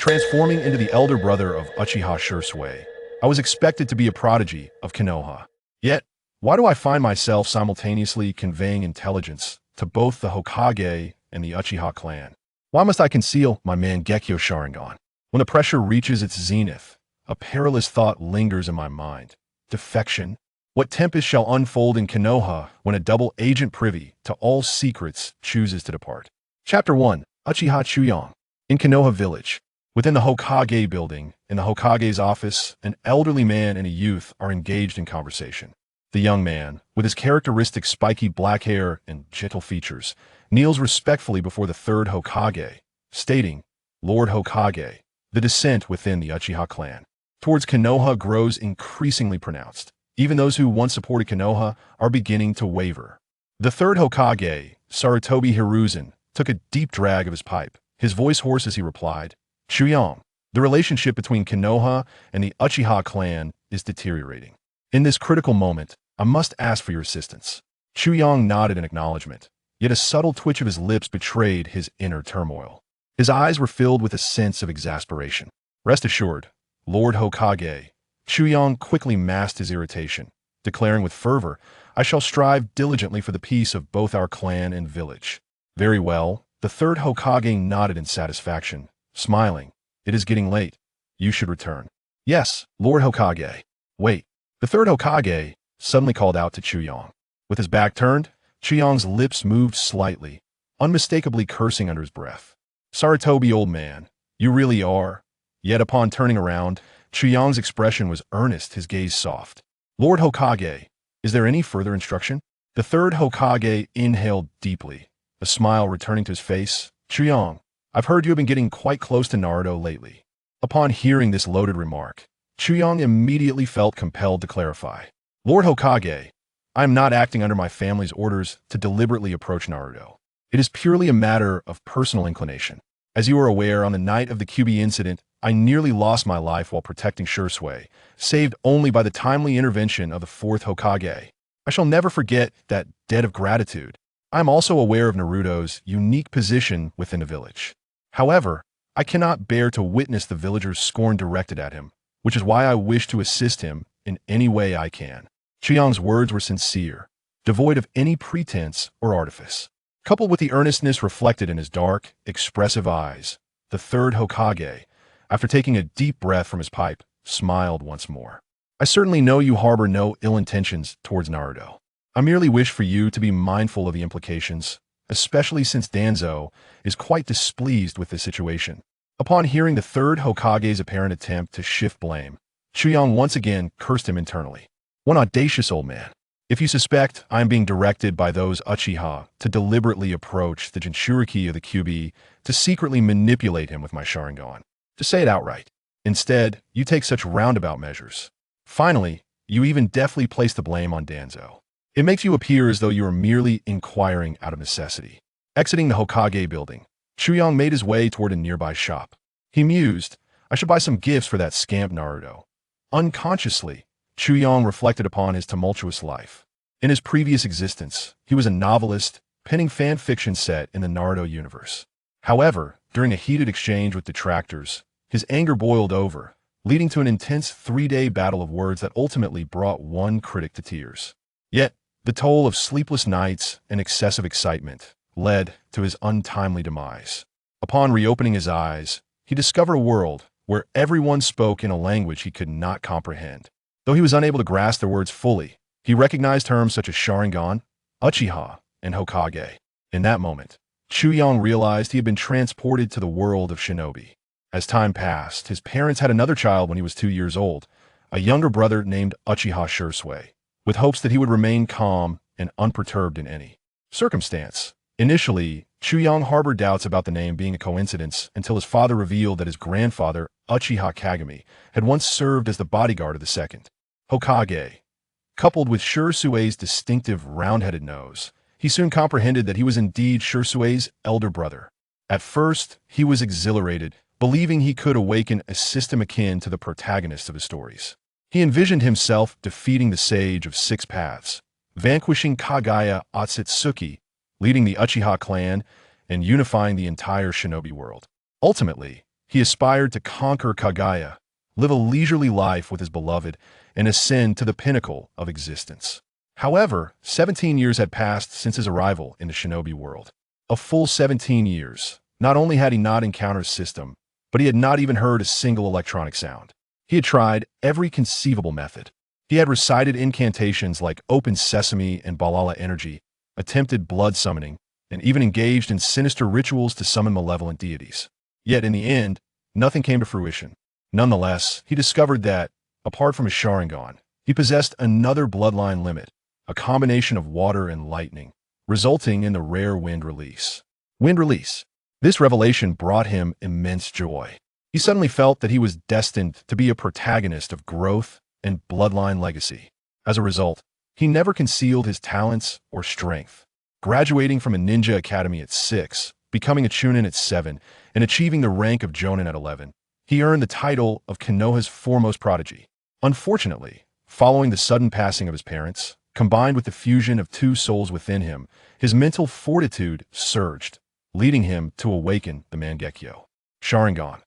Transforming into the elder brother of Uchiha Shursui, I was expected to be a prodigy of Konoha. Yet, why do I find myself simultaneously conveying intelligence to both the Hokage and the Uchiha clan? Why must I conceal my Mangekyo Sharingan? When the pressure reaches its zenith, a perilous thought lingers in my mind. Defection? What tempest shall unfold in Konoha when a double agent privy to all secrets chooses to depart? Chapter 1. Uchiha Chuyang. In Konoha village. Within the Hokage building, in the Hokage's office, an elderly man and a youth are engaged in conversation. The young man, with his characteristic spiky black hair and gentle features, kneels respectfully before the third Hokage, stating, "Lord Hokage." The descent within the Uchiha clan towards Konoha grows increasingly pronounced. Even those who once supported Konoha are beginning to waver. The third Hokage, Sarutobi Hiruzen, took a deep drag of his pipe, his voice hoarse as he replied, "Chuyang, the relationship between Konoha and the Uchiha clan is deteriorating. In this critical moment, I must ask for your assistance." Chuyang nodded in acknowledgement, yet a subtle twitch of his lips betrayed his inner turmoil. His eyes were filled with a sense of exasperation. "Rest assured, Lord Hokage." Chuyang quickly masked his irritation, declaring with fervor, "I shall strive diligently for the peace of both our clan and village." "Very well." The third Hokage nodded in satisfaction, smiling. "It is getting late. You should return." "Yes, Lord Hokage." "Wait." The third Hokage suddenly called out to Chuyang. With his back turned, Chuyang's lips moved slightly, unmistakably cursing under his breath. "Sarutobi, old man, you really are." Yet upon turning around, Chuyang's expression was earnest, his gaze soft. "Lord Hokage, is there any further instruction?" The third Hokage inhaled deeply, a smile returning to his face. "Chuyang, I've heard you have been getting quite close to Naruto lately." Upon hearing this loaded remark, Chuyang immediately felt compelled to clarify. "Lord Hokage, I am not acting under my family's orders to deliberately approach Naruto. It is purely a matter of personal inclination. As you are aware, on the night of the QB incident, I nearly lost my life while protecting Shursui, saved only by the timely intervention of the fourth Hokage. I shall never forget that debt of gratitude. I am also aware of Naruto's unique position within the village. However, I cannot bear to witness the villagers' scorn directed at him, which is why I wish to assist him in any way I can." Chuyang's words were sincere, devoid of any pretense or artifice. Coupled with the earnestness reflected in his dark, expressive eyes, the third Hokage, after taking a deep breath from his pipe, smiled once more. "I certainly know you harbor no ill intentions towards Naruto. I merely wish for you to be mindful of the implications, especially since Danzo is quite displeased with this situation." Upon hearing the third Hokage's apparent attempt to shift blame, Chuyang once again cursed him internally. "One audacious old man. If you suspect I am being directed by those Uchiha to deliberately approach the Jinchuriki of the QB to secretly manipulate him with my Sharingan, to say it outright. Instead, you take such roundabout measures. Finally, you even deftly place the blame on Danzo. It makes you appear as though you are merely inquiring out of necessity." Exiting the Hokage building, Chuyang made his way toward a nearby shop. He mused, "I should buy some gifts for that scamp Naruto." Unconsciously, Chuyang reflected upon his tumultuous life. In his previous existence, he was a novelist, penning fan fiction set in the Naruto universe. However, during a heated exchange with detractors, his anger boiled over, leading to an intense 3-day battle of words that ultimately brought one critic to tears. Yet, the toll of sleepless nights and excessive excitement led to his untimely demise. Upon reopening his eyes, he discovered a world where everyone spoke in a language he could not comprehend. Though he was unable to grasp their words fully, he recognized terms such as Sharingan, Uchiha, and Hokage. In that moment, Chuyang realized he had been transported to the world of shinobi. As time passed, his parents had another child when he was 2 years old, a younger brother named Uchiha Shursui, with hopes that he would remain calm and unperturbed in any circumstance. Initially, Chuyang harbored doubts about the name being a coincidence until his father revealed that his grandfather, Uchiha Kagami, had once served as the bodyguard of the second Hokage. Coupled with Shursui's distinctive round-headed nose, he soon comprehended that he was indeed Shursui's elder brother. At first, he was exhilarated, believing he could awaken a system akin to the protagonist of his stories. He envisioned himself defeating the Sage of Six Paths, vanquishing Kagaya Otsutsuki, leading the Uchiha clan, and unifying the entire shinobi world. Ultimately, He aspired to conquer Kagaya, live a leisurely life with his beloved, and ascend to the pinnacle of existence. However, 17 years had passed since his arrival in the shinobi world. A full 17 years. Not only had he not encountered a system, but he had not even heard a single electronic sound. He had tried every conceivable method. He had recited incantations like Open Sesame and Balala Energy, attempted blood summoning, and even engaged in sinister rituals to summon malevolent deities. Yet in the end, nothing came to fruition. Nonetheless, he discovered that, apart from his Sharingan, he possessed another bloodline limit, a combination of water and lightning, resulting in the rare Wind Release. Wind Release. This revelation brought him immense joy. He suddenly felt that he was destined to be a protagonist of growth and bloodline legacy. As a result, he never concealed his talents or strength. Graduating from a ninja academy at 6, becoming a Chunin at 7, and achieving the rank of Jonin at 11, he earned the title of Konoha's foremost prodigy. Unfortunately, following the sudden passing of his parents, combined with the fusion of two souls within him, his mental fortitude surged, leading him to awaken the Mangekyo Sharingan.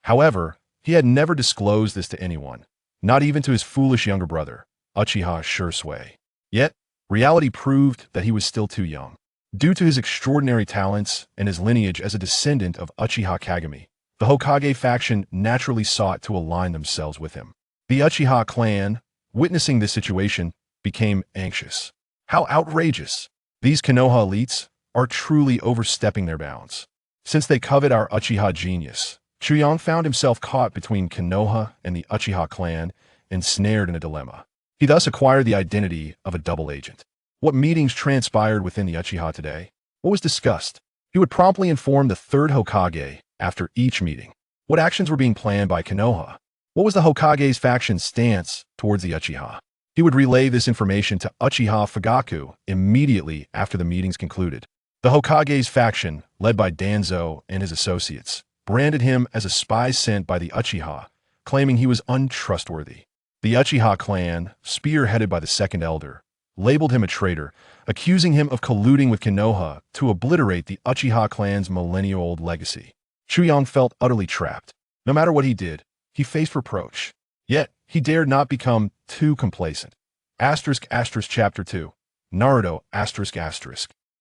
However, he had never disclosed this to anyone, not even to his foolish younger brother, Uchiha Shursui. Yet, reality proved that he was still too young. Due to his extraordinary talents and his lineage as a descendant of Uchiha Kagami, the Hokage faction naturally sought to align themselves with him. The Uchiha clan, witnessing this situation, became anxious. How outrageous! These Konoha elites are truly overstepping their bounds. Since they covet our Uchiha genius, Chuyang found himself caught between Konoha and the Uchiha clan, ensnared in a dilemma. He thus acquired the identity of a double agent. What meetings transpired within the Uchiha today? What was discussed? He would promptly inform the third Hokage after each meeting. What actions were being planned by Konoha? What was the Hokage's faction's stance towards the Uchiha? He would relay this information to Uchiha Fugaku immediately after the meetings concluded. The Hokage's faction, led by Danzo and his associates, branded him as a spy sent by the Uchiha, claiming he was untrustworthy. The Uchiha clan, spearheaded by the second elder, labeled him a traitor, accusing him of colluding with Konoha to obliterate the Uchiha clan's millennia-old legacy. Chuyang felt utterly trapped. No matter what he did, he faced reproach. Yet, he dared not become too complacent. Chapter 2. Naruto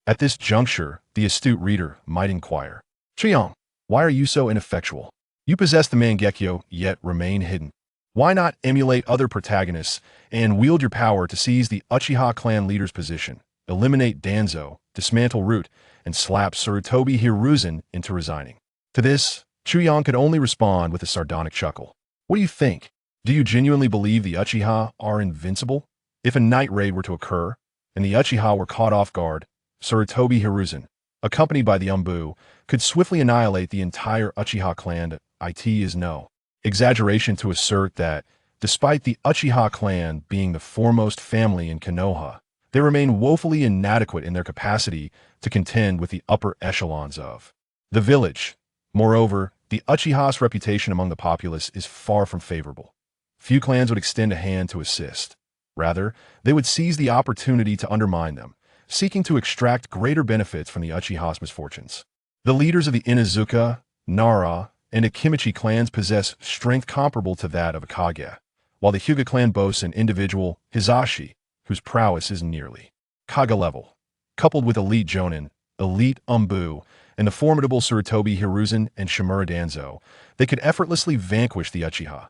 At this juncture, the astute reader might inquire, Chuyang, why are you so ineffectual? You possess the Mangekyo, yet remain hidden. Why not emulate other protagonists and wield your power to seize the Uchiha clan leader's position, eliminate Danzo, dismantle Root, and slap Sarutobi Hiruzen into resigning? To this, Chuyang could only respond with a sardonic chuckle. What do you think? Do you genuinely believe the Uchiha are invincible? If a night raid were to occur, and the Uchiha were caught off guard, Sarutobi Hiruzen, accompanied by the Umbu, could swiftly annihilate the entire Uchiha clan. It is no exaggeration to assert that, despite the Uchiha clan being the foremost family in Konoha, they remain woefully inadequate in their capacity to contend with the upper echelons of the village. Moreover, the Uchiha's reputation among the populace is far from favorable. Few clans would extend a hand to assist. Rather, they would seize the opportunity to undermine them, seeking to extract greater benefits from the Uchiha's misfortunes. The leaders of the Inazuka, Nara, and Akimichi clans possess strength comparable to that of a Kage, while the Hyuga clan boasts an individual, Hizashi, whose prowess is nearly Kage level. Coupled with elite Jonin, elite Umbu, and the formidable Sarutobi Hiruzen and Shimura Danzo, they could effortlessly vanquish the Uchiha.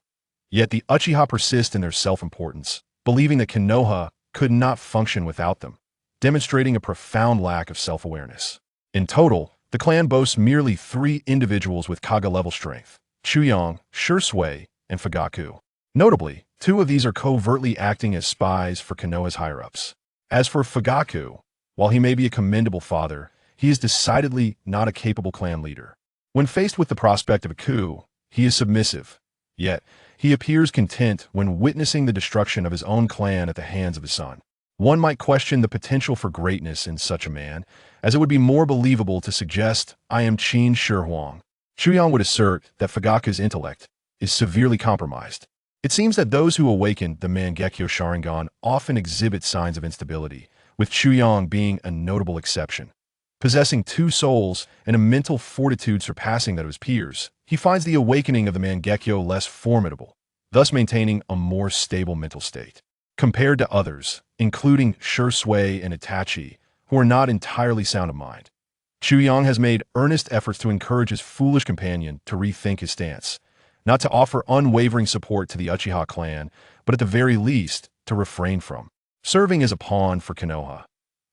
Yet the Uchiha persist in their self-importance, believing that Konoha could not function without them, demonstrating a profound lack of self-awareness. In total, the clan boasts merely 3 individuals with Kage-level strength, Chuyang, Shursui, and Fugaku. Notably, 2 of these are covertly acting as spies for Konoha's higher-ups. As for Fugaku, while he may be a commendable father, he is decidedly not a capable clan leader. When faced with the prospect of a coup, he is submissive. Yet, he appears content when witnessing the destruction of his own clan at the hands of his son. One might question the potential for greatness in such a man, as it would be more believable to suggest, I am Qin Shi Huang. Chuyang would assert that Fugaku's intellect is severely compromised. It seems that those who awaken the Mangekyo Sharingan often exhibit signs of instability, with Chuyang being a notable exception. Possessing two souls and a mental fortitude surpassing that of his peers, he finds the awakening of the Mangekyo less formidable, thus maintaining a more stable mental state. Compared to others, including Shursui and Itachi, who are not entirely sound of mind, Chuyang has made earnest efforts to encourage his foolish companion to rethink his stance, not to offer unwavering support to the Uchiha clan, but at the very least, to refrain from serving as a pawn for Konoha.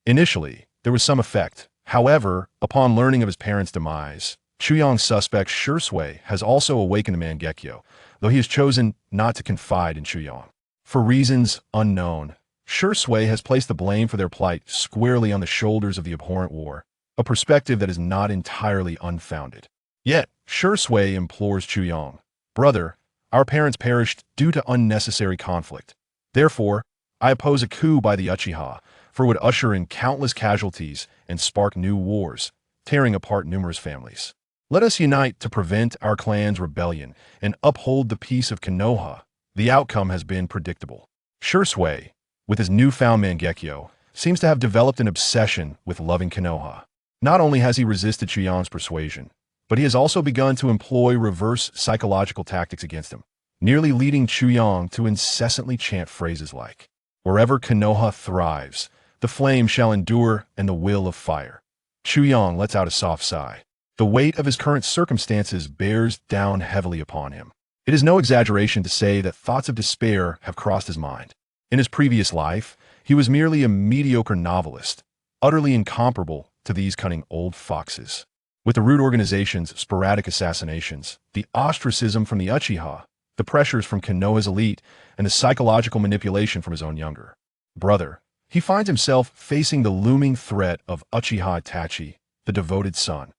Initially, there was some effect. However, upon learning of his parents' demise, Chuyang suspects Shursui has also awakened the Mangekyo, though he has chosen not to confide in Chuyang. For reasons unknown, Shursui has placed the blame for their plight squarely on the shoulders of the abhorrent war, a perspective that is not entirely unfounded. Yet, Shursui implores Chuyang, "Brother, our parents perished due to unnecessary conflict. Therefore, I oppose a coup by the Uchiha, for it would usher in countless casualties and spark new wars, tearing apart numerous families. Let us unite to prevent our clan's rebellion and uphold the peace of Konoha." The outcome has been predictable. Shursui, with his newfound Mangekyo, seems to have developed an obsession with loving Konoha. Not only has he resisted Chuyang's persuasion, but he has also begun to employ reverse psychological tactics against him, nearly leading Chuyang to incessantly chant phrases like, "Wherever Konoha thrives, the flame shall endure and the will of fire." Chuyang lets out a soft sigh. The weight of his current circumstances bears down heavily upon him. It is no exaggeration to say that thoughts of despair have crossed his mind. In his previous life, he was merely a mediocre novelist, utterly incomparable to these cunning old foxes. With the root organization's sporadic assassinations, the ostracism from the Uchiha, the pressures from Konoha's elite, and the psychological manipulation from his own younger brother, he finds himself facing the looming threat of Uchiha Itachi, the devoted son.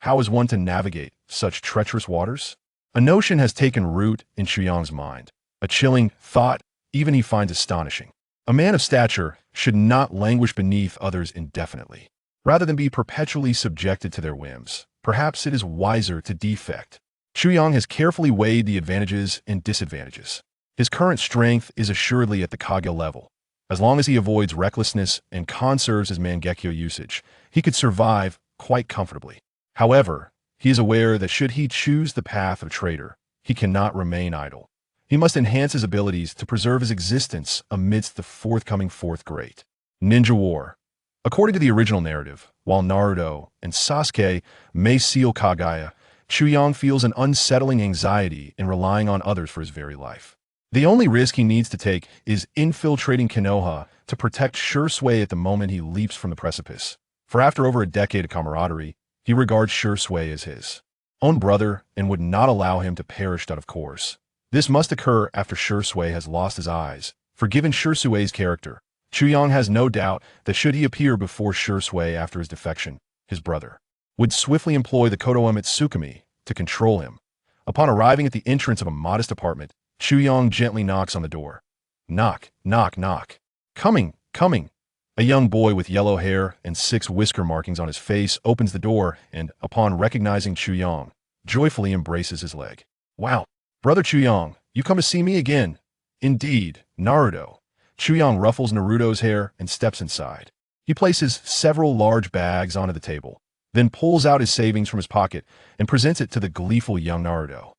How is one to navigate such treacherous waters? A notion has taken root in Chuyang's mind, a chilling thought even he finds astonishing. A man of stature should not languish beneath others indefinitely. Rather than be perpetually subjected to their whims, perhaps it is wiser to defect. Chuyang has carefully weighed the advantages and disadvantages. His current strength is assuredly at the Kage level. As long as he avoids recklessness and conserves his Mangekyo usage, he could survive quite comfortably. However, he is aware that should he choose the path of traitor, he cannot remain idle. He must enhance his abilities to preserve his existence amidst the forthcoming Fourth Great Ninja War. According to the original narrative, while Naruto and Sasuke may seal Kaguya, Chuyang feels an unsettling anxiety in relying on others for his very life. The only risk he needs to take is infiltrating Konoha to protect Shursui at the moment he leaps from the precipice. For after over a decade of camaraderie, he regards Shursui as his own brother and would not allow him to perish out of course. This must occur after Shursui has lost his eyes. For given Shursui's character, Chuyang has no doubt that should he appear before Shursui after his defection, his brother would swiftly employ the Kodoa Mitsukami to control him. Upon arriving at the entrance of a modest apartment, Chuyang gently knocks on the door. Knock, knock, knock. Coming, coming. A young boy with yellow hair and 6 whisker markings on his face opens the door and, upon recognizing Chuyang, joyfully embraces his leg. "Wow, Brother Chuyang, you come to see me again?" "Indeed, Naruto." Chuyang ruffles Naruto's hair and steps inside. He places several large bags onto the table, then pulls out his savings from his pocket and presents it to the gleeful young Naruto.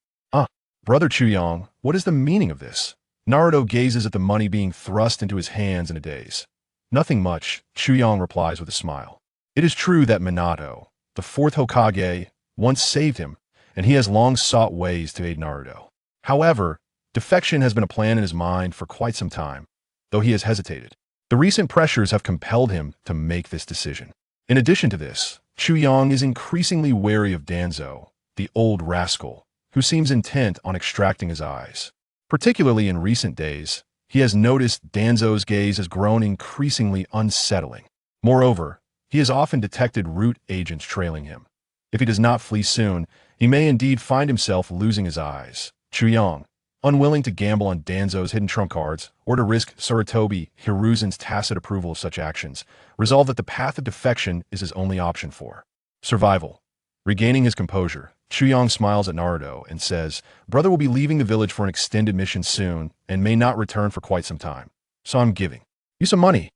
Brother Chuyang, what is the meaning of this?" Naruto gazes at the money being thrust into his hands in a daze. "Nothing much," Chuyang replies with a smile. It is true that Minato, the 4th Hokage, once saved him, and he has long sought ways to aid Naruto. However, defection has been a plan in his mind for quite some time, though he has hesitated. The recent pressures have compelled him to make this decision. In addition to this, Chuyang is increasingly wary of Danzo, the old rascal, who seems intent on extracting his eyes. Particularly in recent days, he has noticed Danzo's gaze has grown increasingly unsettling. Moreover, he has often detected root agents trailing him. If he does not flee soon, he may indeed find himself losing his eyes. Chuyang, unwilling to gamble on Danzo's hidden trump cards or to risk Sarutobi Hiruzen's tacit approval of such actions, resolved that the path of defection is his only option for survival. Regaining his composure, Chuyang smiles at Naruto and says, "Brother will be leaving the village for an extended mission soon and may not return for quite some time. So I'm giving you some money."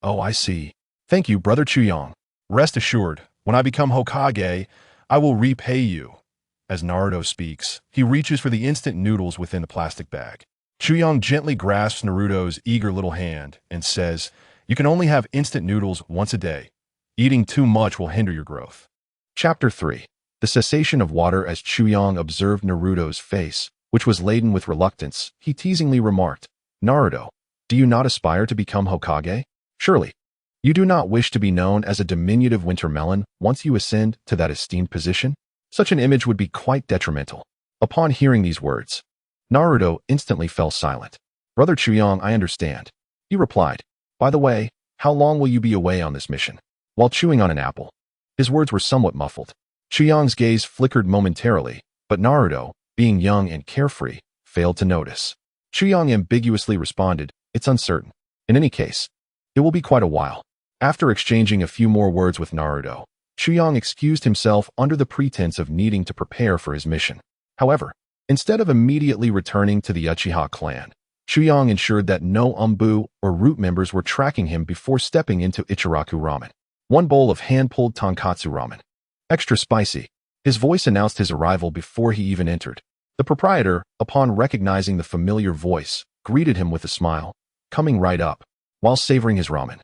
"Oh, I see. Thank you, Brother Chuyang." Rest assured, when I become Hokage, I will repay you. As Naruto speaks, he reaches for the instant noodles within the plastic bag. Chuyang gently grasps Naruto's eager little hand and says, "You can only have instant noodles once a day. Eating too much will hinder your growth." Chapter 3. The cessation of water. As Chuyang observed Naruto's face, which was laden with reluctance, he teasingly remarked, "Naruto, do you not aspire to become Hokage? Surely, you do not wish to be known as a diminutive winter melon once you ascend to that esteemed position? Such an image would be quite detrimental." Upon hearing these words, Naruto instantly fell silent. "Brother Chuyang, I understand," he replied. "By the way, how long will you be away on this mission?" While chewing on an apple, his words were somewhat muffled. Chuyang's gaze flickered momentarily, but Naruto, being young and carefree, failed to notice. Chuyang ambiguously responded, "It's uncertain. In any case, it will be quite a while." After exchanging a few more words with Naruto, Chuyang excused himself under the pretense of needing to prepare for his mission. However, instead of immediately returning to the Uchiha clan, Chuyang ensured that no Umbu or root members were tracking him before stepping into Ichiraku ramen. One bowl of hand-pulled tonkatsu ramen. Extra spicy. His voice announced his arrival before he even entered. The proprietor, upon recognizing the familiar voice, greeted him with a smile, coming right up, while savoring his ramen.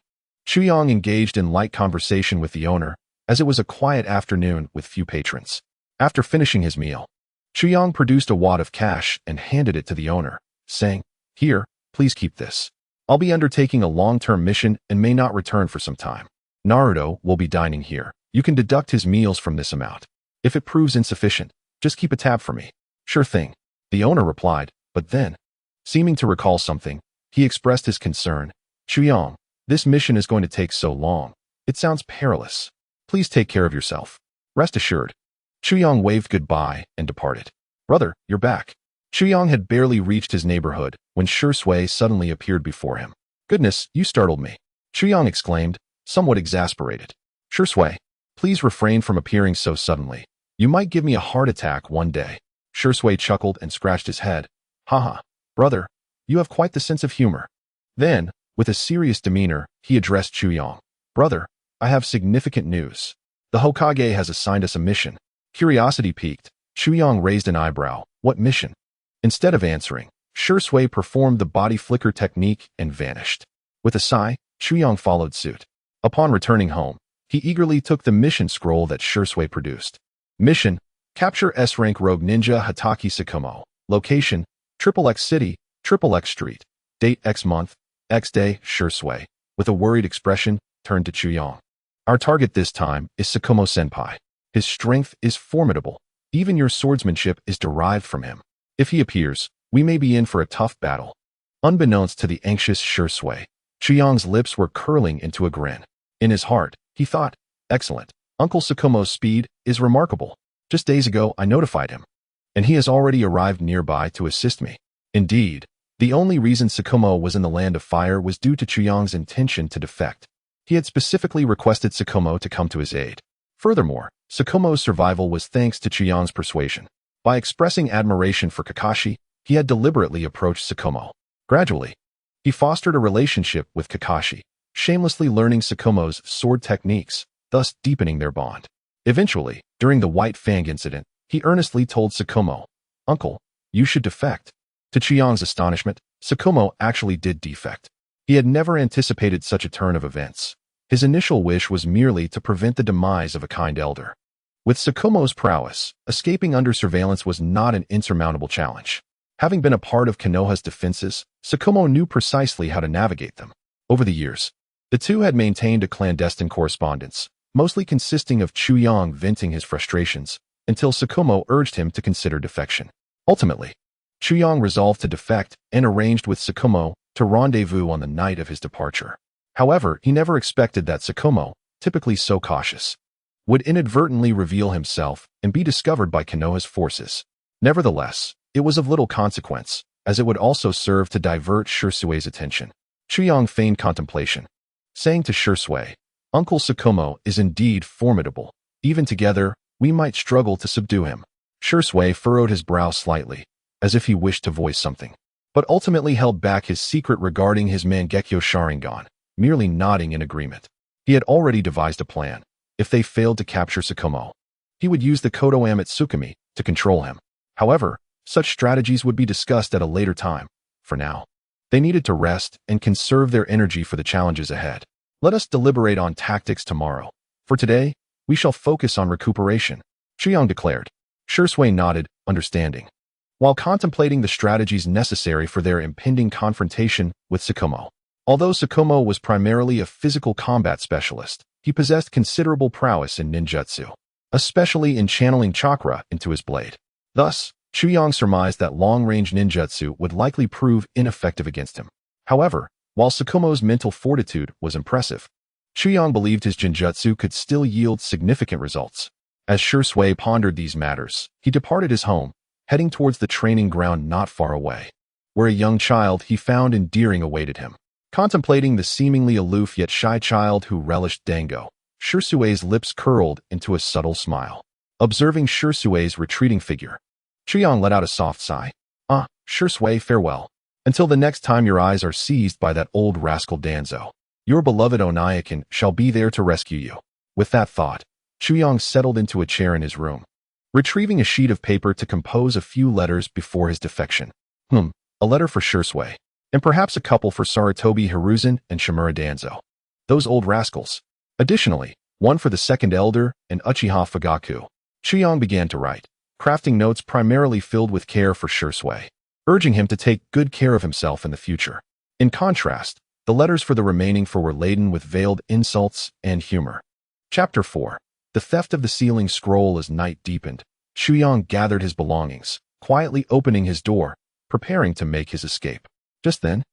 Chuyang engaged in light conversation with the owner, as it was a quiet afternoon with few patrons. After finishing his meal, Chuyang produced a wad of cash and handed it to the owner, saying, "Here, please keep this. I'll be undertaking a long-term mission and may not return for some time. Naruto will be dining here. You can deduct his meals from this amount. If it proves insufficient, just keep a tab for me." "Sure thing," the owner replied, but then, seeming to recall something, he expressed his concern. "Chuyang, this mission is going to take so long. It sounds perilous. Please take care of yourself. Rest assured." Chuyang waved goodbye and departed. "Brother, you're back." Chuyang had barely reached his neighborhood when Shui suddenly appeared before him. "Goodness, you startled me," Chuyang exclaimed, somewhat exasperated. "Shui, please refrain from appearing so suddenly. You might give me a heart attack one day." Shui chuckled and scratched his head. "Haha, brother, you have quite the sense of humor." Then, with a serious demeanor, he addressed Chuyang. "Brother, I have significant news. The Hokage has assigned us a mission." Curiosity piqued, Chuyang raised an eyebrow. "What mission?" Instead of answering, Shui performed the body flicker technique and vanished. With a sigh, Chuyang followed suit. Upon returning home, he eagerly took the mission scroll that Shui produced. Mission: capture S-rank rogue ninja Hatake Tsukumo. Location: XXX City, XXX Street. Date: X month, X day. Shui, with a worried expression, turned to Chuyang. "Our target this time is Tsukumo-senpai. His strength is formidable. Even your swordsmanship is derived from him. If he appears, we may be in for a tough battle." Unbeknownst to the anxious Shui, Chuyang's lips were curling into a grin. In his heart, he thought, "Excellent. Uncle Tsukumo's speed is remarkable. Just days ago, I notified him, and he has already arrived nearby to assist me." Indeed, the only reason Tsukumo was in the Land of Fire was due to Chuyang's intention to defect. He had specifically requested Tsukumo to come to his aid. Furthermore, Tsukumo's survival was thanks to Chuyang's persuasion. By expressing admiration for Kakashi, he had deliberately approached Tsukumo. Gradually, he fostered a relationship with Kakashi, shamelessly learning Tsukumo's sword techniques, thus deepening their bond. Eventually, during the White Fang incident, he earnestly told Tsukumo, "Uncle, you should defect." To Chuyang's astonishment, Tsukumo actually did defect. He had never anticipated such a turn of events. His initial wish was merely to prevent the demise of a kind elder. With Tsukumo's prowess, escaping under surveillance was not an insurmountable challenge. Having been a part of Konoha's defenses, Tsukumo knew precisely how to navigate them. Over the years, the two had maintained a clandestine correspondence, mostly consisting of Chuyang venting his frustrations, until Tsukumo urged him to consider defection. Ultimately, Chuyang resolved to defect and arranged with Tsukumo to rendezvous on the night of his departure. However, he never expected that Tsukumo, typically so cautious, would inadvertently reveal himself and be discovered by Konoha's forces. Nevertheless, it was of little consequence, as it would also serve to divert Shusui's attention. Chuyang feigned contemplation, saying to Shui, "Uncle Tsukumo is indeed formidable. Even together, we might struggle to subdue him." Shui furrowed his brow slightly, as if he wished to voice something, but ultimately held back his secret regarding his Mangekyo Sharingan, merely nodding in agreement. He had already devised a plan. if they failed to capture Tsukumo. He would use the Kodoame at Tsukumi to control him. However, such strategies would be discussed at a later time. For now, they needed to rest and conserve their energy for the challenges ahead. Let us deliberate on tactics tomorrow. For today, we shall focus on recuperation, Chuyang declared. Shursui nodded, understanding. While contemplating the strategies necessary for their impending confrontation with Tsukumo. Although Tsukumo was primarily a physical combat specialist, he possessed considerable prowess in ninjutsu, especially in channeling chakra into his blade. Thus, Chuyang surmised that long-range ninjutsu would likely prove ineffective against him. However, while Tsukumo's mental fortitude was impressive, Chuyang believed his jinjutsu could still yield significant results. As Shursui pondered these matters, he departed his home, heading towards the training ground not far away, where a young child he found endearing awaited him. Contemplating the seemingly aloof yet shy child who relished dango, Shursui's lips curled into a subtle smile. Observing Shursui's retreating figure, Chuyang let out a soft sigh. Shursui, farewell. Until the next time your eyes are seized by that old rascal Danzo, your beloved Onaikin shall be there to rescue you. With that thought, Chuyang settled into a chair in his room, retrieving a sheet of paper to compose a few letters before his defection. A letter for Shursui, and perhaps a couple for Sarutobi Hiruzen and Shimura Danzo. Those old rascals. Additionally, one for the second elder and Uchiha Fugaku. Chuyang began to write, crafting notes primarily filled with care for Shursui, urging him to take good care of himself in the future. In contrast, the letters for the remaining four were laden with veiled insults and humor. Chapter 4. The theft of the sealing scroll. As night deepened, Chuyang gathered his belongings, quietly opening his door, preparing to make his escape. Just then,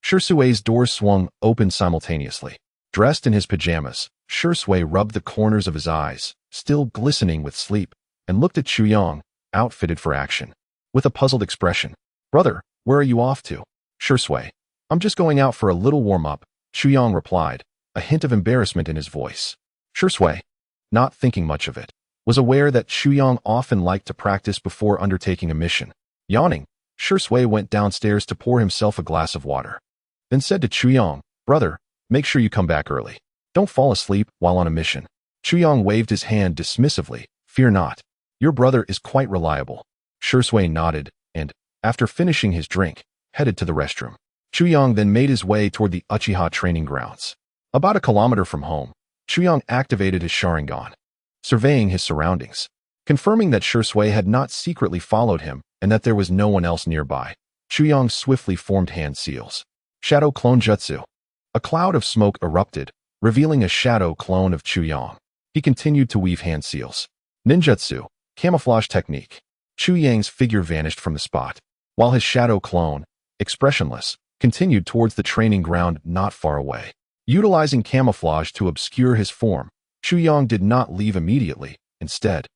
Shursui's doors swung open simultaneously. Dressed in his pajamas, Shursui rubbed the corners of his eyes, still glistening with sleep, and looked at Chuyang, outfitted for action, with a puzzled expression. Brother, where are you off to? Shursui. I'm just going out for a little warm-up, Chuyang replied, a hint of embarrassment in his voice. Shursui, not thinking much of it, was aware that Chuyang often liked to practice before undertaking a mission. Yawning, Shursui went downstairs to pour himself a glass of water, then said to Chuyang, brother, make sure you come back early. Don't fall asleep while on a mission. Chuyang waved his hand dismissively. Fear not. Your brother is quite reliable. Shursui nodded and, after finishing his drink, headed to the restroom. Chuyang then made his way toward the Uchiha training grounds. About a kilometer from home, Chuyang activated his Sharingan, surveying his surroundings, confirming that Shursui had not secretly followed him and that there was no one else nearby. Chuyang swiftly formed hand seals. Shadow Clone Jutsu. A cloud of smoke erupted, revealing a shadow clone of Chuyang. He continued to weave hand seals. Ninjutsu, camouflage technique. Chuyang's figure vanished from the spot, while his shadow clone, expressionless, continued towards the training ground not far away. Utilizing camouflage to obscure his form, Chuyang did not leave immediately. Instead,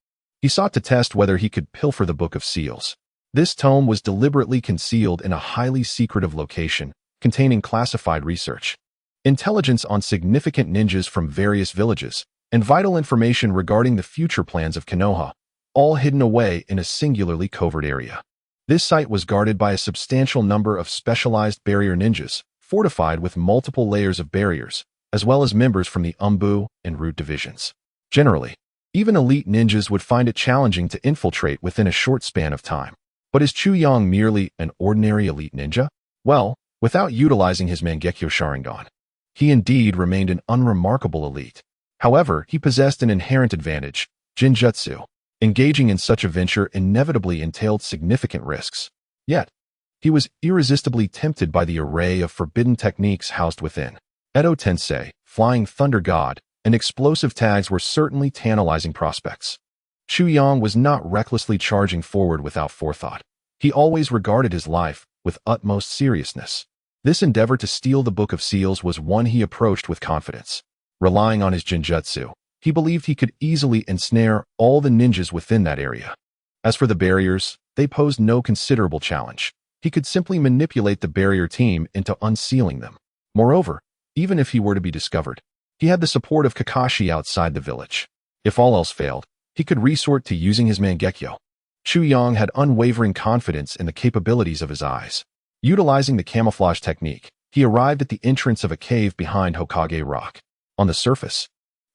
he sought to test whether he could pilfer the Book of Seals. This tome was deliberately concealed in a highly secretive location, containing classified research, intelligence on significant ninjas from various villages, and vital information regarding the future plans of Konoha, all hidden away in a singularly covert area. This site was guarded by a substantial number of specialized barrier ninjas, fortified with multiple layers of barriers, as well as members from the Umbu and Root divisions. Generally, even elite ninjas would find it challenging to infiltrate within a short span of time. But is Chuyang merely an ordinary elite ninja? Well, without utilizing his Mangekyo Sharingan, he indeed remained an unremarkable elite. However, he possessed an inherent advantage, Jinjutsu. Engaging in such a venture inevitably entailed significant risks. Yet, he was irresistibly tempted by the array of forbidden techniques housed within. Edo Tensei, Flying Thunder God, and explosive tags were certainly tantalizing prospects. Chuyang was not recklessly charging forward without forethought. He always regarded his life with utmost seriousness. This endeavor to steal the Book of Seals was one he approached with confidence. Relying on his Jinjutsu, he believed he could easily ensnare all the ninjas within that area. As for the barriers, they posed no considerable challenge. He could simply manipulate the barrier team into unsealing them. Moreover, even if he were to be discovered, he had the support of Kakashi outside the village. If all else failed, he could resort to using his Mangekyo. Chuyang had unwavering confidence in the capabilities of his eyes. Utilizing the camouflage technique, he arrived at the entrance of a cave behind Hokage Rock. On the surface,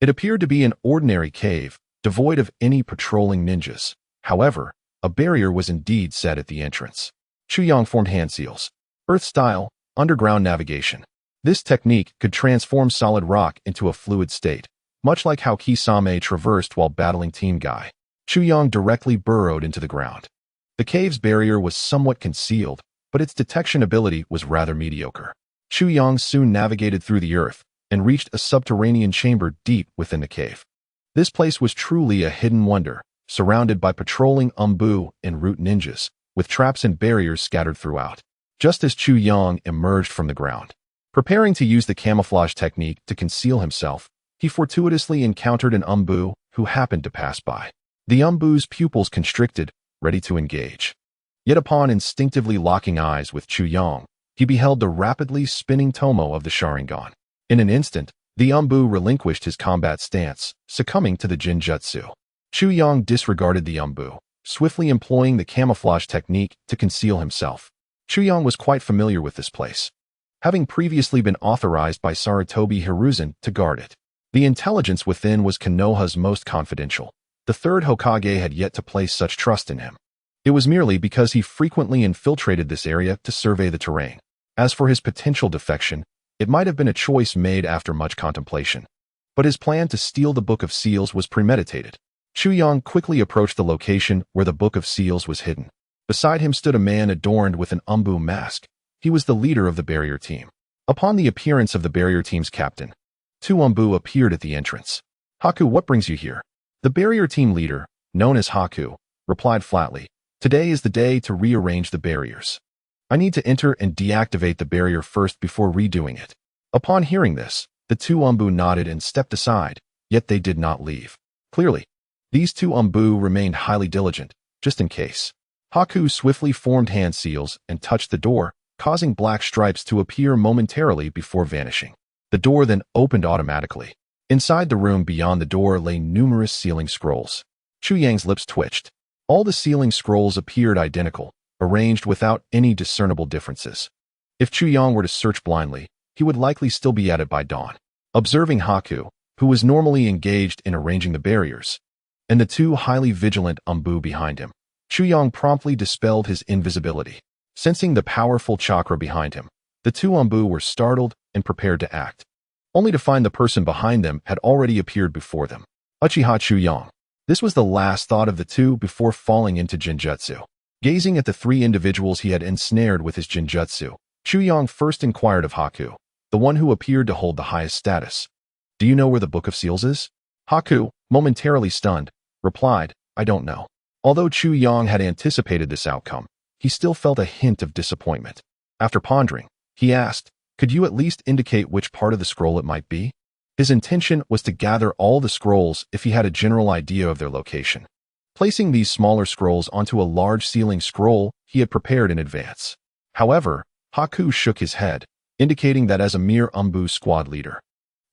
It appeared to be an ordinary cave, devoid of any patrolling ninjas. However, a barrier was indeed set at the entrance. Chuyang formed hand seals. Earth-style, underground navigation. This technique could transform solid rock into a fluid state, much like how Kisame traversed while battling Team Guy. Chuyang directly burrowed into the ground. The cave's barrier was somewhat concealed, but its detection ability was rather mediocre. Chuyang soon navigated through the earth and reached a subterranean chamber deep within the cave. This place was truly a hidden wonder, surrounded by patrolling umbu and root ninjas, with traps and barriers scattered throughout. Just as Chuyang emerged from the ground, preparing to use the camouflage technique to conceal himself, he fortuitously encountered an umbu who happened to pass by. The umbu's pupils constricted, ready to engage. Yet upon instinctively locking eyes with Chuyang, he beheld the rapidly spinning tomo of the Sharingan. In an instant, the umbu relinquished his combat stance, succumbing to the Jinjutsu. Chuyang disregarded the umbu, swiftly employing the camouflage technique to conceal himself. Chuyang was quite familiar with this place, having previously been authorized by Sarutobi Hiruzen to guard it. The intelligence within was Konoha's most confidential. The third Hokage had yet to place such trust in him. It was merely because he frequently infiltrated this area to survey the terrain. As for his potential defection, it might have been a choice made after much contemplation. But his plan to steal the Book of Seals was premeditated. Chuyang quickly approached the location where the Book of Seals was hidden. Beside him stood a man adorned with an umbu mask. He was the leader of the barrier team. Upon the appearance of the barrier team's captain, two umbu appeared at the entrance. "Haku, what brings you here?" The barrier team leader, known as Haku, replied flatly, "Today is the day to rearrange the barriers. I need to enter and deactivate the barrier first before redoing it." Upon hearing this, the two umbu nodded and stepped aside, yet they did not leave. Clearly, these two umbu remained highly diligent, just in case. Haku swiftly formed hand seals and touched the door, causing black stripes to appear momentarily before vanishing. The door then opened automatically. Inside the room beyond the door lay numerous sealing scrolls. Chuyang's lips twitched. All the sealing scrolls appeared identical, arranged without any discernible differences. If Chuyang were to search blindly, he would likely still be at it by dawn. Observing Haku, who was normally engaged in arranging the barriers, and the two highly vigilant umbu behind him, Chuyang promptly dispelled his invisibility. Sensing the powerful chakra behind him, the two umbu were startled and prepared to act, only to find the person behind them had already appeared before them. Uchiha Chuyang. This was the last thought of the two before falling into Jinjutsu. Gazing at the three individuals he had ensnared with his Jinjutsu, Chuyang first inquired of Haku, the one who appeared to hold the highest status. "Do you know where the Book of Seals is?" Haku, momentarily stunned, replied, "I don't know." Although Chuyang had anticipated this outcome, he still felt a hint of disappointment. After pondering, he asked, "Could you at least indicate which part of the scroll it might be?" His intention was to gather all the scrolls if he had a general idea of their location. Placing these smaller scrolls onto a large sealing scroll he had prepared in advance. However, Haku shook his head, indicating that as a mere umbu squad leader,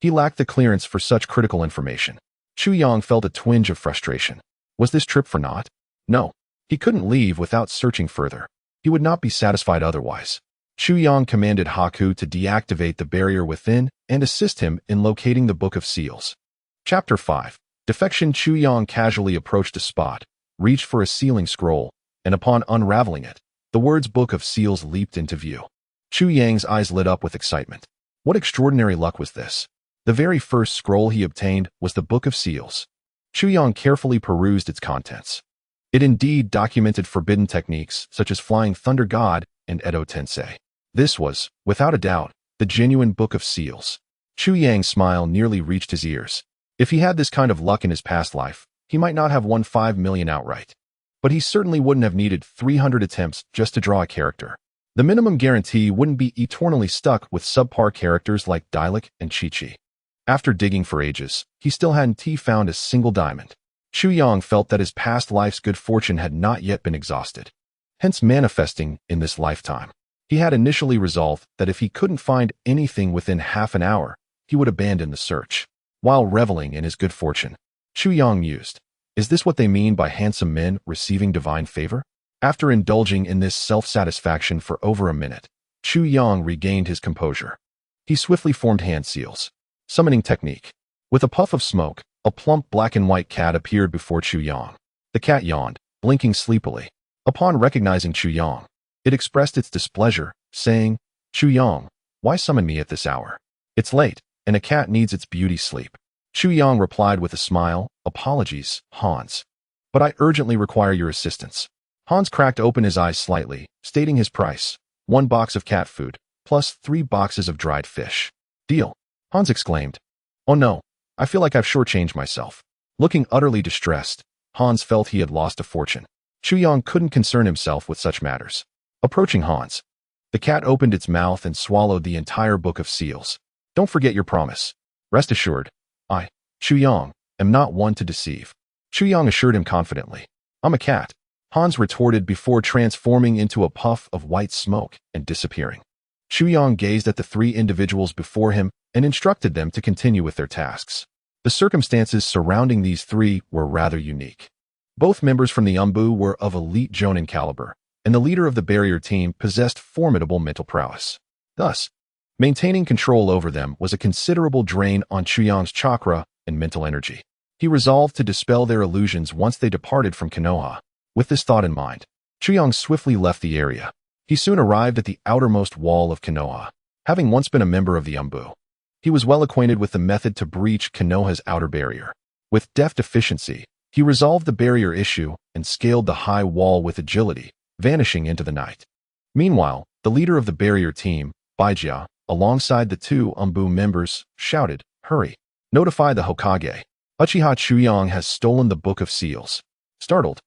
he lacked the clearance for such critical information. Chuyang felt a twinge of frustration. Was this trip for naught? No. He couldn't leave without searching further. He would not be satisfied otherwise. Chuyang commanded Haku to deactivate the barrier within and assist him in locating the Book of Seals. Chapter 5. Defection. Chuyang casually approached a spot, reached for a sealing scroll, and upon unraveling it, the words Book of Seals leaped into view. Chuyang's eyes lit up with excitement. What extraordinary luck was this? The very first scroll he obtained was the Book of Seals. Chuyang carefully perused its contents. It indeed documented forbidden techniques such as Flying Thunder God and Edo Tensei. This was, without a doubt, the genuine Book of Seals. Chuyang's smile nearly reached his ears. If he had this kind of luck in his past life, he might not have won 5 million outright. But he certainly wouldn't have needed 300 attempts just to draw a character. The minimum guarantee wouldn't be eternally stuck with subpar characters like Dialek and Chi-Chi. After digging for ages, he still hadn't found a single diamond. Chuyang felt that his past life's good fortune had not yet been exhausted, hence manifesting in this lifetime. He had initially resolved that if he couldn't find anything within half an hour, he would abandon the search. While reveling in his good fortune, Chuyang mused, "Is this what they mean by handsome men receiving divine favor?" After indulging in this self-satisfaction for over a minute, Chuyang regained his composure. He swiftly formed hand seals. Summoning technique. With a puff of smoke, a plump black and white cat appeared before Chu Yang. The cat yawned, blinking sleepily. Upon recognizing Chu Yang, it expressed its displeasure, saying, "Chu Yang, why summon me at this hour? It's late, and a cat needs its beauty sleep." Chu Yang replied with a smile, "Apologies, Hans. But I urgently require your assistance." Hans cracked open his eyes slightly, stating his price: 1 box of cat food, plus 3 boxes of dried fish. "Deal," Hans exclaimed. "Oh no, I feel like I've shortchanged myself." Looking utterly distressed, Hans felt he had lost a fortune. Chu Yang couldn't concern himself with such matters. Approaching Hans, the cat opened its mouth and swallowed the entire book of seals. "Don't forget your promise. Rest assured, I, Chu Yang, am not one to deceive." Chu Yang assured him confidently. "I'm a cat," Hans retorted before transforming into a puff of white smoke and disappearing. Chu Yang gazed at the 3 individuals before him and instructed them to continue with their tasks. The circumstances surrounding these 3 were rather unique. Both members from the Umbu were of elite Jonin caliber, and the leader of the barrier team possessed formidable mental prowess. Thus, maintaining control over them was a considerable drain on Chu Yang's chakra and mental energy. He resolved to dispel their illusions once they departed from Konoha. With this thought in mind, Chu Yang swiftly left the area. He soon arrived at the outermost wall of Konoha. Having once been a member of the Umbu, he was well acquainted with the method to breach Konoha's outer barrier. With deft efficiency, he resolved the barrier issue and scaled the high wall with agility, vanishing into the night. Meanwhile, the leader of the barrier team, Baijia, alongside the 2 Umbu members, shouted, "Hurry! Notify the Hokage. Uchiha Chu Yang has stolen the Book of Seals." Startled,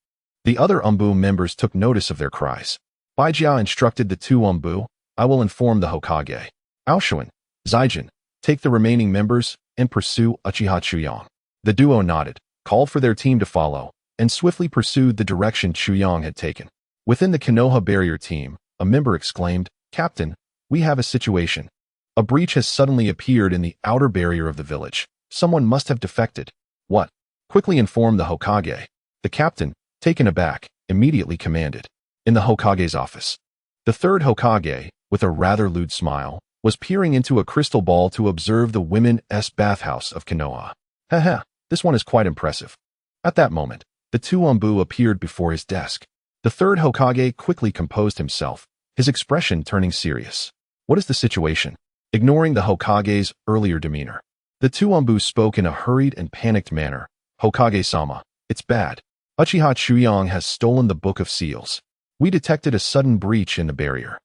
the other Umbu members took notice of their cries. Baijia instructed the 2 Umbu, "I will inform the Hokage. Aoshuan, Zaijin, take the remaining members and pursue Uchiha Chu Yang." The duo nodded, called for their team to follow, and swiftly pursued the direction Chu Yang had taken. Within the Konoha barrier team, a member exclaimed, "Captain, we have a situation. A breach has suddenly appeared in the outer barrier of the village. Someone must have defected." "What?" Quickly informed the Hokage. The captain, taken aback, immediately commanded. In the Hokage's office, the 3rd Hokage, with a rather lewd smile, was peering into a crystal ball to observe the women's bathhouse of Konoha. "Haha, this one is quite impressive." At that moment, the 2 Umbu appeared before his desk. The 3rd Hokage quickly composed himself, his expression turning serious. "What is the situation?" Ignoring the Hokage's earlier demeanor, the 2 Umbu spoke in a hurried and panicked manner. "Hokage-sama, it's bad. Uchiha Chu Yang has stolen the Book of Seals. We detected a sudden breach in the barrier,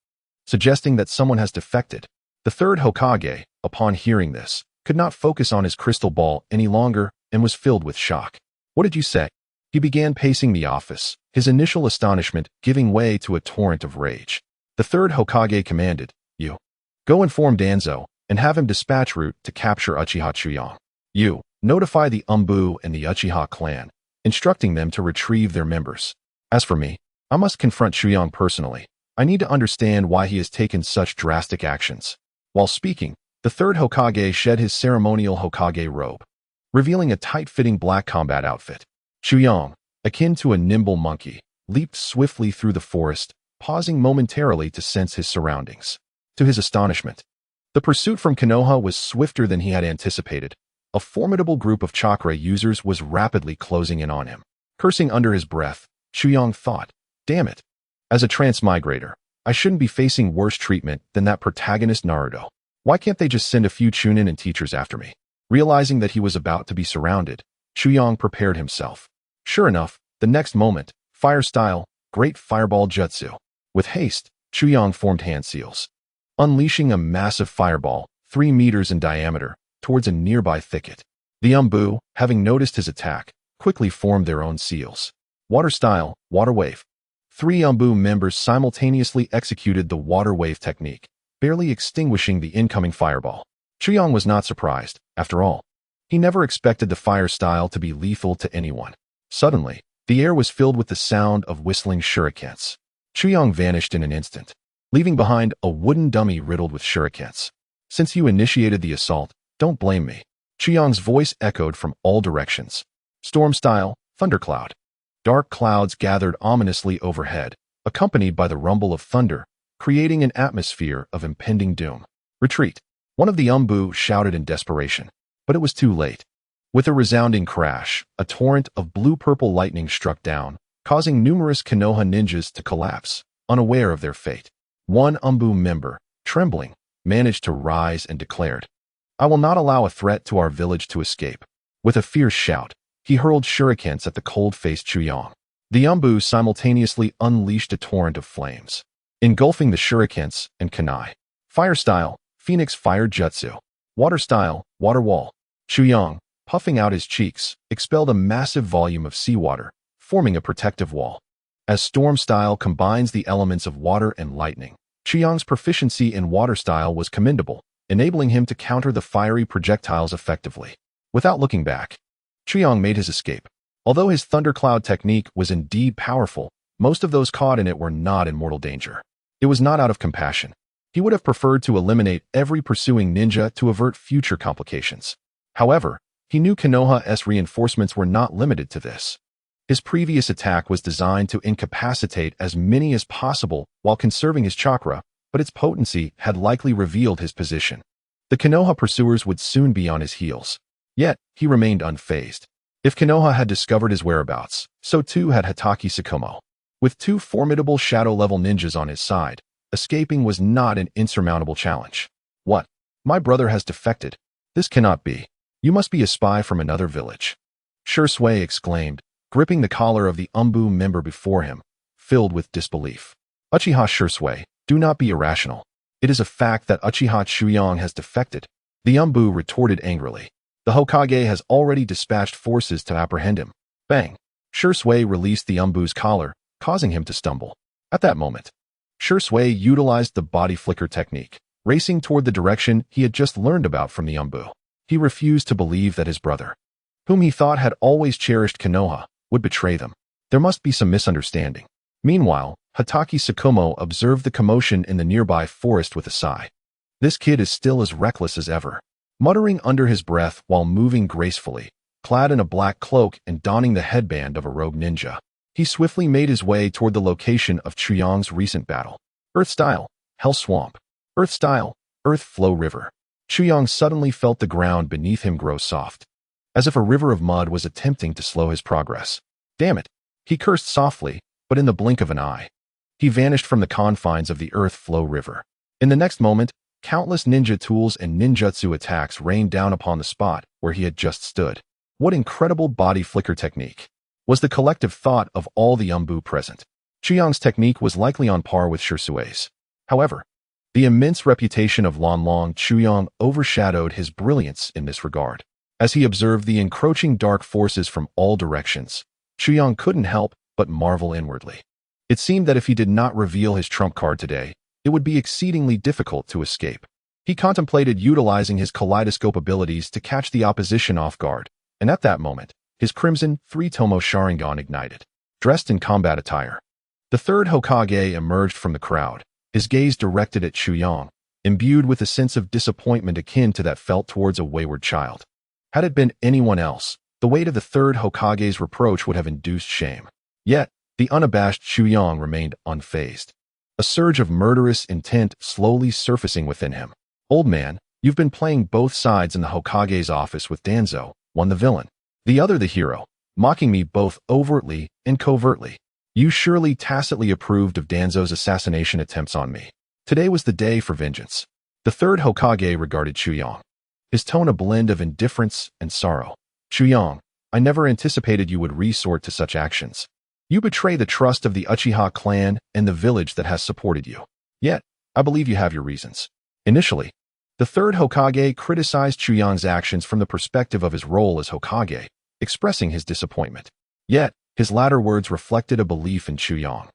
suggesting that someone has defected." The 3rd Hokage, upon hearing this, could not focus on his crystal ball any longer and was filled with shock. "What did you say?" He began pacing the office, his initial astonishment giving way to a torrent of rage. The 3rd Hokage commanded, "You, go inform Danzo and have him dispatch route to capture Uchiha Chu Yang. You, notify the Umbu and the Uchiha clan, instructing them to retrieve their members. As for me, I must confront Chu Yang personally. I need to understand why he has taken such drastic actions." While speaking, the 3rd Hokage shed his ceremonial Hokage robe, revealing a tight-fitting black combat outfit. Chu Yang, akin to a nimble monkey, leaped swiftly through the forest, pausing momentarily to sense his surroundings. To his astonishment, the pursuit from Konoha was swifter than he had anticipated. A formidable group of chakra users was rapidly closing in on him. Cursing under his breath, Chu Yang thought, "Damn it. As a transmigrator, I shouldn't be facing worse treatment than that protagonist Naruto. Why can't they just send a few chunin and teachers after me?" Realizing that he was about to be surrounded, Chu Yang prepared himself. Sure enough, the next moment, fire style, great fireball jutsu. With haste, Chu Yang formed hand seals, unleashing a massive fireball, 3 meters in diameter, towards a nearby thicket. The Umbu, having noticed his attack, quickly formed their own seals. Water style, water wave. 3 Umbu members simultaneously executed the water wave technique, barely extinguishing the incoming fireball. Chu Yang was not surprised, after all. He never expected the fire style to be lethal to anyone. Suddenly, the air was filled with the sound of whistling shurikens. Chu Yang vanished in an instant, leaving behind a wooden dummy riddled with shurikens. "Since you initiated the assault, don't blame me." Chu Yang's voice echoed from all directions. Storm style, thundercloud. Dark clouds gathered ominously overhead, accompanied by the rumble of thunder, creating an atmosphere of impending doom. "Retreat!" One of the Umbu shouted in desperation, but it was too late. With a resounding crash, a torrent of blue-purple lightning struck down, causing numerous Konoha ninjas to collapse, unaware of their fate. One Umbu member, trembling, managed to rise and declared, "I will not allow a threat to our village to escape." With a fierce shout, he hurled shurikens at the cold-faced Chuyang. The Umbu simultaneously unleashed a torrent of flames, engulfing the shurikens and kunai. Fire style, Phoenix Fire Jutsu. Water style, Water Wall. Chuyang, puffing out his cheeks, expelled a massive volume of seawater, forming a protective wall. As storm style combines the elements of water and lightning, Chuyang's proficiency in water style was commendable, enabling him to counter the fiery projectiles effectively. Without looking back, Chuyang made his escape. Although his thundercloud technique was indeed powerful, most of those caught in it were not in mortal danger. It was not out of compassion. He would have preferred to eliminate every pursuing ninja to avert future complications. However, he knew Konoha's reinforcements were not limited to this. His previous attack was designed to incapacitate as many as possible while conserving his chakra, but its potency had likely revealed his position. The Konoha pursuers would soon be on his heels. Yet, he remained unfazed. If Konoha had discovered his whereabouts, so too had Hatake Tsukumo. With two formidable shadow-level ninjas on his side, escaping was not an insurmountable challenge. "What? My brother has defected. This cannot be. You must be a spy from another village," Shursui exclaimed, gripping the collar of the Umbu member before him, filled with disbelief. "Uchiha Shursui, do not be irrational. It is a fact that Uchiha Chuyang has defected," the Umbu retorted angrily. "The Hokage has already dispatched forces to apprehend him." Bang! Shursui released the Umbu's collar, causing him to stumble. At that moment, Shursui utilized the body flicker technique, racing toward the direction he had just learned about from the Umbu. He refused to believe that his brother, whom he thought had always cherished Konoha, would betray them. There must be some misunderstanding. Meanwhile, Hatake Tsukumo observed the commotion in the nearby forest with a sigh. "This kid is still as reckless as ever." Muttering under his breath while moving gracefully, clad in a black cloak and donning the headband of a rogue ninja, he swiftly made his way toward the location of Chuyang's recent battle. Earth style, Hell Swamp. Earth style, Earth Flow River. Chuyang suddenly felt the ground beneath him grow soft, as if a river of mud was attempting to slow his progress. Damn it! He cursed softly, but in the blink of an eye, he vanished from the confines of the Earth Flow River. In the next moment, countless ninja tools and ninjutsu attacks rained down upon the spot where he had just stood. What incredible body flicker technique! Was the collective thought of all the Umbu present. Chuyang's technique was likely on par with Shursui's. However, the immense reputation of Lanlong Chuyang overshadowed his brilliance in this regard. As he observed the encroaching dark forces from all directions, Chuyang couldn't help but marvel inwardly. It seemed that if he did not reveal his trump card today, it would be exceedingly difficult to escape. He contemplated utilizing his kaleidoscope abilities to catch the opposition off guard, and at that moment, his crimson three-tomo Sharingan ignited. Dressed in combat attire, the third Hokage emerged from the crowd, his gaze directed at Chuyang, imbued with a sense of disappointment akin to that felt towards a wayward child. Had it been anyone else, the weight of the third Hokage's reproach would have induced shame. Yet, the unabashed Chuyang remained unfazed, a surge of murderous intent slowly surfacing within him. "Old man, you've been playing both sides in the Hokage's office with Danzo, one the villain, the other the hero, mocking me both overtly and covertly. You surely tacitly approved of Danzo's assassination attempts on me. Today was the day for vengeance." The third Hokage regarded Chuyang, his tone a blend of indifference and sorrow. "Chuyang, I never anticipated you would resort to such actions. You betray the trust of the Uchiha clan and the village that has supported you. Yet, I believe you have your reasons." Initially, the third Hokage criticized Chuyang's actions from the perspective of his role as Hokage, expressing his disappointment. Yet, his latter words reflected a belief in Chuyang,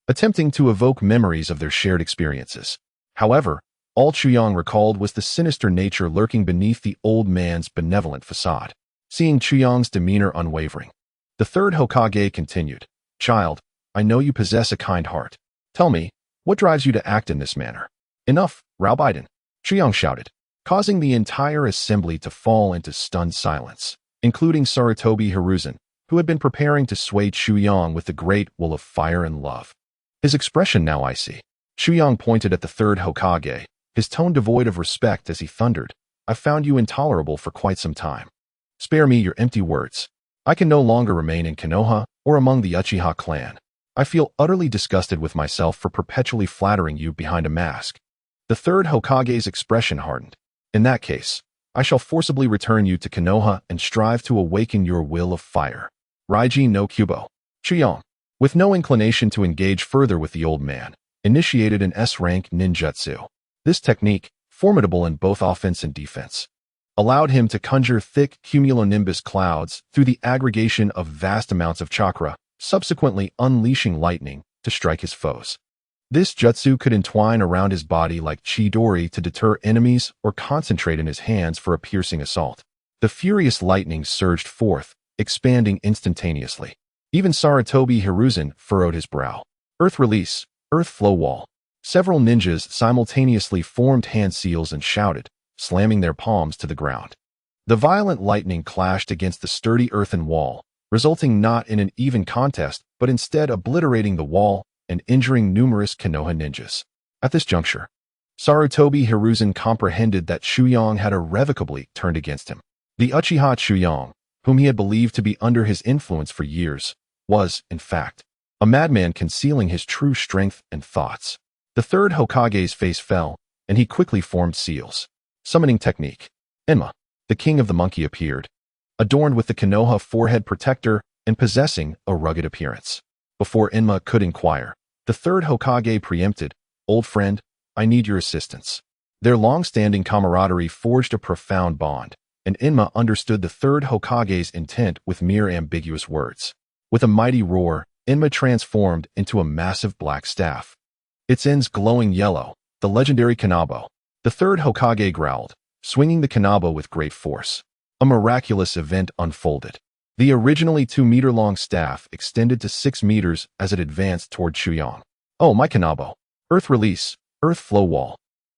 attempting to evoke memories of their shared experiences. However, all Chuyang recalled was the sinister nature lurking beneath the old man's benevolent facade. Seeing Chuyang's demeanor unwavering, the third Hokage continued, "Child, I know you possess a kind heart. Tell me, what drives you to act in this manner?" "Enough, Raobaiden," Chuyang shouted, causing the entire assembly to fall into stunned silence, including Sarutobi Hiruzen, who had been preparing to sway Chuyang with the great will of fire and love. His expression now icy. Chuyang pointed at the third Hokage, his tone devoid of respect as he thundered, "I've found you intolerable for quite some time. Spare me your empty words. I can no longer remain in Konoha or among the Uchiha clan. I feel utterly disgusted with myself for perpetually flattering you behind a mask. The third Hokage's expression hardened. In that case, I shall forcibly return you to Konoha and strive to awaken your will of fire. Raiji no Kubo. Chuyong, with no inclination to engage further with the old man, initiated an S-rank ninjutsu. This technique, formidable in both offense and defense, allowed him to conjure thick cumulonimbus clouds through the aggregation of vast amounts of chakra, subsequently unleashing lightning to strike his foes. This jutsu could entwine around his body like chidori to deter enemies or concentrate in his hands for a piercing assault. The furious lightning surged forth, expanding instantaneously. Even Sarutobi Hiruzen furrowed his brow. Earth release, earth flow wall. Several ninjas simultaneously formed hand seals and shouted, slamming their palms to the ground. The violent lightning clashed against the sturdy earthen wall, resulting not in an even contest, but instead obliterating the wall and injuring numerous Konoha ninjas. At this juncture, Sarutobi Hiruzen comprehended that Chuyong had irrevocably turned against him. The Uchiha Chuyong, whom he had believed to be under his influence for years, was, in fact, a madman concealing his true strength and thoughts. The third Hokage's face fell, and he quickly formed seals. Summoning technique. Enma, the king of the monkey, appeared, adorned with the Konoha forehead protector and possessing a rugged appearance. Before Enma could inquire, the third Hokage preempted, "Old friend, I need your assistance." Their long-standing camaraderie forged a profound bond, and Enma understood the third Hokage's intent with mere ambiguous words. With a mighty roar, Enma transformed into a massive black staff. Its ends glowing yellow, the legendary Kanabo. The third Hokage growled, swinging the Kanabo with great force. A miraculous event unfolded. The originally 2-meter-long staff extended to 6 meters as it advanced toward Chuyong. "Oh, my Kanabo! Earth release, earth flow wall."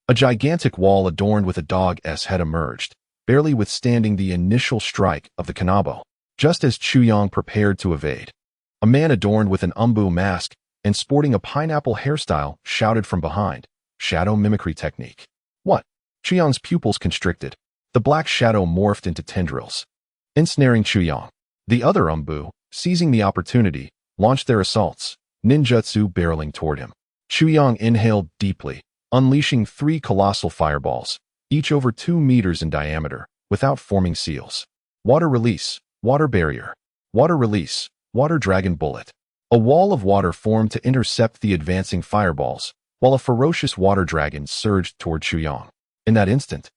A gigantic wall adorned with a dog's head emerged, barely withstanding the initial strike of the Kanabo. Just as Chuyong prepared to evade, a man adorned with an umbu mask and sporting a pineapple hairstyle shouted from behind, "Shadow mimicry technique." What? Chuyong's pupils constricted. The black shadow morphed into tendrils, ensnaring Chuyong. The other umbu, seizing the opportunity, launched their assaults, ninjutsu barreling toward him. Chuyong inhaled deeply, unleashing 3 colossal fireballs, each over 2 meters in diameter, without forming seals. Water release, water barrier. Water release, water dragon bullet. A wall of water formed to intercept the advancing fireballs, while a ferocious water dragon surged toward Chuyong. In that instant,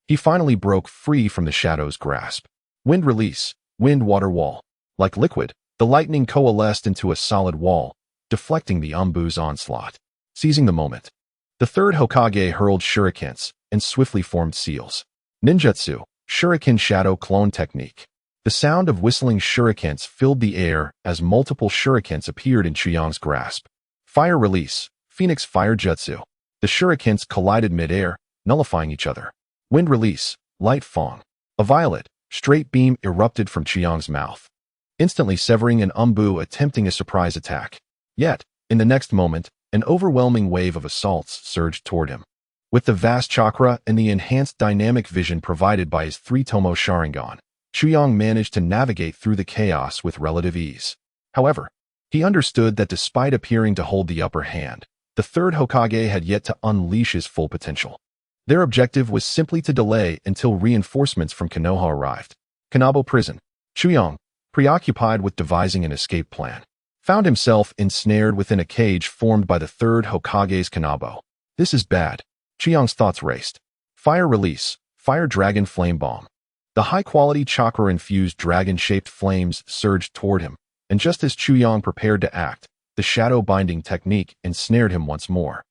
he finally broke free from the shadow's grasp. Wind release, wind-water wall. Like liquid, the lightning coalesced into a solid wall, deflecting the umbu's onslaught. Seizing the moment, the third Hokage hurled shurikens and swiftly formed seals. Ninjutsu, shuriken shadow clone technique. The sound of whistling shurikens filled the air as multiple shurikens appeared in Chuyong's grasp. Fire release, phoenix fire jutsu. The shurikens collided mid-air, nullifying each other. Wind release, light fong. A violet, straight beam erupted from Chuyong's mouth, instantly severing an umbu attempting a surprise attack. Yet, in the next moment, an overwhelming wave of assaults surged toward him. With the vast chakra and the enhanced dynamic vision provided by his 3-tomo Sharingan, Chuyong managed to navigate through the chaos with relative ease. However, he understood that despite appearing to hold the upper hand, the third Hokage had yet to unleash his full potential. Their objective was simply to delay until reinforcements from Konoha arrived. Kanabo prison. Chuyong, preoccupied with devising an escape plan, found himself ensnared within a cage formed by the third Hokage's Kanabo. This is bad. Chuyong's thoughts raced. Fire release, fire dragon flame bomb. The high-quality chakra-infused dragon-shaped flames surged toward him, and just as Chuyong prepared to act, the shadow binding technique ensnared him once more,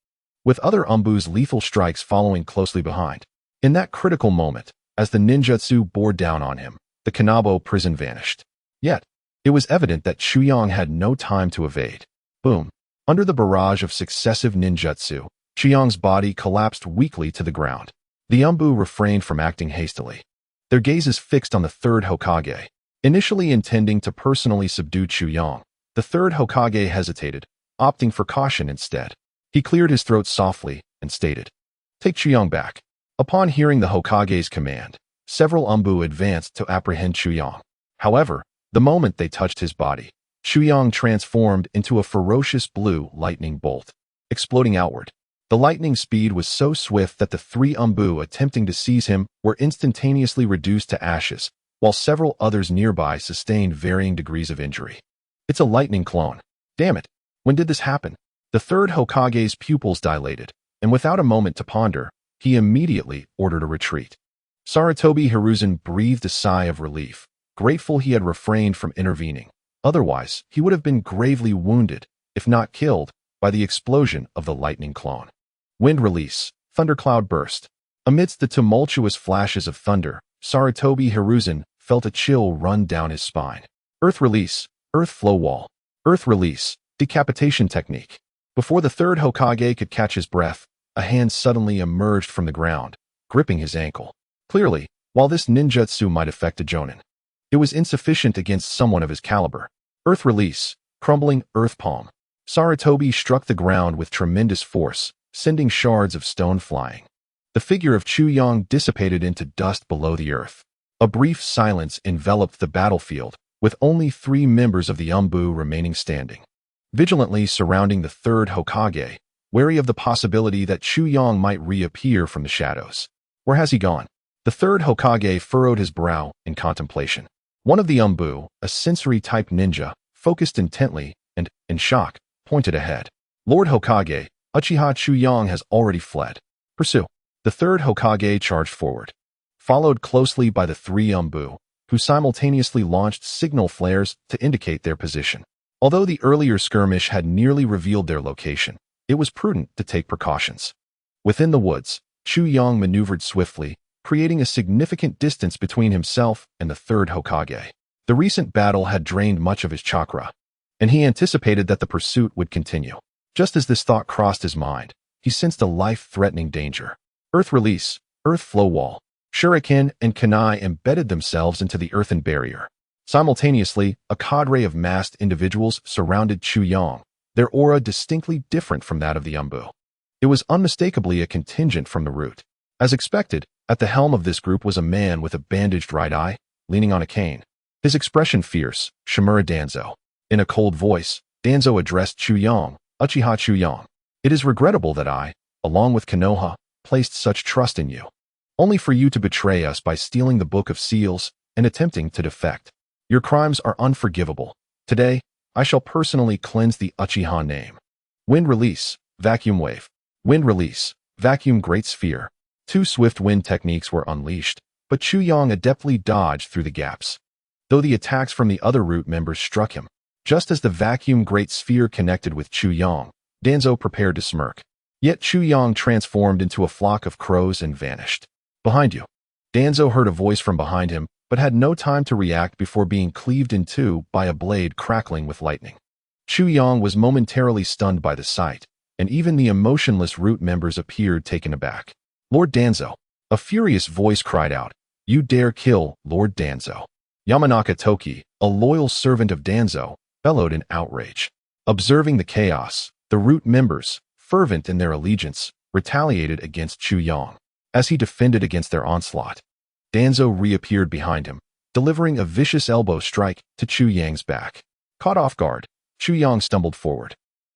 with other umbu's lethal strikes following closely behind. In that critical moment, as the ninjutsu bore down on him, the Kanabo prison vanished. Yet, it was evident that Chuyong had no time to evade. Boom. Under the barrage of successive ninjutsu, Chuyong's body collapsed weakly to the ground. The umbu refrained from acting hastily, their gazes fixed on the third Hokage. Initially intending to personally subdue Chuyong, the third Hokage hesitated, opting for caution instead. He cleared his throat softly and stated, "Take Chuyong back." Upon hearing the Hokage's command, Several Umbu advanced to apprehend Chuyang. However, the moment they touched his body, Chuyang transformed into a ferocious blue lightning bolt, exploding outward. The lightning speed was so swift that the three Umbu attempting to seize him were instantaneously reduced to ashes, while several others nearby sustained varying degrees of injury. It's a lightning clone. Damn it. When did this happen? The third Hokage's pupils dilated, and without a moment to ponder, he immediately ordered a retreat. Sarutobi Hiruzen breathed a sigh of relief, grateful he had refrained from intervening. Otherwise, he would have been gravely wounded, if not killed, by the explosion of the lightning clone. Wind release, thundercloud burst. Amidst the tumultuous flashes of thunder, Sarutobi Hiruzen felt a chill run down his spine. Earth release, earth flow wall. Earth release, decapitation technique. Before the third Hokage could catch his breath, a hand suddenly emerged from the ground, gripping his ankle. Clearly, while this ninjutsu might affect a jonin, it was insufficient against someone of his caliber. Earth release, crumbling earth palm. Sarutobi struck the ground with tremendous force, sending shards of stone flying. The figure of Chuyang dissipated into dust below the earth. A brief silence enveloped the battlefield, with only 3 members of the Umbu remaining standing, vigilantly surrounding the third Hokage, wary of the possibility that Chuyang might reappear from the shadows. Where has he gone? The third Hokage furrowed his brow in contemplation. One of the Umbu, a sensory-type ninja, focused intently and, in shock, pointed ahead. Lord Hokage, Uchiha Chuyang has already fled. Pursue. The third Hokage charged forward, followed closely by the 3 Umbu, who simultaneously launched signal flares to indicate their position. Although the earlier skirmish had nearly revealed their location, it was prudent to take precautions. Within the woods, Chuyang maneuvered swiftly, creating a significant distance between himself and the third Hokage. The recent battle had drained much of his chakra, and he anticipated that the pursuit would continue. Just as this thought crossed his mind, he sensed a life-threatening danger. Earth release, earth flow wall. Shuriken and kunai embedded themselves into the earthen barrier. Simultaneously, a cadre of masked individuals surrounded Chuyang, their aura distinctly different from that of the Umbu. It was unmistakably a contingent from the root. As expected, at the helm of this group was a man with a bandaged right eye, leaning on a cane. His expression fierce, Shimura Danzo. In a cold voice, Danzo addressed Chuyang, Uchiha Chuyang. It is regrettable that I, along with Konoha, placed such trust in you, only for you to betray us by stealing the Book of Seals and attempting to defect. Your crimes are unforgivable. Today, I shall personally cleanse the Uchiha name. Wind release, vacuum wave. Wind release, vacuum great sphere. 2 swift wind techniques were unleashed, but Chuyang adeptly dodged through the gaps, though the attacks from the other root members struck him. Just as the vacuum great sphere connected with Chuyang, Danzo prepared to smirk. Yet Chuyang transformed into a flock of crows and vanished. Behind you. Danzo heard a voice from behind him, but had no time to react before being cleaved in 2 by a blade crackling with lightning. Chuyang was momentarily stunned by the sight, and even the emotionless root members appeared taken aback. Lord Danzo. A furious voice cried out, "You dare kill Lord Danzo." Yamanaka Toki, a loyal servant of Danzo, bellowed in outrage. Observing the chaos, the root members, fervent in their allegiance, retaliated against Chuyang. As he defended against their onslaught, Danzo reappeared behind him, delivering a vicious elbow strike to Chuyang's back. Caught off guard, Chuyang stumbled forward,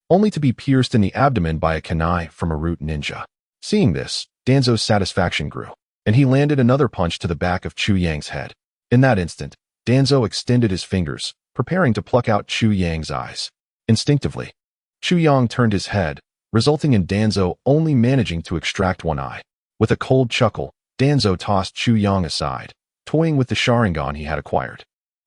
only to be pierced in the abdomen by a kunai from a root ninja. Seeing this, Danzo's satisfaction grew, and he landed another punch to the back of Chuyang's head. In that instant, Danzo extended his fingers, preparing to pluck out Chuyang's eyes. Instinctively, Chuyang turned his head, resulting in Danzo only managing to extract one eye. With a cold chuckle, Danzo tossed Chuyang aside, toying with the Sharingan he had acquired.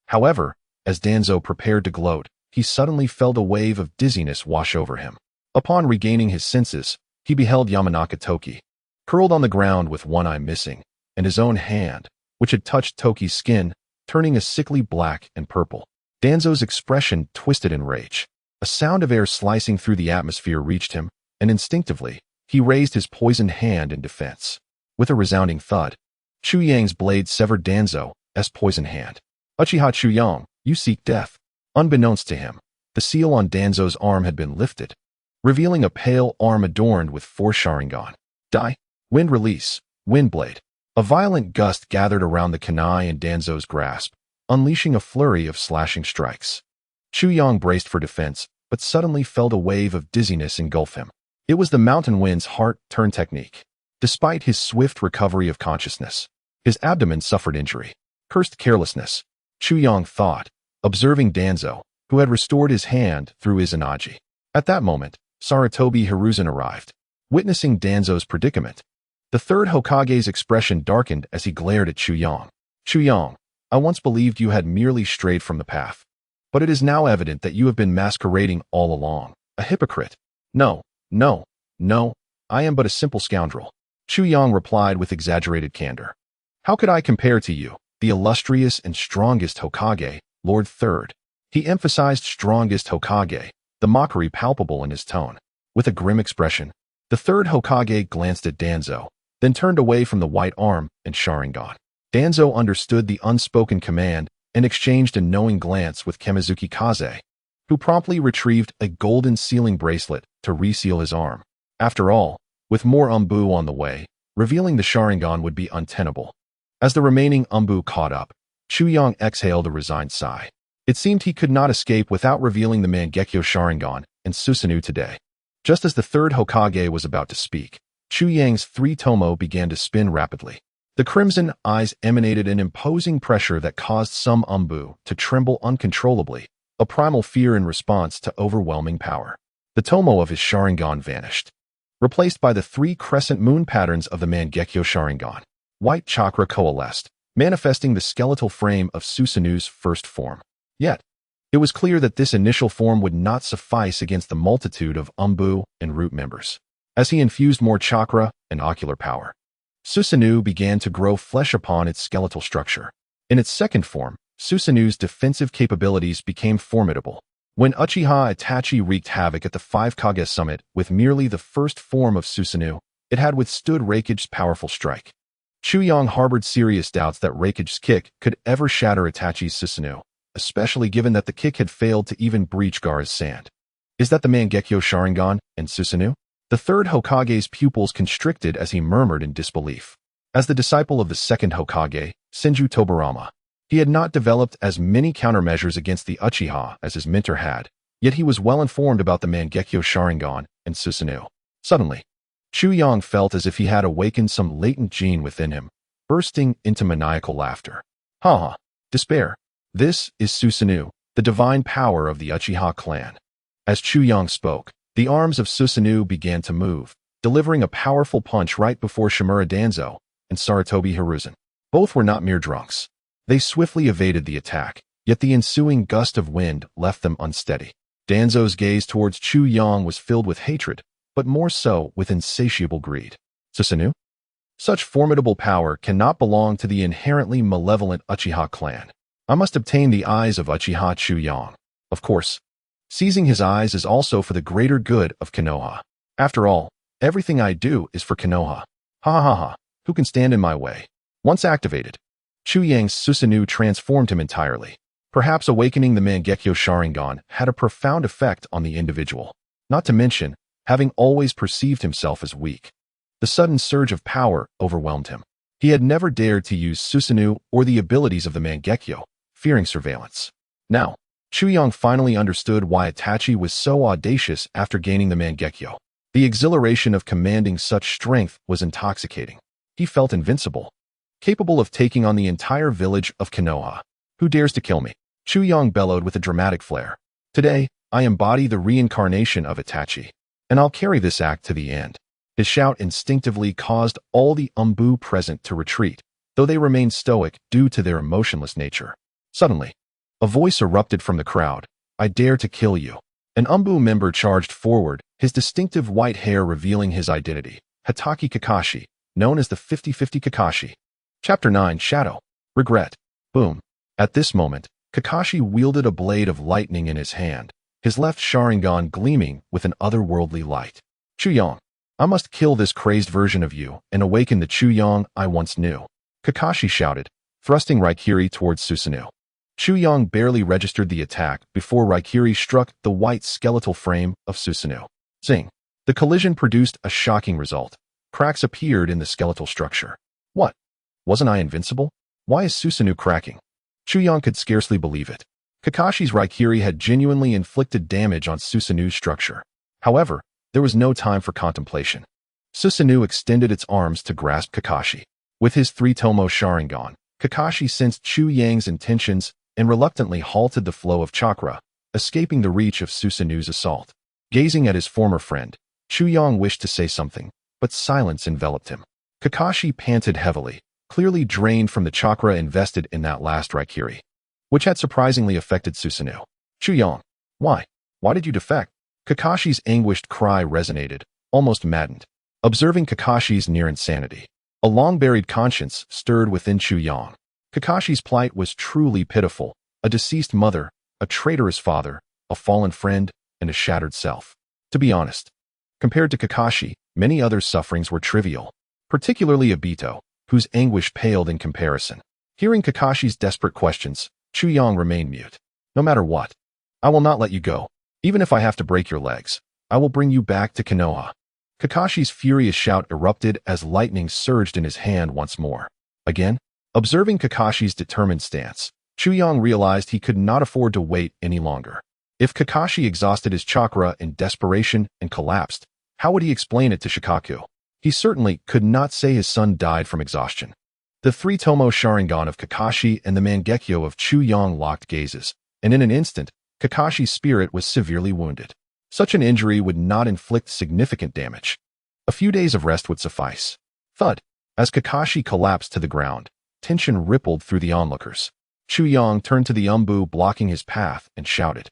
However, as Danzo prepared to gloat, he suddenly felt a wave of dizziness wash over him. Upon regaining his senses, he beheld Yamanaka Toki, curled on the ground with one eye missing, and his own hand, which had touched Toki's skin, turning a sickly black and purple. Danzo's expression twisted in rage. A sound of air slicing through the atmosphere reached him, and instinctively, he raised his poisoned hand in defense. With a resounding thud, Chuyang's blade severed Danzo's poisoned hand. Uchiha Chuyang, you seek death. Unbeknownst to him, the seal on Danzo's arm had been lifted, revealing a pale arm adorned with 4 Sharingan. Die. Wind release, wind blade. A violent gust gathered around the kunai and Danzo's grasp, unleashing a flurry of slashing strikes. Chu Yang braced for defense, but suddenly felt a wave of dizziness engulf him. It was the mountain wind's heart-turn technique. Despite his swift recovery of consciousness, his abdomen suffered injury. Cursed carelessness, Chu Yang thought, observing Danzo, who had restored his hand through Izanagi. At that moment, Sarutobi Hiruzen arrived. Witnessing Danzo's predicament, the third Hokage's expression darkened as he glared at Chu Yang. Chu Yang, I once believed you had merely strayed from the path. But it is now evident that you have been masquerading all along. A hypocrite. No, I am but a simple scoundrel. Chu Yang replied with exaggerated candor. How could I compare to you, the illustrious and strongest Hokage, Lord Third? He emphasized strongest Hokage, the mockery palpable in his tone. With a grim expression, the third Hokage glanced at Danzo, then turned away from the white arm and Sharingan. Danzo understood the unspoken command and exchanged a knowing glance with Kamizuki Kaze, who promptly retrieved a golden sealing bracelet to reseal his arm. After all, with more umbu on the way, revealing the Sharingan would be untenable. As the remaining umbu caught up, Chu Yang exhaled a resigned sigh. It seemed he could not escape without revealing the Mangekyo Sharingan and Susanoo today. Just as the third Hokage was about to speak, Chu Yang's three tomo began to spin rapidly. The crimson eyes emanated an imposing pressure that caused some umbu to tremble uncontrollably, a primal fear in response to overwhelming power. The tomo of his Sharingan vanished, replaced by the three crescent moon patterns of the Mangekyo Sharingan. White chakra coalesced, manifesting the skeletal frame of Susanoo's first form. Yet, it was clear that this initial form would not suffice against the multitude of umbu and root members. As he infused more chakra and ocular power, Susanoo began to grow flesh upon its skeletal structure. In its second form, Susanoo's defensive capabilities became formidable. When Uchiha Itachi wreaked havoc at the Five Kage Summit with merely the first form of Susanoo, it had withstood Raikage's powerful strike. Chu Yang harbored serious doubts that Raikage's kick could ever shatter Itachi's Susanoo, especially given that the kick had failed to even breach Gaara's sand. Is that the Mangekyo Sharingan and Susanoo? The third Hokage's pupils constricted as he murmured in disbelief. As the disciple of the second Hokage, Senju Tobirama, he had not developed as many countermeasures against the Uchiha as his mentor had, yet he was well informed about the Mangekyo Sharingan and Susanoo. Suddenly, Chu Yang felt as if he had awakened some latent gene within him, bursting into maniacal laughter. Ha ha! Despair! This is Susanoo, the divine power of the Uchiha clan. As Chu Yang spoke, the arms of Susanoo began to move, delivering a powerful punch right before Shimura Danzo and Sarutobi Hiruzen. Both were not mere drunks. They swiftly evaded the attack, yet the ensuing gust of wind left them unsteady. Danzo's gaze towards Chu Yang was filled with hatred, but more so with insatiable greed. Susanoo? Such formidable power cannot belong to the inherently malevolent Uchiha clan. I must obtain the eyes of Uchiha Chu Yang. Of course, seizing his eyes is also for the greater good of Konoha. After all, everything I do is for Konoha. Ha ha ha, who can stand in my way? Once activated, Chu Yang's Susanoo transformed him entirely. Perhaps awakening the Mangekyo Sharingan had a profound effect on the individual, not to mention having always perceived himself as weak. The sudden surge of power overwhelmed him. He had never dared to use Susanoo or the abilities of the Mangekyo, fearing surveillance. Now, Chu Yang finally understood why Itachi was so audacious after gaining the Mangekyo. The exhilaration of commanding such strength was intoxicating. He felt invincible, capable of taking on the entire village of Konoha. Who dares to kill me? Chu Yang bellowed with a dramatic flair. Today, I embody the reincarnation of Itachi, and I'll carry this act to the end. His shout instinctively caused all the umbu present to retreat, though they remained stoic due to their emotionless nature. Suddenly, a voice erupted from the crowd. I dare to kill you. An umbu member charged forward, his distinctive white hair revealing his identity. Hatake Kakashi, known as the 50-50 Kakashi. Chapter 9 Shadow. Regret. Boom. At this moment, Kakashi wielded a blade of lightning in his hand, his left Sharingan gleaming with an otherworldly light. Chu Yang, I must kill this crazed version of you and awaken the Chu Yang I once knew. Kakashi shouted, thrusting Raikiri towards Susanoo. Chu Yang barely registered the attack before Raikiri struck the white skeletal frame of Susanoo. Zing. The collision produced a shocking result. Cracks appeared in the skeletal structure. What? Wasn't I invincible? Why is Susanoo cracking? Chuyang could scarcely believe it. Kakashi's Raikiri had genuinely inflicted damage on Susanoo's structure. However, there was no time for contemplation. Susanoo extended its arms to grasp Kakashi. With his three-tomo Sharingan, Kakashi sensed Chu Yang's intentions and reluctantly halted the flow of chakra, escaping the reach of Susanoo's assault. Gazing at his former friend, Chu Yang wished to say something, but silence enveloped him. Kakashi panted heavily, clearly drained from the chakra invested in that last Raikiri, which had surprisingly affected Susanoo. Chu Yang, why? Why did you defect? Kakashi's anguished cry resonated, almost maddened. Observing Kakashi's near insanity, a long-buried conscience stirred within Chu Yang. Kakashi's plight was truly pitiful, a deceased mother, a traitorous father, a fallen friend, and a shattered self. To be honest, compared to Kakashi, many others' sufferings were trivial, particularly Obito, whose anguish paled in comparison. Hearing Kakashi's desperate questions, Chu Yang remained mute. No matter what, I will not let you go. Even if I have to break your legs, I will bring you back to Konoha. Kakashi's furious shout erupted as lightning surged in his hand once more. Again, observing Kakashi's determined stance, Chu Yang realized he could not afford to wait any longer. If Kakashi exhausted his chakra in desperation and collapsed, how would he explain it to Shikaku? He certainly could not say his son died from exhaustion. The three-tomo Sharingan of Kakashi and the Mangekyo of Chu Yang locked gazes, and in an instant, Kakashi's spirit was severely wounded. Such an injury would not inflict significant damage. A few days of rest would suffice. Thud. As Kakashi collapsed to the ground, tension rippled through the onlookers. Chu Yang turned to the Umbu blocking his path and shouted,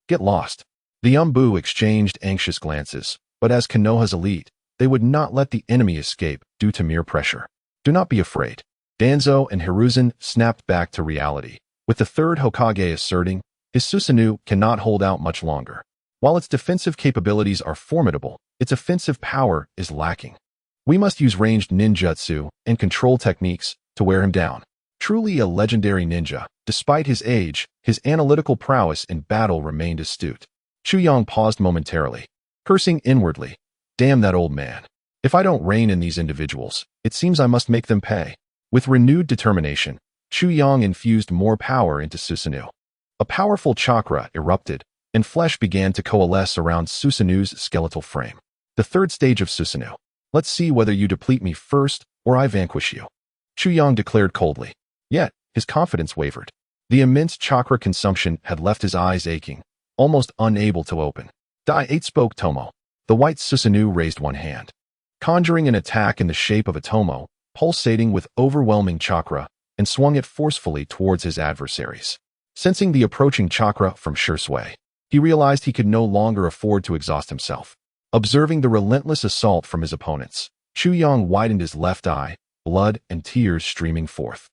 "Get lost." The Umbu exchanged anxious glances, but as Konoha's elite, they would not let the enemy escape due to mere pressure. Do not be afraid. Danzo and Hiruzen snapped back to reality, with the third Hokage asserting, his Susanoo cannot hold out much longer. While its defensive capabilities are formidable, its offensive power is lacking. We must use ranged ninjutsu and control techniques to wear him down. Truly a legendary ninja, despite his age, his analytical prowess in battle remained astute. Chu Yang paused momentarily, cursing inwardly. Damn that old man. If I don't rein in these individuals, it seems I must make them pay. With renewed determination, Chu Yang infused more power into Susanoo. A powerful chakra erupted, and flesh began to coalesce around Susanoo's skeletal frame. The third stage of Susanoo. Let's see whether you deplete me first, or I vanquish you. Chu Yang declared coldly. Yet, his confidence wavered. The immense chakra consumption had left his eyes aching, almost unable to open. Dai 8 spoke Tomo. The white Susanoo raised one hand, conjuring an attack in the shape of a Tomo, pulsating with overwhelming chakra, and swung it forcefully towards his adversaries. Sensing the approaching chakra from Shursui, he realized he could no longer afford to exhaust himself. Observing the relentless assault from his opponents, Chu Yang widened his left eye, blood and tears streaming forth.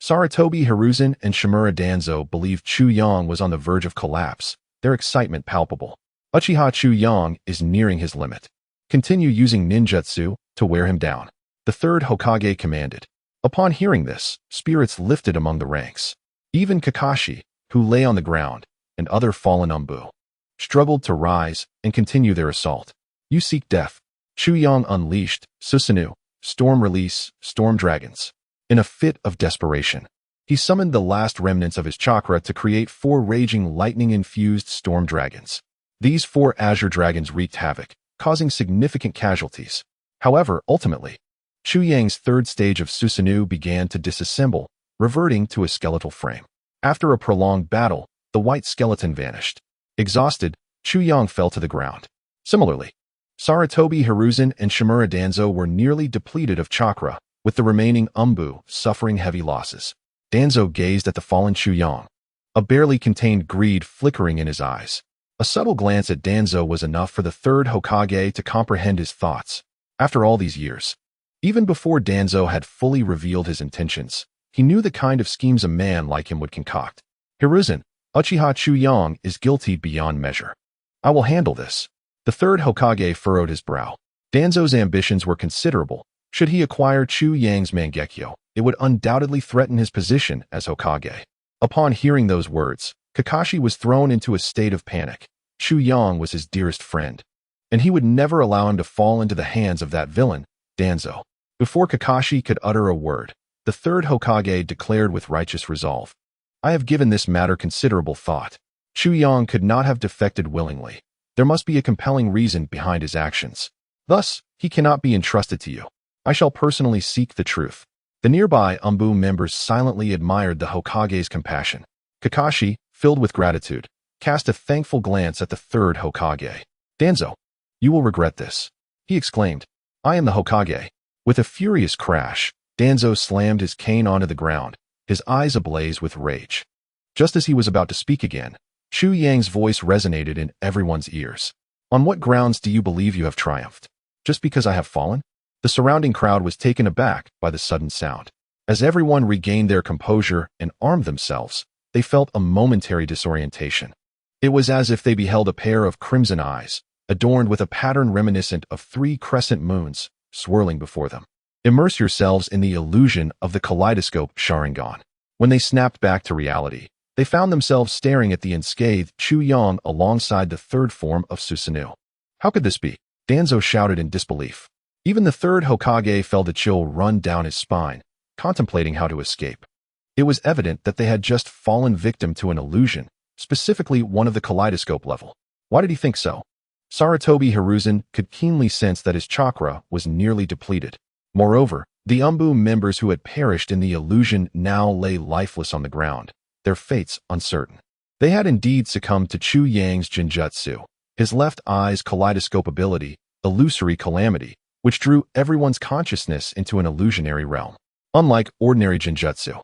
Saratobi Hiruzen and Shimura Danzo believed Chu Yang was on the verge of collapse, their excitement palpable. Uchiha Chu Yang is nearing his limit. Continue using ninjutsu to wear him down. The third Hokage commanded. Upon hearing this, spirits lifted among the ranks. Even Kakashi, who lay on the ground, and other fallen Umbu, struggled to rise and continue their assault. You seek death. Chu Yang unleashed, Susanoo, Storm Release, Storm Dragons. In a fit of desperation, he summoned the last remnants of his chakra to create 4 raging lightning-infused storm dragons. These 4 azure dragons wreaked havoc, causing significant casualties. However, ultimately, Chu Yang's third stage of Susanoo began to disassemble, reverting to a skeletal frame. After a prolonged battle, the white skeleton vanished. Exhausted, Chu Yang fell to the ground. Similarly, Saratobi Hiruzen and Shimura Danzo were nearly depleted of chakra, with the remaining Umbu suffering heavy losses. Danzo gazed at the fallen Chu Yang, a barely contained greed flickering in his eyes. A subtle glance at Danzo was enough for the third Hokage to comprehend his thoughts. After all these years, even before Danzo had fully revealed his intentions, he knew the kind of schemes a man like him would concoct. Hiruzen, Uchiha Chu Yang is guilty beyond measure. I will handle this. The third Hokage furrowed his brow. Danzo's ambitions were considerable. Should he acquire Chu Yang's Mangekyo, it would undoubtedly threaten his position as Hokage. Upon hearing those words, Kakashi was thrown into a state of panic. Chu Yang was his dearest friend, and he would never allow him to fall into the hands of that villain, Danzo. Before Kakashi could utter a word, The third Hokage declared with righteous resolve. I have given this matter considerable thought. Chu Yang could not have defected willingly. There must be a compelling reason behind his actions. Thus, he cannot be entrusted to you. I shall personally seek the truth. The nearby Umbu members silently admired the Hokage's compassion. Kakashi, filled with gratitude, cast a thankful glance at the third Hokage. Danzo, you will regret this, he exclaimed. I am the Hokage. With a furious crash, Danzo slammed his cane onto the ground, his eyes ablaze with rage. Just as he was about to speak again, Chu Yang's voice resonated in everyone's ears. On what grounds do you believe you have triumphed? Just because I have fallen? The surrounding crowd was taken aback by the sudden sound. As everyone regained their composure and armed themselves, they felt a momentary disorientation. It was as if they beheld a pair of crimson eyes, adorned with a pattern reminiscent of 3 crescent moons, swirling before them. Immerse yourselves in the illusion of the kaleidoscope Sharingan. When they snapped back to reality, they found themselves staring at the unscathed Chu Yang alongside the third form of Susanoo. How could this be? Danzo shouted in disbelief. Even the third Hokage felt a chill run down his spine, contemplating how to escape. It was evident that they had just fallen victim to an illusion, specifically one of the kaleidoscope level. Why did he think so? Sarutobi Hiruzen could keenly sense that his chakra was nearly depleted. Moreover, the Umbu members who had perished in the illusion now lay lifeless on the ground, their fates uncertain. They had indeed succumbed to Chu Yang's Jinjutsu, his left eye's kaleidoscope ability, illusory calamity, which drew everyone's consciousness into an illusionary realm. Unlike ordinary Jinjutsu,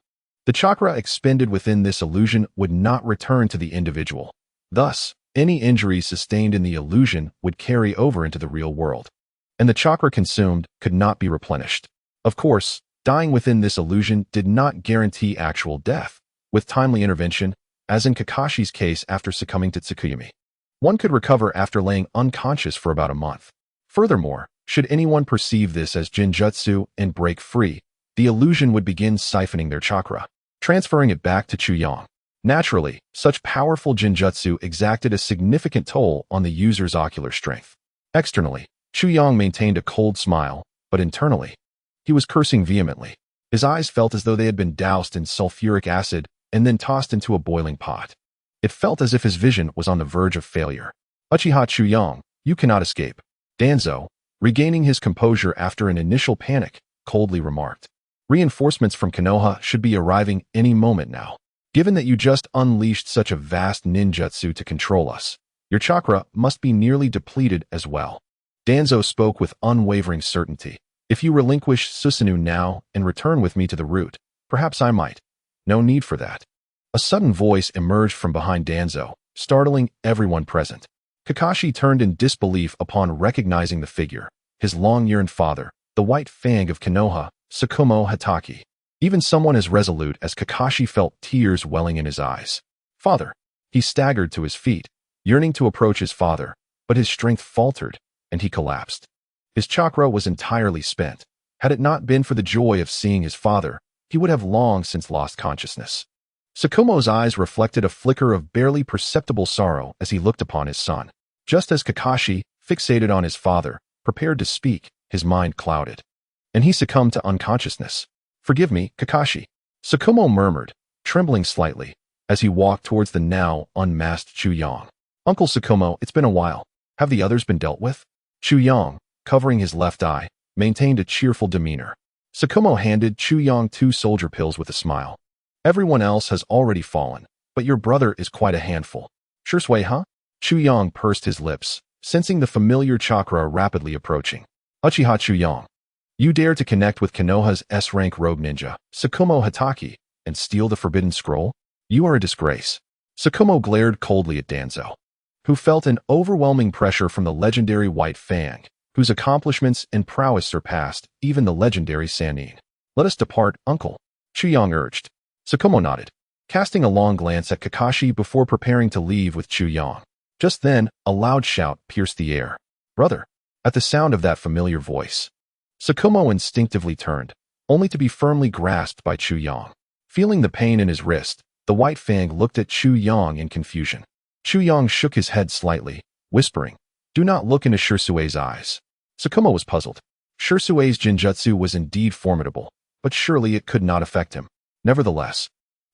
the chakra expended within this illusion would not return to the individual. Thus, any injuries sustained in the illusion would carry over into the real world, and the chakra consumed could not be replenished. Of course, dying within this illusion did not guarantee actual death. With timely intervention, as in Kakashi's case after succumbing to Tsukuyumi, one could recover after laying unconscious for about a month. Furthermore, should anyone perceive this as Jinjutsu and break free, the illusion would begin siphoning their chakra, transferring it back to Chu Yang. Naturally, such powerful Jinjutsu exacted a significant toll on the user's ocular strength. Externally, Chu Yang maintained a cold smile, but internally, he was cursing vehemently. His eyes felt as though they had been doused in sulfuric acid and then tossed into a boiling pot. It felt as if his vision was on the verge of failure. Uchiha Chu Yang, you cannot escape. Danzo, regaining his composure after an initial panic, coldly remarked. Reinforcements from Konoha should be arriving any moment now. Given that you just unleashed such a vast ninjutsu to control us, your chakra must be nearly depleted as well. Danzo spoke with unwavering certainty. If you relinquish Susanoo now and return with me to the root, perhaps I might. No need for that. A sudden voice emerged from behind Danzo, startling everyone present. Kakashi turned in disbelief upon recognizing the figure, his long-yearned father, the White Fang of Konoha, Tsukumo Hatake. Even someone as resolute as Kakashi felt tears welling in his eyes. Father. He staggered to his feet, yearning to approach his father, but his strength faltered, and he collapsed. His chakra was entirely spent. Had it not been for the joy of seeing his father, he would have long since lost consciousness. Tsukumo's eyes reflected a flicker of barely perceptible sorrow as he looked upon his son. Just as Kakashi, fixated on his father, prepared to speak, his mind clouded, and he succumbed to unconsciousness. Forgive me, Kakashi, Tsukumo murmured, trembling slightly, as he walked towards the now unmasked Chu Yang. Uncle Tsukumo, it's been a while. Have the others been dealt with? Chu Yang, covering his left eye, maintained a cheerful demeanor. Tsukumo handed Chu Yang 2 soldier pills with a smile. Everyone else has already fallen, but your brother is quite a handful. Shursui, huh? Chu Yang pursed his lips, sensing the familiar chakra rapidly approaching. Uchiha Chu Yang, you dare to connect with Konoha's S-rank rogue ninja, Tsukumo Hatake, and steal the forbidden scroll? You are a disgrace. Tsukumo glared coldly at Danzo, who felt an overwhelming pressure from the legendary White Fang, whose accomplishments and prowess surpassed even the legendary Sannin. Let us depart, uncle, Chu Yang urged. Tsukumo nodded, casting a long glance at Kakashi before preparing to leave with Chu Yang. Just then, a loud shout pierced the air. Brother! At the sound of that familiar voice, Tsukumo instinctively turned, only to be firmly grasped by Chu Yang. Feeling the pain in his wrist, the White Fang looked at Chu Yang in confusion. Chu Yang shook his head slightly, whispering, Do not look into Shursue's eyes. Tsukumo was puzzled. Shursue's Jinjutsu was indeed formidable, but surely it could not affect him. Nevertheless,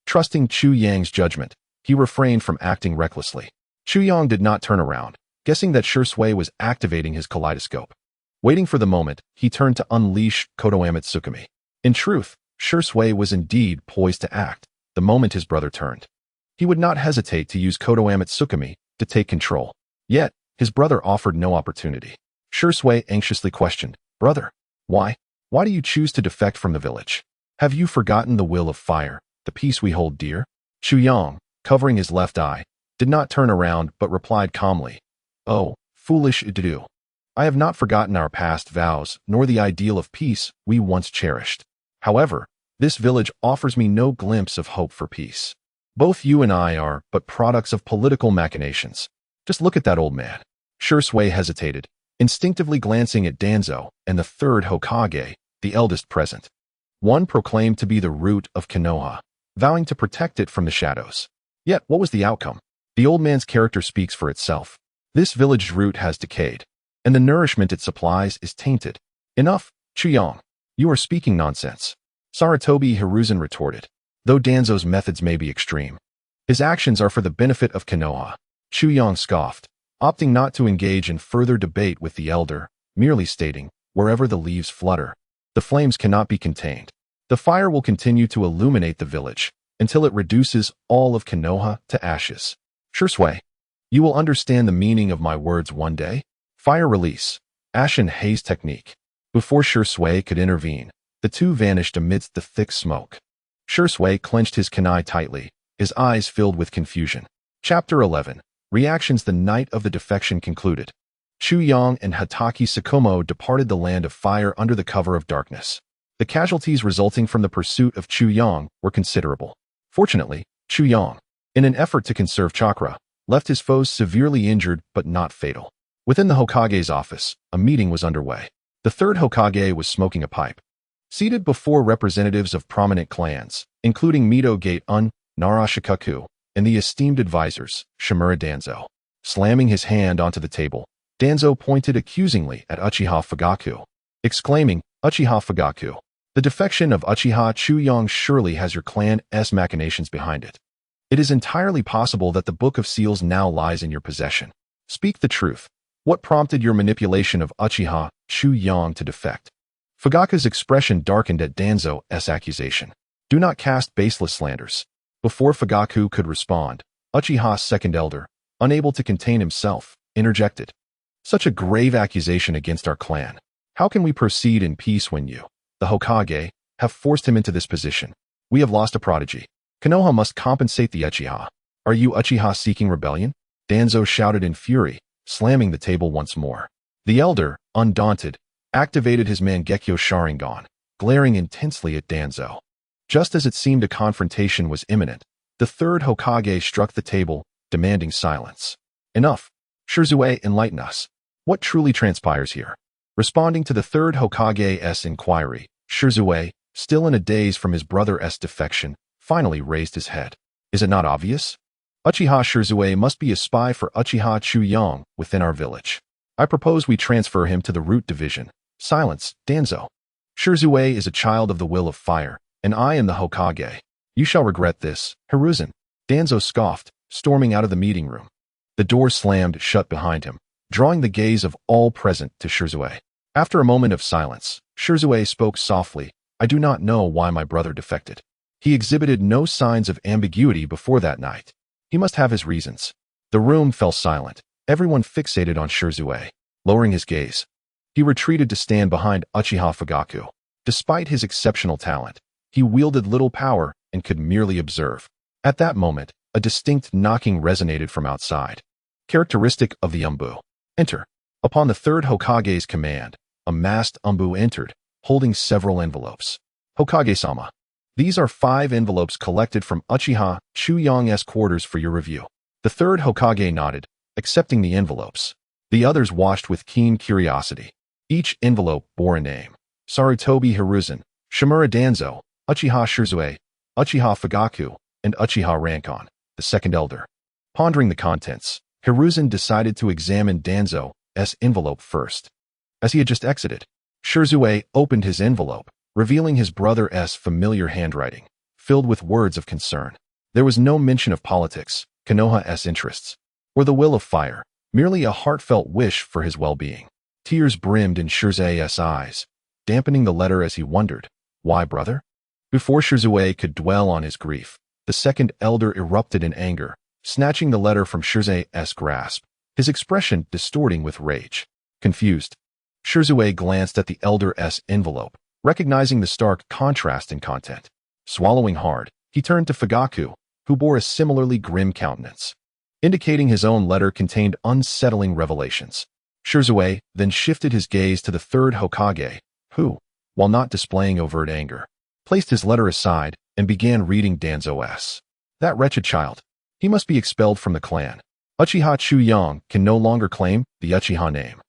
trusting Chu Yang's judgment, he refrained from acting recklessly. Chu Yang did not turn around, guessing that Shui was activating his kaleidoscope. Waiting for the moment, he turned to unleash Konoha Tsukumi. In truth, Shui was indeed poised to act the moment his brother turned. He would not hesitate to use Konoha Tsukumi to take control. Yet, his brother offered no opportunity. Shui anxiously questioned, "Brother, why? Why do you choose to defect from the village? Have you forgotten the will of fire, the peace we hold dear?" Chu Yang, covering his left eye, did not turn around but replied calmly, "Oh, foolish Idu. I have not forgotten our past vows nor the ideal of peace we once cherished. However, this village offers me no glimpse of hope for peace. Both you and I are but products of political machinations. Just look at that old man." Shui hesitated, instinctively glancing at Danzo and the third Hokage, the eldest present. One proclaimed to be the root of Konoha, vowing to protect it from the shadows. Yet what was the outcome? The old man's character speaks for itself. This village's root has decayed, and the nourishment it supplies is tainted. "Enough, Chu Yang. You are speaking nonsense," Sarutobi Hiruzen retorted, though Danzo's methods may be extreme. "His actions are for the benefit of Konoha." Chu Yang scoffed, opting not to engage in further debate with the elder, merely stating, "Wherever the leaves flutter, the flames cannot be contained. The fire will continue to illuminate the village until it reduces all of Konoha to ashes." "Shui, you will understand the meaning of my words one day." Fire release, ashen haze technique. Before Shui could intervene, the two vanished amidst the thick smoke. Shui clenched his kunai tightly, his eyes filled with confusion. Chapter 11. Reactions. The night of the defection concluded. Chu Yang and Hatake Tsukumo departed the land of fire under the cover of darkness. The casualties resulting from the pursuit of Chu Yang were considerable. Fortunately, Chu Yang, in an effort to conserve chakra, left his foes severely injured but not fatal. Within the Hokage's office, a meeting was underway. The third Hokage was smoking a pipe. Seated before representatives of prominent clans, including Mito Gate-un, Nara Shikaku, and the esteemed advisors, Shimura Danzo. Slamming his hand onto the table, Danzo pointed accusingly at Uchiha Fugaku, exclaiming, "Uchiha Fugaku, the defection of Uchiha Chu Yang surely has your clan's machinations behind it. It is entirely possible that the Book of Seals now lies in your possession. Speak the truth. What prompted your manipulation of Uchiha Chu Yang to defect?" Fugaku's expression darkened at Danzo's accusation. "Do not cast baseless slanders." Before Fugaku could respond, Uchiha's second elder, unable to contain himself, interjected. "Such a grave accusation against our clan. How can we proceed in peace when you, the Hokage, have forced him into this position? We have lost a prodigy. Konoha must compensate the Uchiha. Are you Uchiha seeking rebellion?" Danzo shouted in fury, slamming the table once more. The elder, undaunted, activated his Mangekyo Sharingan, glaring intensely at Danzo. Just as it seemed a confrontation was imminent, the third Hokage struck the table, demanding silence. "Enough. Shui, enlighten us. What truly transpires here?" Responding to the third Hokage's inquiry, Shui, still in a daze from his brother's defection, finally raised his head. "Is it not obvious? Uchiha Shui must be a spy for Uchiha Chu Yang within our village. I propose we transfer him to the Root Division." "Silence, Danzo. Shui is a child of the will of fire, and I am the Hokage. You shall regret this, Hiruzen." Danzo scoffed, storming out of the meeting room. The door slammed shut behind him, drawing the gaze of all present to Shui. After a moment of silence, Shui spoke softly, "I do not know why my brother defected. He exhibited no signs of ambiguity before that night. He must have his reasons." The room fell silent, everyone fixated on Shui. Lowering his gaze, he retreated to stand behind Uchiha Fugaku. Despite his exceptional talent, he wielded little power and could merely observe. At that moment, a distinct knocking resonated from outside. Characteristic of the Umbu. "Enter." Upon the third Hokage's command, a masked Umbu entered, holding several envelopes. "Hokage-sama, these are 5 envelopes collected from Uchiha Chu Yang's quarters for your review." The third Hokage nodded, accepting the envelopes. The others watched with keen curiosity. Each envelope bore a name: Sarutobi Hiruzen, Shimura Danzo, Uchiha Shui, Uchiha Fugaku, and Uchiha Rankon, the second elder. Pondering the contents, Hiruzen decided to examine Danzo's envelope first. As he had just exited, Shui opened his envelope, revealing his brother's familiar handwriting, filled with words of concern. There was no mention of politics, Konoha's interests, or the will of fire, merely a heartfelt wish for his well-being. Tears brimmed in Shizue's eyes, dampening the letter as he wondered, why, brother? Before Shizue could dwell on his grief, the second elder erupted in anger, snatching the letter from Shizue's grasp, his expression distorting with rage. Confused, Shizue glanced at the elder's envelope, recognizing the stark contrast in content. Swallowing hard, he turned to Fugaku, who bore a similarly grim countenance, indicating his own letter contained unsettling revelations. Shizue then shifted his gaze to the third Hokage, who, while not displaying overt anger, placed his letter aside and began reading Danzo's. That wretched child. He must be expelled from the clan. Uchiha Chuyang can no longer claim the Uchiha name.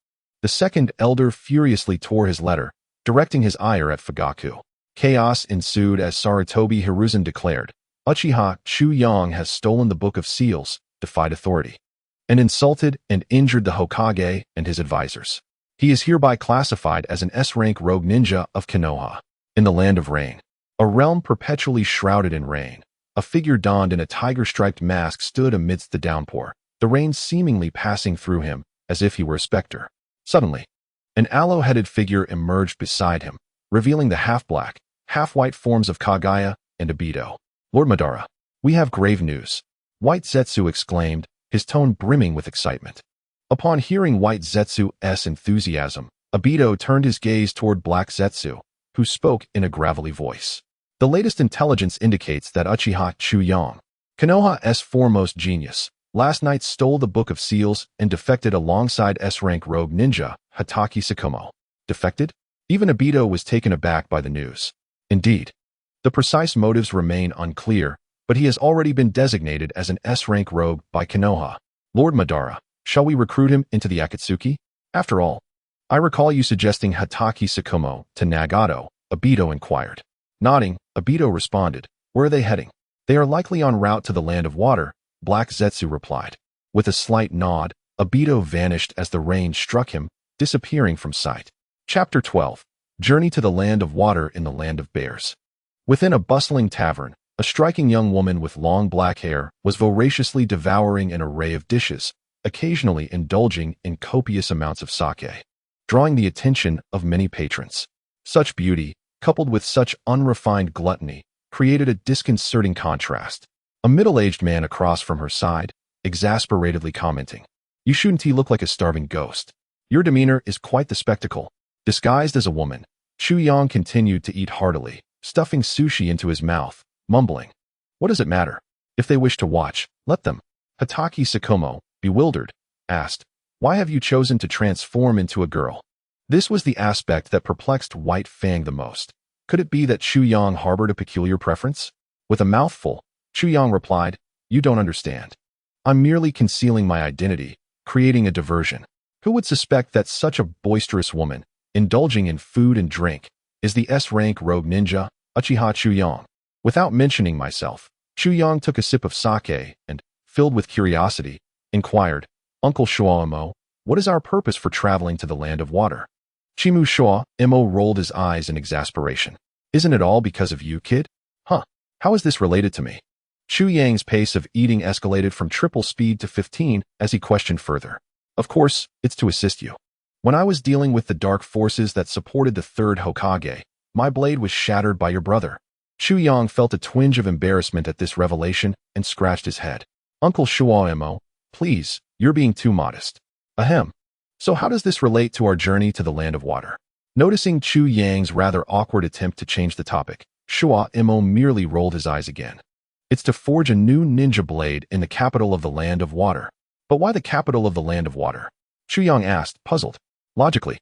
The second elder furiously tore his letter, directing his ire at Fugaku. Chaos ensued as Sarutobi Hiruzen declared, Uchiha Chuyang has stolen the Book of Seals, defied authority, and insulted and injured the Hokage and his advisors. He is hereby classified as an S-rank rogue ninja of Konoha. In the Land of Rain, a realm perpetually shrouded in rain, a figure donned in a tiger-striped mask stood amidst the downpour, the rain seemingly passing through him as if he were a specter. Suddenly, an aloe-headed figure emerged beside him, revealing the half-black, half-white forms of Kaguya and Obito. Lord Madara, we have grave news, White Zetsu exclaimed, his tone brimming with excitement. Upon hearing White Zetsu's enthusiasm, Obito turned his gaze toward Black Zetsu, who spoke in a gravelly voice. The latest intelligence indicates that Uchiha Chuyang, Konoha's foremost genius, last night stole the Book of Seals and defected alongside S-rank rogue ninja Hatake Sakumo. Defected? Even Obito was taken aback by the news. Indeed, the precise motives remain unclear, but he has already been designated as an S-rank rogue by Konoha. Lord Madara, shall we recruit him into the Akatsuki? After all, I recall you suggesting Hatake Sakumo to Nagato, Obito inquired. Nodding, Obito responded, where are they heading? They are likely en route to the Land of Water, Black Zetsu replied. With a slight nod, Obito vanished as the rain struck him, disappearing from sight. Chapter 12. Journey to the Land of Water in the Land of Bears. Within a bustling tavern, a striking young woman with long black hair was voraciously devouring an array of dishes, occasionally indulging in copious amounts of sake, drawing the attention of many patrons. Such beauty, coupled with such unrefined gluttony, created a disconcerting contrast. A middle-aged man across from her side, exasperatedly commenting, "You shouldn't look like a starving ghost. Your demeanor is quite the spectacle." Disguised as a woman, Chuyang continued to eat heartily, stuffing sushi into his mouth, mumbling, "What does it matter? If they wish to watch, let them." Hatake Sakumo, bewildered, asked, "Why have you chosen to transform into a girl?" This was the aspect that perplexed White Fang the most. Could it be that Chuyang harbored a peculiar preference? With a mouthful, Chuyang replied, "You don't understand. I'm merely concealing my identity, creating a diversion. Who would suspect that such a boisterous woman, indulging in food and drink, is the S-rank rogue ninja, Uchiha Chuyang?" Without mentioning myself, Chuyang took a sip of sake and, filled with curiosity, inquired, "Uncle Shuaimo, what is our purpose for traveling to the Land of Water?" Chimu Shuaimo rolled his eyes in exasperation. "Isn't it all because of you, kid? Huh, how is this related to me?" Chuyang's pace of eating escalated from triple speed to 15 as he questioned further. "Of course, it's to assist you. When I was dealing with the dark forces that supported the third Hokage, my blade was shattered by your brother." Chuyang felt a twinge of embarrassment at this revelation and scratched his head. "Uncle Shuaimo, please, you're being too modest." "Ahem. So how does this relate to our journey to the Land of Water?" Noticing Chuyang's rather awkward attempt to change the topic, Shuaimo merely rolled his eyes again. "It's to forge a new ninja blade in the capital of the Land of Water." "But why the capital of the Land of Water?" Chuyang asked, puzzled. "Logically,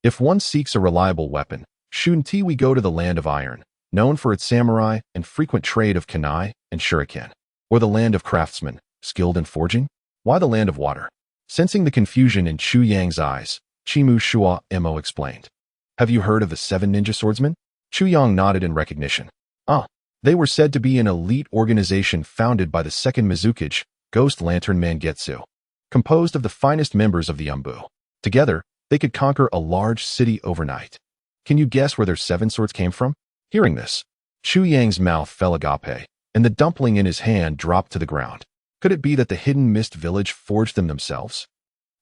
if one seeks a reliable weapon, shouldn't we go to the Land of Iron, known for its samurai and frequent trade of kunai and shuriken? Or the Land of Craftsmen, skilled in forging? Why the Land of Water?" Sensing the confusion in Chuyang's eyes, Chimu Shuaimo explained. "Have you heard of the 7 ninja swordsmen?" Chuyang nodded in recognition. "Ah, they were said to be an elite organization founded by the second Mizukage, Ghost Lantern Mangekyo, composed of the finest members of the Umbu. Together, they could conquer a large city overnight." Can you guess where their 7 swords came from? Hearing this, Chu Yang's mouth fell agape, and the dumpling in his hand dropped to the ground. Could it be that the hidden mist village forged them themselves?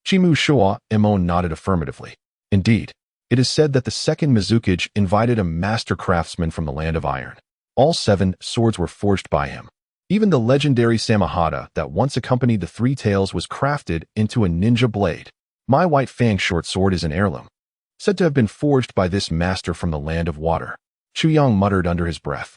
Chimu Shua Emo nodded affirmatively. Indeed, it is said that the second Mizukage invited a master craftsman from the land of iron. All 7 swords were forged by him. Even the legendary Samahata that once accompanied the Three Tails was crafted into a ninja blade. My White Fang short sword is an heirloom, said to have been forged by this master from the land of water. Chu Yang muttered under his breath.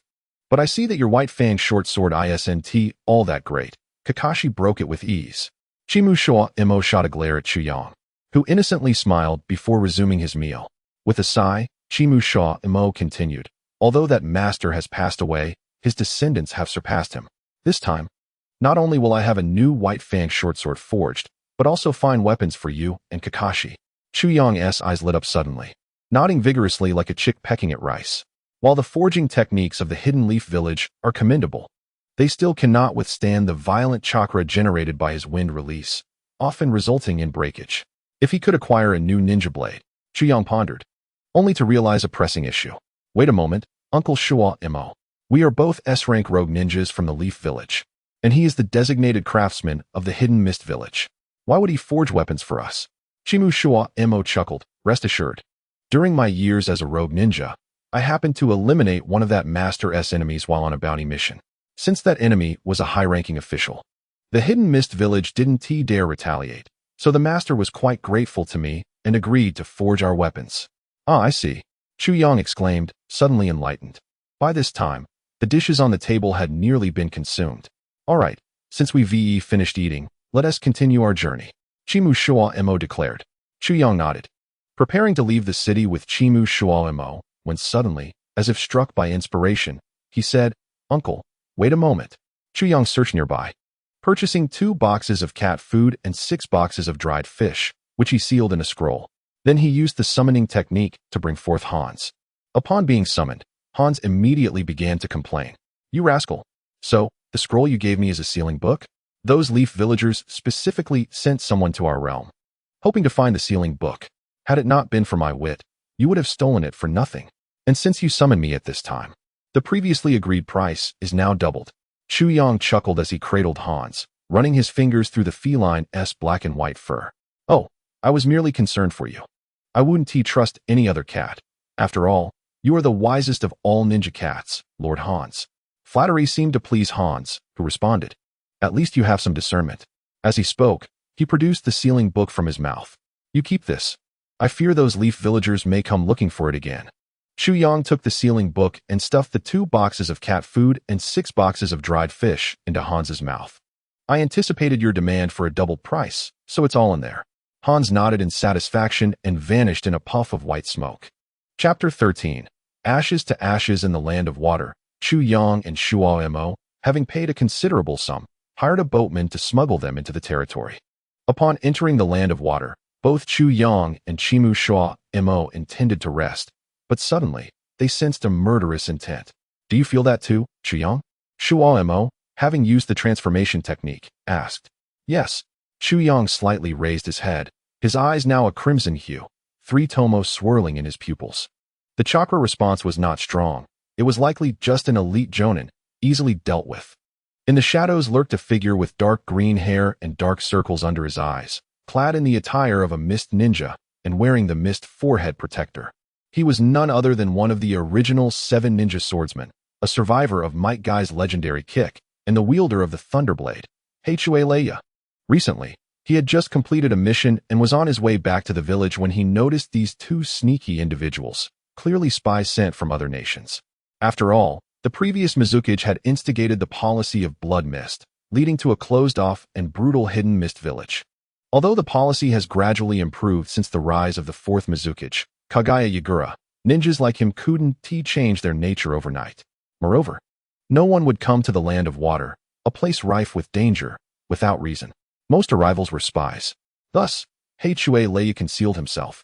But I see that your White Fang short sword isn't all that great. Kakashi broke it with ease. Chimu Shua Emo shot a glare at Chu Yang, who innocently smiled before resuming his meal. With a sigh, Chimu Shua Emo continued. Although that master has passed away, his descendants have surpassed him. This time, not only will I have a new White Fang short sword forged, but also fine weapons for you and Kakashi. Chu Yang's eyes lit up suddenly, nodding vigorously like a chick pecking at rice. While the forging techniques of the Hidden Leaf Village are commendable, they still cannot withstand the violent chakra generated by his wind release, often resulting in breakage. If he could acquire a new ninja blade, Chu Yang pondered, only to realize a pressing issue. Wait a moment, Uncle Shua Emo. We are both S-rank rogue ninjas from the Leaf Village, and he is the designated craftsman of the Hidden Mist Village. Why would he forge weapons for us? Chimu Shua Emo chuckled. Rest assured, during my years as a rogue ninja, I happened to eliminate one of that Master's enemies while on a bounty mission. Since that enemy was a high-ranking official, the Hidden Mist Village didn't dare retaliate, so the master was quite grateful to me and agreed to forge our weapons. Ah, I see, Chu Yang exclaimed, suddenly enlightened. By this time, the dishes on the table had nearly been consumed. All right, since we've finished eating, let us continue our journey, Chimu Shua Emo declared. Chu Yang nodded, preparing to leave the city with Chimu Shua Emo, when suddenly, as if struck by inspiration, he said, Uncle, wait a moment. Chu Yang searched nearby, purchasing 2 boxes of cat food and 6 boxes of dried fish, which he sealed in a scroll. Then he used the summoning technique to bring forth Hans. Upon being summoned, Hans immediately began to complain. You rascal. So, the scroll you gave me is a sealing book? Those Leaf villagers specifically sent someone to our realm, hoping to find the sealing book. Had it not been for my wit, you would have stolen it for nothing. And since you summoned me at this time, the previously agreed price is now doubled. Chu Yang chuckled as he cradled Hans, running his fingers through the feline's black and white fur. Oh, I was merely concerned for you. I wouldn't trust any other cat. After all, you are the wisest of all ninja cats, Lord Hans. Flattery seemed to please Hans, who responded, At least you have some discernment. As he spoke, he produced the sealing book from his mouth. You keep this. I fear those Leaf villagers may come looking for it again. Chu Yang took the sealing book and stuffed the 2 boxes of cat food and 6 boxes of dried fish into Hans's mouth. I anticipated your demand for a double price, so it's all in there. Hans nodded in satisfaction and vanished in a puff of white smoke. Chapter 13. Ashes to Ashes in the Land of Water. Chu Yang and Shua Emo, having paid a considerable sum, hired a boatman to smuggle them into the territory. Upon entering the Land of Water, both Chu Yang and Chimu Shua Emo intended to rest, but suddenly, they sensed a murderous intent. Do you feel that too, Chu Yang? Shua Emo, having used the transformation technique, asked. Yes. Chu Yang slightly raised his head, his eyes now a crimson hue, 3 tomos swirling in his pupils. The chakra response was not strong. It was likely just an elite jonin, easily dealt with. In the shadows lurked a figure with dark green hair and dark circles under his eyes, clad in the attire of a mist ninja and wearing the mist forehead protector. He was none other than one of the original 7 ninja swordsmen, a survivor of Might Guy's legendary kick, and the wielder of the Thunderblade, Hechue Leia. Recently, he had just completed a mission and was on his way back to the village when he noticed these 2 sneaky individuals, clearly spies sent from other nations. After all, the previous Mizukage had instigated the policy of blood mist, leading to a closed-off and brutal hidden mist village. Although the policy has gradually improved since the rise of the 4th Mizukage, Kagaya Yagura, ninjas like him couldn't change their nature overnight. Moreover, no one would come to the Land of Water, a place rife with danger, without reason. Most arrivals were spies. Thus, Hechue Leia concealed himself,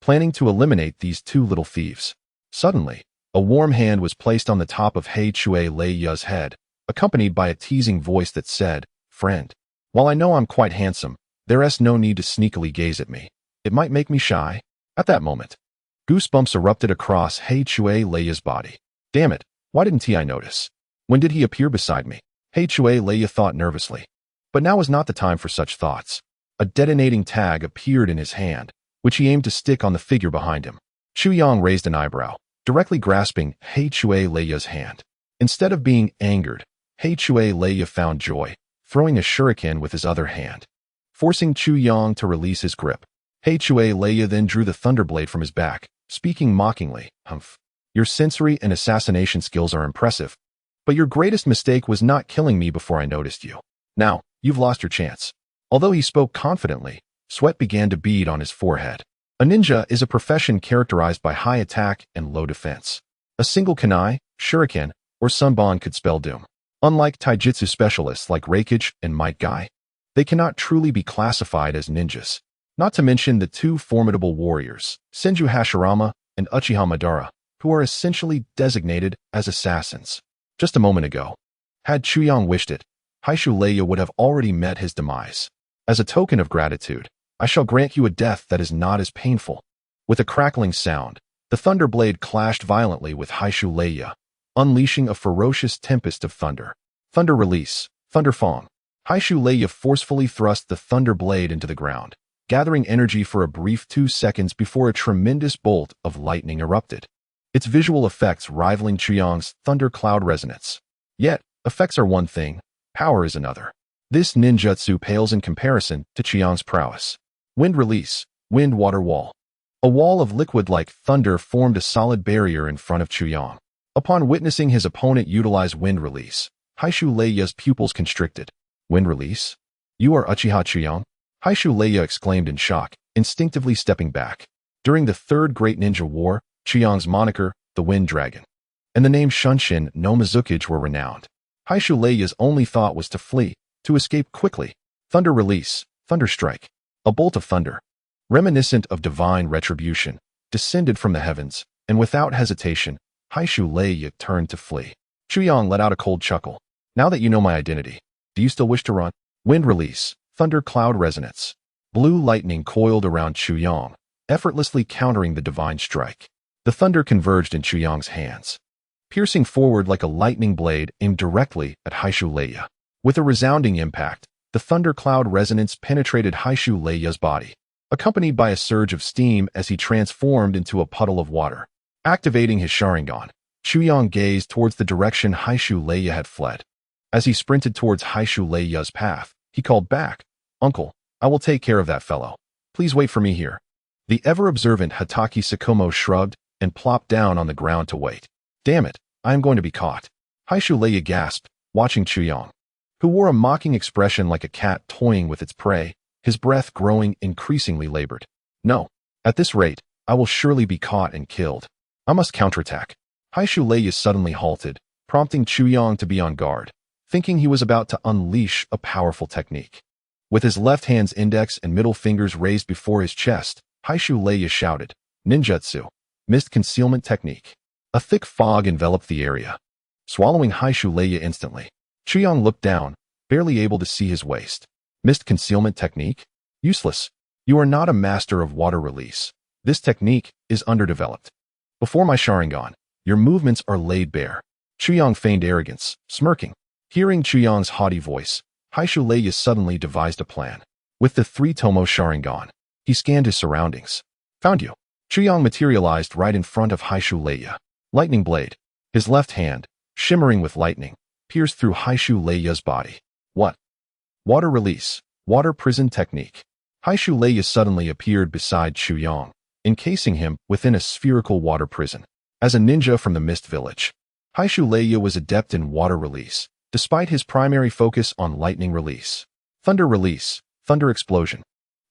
planning to eliminate these 2 little thieves. Suddenly, a warm hand was placed on the top of Hechue Leia's head, accompanied by a teasing voice that said, Friend, while I know I'm quite handsome, there's no need to sneakily gaze at me. It might make me shy. At that moment, Goosebumps erupted across Hei Chue Leia's body. Damn it, why didn't I notice? When did he appear beside me? Hei Chue Leia thought nervously. But now was not the time for such thoughts. A detonating tag appeared in his hand, which he aimed to stick on the figure behind him. Chu Yang raised an eyebrow, directly grasping Hei Chue Leia's hand. Instead of being angered, Hei Chue Leia found joy, throwing a shuriken with his other hand, forcing Chu Yang to release his grip. Hei Chue Leia then drew the thunderblade from his back, speaking mockingly, "Humph. Your sensory and assassination skills are impressive, but your greatest mistake was not killing me before I noticed you. Now, you've lost your chance." Although he spoke confidently, sweat began to bead on his forehead. A ninja is a profession characterized by high attack and low defense. A single kunai, shuriken, or sunban could spell doom. Unlike taijutsu specialists like Reikage and Might Guy, they cannot truly be classified as ninjas. Not to mention the two formidable warriors, Senju Hashirama and Uchiha Madara, who are essentially designated as assassins. Just a moment ago, had Chu Yang wished it, Haishu Leia would have already met his demise. As a token of gratitude, I shall grant you a death that is not as painful. With a crackling sound, the thunder blade clashed violently with Haishu Leia, unleashing a ferocious tempest of thunder. Thunder release, thunder fong. Haishu Leia forcefully thrust the thunder blade into the ground, gathering energy for a brief 2 seconds before a tremendous bolt of lightning erupted, its visual effects rivaling Chu Yang's thunder cloud resonance. Yet, effects are one thing, power is another. This ninjutsu pales in comparison to Chu Yang's prowess. Wind release, wind water wall. A wall of liquid-like thunder formed a solid barrier in front of Chu Yang. Upon witnessing his opponent utilize wind release, Haishu Leia's pupils constricted. Wind release? You are Uchiha Chu Yang? Haishu Leia exclaimed in shock, instinctively stepping back. During the Third Great Ninja War, Chu Yang's moniker, the Wind Dragon, and the name Shunshin no Mizukage were renowned. Haishu Leia's only thought was to flee, to escape quickly. Thunder release, thunder strike. A bolt of thunder, reminiscent of divine retribution, descended from the heavens, and without hesitation, Haishu Leia turned to flee. Chu Yang let out a cold chuckle. Now that you know my identity, do you still wish to run? Wind release, thunder cloud resonance. Blue lightning coiled around Chu Yang, effortlessly countering the divine strike. The thunder converged in Chu Yang's hands, piercing forward like a lightning blade aimed directly at Haishu Leia. With a resounding impact, the thunder cloud resonance penetrated Haishu Leia's body, accompanied by a surge of steam as he transformed into a puddle of water. Activating his Sharingan, Chu Yang gazed towards the direction Haishu Leia had fled. As he sprinted towards Haishu Leia's path, he called back, "Uncle, I will take care of that fellow. Please wait for me here." The ever-observant Hatake Sakomo shrugged and plopped down on the ground to wait. "Damn it, I am going to be caught." Haishu Leia gasped, watching Chu Yang, who wore a mocking expression like a cat toying with its prey, his breath growing increasingly labored. "No, at this rate, I will surely be caught and killed. I must counterattack." Haishu Leia suddenly halted, prompting Chu Yang to be on guard, thinking he was about to unleash a powerful technique. With his left hand's index and middle fingers raised before his chest, Haishu Leia shouted, "Ninjutsu, mist concealment technique." A thick fog enveloped the area, swallowing Haishu Leia instantly. Chu Yang looked down, barely able to see his waist. Mist concealment technique? Useless. You are not a master of water release. This technique is underdeveloped. Before my Sharingan, your movements are laid bare. Chu Yang feigned arrogance, smirking. Hearing Chu Yang's haughty voice, Haishu Leia suddenly devised a plan. With the 3-tomo Sharingan, he scanned his surroundings. "Found you." Chu Yang materialized right in front of Haishu Leia. Lightning blade. His left hand, shimmering with lightning, pierced through Haishu Leia's body. What? Water release, water prison technique. Haishu Leia suddenly appeared beside Chu Yang, encasing him within a spherical water prison. As a ninja from the Mist Village, Haishu Leia was adept in water release, despite his primary focus on lightning release. Thunder release, thunder explosion.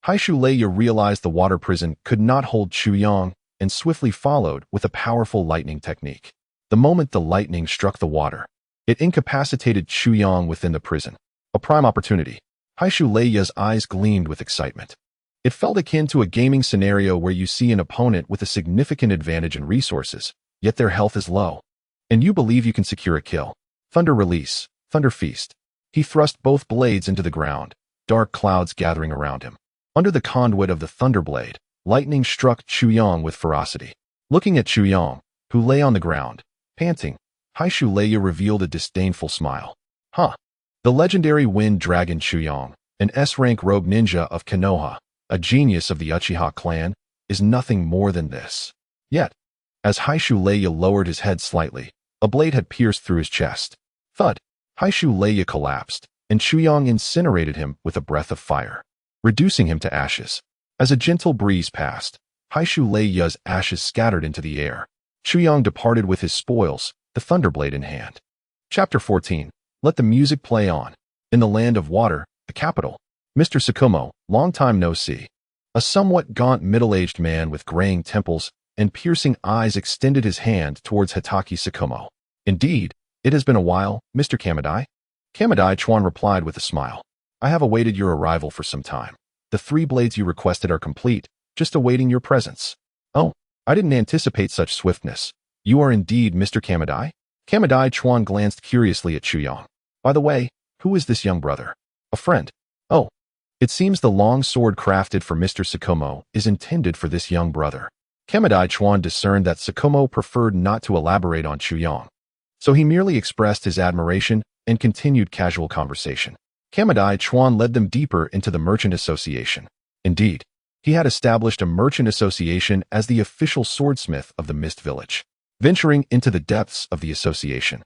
Haishu Leia realized the water prison could not hold Chu Yang and swiftly followed with a powerful lightning technique. The moment the lightning struck the water, it incapacitated Chu Yang within the prison. A prime opportunity. Haishu Leia's eyes gleamed with excitement. It felt akin to a gaming scenario where you see an opponent with a significant advantage in resources, yet their health is low, and you believe you can secure a kill. Thunder release, thunder feast. He thrust both blades into the ground, dark clouds gathering around him. Under the conduit of the thunder blade, lightning struck Chu Yang with ferocity. Looking at Chu Yang, who lay on the ground, panting, Haishu Leia revealed a disdainful smile. Huh. The legendary Wind Dragon Chu Yang, an S-rank rogue ninja of Konoha, a genius of the Uchiha clan, is nothing more than this. Yet, as Haishu Leia lowered his head slightly, a blade had pierced through his chest. Thud. Haishu Leia collapsed, and Chu Yang incinerated him with a breath of fire, reducing him to ashes. As a gentle breeze passed, Haishu Leia's ashes scattered into the air. Chu Yang departed with his spoils, the thunderblade in hand. Chapter 14. Let the music play on. In the land of water, the capital, Mr. Tsukumo, long time no see. A somewhat gaunt middle-aged man with graying temples and piercing eyes extended his hand towards Hitaki Tsukumo. Indeed, it has been a while, Mr. Kamadai. Kamadai Chuan replied with a smile. I have awaited your arrival for some time. The 3 blades you requested are complete, just awaiting your presence. Oh, I didn't anticipate such swiftness. You are indeed Mr. Kamadai? Kamadai Chuan glanced curiously at Chu Yang. By the way, who is this young brother? A friend. Oh, it seems the long sword crafted for Mr. Tsukumo is intended for this young brother. Kamadai Chuan discerned that Tsukumo preferred not to elaborate on Chu Yang, so he merely expressed his admiration and continued casual conversation. Kamadai Chuan led them deeper into the merchant association. Indeed, he had established a merchant association as the official swordsmith of the Mist Village. Venturing into the depths of the association,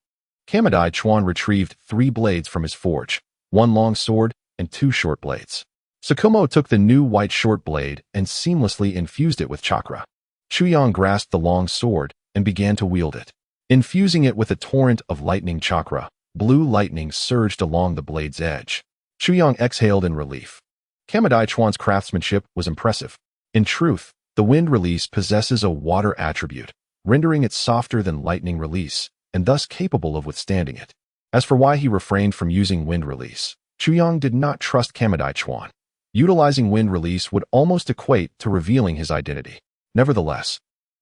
Kamadai Chuan retrieved 3 blades from his forge, 1 long sword and 2 short blades. Tsukumo took the new white short blade and seamlessly infused it with chakra. Chu Yang grasped the long sword and began to wield it. Infusing it with a torrent of lightning chakra, blue lightning surged along the blade's edge. Chu Yang exhaled in relief. Kamadai Chuan's craftsmanship was impressive. In truth, the wind release possesses a water attribute, rendering it softer than lightning release, and thus capable of withstanding it. As for why he refrained from using wind release, Chu Yang did not trust Kamadai Chuan. Utilizing wind release would almost equate to revealing his identity. Nevertheless,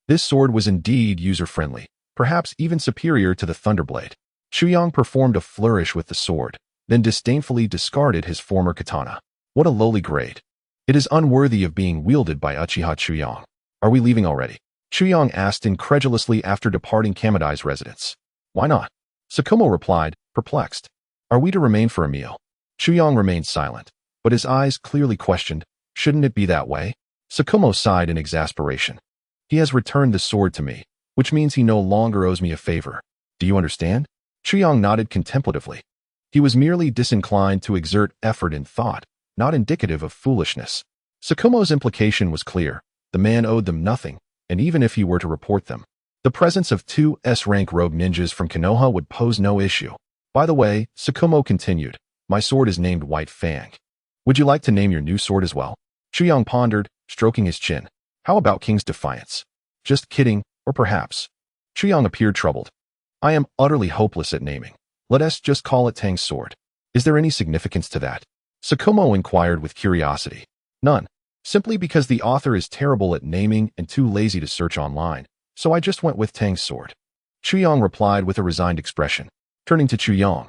this sword was indeed user-friendly, perhaps even superior to the Thunderblade. Chu Yang performed a flourish with the sword, then disdainfully discarded his former katana. What a lowly grade. It is unworthy of being wielded by Uchiha Chu Yang. Are we leaving already? Chu Yang asked incredulously after departing Kamadai's residence. Why not? Tsukumo replied, perplexed. Are we to remain for a meal? Chu Yang remained silent, but his eyes clearly questioned, shouldn't it be that way? Tsukumo sighed in exasperation. He has returned the sword to me, which means he no longer owes me a favor. Do you understand? Chu Yang nodded contemplatively. He was merely disinclined to exert effort in thought, not indicative of foolishness. Tsukumo's implication was clear. The man owed them nothing, and even if he were to report them, the presence of 2 S-rank rogue ninjas from Konoha would pose no issue. By the way, Tsukumo continued, my sword is named White Fang. Would you like to name your new sword as well? Chu Yang pondered, stroking his chin. How about King's Defiance? Just kidding, or perhaps. Chu Yang appeared troubled. I am utterly hopeless at naming. Let us just call it Tang's sword. Is there any significance to that? Tsukumo inquired with curiosity. None. Simply because the author is terrible at naming and too lazy to search online, so I just went with Tang's sword. Chu Yang replied with a resigned expression. Turning to Chu Yang,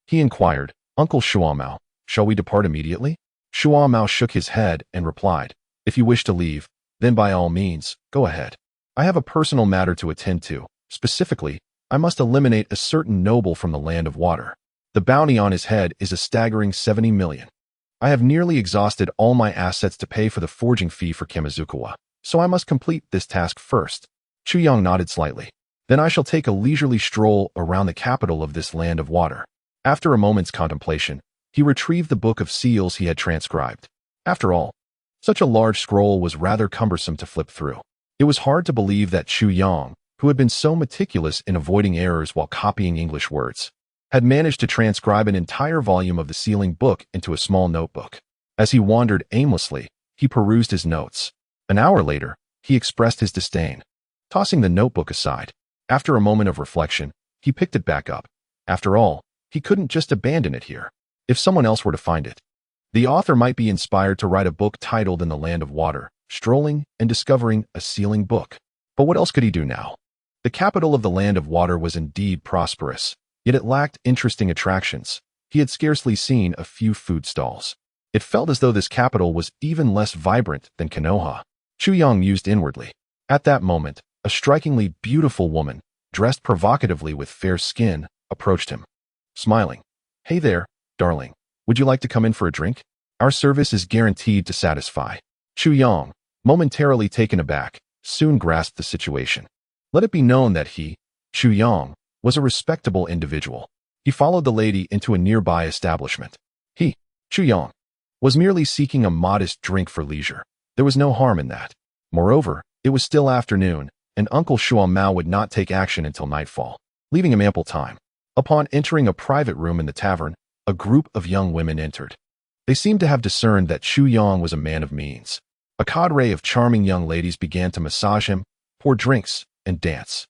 he inquired, Uncle Shuamao, shall we depart immediately? Shuamao shook his head and replied, if you wish to leave, then by all means, go ahead. I have a personal matter to attend to. Specifically, I must eliminate a certain noble from the land of water. The bounty on his head is a staggering 70 million. I have nearly exhausted all my assets to pay for the forging fee for Kamizukawa, so I must complete this task first. Chu Yang nodded slightly. Then I shall take a leisurely stroll around the capital of this land of water. After a moment's contemplation, he retrieved the book of seals he had transcribed. After all, such a large scroll was rather cumbersome to flip through. It was hard to believe that Chu Yang, who had been so meticulous in avoiding errors while copying English words, had managed to transcribe an entire volume of the sealing book into a small notebook. As he wandered aimlessly, he perused his notes. An hour later, he expressed his disdain, tossing the notebook aside. After a moment of reflection, he picked it back up. After all, he couldn't just abandon it here. If someone else were to find it, the author might be inspired to write a book titled In the Land of Water, Strolling and Discovering a Sealing Book. But what else could he do now? The capital of the Land of Water was indeed prosperous, yet it lacked interesting attractions. He had scarcely seen a few food stalls. It felt as though this capital was even less vibrant than Konoha. Chu Yang mused inwardly. At that moment, A strikingly beautiful woman, dressed provocatively with fair skin, approached him. Smiling. "Hey there, darling. Would you like to come in for a drink? Our service is guaranteed to satisfy." Chu Yang, momentarily taken aback, soon grasped the situation. Let it be known that he, Chu Yang, was a respectable individual. He followed the lady into a nearby establishment. He, Chu Yang, was merely seeking a modest drink for leisure. There was no harm in that. Moreover, it was still afternoon, and Uncle Shuang Mao would not take action until nightfall, leaving him ample time. Upon entering a private room in the tavern, a group of young women entered. They seemed to have discerned that Chu Yang was a man of means. A cadre of charming young ladies began to massage him, pour drinks, and dance.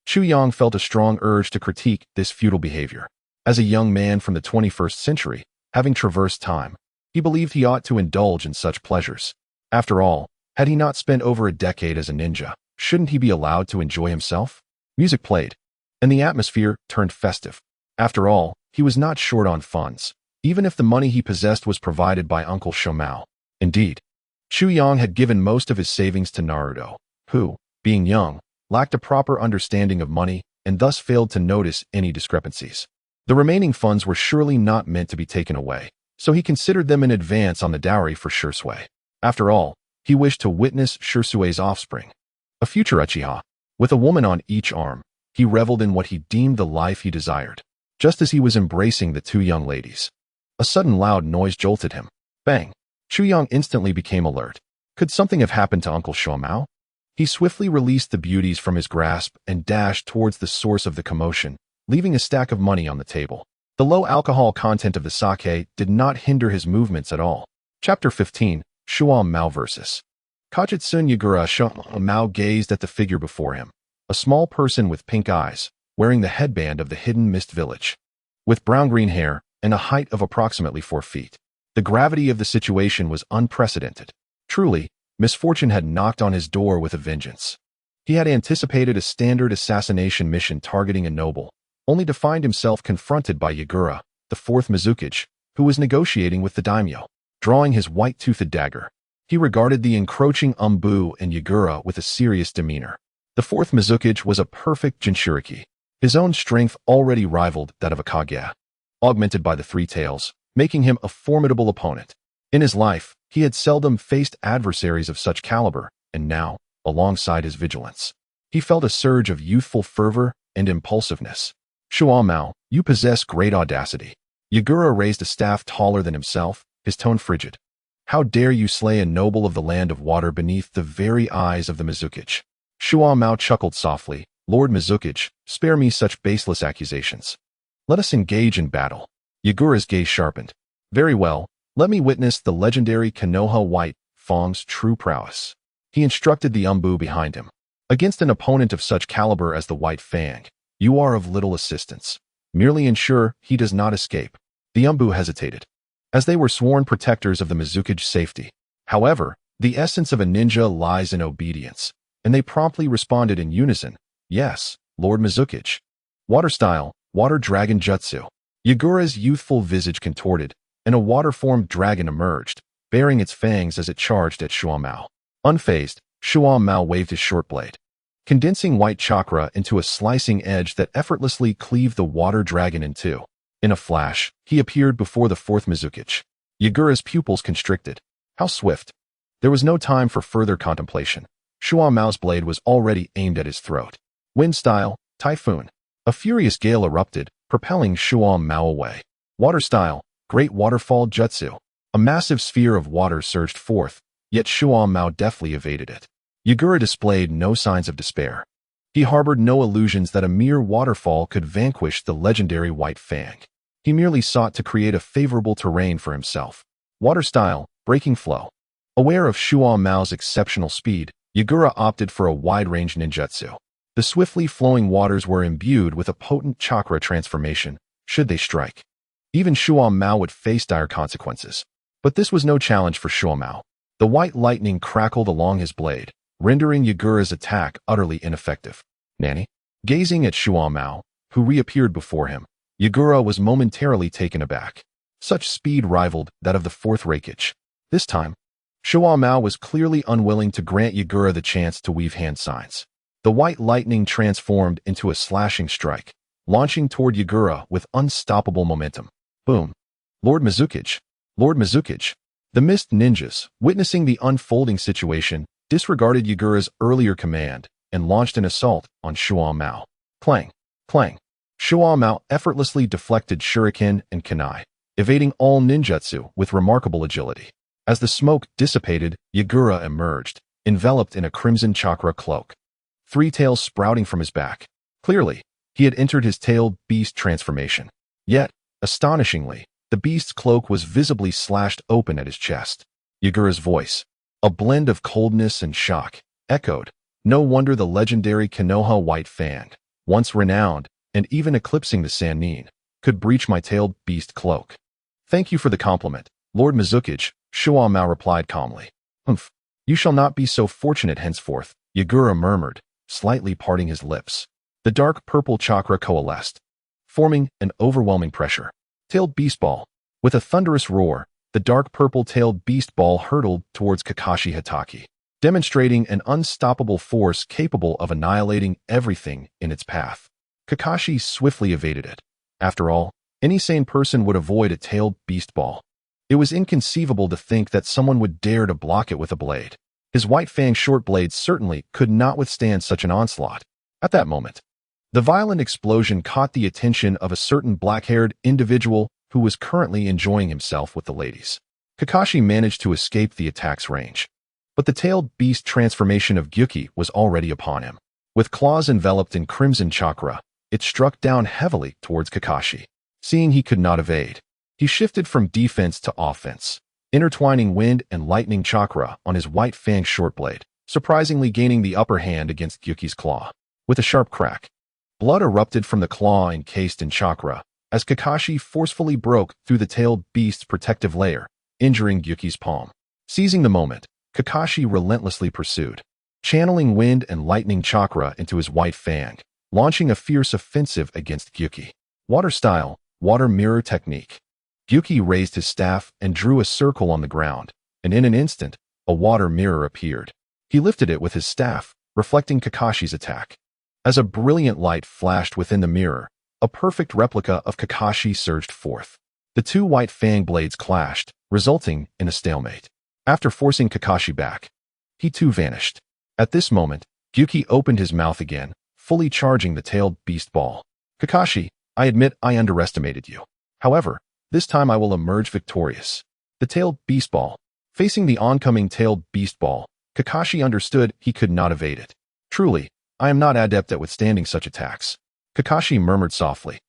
Chu Yang felt a strong urge to critique this futile behavior. As a young man from the 21st century, having traversed time, he believed he ought to indulge in such pleasures. After all, had he not spent over a decade as a ninja, shouldn't he be allowed to enjoy himself? Music played, and the atmosphere turned festive. After all, he was not short on funds, even if the money he possessed was provided by Uncle Shomao. Indeed, Chu Yang had given most of his savings to Naruto, who, being young, lacked a proper understanding of money and thus failed to notice any discrepancies. The remaining funds were surely not meant to be taken away, so he considered them in advance on the dowry for Shursui. After all, he wished to witness Shursui's offspring, a future Uchiha. With a woman on each arm, he reveled in what he deemed the life he desired. Just as he was embracing the two young ladies, a sudden loud noise jolted him. Bang! Chu Yang instantly became alert. Could something have happened to Uncle Shomao? He swiftly released the beauties from his grasp and dashed towards the source of the commotion, leaving a stack of money on the table. The low alcohol content of the sake did not hinder his movements at all. Chapter 15, Shuang Mao vs. Kajitsun Yagura. Shuang Mao gazed at the figure before him, a small person with pink eyes, wearing the headband of the Hidden Mist Village. With brown-green hair and a height of approximately 4 feet. The gravity of the situation was unprecedented. Truly, misfortune had knocked on his door with a vengeance. He had anticipated a standard assassination mission targeting a noble, only to find himself confronted by Yagura, the fourth Mizukage, who was negotiating with the daimyo. Drawing his white-toothed dagger, he regarded the encroaching Umbu and Yagura with a serious demeanor. The fourth Mizukage was a perfect Jinchuriki. His own strength already rivaled that of a Kage, augmented by the three tails, making him a formidable opponent. In his life, he had seldom faced adversaries of such caliber, and now, alongside his vigilance, he felt a surge of youthful fervor and impulsiveness. Shuang Mao, you possess great audacity. Yagura raised a staff taller than himself, his tone frigid. How dare you slay a noble of the land of water beneath the very eyes of the Mizukage? Shuang Mao chuckled softly. Lord Mizukage, spare me such baseless accusations. Let us engage in battle. Yagura's gaze sharpened. Very well, let me witness the legendary Konoha White Fang's true prowess. He instructed the Umbu behind him. Against an opponent of such caliber as the White Fang, you are of little assistance. Merely ensure he does not escape. The Umbu hesitated, as they were sworn protectors of the Mizukage's safety. However, the essence of a ninja lies in obedience, and they promptly responded in unison. Yes, Lord Mizukage. Water style, water dragon jutsu. Yagura's youthful visage contorted, and a water-formed dragon emerged, bearing its fangs as it charged at Shuang Mao. Unfazed, Shuang Mao waved his short blade, condensing white chakra into a slicing edge that effortlessly cleaved the water dragon in two. In a flash, he appeared before the fourth Mizukage. Yagura's pupils constricted. How swift! There was no time for further contemplation. Shuang Mao's blade was already aimed at his throat. Wind style, typhoon. A furious gale erupted, propelling Shuang Mao away. Water style, great waterfall jutsu. A massive sphere of water surged forth, yet Shuang Mao deftly evaded it. Yagura displayed no signs of despair. He harbored no illusions that a mere waterfall could vanquish the legendary White Fang. He merely sought to create a favorable terrain for himself. Water style, breaking flow. Aware of Shuang Mao's exceptional speed, Yagura opted for a wide-range ninjutsu. The swiftly flowing waters were imbued with a potent chakra transformation, should they strike. Even Shuang Mao would face dire consequences. But this was no challenge for Shuang Mao. The white lightning crackled along his blade, rendering Yagura's attack utterly ineffective. Nanny? Gazing at Shuang Mao, who reappeared before him, Yagura was momentarily taken aback. Such speed rivaled that of the fourth Raikage. This time, Shuang Mao was clearly unwilling to grant Yagura the chance to weave hand signs. The white lightning transformed into a slashing strike, launching toward Yagura with unstoppable momentum. Boom. Lord Mizukage. Lord Mizukage. The mist ninjas, witnessing the unfolding situation, disregarded Yagura's earlier command and launched an assault on Shuo Mao. Clang. Clang. Shuo Mao effortlessly deflected shuriken and kunai, evading all ninjutsu with remarkable agility. As the smoke dissipated, Yagura emerged, enveloped in a crimson chakra cloak. 3 tails sprouting from his back. Clearly, he had entered his tailed beast transformation. Yet, astonishingly, the beast's cloak was visibly slashed open at his chest. Yagura's voice, a blend of coldness and shock, echoed. No wonder the legendary Konoha White Fang, once renowned and even eclipsing the Sannin, could breach my tailed beast cloak. Thank you for the compliment, Lord Mizukage, Shuo Mao replied calmly. Humph. You shall not be so fortunate henceforth, Yagura murmured, slightly parting his lips. The dark purple chakra coalesced, forming an overwhelming pressure. Tailed beast ball. With a thunderous roar, the dark purple-tailed beast ball hurtled towards Kakashi Hatake, demonstrating an unstoppable force capable of annihilating everything in its path. Kakashi swiftly evaded it. After all, any sane person would avoid a tailed beast ball. It was inconceivable to think that someone would dare to block it with a blade. His white fang short blade certainly could not withstand such an onslaught. At that moment, the violent explosion caught the attention of a certain black-haired individual who was currently enjoying himself with the ladies. Kakashi managed to escape the attack's range, but the tailed beast transformation of Gyuki was already upon him. With claws enveloped in crimson chakra, it struck down heavily towards Kakashi. Seeing he could not evade, he shifted from defense to offense, intertwining wind and lightning chakra on his white fang short blade, surprisingly gaining the upper hand against Gyuki's claw. With a sharp crack, blood erupted from the claw encased in chakra as Kakashi forcefully broke through the tailed beast's protective layer, injuring Gyuki's palm. Seizing the moment, Kakashi relentlessly pursued, channeling wind and lightning chakra into his white fang, launching a fierce offensive against Gyuki. Water style, water mirror technique. Gyuki raised his staff and drew a circle on the ground, and in an instant, a water mirror appeared. He lifted it with his staff, reflecting Kakashi's attack. As a brilliant light flashed within the mirror, a perfect replica of Kakashi surged forth. The 2 white fang blades clashed, resulting in a stalemate. After forcing Kakashi back, he too vanished. At this moment, Gyuki opened his mouth again, fully charging the tailed beast ball. Kakashi, I admit I underestimated you. However, this time I will emerge victorious. The tailed beast ball. Facing the oncoming tailed beast ball, Kakashi understood he could not evade it. Truly, I am not adept at withstanding such attacks. Kakashi murmured softly,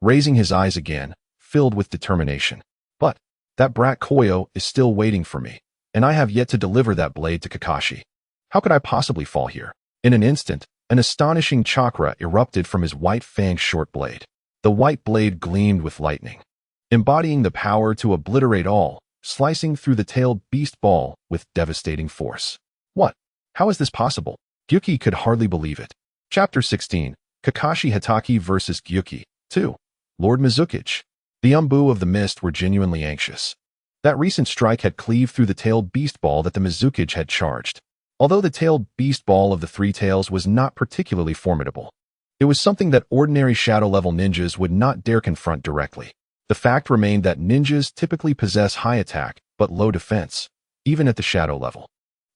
raising his eyes again, filled with determination. But that brat Koyo is still waiting for me, and I have yet to deliver that blade to Kakashi. How could I possibly fall here? In an instant, an astonishing chakra erupted from his white fang short blade. The white blade gleamed with lightning, embodying the power to obliterate all, slicing through the tailed beast ball with devastating force. What? How is this possible? Gyuki could hardly believe it. Chapter 16, Kakashi Hatake vs. Gyuki. 2. Lord Mizukage. The Umbu of the Mist were genuinely anxious. That recent strike had cleaved through the tailed beast ball that the Mizukage had charged. Although the tailed beast ball of the 3 tails was not particularly formidable, it was something that ordinary shadow-level ninjas would not dare confront directly. The fact remained that ninjas typically possess high attack but low defense, even at the shadow level.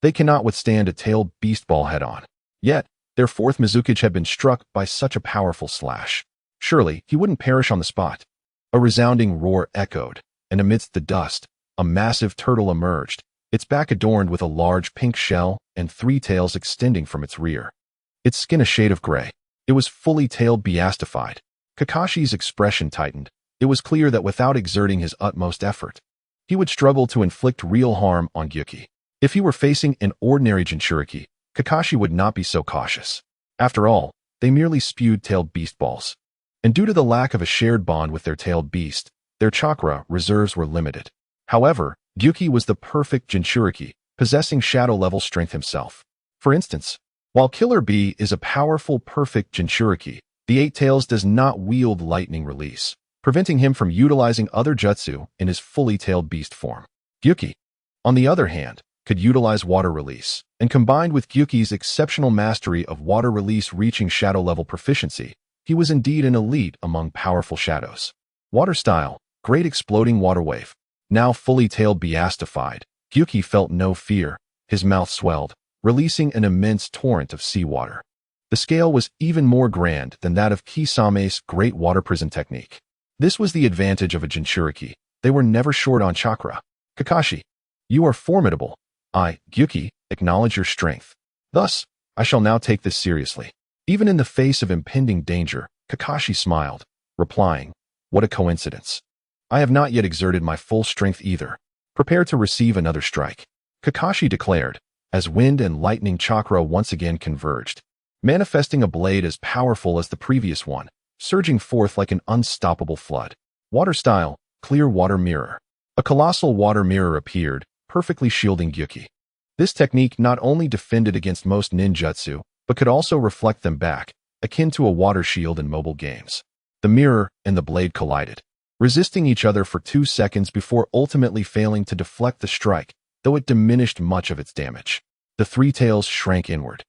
They cannot withstand a tailed beast ball head-on. Yet, their 4th Mizukage had been struck by such a powerful slash. Surely, he wouldn't perish on the spot. A resounding roar echoed, and amidst the dust, a massive turtle emerged, its back adorned with a large pink shell and 3 tails extending from its rear. Its skin a shade of gray. It was fully tailed beastified. Kakashi's expression tightened. It was clear that without exerting his utmost effort, he would struggle to inflict real harm on Gyuki. If he were facing an ordinary Jinchuriki, Kakashi would not be so cautious. After all, they merely spewed tailed beast balls. And due to the lack of a shared bond with their tailed beast, their chakra reserves were limited. However, Gyuki was the perfect Jinchuriki, possessing shadow-level strength himself. For instance, while Killer Bee is a powerful perfect Jinchuriki, the 8 tails does not wield lightning release, preventing him from utilizing other jutsu in his fully tailed beast form. Gyuki, on the other hand, could utilize water release, and combined with Gyuki's exceptional mastery of water release reaching shadow-level proficiency, he was indeed an elite among powerful shadows. Water style, great exploding water wave. Now fully tailed beastified, Gyuki felt no fear. His mouth swelled, releasing an immense torrent of seawater. The scale was even more grand than that of Kisame's great water prison technique. This was the advantage of a Jinchuriki. They were never short on chakra. Kakashi, you are formidable. I, Gyuki, acknowledge your strength. Thus, I shall now take this seriously. Even in the face of impending danger, Kakashi smiled, replying, what a coincidence. I have not yet exerted my full strength either. Prepare to receive another strike. Kakashi declared, as wind and lightning chakra once again converged, manifesting a blade as powerful as the previous one, surging forth like an unstoppable flood. Water style, clear water mirror. A colossal water mirror appeared, perfectly shielding Gyuki. This technique not only defended against most ninjutsu, but could also reflect them back, akin to a water shield in mobile games. The mirror and the blade collided, resisting each other for 2 seconds before ultimately failing to deflect the strike, though it diminished much of its damage. The three tails shrank inward,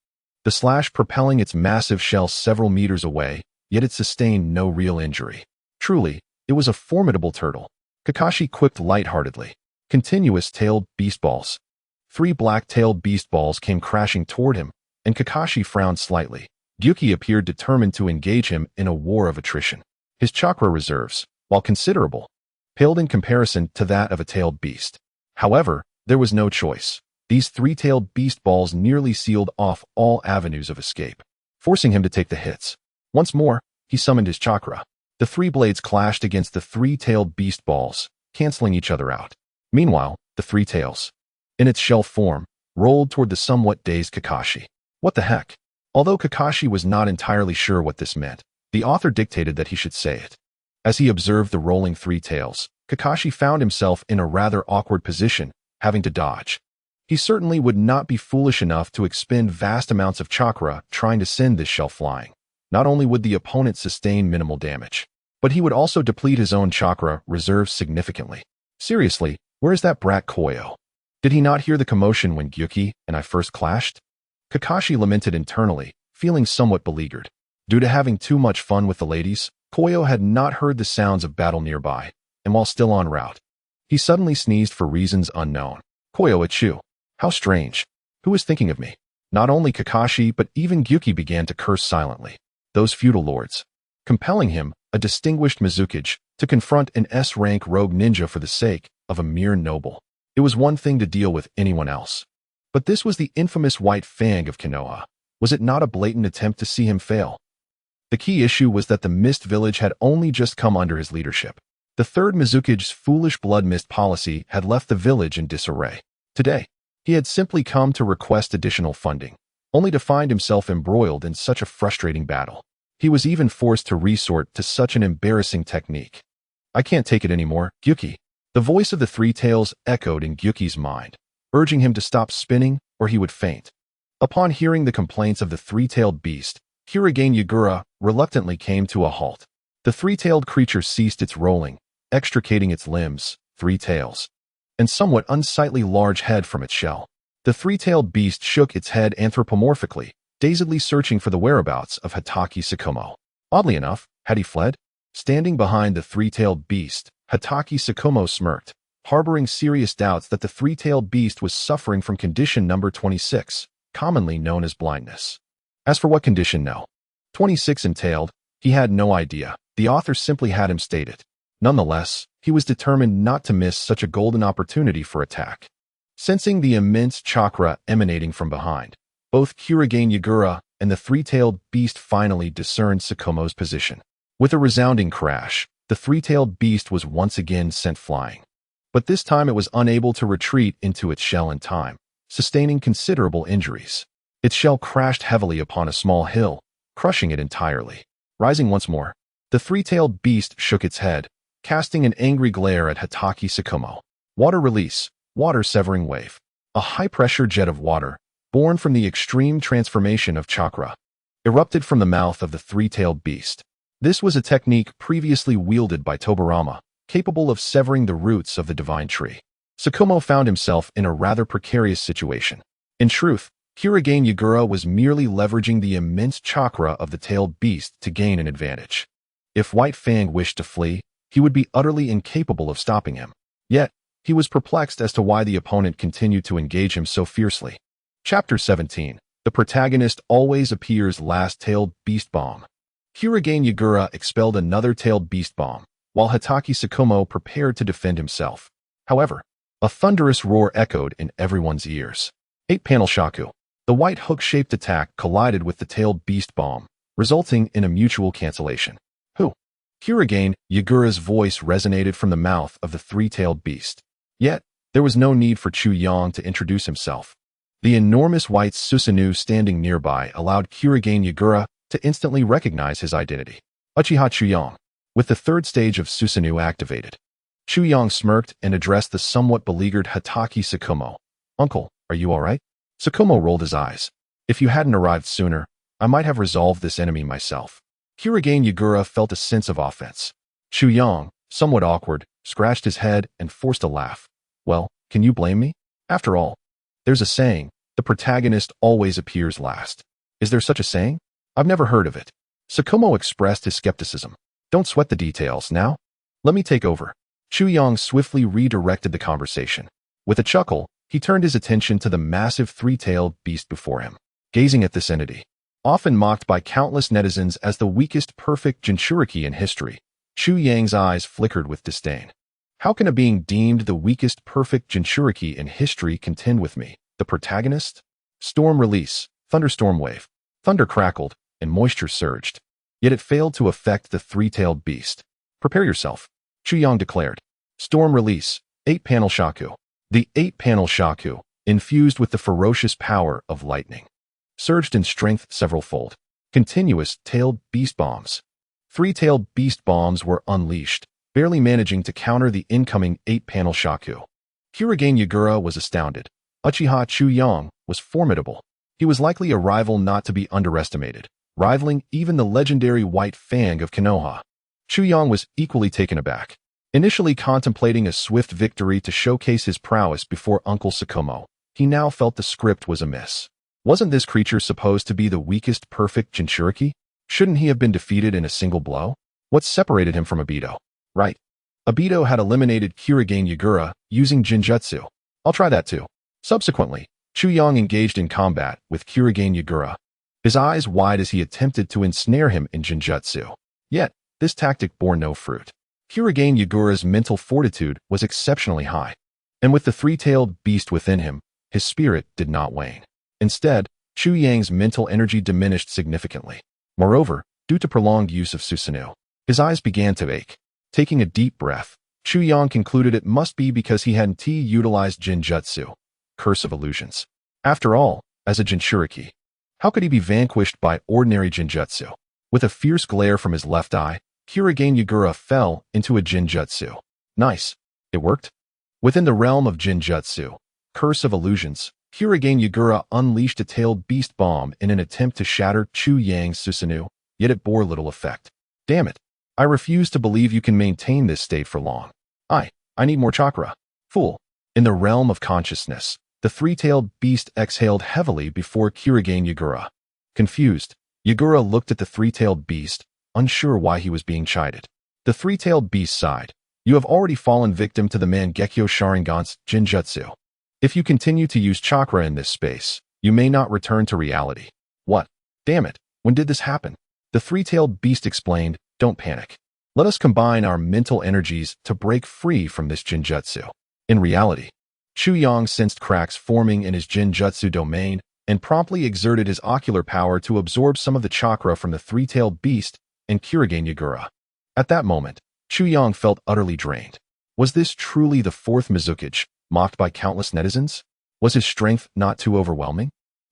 the slash propelling its massive shell several meters away, yet it sustained no real injury. Truly, it was a formidable turtle. Kakashi quipped lightheartedly. Continuous tailed beast balls. 3 black-tailed beast balls came crashing toward him, and Kakashi frowned slightly. Gyuki appeared determined to engage him in a war of attrition. His chakra reserves, while considerable, paled in comparison to that of a tailed beast. However, there was no choice. These 3-tailed beast balls nearly sealed off all avenues of escape, forcing him to take the hits. Once more, he summoned his chakra. The 3 blades clashed against the 3-tailed beast balls, canceling each other out. Meanwhile, the 3 tails, in its shell form, rolled toward the somewhat dazed Kakashi. What the heck? Although Kakashi was not entirely sure what this meant, the author dictated that he should say it. As he observed the rolling 3 tails, Kakashi found himself in a rather awkward position, having to dodge. He certainly would not be foolish enough to expend vast amounts of chakra trying to send this shell flying. Not only would the opponent sustain minimal damage, but he would also deplete his own chakra reserves significantly. Seriously, where is that brat Koyo? Did he not hear the commotion when Gyuki and I first clashed? Kakashi lamented internally, feeling somewhat beleaguered. Due to having too much fun with the ladies, Koyo had not heard the sounds of battle nearby, and while still en route, he suddenly sneezed for reasons unknown. Koyo achoo. How strange. Who is thinking of me? Not only Kakashi, but even Gyuki began to curse silently. Those feudal lords, compelling him, a distinguished Mizukage, to confront an S-rank rogue ninja for the sake of a mere noble. It was one thing to deal with anyone else. But this was the infamous White Fang of Konoha. Was it not a blatant attempt to see him fail? The key issue was that the Mist Village had only just come under his leadership. The third Mizukage's foolish blood mist policy had left the village in disarray. Today, he had simply come to request additional funding, only to find himself embroiled in such a frustrating battle. He was even forced to resort to such an embarrassing technique. I can't take it anymore, Gyuki. The voice of the 3 tails echoed in Gyuki's mind, urging him to stop spinning or he would faint. Upon hearing the complaints of the 3-tailed beast, Hurricane Yagura reluctantly came to a halt. The 3-tailed creature ceased its rolling, extricating its limbs, 3 tails, and somewhat unsightly large head from its shell. The 3-tailed beast shook its head anthropomorphically, dazedly searching for the whereabouts of Hatake Tsukumo. Oddly enough, had he fled? Standing behind the 3-tailed beast, Hatake Tsukumo smirked, harboring serious doubts that the 3-tailed beast was suffering from condition number 26, commonly known as blindness. As for what condition no. 26 entailed, he had no idea. The author simply had him state it. Nonetheless, he was determined not to miss such a golden opportunity for attack. Sensing the immense chakra emanating from behind, both Hurricane Yagura and the 3-tailed beast finally discerned Tsukumo's position. With a resounding crash, the 3-tailed beast was once again sent flying. But this time it was unable to retreat into its shell in time, sustaining considerable injuries. Its shell crashed heavily upon a small hill, crushing it entirely. Rising once more, the 3-tailed beast shook its head, casting an angry glare at Hatake Tsukumo. Water release, water severing wave. A high-pressure jet of water, born from the extreme transformation of chakra, erupted from the mouth of the 3-tailed beast. This was a technique previously wielded by Tobirama, capable of severing the roots of the divine tree. Tsukumo found himself in a rather precarious situation. In truth, Kurogane Yagura was merely leveraging the immense chakra of the tailed beast to gain an advantage. If White Fang wished to flee, he would be utterly incapable of stopping him. Yet, he was perplexed as to why the opponent continued to engage him so fiercely. Chapter 17. The protagonist always appears last. Tailed beast bomb. Kurogane Yagura expelled another tailed beast bomb, while Hatake Tsukumo prepared to defend himself. However, a thunderous roar echoed in everyone's ears. 8-panel shaku. The white hook-shaped attack collided with the tailed beast bomb, resulting in a mutual cancellation. Who? Kurogane Yagura's voice resonated from the mouth of the three-tailed beast. Yet, there was no need for Chu Yang to introduce himself. The enormous white Susanoo standing nearby allowed Kurogane Yagura to instantly recognize his identity. Uchiha Chu Yang. With the third stage of Susanoo activated, Chu Yang smirked and addressed the somewhat beleaguered Hatake Tsukumo. Uncle, are you all right? Tsukumo rolled his eyes. If you hadn't arrived sooner, I might have resolved this enemy myself. Kurogane Yagura felt a sense of offense. Chu Yang, somewhat awkward, scratched his head and forced a laugh. Well, can you blame me? After all, there's a saying, the protagonist always appears last. Is there such a saying? I've never heard of it. Tsukumo expressed his skepticism. Don't sweat the details now. Let me take over. Chu Yang swiftly redirected the conversation. With a chuckle, he turned his attention to the massive three-tailed beast before him. Gazing at this entity, often mocked by countless netizens as the weakest perfect Jinchuriki in history, Chu Yang's eyes flickered with disdain. How can a being deemed the weakest perfect Jinchuriki in history contend with me, the protagonist? Storm release, thunderstorm wave. Thunder crackled, and moisture surged. Yet it failed to affect the three-tailed beast. Prepare yourself, Chu Yang declared. Storm release, 8-panel shaku. The 8-panel shaku, infused with the ferocious power of lightning, surged in strength several-fold. Continuous tailed beast bombs. Three-tailed beast bombs were unleashed, barely managing to counter the incoming 8-panel shaku. Kurogane Yagura was astounded. Uchiha Chu Yang was formidable. He was likely a rival not to be underestimated, rivaling even the legendary White Fang of Konoha. Chu Yang was equally taken aback. Initially contemplating a swift victory to showcase his prowess before Uncle Tsukumo, he now felt the script was amiss. Wasn't this creature supposed to be the weakest perfect Jinchuriki? Shouldn't he have been defeated in a single blow? What separated him from Obito? Right. Obito had eliminated Kurogane Yagura using Jinjutsu. I'll try that too. Subsequently, Chu Yang engaged in combat with Kurogane Yagura, his eyes wide as he attempted to ensnare him in Jinjutsu. Yet, this tactic bore no fruit. Kurogane Yagura's mental fortitude was exceptionally high, and with the three-tailed beast within him, his spirit did not wane. Instead, Chu Yang's mental energy diminished significantly. Moreover, due to prolonged use of Susanoo, his eyes began to ache. Taking a deep breath, Chu Yang concluded it must be because he hadn't utilized Jinjutsu, Curse of Illusions. After all, as a Jinchuriki, how could he be vanquished by ordinary Jinjutsu? With a fierce glare from his left eye, Kurogane Yagura fell into a Jinjutsu. Nice. It worked? Within the realm of Jinjutsu, Curse of Illusions, Kurogane Yagura unleashed a tailed beast bomb in an attempt to shatter Chu Yang's Susanoo, yet it bore little effect. Damn it. I refuse to believe you can maintain this state for long. I need more chakra. Fool. In the realm of consciousness, the three-tailed beast exhaled heavily before Kurogane Yagura. Confused, Yagura looked at the three-tailed beast, unsure why he was being chided. The three-tailed beast sighed. You have already fallen victim to the Mangekyo Sharingan's Jinjutsu. If you continue to use chakra in this space, you may not return to reality. What? Damn it, when did this happen? The three-tailed beast explained, don't panic. Let us combine our mental energies to break free from this Jinjutsu. In reality, Chu Yang sensed cracks forming in his Jinjutsu domain and promptly exerted his ocular power to absorb some of the chakra from the three-tailed beast and Kurogane Yagura. At that moment, Chu Yang felt utterly drained. Was this truly the fourth Mizukage, mocked by countless netizens? Was his strength not too overwhelming?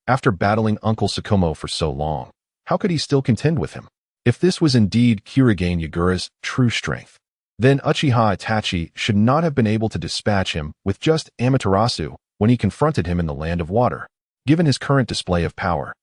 After battling Uncle Tsukumo for so long, how could he still contend with him? If this was indeed Kurogane Yagura's true strength, then Uchiha Itachi should not have been able to dispatch him with just Amaterasu when he confronted him in the Land of Water. Given his current display of power,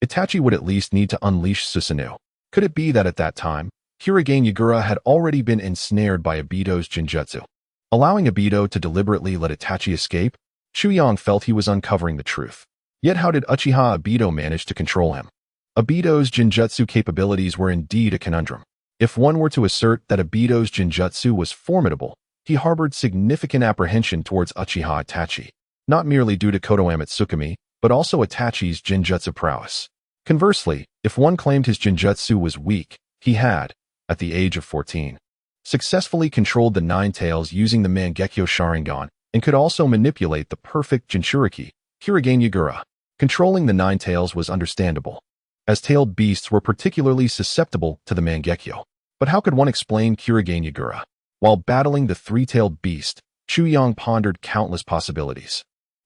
Itachi would at least need to unleash Susanoo. Could it be that at that time, Kurogane Yagura had already been ensnared by Obito's Jinjutsu? Allowing Obito to deliberately let Itachi escape, Chuyang felt he was uncovering the truth. Yet how did Uchiha Obito manage to control him? Obito's Jinjutsu capabilities were indeed a conundrum. If one were to assert that Obito's Jinjutsu was formidable, he harbored significant apprehension towards Uchiha Itachi, not merely due to Konoha Tsukumi, but also Itachi's Jinjutsu prowess. Conversely, if one claimed his Jinjutsu was weak, he had, at the age of 14, successfully controlled the Nine Tails using the Mangekyo Sharingan and could also manipulate the perfect Jinchuriki, Kirigane Yagura. Controlling the Nine Tails was understandable, as tailed beasts were particularly susceptible to the Mangekyo. But how could one explain Kirigane Yagura? While battling the three-tailed beast, Chuyang pondered countless possibilities,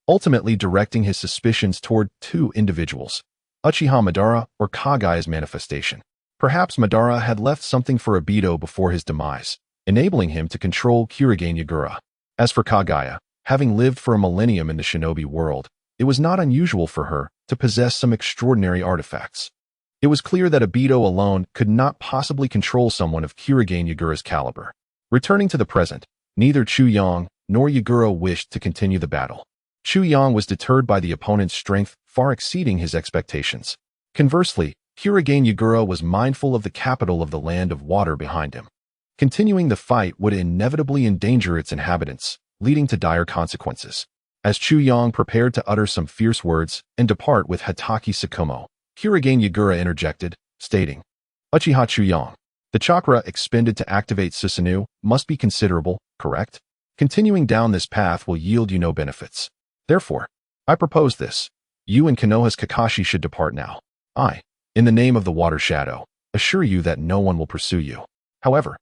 ultimately directing his suspicions toward two individuals, Uchiha Madara or Kagaya's manifestation. Perhaps Madara had left something for Obito before his demise, enabling him to control Kirigane Yagura. As for Kagaya, having lived for a millennium in the shinobi world, it was not unusual for her to possess some extraordinary artifacts. It was clear that Obito alone could not possibly control someone of Kirigane Yagura's caliber. Returning to the present, neither Chuyang nor Yagura wished to continue the battle. Chuyang was deterred by the opponent's strength far exceeding his expectations. Conversely, Kirigane Yagura was mindful of the capital of the land of water behind him. Continuing the fight would inevitably endanger its inhabitants, leading to dire consequences. As Chuyang prepared to utter some fierce words and depart with Hatake Tsukumo, Kirigane Yagura interjected, stating, Uchiha Chuyang, the chakra expended to activate Susanoo must be considerable, correct? Continuing down this path will yield you no benefits. Therefore, I propose this. You and Konoha's Kakashi should depart now. I, in the name of the Water Shadow, assure you that no one will pursue you. However,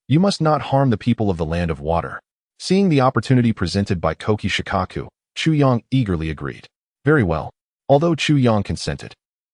you must not harm the people of the Land of Water. Seeing the opportunity presented by Koki Shikaku, Chuyang eagerly agreed. Very well. Although Chuyang consented,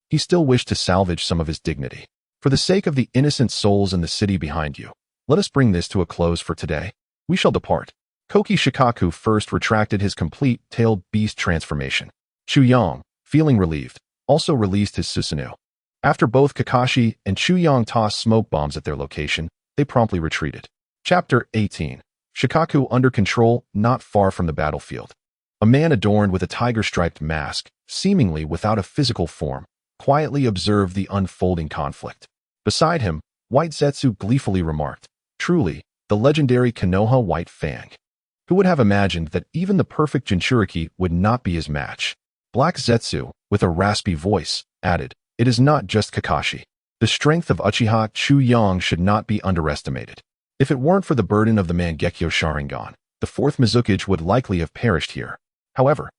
he still wished to salvage some of his dignity. For the sake of the innocent souls in the city behind you, let us bring this to a close for today. We shall depart. Koki Shikaku first retracted his complete tailed beast transformation. Chuyang, feeling relieved, also released his Susanoo. After both Kakashi and Chuyang tossed smoke bombs at their location, they promptly retreated. Chapter 18. Shikaku under control, not far from the battlefield. A man adorned with a tiger-striped mask, seemingly without a physical form, quietly observed the unfolding conflict. Beside him, White Zetsu gleefully remarked, truly, the legendary Konoha White Fang. Who would have imagined that even the perfect Jinchuriki would not be his match? Black Zetsu, with a raspy voice, added, it is not just Kakashi. The strength of Uchiha Chuyang should not be underestimated. If it weren't for the burden of the Mangekyo Sharingan, the fourth Mizukage would likely have perished here. However,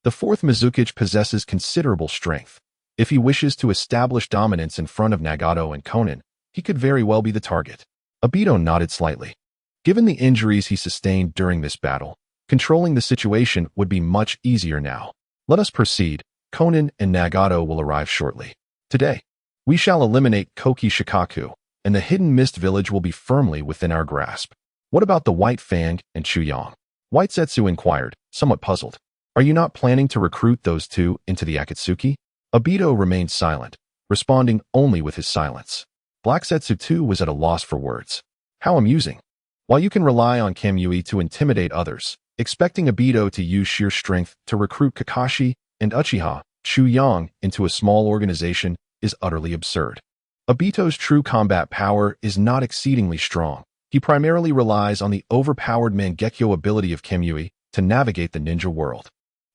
the fourth Mizukage possesses considerable strength. If he wishes to establish dominance in front of Nagato and Konan, he could very well be the target. Obito nodded slightly. Given the injuries he sustained during this battle, controlling the situation would be much easier now. Let us proceed. Konan and Nagato will arrive shortly. Today, we shall eliminate Koki Shikaku, and the Hidden Mist Village will be firmly within our grasp. What about the White Fang and Chuyang? White Zetsu inquired, somewhat puzzled. Are you not planning to recruit those two into the Akatsuki? Obito remained silent, responding only with his silence. Black Zetsu too was at a loss for words. How amusing. While you can rely on Kamui to intimidate others, expecting Obito to use sheer strength to recruit Kakashi and Uchiha Chuyang into a small organization is utterly absurd. Obito's true combat power is not exceedingly strong. He primarily relies on the overpowered Mangekyo ability of Kamui to navigate the ninja world.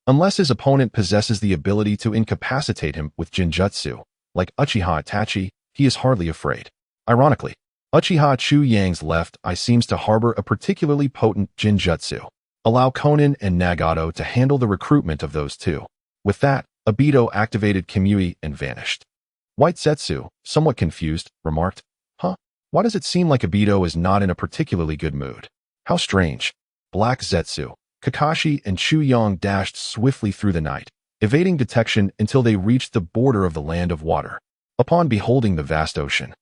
Unless his opponent possesses the ability to incapacitate him with Jinjutsu, like Uchiha Itachi, he is hardly afraid. Ironically, Uchiha Chuyang's left eye seems to harbor a particularly potent Jinjutsu. Allow Konan and Nagato to handle the recruitment of those two. With that, Obito activated Kamui and vanished. White Zetsu, somewhat confused, remarked, Why does it seem like Obito is not in a particularly good mood? How strange. Black Zetsu, Kakashi and Chuyang dashed swiftly through the night, evading detection until they reached the border of the Land of Water. Upon beholding the vast ocean,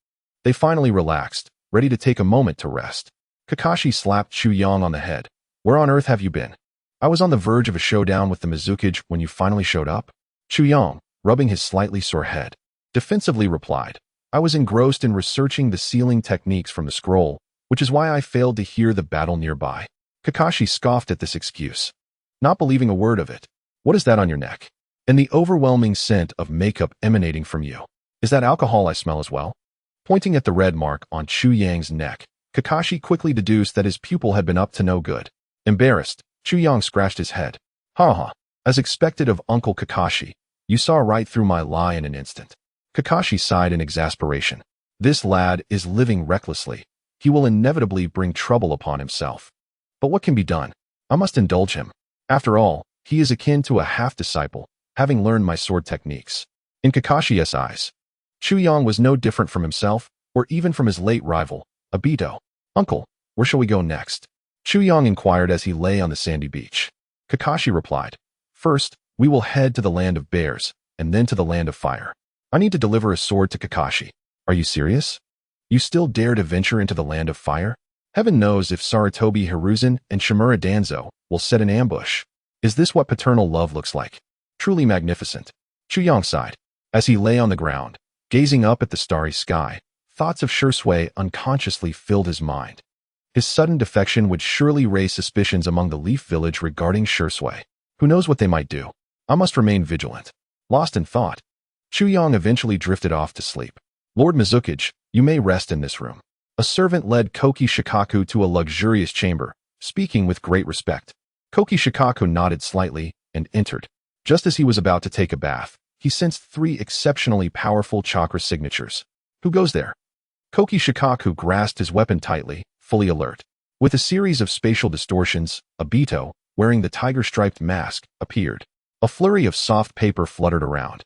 they finally relaxed, ready to take a moment to rest. Kakashi slapped Chuyang on the head. Where on earth have you been? I was on the verge of a showdown with the Mizukage when you finally showed up. Chuyang, rubbing his slightly sore head, defensively replied, I was engrossed in researching the sealing techniques from the scroll, which is why I failed to hear the battle nearby. Kakashi scoffed at this excuse, not believing a word of it. What is that on your neck? And the overwhelming scent of makeup emanating from you. Is that alcohol I smell as well? Pointing at the red mark on Chu Yang's neck, Kakashi quickly deduced that his pupil had been up to no good. Embarrassed, Chu Yang scratched his head. Ha ha. As expected of Uncle Kakashi, you saw right through my lie in an instant. Kakashi sighed in exasperation. This lad is living recklessly. He will inevitably bring trouble upon himself. But what can be done? I must indulge him. After all, he is akin to a half-disciple, having learned my sword techniques. In Kakashi's eyes, Chu Yang was no different from himself, or even from his late rival, Obito. Uncle, where shall we go next? Chu Yang inquired as he lay on the sandy beach. Kakashi replied, First, we will head to the land of bears, and then to the land of fire. I need to deliver a sword to Kakashi. Are you serious? You still dare to venture into the land of fire? Heaven knows if Sarutobi Hiruzen and Shimura Danzo will set an ambush. Is this what paternal love looks like? Truly magnificent. Chu Yang sighed. As he lay on the ground, gazing up at the starry sky, thoughts of Shursui unconsciously filled his mind. His sudden defection would surely raise suspicions among the Leaf Village regarding Shursui. Who knows what they might do? I must remain vigilant. Lost in thought, Chu Yang eventually drifted off to sleep. Lord Mizukage, you may rest in this room. A servant led Koki Shikaku to a luxurious chamber, speaking with great respect. Koki Shikaku nodded slightly and entered. Just as he was about to take a bath, he sensed 3 exceptionally powerful chakra signatures. Who goes there? Koki Shikaku grasped his weapon tightly, fully alert. With a series of spatial distortions, Obito, wearing the tiger-striped mask, appeared. A flurry of soft paper fluttered around,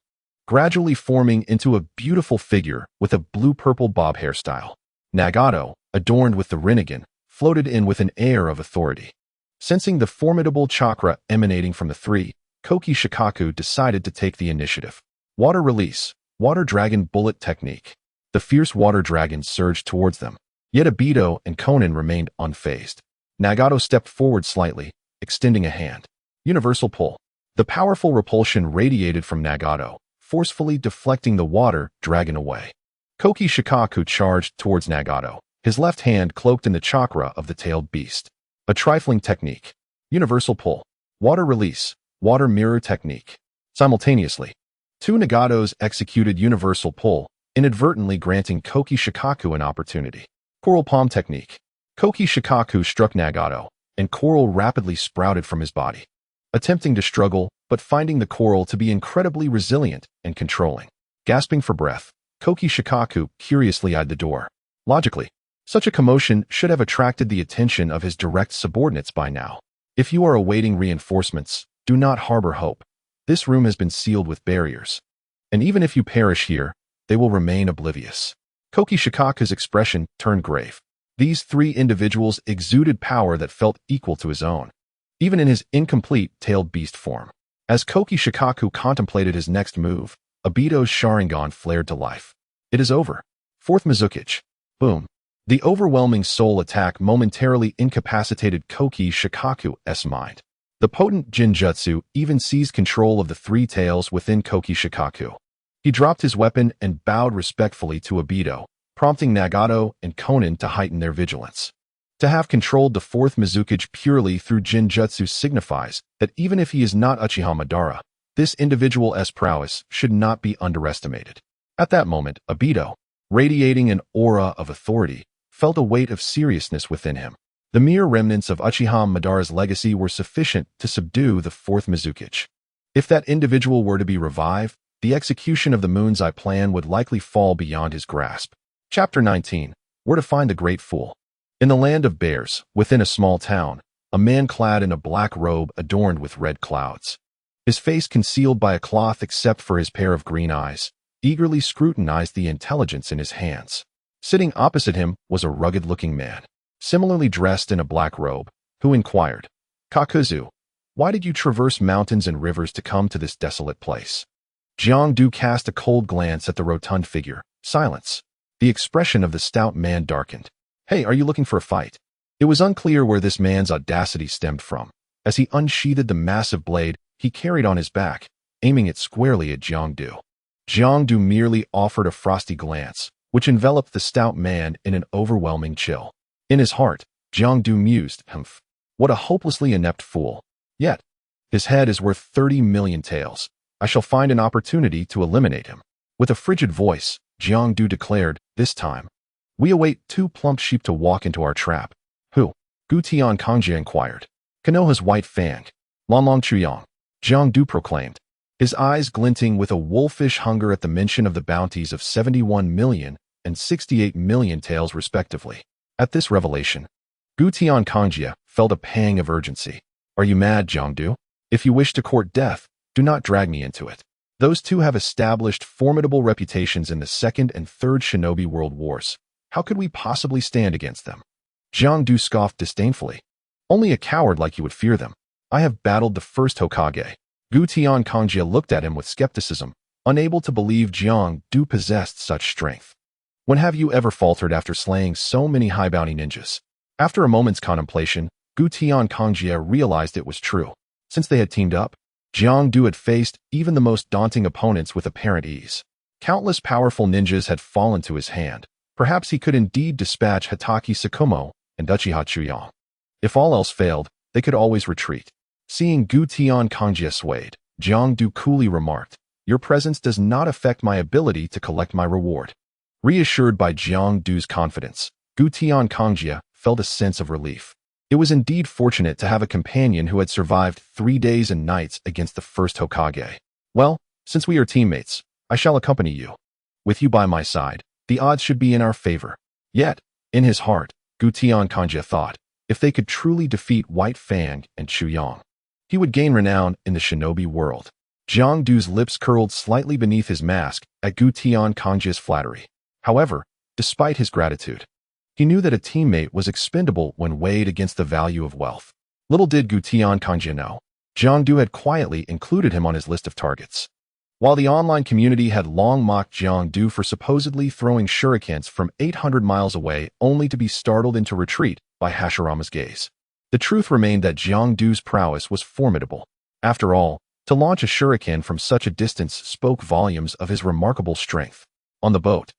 gradually forming into a beautiful figure with a blue-purple bob hairstyle. Nagato, adorned with the Rinnegan, floated in with an air of authority. Sensing the formidable chakra emanating from the 3, Koki Shikaku decided to take the initiative. Water release, water dragon bullet technique. The fierce water dragon surged towards them, yet Obito and Konan remained unfazed. Nagato stepped forward slightly, extending a hand. Universal pull. The powerful repulsion radiated from Nagato, forcefully deflecting the water dragon away. Koki Shikaku charged towards Nagato, his left hand cloaked in the chakra of the tailed beast. A trifling technique. Universal pull. Water release. Water mirror technique. Simultaneously, 2 Nagatos executed universal pull, inadvertently granting Koki Shikaku an opportunity. Coral palm technique. Koki Shikaku struck Nagato, and coral rapidly sprouted from his body. Attempting to struggle, but finding the coral to be incredibly resilient and controlling. Gasping for breath, Koki Shikaku curiously eyed the door. Logically, such a commotion should have attracted the attention of his direct subordinates by now. If you are awaiting reinforcements, do not harbor hope. This room has been sealed with barriers. And even if you perish here, they will remain oblivious. Koki Shikaku's expression turned grave. These 3 individuals exuded power that felt equal to his own, even in his incomplete tailed beast form. As Koki Shikaku contemplated his next move, Obito's Sharingan flared to life. It is over. 4th Mizukage. Boom. The overwhelming soul attack momentarily incapacitated Koki Shikaku's mind. The potent Jinjutsu even seized control of the 3 tails within Koki Shikaku. He dropped his weapon and bowed respectfully to Obito, prompting Nagato and Konan to heighten their vigilance. To have controlled the 4th Mizukage purely through Jinjutsu signifies that even if he is not Uchiha Madara, this individual's prowess should not be underestimated. At that moment, Obito, radiating an aura of authority, felt a weight of seriousness within him. The mere remnants of Uchiha Madara's legacy were sufficient to subdue the 4th Mizukage. If that individual were to be revived, the execution of the Moon's Eye plan would likely fall beyond his grasp. Chapter 19. Where to find the Great Fool. In the land of bears, within a small town, a man clad in a black robe adorned with red clouds, his face concealed by a cloth except for his pair of green eyes, eagerly scrutinized the intelligence in his hands. Sitting opposite him was a rugged-looking man, similarly dressed in a black robe, who inquired, Kakuzu, why did you traverse mountains and rivers to come to this desolate place? Jiangdu cast a cold glance at the rotund figure. Silence. The expression of the stout man darkened. Hey, are you looking for a fight? It was unclear where this man's audacity stemmed from, as he unsheathed the massive blade he carried on his back, aiming it squarely at Jiangdu. Jiangdu merely offered a frosty glance, which enveloped the stout man in an overwhelming chill. In his heart, Jiangdu mused, humph. What a hopelessly inept fool. Yet, his head is worth 30 million taels. I shall find an opportunity to eliminate him. With a frigid voice, Jiangdu declared, this time, we await 2 plump sheep to walk into our trap. Who? Gu Tiankongji inquired. Konoha's white fang. Lanlong Chuyang. Jiangdu proclaimed, his eyes glinting with a wolfish hunger at the mention of the bounties of 71 million and 68 million taels respectively. At this revelation, Gu Tiankongji felt a pang of urgency. Are you mad, Jiangdu? If you wish to court death, do not drag me into it. Those two have established formidable reputations in the Second and Third Shinobi World Wars. How could we possibly stand against them? Jiangdu scoffed disdainfully. Only a coward like you would fear them. I have battled the first Hokage. Gu Tiankongji looked at him with skepticism, unable to believe Jiangdu possessed such strength. When have you ever faltered after slaying so many high-bounty ninjas? After a moment's contemplation, Gu Tiankongji realized it was true. Since they had teamed up, Jiangdu had faced even the most daunting opponents with apparent ease. Countless powerful ninjas had fallen to his hand. Perhaps he could indeed dispatch Hatake Sakumo and Uchiha Chuyang. If all else failed, they could always retreat. Seeing Gu Tiankongji swayed, Jiangdu coolly remarked, your presence does not affect my ability to collect my reward. Reassured by Jiangdu's confidence, Gu Tiankongji felt a sense of relief. It was indeed fortunate to have a companion who had survived 3 days and nights against the first Hokage. Well, since we are teammates, I shall accompany you. With you by my side, the odds should be in our favor. Yet, in his heart, Gu Tiankongji thought, if they could truly defeat White Fang and Chuyang, he would gain renown in the shinobi world. Jiangdu's lips curled slightly beneath his mask at Gu Tiankongji's flattery. However, despite his gratitude, he knew that a teammate was expendable when weighed against the value of wealth. Little did Gu Tiankongji know, Jiangdu had quietly included him on his list of targets. While the online community had long mocked Jiangdu for supposedly throwing shurikens from 800 miles away only to be startled into retreat by Hashirama's gaze, the truth remained that Jiangdu's prowess was formidable. After all, to launch a shuriken from such a distance spoke volumes of his remarkable strength. On the boat,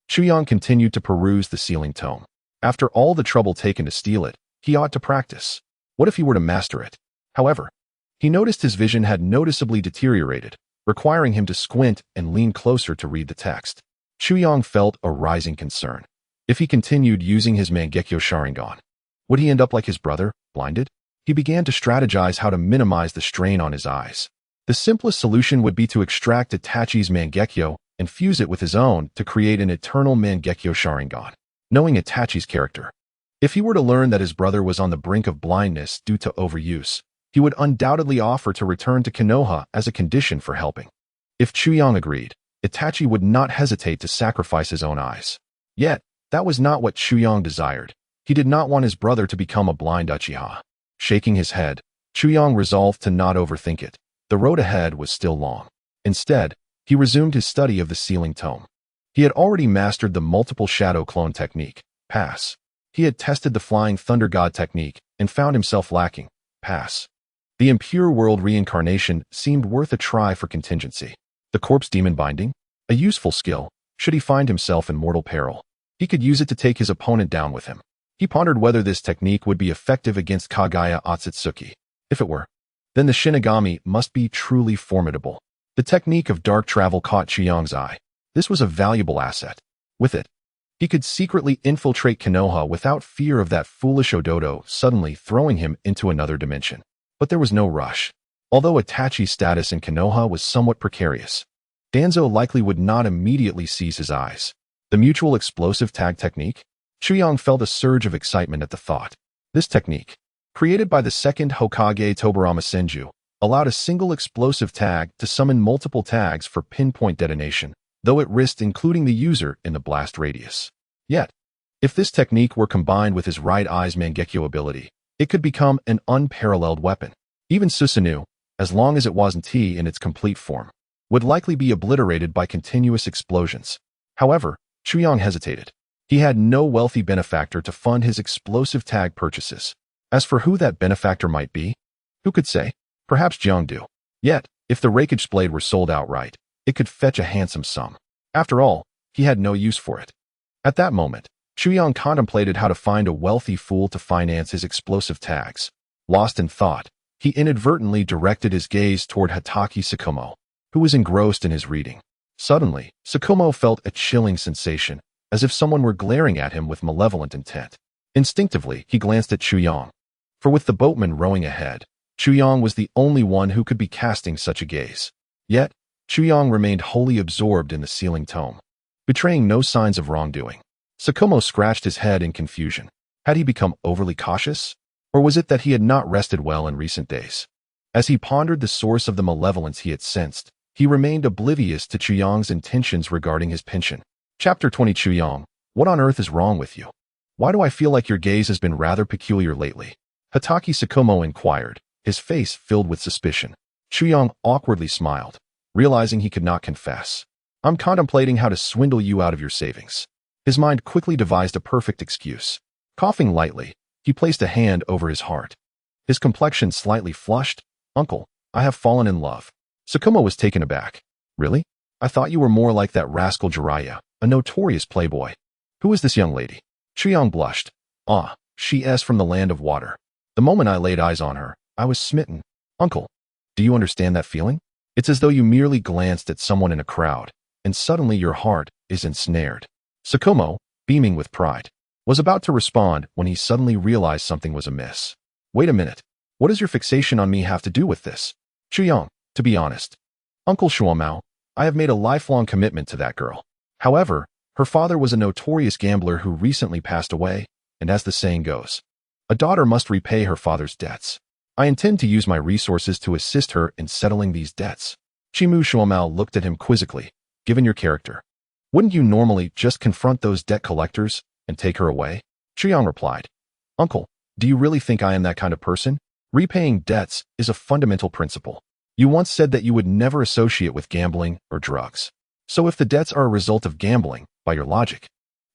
Chuyang continued to peruse the sealing tome. After all the trouble taken to steal it, he ought to practice. What if he were to master it? However, he noticed his vision had noticeably deteriorated, requiring him to squint and lean closer to read the text. Chuyang felt a rising concern. If he continued using his Mangekyo Sharingan, would he end up like his brother, blinded? He began to strategize how to minimize the strain on his eyes. The simplest solution would be to extract Itachi's Mangekyo and fuse it with his own to create an eternal Mangekyo Sharingan. Knowing Itachi's character, if he were to learn that his brother was on the brink of blindness due to overuse, he would undoubtedly offer to return to Konoha as a condition for helping. If Chuyang agreed, Itachi would not hesitate to sacrifice his own eyes. Yet, that was not what Chuyang desired. He did not want his brother to become a blind Uchiha. Shaking his head, Chuyang resolved to not overthink it. The road ahead was still long. Instead, he resumed his study of the sealing tome. He had already mastered the multiple shadow clone technique, pass. He had tested the flying thunder god technique and found himself lacking, pass. The impure world reincarnation seemed worth a try for contingency. The corpse demon binding? A useful skill, should he find himself in mortal peril. He could use it to take his opponent down with him. He pondered whether this technique would be effective against Kagaya Otsutsuki. If it were, then the Shinigami must be truly formidable. The technique of dark travel caught Chuyang's eye. This was a valuable asset. With it, he could secretly infiltrate Konoha without fear of that foolish Ododo suddenly throwing him into another dimension. But there was no rush. Although Itachi's status in Konoha was somewhat precarious, Danzo likely would not immediately seize his eyes. The mutual explosive tag technique? Chuyang felt a surge of excitement at the thought. This technique, created by the second Hokage Tobarama Senju, allowed a single explosive tag to summon multiple tags for pinpoint detonation, though it risked including the user in the blast radius. Yet, if this technique were combined with his right eye's Mangekyo ability, it could become an unparalleled weapon. Even Susanoo, as long as it wasn't T in its complete form, would likely be obliterated by continuous explosions. However, Chuyang hesitated. He had no wealthy benefactor to fund his explosive tag purchases. As for who that benefactor might be, who could say? Perhaps Jiangdu. Yet, if the Raikage blade were sold outright, it could fetch a handsome sum. After all, he had no use for it. At that moment, Chuyang contemplated how to find a wealthy fool to finance his explosive tags. Lost in thought, he inadvertently directed his gaze toward Hatake Tsukumo, who was engrossed in his reading. Suddenly, Tsukumo felt a chilling sensation, as if someone were glaring at him with malevolent intent. Instinctively, he glanced at Chuyang. For with the boatman rowing ahead, Chuyang was the only one who could be casting such a gaze. Yet, Chuyang remained wholly absorbed in the ceiling tome, betraying no signs of wrongdoing. Tsukumo scratched his head in confusion. Had he become overly cautious? Or was it that he had not rested well in recent days? As he pondered the source of the malevolence he had sensed, he remained oblivious to Chuyang's intentions regarding his pension. Chapter 20. Chuyang, what on earth is wrong with you? Why do I feel like your gaze has been rather peculiar lately? Hatake Tsukumo inquired, his face filled with suspicion. Chuyang awkwardly smiled, realizing he could not confess. I'm contemplating how to swindle you out of your savings. His mind quickly devised a perfect excuse. Coughing lightly, he placed a hand over his heart. His complexion slightly flushed. Uncle, I have fallen in love. Tsukumo was taken aback. Really? I thought you were more like that rascal Jiraiya, a notorious playboy. Who is this young lady? Chuyang blushed. Ah, she is from the land of water. The moment I laid eyes on her, I was smitten. Uncle, do you understand that feeling? It's as though you merely glanced at someone in a crowd, and suddenly your heart is ensnared. Tsukumo, beaming with pride, was about to respond when he suddenly realized something was amiss. Wait a minute. What does your fixation on me have to do with this? Chuyang, to be honest. Uncle Shuomao, I have made a lifelong commitment to that girl. However, her father was a notorious gambler who recently passed away, and as the saying goes, a daughter must repay her father's debts. I intend to use my resources to assist her in settling these debts. Chimu Shuomao looked at him quizzically. Given your character, wouldn't you normally just confront those debt collectors and take her away? Chuyang replied, Uncle, do you really think I am that kind of person? Repaying debts is a fundamental principle. You once said that you would never associate with gambling or drugs. So if the debts are a result of gambling, by your logic,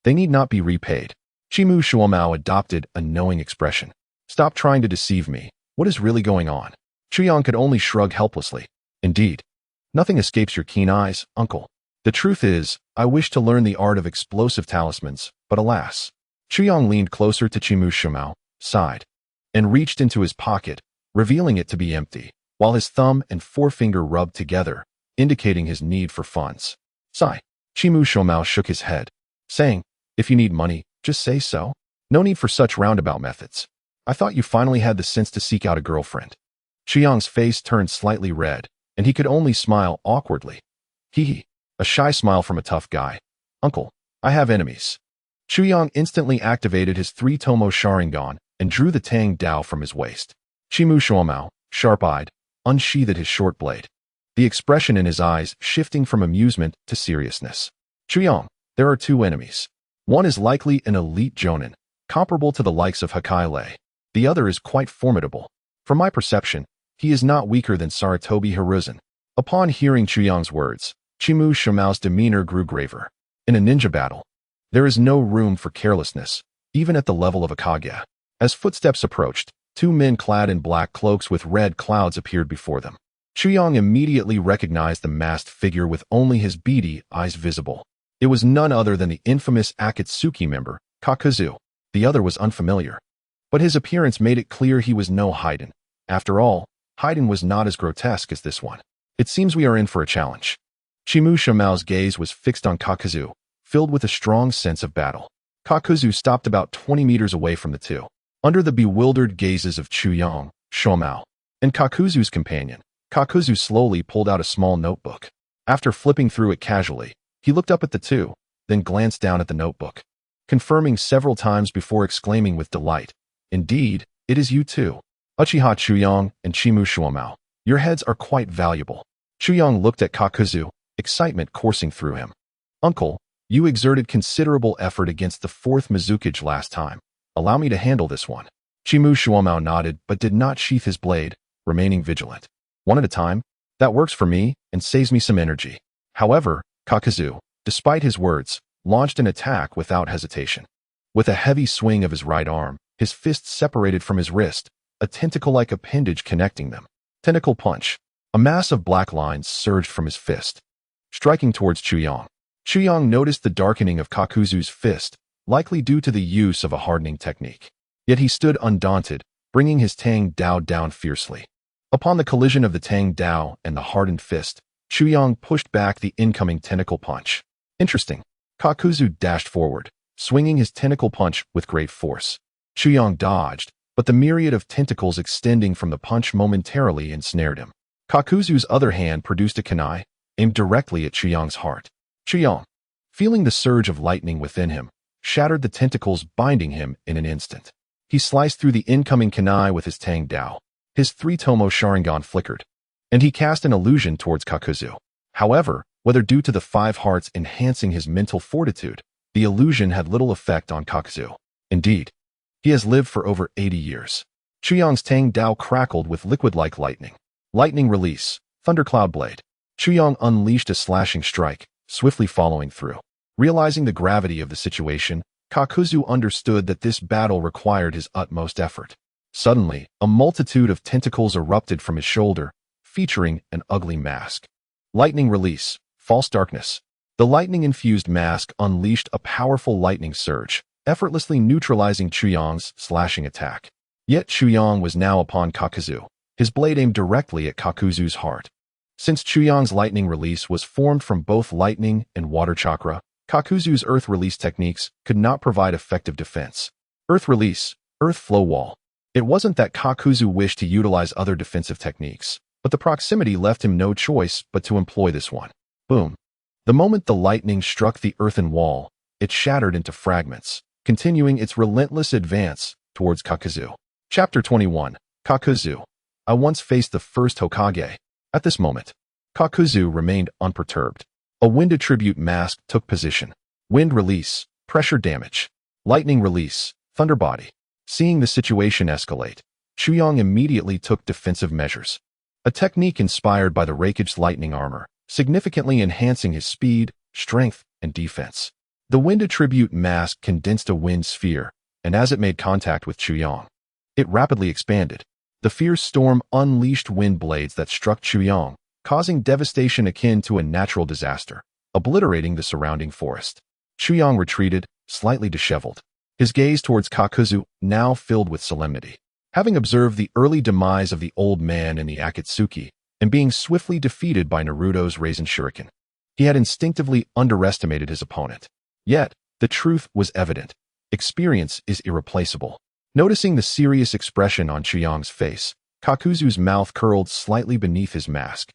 they need not be repaid. Chimu Shuomao adopted a knowing expression. Stop trying to deceive me. What is really going on? Chuyang could only shrug helplessly. Indeed, nothing escapes your keen eyes, Uncle. The truth is, I wish to learn the art of explosive talismans, but alas. Chuyang leaned closer to Chimu Shuomao, sighed, and reached into his pocket, revealing it to be empty, while his thumb and forefinger rubbed together, indicating his need for funds. Sigh. Chimu Shuomao shook his head, saying, if you need money, just say so. No need for such roundabout methods. I thought you finally had the sense to seek out a girlfriend. Chuyang's face turned slightly red, and he could only smile awkwardly. Hee. A shy smile from a tough guy. Uncle, I have enemies. Chuyang instantly activated his 3-tomo Sharingan and drew the Tang Dao from his waist. Chimu Shuomao, sharp-eyed, unsheathed his short blade, the expression in his eyes shifting from amusement to seriousness. Chuyang, there are 2 enemies. One is likely an elite jonin, comparable to the likes of Hokage. The other is quite formidable. From my perception, he is not weaker than Sarutobi Hiruzen. Upon hearing Chuyang's words, Chimu Shuomao's demeanor grew graver. In a ninja battle, there is no room for carelessness, even at the level of a Kage. As footsteps approached, 2 men clad in black cloaks with red clouds appeared before them. Chuyang immediately recognized the masked figure with only his beady eyes visible. It was none other than the infamous Akatsuki member, Kakuzu. The other was unfamiliar, but his appearance made it clear he was no Haiden. After all, Haiden was not as grotesque as this one. It seems we are in for a challenge. Chimu Shuomao's gaze was fixed on Kakuzu, filled with a strong sense of battle. Kakuzu stopped about 20 meters away from the 2. Under the bewildered gazes of Chuyang, Shuomao, and Kakuzu's companion, Kakuzu slowly pulled out a small notebook. After flipping through it casually, he looked up at the 2, then glanced down at the notebook, confirming several times before exclaiming with delight, Indeed, it is you 2. Uchiha Chuyang and Chimu Shuomao, your heads are quite valuable. Chuyang looked at Kakuzu, excitement coursing through him. Uncle, you exerted considerable effort against the 4th Mizukage last time. Allow me to handle this one. Chimu Shuomao nodded but did not sheath his blade, remaining vigilant. One at a time? That works for me and saves me some energy. However, Kakuzu, despite his words, launched an attack without hesitation. With a heavy swing of his right arm, his fist separated from his wrist, a tentacle-like appendage connecting them. Tentacle punch. A mass of black lines surged from his fist, striking towards Chuyang. Chuyang noticed the darkening of Kakuzu's fist, likely due to the use of a hardening technique. Yet he stood undaunted, bringing his Tang Dao down fiercely. Upon the collision of the Tang Dao and the hardened fist, Chuyang pushed back the incoming tentacle punch. Interesting. Kakuzu dashed forward, swinging his tentacle punch with great force. Chuyang dodged, but the myriad of tentacles extending from the punch momentarily ensnared him. Kakuzu's other hand produced a kunai, aimed directly at Chuyang's heart. Chuyang, feeling the surge of lightning within him, shattered the tentacles binding him in an instant. He sliced through the incoming kunai with his Tang Dao. His three-tomo Sharingan flickered, and he cast an illusion towards Kakuzu. However, whether due to the five hearts enhancing his mental fortitude, the illusion had little effect on Kakuzu. Indeed, he has lived for over 80 years. Chuyang's Tang Dao crackled with liquid-like lightning. Lightning release, Thundercloud Blade. Chuyang unleashed a slashing strike, swiftly following through. Realizing the gravity of the situation, Kakuzu understood that this battle required his utmost effort. Suddenly, a multitude of tentacles erupted from his shoulder, featuring an ugly mask. Lightning release, False Darkness. The lightning-infused mask unleashed a powerful lightning surge, effortlessly neutralizing Chuyang's slashing attack. Yet Chuyang was now upon Kakuzu, his blade aimed directly at Kakuzu's heart. Since Chuyang's lightning release was formed from both lightning and water chakra, Kakuzu's earth release techniques could not provide effective defense. Earth release, Earth Flow Wall. It wasn't that Kakuzu wished to utilize other defensive techniques, but the proximity left him no choice but to employ this one. Boom. The moment the lightning struck the earthen wall, it shattered into fragments, continuing its relentless advance towards Kakuzu. Chapter 21. Kakuzu. I once faced the first Hokage. At this moment, Kakuzu remained unperturbed. A wind attribute mask took position. Wind release, pressure damage. Lightning release, thunder body. Seeing the situation escalate, Chuyang immediately took defensive measures. A technique inspired by the Raikage's lightning armor, significantly enhancing his speed, strength, and defense. The wind attribute mask condensed a wind sphere, and as it made contact with Chuyang, it rapidly expanded. The fierce storm unleashed wind blades that struck Chuyang, causing devastation akin to a natural disaster, obliterating the surrounding forest. Chuyang retreated, slightly disheveled, his gaze towards Kakuzu now filled with solemnity. Having observed the early demise of the old man in the Akatsuki and being swiftly defeated by Naruto's Raisen Shuriken, he had instinctively underestimated his opponent. Yet, the truth was evident. Experience is irreplaceable. Noticing the serious expression on Chuyang's face, Kakuzu's mouth curled slightly beneath his mask.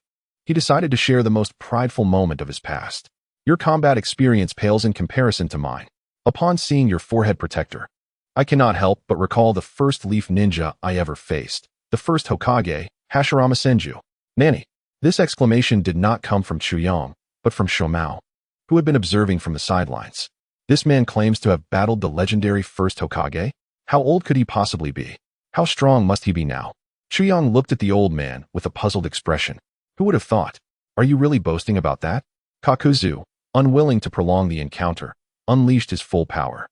He decided to share the most prideful moment of his past. Your combat experience pales in comparison to mine. Upon seeing your forehead protector, I cannot help but recall the first leaf ninja I ever faced, the first Hokage, Hashirama Senju. Nanny. This exclamation did not come from Chuyang, but from Shomao, who had been observing from the sidelines. This man claims to have battled the legendary first Hokage? How old could he possibly be? How strong must he be now? Chuyang looked at the old man with a puzzled expression. Who would have thought? Are you really boasting about that? Kakuzu, unwilling to prolong the encounter, unleashed his full power.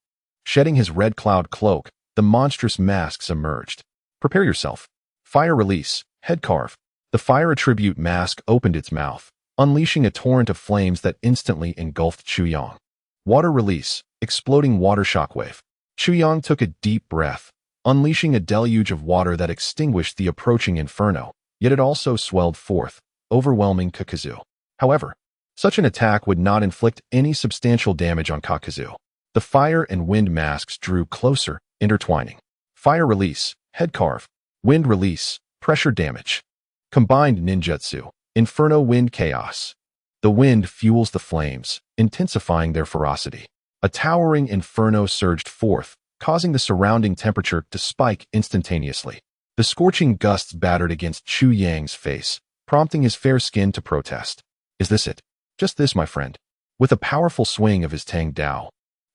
Shedding his red cloud cloak, the monstrous masks emerged. Prepare yourself. Fire release, head carve. The fire attribute mask opened its mouth, unleashing a torrent of flames that instantly engulfed Chuyang. Water release, exploding water shockwave. Chuyang took a deep breath, unleashing a deluge of water that extinguished the approaching inferno, yet it also swelled forth, overwhelming Kakuzu. However, such an attack would not inflict any substantial damage on Kakuzu. The fire and wind masks drew closer, intertwining. Fire release, head carve. Wind release, pressure damage. Combined ninjutsu, inferno wind chaos. The wind fuels the flames, intensifying their ferocity. A towering inferno surged forth, causing the surrounding temperature to spike instantaneously. The scorching gusts battered against Chuyang's face, prompting his fair skin to protest. Is this it? Just this, my friend. With a powerful swing of his Tang Dao,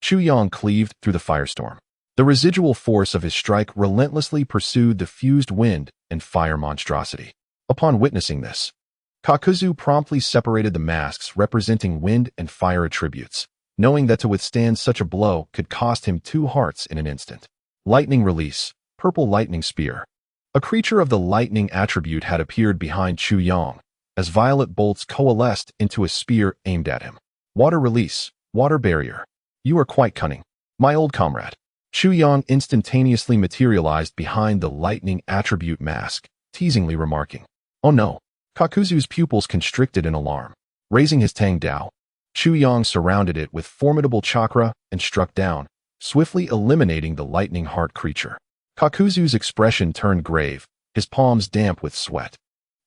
Chuyang cleaved through the firestorm. The residual force of his strike relentlessly pursued the fused wind and fire monstrosity. Upon witnessing this, Kakuzu promptly separated the masks representing wind and fire attributes, knowing that to withstand such a blow could cost him 2 hearts in an instant. Lightning release, purple lightning spear. A creature of the lightning attribute had appeared behind Chuyang, as violet bolts coalesced into a spear aimed at him. Water release, water barrier. You are quite cunning, my old comrade. Chu Yang instantaneously materialized behind the lightning attribute mask, teasingly remarking, "Oh no." Kakuzu's pupils constricted in alarm. Raising his Tang Dao, Chu Yang surrounded it with formidable chakra and struck down, swiftly eliminating the lightning heart creature. Kakuzu's expression turned grave, his palms damp with sweat.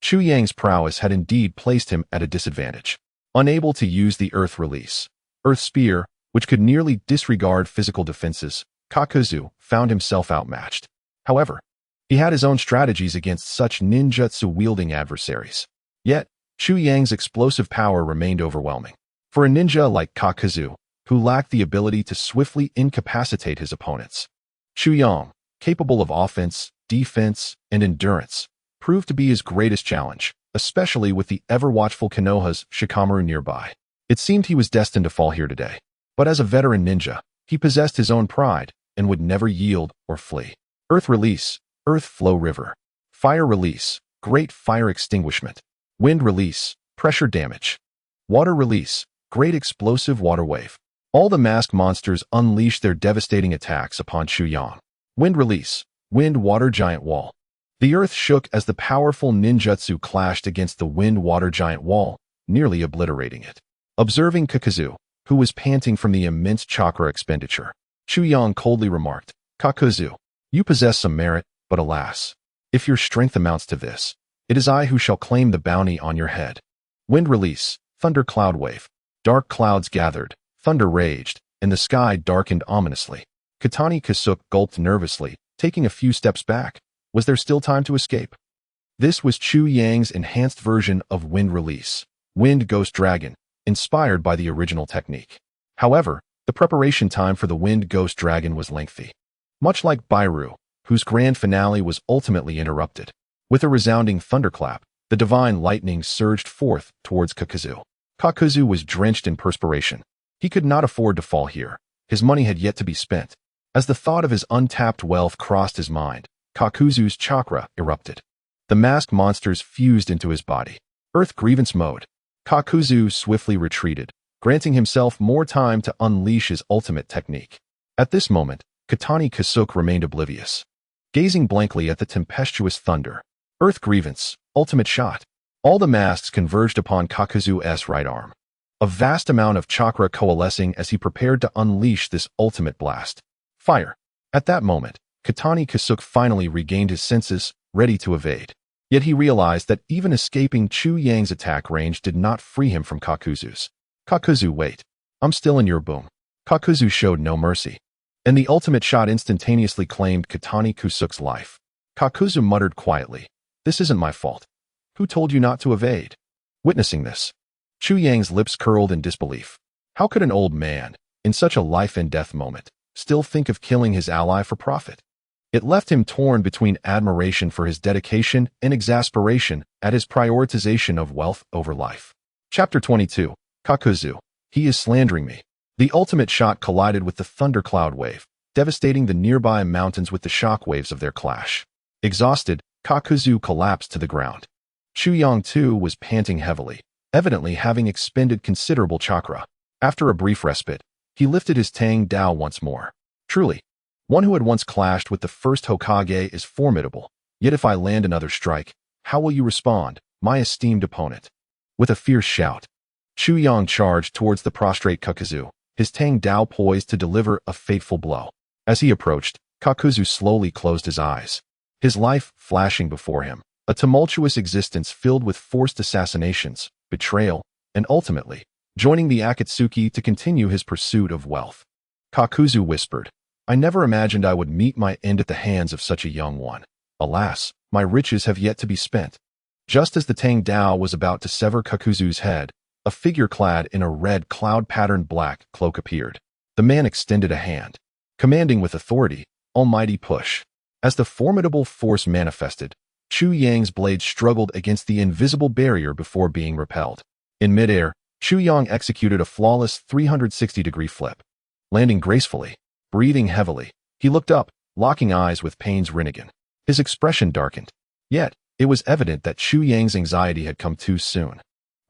Chu Yang's prowess had indeed placed him at a disadvantage. Unable to use the Earth Release, Earth Spear, which could nearly disregard physical defenses, Kakuzu found himself outmatched. However, he had his own strategies against such ninjutsu-wielding adversaries. Yet, Chu Yang's explosive power remained overwhelming. For a ninja like Kakuzu, who lacked the ability to swiftly incapacitate his opponents, Chu Yang, capable of offense, defense, and endurance, proved to be his greatest challenge, especially with the ever-watchful Konoha's Shikamaru nearby. It seemed he was destined to fall here today. But as a veteran ninja, he possessed his own pride and would never yield or flee. Earth Release, Earth Flow River. Fire Release, Great Fire Extinguishment. Wind Release, Pressure Damage. Water Release, Great Explosive Water Wave. All the masked monsters unleashed their devastating attacks upon Chu Yang. Wind Release, Wind Water Giant Wall. The earth shook as the powerful ninjutsu clashed against the Wind Water Giant Wall, nearly obliterating it. Observing Kakuzu, who was panting from the immense chakra expenditure, Chu Yang coldly remarked, "Kakuzu, you possess some merit, but alas, if your strength amounts to this, it is I who shall claim the bounty on your head." Wind Release, Thunder Cloud Wave. Dark clouds gathered, thunder raged, and the sky darkened ominously. Katani Kasuk gulped nervously, taking a few steps back. Was there still time to escape? This was Chu Yang's enhanced version of Wind Release, Wind Ghost Dragon, inspired by the original technique. However, the preparation time for the Wind Ghost Dragon was lengthy. Much like Bairu, whose grand finale was ultimately interrupted. With a resounding thunderclap, the divine lightning surged forth towards Kakuzu. Kakuzu was drenched in perspiration. He could not afford to fall here. His money had yet to be spent. As the thought of his untapped wealth crossed his mind, Kakuzu's chakra erupted. The masked monsters fused into his body. Earth Grievance Mode. Kakuzu swiftly retreated, granting himself more time to unleash his ultimate technique. At this moment, Katani Kasuk remained oblivious, gazing blankly at the tempestuous thunder. Earth Grievance, Ultimate Shot. All the masks converged upon Kakuzu's right arm. A vast amount of chakra coalescing as he prepared to unleash this ultimate blast. Fire. At that moment, Katani Kasuk finally regained his senses, ready to evade. Yet he realized that even escaping Chu Yang's attack range did not free him from Kakuzu's. "Kakuzu, wait. I'm still in your boom." Kakuzu showed no mercy, and the ultimate shot instantaneously claimed Katani Kasuk's life. Kakuzu muttered quietly, "This isn't my fault. Who told you not to evade?" Witnessing this, Chu Yang's lips curled in disbelief. How could an old man, in such a life-and-death moment, still think of killing his ally for profit? It left him torn between admiration for his dedication and exasperation at his prioritization of wealth over life. Chapter 22. Kakuzu. He is slandering me. The ultimate shot collided with the thundercloud wave, devastating the nearby mountains with the shock waves of their clash. Exhausted, Kakuzu collapsed to the ground. Chu Yang too was panting heavily, evidently having expended considerable chakra. After a brief respite, he lifted his Tang Dao once more. Truly, one who had once clashed with the first Hokage is formidable. Yet if I land another strike, how will you respond, my esteemed opponent? With a fierce shout, Chu Yang charged towards the prostrate Kakuzu, his Tang Dao poised to deliver a fateful blow. As he approached, Kakuzu slowly closed his eyes, his life flashing before him, a tumultuous existence filled with forced assassinations, betrayal, and ultimately, joining the Akatsuki to continue his pursuit of wealth. Kakuzu whispered, "I never imagined I would meet my end at the hands of such a young one. Alas, my riches have yet to be spent." Just as the Tang Dao was about to sever Kakuzu's head, a figure clad in a red cloud-patterned black cloak appeared. The man extended a hand, commanding with authority, "Almighty push." As the formidable force manifested, Chu Yang's blade struggled against the invisible barrier before being repelled. In midair, Chu Yang executed a flawless 360-degree flip. Landing gracefully, breathing heavily, he looked up, locking eyes with Pain's Rinnegan. His expression darkened. Yet, it was evident that Chu Yang's anxiety had come too soon.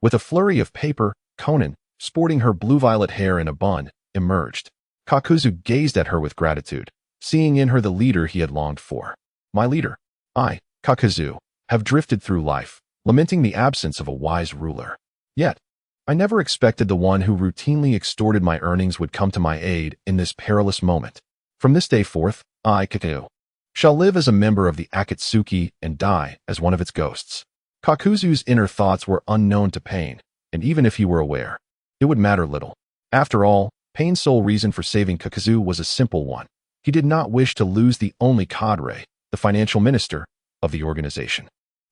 With a flurry of paper, Conan, sporting her blue-violet hair in a bun, emerged. Kakuzu gazed at her with gratitude. seeing in her the leader he had longed for. My leader, I, Kakazu, have drifted through life, lamenting the absence of a wise ruler. Yet, I never expected the one who routinely extorted my earnings would come to my aid in this perilous moment. From this day forth, I, Kakazu, shall live as a member of the Akatsuki and die as one of its ghosts. Kakuzu's inner thoughts were unknown to Pain, and even if he were aware, it would matter little. After all, Pain's sole reason for saving Kakazu was a simple one. He did not wish to lose the only cadre, the financial minister, of the organization.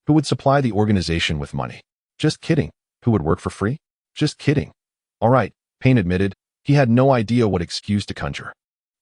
Who would supply the organization with money? Just kidding. Who would work for free? Just kidding. All right, Pain admitted. He had no idea what excuse to conjure.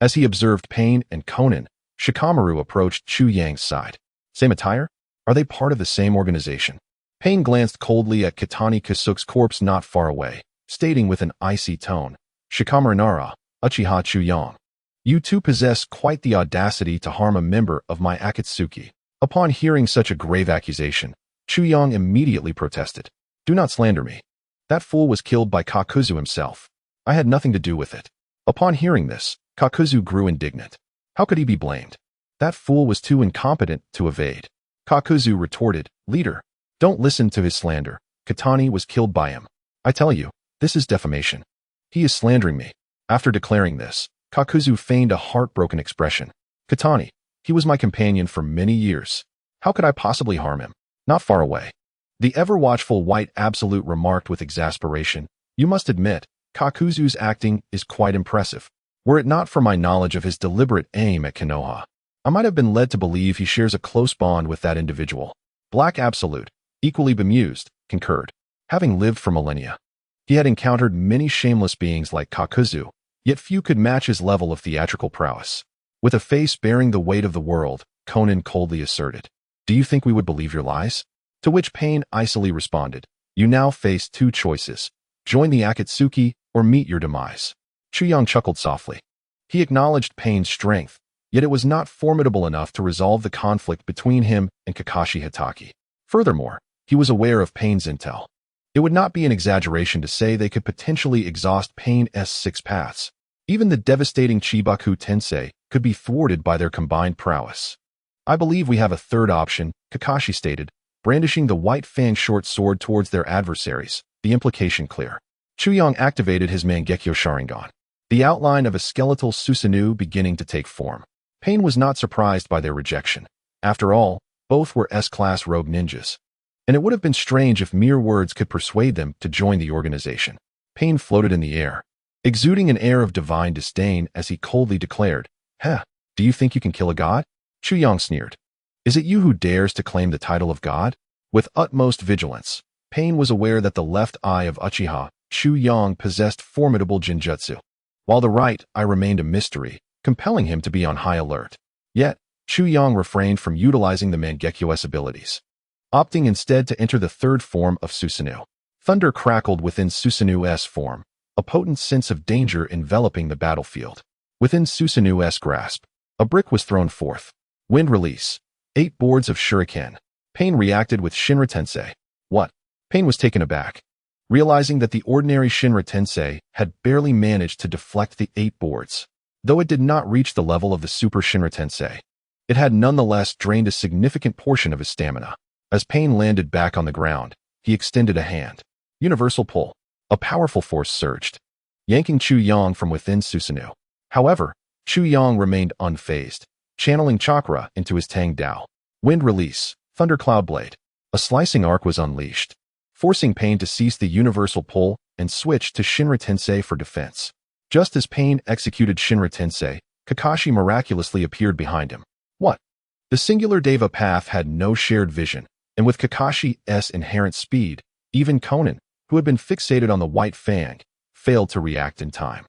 As he observed Pain and Conan, Shikamaru approached Chu Yang's side. Same attire? Are they part of the same organization? Pain glanced coldly at Kitani Kasuk's corpse not far away, stating with an icy tone, Shikamaru Nara, Uchiha Chu Yang. You two possess quite the audacity to harm a member of my Akatsuki. Upon hearing such a grave accusation, Chu Yang immediately protested. Do not slander me. That fool was killed by Kakuzu himself. I had nothing to do with it. Upon hearing this, Kakuzu grew indignant. How could he be blamed? That fool was too incompetent to evade. Kakuzu retorted, Leader, don't listen to his slander. Kitani was killed by him. I tell you, this is defamation. He is slandering me. After declaring this, Kakuzu feigned a heartbroken expression. Kitani, he was my companion for many years. How could I possibly harm him? Not far away. The ever-watchful White Absolute remarked with exasperation, You must admit, Kakuzu's acting is quite impressive. Were it not for my knowledge of his deliberate aim at Konoha, I might have been led to believe he shares a close bond with that individual. Black Absolute, equally bemused, concurred. Having lived for millennia, he had encountered many shameless beings like Kakuzu, yet few could match his level of theatrical prowess. With a face bearing the weight of the world, Conan coldly asserted, Do you think we would believe your lies? To which Pain icily responded, You now face two choices. Join the Akatsuki or meet your demise. Chu Yang chuckled softly. He acknowledged Pain's strength, yet it was not formidable enough to resolve the conflict between him and Kakashi Hitaki. Furthermore, he was aware of Pain's intel. It would not be an exaggeration to say they could potentially exhaust Pain's six paths. Even the devastating Chibaku Tensei could be thwarted by their combined prowess. I believe we have a third option, Kakashi stated, brandishing the white fang short sword towards their adversaries, the implication clear. Chu Yang activated his Mangekyo Sharingan, the outline of a skeletal Susanoo beginning to take form. Pain was not surprised by their rejection. After all, both were S-class rogue ninjas. And it would have been strange if mere words could persuade them to join the organization. Pain floated in the air, exuding an air of divine disdain as he coldly declared, Heh, do you think you can kill a god? Chu Yang sneered. Is it you who dares to claim the title of god? With utmost vigilance, Pain was aware that the left eye of Uchiha, Chu Yang, possessed formidable genjutsu, while the right eye remained a mystery, compelling him to be on high alert. Yet, Chu Yang refrained from utilizing the Mangekyo's abilities, opting instead to enter the third form of Susanoo. Thunder crackled within Susanoo's form, a potent sense of danger enveloping the battlefield. Within Susanoo's grasp, a brick was thrown forth. Wind release. 8 boards of shuriken. Pain reacted with Shinra Tensei. What? Pain was taken aback, realizing that the ordinary Shinra Tensei had barely managed to deflect the 8 boards. Though it did not reach the level of the Super Shinra Tensei, it had nonetheless drained a significant portion of his stamina. As Pain landed back on the ground, he extended a hand. Universal pull. A powerful force surged, yanking Chu Yang from within Susanoo. However, Chu Yang remained unfazed, channeling chakra into his Tang Dao. Wind release. Thundercloud blade. A slicing arc was unleashed, forcing Pain to cease the universal pull and switch to Shinra Tensei for defense. Just as Pain executed Shinra Tensei, Kakashi miraculously appeared behind him. What? The singular Deva path had no shared vision, and with Kakashi's inherent speed, even Conan, who had been fixated on the White Fang, failed to react in time.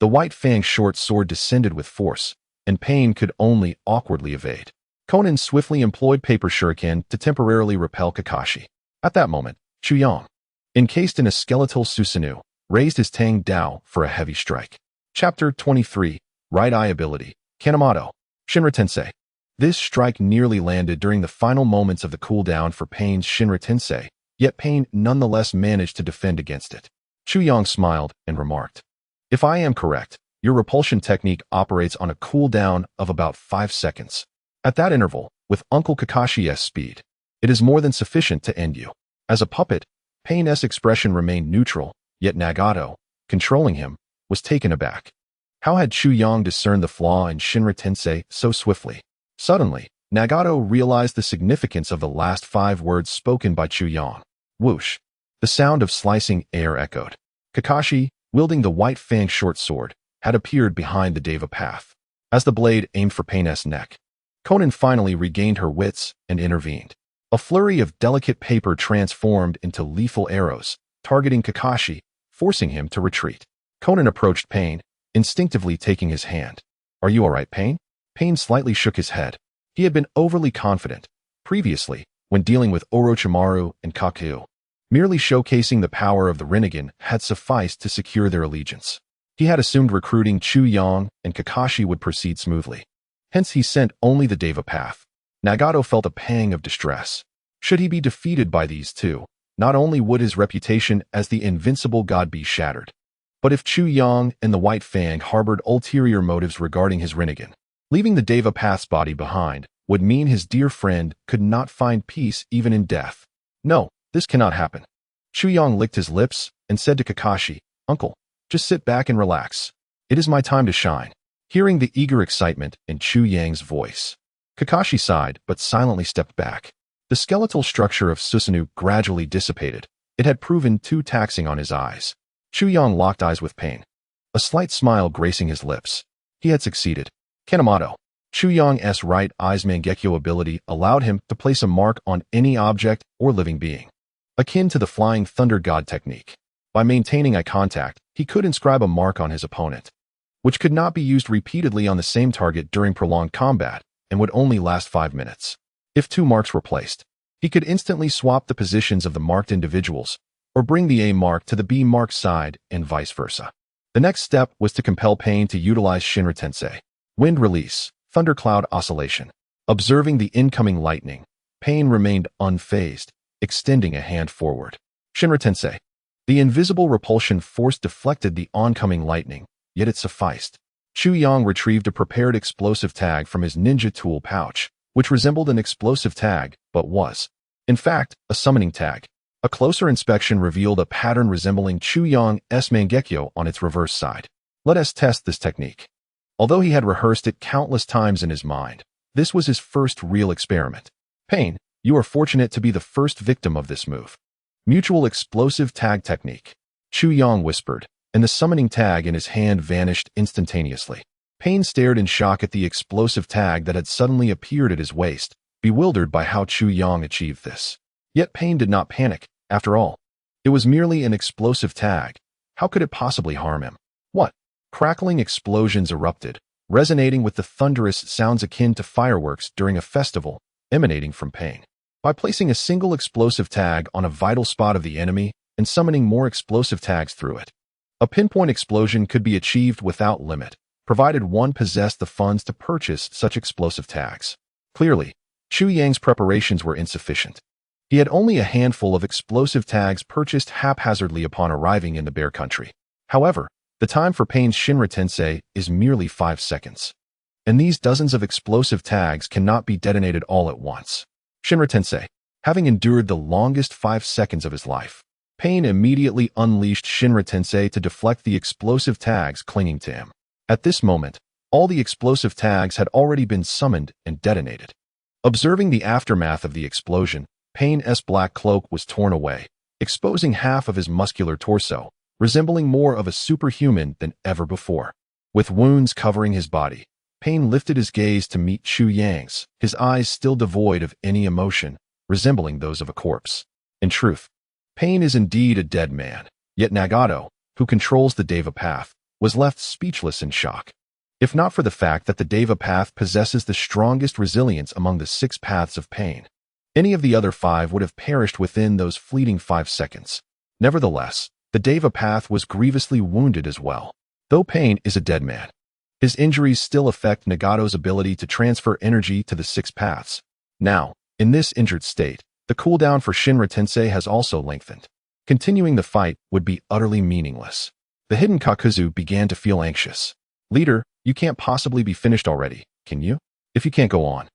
The White Fang's short sword descended with force, and Pain could only awkwardly evade. Conan swiftly employed Paper Shuriken to temporarily repel Kakashi. At that moment, Chu Yang, encased in a skeletal Susanoo, raised his Tang Dao for a heavy strike. Chapter 23, Right Eye Ability, Kanemoto, Shinra Tensei. This strike nearly landed during the final moments of the cooldown for Pain's Shinra Tensei, yet Pain nonetheless managed to defend against it. Chu Yang smiled and remarked, If I am correct, Your repulsion technique operates on a cooldown of about 5 seconds. At that interval, with Uncle Kakashi's speed, it is more than sufficient to end you. As a puppet, Pain's expression remained neutral, yet Nagato, controlling him, was taken aback. How had Chu Yang discerned the flaw in Shinra Tensei so swiftly? Suddenly, Nagato realized the significance of the last 5 words spoken by Chu Yang. Whoosh! The sound of slicing air echoed. Kakashi, wielding the white fanged short sword, had appeared behind the Deva path. As the blade aimed for Pain's neck, Konan finally regained her wits and intervened. A flurry of delicate paper transformed into lethal arrows, targeting Kakashi, forcing him to retreat. Konan approached Pain, instinctively taking his hand. "Are you all right, Pain?" Pain slightly shook his head. He had been overly confident, previously, when dealing with Orochimaru and Kaku. Merely showcasing the power of the Rinnegan had sufficed to secure their allegiance. He had assumed recruiting Chu Yang and Kakashi would proceed smoothly. Hence he sent only the Deva path. Nagato felt a pang of distress. Should he be defeated by these two, not only would his reputation as the invincible god be shattered, but if Chu Yang and the White Fang harbored ulterior motives regarding his Rinnegan, leaving the Deva path's body behind would mean his dear friend could not find peace even in death. No, this cannot happen. Chu Yang licked his lips and said to Kakashi, "Uncle, just sit back and relax. It is my time to shine." Hearing the eager excitement in Chu Yang's voice, Kakashi sighed but silently stepped back. The skeletal structure of Susanoo gradually dissipated. It had proven too taxing on his eyes. Chu Yang locked eyes with Pain, a slight smile gracing his lips. He had succeeded. Kanemoto. Chu Yang's right eye's Mangekyo ability allowed him to place a mark on any object or living being, akin to the Flying Thunder God technique. By maintaining eye contact, he could inscribe a mark on his opponent, which could not be used repeatedly on the same target during prolonged combat and would only last 5 minutes. If 2 marks were placed, he could instantly swap the positions of the marked individuals or bring the A mark to the B marked side and vice versa. The next step was to compel Pain to utilize Shinra Tensei. Wind release, thundercloud oscillation. Observing the incoming lightning, Pain remained unfazed, extending a hand forward. Shinra Tensei. The invisible repulsion force deflected the oncoming lightning, yet it sufficed. Chu Yang retrieved a prepared explosive tag from his ninja tool pouch, which resembled an explosive tag, but was, in fact, a summoning tag. A closer inspection revealed a pattern resembling Chu Yang's Mangekyo on its reverse side. Let us test this technique. Although he had rehearsed it countless times in his mind, this was his first real experiment. Pain, you are fortunate to be the first victim of this move. Mutual explosive tag technique. Chu Yang whispered, and the summoning tag in his hand vanished instantaneously. Pain stared in shock at the explosive tag that had suddenly appeared at his waist, bewildered by how Chu Yang achieved this. Yet Pain did not panic. After all, it was merely an explosive tag. How could it possibly harm him? What? Crackling explosions erupted, resonating with the thunderous sounds akin to fireworks during a festival, emanating from Pain. By placing a single explosive tag on a vital spot of the enemy and summoning more explosive tags through it, a pinpoint explosion could be achieved without limit, provided one possessed the funds to purchase such explosive tags. Clearly, Chu Yang's preparations were insufficient. He had only a handful of explosive tags purchased haphazardly upon arriving in the Bear Country. However, the time for Pain's Shinra Tensei is merely 5 seconds. And these dozens of explosive tags cannot be detonated all at once. Shinra Tensei, having endured the longest 5 seconds of his life, Pain immediately unleashed Shinra Tensei to deflect the explosive tags clinging to him. At this moment, all the explosive tags had already been summoned and detonated. Observing the aftermath of the explosion, Pain's black cloak was torn away, exposing half of his muscular torso, resembling more of a superhuman than ever before. With wounds covering his body, Pain lifted his gaze to meet Chu Yang's, his eyes still devoid of any emotion, resembling those of a corpse. In truth, Pain is indeed a dead man, yet Nagato, who controls the Deva path, was left speechless in shock. If not for the fact that the Deva path possesses the strongest resilience among the 6 paths of Pain, any of the other 5 would have perished within those fleeting 5 seconds. Nevertheless, the Deva path was grievously wounded as well. Though Pain is a dead man, his injuries still affect Nagato's ability to transfer energy to the 6 paths. Now, in this injured state, the cooldown for Shinra Tensei has also lengthened. Continuing the fight would be utterly meaningless. The hidden Kakuzu began to feel anxious. Leader, you can't possibly be finished already, can you? If you can't go on,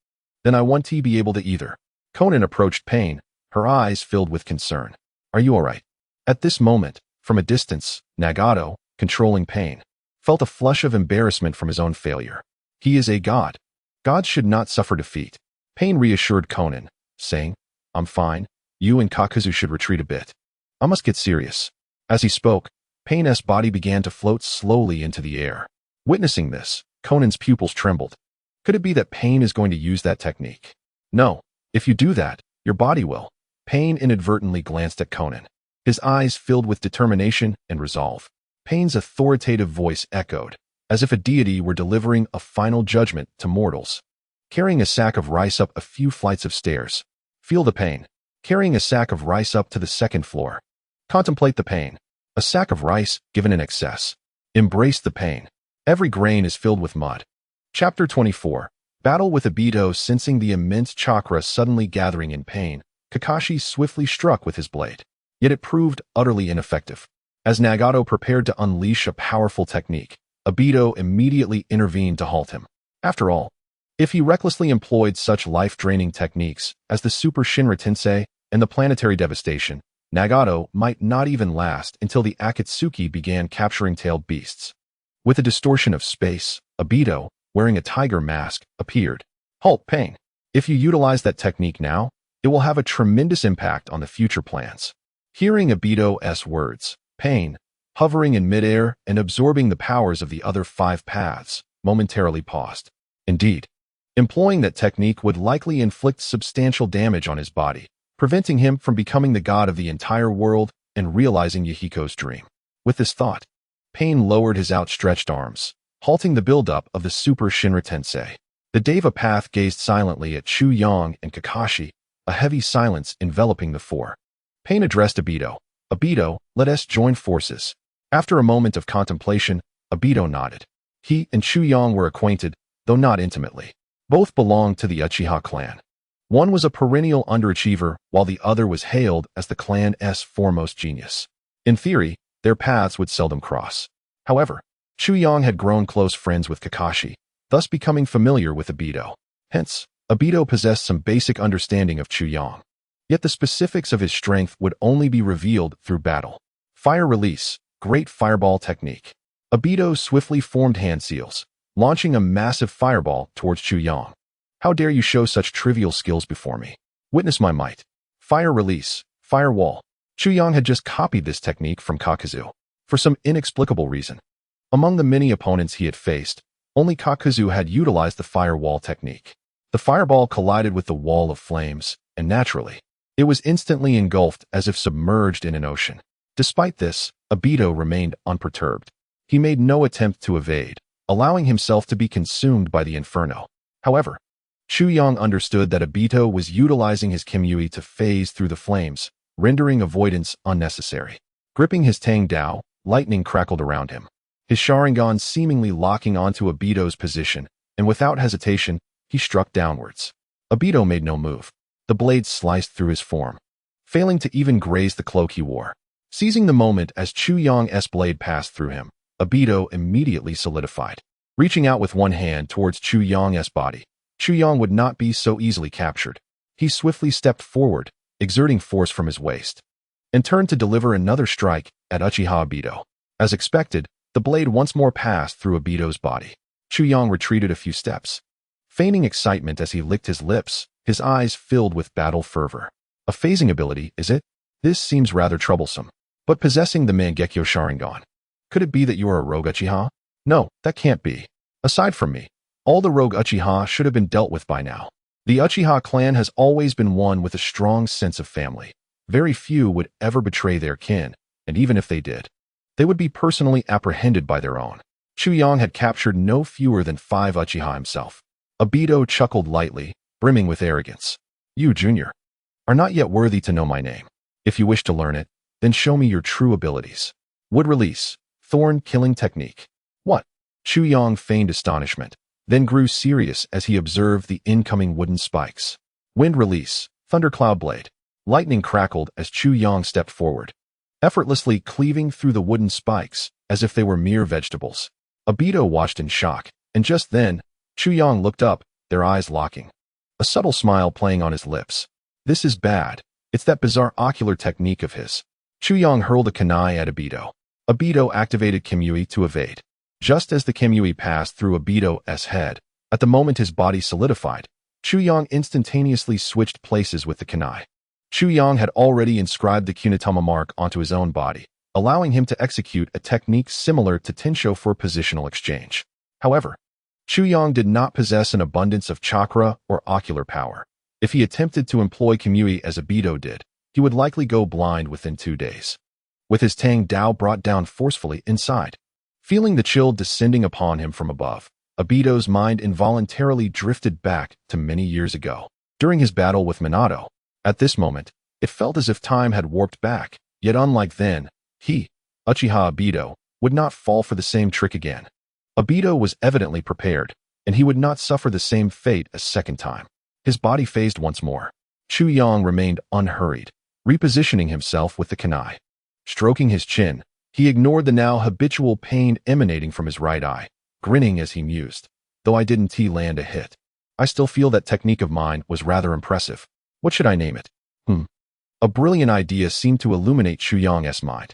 then I won't be able to either. Conan approached Pain, her eyes filled with concern. Are you alright? At this moment, from a distance, Nagato, controlling Pain, felt a flush of embarrassment from his own failure. He is a god. Gods should not suffer defeat. Pain reassured Conan, saying, I'm fine. You and Kakuzu should retreat a bit. I must get serious. As he spoke, Pain's body began to float slowly into the air. Witnessing this, Conan's pupils trembled. Could it be that Pain is going to use that technique? No. If you do that, your body will. Pain inadvertently glanced at Conan. His eyes filled with determination and resolve. Pain's authoritative voice echoed, as if a deity were delivering a final judgment to mortals. Carrying a sack of rice up a few flights of stairs. Feel the pain. Carrying a sack of rice up to the second floor. Contemplate the pain. A sack of rice given in excess. Embrace the pain. Every grain is filled with mud. Chapter 24. Battle with Obito. Sensing the immense chakra suddenly gathering in Pain, Kakashi swiftly struck with his blade. Yet it proved utterly ineffective. As Nagato prepared to unleash a powerful technique, Obito immediately intervened to halt him. After all, if he recklessly employed such life-draining techniques as the Super Shinra Tensei and the planetary devastation, Nagato might not even last until the Akatsuki began capturing tailed beasts. With a distortion of space, Obito, wearing a tiger mask, appeared. Halt, Pain. If you utilize that technique now, it will have a tremendous impact on the future plans. Hearing Obito's words, Pain, hovering in midair and absorbing the powers of the other 5 paths, momentarily paused. Indeed, employing that technique would likely inflict substantial damage on his body, preventing him from becoming the god of the entire world and realizing Yahiko's dream. With this thought, Pain lowered his outstretched arms, halting the buildup of the Super Shinra Tensei. The Deva Path gazed silently at Chu Yang and Kakashi, a heavy silence enveloping the four. Pain addressed Obito. Obito, let us join forces. After a moment of contemplation, Obito nodded. He and Chu Yang were acquainted, though not intimately. Both belonged to the Uchiha clan. One was a perennial underachiever, while the other was hailed as the clan's foremost genius. In theory, their paths would seldom cross. However, Chu Yang had grown close friends with Kakashi, thus becoming familiar with Obito. Hence, Obito possessed some basic understanding of Chu Yang. Yet the specifics of his strength would only be revealed through battle. Fire release, great fireball technique. Obito swiftly formed hand seals, launching a massive fireball towards Chu Yang. How dare you show such trivial skills before me? Witness my might. Fire release, fire wall. Chu Yang had just copied this technique from Kakuzu. For some inexplicable reason. Among the many opponents he had faced, only Kakuzu had utilized the fire wall technique. The fireball collided with the wall of flames, and naturally, it was instantly engulfed as if submerged in an ocean. Despite this, Obito remained unperturbed. He made no attempt to evade, allowing himself to be consumed by the inferno. However, Chu Yang understood that Obito was utilizing his Kimmyui to phase through the flames, rendering avoidance unnecessary. Gripping his Tang Dao, lightning crackled around him. His Sharingan seemingly locking onto Obito's position, and without hesitation, he struck downwards. Obito made no move. The blade sliced through his form, failing to even graze the cloak he wore. Seizing the moment as Chu Yang's blade passed through him, Obito immediately solidified. Reaching out with one hand towards Chu Yang's body, Chu Yang would not be so easily captured. He swiftly stepped forward, exerting force from his waist, and turned to deliver another strike at Uchiha Obito. As expected, the blade once more passed through Obito's body. Chu Yang retreated a few steps, feigning excitement as he licked his lips, his eyes filled with battle fervor. A phasing ability, is it? This seems rather troublesome. But possessing the Mangekyo Sharingan, could it be that you are a rogue Uchiha? No, that can't be. Aside from me, all the rogue Uchiha should have been dealt with by now. The Uchiha clan has always been one with a strong sense of family. Very few would ever betray their kin, and even if they did, they would be personally apprehended by their own. Chu Yang had captured no fewer than 5 Uchiha himself. Obito chuckled lightly, brimming with arrogance. You, Junior, are not yet worthy to know my name. If you wish to learn it, then show me your true abilities. Wood release, thorn killing technique. What? Chu Yang feigned astonishment, then grew serious as he observed the incoming wooden spikes. Wind release, thundercloud blade. Lightning crackled as Chu Yang stepped forward, effortlessly cleaving through the wooden spikes as if they were mere vegetables. Obito watched in shock, and just then, Chuyang looked up, their eyes locking. A subtle smile playing on his lips. This is bad. It's that bizarre ocular technique of his. Chuyang hurled a kunai at Obito. Obito activated Kimui to evade. Just as the Kimui passed through Obito's head, at the moment his body solidified, Chuyang instantaneously switched places with the kunai. Chuyang had already inscribed the Kunitama mark onto his own body, allowing him to execute a technique similar to Tensho for positional exchange. However, Chuyang did not possess an abundance of chakra or ocular power. If he attempted to employ Kimui as Obito did, he would likely go blind within 2 days. With his Tang Dao brought down forcefully inside, feeling the chill descending upon him from above, Obito's mind involuntarily drifted back to many years ago, during his battle with Minato. At this moment, it felt as if time had warped back, yet unlike then, he, Uchiha Obito, would not fall for the same trick again. Obito was evidently prepared, and he would not suffer the same fate a second time. His body phased once more. Chuyang remained unhurried, repositioning himself with the kunai. Stroking his chin, he ignored the now habitual pain emanating from his right eye, grinning as he mused. Though I didn't land a hit, I still feel that technique of mine was rather impressive. What should I name it? A brilliant idea seemed to illuminate Chuyang's mind,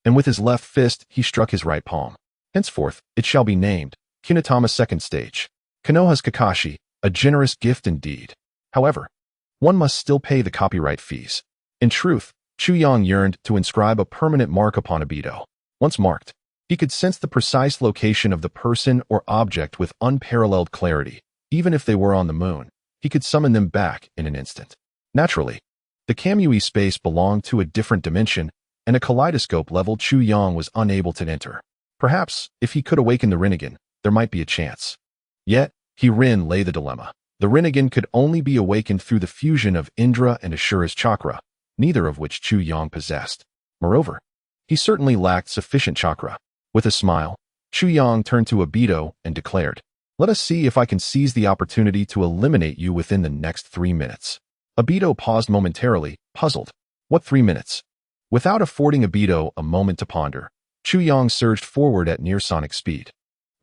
and with his left fist he struck his right palm. Henceforth, it shall be named Kunitama Second Stage. Konoha's Kakashi, a generous gift indeed. However, one must still pay the copyright fees. In truth, Chuyang yearned to inscribe a permanent mark upon Obito. Once marked, he could sense the precise location of the person or object with unparalleled clarity. Even if they were on the moon, he could summon them back in an instant. Naturally, the Kamui space belonged to a different dimension, and a kaleidoscope level Chuyang was unable to enter. Perhaps, if he could awaken the Rinnegan, there might be a chance. Yet, herein lay the dilemma. The Rinnegan could only be awakened through the fusion of Indra and Ashura's chakra, neither of which Chuyang possessed. Moreover, he certainly lacked sufficient chakra. With a smile, Chuyang turned to Obito and declared, "Let us see if I can seize the opportunity to eliminate you within the next 3 minutes." Obito paused momentarily, puzzled. What 3 minutes? Without affording Obito a moment to ponder, Chuyang surged forward at near-sonic speed,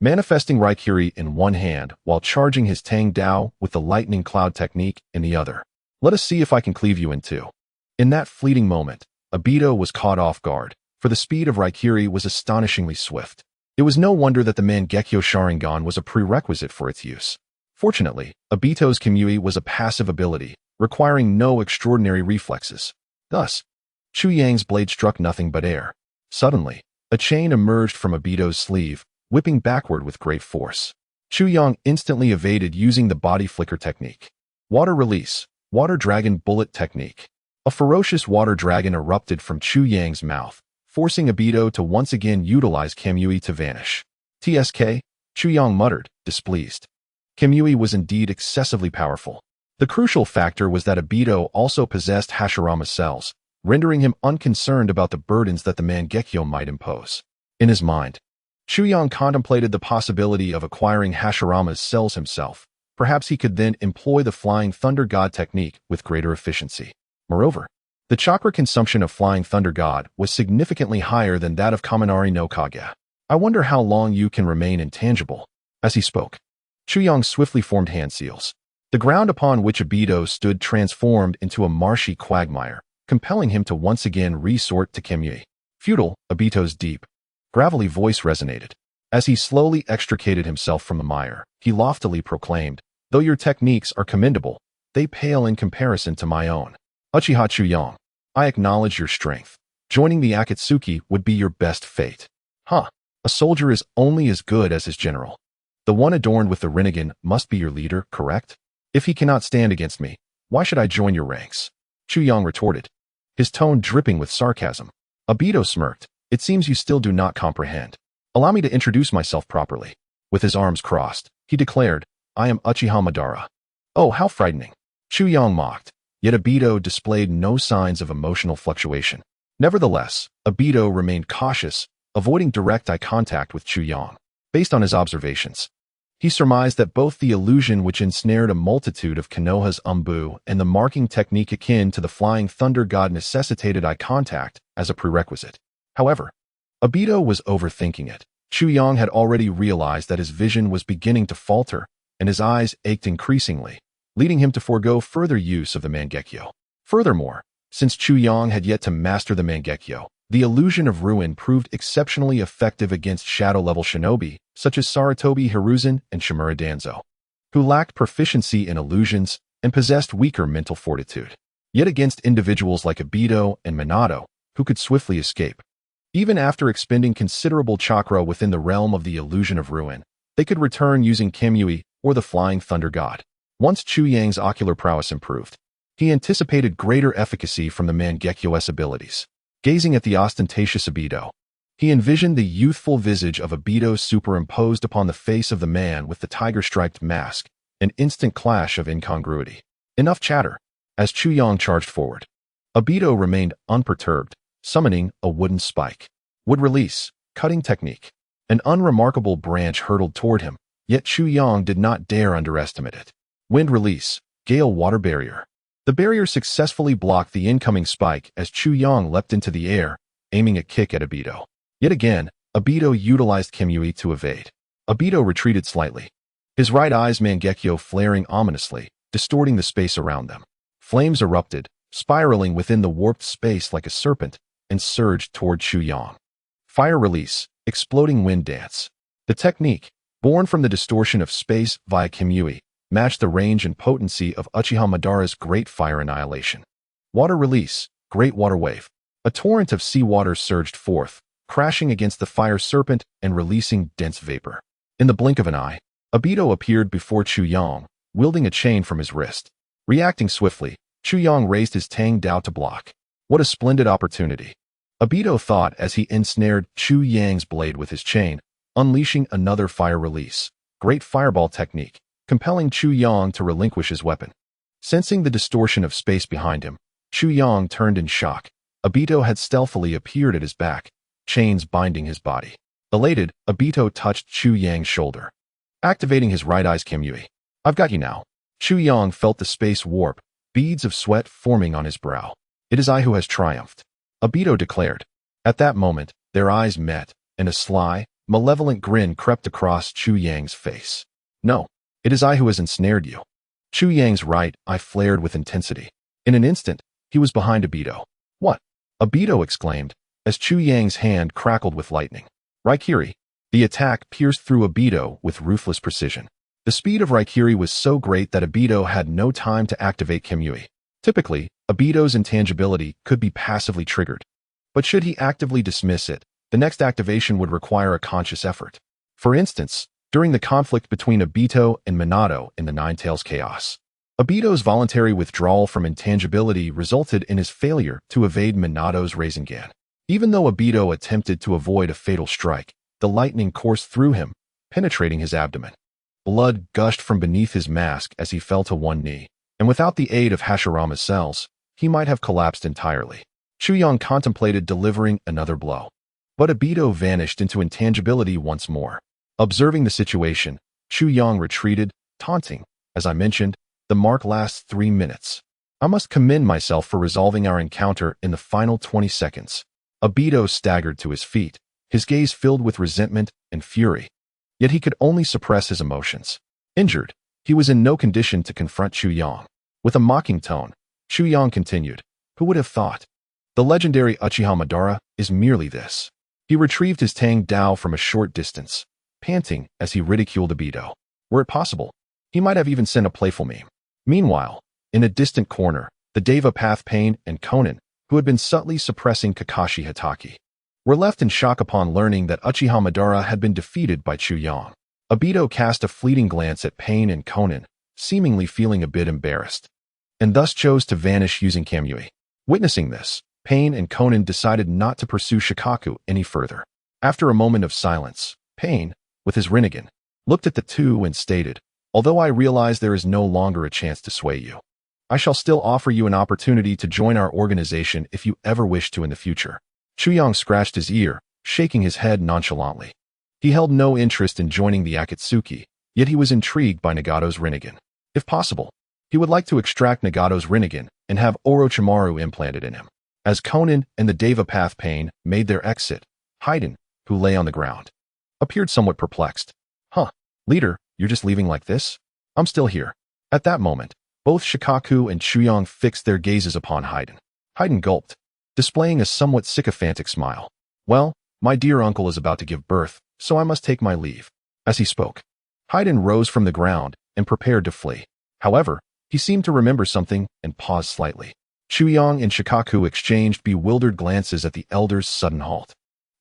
manifesting Raikiri in one hand while charging his Tang Dao with the lightning cloud technique in the other. Let us see if I can cleave you in two. In that fleeting moment, Obito was caught off guard, for the speed of Raikiri was astonishingly swift. It was no wonder that the Mangekyo Sharingan was a prerequisite for its use. Fortunately, Obito's Kimui was a passive ability, requiring no extraordinary reflexes. Thus, Chuyang's blade struck nothing but air. Suddenly, a chain emerged from Obito's sleeve, whipping backward with great force. Chuyang instantly evaded using the body flicker technique. Water release, water dragon bullet technique. A ferocious water dragon erupted from Chuyang's mouth, forcing Obito to once again utilize Kamui to vanish. TSK, Chuyang muttered, displeased. Kamui was indeed excessively powerful. The crucial factor was that Obito also possessed Hashirama cells, rendering him unconcerned about the burdens that the Mangekyo might impose. In his mind, Chuyang contemplated the possibility of acquiring Hashirama's cells himself. Perhaps he could then employ the Flying Thunder God technique with greater efficiency. Moreover, the chakra consumption of Flying Thunder God was significantly higher than that of Kaminari no Kage. I wonder how long you can remain intangible. As he spoke, Chuyang swiftly formed hand seals. The ground upon which Obito stood transformed into a marshy quagmire, compelling him to once again resort to Kimui. Futile, Obito's deep, gravelly voice resonated. As he slowly extricated himself from the mire, he loftily proclaimed, "Though your techniques are commendable, they pale in comparison to my own. Uchiha Chuyang, I acknowledge your strength. Joining the Akatsuki would be your best fate." A soldier is only as good as his general. The one adorned with the Rinnegan must be your leader, correct? If he cannot stand against me, why should I join your ranks? Chuyang retorted, his tone dripping with sarcasm. Obito smirked. It seems you still do not comprehend. Allow me to introduce myself properly. With his arms crossed, he declared, I am Uchiha Madara. Oh, how frightening. Chuyang mocked, yet Obito displayed no signs of emotional fluctuation. Nevertheless, Obito remained cautious, avoiding direct eye contact with Chuyang. Based on his observations, he surmised that both the illusion which ensnared a multitude of Konoha's umbu and the marking technique akin to the Flying Thunder God necessitated eye contact as a prerequisite. However, Obito was overthinking it. Chu Yang had already realized that his vision was beginning to falter, and his eyes ached increasingly, leading him to forego further use of the Mangekyo. Furthermore, since Chu Yang had yet to master the Mangekyo, the illusion of ruin proved exceptionally effective against shadow-level shinobi, such as Sarutobi Hiruzen and Shimura Danzo, who lacked proficiency in illusions and possessed weaker mental fortitude. Yet against individuals like Obito and Minato, who could swiftly escape. Even after expending considerable chakra within the realm of the illusion of ruin, they could return using Kamui or the Flying Thunder God. Once Chu Yang's ocular prowess improved, he anticipated greater efficacy from the Mangekyo's abilities. Gazing at the ostentatious Obito, he envisioned the youthful visage of Obito superimposed upon the face of the man with the tiger-striped mask, an instant clash of incongruity. Enough chatter. As Chu Yang charged forward, Obito remained unperturbed, summoning a wooden spike. Wood release, cutting technique. An unremarkable branch hurtled toward him, yet Chu Yang did not dare underestimate it. Wind release, gale water barrier. The barrier successfully blocked the incoming spike as Chu Yang leapt into the air, aiming a kick at Obito. Yet again, Obito utilized Kamui to evade. Obito retreated slightly, his right eye's Mangekyo flaring ominously, distorting the space around them. Flames erupted, spiraling within the warped space like a serpent, and surged toward Chu Yang. Fire release, exploding wind dance. The technique, born from the distortion of space via Kamui, matched the range and potency of Uchiha Madara's Great Fire Annihilation. Water release, Great Water Wave. A torrent of seawater surged forth, crashing against the fire serpent and releasing dense vapor. In the blink of an eye, Obito appeared before Chu Yang, wielding a chain from his wrist. Reacting swiftly, Chu Yang raised his Tang Dao to block. What a splendid opportunity! Obito thought as he ensnared Chu Yang's blade with his chain, unleashing another fire release. Great Fireball technique, compelling Chu Yang to relinquish his weapon. Sensing the distortion of space behind him, Chu Yang turned in shock. Obito had stealthily appeared at his back, chains binding his body. Elated, Obito touched Chu Yang's shoulder, activating his right eye's Kamui. I've got you now. Chu Yang felt the space warp, beads of sweat forming on his brow. It is I who has triumphed, Obito declared. At that moment, their eyes met, and a sly, malevolent grin crept across Chu Yang's face. No, it is I who has ensnared you. Chu Yang's right eye flared with intensity. In an instant, he was behind Obito. What? Obito exclaimed, as Chu Yang's hand crackled with lightning. Raikiri. The attack pierced through Obito with ruthless precision. The speed of Raikiri was so great that Obito had no time to activate Kamui. Typically, Obito's intangibility could be passively triggered. But should he actively dismiss it, the next activation would require a conscious effort. For instance, during the conflict between Obito and Minato in the Nine Tails Chaos, Obito's voluntary withdrawal from intangibility resulted in his failure to evade Minato's Rasengan. Even though Obito attempted to avoid a fatal strike, the lightning coursed through him, penetrating his abdomen. Blood gushed from beneath his mask as he fell to one knee, and without the aid of Hashirama's cells, he might have collapsed entirely. Chu Yang contemplated delivering another blow, but Obito vanished into intangibility once more. Observing the situation, Chu Yang retreated, taunting. As I mentioned, the mark lasts 3 minutes. I must commend myself for resolving our encounter in the final 20 seconds. Obito staggered to his feet, his gaze filled with resentment and fury. Yet he could only suppress his emotions. Injured, he was in no condition to confront Chu Yang. With a mocking tone, Chu Yang continued, who would have thought? The legendary Uchiha Madara is merely this. He retrieved his Tang Dao from a short distance, panting as he ridiculed Obito. Were it possible, he might have even sent a playful meme. Meanwhile, in a distant corner, the Deva Path Pain and Konan, who had been subtly suppressing Kakashi Hatake, were left in shock upon learning that Uchiha Madara had been defeated by Chu Yang. Obito cast a fleeting glance at Pain and Konan, seemingly feeling a bit embarrassed, and thus chose to vanish using Kamui. Witnessing this, Pain and Konan decided not to pursue Shikaku any further. After a moment of silence, Pain, with his Rinnegan, looked at the two and stated, although I realize there is no longer a chance to sway you, I shall still offer you an opportunity to join our organization if you ever wish to in the future. Chu Yang scratched his ear, shaking his head nonchalantly. He held no interest in joining the Akatsuki, yet he was intrigued by Nagato's Rinnegan. If possible, he would like to extract Nagato's Rinnegan and have Orochimaru implanted in him. As Konan and the Deva Path Pain made their exit, Haiden, who lay on the ground, appeared somewhat perplexed. Huh, leader, you're just leaving like this? I'm still here. At that moment, both Shikaku and Chuyang fixed their gazes upon Haiden. Haiden gulped, displaying a somewhat sycophantic smile. Well, my dear uncle is about to give birth, so I must take my leave. As he spoke, Haiden rose from the ground and prepared to flee. However, he seemed to remember something and paused slightly. Chuyang and Shikaku exchanged bewildered glances at the elder's sudden halt.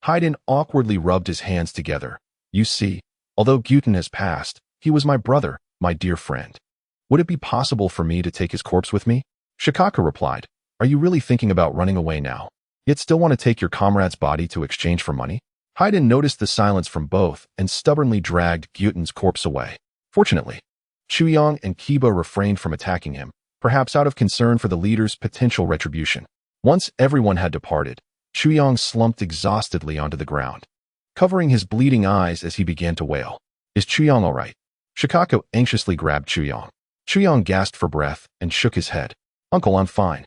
Haiden awkwardly rubbed his hands together. You see, although Gyuten has passed, he was my brother, my dear friend. Would it be possible for me to take his corpse with me? Shikaku replied, Are you really thinking about running away now? Yet still want to take your comrade's body to exchange for money? Haiden noticed the silence from both and stubbornly dragged Gyuten's corpse away. Fortunately, Chuyang and Kiba refrained from attacking him, perhaps out of concern for the leader's potential retribution. Once everyone had departed, Chuyang slumped exhaustedly onto the ground, covering his bleeding eyes as he began to wail. Is Chuyang all right? Shikaku anxiously grabbed Chuyang. Chuyang gasped for breath and shook his head. Uncle, I'm fine.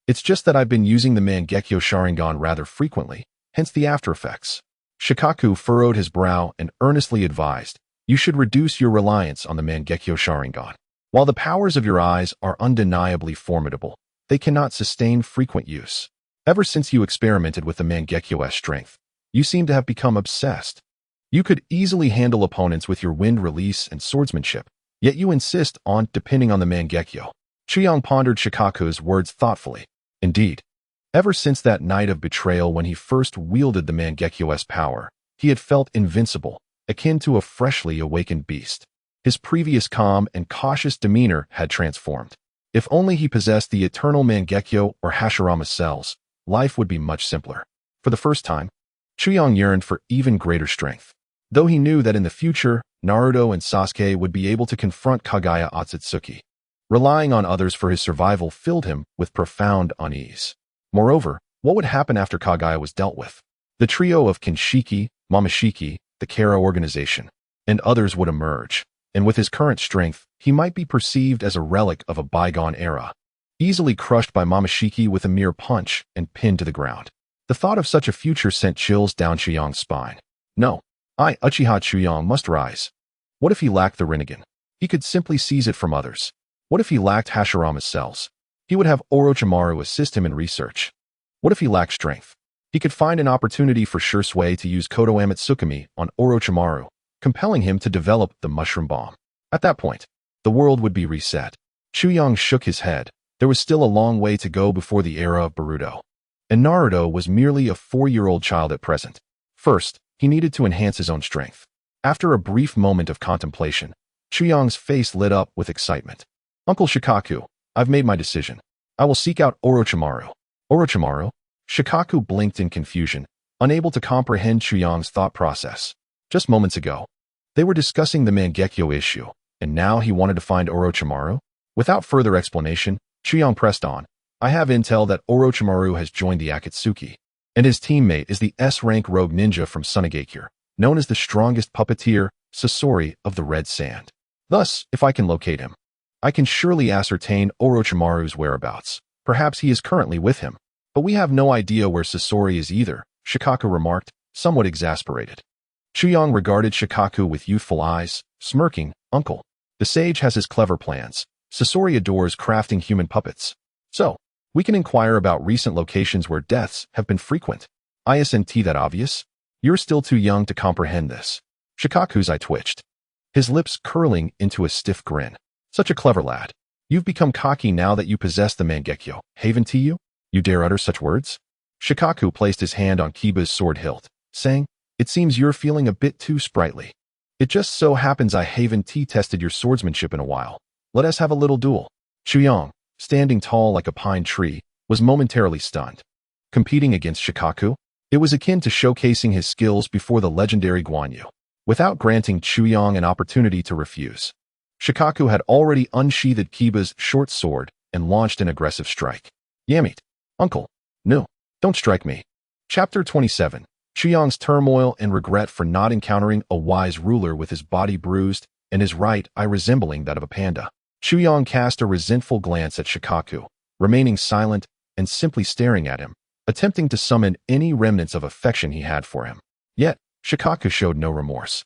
It's just that I've been using the Mangekyo Sharingan rather frequently, hence the after effects. Shikaku furrowed his brow and earnestly advised, You should reduce your reliance on the Mangekyo Sharingan. While the powers of your eyes are undeniably formidable, they cannot sustain frequent use. Ever since you experimented with the Mangekyo's strength, you seem to have become obsessed. You could easily handle opponents with your wind release and swordsmanship, yet you insist on depending on the Mangekyo. Chuyang pondered Shikaku's words thoughtfully. Indeed, ever since that night of betrayal when he first wielded the Mangekyo's power, he had felt invincible, akin to a freshly awakened beast. His previous calm and cautious demeanor had transformed. If only he possessed the eternal Mangekyo or Hashirama cells, life would be much simpler. For the first time, Chuyang yearned for even greater strength. Though he knew that in the future, Naruto and Sasuke would be able to confront Kagaya Otsutsuki, relying on others for his survival filled him with profound unease. Moreover, what would happen after Kagaya was dealt with? The trio of Kinshiki, Momoshiki, the Kara organization, and others would emerge, and with his current strength, he might be perceived as a relic of a bygone era, easily crushed by Momoshiki with a mere punch and pinned to the ground. The thought of such a future sent chills down Chuyang's spine. No, Uchiha Chuyang must rise. What if he lacked the Rinnegan? He could simply seize it from others. What if he lacked Hashirama's cells? He would have Orochimaru assist him in research. What if he lacked strength? He could find an opportunity for Shursui to use Kodo Amatsukami on Orochimaru, compelling him to develop the mushroom bomb. At that point, the world would be reset. Chuyang shook his head. There was still a long way to go before the era of Boruto. And Naruto was merely a 4-year-old child at present. First, he needed to enhance his own strength. After a brief moment of contemplation, Chuyang's face lit up with excitement. Uncle Shikaku, I've made my decision. I will seek out Orochimaru. Orochimaru? Shikaku blinked in confusion, unable to comprehend Chuyang's thought process. Just moments ago, they were discussing the Mangekyo issue, and now he wanted to find Orochimaru? Without further explanation, Chuyang pressed on. I have intel that Orochimaru has joined the Akatsuki, and his teammate is the S-rank rogue ninja from Sunagakure, known as the strongest puppeteer, Sasori of the Red Sand. Thus, if I can locate him, I can surely ascertain Orochimaru's whereabouts. Perhaps he is currently with him. But we have no idea where Sasori is either, Shikaku remarked, somewhat exasperated. Chuyang regarded Shikaku with youthful eyes, smirking, Uncle, the sage has his clever plans. Sasori adores crafting human puppets. So, we can inquire about recent locations where deaths have been frequent. Isn't that obvious? You're still too young to comprehend this. Shikaku's eye twitched, his lips curling into a stiff grin. Such a clever lad. You've become cocky now that you possess the Mangekyo, haven't you? You dare utter such words? Shikaku placed his hand on Kiba's sword hilt, saying, It seems you're feeling a bit too sprightly. It just so happens I haven't tested your swordsmanship in a while. Let us have a little duel. Chuyang, standing tall like a pine tree, was momentarily stunned. Competing against Shikaku? It was akin to showcasing his skills before the legendary Guan Yu, without granting Chuyang an opportunity to refuse. Shikaku had already unsheathed Kiba's short sword and launched an aggressive strike. Yamit, Uncle, no, don't strike me. Chapter 27. Chuyang's turmoil and regret for not encountering a wise ruler with his body bruised and his right eye resembling that of a panda. Chuyang cast a resentful glance at Shikaku, remaining silent and simply staring at him, attempting to summon any remnants of affection he had for him. Yet, Shikaku showed no remorse,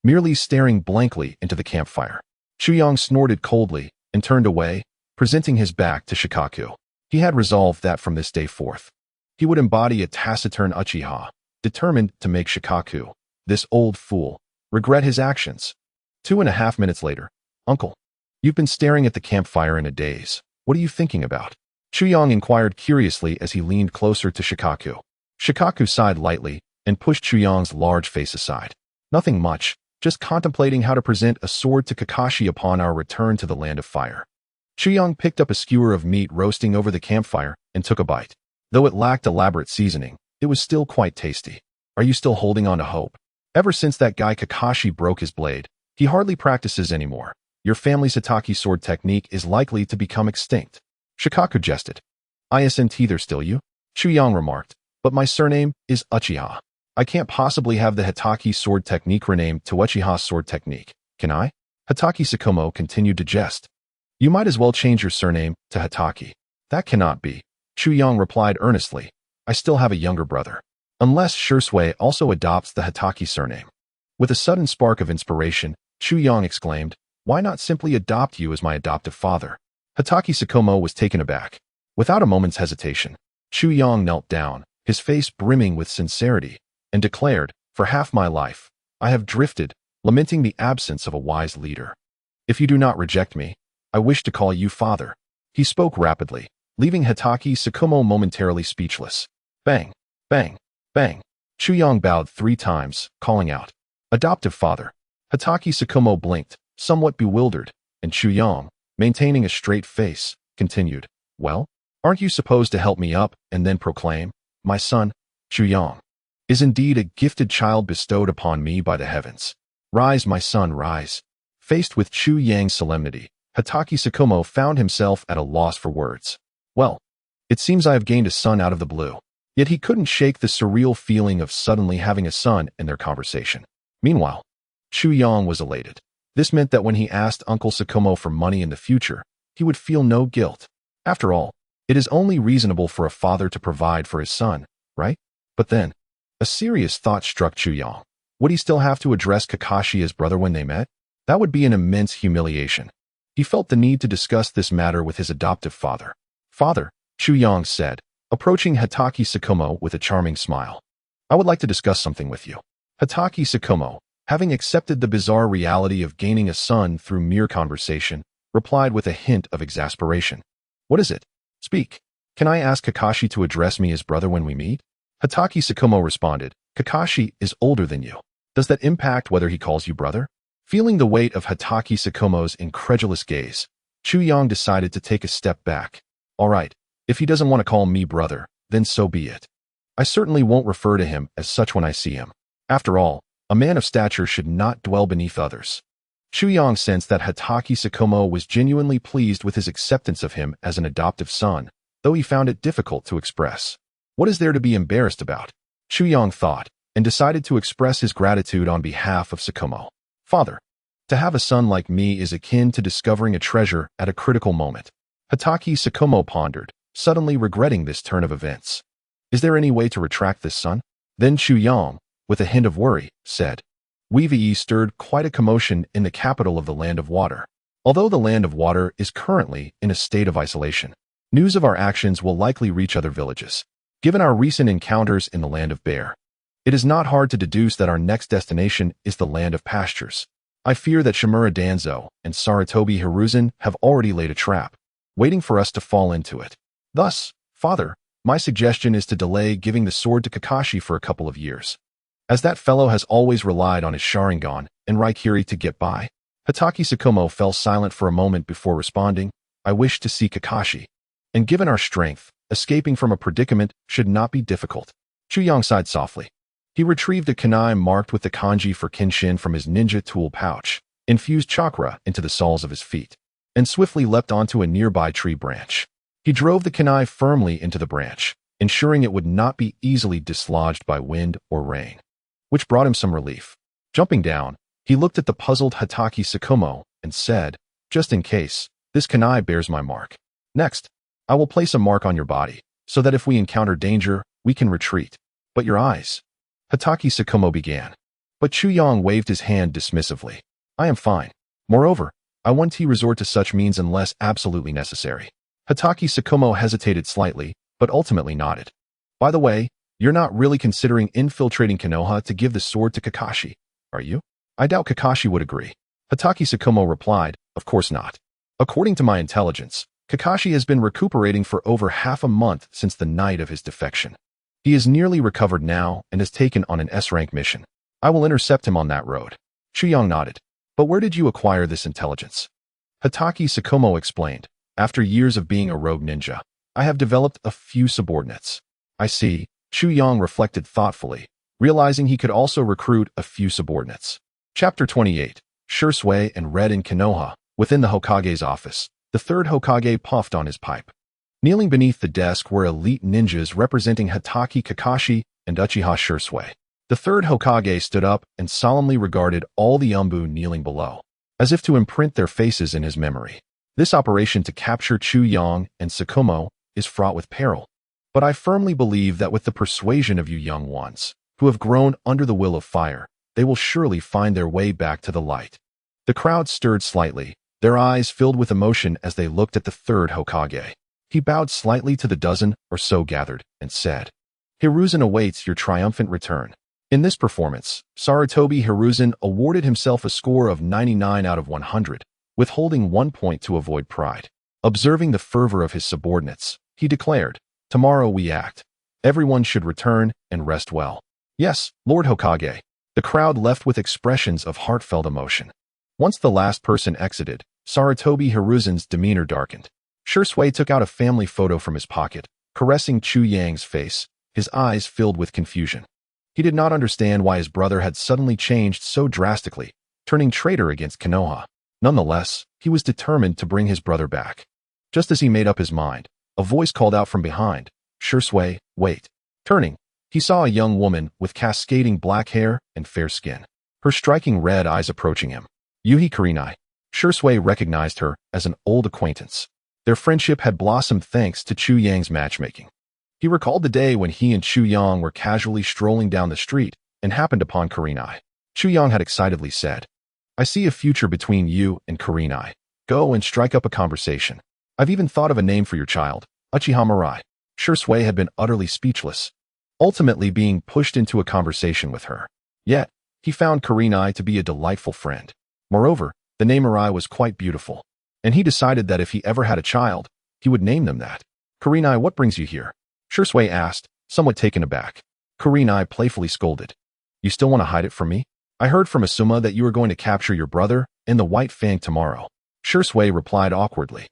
merely staring blankly into the campfire. Chuyang snorted coldly and turned away, presenting his back to Shikaku. He had resolved that from this day forth, he would embody a taciturn Uchiha, determined to make Shikaku, this old fool, regret his actions. 2.5 minutes later. Uncle, you've been staring at the campfire in a daze. What are you thinking about? Chuyang inquired curiously as he leaned closer to Shikaku. Shikaku sighed lightly and pushed Chuyang's large face aside. Nothing much, just contemplating how to present a sword to Kakashi upon our return to the land of fire. Chuyang picked up a skewer of meat roasting over the campfire and took a bite. Though it lacked elaborate seasoning, it was still quite tasty. Are you still holding on to hope? Ever since that guy Kakashi broke his blade, he hardly practices anymore. Your family's Hatake sword technique is likely to become extinct. Shikaku jested. Isn't either still you? Chuyang remarked, but my surname is Uchiha. I can't possibly have the Hatake sword technique renamed to Uchiha's sword technique, can I? Hatake Tsukumo continued to jest. You might as well change your surname to Hatake. That cannot be. Chuyang replied earnestly. I still have a younger brother. Unless Shursui also adopts the Hatake surname. With a sudden spark of inspiration, Chuyang exclaimed, why not simply adopt you as my adoptive father? Hatake Tsukumo was taken aback. Without a moment's hesitation, Chuyang knelt down, his face brimming with sincerity, and declared, for half my life, I have drifted, lamenting the absence of a wise leader. If you do not reject me, I wish to call you father. He spoke rapidly, leaving Hatake Tsukumo momentarily speechless. Bang, bang, bang. Chuyang bowed 3 times, calling out, adoptive father. Hatake Tsukumo blinked, somewhat bewildered, and Chuyang, maintaining a straight face, continued, well, aren't you supposed to help me up and then proclaim, my son, Chuyang, is indeed a gifted child bestowed upon me by the heavens. Rise, my son, rise. Faced with Chuyang's solemnity, Hatake Tsukumo found himself at a loss for words. Well, it seems I have gained a son out of the blue. Yet he couldn't shake the surreal feeling of suddenly having a son in their conversation. Meanwhile, Chuyang was elated. This meant that when he asked Uncle Tsukumo for money in the future, he would feel no guilt. After all, it is only reasonable for a father to provide for his son, right? But then, a serious thought struck Chuyang. Would he still have to address Kakashi as brother when they met? That would be an immense humiliation. He felt the need to discuss this matter with his adoptive father. Father, Chuyang said, approaching Hatake Tsukumo with a charming smile. I would like to discuss something with you. Hatake Tsukumo, having accepted the bizarre reality of gaining a son through mere conversation, replied with a hint of exasperation. What is it? Speak. Can I ask Kakashi to address me as brother when we meet? Hatake Tsukumo responded, Kakashi is older than you. Does that impact whether he calls you brother? Feeling the weight of Hatake Tsukumo's incredulous gaze, Chuyang decided to take a step back. All right, if he doesn't want to call me brother, then so be it. I certainly won't refer to him as such when I see him. After all, a man of stature should not dwell beneath others. Chuyang sensed that Hatake Tsukumo was genuinely pleased with his acceptance of him as an adoptive son, though he found it difficult to express. What is there to be embarrassed about? Chuyang thought, and decided to express his gratitude on behalf of Tsukumo. Father, to have a son like me is akin to discovering a treasure at a critical moment. Hatake Tsukumo pondered, suddenly regretting this turn of events. Is there any way to retract this, son? Then Chuyang, with a hint of worry, said. Weevee stirred quite a commotion in the capital of the Land of Water. Although the Land of Water is currently in a state of isolation, news of our actions will likely reach other villages. Given our recent encounters in the Land of Bear, it is not hard to deduce that our next destination is the Land of Pastures. I fear that Shimura Danzo and Sarutobi Hiruzen have already laid a trap, waiting for us to fall into it. Thus, Father, my suggestion is to delay giving the sword to Kakashi for a couple of years, as that fellow has always relied on his Sharingan and Raikiri to get by. Hatake Tsukumo fell silent for a moment before responding, I wish to see Kakashi. And given our strength, escaping from a predicament should not be difficult. Chuyang sighed softly. He retrieved a kunai marked with the kanji for Kenshin from his ninja tool pouch, infused chakra into the soles of his feet, and swiftly leapt onto a nearby tree branch. He drove the kunai firmly into the branch, ensuring it would not be easily dislodged by wind or rain, which brought him some relief. Jumping down, he looked at the puzzled Hatake Tsukumo and said, just in case, this kunai bears my mark. Next, I will place a mark on your body, so that if we encounter danger, we can retreat. But your eyes? Hatake Tsukumo began. But Chu Yang waved his hand dismissively. I am fine. Moreover, I won't resort to such means unless absolutely necessary. Hatake Tsukumo hesitated slightly, but ultimately nodded. By the way, you're not really considering infiltrating Konoha to give the sword to Kakashi, are you? I doubt Kakashi would agree. Hatake Tsukumo replied, of course not. According to my intelligence, Kakashi has been recuperating for over half a month since the night of his defection. He is nearly recovered now and is taken on an S-rank mission. I will intercept him on that road. Chu Yang nodded. But where did you acquire this intelligence? Hatake Tsukumo explained. After years of being a rogue ninja, I have developed a few subordinates. I see. Chu Yang reflected thoughtfully, realizing he could also recruit a few subordinates. Chapter 28. Shursui and Red in Konoha. Within the Hokage's office, the third Hokage puffed on his pipe. Kneeling beneath the desk were elite ninjas representing Hatake Kakashi and Uchiha Shursui. The third Hokage stood up and solemnly regarded all the Umbu kneeling below, as if to imprint their faces in his memory. This operation to capture Chu Yang and Tsukumo is fraught with peril. But I firmly believe that with the persuasion of you young ones, who have grown under the will of fire, they will surely find their way back to the light. The crowd stirred slightly, their eyes filled with emotion as they looked at the third Hokage. He bowed slightly to the dozen or so gathered and said, Hiruzen awaits your triumphant return. In this performance, Sarutobi Hiruzen awarded himself a score of 99 out of 100, withholding 1 point to avoid pride. Observing the fervor of his subordinates, he declared, Tomorrow we act. Everyone should return and rest well. Yes, Lord Hokage. The crowd left with expressions of heartfelt emotion. Once the last person exited, Sarutobi Hiruzen's demeanor darkened. Shursui took out a family photo from his pocket, caressing Chu Yang's face, his eyes filled with confusion. He did not understand why his brother had suddenly changed so drastically, turning traitor against Konoha. Nonetheless, he was determined to bring his brother back. Just as he made up his mind, a voice called out from behind, Shursui, wait. Turning, he saw a young woman with cascading black hair and fair skin, her striking red eyes approaching him. Yuhi Kurenai. Shursui recognized her as an old acquaintance. Their friendship had blossomed thanks to Chu Yang's matchmaking. He recalled the day when he and Chu Yang were casually strolling down the street and happened upon Kurenai. Chu Yang had excitedly said, I see a future between you and Kurenai. Go and strike up a conversation. I've even thought of a name for your child, Uchiha Mirai. Shursui had been utterly speechless, ultimately being pushed into a conversation with her. Yet, he found Kurenai to be a delightful friend. Moreover, the name Mirai was quite beautiful, and he decided that if he ever had a child, he would name them that. Kurenai, what brings you here? Shursui asked, somewhat taken aback. Kurenai playfully scolded. You still want to hide it from me? I heard from Asuma that you were going to capture your brother and the White Fang tomorrow. Shursui replied awkwardly.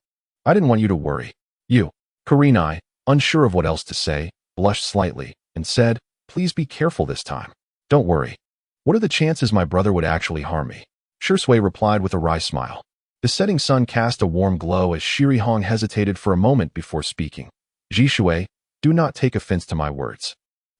I didn't want you to worry. You. Kurenai, unsure of what else to say, blushed slightly and said, please be careful this time. Don't worry. What are the chances my brother would actually harm me? Shursui replied with a wry smile. The setting sun cast a warm glow as Shiri Hong hesitated for a moment before speaking. Jishui, do not take offense to my words.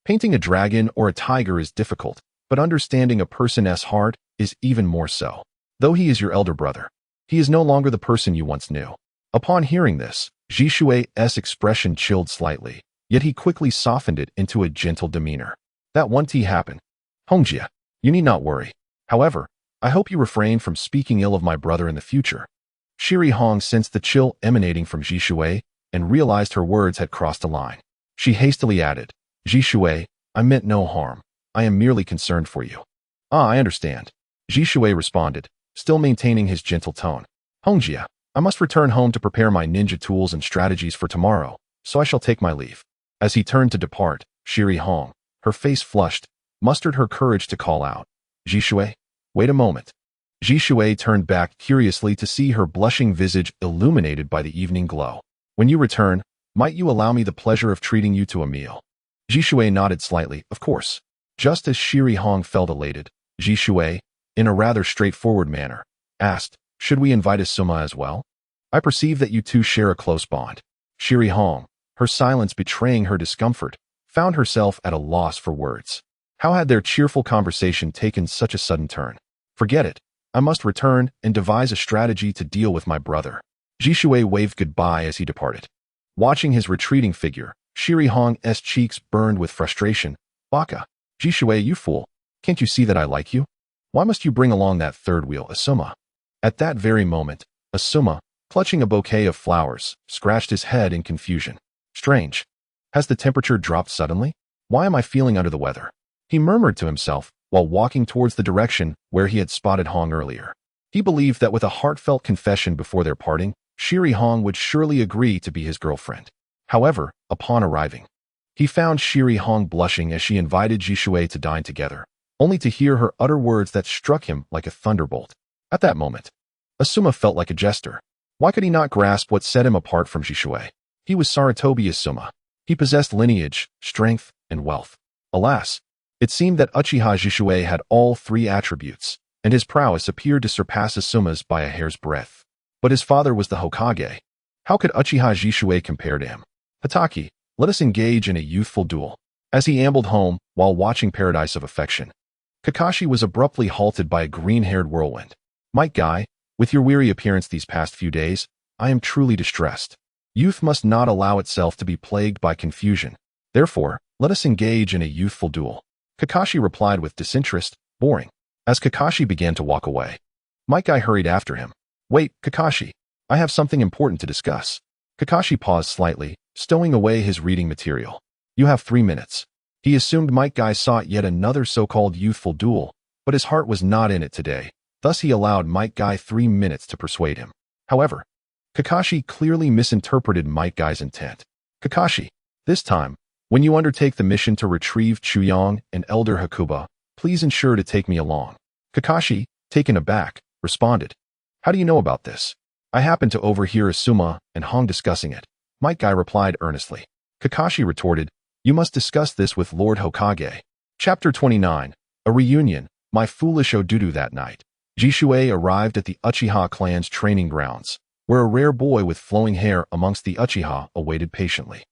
Painting a dragon or a tiger is difficult, but understanding a person's heart is even more so. Though he is your elder brother, he is no longer the person you once knew. Upon hearing this, Jishui's expression chilled slightly, yet he quickly softened it into a gentle demeanor. That won't happen. Hongjia, you need not worry. However, I hope you refrain from speaking ill of my brother in the future. Shiri Hong sensed the chill emanating from Jishui and realized her words had crossed a line. She hastily added, Jishui, I meant no harm. I am merely concerned for you. Ah, I understand. Jishui responded, still maintaining his gentle tone. Hongjia, I must return home to prepare my ninja tools and strategies for tomorrow, so I shall take my leave. As he turned to depart, Shiri Hong, her face flushed, mustered her courage to call out, Jishui, wait a moment. Jishui turned back curiously to see her blushing visage illuminated by the evening glow. When you return, might you allow me the pleasure of treating you to a meal? Jishui nodded slightly, of course. Just as Shiri Hong felt elated, Jishui, in a rather straightforward manner, asked, should we invite Asuma as well? I perceive that you two share a close bond. Shiri Hong, her silence betraying her discomfort, found herself at a loss for words. How had their cheerful conversation taken such a sudden turn? Forget it. I must return and devise a strategy to deal with my brother. Jishui waved goodbye as he departed. Watching his retreating figure, Shiri Hong's cheeks burned with frustration. Baka. Jishui, you fool. Can't you see that I like you? Why must you bring along that third wheel, Asuma? At that very moment, Asuma, clutching a bouquet of flowers, scratched his head in confusion. Strange. Has the temperature dropped suddenly? Why am I feeling under the weather? He murmured to himself while walking towards the direction where he had spotted Hong earlier. He believed that with a heartfelt confession before their parting, Shiri Hong would surely agree to be his girlfriend. However, upon arriving, he found Shiri Hong blushing as she invited Jishui to dine together, only to hear her utter words that struck him like a thunderbolt. At that moment, Asuma felt like a jester. Why could he not grasp what set him apart from Jishui? He was Sarutobi Asuma. He possessed lineage, strength, and wealth. Alas, it seemed that Uchiha Jishui had all three attributes, and his prowess appeared to surpass Asuma's by a hair's breadth. But his father was the Hokage. How could Uchiha Jishui compare to him? Hataki, let us engage in a youthful duel. As he ambled home while watching Paradise of Affection, Kakashi was abruptly halted by a green-haired whirlwind. Might Guy, with your weary appearance these past few days, I am truly distressed. Youth must not allow itself to be plagued by confusion. Therefore, let us engage in a youthful duel. Kakashi replied with disinterest, boring. As Kakashi began to walk away, Might Guy hurried after him. Wait, Kakashi. I have something important to discuss. Kakashi paused slightly, stowing away his reading material. You have 3 minutes. He assumed Might Guy sought yet another so-called youthful duel, but his heart was not in it today. Thus he allowed Might Guy 3 minutes to persuade him. However, Kakashi clearly misinterpreted Might Guy's intent. Kakashi, this time, when you undertake the mission to retrieve Chuyong and Elder Hakuba, please ensure to take me along. Kakashi, taken aback, responded. How do you know about this? I happened to overhear Asuma and Hong discussing it. Might Guy replied earnestly. Kakashi retorted, you must discuss this with Lord Hokage. Chapter 29, A Reunion. My foolish Odudu. That night, Jishui arrived at the Uchiha clan's training grounds, where a rare boy with flowing hair amongst the Uchiha awaited patiently.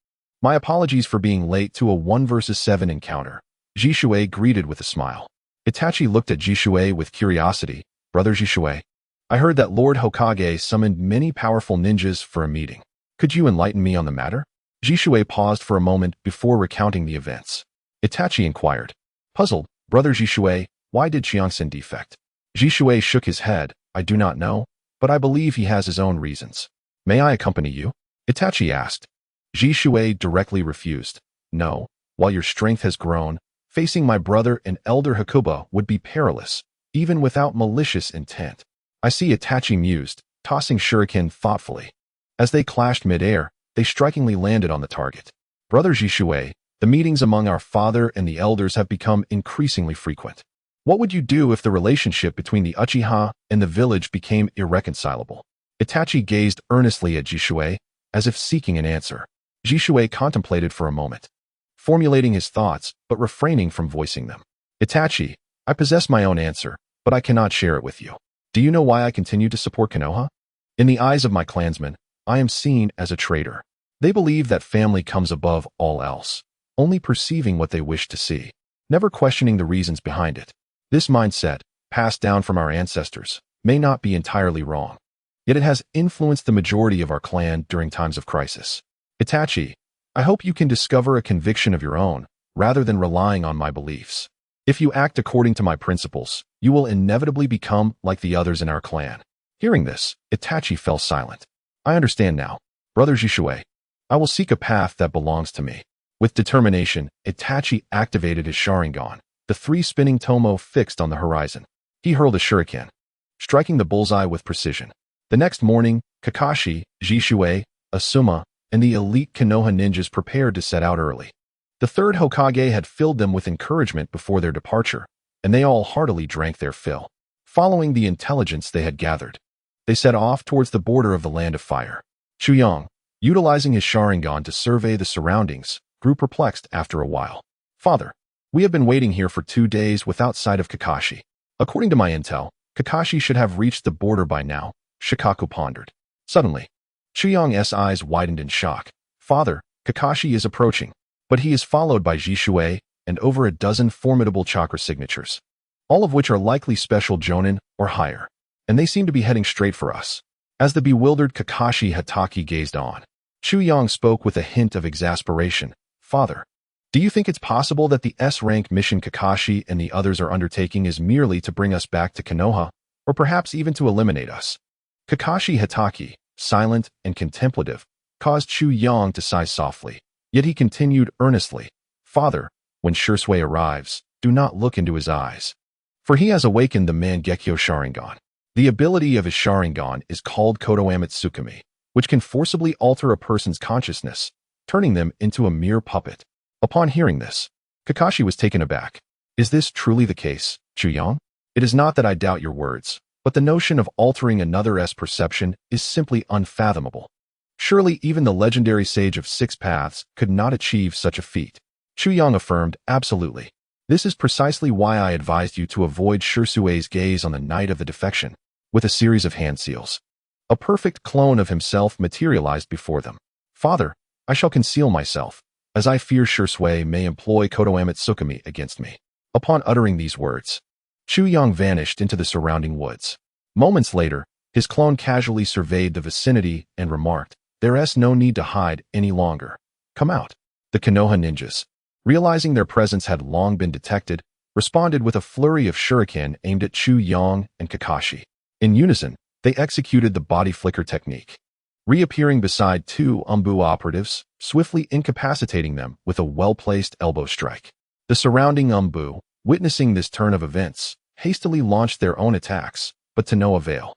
My apologies for being late to a 1 versus 7 encounter, Jishui greeted with a smile. Itachi looked at Jishui with curiosity. Brother Jishui, I heard that Lord Hokage summoned many powerful ninjas for a meeting. Could you enlighten me on the matter? Jishui paused for a moment before recounting the events. Itachi inquired. Puzzled, Brother Jishui, why did Chiangsen defect? Jishui shook his head. I do not know, but I believe he has his own reasons. May I accompany you? Itachi asked. Jishui directly refused. No, while your strength has grown, facing my brother and Elder Hakuba would be perilous, even without malicious intent. I see Itachi mused, tossing shuriken thoughtfully. As they clashed mid-air, they strikingly landed on the target. Brother Jishui, the meetings among our father and the elders have become increasingly frequent. What would you do if the relationship between the Uchiha and the village became irreconcilable? Itachi gazed earnestly at Jishui, as if seeking an answer. Jishui contemplated for a moment, formulating his thoughts but refraining from voicing them. Itachi, I possess my own answer, but I cannot share it with you. Do you know why I continue to support Konoha? In the eyes of my clansmen, I am seen as a traitor. They believe that family comes above all else, only perceiving what they wish to see, never questioning the reasons behind it. This mindset, passed down from our ancestors, may not be entirely wrong, yet it has influenced the majority of our clan during times of crisis. Itachi, I hope you can discover a conviction of your own, rather than relying on my beliefs. If you act according to my principles, you will inevitably become like the others in our clan. Hearing this, Itachi fell silent. I understand now. Brother Jishui, I will seek a path that belongs to me. With determination, Itachi activated his Sharingan, the 3 spinning tomo fixed on the horizon. He hurled a shuriken, striking the bullseye with precision. The next morning, Kakashi, Jishui, Asuma, and the elite Konoha ninjas prepared to set out early. The third Hokage had filled them with encouragement before their departure, and they all heartily drank their fill. Following the intelligence they had gathered, they set off towards the border of the Land of Fire. Chuyong, utilizing his Sharingan to survey the surroundings, grew perplexed after a while. Father, we have been waiting here for 2 days without sight of Kakashi. According to my intel, Kakashi should have reached the border by now, Shikaku pondered. Suddenly, Chuyong's eyes widened in shock. Father, Kakashi is approaching, but he is followed by Jishui and over a dozen formidable chakra signatures, all of which are likely special Jonin or higher, and they seem to be heading straight for us. As the bewildered Kakashi Hataki gazed on, Chuyong spoke with a hint of exasperation. Father, Do you think it's possible that the S-rank mission Kakashi and the others are undertaking is merely to bring us back to Konoha, or perhaps even to eliminate us? Kakashi Hitaki, silent and contemplative, caused Chu Yang to sigh softly, yet he continued earnestly, "Father, when Shursui arrives, do not look into his eyes. For he has awakened the Mangekyo Sharingan. The ability of his Sharingan is called Konoha Tsukimi, which can forcibly alter a person's consciousness, turning them into a mere puppet." Upon hearing this, Kakashi was taken aback. "Is this truly the case, Chu Yang? It is not that I doubt your words, but the notion of altering another's perception is simply unfathomable. Surely even the legendary sage of 6 paths could not achieve such a feat." Chu Yang affirmed, "Absolutely. This is precisely why I advised you to avoid Shursui's gaze on the night of the defection." With a series of hand seals, a perfect clone of himself materialized before them. "Father, I shall conceal myself, as I fear Shursui may employ Konoha Tsukimi against me." Upon uttering these words, Chu Yang vanished into the surrounding woods. Moments later, his clone casually surveyed the vicinity and remarked, "There's no need to hide any longer. Come out." The Konoha ninjas, realizing their presence had long been detected, responded with a flurry of shuriken aimed at Chu Yang and Kakashi. In unison, they executed the body flicker technique, reappearing beside 2 Umbu operatives, swiftly incapacitating them with a well-placed elbow strike. The surrounding Umbu, witnessing this turn of events, hastily launched their own attacks, but to no avail.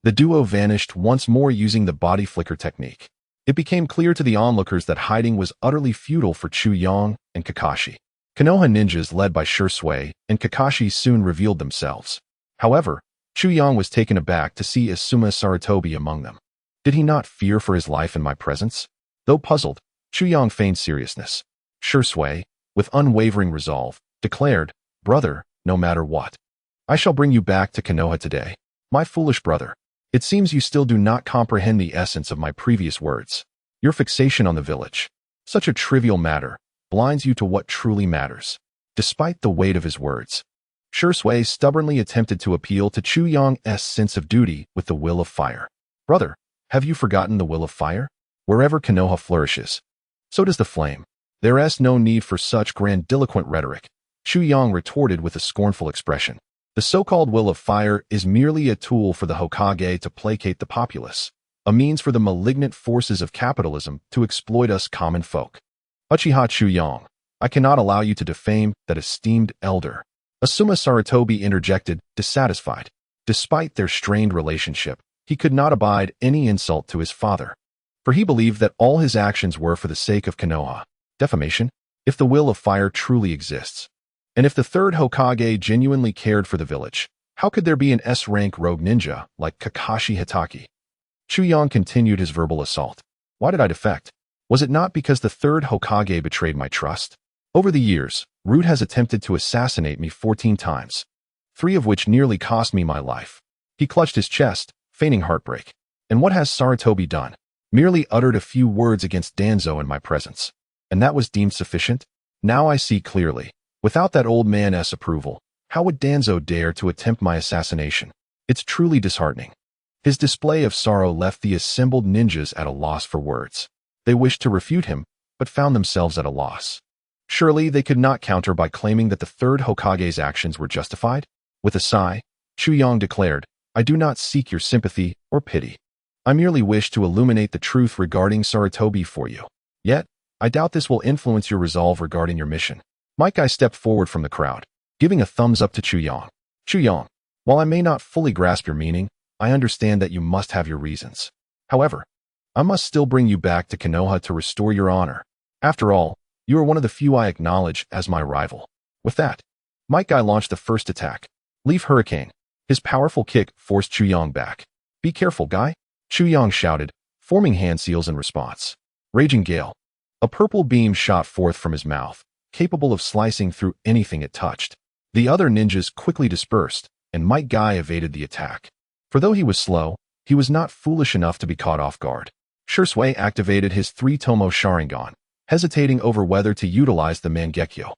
The duo vanished once more using the body flicker technique. It became clear to the onlookers that hiding was utterly futile for Chu Yang and Kakashi. Konoha ninjas led by Shursui and Kakashi soon revealed themselves. However, Chu Yang was taken aback to see Asuma Sarutobi among them. Did he not fear for his life in my presence? Though puzzled, Chu Yang feigned seriousness. Shursui, with unwavering resolve, declared, "Brother, no matter what, I shall bring you back to Konoha today. My foolish brother, it seems you still do not comprehend the essence of my previous words. Your fixation on the village, such a trivial matter, blinds you to what truly matters." Despite the weight of his words, Shursui stubbornly attempted to appeal to Chu Yang's sense of duty with the will of fire. "Brother, have you forgotten the will of fire? Wherever Konoha flourishes, so does the flame. There's no need for such grandiloquent rhetoric," Chu Yang retorted with a scornful expression. "The so-called will of fire is merely a tool for the Hokage to placate the populace, a means for the malignant forces of capitalism to exploit us common folk. Uchiha Chu Yang, I cannot allow you to defame that esteemed elder." Asuma Sarutobi interjected, dissatisfied. Despite their strained relationship, he could not abide any insult to his father, for he believed that all his actions were for the sake of Konoha. Defamation? If the will of fire truly exists, and if the third Hokage genuinely cared for the village, how could there be an S-rank rogue ninja like Kakashi Hitaki? Chu Yang continued his verbal assault. "Why did I defect? Was it not because the third Hokage betrayed my trust? Over the years, Root has attempted to assassinate me 14 times, 3 of which nearly cost me my life." He clutched his chest, feigning heartbreak. "And what has Sarutobi done? Merely uttered a few words against Danzo in my presence. And that was deemed sufficient? Now I see clearly. Without that old man's approval, how would Danzo dare to attempt my assassination? It's truly disheartening." His display of sorrow left the assembled ninjas at a loss for words. They wished to refute him, but found themselves at a loss. Surely they could not counter by claiming that the third Hokage's actions were justified? With a sigh, Chu Yang declared, "I do not seek your sympathy or pity. I merely wish to illuminate the truth regarding Sarutobi for you. Yet, I doubt this will influence your resolve regarding your mission." Mangekyo stepped forward from the crowd, giving a thumbs up to Chu Yang. "Chu Yang, while I may not fully grasp your meaning, I understand that you must have your reasons. However, I must still bring you back to Konoha to restore your honor. After all, you are one of the few I acknowledge as my rival." With that, Mangekyo launched the first attack. Leaf Hurricane. His powerful kick forced Chu Yang back. "Be careful, guy," Chu Yang shouted, forming hand seals in response. Raging Gale. A purple beam shot forth from his mouth, capable of slicing through anything it touched. The other ninjas quickly dispersed, and Mangekyo evaded the attack. For though he was slow, he was not foolish enough to be caught off guard. Shursui activated his 3-Tomo Sharingan, hesitating over whether to utilize the Mangekyo,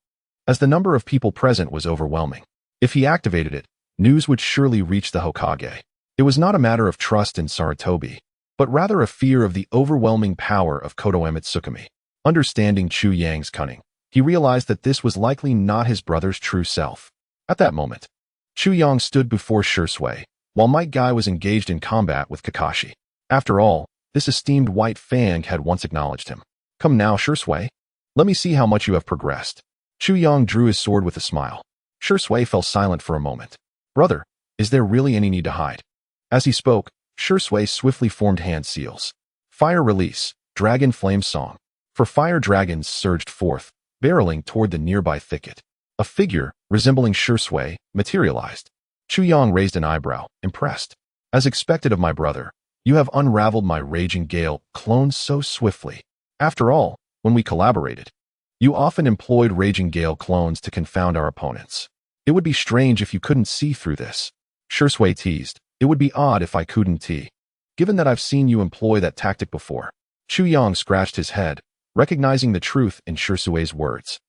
as the number of people present was overwhelming. If he activated it, news would surely reach the Hokage. It was not a matter of trust in Sarutobi, but rather a fear of the overwhelming power of Konoha Tsukimi. Understanding Chu Yang's cunning, he he realized that this was likely not his brother's true self. At that moment, Chu Yang stood before Shui, while Might Guy was engaged in combat with Kakashi. After all, this esteemed White Fang had once acknowledged him. Come now, Shui. Let me see how much you have progressed. Chu Yang drew his sword with a smile. Shui fell silent for a moment. Brother, is there really any need to hide? As he spoke, Shui swiftly formed hand seals. Fire release, dragon flame song. For fire dragons surged forth, barreling toward the nearby thicket. A figure, resembling Shui, materialized. Chu Yang raised an eyebrow, impressed. As expected of my brother, you have unraveled my Raging Gale clone so swiftly. After all, when we collaborated, you often employed Raging Gale clones to confound our opponents. It would be strange if you couldn't see through this. Shui teased. It would be odd if I couldn't tee. Given that I've seen you employ that tactic before. Chu Yang scratched his head, recognizing the truth in Shui's words.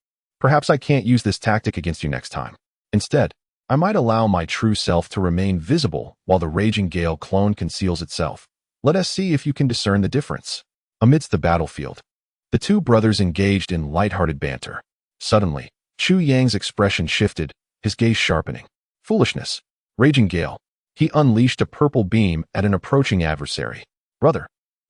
Perhaps I can't use this tactic against you next time. Instead, I might allow my true self to remain visible while the Raging Gale clone conceals itself. Let us see if you can discern the difference. Amidst the battlefield, the two brothers engaged in light-hearted banter. Suddenly, Chu Yang's expression shifted, his gaze sharpening. Foolishness. Raging Gale. He unleashed a purple beam at an approaching adversary. Brother,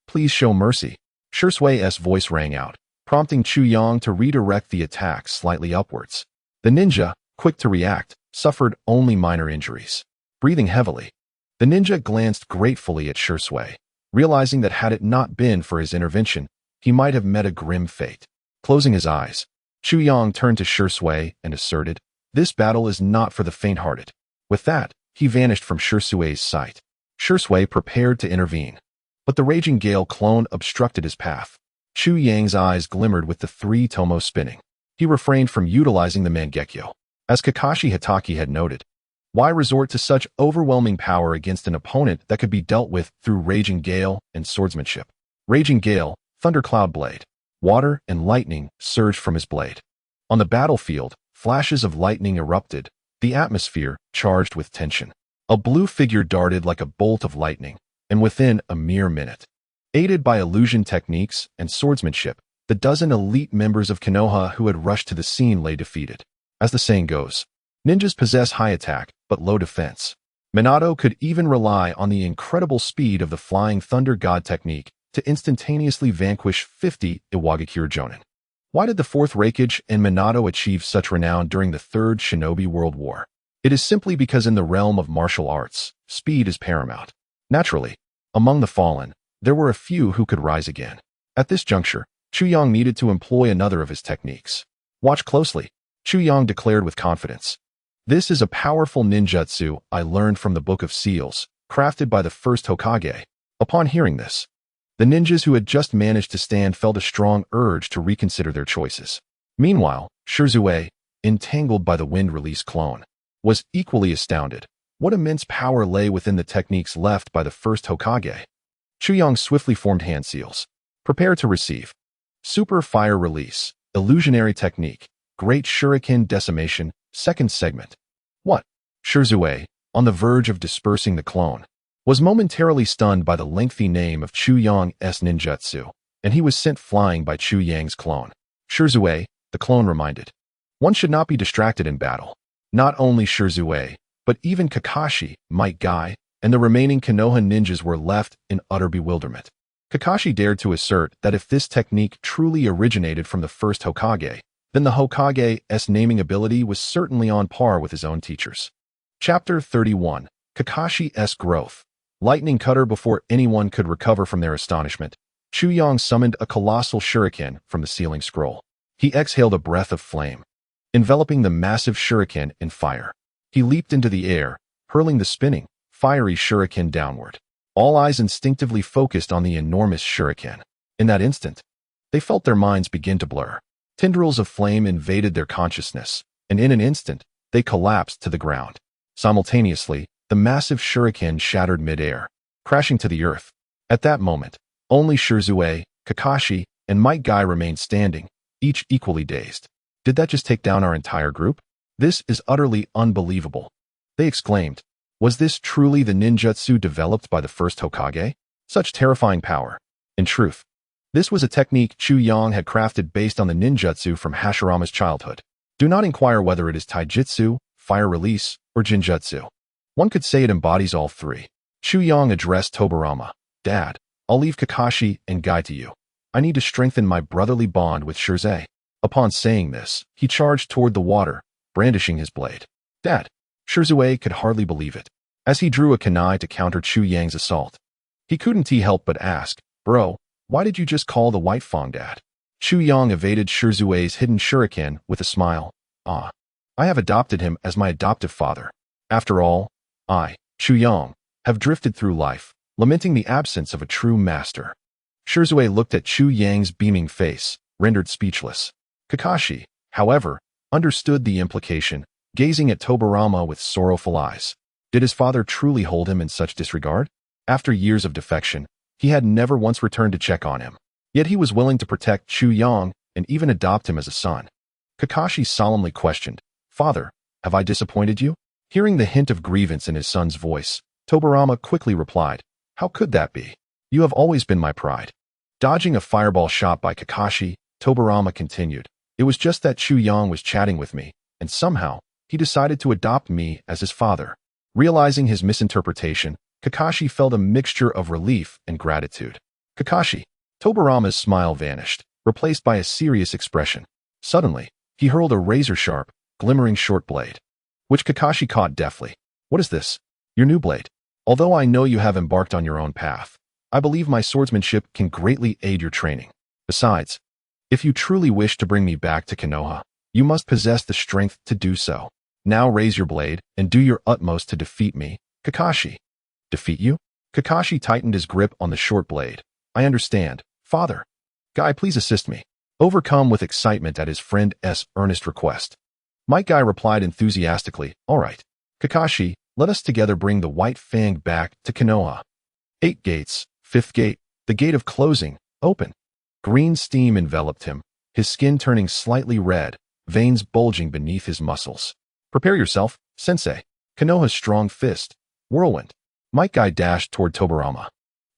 please show mercy. Shui's voice rang out, prompting Chu Yang to redirect the attack slightly upwards. The ninja, quick to react, suffered only minor injuries. Breathing heavily, the ninja glanced gratefully at Shui, realizing that had it not been for his intervention, he might have met a grim fate. Closing his eyes, Chu Yang turned to Shui and asserted, "This battle is not for the faint-hearted." With that, he vanished from Shui's sight. Shui prepared to intervene, but the Raging Gale clone obstructed his path. Chu Yang's eyes glimmered with the three tomo spinning. He refrained from utilizing the Mangekyo. As Kakashi Hatake had noted, why resort to such overwhelming power against an opponent that could be dealt with through Raging Gale and swordsmanship? Raging Gale, Thundercloud Blade. Water and lightning surged from his blade. On the battlefield, flashes of lightning erupted, the atmosphere charged with tension. A blue figure darted like a bolt of lightning, and within a mere minute, aided by illusion techniques and swordsmanship, the dozen elite members of Konoha who had rushed to the scene lay defeated. As the saying goes, ninjas possess high attack, but low defense. Minato could even rely on the incredible speed of the Flying Thunder God technique to instantaneously vanquish 50 Iwagakure Jonin. Why did the Fourth Raikage and Minato achieve such renown during the Third Shinobi World War? It is simply because in the realm of martial arts, speed is paramount. Naturally, among the fallen, there were a few who could rise again. At this juncture, Chu Yang needed to employ another of his techniques. Watch closely, Chu Yang declared with confidence. This is a powerful ninjutsu I learned from the Book of Seals, crafted by the first Hokage. Upon hearing this, the ninjas who had just managed to stand felt a strong urge to reconsider their choices. Meanwhile, Shui, entangled by the wind release clone, was equally astounded. What immense power lay within the techniques left by the first Hokage? Chu Yang swiftly formed hand seals. Prepare to receive. Super Fire Release, Illusionary Technique, Great Shuriken Decimation, Second Segment. What? Shui, on the verge of dispersing the clone, was momentarily stunned by the lengthy name of Chu Yang's ninjutsu, and he was sent flying by Chu Yang's clone. Shui, the clone reminded. One should not be distracted in battle. Not only Shui, but even Kakashi, Might Guy, and the remaining Konoha ninjas were left in utter bewilderment. Kakashi dared to assert that if this technique truly originated from the first Hokage, then the Hokage's naming ability was certainly on par with his own teachers. Chapter 31, Kakashi's Growth. Lightning Cutter. Before anyone could recover from their astonishment, Chu Yang summoned a colossal shuriken from the ceiling scroll. He exhaled a breath of flame, enveloping the massive shuriken in fire. He leaped into the air, hurling the spinning, fiery shuriken downward. All eyes instinctively focused on the enormous shuriken. In that instant, they felt their minds begin to blur. Tendrils of flame invaded their consciousness, and in an instant, they collapsed to the ground. Simultaneously, the massive shuriken shattered mid-air, crashing to the earth. At that moment, only Shui, Kakashi, and Might Guy remained standing, each equally dazed. Did that just take down our entire group? This is utterly unbelievable, they exclaimed. Was this truly the ninjutsu developed by the first Hokage? Such terrifying power. In truth, This was a technique Chu Yang had crafted based on the ninjutsu from Hashirama's childhood. Do not inquire whether it is taijutsu, fire release, or jinjutsu. One could say it embodies all three. Chu Yang addressed Tobirama. Dad, I'll leave Kakashi and Guy to you. I need to strengthen my brotherly bond with Shirzei. Upon saying this, he charged toward the water, brandishing his blade. Dad! Shirzue could hardly believe it, as he drew a kunai to counter Chu Yang's assault. He couldn't help but ask, Bro, why did you just call the White Fang Dad? Chu Yang evaded Shirzue's hidden shuriken with a smile. I have adopted him as my adoptive father. After all, I, Chu Yang, have drifted through life, lamenting the absence of a true master. Shirzue looked at Chu Yang's beaming face, rendered speechless. Kakashi, however, understood the implication, gazing at Tobirama with sorrowful eyes. Did his father truly hold him in such disregard? After years of defection, he had never once returned to check on him. Yet he was willing to protect Chu Yang and even adopt him as a son. Kakashi solemnly questioned, Father, have I disappointed you? Hearing the hint of grievance in his son's voice, Tobirama quickly replied, How could that be? You have always been my pride. Dodging a fireball shot by Kakashi, Tobirama continued, It was just that Chu Yang was chatting with me, and somehow, he decided to adopt me as his father. Realizing his misinterpretation, Kakashi felt a mixture of relief and gratitude. Kakashi. Tobirama's smile vanished, replaced by a serious expression. Suddenly, he hurled a razor-sharp, glimmering short blade, which Kakashi caught deftly. What is this? Your new blade. Although I know you have embarked on your own path, I believe my swordsmanship can greatly aid your training. Besides, if you truly wish to bring me back to Konoha, you must possess the strength to do so. Now raise your blade and do your utmost to defeat me, Kakashi. Defeat you? Kakashi tightened his grip on the short blade. I understand, Father. Guy, please assist me. Overcome with excitement at his friend's earnest request, Might Guy replied enthusiastically, All right. Kakashi, let us together bring the White Fang back to Konoha. 8 gates, 5th gate, the gate of closing, open. Green steam enveloped him, his skin turning slightly red, veins bulging beneath his muscles. Prepare yourself, Sensei. Konoha's strong fist. Whirlwind. Might Guy dashed toward Tobirama,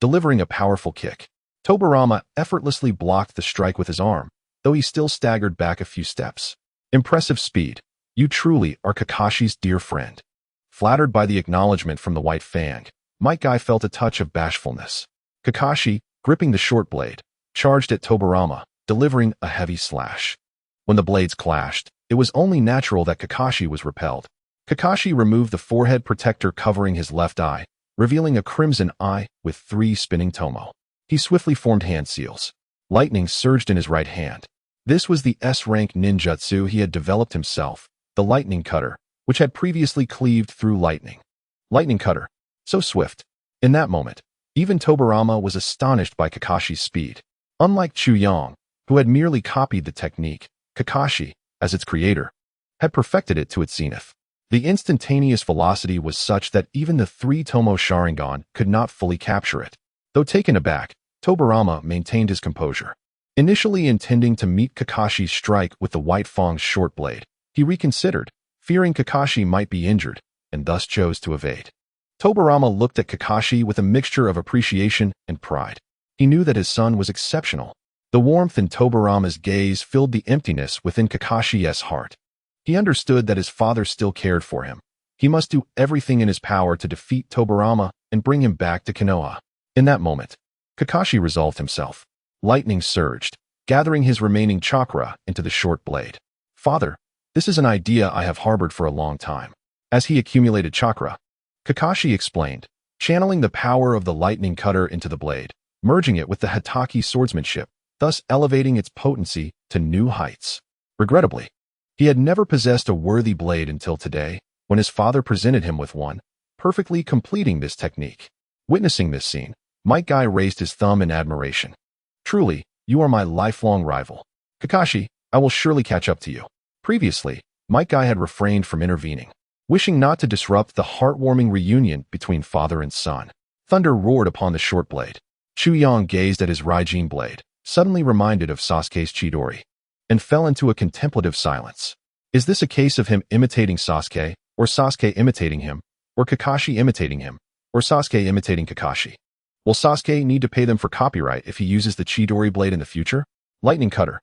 delivering a powerful kick. Tobirama effortlessly blocked the strike with his arm, though he still staggered back a few steps. Impressive speed. You truly are Kakashi's dear friend. Flattered by the acknowledgement from the White Fang, Might Guy felt a touch of bashfulness. Kakashi, gripping the short blade, charged at Tobirama, delivering a heavy slash. When the blades clashed, it was only natural that Kakashi was repelled. Kakashi removed the forehead protector covering his left eye, revealing a crimson eye with 3 spinning tomo. He swiftly formed hand seals. Lightning surged in his right hand. This was the S-rank ninjutsu he had developed himself, the lightning cutter, which had previously cleaved through lightning. Lightning cutter. So swift. In that moment, even Tobirama was astonished by Kakashi's speed. Unlike Chu Yang, who had merely copied the technique, Kakashi, as its creator, had perfected it to its zenith. The instantaneous velocity was such that even the 3-tomo Sharingan could not fully capture it. Though taken aback, Tobirama maintained his composure. Initially intending to meet Kakashi's strike with the White Fang's short blade, he reconsidered, fearing Kakashi might be injured, and thus chose to evade. Tobirama looked at Kakashi with a mixture of appreciation and pride. He knew that his son was exceptional. The warmth in Tobirama's gaze filled the emptiness within Kakashi's heart. He understood that his father still cared for him. He must do everything in his power to defeat Tobirama and bring him back to Konoha. In that moment, Kakashi resolved himself. Lightning surged, gathering his remaining chakra into the short blade. Father, this is an idea I have harbored for a long time. As he accumulated chakra, Kakashi explained, channeling the power of the lightning cutter into the blade, merging it with the Hatake swordsmanship, thus elevating its potency to new heights. Regrettably, he had never possessed a worthy blade until today, when his father presented him with one, perfectly completing this technique. Witnessing this scene, Might Guy raised his thumb in admiration. Truly, you are my lifelong rival. Kakashi, I will surely catch up to you. Previously, Might Guy had refrained from intervening, wishing not to disrupt the heartwarming reunion between father and son. Thunder roared upon the short blade. Chu Yang gazed at his Raijin blade, suddenly reminded of Sasuke's Chidori, and fell into a contemplative silence. Is this a case of him imitating Sasuke, or Sasuke imitating him, or Kakashi imitating him, or Sasuke imitating Kakashi? Will Sasuke need to pay them for copyright if he uses the Chidori blade in the future? Lightning Cutter.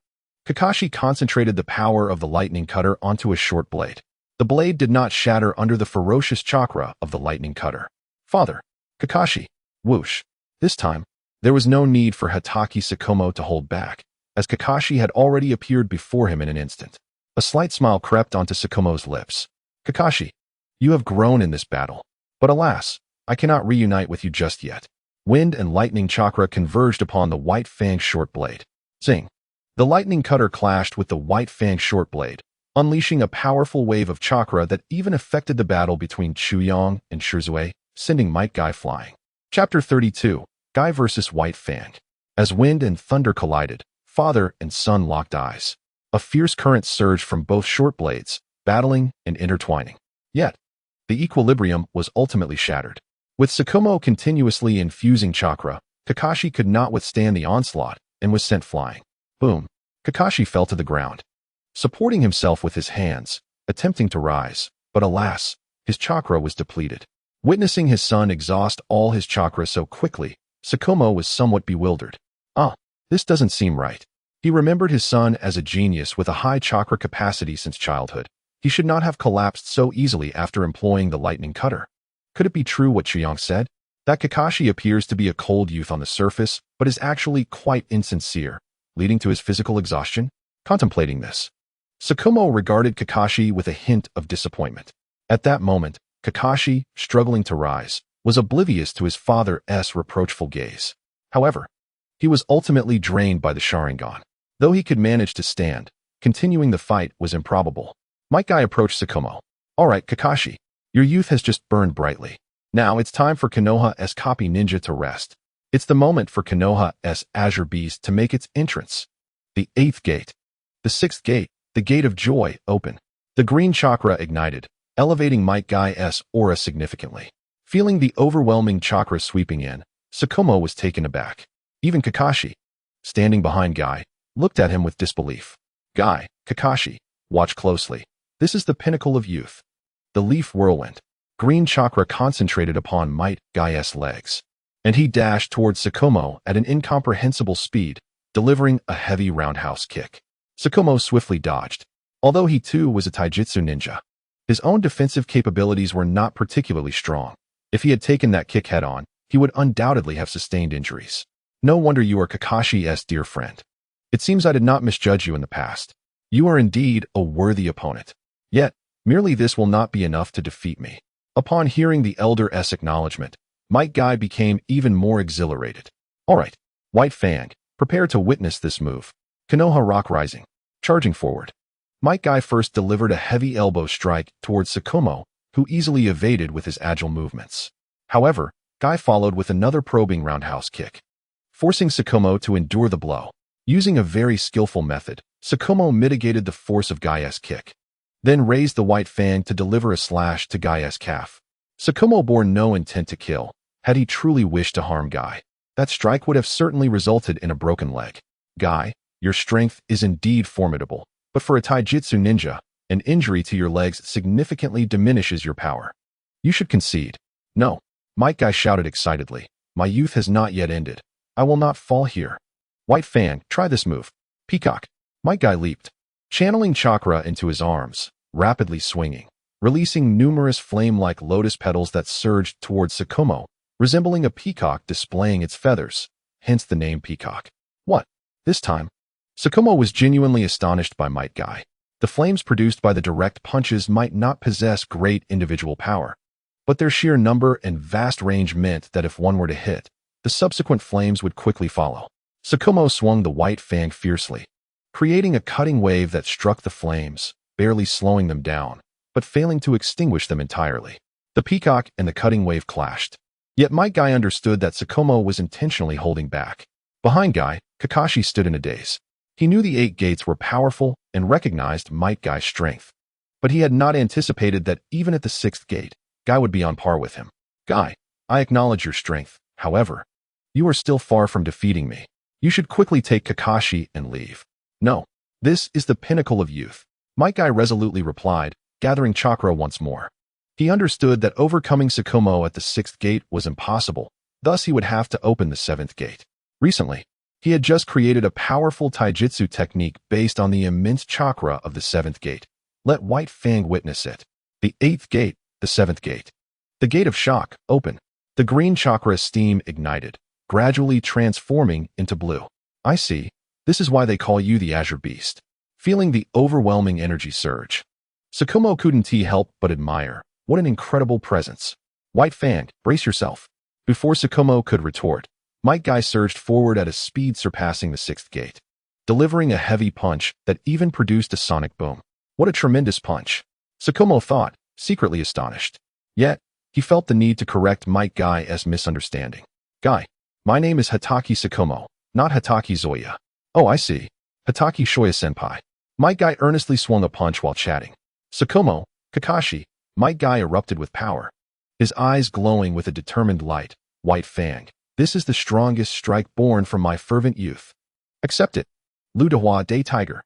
Kakashi concentrated the power of the lightning cutter onto a short blade. The blade did not shatter under the ferocious chakra of the lightning cutter. Father. Kakashi. Whoosh. This time, there was no need for Hatake Tsukumo to hold back, as Kakashi had already appeared before him in an instant. A slight smile crept onto Tsukumo's lips. Kakashi, you have grown in this battle. But alas, I cannot reunite with you just yet. Wind and lightning chakra converged upon the White Fang short blade. Zing. The lightning cutter clashed with the White Fang short blade, unleashing a powerful wave of chakra that even affected the battle between Chuyong and Shizue, sending Might Guy flying. Chapter 32, Guy vs. White Fang. As wind and thunder collided, father and son locked eyes. A fierce current surged from both short blades, battling and intertwining. Yet, the equilibrium was ultimately shattered. With Tsukumo continuously infusing chakra, Kakashi could not withstand the onslaught and was sent flying. Boom. Kakashi fell to the ground, supporting himself with his hands, attempting to rise, but alas, his chakra was depleted. Witnessing his son exhaust all his chakra so quickly, Tsukumo was somewhat bewildered. This doesn't seem right. He remembered his son as a genius with a high chakra capacity since childhood. He should not have collapsed so easily after employing the lightning cutter. Could it be true what Chuyong said? That Kakashi appears to be a cold youth on the surface, but is actually quite insincere, leading to his physical exhaustion? Contemplating this, Tsukumo regarded Kakashi with a hint of disappointment. At that moment, Kakashi, struggling to rise, was oblivious to his father's reproachful gaze. However, he was ultimately drained by the Sharingan. Though he could manage to stand, continuing the fight was improbable. Might Guy approached Tsukumo. All right, Kakashi, your youth has just burned brightly. Now it's time for Konoha's copy ninja to rest. It's the moment for Konoha's Azure Beast to make its entrance. The 8th gate. The 6th gate, the gate of joy, open. The green chakra ignited, elevating Might Guy's aura significantly. Feeling the overwhelming chakra sweeping in, Tsukumo was taken aback. Even Kakashi, standing behind Guy, looked at him with disbelief. Guy, Kakashi, watch closely. This is the pinnacle of youth. The leaf whirlwind. Green chakra concentrated upon Might Guy's legs, and he dashed towards Tsukumo at an incomprehensible speed, delivering a heavy roundhouse kick. Tsukumo swiftly dodged. Although he too was a taijutsu ninja, his own defensive capabilities were not particularly strong. If he had taken that kick head-on, he would undoubtedly have sustained injuries. No wonder you are Kakashi's dear friend. It seems I did not misjudge you in the past. You are indeed a worthy opponent. Yet, merely this will not be enough to defeat me. Upon hearing the elder's acknowledgement, Might Guy became even more exhilarated. All right, White Fang, prepare to witness this move. Konoha Rock Rising, charging forward. Might Guy first delivered a heavy elbow strike towards Tsukumo, who easily evaded with his agile movements. However, Guy followed with another probing roundhouse kick, forcing Tsukumo to endure the blow. Using a very skillful method, Tsukumo mitigated the force of Guy's kick, then raised the White Fang to deliver a slash to Guy's calf. Tsukumo bore no intent to kill. Had he truly wished to harm Guy, that strike would have certainly resulted in a broken leg. Guy, your strength is indeed formidable, but for a taijutsu ninja, an injury to your legs significantly diminishes your power. You should concede. No, Might Guy shouted excitedly. My youth has not yet ended. I will not fall here. White Fang, try this move. Peacock. Might Guy leaped, channeling chakra into his arms, rapidly swinging, releasing numerous flame-like lotus petals that surged towards Tsukumo, resembling a peacock displaying its feathers, hence the name Peacock. What? This time? Tsukumo was genuinely astonished by Might Guy. The flames produced by the direct punches might not possess great individual power, but their sheer number and vast range meant that if one were to hit, the subsequent flames would quickly follow. Tsukumo swung the White Fang fiercely, creating a cutting wave that struck the flames, barely slowing them down, but failing to extinguish them entirely. The peacock and the cutting wave clashed. Yet Might Guy understood that Tsukumo was intentionally holding back. Behind Guy, Kakashi stood in a daze. He knew the 8 gates were powerful and recognized Might Guy's strength, but he had not anticipated that even at the 6th gate, Guy would be on par with him. Guy, I acknowledge your strength. However, you are still far from defeating me. You should quickly take Kakashi and leave. No, this is the pinnacle of youth. Might Guy resolutely replied, gathering chakra once more. He understood that overcoming Tsukumo at the 6th gate was impossible, Thus, he would have to open the seventh gate. Recently, he had just created a powerful taijutsu technique based on the immense chakra of the seventh gate. Let White Fang witness it. The eighth gate, the seventh gate. The gate of shock, open. The green chakra steam ignited, gradually transforming into blue. I see. This is why they call you the Azure Beast. Feeling the overwhelming energy surge, Tsukumo couldn't help but admire. What an incredible presence. White Fang, brace yourself. Before Tsukumo could retort, Might Guy surged forward at a speed surpassing the sixth gate, delivering a heavy punch that even produced a sonic boom. What a tremendous punch, Tsukumo thought, secretly astonished. Yet, he felt the need to correct Might Guy's misunderstanding. Guy, my name is Hataki Tsukumo, not Hataki Zoya. Oh, I see. Hataki Shoya-senpai. Might Guy earnestly swung a punch while chatting. Tsukumo, Kakashi, Might Guy erupted with power, his eyes glowing with a determined light. White Fang, this is the strongest strike born from my fervent youth. Accept it. Ludahua Day Tiger.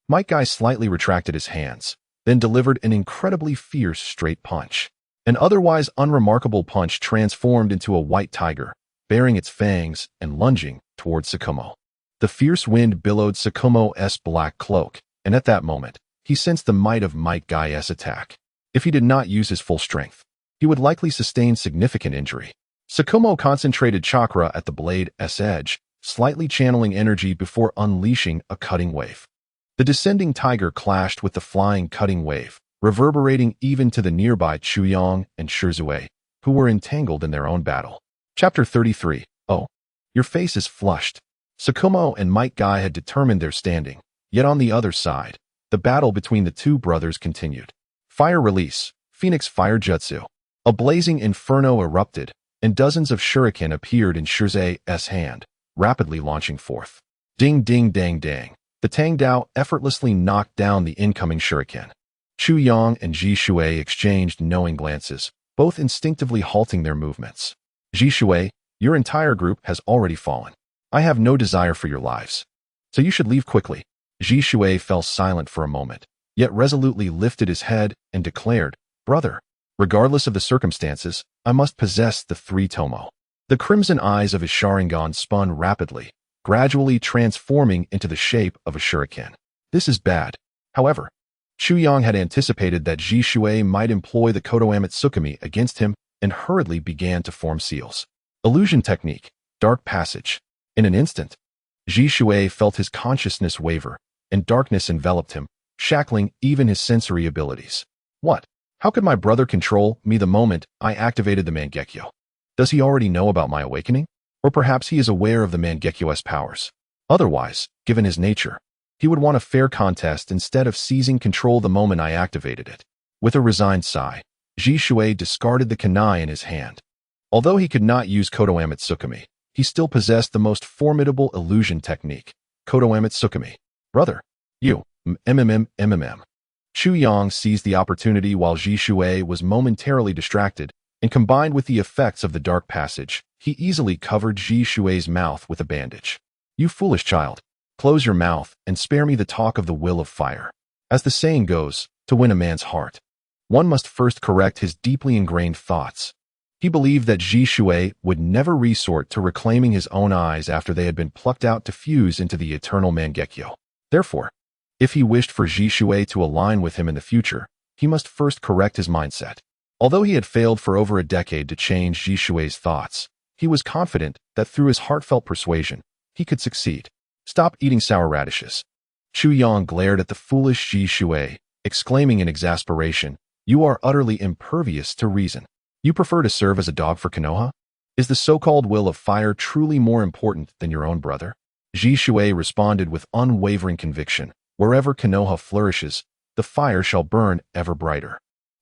Might Guy slightly retracted his hands, then delivered an incredibly fierce straight punch. An otherwise unremarkable punch transformed into a white tiger, baring its fangs and lunging towards Tsukumo. The fierce wind billowed Tsukumo's black cloak, and at that moment, he sensed the might of Might Guy's attack. If he did not use his full strength, he would likely sustain significant injury. Tsukumo concentrated chakra at the blade's edge, slightly channeling energy before unleashing a cutting wave. The descending tiger clashed with the flying cutting wave, reverberating even to the nearby Chuyong and Shirzue, who were entangled in their own battle. Chapter 33. Oh, your face is flushed. Tsukumo and Might Guy had determined their standing, yet on the other side, the battle between the two brothers continued. Fire release, Phoenix Fire Jutsu. A blazing inferno erupted, and dozens of shuriken appeared in Shirzue's hand, rapidly launching forth. Ding ding dang dang. The Tang Dao effortlessly knocked down the incoming shuriken. Chu Yang and Ji Shui exchanged knowing glances, both instinctively halting their movements. Ji Shui, your entire group has already fallen. I have no desire for your lives, so you should leave quickly. Ji Shui fell silent for a moment, yet resolutely lifted his head and declared, Brother, regardless of the circumstances, I must possess the three Tomo. The crimson eyes of his Sharingan spun rapidly, gradually transforming into the shape of a shuriken. This is bad. However, Chu Yang had anticipated that Ji Shui might employ the Kodoame Tsukumi against him and hurriedly began to form seals. Illusion technique, dark passage. In an instant, Ji Shui felt his consciousness waver, and darkness enveloped him, shackling even his sensory abilities. What? How could my brother control me the moment I activated the Mangekyo? Does he already know about my awakening? Or perhaps he is aware of the Mangekyo's powers. Otherwise, given his nature, he would want a fair contest instead of seizing control the moment I activated it. With a resigned sigh, Ji Shui discarded the kunai in his hand. Although he could not use Kodoame Tsukumi, he still possessed the most formidable illusion technique, Kodoame Tsukumi. Brother, you, Chu Yang seized the opportunity while Ji Shui was momentarily distracted, and combined with the effects of the dark passage, he easily covered Ji Shui's mouth with a bandage. You foolish child, close your mouth and spare me the talk of the will of fire. As the saying goes, to win a man's heart, one must first correct his deeply ingrained thoughts. He believed that Ji Shui would never resort to reclaiming his own eyes after they had been plucked out to fuse into the eternal Mangekyo. Therefore, if he wished for Ji Shui to align with him in the future, he must first correct his mindset. Although he had failed for over a decade to change Ji Shui's thoughts, he was confident that through his heartfelt persuasion, he could succeed. Stop eating sour radishes. Chu Yang glared at the foolish Ji Shui, exclaiming in exasperation, You are utterly impervious to reason. You prefer to serve as a dog for Konoha? Is the so-called will of fire truly more important than your own brother? Ji Shui responded with unwavering conviction. Wherever Konoha flourishes, the fire shall burn ever brighter.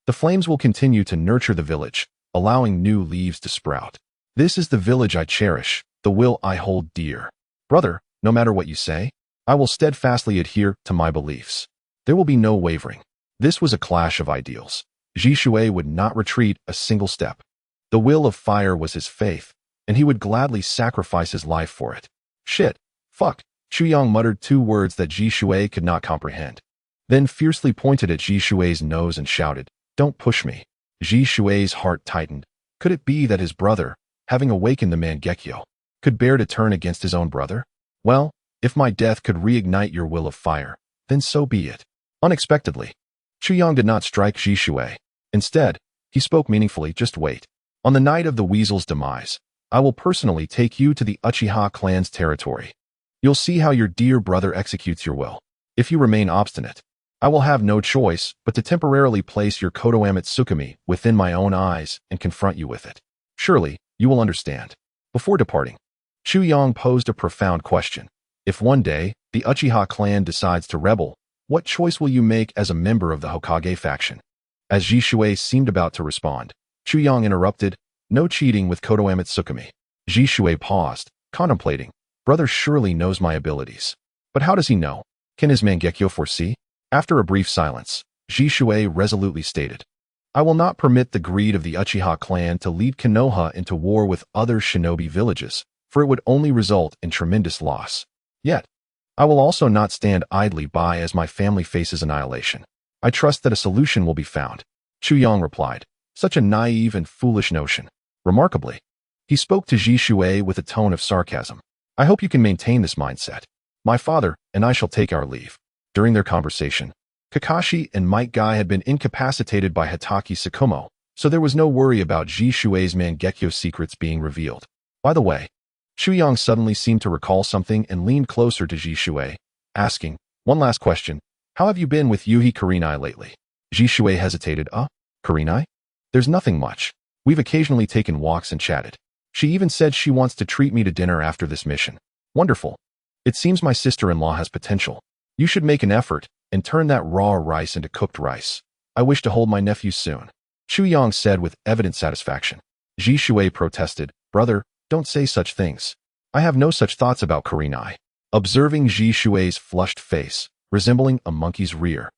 The flames will continue to nurture the village, allowing new leaves to sprout. This is the village I cherish, the will I hold dear. Brother, no matter what you say, I will steadfastly adhere to my beliefs. There will be no wavering. This was a clash of ideals. Ji Shui would not retreat a single step. The will of fire was his faith, and he would gladly sacrifice his life for it. Shit. Fuck. Chu Yang muttered two words that Ji Shui could not comprehend, then fiercely pointed at Ji Shui's nose and shouted, Don't push me. Ji Shui's heart tightened. Could it be that his brother having awakened the Mangekyo, could bear to turn against his own brother? Well, if my death could reignite your will of fire, then so be it. Unexpectedly, Chuyang did not strike Ji Shui. Instead, he spoke meaningfully, just wait. On the night of the weasel's demise, I will personally take you to the Uchiha clan's territory. You'll see how your dear brother executes your will. If you remain obstinate, I will have no choice but to temporarily place your Kotoame Tsukumi within my own eyes and confront you with it. Surely, you will understand. Before departing, Chuyang posed a profound question. If one day, the Uchiha clan decides to rebel, what choice will you make as a member of the Hokage faction? As Ji Shui seemed about to respond, Chuyang interrupted, no cheating with Kotoame Tsukumi. Ji Shui paused, contemplating. Brother surely knows my abilities. But how does he know? Can his Mangekyo foresee? After a brief silence, Ji Shui resolutely stated, I will not permit the greed of the Uchiha clan to lead Konoha into war with other shinobi villages, for it would only result in tremendous loss. Yet, I will also not stand idly by as my family faces annihilation. I trust that a solution will be found. Chuyang replied, such a naive and foolish notion. Remarkably, he spoke to Ji Shui with a tone of sarcasm. I hope you can maintain this mindset. My father and I shall take our leave. During their conversation, Kakashi and Might Guy had been incapacitated by Hitaki Tsukumo, so there was no worry about Ji Shui's Mangekyo secrets being revealed. By the way, Chuyang suddenly seemed to recall something and leaned closer to Ji Shui, asking, one last question, how have you been with Yuhi Kurenai lately? Ji Shui hesitated, Kurenai? There's nothing much. We've occasionally taken walks and chatted. She even said she wants to treat me to dinner after this mission. Wonderful. It seems my sister-in-law has potential. You should make an effort and turn that raw rice into cooked rice. I wish to hold my nephew soon. Chuyang said with evident satisfaction. Ji Shui protested, brother, don't say such things. I have no such thoughts about Kurenai. Observing Ji Shui's flushed face, resembling a monkey's rear,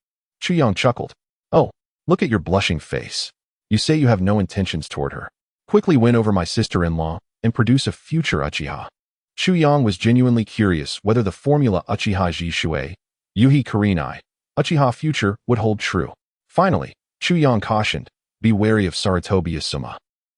Chuyang chuckled. Oh, look at your blushing face. You say you have no intentions toward her. Quickly win over my sister-in-law and produce a future Uchiha. Chuyang was genuinely curious whether the formula Uchiha Ji Shui, Yuhi Kurenai, Uchiha future would hold true. Finally, Chuyang cautioned, be wary of Sarutobi Asuma.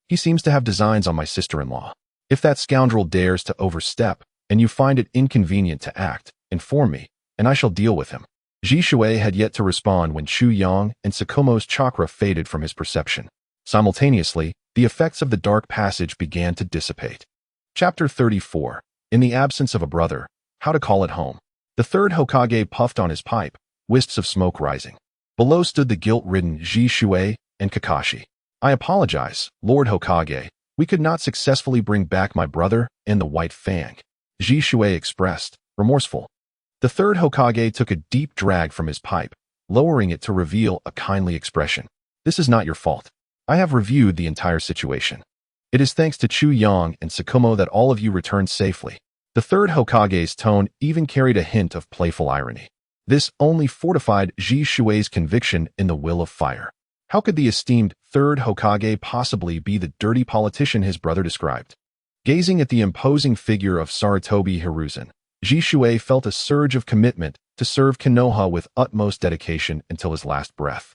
He seems to have designs on my sister-in-law. If that scoundrel dares to overstep, and you find it inconvenient to act, inform me, and I shall deal with him. Ji Shui had yet to respond when Chuyang and Tsukumo's chakra faded from his perception. Simultaneously, the effects of the dark passage began to dissipate. Chapter 34. In the absence of a brother, how to call it home. The third Hokage puffed on his pipe, wisps of smoke rising. Below stood the guilt-ridden Ji Shui and Kakashi. I apologize, Lord Hokage. We could not successfully bring back my brother and the White Fang. Ji Shui expressed, remorseful. The third Hokage took a deep drag from his pipe, lowering it to reveal a kindly expression. This is not your fault. I have reviewed the entire situation. It is thanks to Chuyang and Tsukumo that all of you returned safely. The third Hokage's tone even carried a hint of playful irony. This only fortified Ji Shui's conviction in the will of fire. How could the esteemed third Hokage possibly be the dirty politician his brother described? Gazing at the imposing figure of Sarutobi Hiruzen, Ji Shui felt a surge of commitment to serve Konoha with utmost dedication until his last breath.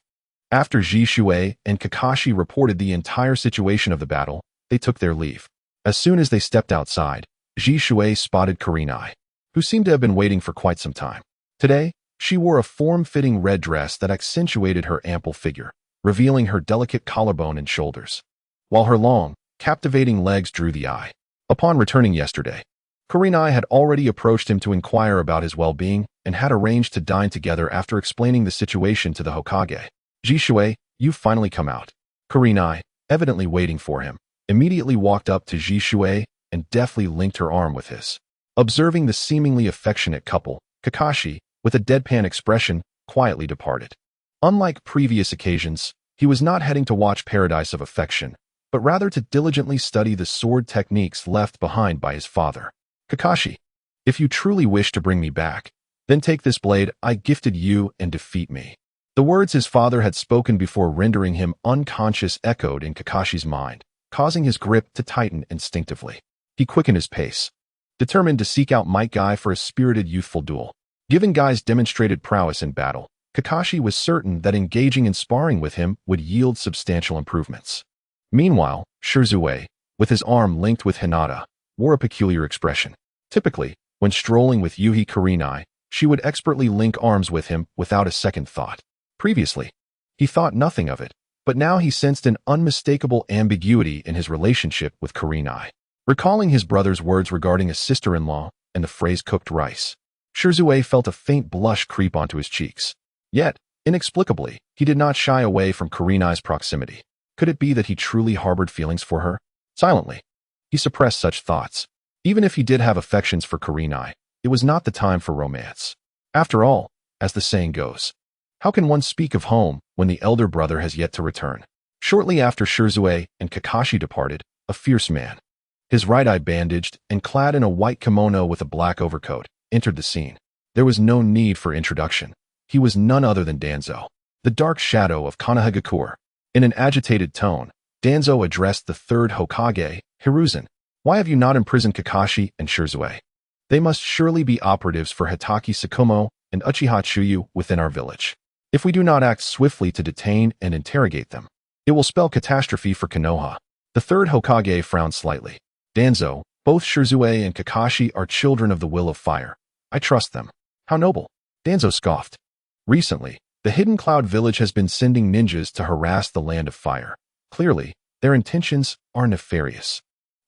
After Ji Shui and Kakashi reported the entire situation of the battle, they took their leave. As soon as they stepped outside, Ji Shui spotted Kurenai, who seemed to have been waiting for quite some time. Today, she wore a form-fitting red dress that accentuated her ample figure, revealing her delicate collarbone and shoulders, while her long, captivating legs drew the eye. Upon returning yesterday, Kurenai had already approached him to inquire about his well-being and had arranged to dine together after explaining the situation to the Hokage. Ji Shui, you've finally come out. Kurenai, evidently waiting for him, immediately walked up to Ji Shui and deftly linked her arm with his. Observing the seemingly affectionate couple, Kakashi, with a deadpan expression, quietly departed. Unlike previous occasions, he was not heading to watch Paradise of Affection, but rather to diligently study the sword techniques left behind by his father. Kakashi, if you truly wish to bring me back, then take this blade I gifted you and defeat me. The words his father had spoken before rendering him unconscious echoed in Kakashi's mind, causing his grip to tighten instinctively. He quickened his pace, determined to seek out Might Guy for a spirited youthful duel. Given Guy's demonstrated prowess in battle, Kakashi was certain that engaging in sparring with him would yield substantial improvements. Meanwhile, Shirzue, with his arm linked with Hinata, wore a peculiar expression. Typically, when strolling with Yuhi Kurenai, she would expertly link arms with him without a second thought. Previously, he thought nothing of it, but now he sensed an unmistakable ambiguity in his relationship with Kurenai. Recalling his brother's words regarding a sister-in-law and the phrase cooked rice, Shirzue felt a faint blush creep onto his cheeks. Yet, inexplicably, he did not shy away from Kurenai's proximity. Could it be that he truly harbored feelings for her? Silently, he suppressed such thoughts. Even if he did have affections for Kurenai, it was not the time for romance. After all, as the saying goes, how can one speak of home when the elder brother has yet to return? Shortly after Shirzue and Kakashi departed, a fierce man, his right eye bandaged and clad in a white kimono with a black overcoat, entered the scene. There was no need for introduction. He was none other than Danzo, the dark shadow of Konoha. In an agitated tone, Danzo addressed the third Hokage, Hiruzen. Why have you not imprisoned Kakashi and Shirzue? They must surely be operatives for Hitaki Tsukumo and Uchiha Chuyu within our village. If we do not act swiftly to detain and interrogate them, it will spell catastrophe for Konoha. The third Hokage frowned slightly. Danzo, both Shirzue and Kakashi are children of the will of fire. I trust them. How noble. Danzo scoffed. Recently, the Hidden Cloud village has been sending ninjas to harass the Land of Fire. Clearly, their intentions are nefarious.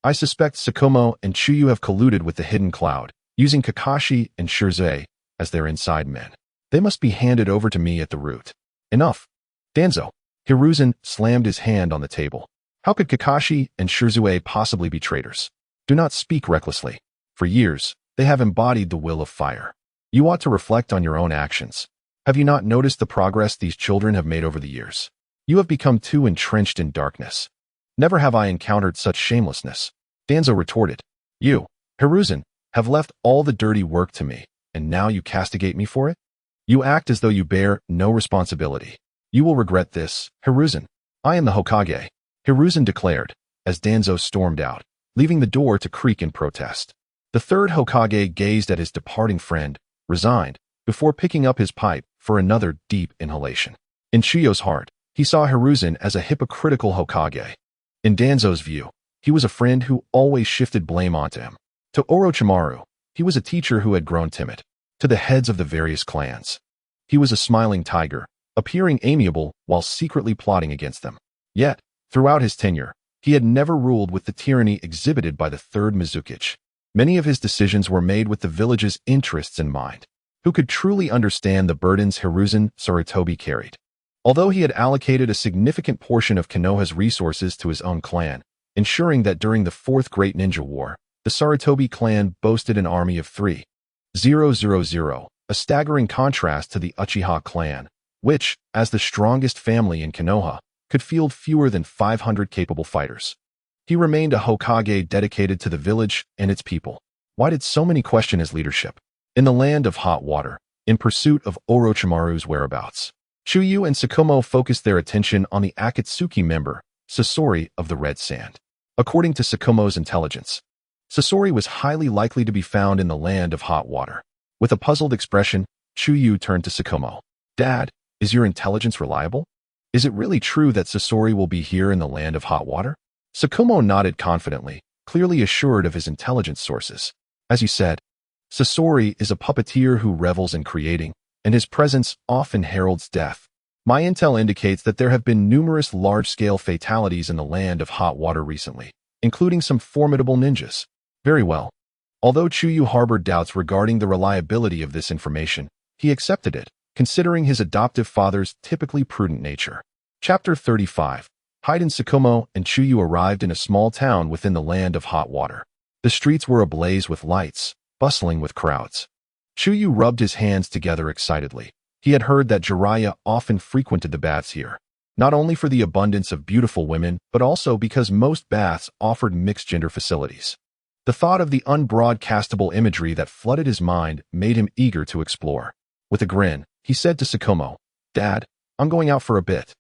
I suspect Tsukumo and Chuyu have colluded with the Hidden Cloud, using Kakashi and Shirzue as their inside men. They must be handed over to me at the root. Enough. Danzo. Hiruzen slammed his hand on the table. How could Kakashi and Shirzue possibly be traitors? Do not speak recklessly. For years, they have embodied the will of fire. You ought to reflect on your own actions. Have you not noticed the progress these children have made over the years? You have become too entrenched in darkness. Never have I encountered such shamelessness. Danzo retorted. You, Hiruzen, have left all the dirty work to me, and now you castigate me for it? You act as though you bear no responsibility. You will regret this, Hiruzen. I am the Hokage, Hiruzen declared, as Danzo stormed out, leaving the door to creak in protest. The third Hokage gazed at his departing friend, resigned, before picking up his pipe for another deep inhalation. In Chiyo's heart, he saw Hiruzen as a hypocritical Hokage. In Danzo's view, he was a friend who always shifted blame onto him. To Orochimaru, he was a teacher who had grown timid. To the heads of the various clans, he was a smiling tiger, appearing amiable while secretly plotting against them. Yet, throughout his tenure, he had never ruled with the tyranny exhibited by the third Mizukage. Many of his decisions were made with the village's interests in mind. Who could truly understand the burdens Hiruzen Sarutobi carried? Although he had allocated a significant portion of Konoha's resources to his own clan, ensuring that during the Fourth Great Ninja War, the Sarutobi clan boasted an army of 3,000, a staggering contrast to the Uchiha clan, which, as the strongest family in Konoha, could field fewer than 500 capable fighters. He remained a Hokage dedicated to the village and its people. Why did so many question his leadership? In the land of hot water, in pursuit of Orochimaru's whereabouts, Chuyu and Tsukumo focused their attention on the Akatsuki member, Sasori of the Red Sand. According to Tsukumo's intelligence, Sasori was highly likely to be found in the land of hot water. With a puzzled expression, Chuyu turned to Tsukumo. Dad, is your intelligence reliable? Is it really true that Sasori will be here in the land of hot water? Tsukumo nodded confidently, clearly assured of his intelligence sources. As you said, Sasori is a puppeteer who revels in creating, and his presence often heralds death. My intel indicates that there have been numerous large-scale fatalities in the land of hot water recently, including some formidable ninjas. Very well. Although Chuyu harbored doubts regarding the reliability of this information, he accepted it, considering his adoptive father's typically prudent nature. Chapter 35. Haiden Tsukumo and Chuyu arrived in a small town within the land of hot water. The streets were ablaze with lights, bustling with crowds. Chuyu rubbed his hands together excitedly. He had heard that Jiraiya often frequented the baths here, not only for the abundance of beautiful women, but also because most baths offered mixed-gender facilities. The thought of the unbroadcastable imagery that flooded his mind made him eager to explore. With a grin, he said to Tsukumo, Dad, I'm going out for a bit.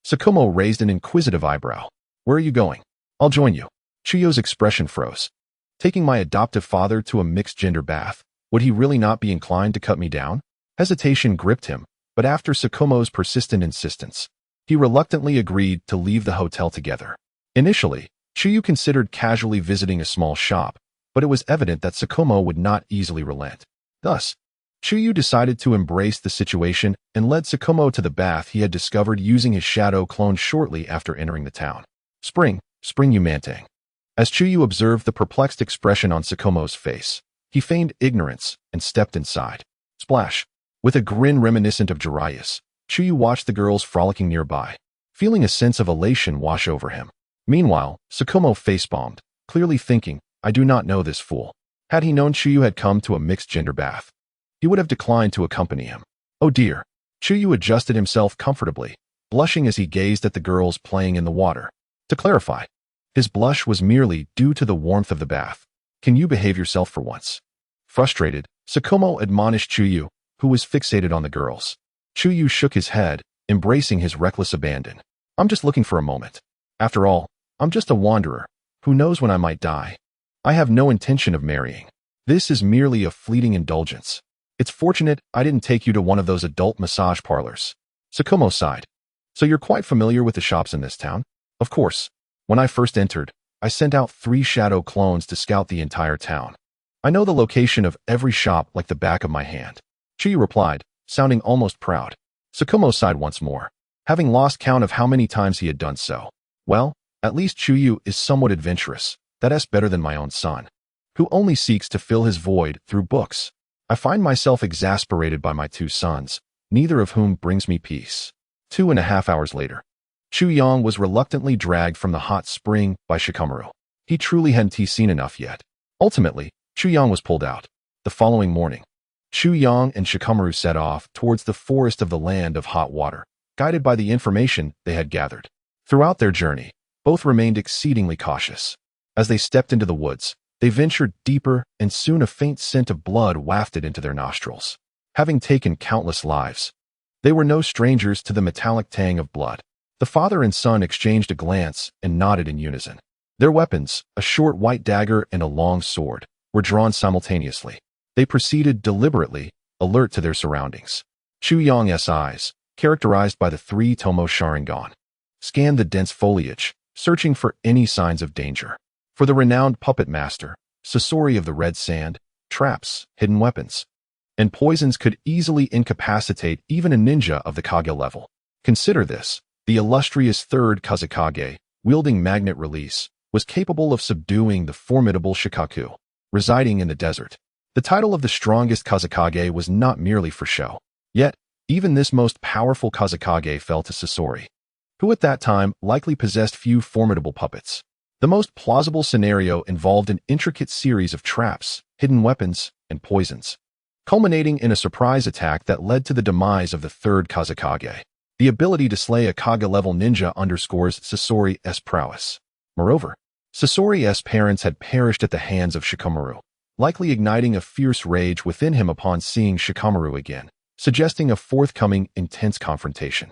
Tsukumo raised an inquisitive eyebrow. Where are you going? I'll join you. Chuyu's expression froze. Taking my adoptive father to a mixed-gender bath, would he really not be inclined to cut me down? Hesitation gripped him, but after Tsukumo's persistent insistence, he reluctantly agreed to leave the hotel together. Initially, Chuyu considered casually visiting a small shop, but it was evident that Tsukumo would not easily relent. Thus, Chuyu decided to embrace the situation and led Tsukumo to the bath he had discovered using his shadow clone shortly after entering the town. Spring Umantang. As Chuyu observed the perplexed expression on Tsukumo's face, he feigned ignorance and stepped inside. Splash. With a grin reminiscent of Jiraiya's, Chuyu watched the girls frolicking nearby, feeling a sense of elation wash over him. Meanwhile, Tsukumo face-bombed, clearly thinking, I do not know this fool. Had he known Chuyu had come to a mixed-gender bath, he would have declined to accompany him. Oh dear. Chuyu adjusted himself comfortably, blushing as he gazed at the girls playing in the water. To clarify, his blush was merely due to the warmth of the bath. Can you behave yourself for once? Frustrated, Tsukumo admonished Chuyu, who was fixated on the girls. Chuyu shook his head, embracing his reckless abandon. I'm just looking for a moment. After all, I'm just a wanderer. Who knows when I might die? I have no intention of marrying. This is merely a fleeting indulgence. It's fortunate I didn't take you to one of those adult massage parlors. Tsukumo sighed. So you're quite familiar with the shops in this town? Of course. When I first entered, I sent out 3 shadow clones to scout the entire town. I know the location of every shop like the back of my hand. Chuyu replied, sounding almost proud. Tsukumo sighed once more, having lost count of how many times he had done so. Well, at least Chuyu is somewhat adventurous. That's better than my own son, who only seeks to fill his void through books. I find myself exasperated by my 2 sons, neither of whom brings me peace. 2.5 hours later, Chuyang was reluctantly dragged from the hot spring by Shikamaru. He truly hadn't seen enough yet. Ultimately, Chuyang was pulled out. The following morning, Chuyang and Shikamaru set off towards the forest of the land of hot water, guided by the information they had gathered. Throughout their journey, both remained exceedingly cautious. As they stepped into the woods, they ventured deeper, and soon a faint scent of blood wafted into their nostrils. Having taken countless lives, they were no strangers to the metallic tang of blood. The father and son exchanged a glance and nodded in unison. Their weapons, a short white dagger and a long sword, were drawn simultaneously. They proceeded deliberately, alert to their surroundings. Chuyang's eyes, characterized by the 3 Tomo Sharingan, scanned the dense foliage, searching for any signs of danger. For the renowned puppet master, Sasori of the Red Sand, traps, hidden weapons, and poisons could easily incapacitate even a ninja of the Kage level. Consider this, the illustrious 3rd Kazekage, wielding magnet release, was capable of subduing the formidable Shikaku, residing in the desert. The title of the strongest Kazekage was not merely for show. Yet, even this most powerful Kazekage fell to Sasori, who at that time likely possessed few formidable puppets. The most plausible scenario involved an intricate series of traps, hidden weapons, and poisons, culminating in a surprise attack that led to the demise of the 3rd Kazekage. The ability to slay a Kage-level ninja underscores Sasori's prowess. Moreover, Sasori's parents had perished at the hands of Shikamaru, likely igniting a fierce rage within him upon seeing Shikamaru again, suggesting a forthcoming intense confrontation.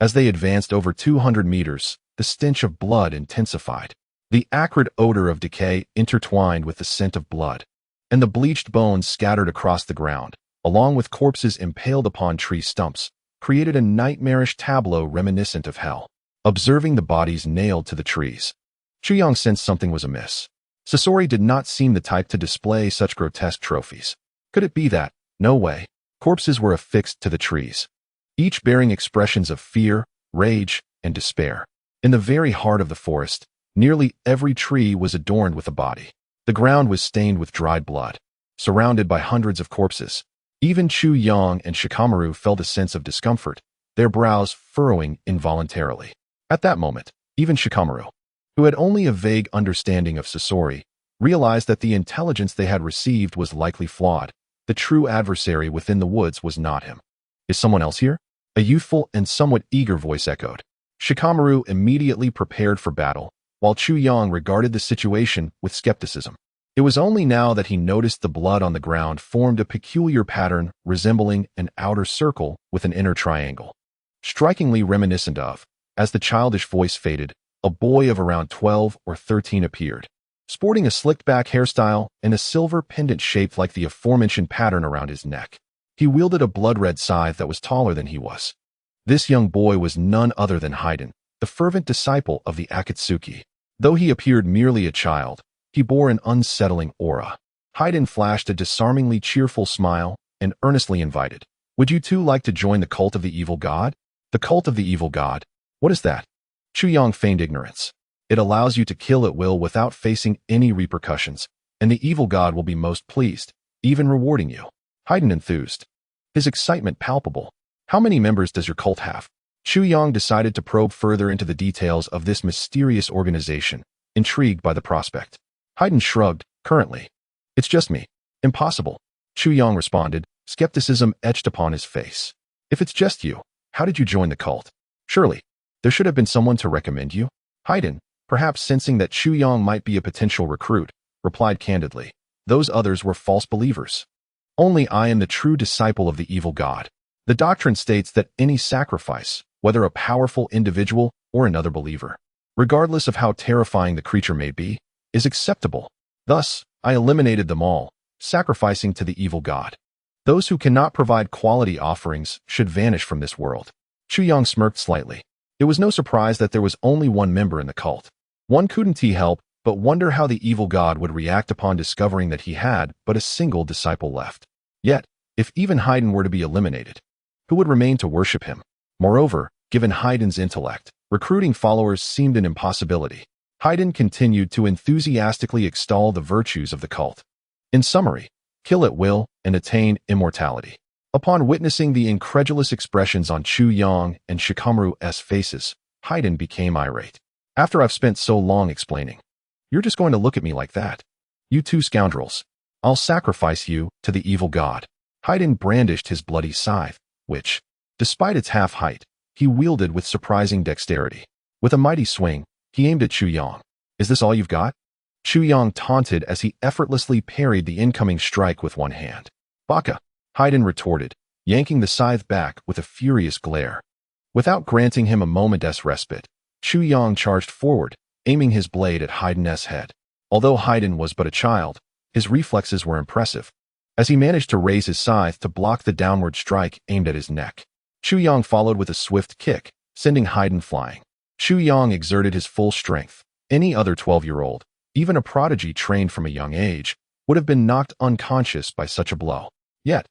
As they advanced over 200 meters, the stench of blood intensified. The acrid odor of decay intertwined with the scent of blood, and the bleached bones scattered across the ground, along with corpses impaled upon tree stumps, created a nightmarish tableau reminiscent of hell. Observing the bodies nailed to the trees, Chuyang sensed something was amiss. Sasori did not seem the type to display such grotesque trophies. Could it be that, no way, corpses were affixed to the trees, each bearing expressions of fear, rage, and despair? In the very heart of the forest, nearly every tree was adorned with a body. The ground was stained with dried blood, surrounded by hundreds of corpses. Even Chuyang and Shikamaru felt a sense of discomfort, their brows furrowing involuntarily. At that moment, even Shikamaru, who had only a vague understanding of Sasori, realized that the intelligence they had received was likely flawed. The true adversary within the woods was not him. Is someone else here? A youthful and somewhat eager voice echoed. Shikamaru immediately prepared for battle, while Chuyang regarded the situation with skepticism. It was only now that he noticed the blood on the ground formed a peculiar pattern resembling an outer circle with an inner triangle. Strikingly reminiscent of, as the childish voice faded, a boy of around 12 or 13 appeared, sporting a slicked-back hairstyle and a silver pendant shaped like the aforementioned pattern around his neck. He wielded a blood-red scythe that was taller than he was. This young boy was none other than Haiden, the fervent disciple of the Akatsuki. Though he appeared merely a child, he bore an unsettling aura. Haydn flashed a disarmingly cheerful smile and earnestly invited, "Would you two like to join the cult of the evil god?" "The cult of the evil god? What is that?" Chu Yang feigned ignorance. "It allows you to kill at will without facing any repercussions, and the evil god will be most pleased, even rewarding you." Haydn enthused, his excitement palpable. "How many members does your cult have?" Chu Yang decided to probe further into the details of this mysterious organization, intrigued by the prospect. Haydn shrugged, "Currently, it's just me." "Impossible," Chu Yang responded, skepticism etched upon his face. "If it's just you, how did you join the cult? Surely, there should have been someone to recommend you." Haydn, perhaps sensing that Chu Yang might be a potential recruit, replied candidly, "Those others were false believers. Only I am the true disciple of the evil god. The doctrine states that any sacrifice, whether a powerful individual or another believer, regardless of how terrifying the creature may be, is acceptable. Thus, I eliminated them all, sacrificing to the evil god. Those who cannot provide quality offerings should vanish from this world." Chu Yang smirked slightly. It was no surprise that there was only one member in the cult. One couldn't he help but wonder how the evil god would react upon discovering that he had but a single disciple left. Yet, if even Haydn were to be eliminated, who would remain to worship him? Moreover, given Haydn's intellect, recruiting followers seemed an impossibility. Haydn continued to enthusiastically extol the virtues of the cult. In summary, kill at will and attain immortality. Upon witnessing the incredulous expressions on Chu Yang and Shikamaru's faces, Haydn became irate. "After I've spent so long explaining, you're just going to look at me like that? You two scoundrels. I'll sacrifice you to the evil god." Haydn brandished his bloody scythe, which, despite its half height, he wielded with surprising dexterity. With a mighty swing, he aimed at Chu Yang. "Is this all you've got?" Chu Yang taunted as he effortlessly parried the incoming strike with one hand. "Baka," Haydn retorted, yanking the scythe back with a furious glare. Without granting him a moment's respite, Chu Yang charged forward, aiming his blade at Haydn's head. Although Haydn was but a child, his reflexes were impressive, as he managed to raise his scythe to block the downward strike aimed at his neck. Chu Yang followed with a swift kick, sending Haydn flying. Chu Yang exerted his full strength. Any other 12-year-old, even a prodigy trained from a young age, would have been knocked unconscious by such a blow. Yet,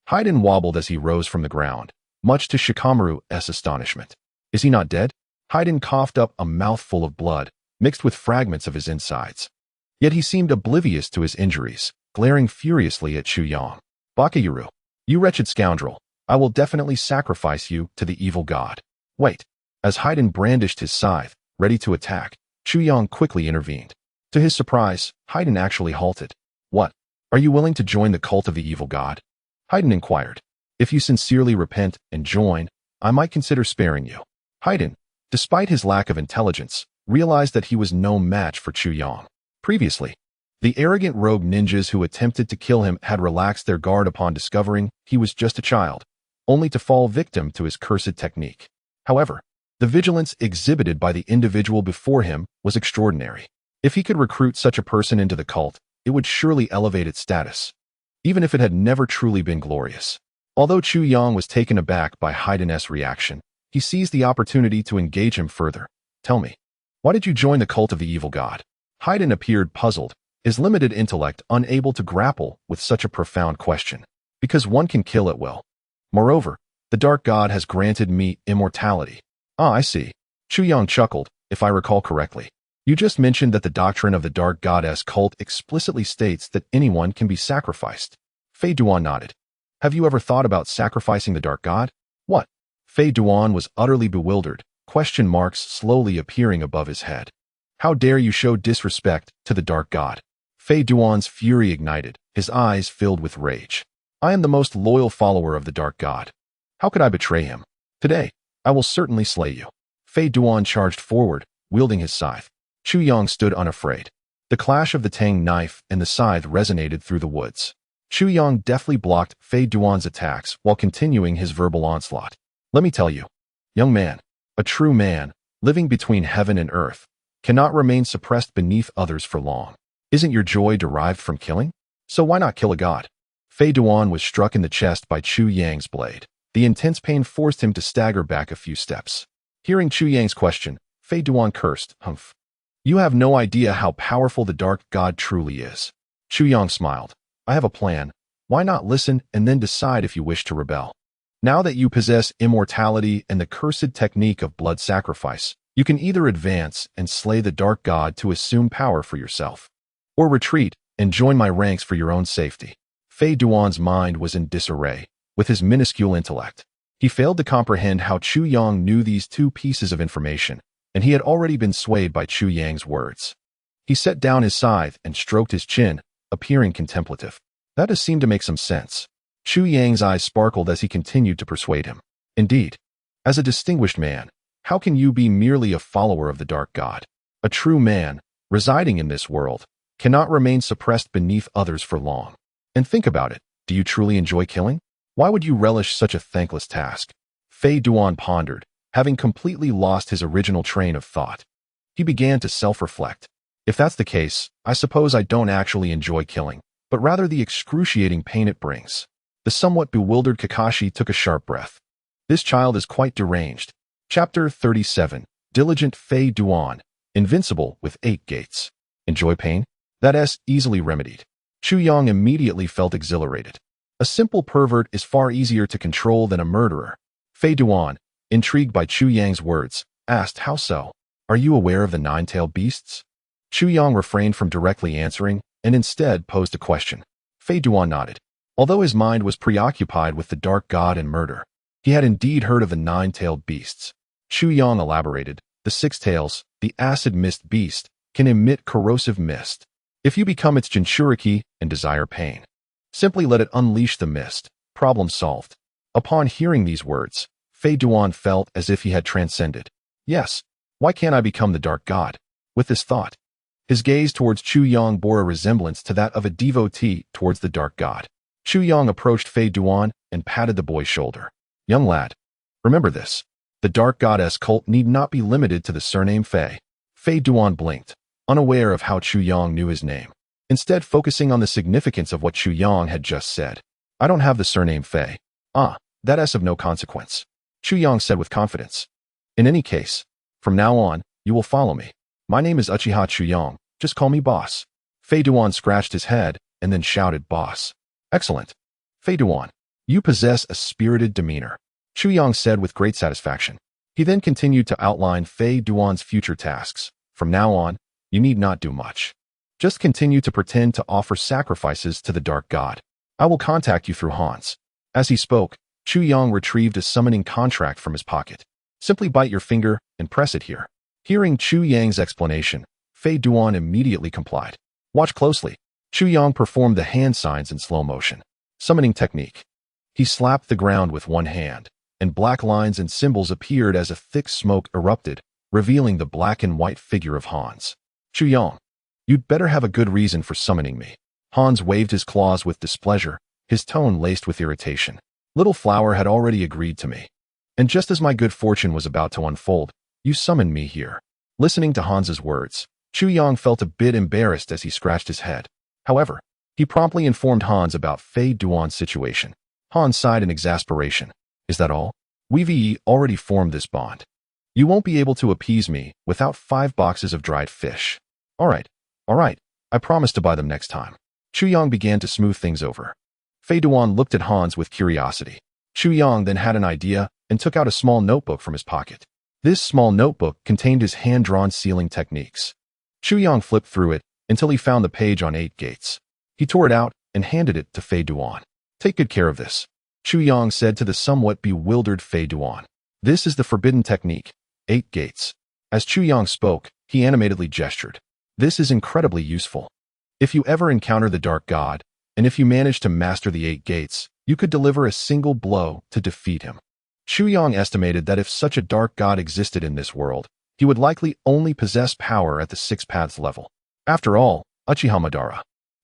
Haydn wobbled as he rose from the ground, much to Shikamaru's astonishment. "Is he not dead?" Haydn coughed up a mouthful of blood, mixed with fragments of his insides. Yet he seemed oblivious to his injuries, glaring furiously at Chu Yang. "Bakayuru, you wretched scoundrel, I will definitely sacrifice you to the evil god." "Wait." As Haydn brandished his scythe, ready to attack, Chu Yang quickly intervened. To his surprise, Haydn actually halted. "What? Are you willing to join the cult of the evil god?" Haydn inquired. "If you sincerely repent and join, I might consider sparing you." Haydn, despite his lack of intelligence, realized that he was no match for Chu Yang. Previously, the arrogant rogue ninjas who attempted to kill him had relaxed their guard upon discovering he was just a child, only to fall victim to his cursed technique. However, the vigilance exhibited by the individual before him was extraordinary. If he could recruit such a person into the cult, it would surely elevate its status, even if it had never truly been glorious. Although Chu Yang was taken aback by Haydn's reaction, he seized the opportunity to engage him further. "Tell me, why did you join the cult of the evil god?" Haydn appeared puzzled, his limited intellect unable to grapple with such a profound question. "Because one can kill at will. Moreover, the dark god has granted me immortality." "Ah, I see." Chu Yang chuckled, "If I recall correctly, you just mentioned that the doctrine of the dark goddess cult explicitly states that anyone can be sacrificed." Fei Duan nodded. "Have you ever thought about sacrificing the dark god?" "What?" Fei Duan was utterly bewildered, question marks slowly appearing above his head. "How dare you show disrespect to the dark god?" Fei Duan's fury ignited, his eyes filled with rage. "I am the most loyal follower of the dark god. How could I betray him? Today, I will certainly slay you." Fei Duan charged forward, wielding his scythe. Chu Yang stood unafraid. The clash of the tang knife and the scythe resonated through the woods. Chu Yang deftly blocked Fei Duan's attacks while continuing his verbal onslaught. "Let me tell you, young man, a true man, living between heaven and earth, cannot remain suppressed beneath others for long. Isn't your joy derived from killing? So why not kill a god?" Fei Duan was struck in the chest by Chu Yang's blade. The intense pain forced him to stagger back a few steps. Hearing Chu Yang's question, Fei Duan cursed, "Humph. You have no idea how powerful the Dark God truly is. Chu Yang smiled. I have a plan. Why not listen and then decide if you wish to rebel? Now that you possess immortality and the cursed technique of blood sacrifice, you can either advance and slay the Dark God to assume power for yourself, or retreat and join my ranks for your own safety. Fei Duan's mind was in disarray. With his minuscule intellect, he failed to comprehend how Chu Yang knew these two pieces of information, and he had already been swayed by Chu Yang's words. He set down his scythe and stroked his chin, appearing contemplative. That does seem to make some sense. Chu Yang's eyes sparkled as he continued to persuade him. Indeed, as a distinguished man, how can you be merely a follower of the Dark God? A true man, residing in this world, cannot remain suppressed beneath others for long. And think about it, do you truly enjoy killing? Why would you relish such a thankless task? Fei Duan pondered, having completely lost his original train of thought. He began to self-reflect. If that's the case, I suppose I don't actually enjoy killing, but rather the excruciating pain it brings. The somewhat bewildered Kakashi took a sharp breath. This child is quite deranged. Chapter 37. Diligent Fei Duan, invincible with 8 gates. Enjoy pain? That's easily remedied. Chu Yang immediately felt exhilarated. A simple pervert is far easier to control than a murderer. Fei Duan, intrigued by Chu Yang's words, asked how so. Are you aware of the 9-tailed beasts? Chu Yang refrained from directly answering and instead posed a question. Fei Duan nodded. Although his mind was preoccupied with the Dark God and murder, he had indeed heard of the 9-tailed beasts. Chu Yang elaborated. The 6 tails, the acid mist beast, can emit corrosive mist. If you become its Jinchuriki and desire pain, simply let it unleash the mist. Problem solved. Upon hearing these words, Fei Duan felt as if he had transcended. Yes, why can't I become the Dark God? With this thought, his gaze towards Chu Yang bore a resemblance to that of a devotee towards the Dark God. Chu Yang approached Fei Duan and patted the boy's shoulder. Young lad, remember this. The Dark Goddess cult need not be limited to the surname Fei. Fei Duan blinked, unaware of how Chu Yang knew his name, instead focusing on the significance of what Chu Yang had just said. I don't have the surname Fei. That's of no consequence, Chu Yang said with confidence. In any case, from now on, you will follow me. My name is Uchiha Chu Yang, just call me boss. Fei Duan scratched his head and then shouted boss. Excellent. Fei Duan, you possess a spirited demeanor, Chu Yang said with great satisfaction. He then continued to outline Fei Duan's future tasks. From now on, you need not do much. Just continue to pretend to offer sacrifices to the Dark God. I will contact you through Hans. As he spoke, Chu Yang retrieved a summoning contract from his pocket. Simply bite your finger and press it here. Hearing Chu Yang's explanation, Fei Duan immediately complied. Watch closely. Chu Yang performed the hand signs in slow motion. Summoning technique. He slapped the ground with one hand, and black lines and symbols appeared as a thick smoke erupted, revealing the black and white figure of Hans. Chu Yang, you'd better have a good reason for summoning me. Hans waved his claws with displeasure, his tone laced with irritation. Little Flower had already agreed to me. And just as my good fortune was about to unfold, you summoned me here. Listening to Hans's words, Chu Yang felt a bit embarrassed as he scratched his head. However, he promptly informed Hans about Fei Duan's situation. Hans sighed in exasperation. Is that all? We've already formed this bond. You won't be able to appease me without 5 boxes of dried fish. All right. I promise to buy them next time. Chu Yang began to smooth things over. Fei Duan looked at Hans with curiosity. Chu Yang then had an idea and took out a small notebook from his pocket. This small notebook contained his hand-drawn sealing techniques. Chu Yang flipped through it until he found the page on 8 gates. He tore it out and handed it to Fei Duan. Take good care of this, Chu Yang said to the somewhat bewildered Fei Duan. This is the forbidden technique, 8 gates. As Chu Yang spoke, he animatedly gestured. This is incredibly useful. If you ever encounter the Dark God, and if you manage to master the 8 gates, you could deliver a single blow to defeat him. Chu Yang estimated that if such a Dark God existed in this world, he would likely only possess power at the 6 paths level. After all, Uchiha Madara,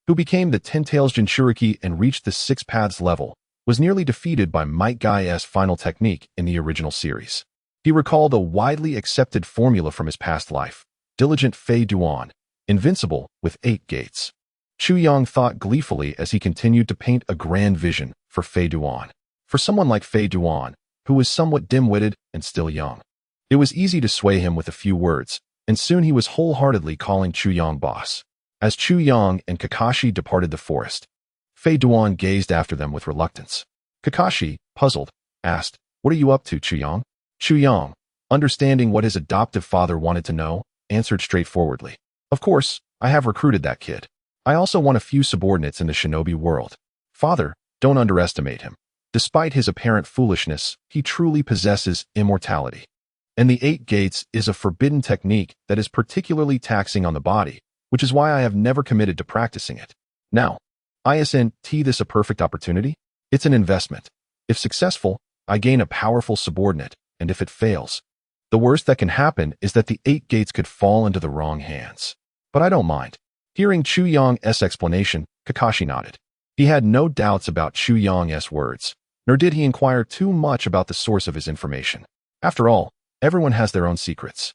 who became the 10 Tails Jinchuriki and reached the 6 paths level, was nearly defeated by Might Guy's final technique in the original series. He recalled a widely accepted formula from his past life, Diligent Fei Duan, invincible with 8 gates. Chu Yang thought gleefully as he continued to paint a grand vision for Fei Duan. For someone like Fei Duan, who was somewhat dim-witted and still young, it was easy to sway him with a few words, and soon he was wholeheartedly calling Chu Yang boss. As Chu Yang and Kakashi departed the forest, Fei Duan gazed after them with reluctance. Kakashi, puzzled, asked, "What are you up to, Chu Yang?" Chu Yang, understanding what his adoptive father wanted to know, answered straightforwardly. "Of course, I have recruited that kid. I also want a few subordinates in the shinobi world. Father, don't underestimate him. Despite his apparent foolishness, he truly possesses immortality. And the 8 gates is a forbidden technique that is particularly taxing on the body, which is why I have never committed to practicing it. Now, isn't this a perfect opportunity? It's an investment. If successful, I gain a powerful subordinate, and if it fails, the worst that can happen is that the 8 gates could fall into the wrong hands. But I don't mind." Hearing Chu Yang's explanation, Kakashi nodded. He had no doubts about Chu Yang's words, nor did he inquire too much about the source of his information. After all, everyone has their own secrets.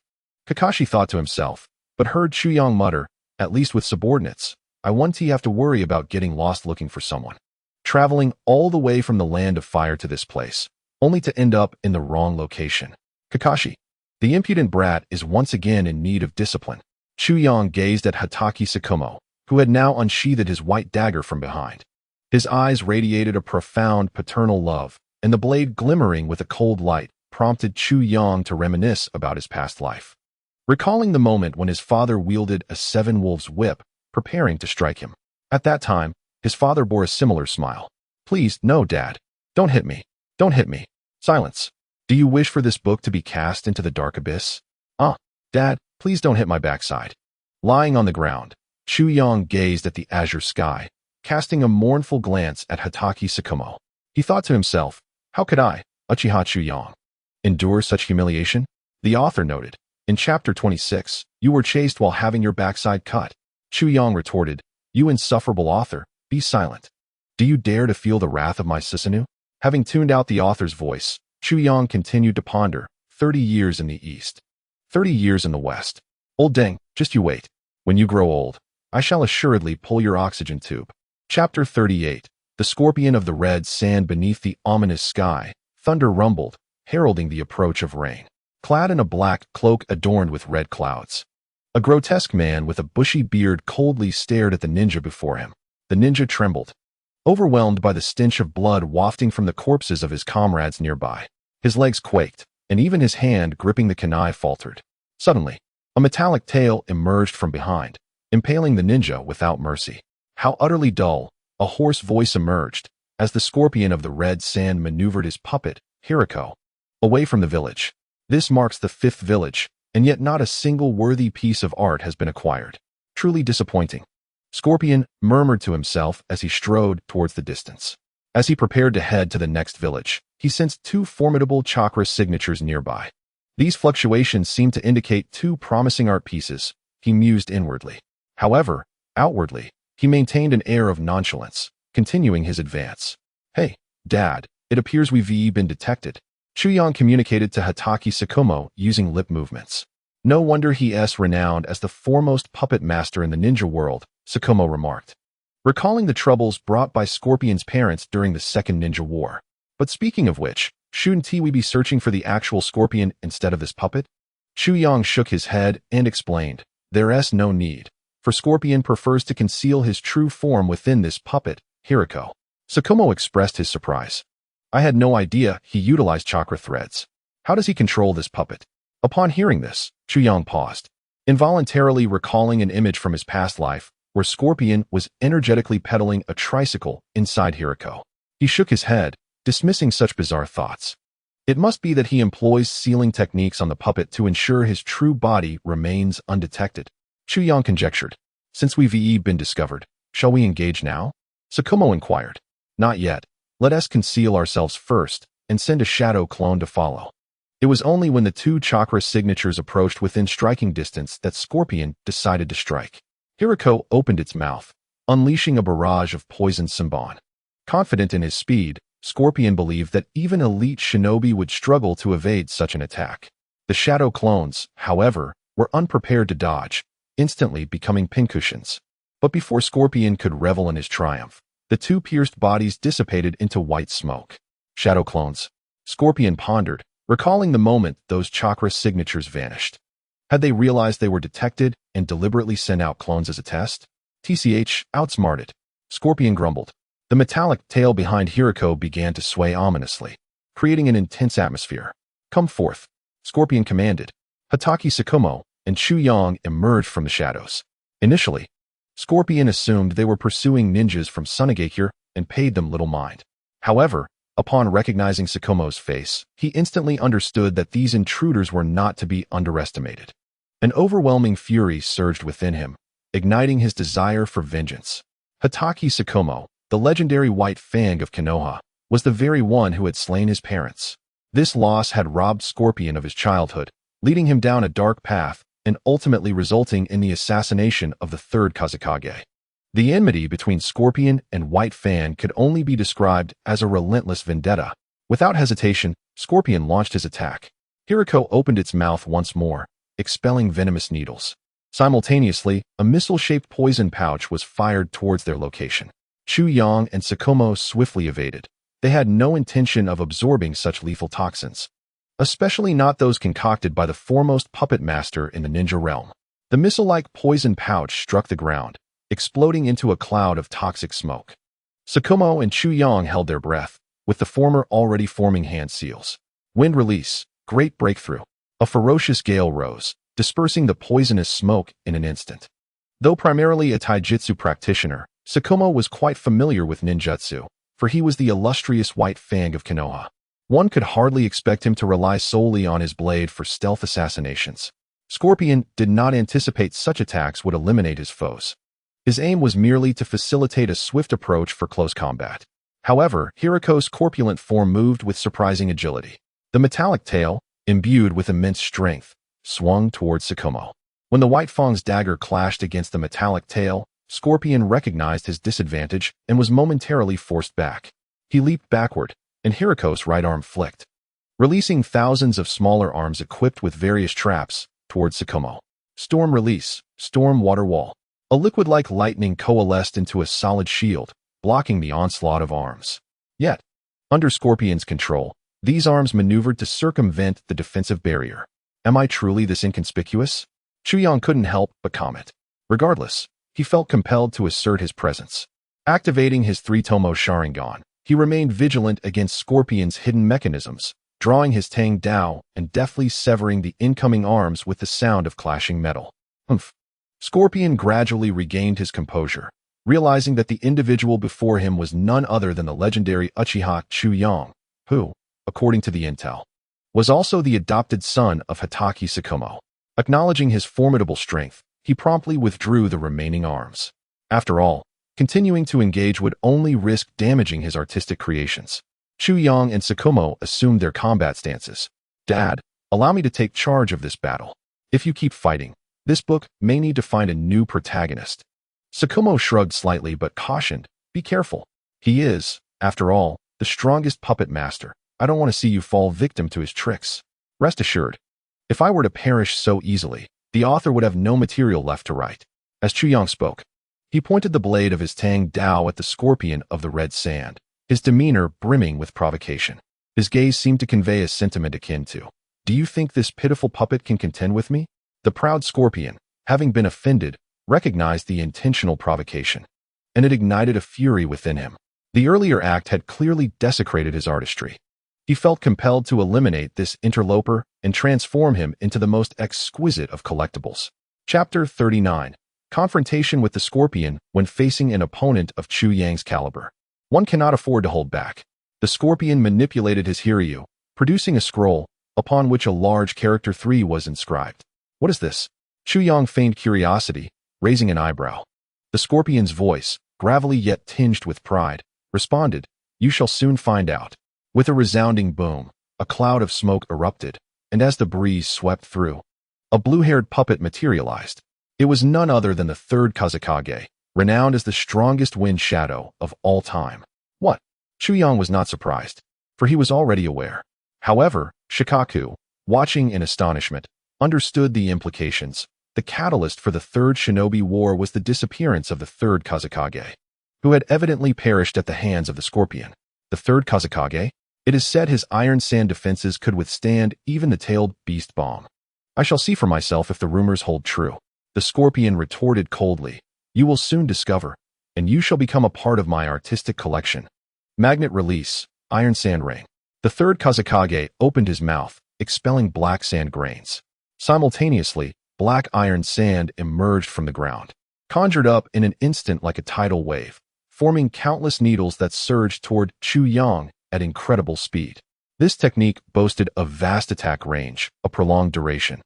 Kakashi thought to himself, but heard Chu Yang mutter, "At least with subordinates, I won't have to worry about getting lost looking for someone. Traveling all the way from the land of fire to this place, only to end up in the wrong location. Kakashi, the impudent brat is once again in need of discipline." Chu Yang gazed at Hatake Tsukumo, who had now unsheathed his white dagger from behind. His eyes radiated a profound paternal love, and the blade glimmering with a cold light prompted Chu Yang to reminisce about his past life. Recalling the moment when his father wielded a 7-wolves whip, preparing to strike him. At that time, his father bore a similar smile. "Please, no, Dad. Don't hit me. Don't hit me. Silence. Do you wish for this book to be cast into the dark abyss?" Dad, please don't hit my backside." Lying on the ground, Chu Yang gazed at the azure sky, casting a mournful glance at Hatake Tsukumo. He thought to himself, "How could I, Uchiha Chu Yang, endure such humiliation?" The author noted, "In chapter 26, you were chased while having your backside cut." Chu Yang retorted, "You insufferable author, be silent. Do you dare to feel the wrath of my Susanoo?" Having tuned out the author's voice, Chu Yang continued to ponder, 30 years in the east, 30 years in the west. Old dang, just you wait. When you grow old, I shall assuredly pull your oxygen tube. Chapter 38. The scorpion of the red sand beneath the ominous sky. Thunder rumbled, heralding the approach of rain. Clad in a black cloak adorned with red clouds, a grotesque man with a bushy beard coldly stared at the ninja before him. The ninja trembled, overwhelmed by the stench of blood wafting from the corpses of his comrades nearby. His legs quaked, and even his hand gripping the kunai faltered. Suddenly, a metallic tail emerged from behind, impaling the ninja without mercy. How utterly dull, a hoarse voice emerged, as the scorpion of the red sand maneuvered his puppet, Hiriko, away from the village. This marks the 5th village, and yet not a single worthy piece of art has been acquired. Truly disappointing. Scorpion murmured to himself as he strode towards the distance. As he prepared to head to the next village, he sensed 2 formidable chakra signatures nearby. These fluctuations seemed to indicate 2 promising art pieces, he mused inwardly. However, outwardly, he maintained an air of nonchalance, continuing his advance. "Hey, Dad, it appears we've been detected." Chu Yang communicated to Hatake Tsukumo using lip movements. "No wonder he's renowned as the foremost puppet master in the ninja world," Tsukumo remarked, recalling the troubles brought by Scorpion's parents during the Second Ninja War. "But speaking of which, shouldn't we be searching for the actual Scorpion instead of this puppet?" Chu Yang shook his head and explained, "There's no need, for Scorpion prefers to conceal his true form within this puppet, Hiriko." Tsukumo expressed his surprise. "I had no idea he utilized chakra threads. How does he control this puppet?" Upon hearing this, Chu Yang paused, involuntarily recalling an image from his past life where Scorpion was energetically pedaling a tricycle inside Hiriko. He shook his head, dismissing such bizarre thoughts. It must be that he employs sealing techniques on the puppet to ensure his true body remains undetected. Chu Yang conjectured. "Since we've been discovered, shall we engage now?" Tsukumo inquired. "Not yet. Let us conceal ourselves first and send a shadow clone to follow." It was only when the 2 chakra signatures approached within striking distance that Scorpion decided to strike. Hiriko opened its mouth, unleashing a barrage of poisoned Senbon. Confident in his speed, Scorpion believed that even elite shinobi would struggle to evade such an attack. The shadow clones, however, were unprepared to dodge, instantly becoming pincushions. But before Scorpion could revel in his triumph, the 2 pierced bodies dissipated into white smoke. Shadow clones. Scorpion pondered, recalling the moment those chakra signatures vanished. Had they realized they were detected and deliberately sent out clones as a test? TCH, outsmarted. Scorpion grumbled. The metallic tail behind Hiriko began to sway ominously, creating an intense atmosphere. Come forth, Scorpion commanded. Hatake Tsukumo and Chu Yang emerged from the shadows. Initially, Scorpion assumed they were pursuing ninjas from Sunagakure and paid them little mind. However, upon recognizing Tsukumo's face, he instantly understood that these intruders were not to be underestimated. An overwhelming fury surged within him, igniting his desire for vengeance. Hatake Tsukumo, the legendary White Fang of Konoha, was the very one who had slain his parents. This loss had robbed Scorpion of his childhood, leading him down a dark path and ultimately resulting in the assassination of the third Kazekage. The enmity between Scorpion and White Fang could only be described as a relentless vendetta. Without hesitation, Scorpion launched his attack. Hiriko opened its mouth once more, expelling venomous needles. Simultaneously, a missile-shaped poison pouch was fired towards their location. Chu Yang and Tsukumo swiftly evaded. They had no intention of absorbing such lethal toxins, especially not those concocted by the foremost puppet master in the ninja realm. The missile-like poison pouch struck the ground, exploding into a cloud of toxic smoke. Tsukumo and Chu Yang held their breath, with the former already forming hand seals. Wind release, great breakthrough. A ferocious gale rose, dispersing the poisonous smoke in an instant. Though primarily a taijutsu practitioner, Tsukumo was quite familiar with ninjutsu, for he was the illustrious White Fang of Konoha. One could hardly expect him to rely solely on his blade for stealth assassinations. Scorpion did not anticipate such attacks would eliminate his foes. His aim was merely to facilitate a swift approach for close combat. However, Hiriko's corpulent form moved with surprising agility. The metallic tail, imbued with immense strength, swung towards Tsukumo. When the White Fang's dagger clashed against the metallic tail, Scorpion recognized his disadvantage and was momentarily forced back. He leaped backward, and Hiriko's right arm flicked, releasing thousands of smaller arms equipped with various traps towards Tsukumo. Storm release, storm water wall. A liquid-like lightning coalesced into a solid shield, blocking the onslaught of arms. Yet, under Scorpion's control, these arms maneuvered to circumvent the defensive barrier. Am I truly this inconspicuous? Chu Yang couldn't help but comment. Regardless, he felt compelled to assert his presence. Activating his three-tomo Sharingan, he remained vigilant against Scorpion's hidden mechanisms, drawing his Tang Dao and deftly severing the incoming arms with the sound of clashing metal. Humph. Scorpion gradually regained his composure, realizing that the individual before him was none other than the legendary Uchiha Chu Yang, who, according to the intel, was also the adopted son of Hatake Tsukumo. Acknowledging his formidable strength, he promptly withdrew the remaining arms. After all, continuing to engage would only risk damaging his artistic creations. Chu Yang and Tsukumo assumed their combat stances. Dad, allow me to take charge of this battle. If you keep fighting, this book may need to find a new protagonist. Tsukumo shrugged slightly but cautioned, be careful. He is, after all, the strongest puppet master. I don't want to see you fall victim to his tricks. Rest assured, if I were to perish so easily, the author would have no material left to write. As Chu Yang spoke, he pointed the blade of his Tang Dao at the Scorpion of the red sand, his demeanor brimming with provocation. His gaze seemed to convey a sentiment akin to, do you think this pitiful puppet can contend with me? The proud Scorpion, having been offended, recognized the intentional provocation, and it ignited a fury within him. The earlier act had clearly desecrated his artistry. He felt compelled to eliminate this interloper and transform him into the most exquisite of collectibles. Chapter 39. Confrontation with the Scorpion when facing an opponent of Chu Yang's caliber. One cannot afford to hold back. The Scorpion manipulated his Hiryu, producing a scroll, upon which a large character 3 was inscribed. What is this? Chu Yang feigned curiosity, raising an eyebrow. The Scorpion's voice, gravelly yet tinged with pride, responded, you shall soon find out. With a resounding boom, a cloud of smoke erupted, and as the breeze swept through, a blue-haired puppet materialized. It was none other than the third Kazekage, renowned as the strongest wind shadow of all time. What? Chu Yang was not surprised, for he was already aware. However, Shikaku, watching in astonishment, understood the implications. The catalyst for the Third Shinobi War was the disappearance of the third Kazekage, who had evidently perished at the hands of the Scorpion. The third Kazekage? It is said his iron sand defenses could withstand even the tailed beast bomb. I shall see for myself if the rumors hold true. The scorpion retorted coldly. You will soon discover, and you shall become a part of my artistic collection. Magnet release, iron sand ring. The third Kazekage opened his mouth, expelling black sand grains. Simultaneously, black iron sand emerged from the ground, conjured up in an instant like a tidal wave, forming countless needles that surged toward Chu Yang at incredible speed. This technique boasted a vast attack range, a prolonged duration,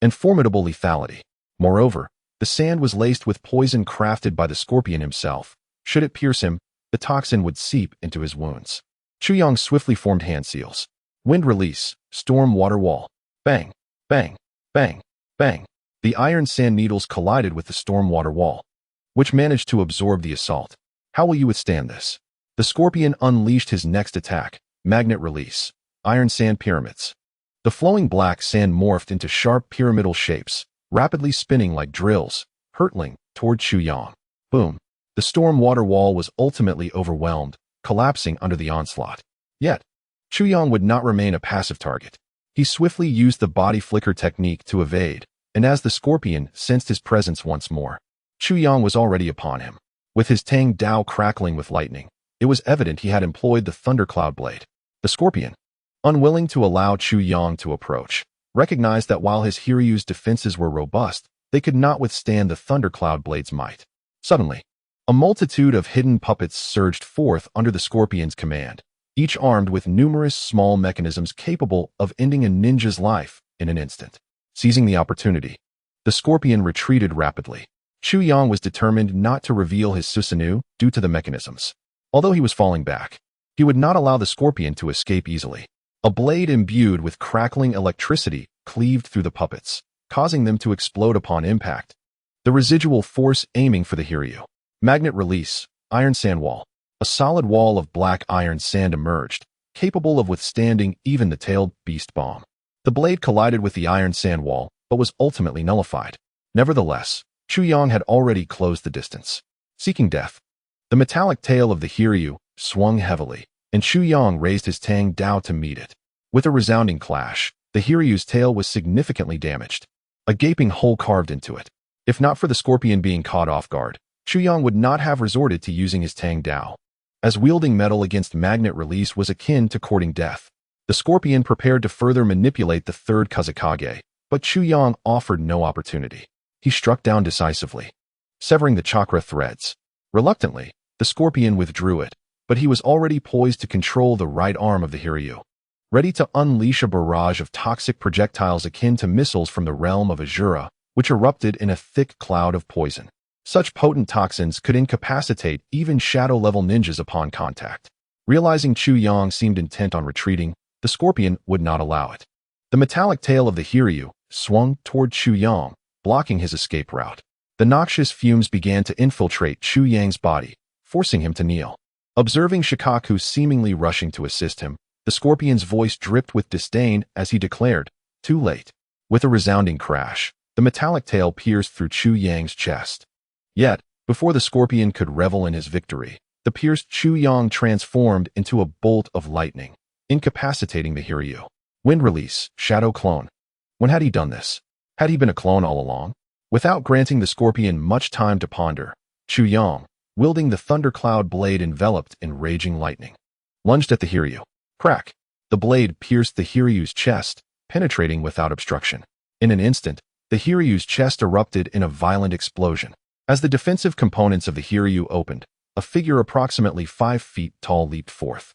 and formidable lethality. Moreover, the sand was laced with poison crafted by the scorpion himself. Should it pierce him, the toxin would seep into his wounds. Chu Yang swiftly formed hand seals. Wind release, storm water wall. Bang, bang, bang, bang. The iron sand needles collided with the storm water wall, which managed to absorb the assault. How will you withstand this? The scorpion unleashed his next attack, magnet release, iron sand pyramids. The flowing black sand morphed into sharp pyramidal shapes, rapidly spinning like drills, hurtling toward Chu Yang. Boom. The storm water wall was ultimately overwhelmed, collapsing under the onslaught. Yet, Chu Yang would not remain a passive target. He swiftly used the body flicker technique to evade, and as the scorpion sensed his presence once more, Chu Yang was already upon him. With his Tang Dao crackling with lightning, it was evident he had employed the thundercloud blade. The scorpion, unwilling to allow Chu Yang to approach, recognized that while his Hiryu's defenses were robust, they could not withstand the thundercloud blade's might. Suddenly, a multitude of hidden puppets surged forth under the scorpion's command, each armed with numerous small mechanisms capable of ending a ninja's life in an instant. Seizing the opportunity, the scorpion retreated rapidly. Chu Yang was determined not to reveal his Susanoo due to the mechanisms. Although he was falling back, he would not allow the scorpion to escape easily. A blade imbued with crackling electricity cleaved through the puppets, causing them to explode upon impact. The residual force aiming for the Hiryu. Magnet release, iron sand wall. A solid wall of black iron sand emerged, capable of withstanding even the tailed beast bomb. The blade collided with the iron sand wall, but was ultimately nullified. Nevertheless, Chu Yang had already closed the distance. Seeking death. The metallic tail of the Hiryu swung heavily, and Chu Yang raised his Tang Dao to meet it. With a resounding clash, the Hiryu's tail was significantly damaged, a gaping hole carved into it. If not for the scorpion being caught off guard, Chu Yang would not have resorted to using his Tang Dao, as wielding metal against magnet release was akin to courting death. The scorpion prepared to further manipulate the third Kazekage, but Chu Yang offered no opportunity. He struck down decisively, severing the chakra threads. Reluctantly, the scorpion withdrew it, but he was already poised to control the right arm of the Hiryu, ready to unleash a barrage of toxic projectiles akin to missiles from the realm of Azura, which erupted in a thick cloud of poison. Such potent toxins could incapacitate even shadow-level ninjas upon contact. Realizing Chu Yang seemed intent on retreating, the scorpion would not allow it. The metallic tail of the Hiryu swung toward Chu Yang, blocking his escape route. The noxious fumes began to infiltrate Chu Yang's body, forcing him to kneel. Observing Shikaku seemingly rushing to assist him, the scorpion's voice dripped with disdain as he declared, "Too late." With a resounding crash, the metallic tail pierced through Chu Yang's chest. Yet, before the scorpion could revel in his victory, the pierced Chu Yang transformed into a bolt of lightning, incapacitating the Hiryu. Wind release, shadow clone. When had he done this? Had he been a clone all along? Without granting the scorpion much time to ponder, Chu Yang, wielding the thundercloud blade enveloped in raging lightning, lunged at the Hiryu. Crack! The blade pierced the Hiryu's chest, penetrating without obstruction. In an instant, the Hiryu's chest erupted in a violent explosion. As the defensive components of the Hiryu opened, a figure approximately 5 feet tall leaped forth.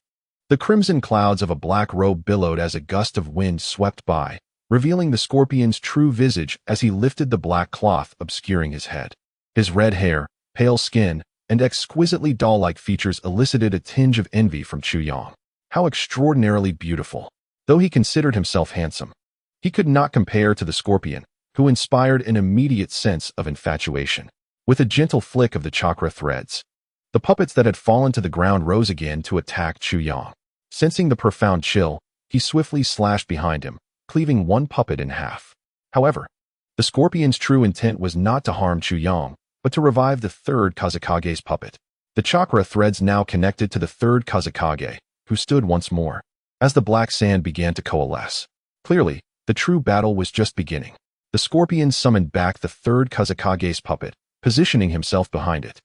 The crimson clouds of a black robe billowed as a gust of wind swept by, revealing the scorpion's true visage as he lifted the black cloth obscuring his head. His red hair, pale skin, and exquisitely doll-like features elicited a tinge of envy from Chu Yang. How extraordinarily beautiful. Though he considered himself handsome, he could not compare to the scorpion, who inspired an immediate sense of infatuation. With a gentle flick of the chakra threads, the puppets that had fallen to the ground rose again to attack Chu Yang. Sensing the profound chill, he swiftly slashed behind him, cleaving one puppet in half. However, the scorpion's true intent was not to harm Chu Yang, but to revive the third Kazekage's puppet. The chakra threads now connected to the third Kazekage, who stood once more. As the black sand began to coalesce, clearly, The true battle was just beginning. The scorpion summoned back the third Kazekage's puppet, positioning himself behind it.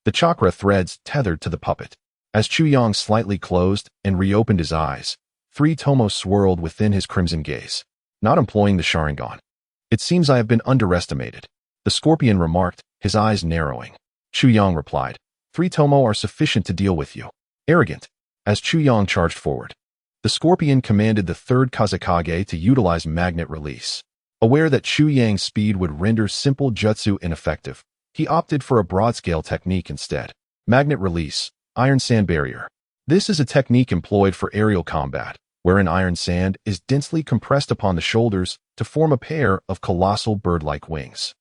The chakra threads tethered to the puppet. As Chuyang slightly closed and reopened his eyes, 3 Tomo swirled within his crimson gaze, not employing the Sharingan. It seems I have been underestimated, the scorpion remarked, his eyes narrowing. Chuyang replied, 3 Tomo are sufficient to deal with you. Arrogant. As Chuyang charged forward, the scorpion commanded the third Kazekage to utilize magnet release. Aware that Chuyang's speed would render simple jutsu ineffective, he opted for a broad-scale technique instead. Magnet release, iron sand barrier. This is a technique employed for aerial combat, wherein iron sand is densely compressed upon the shoulders to form a pair of colossal bird-like wings.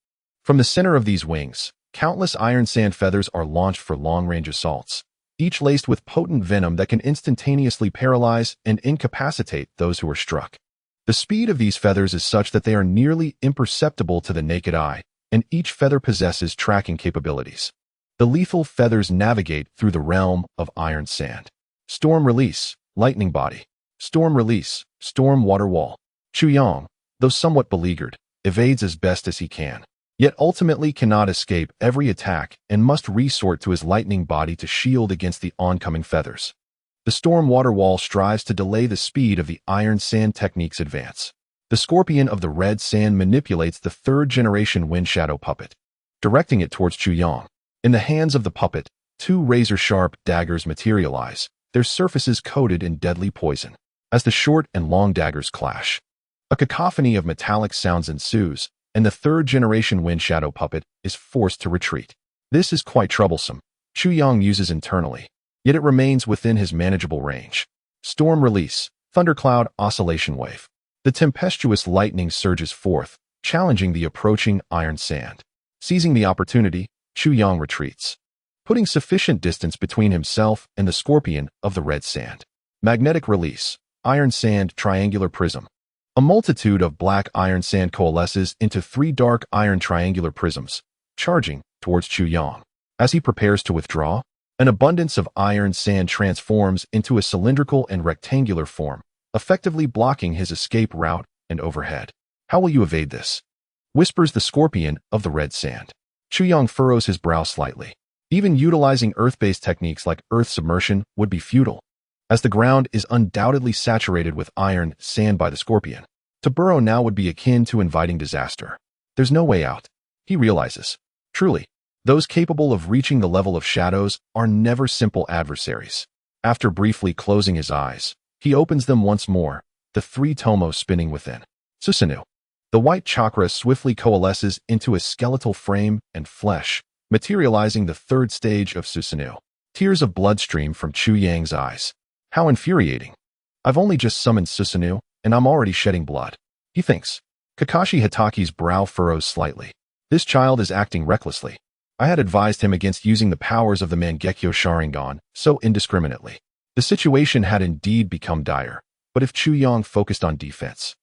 From the center of these wings, countless iron sand feathers are launched for long-range assaults, each laced with potent venom that can instantaneously paralyze and incapacitate those who are struck. The speed of these feathers is such that they are nearly imperceptible to the naked eye, and each feather possesses tracking capabilities. The lethal feathers navigate through the realm of iron sand. Storm release, lightning body. Storm release, storm water wall. Chuyang, though somewhat beleaguered, evades as best as he can, yet ultimately cannot escape every attack and must resort to his lightning body to shield against the oncoming feathers. The storm water wall strives to delay the speed of the iron sand technique's advance. The scorpion of the red sand manipulates the third-generation wind shadow puppet, directing it towards Chuyang. In the hands of the puppet, 2 razor-sharp daggers materialize, their surfaces coated in deadly poison. As the short and long daggers clash, a cacophony of metallic sounds ensues, and the third-generation wind shadow puppet is forced to retreat. This is quite troublesome, Chuyang uses internally, yet it remains within his manageable range. Storm release, thundercloud oscillation wave. The tempestuous lightning surges forth, challenging the approaching iron sand. Seizing the opportunity, Chuyang retreats, putting sufficient distance between himself and the scorpion of the red sand. Magnetic release, iron sand triangular prism. A multitude of black iron sand coalesces into 3 dark iron triangular prisms, charging towards Chuyang. As he prepares to withdraw, an abundance of iron sand transforms into a cylindrical and rectangular form, effectively blocking his escape route and overhead. How will you evade this? Whispers the scorpion of the red sand. Chuyang furrows his brow slightly. Even utilizing earth-based techniques like earth submersion would be futile, as the ground is undoubtedly saturated with iron sand by the scorpion. To burrow now would be akin to inviting disaster. There's no way out, he realizes. Truly, those capable of reaching the level of shadows are never simple adversaries. After briefly closing his eyes, he opens them once more, the 3 Tomo spinning within. Susanoo. The white chakra swiftly coalesces into a skeletal frame and flesh, materializing the 3rd stage of Susanoo. Tears of blood stream from Chuyang's eyes. How infuriating. I've only just summoned Susanoo, and I'm already shedding blood, he thinks. Kakashi Hitaki's brow furrows slightly. This child is acting recklessly. I had advised him against using the powers of the Mangekyo Sharingan so indiscriminately. The situation had indeed become dire, but if Chuyang focused on defense,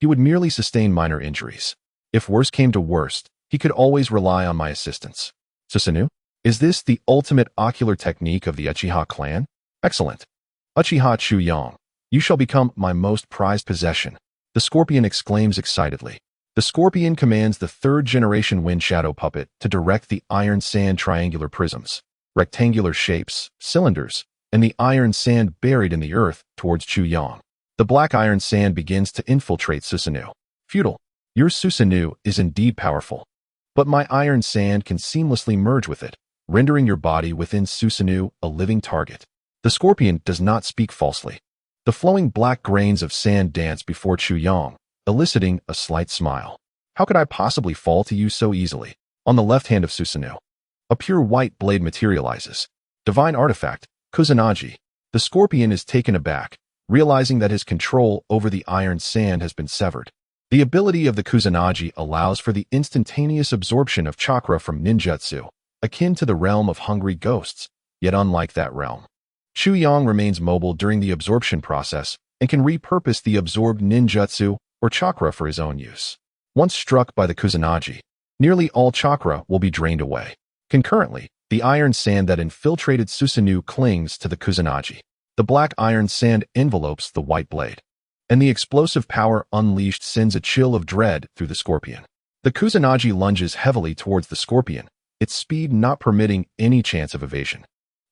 he would merely sustain minor injuries. If worse came to worst, he could always rely on my assistance. Susanoo? Is this the ultimate ocular technique of the Uchiha clan? Excellent. Uchiha Chuyang, you shall become my most prized possession, the scorpion exclaims excitedly. The scorpion commands the 3rd-generation wind shadow puppet to direct the iron sand triangular prisms, rectangular shapes, cylinders, and the iron sand buried in the earth towards Chuyang. The black iron sand begins to infiltrate Susanoo. Futile. Your Susanoo is indeed powerful, but my iron sand can seamlessly merge with it, rendering your body within Susanoo a living target. The scorpion does not speak falsely. The flowing black grains of sand dance before Chuyang, eliciting a slight smile. How could I possibly fall to you so easily? On the left hand of Susanoo, a pure white blade materializes. Divine artifact, Kusanagi. The scorpion is taken aback, realizing that his control over the iron sand has been severed. The ability of the Kusanagi allows for the instantaneous absorption of chakra from ninjutsu, akin to the realm of hungry ghosts, yet unlike that realm. Chuyang remains mobile during the absorption process and can repurpose the absorbed ninjutsu or chakra for his own use. Once struck by the Kusanagi, nearly all chakra will be drained away. Concurrently, the iron sand that infiltrated Susanoo clings to the Kusanagi. The black iron sand envelopes the white blade. and the explosive power unleashed sends a chill of dread through the scorpion. The Kusanagi lunges heavily towards the scorpion, its speed not permitting any chance of evasion.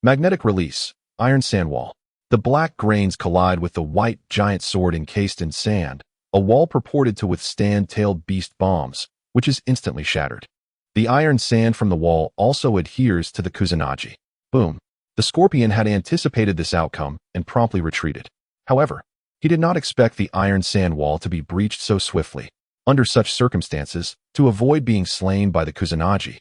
Magnetic release, iron sand wall. The black grains collide with the white giant sword encased in sand, a wall purported to withstand tailed beast bombs, which is instantly shattered. The iron sand from the wall also adheres to the Kusanagi. Boom. The scorpion had anticipated this outcome and promptly retreated. However, he did not expect the iron sand wall to be breached so swiftly. Under such circumstances, to avoid being slain by the Kusanagi,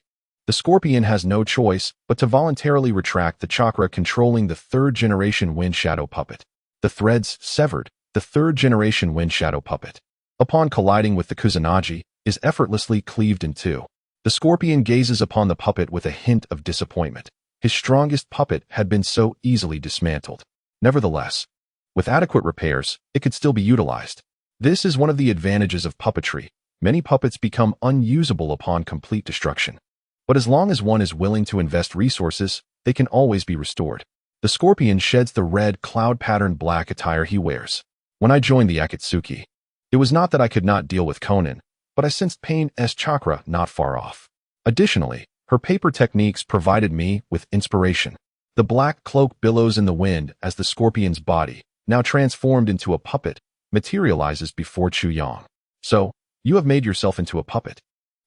the scorpion has no choice but to voluntarily retract the chakra controlling the third-generation wind shadow puppet. The threads severed, the third-generation wind shadow puppet, upon colliding with the Kusanagi, is effortlessly cleaved in two. The scorpion gazes upon the puppet with a hint of disappointment. His strongest puppet had been so easily dismantled. Nevertheless, with adequate repairs, it could still be utilized. This is one of the advantages of puppetry. Many puppets become unusable upon complete destruction. But as long as one is willing to invest resources, they can always be restored. The scorpion sheds the red cloud-patterned black attire he wears. When I joined the Akatsuki, it was not that I could not deal with Konan, but I sensed Pain's chakra not far off. Additionally, her paper techniques provided me with inspiration. The black cloak billows in the wind as the scorpion's body, now transformed into a puppet, materializes before Chu Yang. So, you have made yourself into a puppet.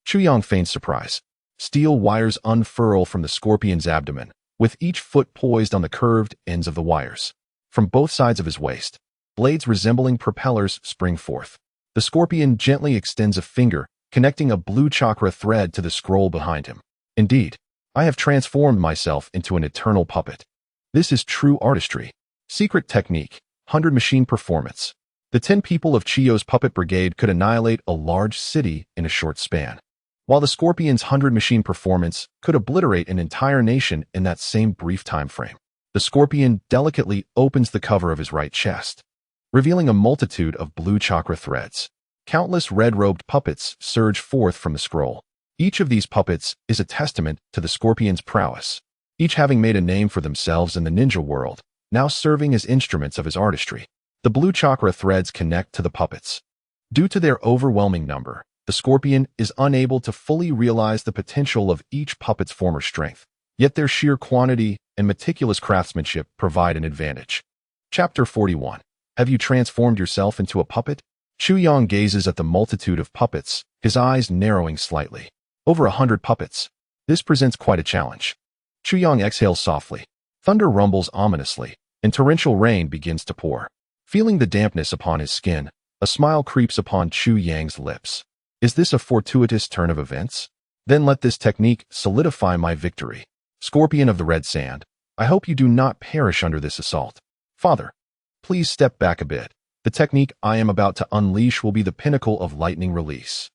Chu Yang feigns surprise. Steel wires unfurl from the scorpion's abdomen, with each foot poised on the curved ends of the wires. From both sides of his waist, blades resembling propellers spring forth. The scorpion gently extends a finger, connecting a blue chakra thread to the scroll behind him. Indeed, I have transformed myself into an eternal puppet. This is true artistry. Secret technique, 100 machine performance. The 10 people of Chiyo's puppet brigade could annihilate a large city in a short span, while the scorpion's 100 machine performance could obliterate an entire nation in that same brief time frame. The scorpion delicately opens the cover of his right chest, revealing a multitude of blue chakra threads. Countless red-robed puppets surge forth from the scroll. Each of these puppets is a testament to the scorpion's prowess, each having made a name for themselves in the ninja world, now serving as instruments of his artistry. The blue chakra threads connect to the puppets. Due to their overwhelming number, the scorpion is unable to fully realize the potential of each puppet's former strength, yet their sheer quantity and meticulous craftsmanship provide an advantage. Chapter 41. Have you transformed yourself into a puppet? Chu Yang gazes at the multitude of puppets, his eyes narrowing slightly. Over 100 puppets. This presents quite a challenge. Chu Yang exhales softly. Thunder rumbles ominously, and torrential rain begins to pour. Feeling the dampness upon his skin, a smile creeps upon Chu Yang's lips. Is this a fortuitous turn of events? Then let this technique solidify my victory. Scorpion of the red sand, I hope you do not perish under this assault. Father, please step back a bit. The technique I am about to unleash will be the pinnacle of lightning release.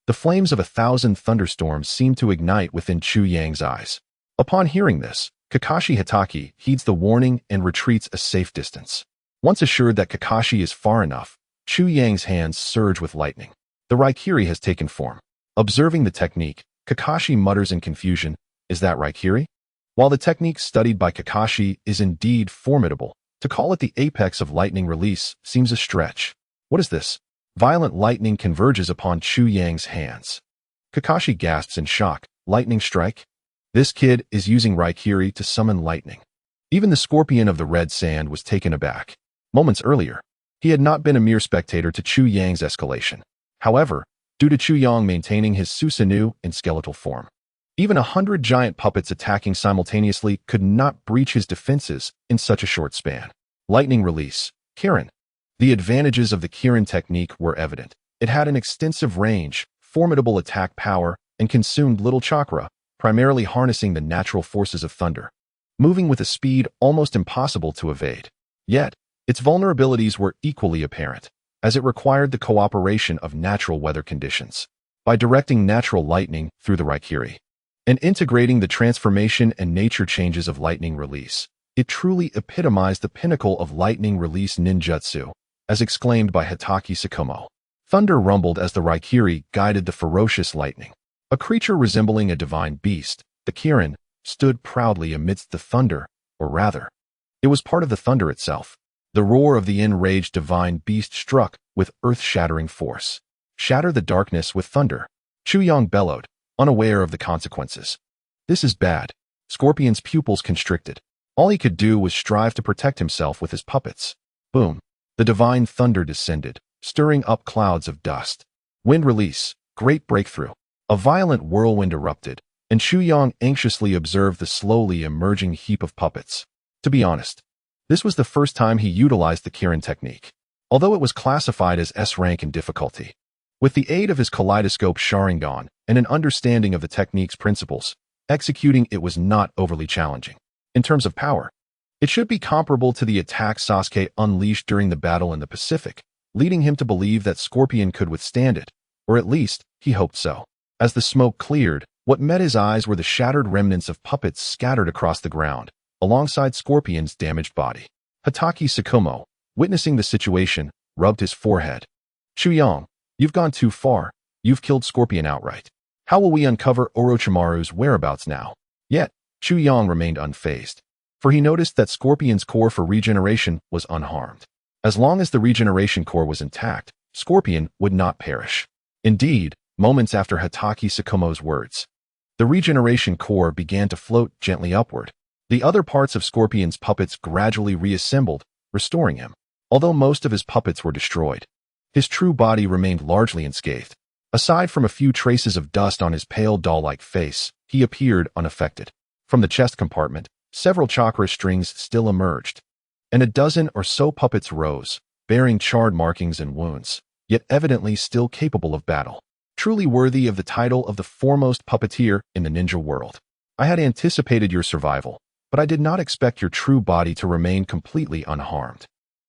The flames of 1,000 thunderstorms seem to ignite within Chu Yang's eyes. Upon hearing this, Kakashi Hitaki heeds the warning and retreats a safe distance. Once assured that Kakashi is far enough, Chu Yang's hands surge with lightning. The Raikiri has taken form. Observing the technique, Kakashi mutters in confusion, "Is that Raikiri?" While the technique studied by Kakashi is indeed formidable, to call it the apex of lightning release seems a stretch. What is this? Violent lightning converges upon Chu Yang's hands. Kakashi gasps in shock. Lightning strike? This kid is using Raikiri to summon lightning. Even the scorpion of the red sand was taken aback. Moments earlier, he had not been a mere spectator to Chu Yang's escalation. However, due to Chu Yang maintaining his Susanoo in skeletal form, even 100 giant puppets attacking simultaneously could not breach his defenses in such a short span. Lightning release. Kirin. The advantages of the Kirin technique were evident. It had an extensive range, formidable attack power, and consumed little chakra, primarily harnessing the natural forces of thunder, moving with a speed almost impossible to evade. Yet, its vulnerabilities were equally apparent, as it required the cooperation of natural weather conditions. By directing natural lightning through the Raikiri and integrating the transformation and nature changes of lightning release, it truly epitomized the pinnacle of lightning release ninjutsu, as exclaimed by Hitaki Sakomo. Thunder rumbled as the Raikiri guided the ferocious lightning. A creature resembling a divine beast, the Kirin, stood proudly amidst the thunder, or rather, it was part of the thunder itself. The roar of the enraged divine beast struck with earth-shattering force. Shatter the darkness with thunder. Chu Yang bellowed, unaware of the consequences. This is bad. Scorpion's pupils constricted. All he could do was strive to protect himself with his puppets. Boom. The divine thunder descended, stirring up clouds of dust. Wind release. Great breakthrough. A violent whirlwind erupted, and Chu Yang anxiously observed the slowly emerging heap of puppets. To be honest, this was the first time he utilized the Kirin technique, although it was classified as S-rank in difficulty. With the aid of his kaleidoscope Sharingan and an understanding of the technique's principles, executing it was not overly challenging. In terms of power, it should be comparable to the attack Sasuke unleashed during the battle in the Pacific, leading him to believe that Scorpion could withstand it, or at least, he hoped so. As the smoke cleared, what met his eyes were the shattered remnants of puppets scattered across the ground, alongside Scorpion's damaged body. Hokage Tsukumo, witnessing the situation, rubbed his forehead. Chu Yang, you've gone too far. You've killed Scorpion outright. How will we uncover Orochimaru's whereabouts now? Yet, Chu Yang remained unfazed, for he noticed that Scorpion's core for regeneration was unharmed. As long as the regeneration core was intact, Scorpion would not perish. Indeed, moments after Hokage Tsukumo's words, the regeneration core began to float gently upward. The other parts of Scorpion's puppets gradually reassembled, restoring him. Although most of his puppets were destroyed, his true body remained largely unscathed. Aside from a few traces of dust on his pale doll-like face, he appeared unaffected. From the chest compartment, several chakra strings still emerged, and a dozen or so puppets rose, bearing charred markings and wounds, yet evidently still capable of battle. Truly worthy of the title of the foremost puppeteer in the ninja world. I had anticipated your survival, but I did not expect your true body to remain completely unharmed.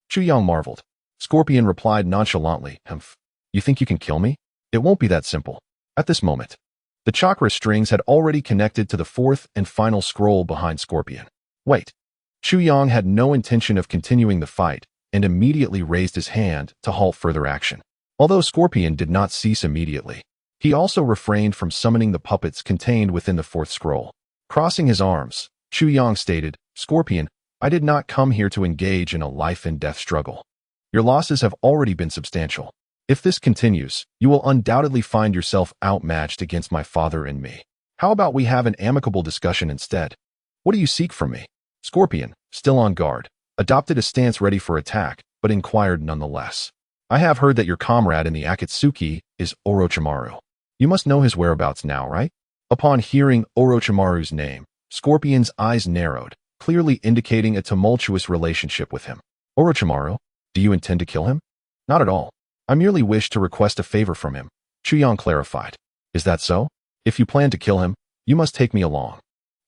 Chu Yang marveled. Scorpion replied nonchalantly, "Humph. You think you can kill me? It won't be that simple." At this moment, the chakra strings had already connected to the fourth and final scroll behind Scorpion. Wait. Chu Yang had no intention of continuing the fight and immediately raised his hand to halt further action. Although Scorpion did not cease immediately, he also refrained from summoning the puppets contained within the fourth scroll. Crossing his arms, Chu Yang stated, "Scorpion, I did not come here to engage in a life-and-death struggle. Your losses have already been substantial. If this continues, you will undoubtedly find yourself outmatched against my father and me. How about we have an amicable discussion instead? What do you seek from me?" Scorpion, still on guard, adopted a stance ready for attack, but inquired nonetheless. "I have heard that your comrade in the Akatsuki is Orochimaru. You must know his whereabouts now, right?" Upon hearing Orochimaru's name, Scorpion's eyes narrowed, clearly indicating a tumultuous relationship with him. "Orochimaru? Do you intend to kill him?" "Not at all. I merely wish to request a favor from him," Chu Yang clarified. "Is that so? If you plan to kill him, you must take me along."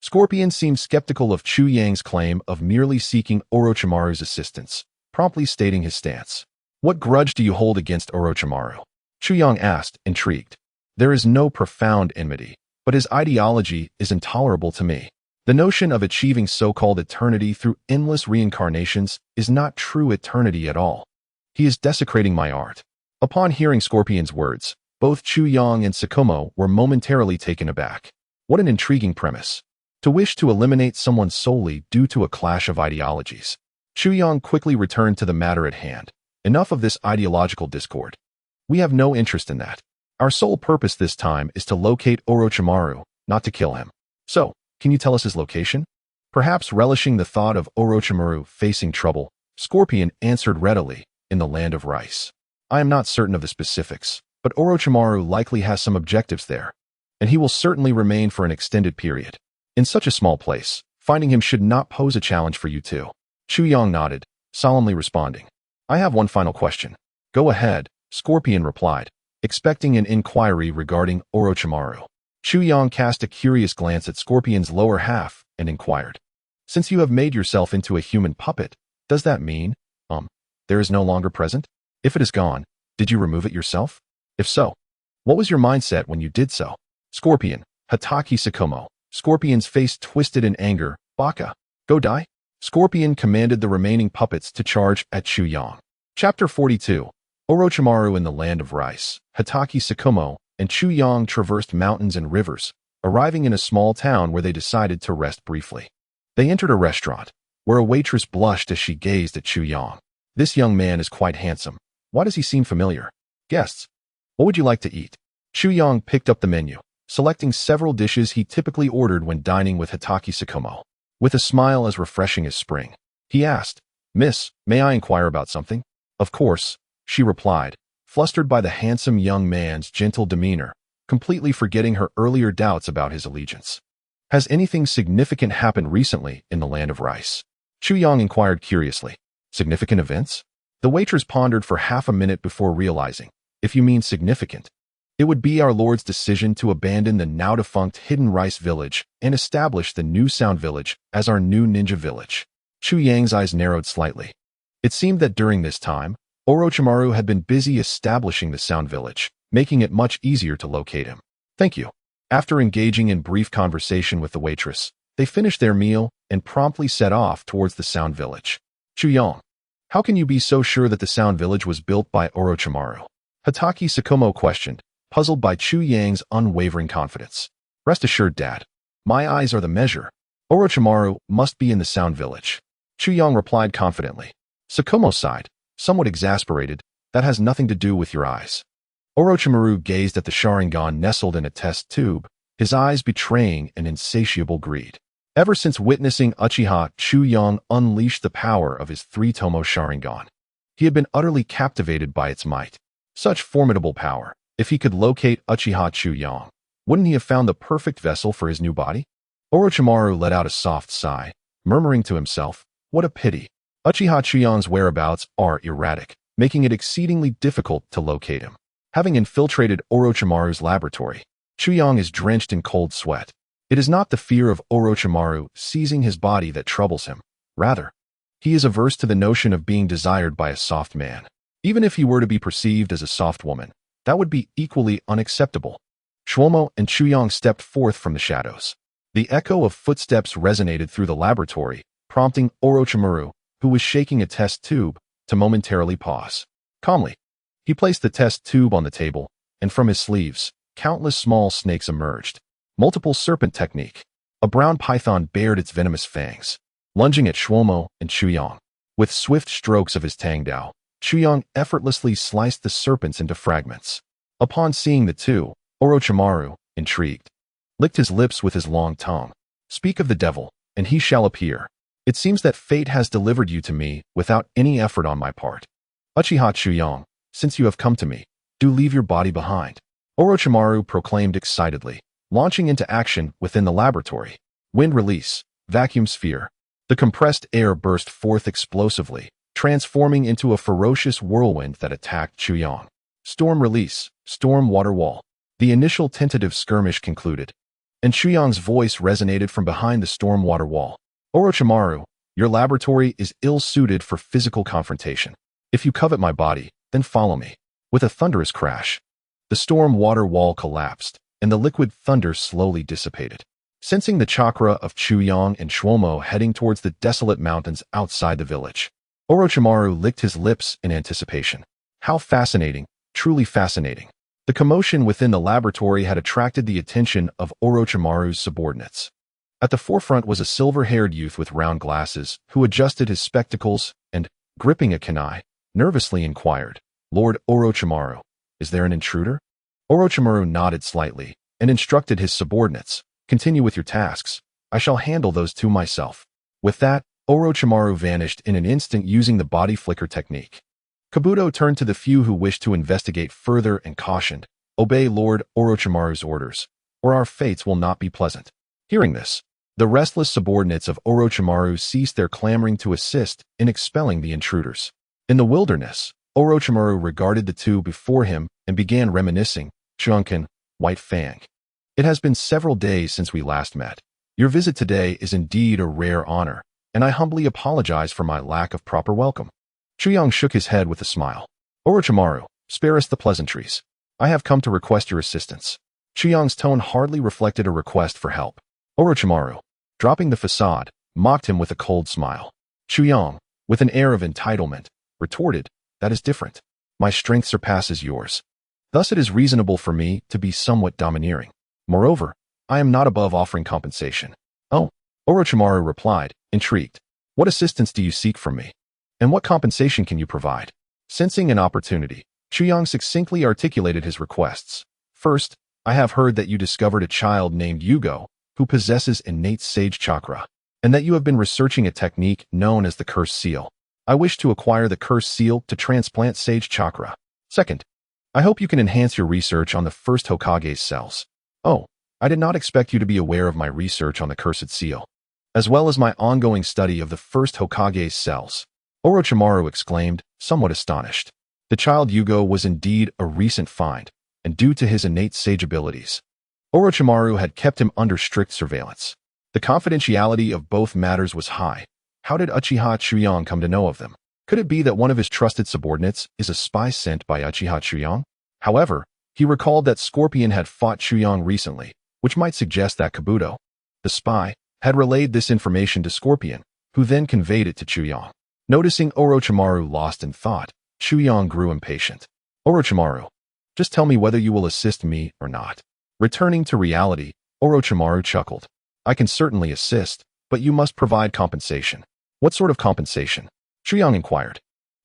Scorpion seemed skeptical of Chu Yang's claim of merely seeking Orochimaru's assistance, promptly stating his stance. "What grudge do you hold against Orochimaru?" Chu Yang asked, intrigued. "There is no profound enmity, but his ideology is intolerable to me. The notion of achieving so-called eternity through endless reincarnations is not true eternity at all. He is desecrating my art." Upon hearing Scorpion's words, both Chu Yang and Tsukumo were momentarily taken aback. What an intriguing premise. To wish to eliminate someone solely due to a clash of ideologies. Chu Yang quickly returned to the matter at hand. "Enough of this ideological discord. We have no interest in that. Our sole purpose this time is to locate Orochimaru, not to kill him. So, can you tell us his location?" Perhaps relishing the thought of Orochimaru facing trouble, Scorpion answered readily, "In the land of rice. I am not certain of the specifics, but Orochimaru likely has some objectives there, and he will certainly remain for an extended period. In such a small place, finding him should not pose a challenge for you too." Chu Yang nodded, solemnly responding. "I have one final question." "Go ahead," Scorpion replied, expecting an inquiry regarding Orochimaru. Chu Yang cast a curious glance at Scorpion's lower half and inquired, "Since you have made yourself into a human puppet, does that mean, there is no longer present? If it is gone, did you remove it yourself? If so, what was your mindset when you did so?" Scorpion, Hokage Tsukumo. Scorpion's face twisted in anger. "Baka, go die." Scorpion commanded the remaining puppets to charge at Chu Yang. Chapter 42. Orochimaru in the Land of Rice. Hokage Tsukumo and Chu Yang traversed mountains and rivers, arriving in a small town where they decided to rest briefly. They entered a restaurant, where a waitress blushed as she gazed at Chu Yang. This young man is quite handsome. Why does he seem familiar? Guests, what would you like to eat? Chu Yang picked up the menu, selecting several dishes he typically ordered when dining with Hokage Sakomo. With a smile as refreshing as spring, he asked, "Miss, may I inquire about something?" "Of course," she replied, flustered by the handsome young man's gentle demeanor, completely forgetting her earlier doubts about his allegiance. "Has anything significant happened recently in the land of rice?" Chu Yang inquired curiously. "Significant events?" The waitress pondered for half a minute before realizing, "If you mean significant, it would be our Lord's decision to abandon the now-defunct Hidden Rice Village and establish the New Sound Village as our new ninja village." Chu Yang's eyes narrowed slightly. It seemed that during this time, Orochimaru had been busy establishing the Sound Village, making it much easier to locate him. "Thank you." After engaging in brief conversation with the waitress, they finished their meal and promptly set off towards the Sound Village. "Chu Yang, how can you be so sure that the Sound Village was built by Orochimaru?" Hokage Sakomo questioned, puzzled by Chu Yang's unwavering confidence. "Rest assured, Dad. My eyes are the measure. Orochimaru must be in the Sound Village." Chu Yang replied confidently. Sakomo sighed, somewhat exasperated. "That has nothing to do with your eyes." Orochimaru gazed at the Sharingan nestled in a test tube, his eyes betraying an insatiable greed. Ever since witnessing Uchiha, Chu Yang unleashed the power of his three-tomo Sharingan. He had been utterly captivated by its might. Such formidable power. If he could locate Uchiha Chu Yang, wouldn't he have found the perfect vessel for his new body? Orochimaru let out a soft sigh, murmuring to himself, "What a pity. Uchiha Chu Yang's whereabouts are erratic, making it exceedingly difficult to locate him." Having infiltrated Orochimaru's laboratory, Chu Yang is drenched in cold sweat. It is not the fear of Orochimaru seizing his body that troubles him. Rather, he is averse to the notion of being desired by a soft man. Even if he were to be perceived as a soft woman, that would be equally unacceptable. Shwomo and Chu Yang stepped forth from the shadows. The echo of footsteps resonated through the laboratory, prompting Orochimaru, who was shaking a test tube, to momentarily pause. Calmly, he placed the test tube on the table, and from his sleeves, countless small snakes emerged. Multiple serpent technique. A brown python bared its venomous fangs, lunging at Shwomo and Chu Yang. With swift strokes of his Tangdao, Chu Yang effortlessly sliced the serpents into fragments. Upon seeing the two, Orochimaru, intrigued, licked his lips with his long tongue. "Speak of the devil, and he shall appear. It seems that fate has delivered you to me without any effort on my part. Uchiha Chu Yang, since you have come to me, do leave your body behind." Orochimaru proclaimed excitedly, launching into action within the laboratory. Wind release, vacuum sphere. The compressed air burst forth explosively, transforming into a ferocious whirlwind that attacked Chu Yang. Storm release, storm water wall. The initial tentative skirmish concluded, and Chu Yang's voice resonated from behind the storm water wall. "Orochimaru, your laboratory is ill-suited for physical confrontation. If you covet my body, then follow me." With a thunderous crash, the storm water wall collapsed, and the liquid thunder slowly dissipated. Sensing the chakra of Chu Yang and Shwomo heading towards the desolate mountains outside the village, Orochimaru licked his lips in anticipation. How fascinating, truly fascinating. The commotion within the laboratory had attracted the attention of Orochimaru's subordinates. At the forefront was a silver-haired youth with round glasses, who adjusted his spectacles and, gripping a kunai, nervously inquired, "Lord Orochimaru, is there an intruder?" Orochimaru nodded slightly and instructed his subordinates, "Continue with your tasks. I shall handle those two myself." With that, Orochimaru vanished in an instant using the body flicker technique. Kabuto turned to the few who wished to investigate further and cautioned, "Obey Lord Orochimaru's orders, or our fates will not be pleasant." Hearing this, the restless subordinates of Orochimaru ceased their clamoring to assist in expelling the intruders. In the wilderness, Orochimaru regarded the two before him and began reminiscing, "Chunkin, White Fang. It has been several days since we last met. Your visit today is indeed a rare honor, and I humbly apologize for my lack of proper welcome." Chu Yang shook his head with a smile. "Orochimaru, spare us the pleasantries. I have come to request your assistance." Chu Yang's tone hardly reflected a request for help. Orochimaru, dropping the facade, mocked him with a cold smile. Chu Yang, with an air of entitlement, retorted, "That is different. My strength surpasses yours. Thus it is reasonable for me to be somewhat domineering. Moreover, I am not above offering compensation." "Oh," Orochimaru replied, intrigued. "What assistance do you seek from me?" And what compensation can you provide? Sensing an opportunity, Chuyang succinctly articulated his requests. First, I have heard that you discovered a child named Yugo, who possesses innate sage chakra, and that you have been researching a technique known as the cursed seal. I wish to acquire the cursed seal to transplant sage chakra. Second, I hope you can enhance your research on the first Hokage's cells. Oh, I did not expect you to be aware of my research on the cursed seal, as well as my ongoing study of the first Hokage's cells. Orochimaru exclaimed, somewhat astonished. The child Yugo was indeed a recent find, and due to his innate sage abilities, Orochimaru had kept him under strict surveillance. The confidentiality of both matters was high. How did Uchiha Chuyang come to know of them? Could it be that one of his trusted subordinates is a spy sent by Uchiha Chuyang? However, he recalled that Scorpion had fought Chuyang recently, which might suggest that Kabuto, the spy, had relayed this information to Scorpion, who then conveyed it to Chuyang. Noticing Orochimaru lost in thought, Chuyang grew impatient. Orochimaru, just tell me whether you will assist me or not. Returning to reality, Orochimaru chuckled. I can certainly assist, but you must provide compensation. What sort of compensation? Chuyang inquired.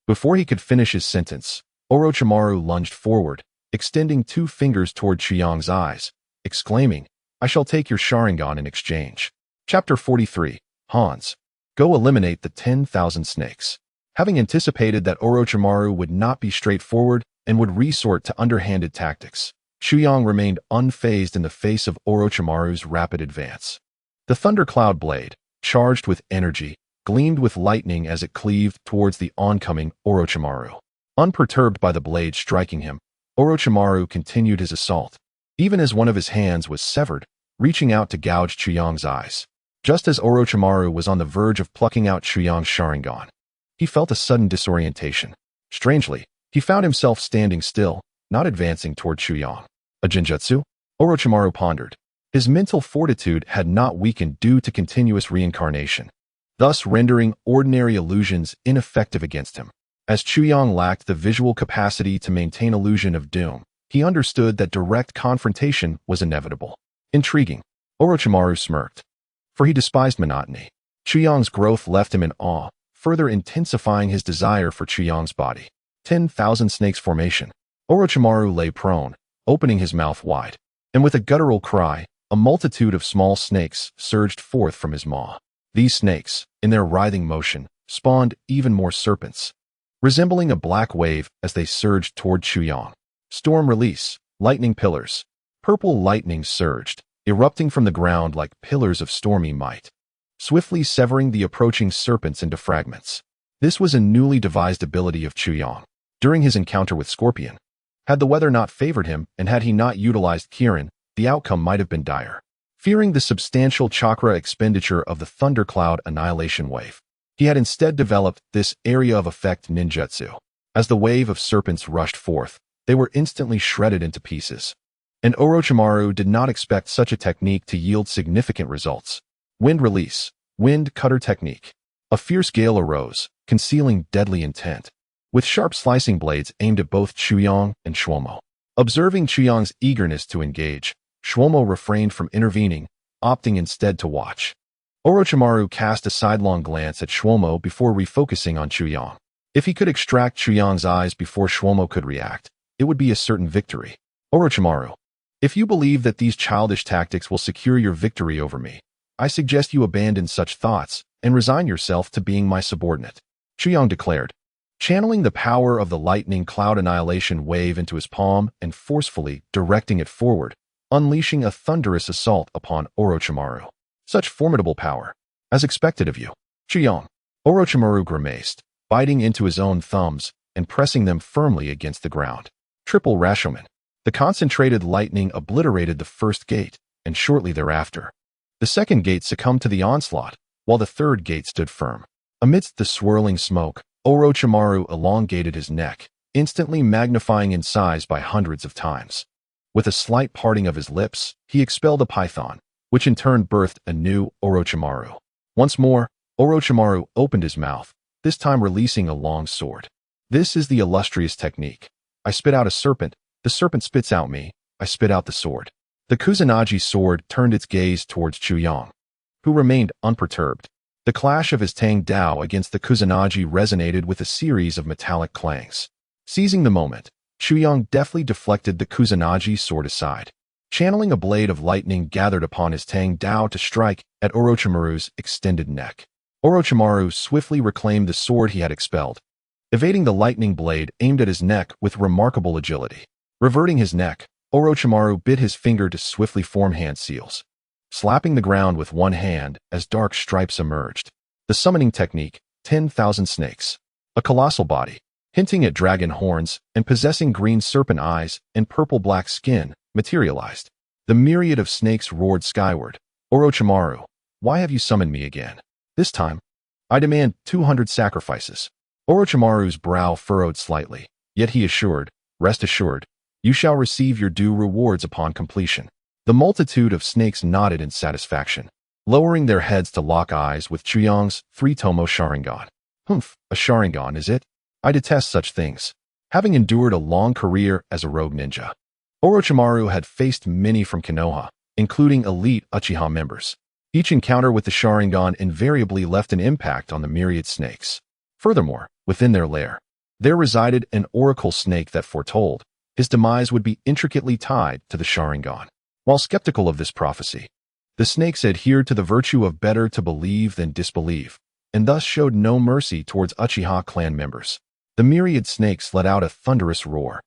Before he could finish his sentence, Orochimaru lunged forward, extending 2 fingers toward Chuyang's eyes, exclaiming, I shall take your Sharingan in exchange. Chapter 43, Hans. Go eliminate the 10,000 snakes. Having anticipated that Orochimaru would not be straightforward and would resort to underhanded tactics, Chuyang remained unfazed in the face of Orochimaru's rapid advance. The thundercloud blade, charged with energy, gleamed with lightning as it cleaved towards the oncoming Orochimaru. Unperturbed by the blade striking him, Orochimaru continued his assault, even as one of his hands was severed, reaching out to gouge Chuyang's eyes. Just as Orochimaru was on the verge of plucking out Chuyang's Sharingan, he felt a sudden disorientation. Strangely, he found himself standing still, not advancing toward Chuyang. A genjutsu? Orochimaru pondered. His mental fortitude had not weakened due to continuous reincarnation, thus rendering ordinary illusions ineffective against him. As Chuyang lacked the visual capacity to maintain illusion of doom, he understood that direct confrontation was inevitable. Intriguing. Orochimaru smirked, for he despised monotony. Chuyang's growth left him in awe, further intensifying his desire for Chuyang's body. 10,000 snakes formation. Orochimaru lay prone, opening his mouth wide, and with a guttural cry, a multitude of small snakes surged forth from his maw. These snakes, in their writhing motion, spawned even more serpents, resembling a black wave as they surged toward Chuyang. Storm release, lightning pillars. Purple lightning surged, erupting from the ground like pillars of stormy might, swiftly severing the approaching serpents into fragments. This was a newly devised ability of Chuyang. During his encounter with Scorpion, had the weather not favored him and had he not utilized Kirin, the outcome might have been dire. Fearing the substantial chakra expenditure of the thundercloud annihilation wave, he had instead developed this area of effect ninjutsu. As the wave of serpents rushed forth, they were instantly shredded into pieces. And Orochimaru did not expect such a technique to yield significant results. Wind release, wind cutter technique. A fierce gale arose, concealing deadly intent, with sharp slicing blades aimed at both Chuyang and Shwomo. Observing Chuyang's eagerness to engage, Shwomo refrained from intervening, opting instead to watch. Orochimaru cast a sidelong glance at Shwomo before refocusing on Chuyang. If he could extract Chuyang's eyes before Shwomo could react, it would be a certain victory. Orochimaru, if you believe that these childish tactics will secure your victory over me, I suggest you abandon such thoughts and resign yourself to being my subordinate, Chuyang declared, channeling the power of the lightning cloud annihilation wave into his palm and forcefully directing it forward, unleashing a thunderous assault upon Orochimaru. Such formidable power, as expected of you, Chuyang. Orochimaru grimaced, biting into his own thumbs and pressing them firmly against the ground. Triple Rashomon. The concentrated lightning obliterated the first gate, and shortly thereafter, the second gate succumbed to the onslaught, while the third gate stood firm. Amidst the swirling smoke, Orochimaru elongated his neck, instantly magnifying in size by hundreds of times. With a slight parting of his lips, he expelled a python, which in turn birthed a new Orochimaru. Once more, Orochimaru opened his mouth, this time releasing a long sword. This is the illustrious technique. I spit out a serpent, the serpent spits out me, I spit out the sword. The Kusanagi sword turned its gaze towards Chuyang, who remained unperturbed. The clash of his Tang Dao against the Kusanagi resonated with a series of metallic clangs. Seizing the moment, Chuyang deftly deflected the Kusanagi sword aside. Channeling a blade of lightning gathered upon his Tang Dao to strike at Orochimaru's extended neck. Orochimaru swiftly reclaimed the sword he had expelled, evading the lightning blade aimed at his neck with remarkable agility. Reverting his neck, Orochimaru bit his finger to swiftly form hand seals, slapping the ground with one hand as dark stripes emerged. The summoning technique, 10,000 snakes. A colossal body, hinting at dragon horns and possessing green serpent eyes and purple-black skin, materialized. The myriad of snakes roared skyward. Orochimaru, why have you summoned me again? This time, I demand 200 sacrifices. Orochimaru's brow furrowed slightly, yet he assured, rest assured, you shall receive your due rewards upon completion. The multitude of snakes nodded in satisfaction, lowering their heads to lock eyes with Chuyang's three-tomo Sharingan. Humph, a Sharingan, is it? I detest such things. Having endured a long career as a rogue ninja, Orochimaru had faced many from Konoha, including elite Uchiha members. Each encounter with the Sharingan invariably left an impact on the myriad snakes. Furthermore, within their lair, there resided an oracle snake that foretold his demise would be intricately tied to the Sharingan. While skeptical of this prophecy, the snakes adhered to the virtue of better to believe than disbelieve, and thus showed no mercy towards Uchiha clan members. The myriad snakes let out a thunderous roar,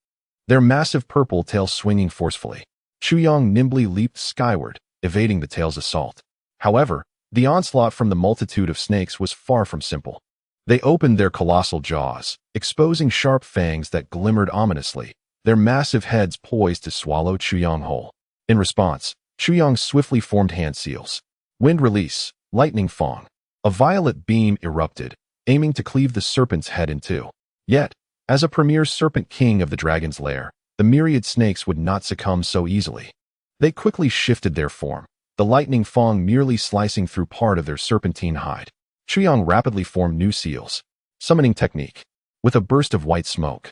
their massive purple tails swinging forcefully. Chuyang nimbly leaped skyward, evading the tail's assault. However, the onslaught from the multitude of snakes was far from simple. They opened their colossal jaws, exposing sharp fangs that glimmered ominously, their massive heads poised to swallow Chuyang whole. In response, Chuyang swiftly formed hand seals. Wind release, lightning fong. A violet beam erupted, aiming to cleave the serpent's head in two. Yet, as a premier serpent king of the dragon's lair, the myriad snakes would not succumb so easily. They quickly shifted their form, the lightning fong merely slicing through part of their serpentine hide. Chuyang rapidly formed new seals. Summoning technique. With a burst of white smoke,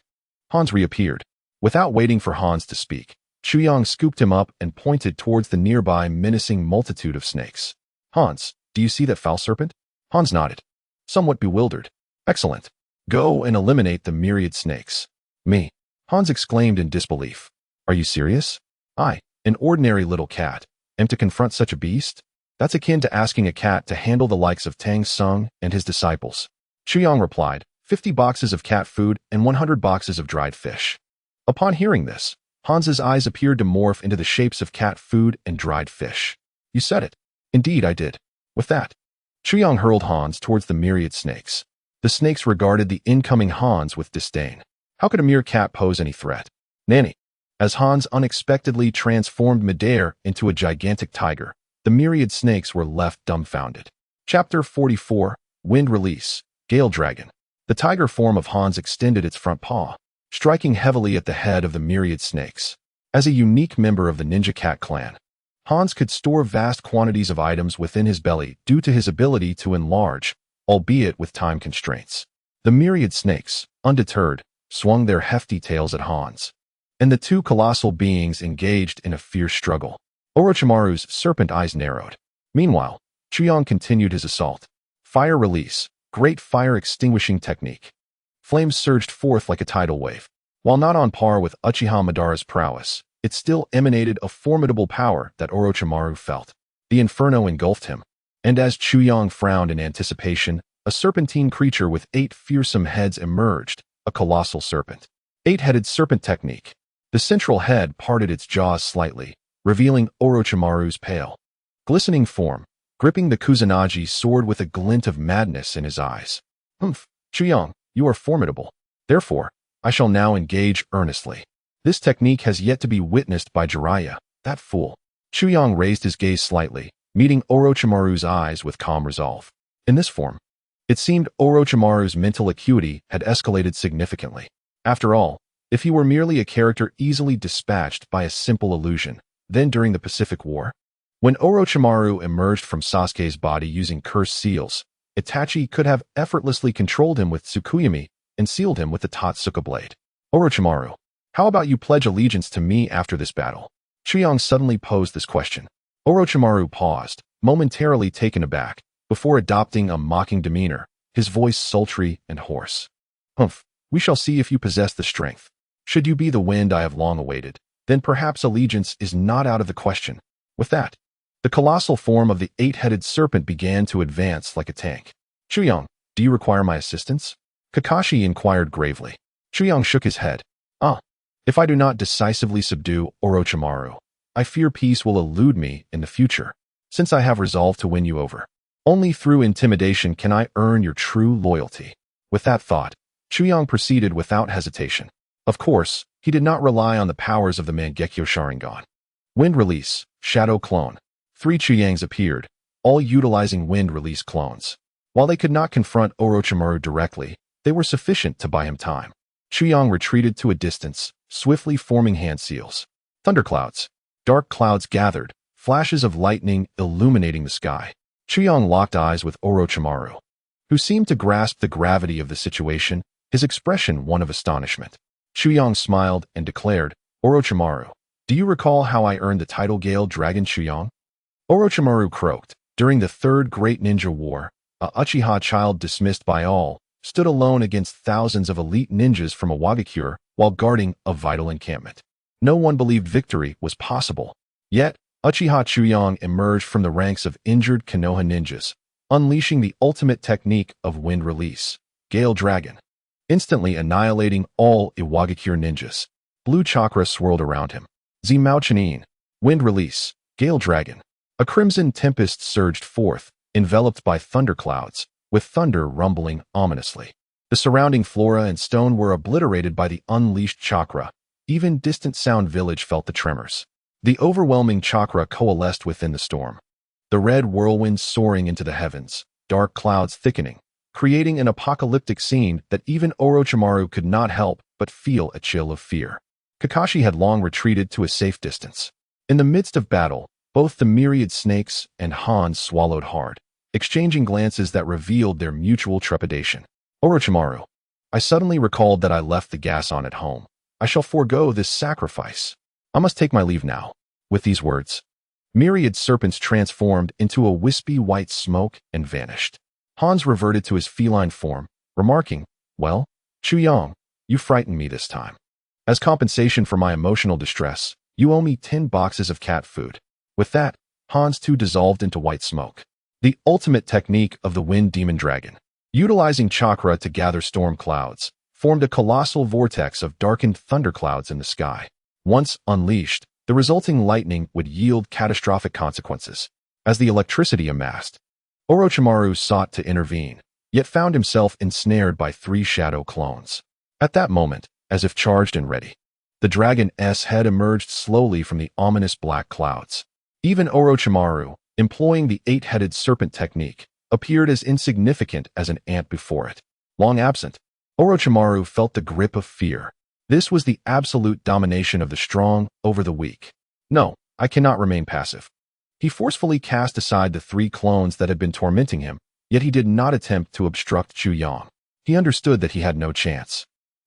Hans reappeared. Without waiting for Hans to speak, Chuyang scooped him up and pointed towards the nearby menacing multitude of snakes. Hans, do you see that foul serpent? Hans nodded, somewhat bewildered. Excellent. Go and eliminate the myriad snakes. Me? Hans exclaimed in disbelief. Are you serious? I, an ordinary little cat, am to confront such a beast? That's akin to asking a cat to handle the likes of Tang Sung and his disciples. Chuyang replied, 50 boxes of cat food and 100 boxes of dried fish. Upon hearing this, Hans's eyes appeared to morph into the shapes of cat food and dried fish. You said it. Indeed, I did. With that, Chuyang hurled Hans towards the myriad snakes. The snakes regarded the incoming Hans with disdain. How could a mere cat pose any threat? Nanny. As Hans unexpectedly transformed midair into a gigantic tiger, the myriad snakes were left dumbfounded. Chapter 44, Wind Release, Gale Dragon. The tiger form of Hans extended its front paw, striking heavily at the head of the myriad snakes. As a unique member of the Ninja Cat clan, Hans could store vast quantities of items within his belly due to his ability to enlarge, albeit with time constraints. The myriad snakes, undeterred, swung their hefty tails at Hans, and the two colossal beings engaged in a fierce struggle. Orochimaru's serpent eyes narrowed. Meanwhile, Chuyang continued his assault. Fire release, great fire extinguishing technique. Flames surged forth like a tidal wave. While not on par with Uchiha Madara's prowess, it still emanated a formidable power that Orochimaru felt. The inferno engulfed him, and as Chuyang frowned in anticipation, a serpentine creature with 8 fearsome heads emerged, a colossal serpent. 8-headed serpent technique. The central head parted its jaws slightly, revealing Orochimaru's pale, glistening form, gripping the Kusanagi sword with a glint of madness in his eyes. Humph, Chuyang, you are formidable. Therefore, I shall now engage earnestly. This technique has yet to be witnessed by Jiraiya, that fool. Chuyang raised his gaze slightly, meeting Orochimaru's eyes with calm resolve. In this form, it seemed Orochimaru's mental acuity had escalated significantly. After all, if he were merely a character easily dispatched by a simple illusion, then during the Pacific War, when Orochimaru emerged from Sasuke's body using cursed seals, Itachi could have effortlessly controlled him with Tsukuyomi and sealed him with the Totsuka blade. Orochimaru, how about you pledge allegiance to me after this battle? Chuyang suddenly posed this question. Orochimaru paused, momentarily taken aback, before adopting a mocking demeanor, his voice sultry and hoarse. Humph, we shall see if you possess the strength. Should you be the wind I have long awaited, then perhaps allegiance is not out of the question. With that, the colossal form of the eight-headed serpent began to advance like a tank. Chuyang, do you require my assistance? Kakashi inquired gravely. Chuyang shook his head. If I do not decisively subdue Orochimaru, I fear peace will elude me in the future, since I have resolved to win you over. Only through intimidation can I earn your true loyalty. With that thought, Chuyang proceeded without hesitation. Of course, he did not rely on the powers of the Mangekyo Sharingan. Wind Release, Shadow Clone. 3 Chuyangs appeared, all utilizing wind release clones. While they could not confront Orochimaru directly, they were sufficient to buy him time. Chuyang retreated to a distance, swiftly forming hand seals. Thunderclouds. Dark clouds gathered, flashes of lightning illuminating the sky. Chuyang locked eyes with Orochimaru, who seemed to grasp the gravity of the situation, his expression one of astonishment. Chuyang smiled and declared, Orochimaru, do you recall how I earned the title Gale Dragon Chuyang? Orochimaru croaked. During the Third Great Ninja War, a Uchiha child dismissed by all, stood alone against thousands of elite ninjas from Iwagakure while guarding a vital encampment. No one believed victory was possible. Yet, Uchiha Chuyang emerged from the ranks of injured Konoha ninjas, unleashing the ultimate technique of wind release, Gale Dragon, instantly annihilating all Iwagakure ninjas. Blue chakra swirled around him. Zimao Chunin, wind release, Gale Dragon. A crimson tempest surged forth, enveloped by thunderclouds, with thunder rumbling ominously. The surrounding flora and stone were obliterated by the unleashed chakra. Even distant Sound Village felt the tremors. The overwhelming chakra coalesced within the storm. The red whirlwind soaring into the heavens, dark clouds thickening, creating an apocalyptic scene that even Orochimaru could not help but feel a chill of fear. Kakashi had long retreated to a safe distance. In the midst of battle, both the myriad snakes and Hans swallowed hard, exchanging glances that revealed their mutual trepidation. Orochimaru, I suddenly recalled that I left the gas on at home. I shall forego this sacrifice. I must take my leave now. With these words, myriad serpents transformed into a wispy white smoke and vanished. Hans reverted to his feline form, remarking, Well, Chuyang, you frightened me this time. As compensation for my emotional distress, you owe me 10 boxes of cat food. With that, Hans too dissolved into white smoke. The ultimate technique of the Wind Demon Dragon, utilizing chakra to gather storm clouds, formed a colossal vortex of darkened thunderclouds in the sky. Once unleashed, the resulting lightning would yield catastrophic consequences. As the electricity amassed, Orochimaru sought to intervene, yet found himself ensnared by 3 shadow clones. At that moment, as if charged and ready, the dragon's head emerged slowly from the ominous black clouds. Even Orochimaru, employing the 8-headed serpent technique, appeared as insignificant as an ant before it. Long absent, Orochimaru felt the grip of fear. This was the absolute domination of the strong over the weak. No, I cannot remain passive. He forcefully cast aside the 3 clones that had been tormenting him, yet he did not attempt to obstruct Chuyang. He understood that he had no chance.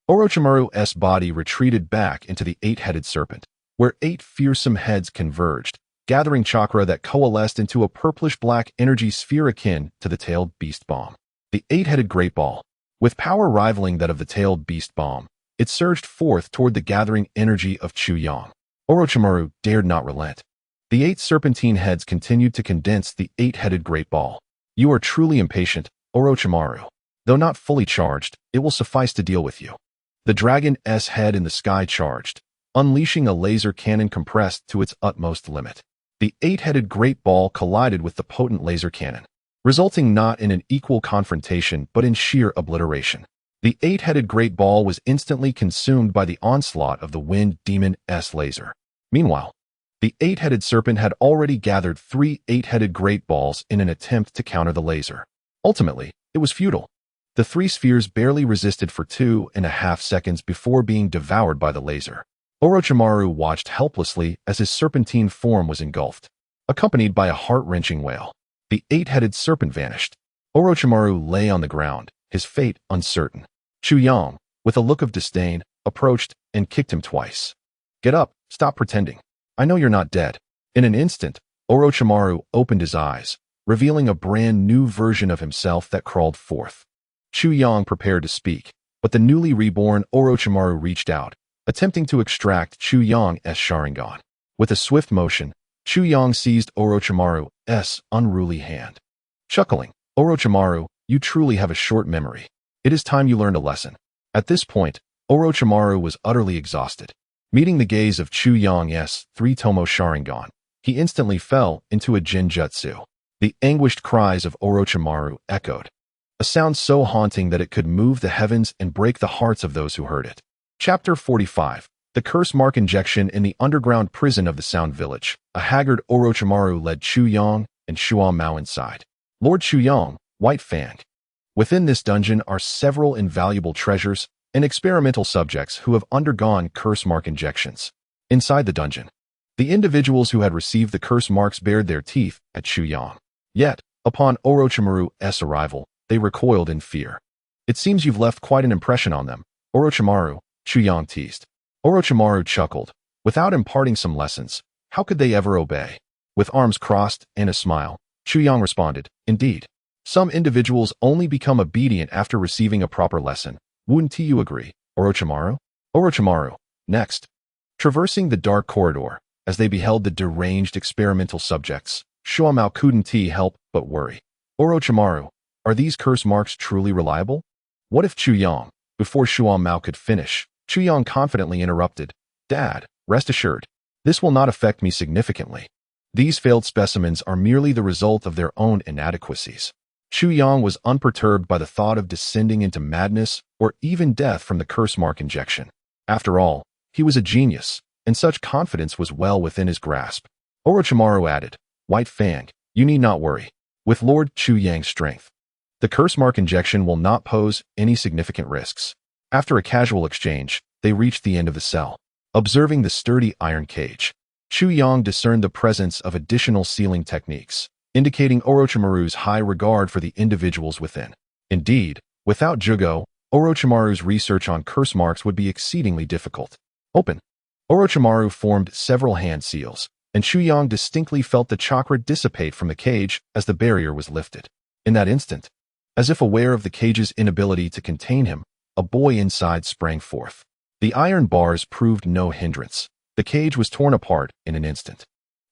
Orochimaru's body retreated back into the 8-headed serpent, where 8 fearsome heads converged, gathering chakra that coalesced into a purplish-black energy sphere akin to the tailed beast bomb. The 8-headed great ball, with power rivaling that of the tailed beast bomb, it surged forth toward the gathering energy of Chuyang. Orochimaru dared not relent. The 8 serpentine heads continued to condense the 8-headed great ball. You are truly impatient, Orochimaru. Though not fully charged, it will suffice to deal with you. The dragon's head in the sky charged, unleashing a laser cannon compressed to its utmost limit. The 8-headed great ball collided with the potent laser cannon, resulting not in an equal confrontation but in sheer obliteration. The 8-headed great ball was instantly consumed by the onslaught of the Wind Demon's laser. Meanwhile, the 8-headed serpent had already gathered 3 8-headed great balls in an attempt to counter the laser. Ultimately, it was futile. The 3 spheres barely resisted for 2.5 seconds before being devoured by the laser. Orochimaru watched helplessly as his serpentine form was engulfed, accompanied by a heart-wrenching wail. The 8-headed serpent vanished. Orochimaru lay on the ground, his fate uncertain. Chuyang, with a look of disdain, approached and kicked him twice. Get up, stop pretending. I know you're not dead. In an instant, Orochimaru opened his eyes, revealing a brand new version of himself that crawled forth. Chu Yang prepared to speak, but the newly reborn Orochimaru reached out, attempting to extract Chu Yang's Sharingan. With a swift motion, Chu Yang seized Orochimaru's unruly hand. Chuckling, "Orochimaru, you truly have a short memory. It is time you learned a lesson." At this point, Orochimaru was utterly exhausted. Meeting the gaze of Chu Yang's three-tomo Sharingan, he instantly fell into a Jinjutsu. The anguished cries of Orochimaru echoed, a sound so haunting that it could move the heavens and break the hearts of those who heard it. Chapter 45. The Curse Mark Injection in the underground prison of the Sound Village. A haggard Orochimaru led Chu Yang and Shuo Mao inside. Lord Chu Yang, White Fang. Within this dungeon are several invaluable treasures and experimental subjects who have undergone curse mark injections. Inside the dungeon, the individuals who had received the curse marks bared their teeth at Chu Yang. Yet, upon Orochimaru's arrival, they recoiled in fear. "It seems you've left quite an impression on them, Orochimaru," Chu Yang teased. Orochimaru chuckled. Without imparting some lessons, how could they ever obey? With arms crossed and a smile, Chu Yang responded, "Indeed. Some individuals only become obedient after receiving a proper lesson. Wouldn't you agree, Orochimaru?" Orochimaru. Next. Traversing the dark corridor, as they beheld the deranged experimental subjects, Shuo Mao couldn't help but worry. "Orochimaru, are these curse marks truly reliable?" "What if Chu Yang?" Before Shuo Mao could finish, Chu Yang confidently interrupted, "Dad, rest assured, this will not affect me significantly. These failed specimens are merely the result of their own inadequacies." Chu Yang was unperturbed by the thought of descending into madness or even death from the curse mark injection. After all, he was a genius, and such confidence was well within his grasp. Orochimaru added, "White Fang, you need not worry. With Lord Chu Yang's strength, the curse mark injection will not pose any significant risks." After a casual exchange, they reached the end of the cell. Observing the sturdy iron cage, Chu Yang discerned the presence of additional sealing techniques, indicating Orochimaru's high regard for the individuals within. Indeed, without Jugo, Orochimaru's research on curse marks would be exceedingly difficult. Open. Orochimaru formed several hand seals, and Chu Yang distinctly felt the chakra dissipate from the cage as the barrier was lifted. In that instant, as if aware of the cage's inability to contain him, a boy inside sprang forth. The iron bars proved no hindrance. The cage was torn apart in an instant.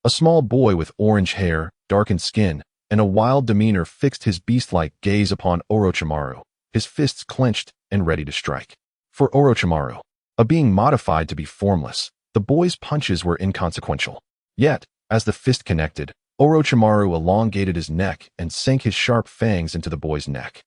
A small boy with orange hair, darkened skin, and a wild demeanor fixed his beast-like gaze upon Orochimaru, his fists clenched and ready to strike. For Orochimaru, a being modified to be formless, the boy's punches were inconsequential. Yet, as the fist connected, Orochimaru elongated his neck and sank his sharp fangs into the boy's neck.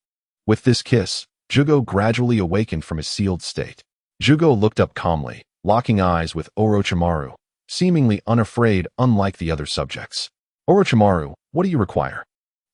With this kiss, Jugo gradually awakened from his sealed state. Jugo looked up calmly, locking eyes with Orochimaru, seemingly unafraid unlike the other subjects. "Orochimaru, what do you require?"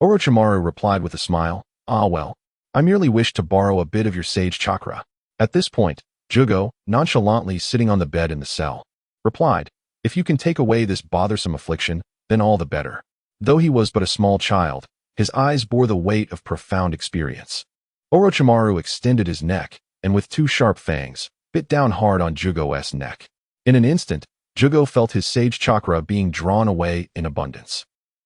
Orochimaru replied with a smile, "Ah well, I merely wish to borrow a bit of your sage chakra." At this point, Jugo, nonchalantly sitting on the bed in the cell, replied, "If you can take away this bothersome affliction, then all the better." Though he was but a small child, his eyes bore the weight of profound experience. Orochimaru extended his neck, and with two sharp fangs, bit down hard on Jugo's neck. In an instant, Jugo felt his sage chakra being drawn away in abundance.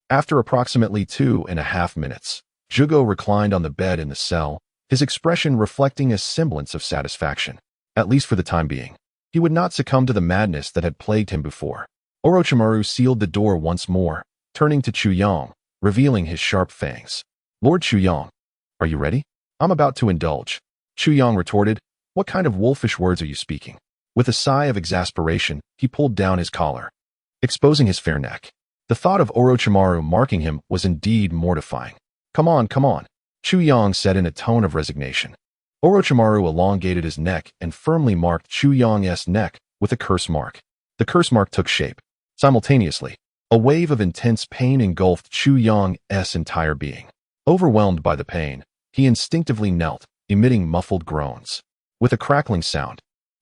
After approximately 2.5 minutes, Jugo reclined on the bed in the cell, his expression reflecting a semblance of satisfaction. At least for the time being, he would not succumb to the madness that had plagued him before. Orochimaru sealed the door once more, turning to Chu Yang, revealing his sharp fangs. "Lord Chu Yang, are you ready?" "I'm about to indulge." Chu Yang retorted, "What kind of wolfish words are you speaking?" With a sigh of exasperation, he pulled down his collar, exposing his fair neck. The thought of Orochimaru marking him was indeed mortifying. Come on, Chu Yang said in a tone of resignation. Orochimaru elongated his neck and firmly marked Chu Yang's neck with a curse mark. The curse mark took shape. Simultaneously, a wave of intense pain engulfed Chu Yang's entire being. Overwhelmed by the pain, he instinctively knelt, emitting muffled groans. With a crackling sound,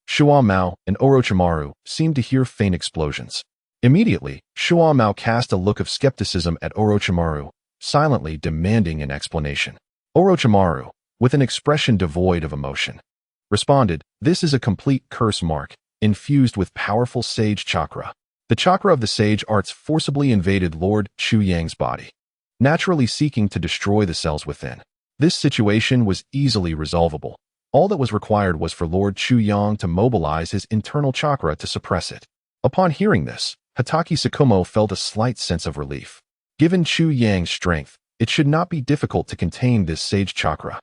Shuo Mao and Orochimaru seemed to hear faint explosions. Immediately, Shuo Mao cast a look of skepticism at Orochimaru, silently demanding an explanation. Orochimaru, with an expression devoid of emotion, responded, "This is a complete curse mark, infused with powerful sage chakra. The chakra of the sage arts forcibly invaded Lord Chu Yang's body. naturally seeking to destroy the cells within. This situation was easily resolvable. All that was required was for Lord Chu Yang to mobilize his internal chakra to suppress it. Upon hearing this, Hatake Tsukumo felt a slight sense of relief. Given Chu Yang's strength, it should not be difficult to contain this sage chakra.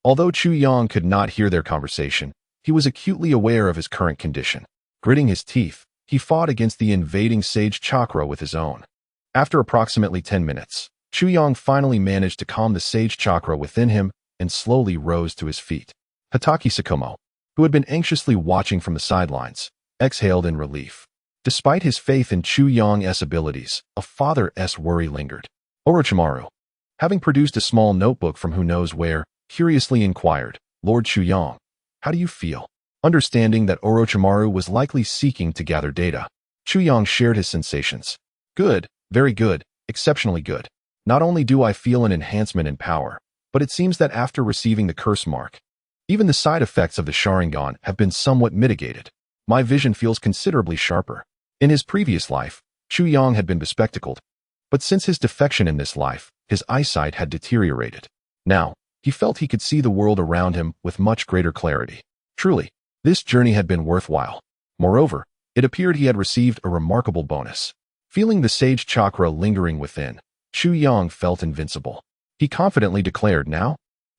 Although Chu Yang could not hear their conversation, he was acutely aware of his current condition. Gritting his teeth, he fought against the invading sage chakra with his own. After approximately 10 minutes, Chu Yang finally managed to calm the sage chakra within him and slowly rose to his feet. Hatake Tsukumo, who had been anxiously watching from the sidelines, exhaled in relief. Despite his faith in Chu Yang's abilities, a father's worry lingered. Orochimaru, having produced a small notebook from who knows where, curiously inquired, "Lord Chu Yang, how do you feel?" Understanding that Orochimaru was likely seeking to gather data, Chu Yang shared his sensations. "Good, very good, exceptionally good. Not only do I feel an enhancement in power, but it seems that after receiving the curse mark, even the side effects of the Sharingan have been somewhat mitigated. My vision feels considerably sharper." In his previous life, Chu Yang had been bespectacled, but since his defection in this life, his eyesight had deteriorated. Now, he felt he could see the world around him with much greater clarity. Truly, this journey had been worthwhile. Moreover, it appeared he had received a remarkable bonus. Feeling the sage chakra lingering within, Chu Yang felt invincible. He confidently declared, "Now,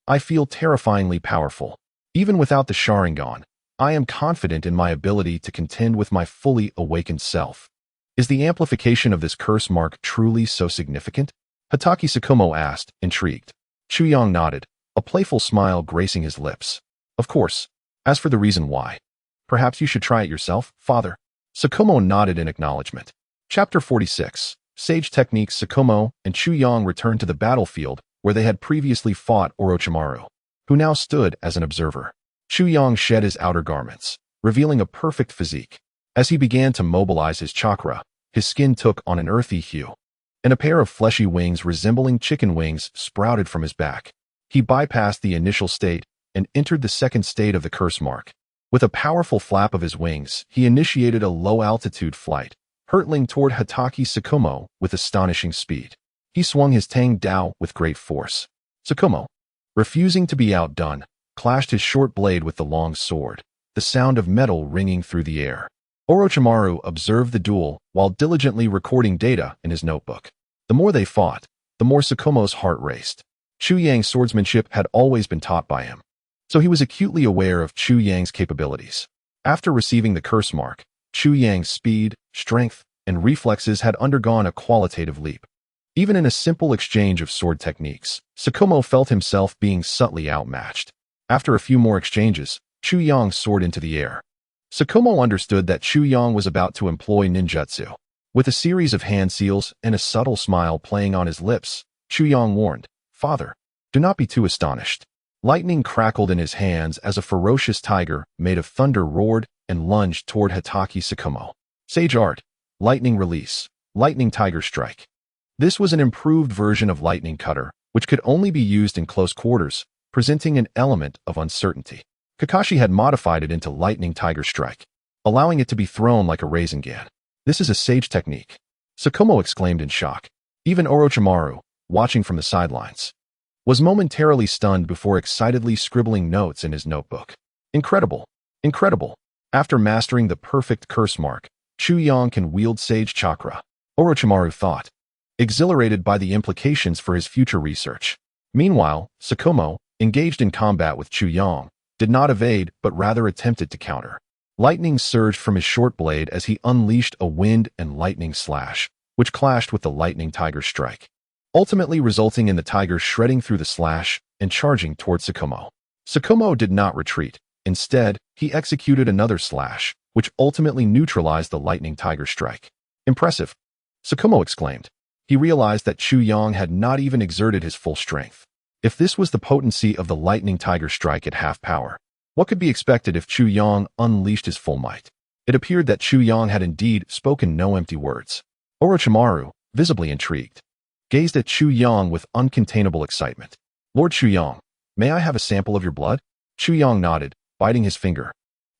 I feel terrifyingly powerful. Even without the Sharingan, I am confident in my ability to contend with my fully awakened self." Is the amplification of this curse mark truly so significant? Hatake Tsukumo asked, intrigued. Chu Yang nodded, a playful smile gracing his lips. "Of course. As for the reason why, perhaps you should try it yourself, father." Tsukumo nodded in acknowledgement. Chapter 46. Sage Techniques. Tsukumo and Chu Yang returned to the battlefield where they had previously fought Orochimaru, who now stood as an observer. Chu Yang shed his outer garments, revealing a perfect physique. As he began to mobilize his chakra, his skin took on an earthy hue, and a pair of fleshy wings resembling chicken wings sprouted from his back. He bypassed the initial state and entered the second state of the curse mark. With a powerful flap of his wings, he initiated a low-altitude flight, hurtling toward Hatake Tsukumo with astonishing speed. He swung his Tang Dao with great force. Tsukumo, refusing to be outdone, clashed his short blade with the long sword, the sound of metal ringing through the air. Orochimaru observed the duel while diligently recording data in his notebook. The more they fought, the more Tsukumo's heart raced. Chu Yang's swordsmanship had always been taught by him, so he was acutely aware of Chu Yang's capabilities. After receiving the curse mark, Chu Yang's speed, strength, and reflexes had undergone a qualitative leap. Even in a simple exchange of sword techniques, Tsukumo felt himself being subtly outmatched. After a few more exchanges, Chu Yang soared into the air. Tsukumo understood that Chu Yang was about to employ ninjutsu. With a series of hand seals and a subtle smile playing on his lips, Chu Yang warned, "Father, do not be too astonished." Lightning crackled in his hands as a ferocious tiger made of thunder roared and lunged toward Hatake Tsukumo. Sage Art, Lightning Release, Lightning Tiger Strike. This was an improved version of Lightning Cutter, which could only be used in close quarters, presenting an element of uncertainty. Kakashi had modified it into Lightning Tiger Strike, allowing it to be thrown like a Rasengan. "This is a sage technique," Tsukumo exclaimed in shock. Even Orochimaru, watching from the sidelines, was momentarily stunned before excitedly scribbling notes in his notebook. Incredible! Incredible! After mastering the perfect curse mark, Chu Yang can wield Sage Chakra, Orochimaru thought, exhilarated by the implications for his future research. Meanwhile, Tsukumo, engaged in combat with Chu Yang, did not evade but rather attempted to counter. Lightning surged from his short blade as he unleashed a wind and lightning slash, which clashed with the Lightning Tiger Strike, ultimately resulting in the tiger shredding through the slash and charging toward Tsukumo. Tsukumo did not retreat. Instead, he executed another slash, which ultimately neutralized the Lightning Tiger Strike. "Impressive," Tsukumo exclaimed. He realized that Chu Yang had not even exerted his full strength. If this was the potency of the Lightning Tiger Strike at half power, what could be expected if Chu Yang unleashed his full might? It appeared that Chu Yang had indeed spoken no empty words. Orochimaru, visibly intrigued, gazed at Chu Yang with uncontainable excitement. "Lord Chu Yang, may I have a sample of your blood?" Chu Yang nodded, biting his finger,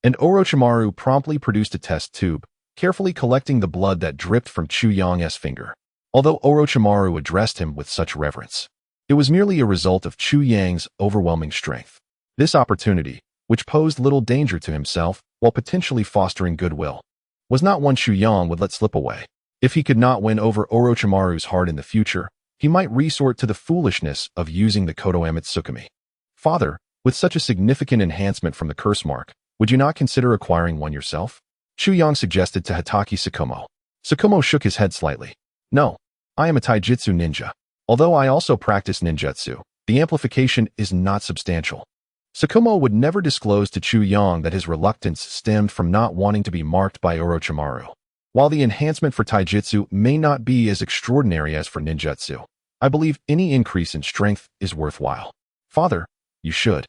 and Orochimaru promptly produced a test tube, carefully collecting the blood that dripped from Chu Yang's finger. although Orochimaru addressed him with such reverence. It was merely a result of Chu Yang's overwhelming strength. This opportunity, which posed little danger to himself while potentially fostering goodwill, was not one Chu Yang would let slip away. If he could not win over Orochimaru's heart in the future, he might resort to the foolishness of using the Konoha Tsukumi. Father, with such a significant enhancement from the curse mark, would you not consider acquiring one yourself? Chu Yang suggested to Hatake Tsukumo. Tsukumo shook his head slightly. No, I am a taijutsu ninja. Although I also practice ninjutsu, the amplification is not substantial. Tsukumo would never disclose to Chu Yang that his reluctance stemmed from not wanting to be marked by Orochimaru. While the enhancement for taijutsu may not be as extraordinary as for ninjutsu, I believe any increase in strength is worthwhile. Father, you should.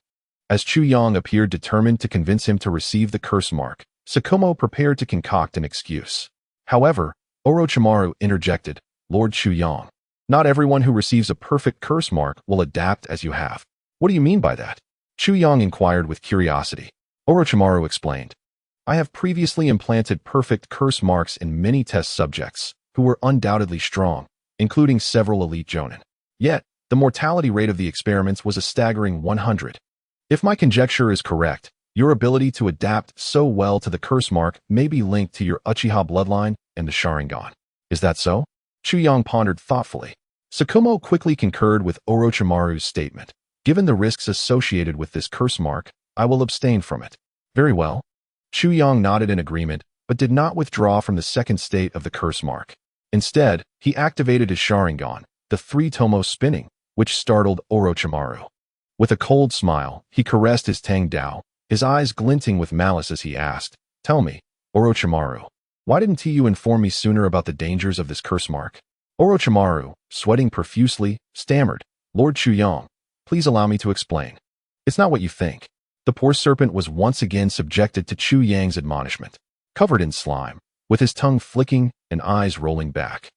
As Chu Yang appeared determined to convince him to receive the curse mark, Tsukumo prepared to concoct an excuse. However, Orochimaru interjected, Lord Chu Yang, not everyone who receives a perfect curse mark will adapt as you have. What do you mean by that? Chu Yang inquired with curiosity. Orochimaru explained. I have previously implanted perfect curse marks in many test subjects who were undoubtedly strong, including several elite jonin. Yet, the mortality rate of the experiments was a staggering 100. If my conjecture is correct, your ability to adapt so well to the curse mark may be linked to your Uchiha bloodline and the Sharingan. Is that so? Chu Yang pondered thoughtfully. Tsukumo quickly concurred with Orochimaru's statement. Given the risks associated with this curse mark, I will abstain from it. Very well. Chu Yang nodded in agreement, but did not withdraw from the second state of the curse mark. Instead, he activated his Sharingan, the three-tomo spinning, which startled Orochimaru. With a cold smile, he caressed his Tang Dao, his eyes glinting with malice as he asked, Tell me, Orochimaru, why didn't you inform me sooner about the dangers of this curse mark? Orochimaru, sweating profusely, stammered, Lord Chu Yang, please allow me to explain. It's not what you think. The poor serpent was once again subjected to Chu Yang's admonishment. Covered in slime, with his tongue flicking and eyes rolling back.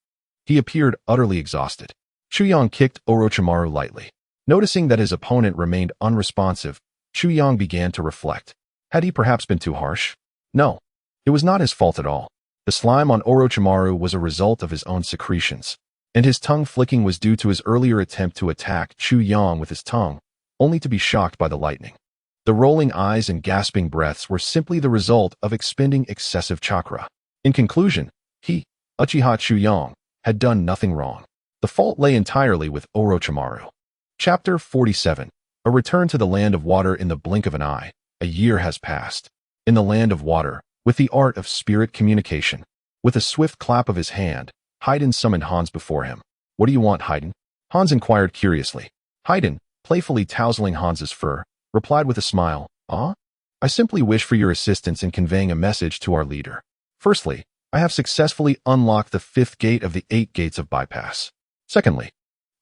He appeared utterly exhausted. Chu Yang kicked Orochimaru lightly. Noticing that his opponent remained unresponsive, Chu Yang began to reflect. Had he perhaps been too harsh? No, it was not his fault at all. The slime on Orochimaru was a result of his own secretions, and his tongue flicking was due to his earlier attempt to attack Chu Yang with his tongue, only to be shocked by the lightning. The rolling eyes and gasping breaths were simply the result of expending excessive chakra. In conclusion, he, Uchiha Chu Yang, had done nothing wrong. The fault lay entirely with Orochimaru. Chapter 47. A return to the land of water in the blink of an eye. A year has passed. In the land of water, with the art of spirit communication, with a swift clap of his hand, Haiden summoned Hans before him. What do you want, Haiden? Hans inquired curiously. Haiden, playfully tousling Hans's fur, replied with a smile, I simply wish for your assistance in conveying a message to our leader. Firstly, I have successfully unlocked the 5th gate of the 8 gates of bypass. Secondly,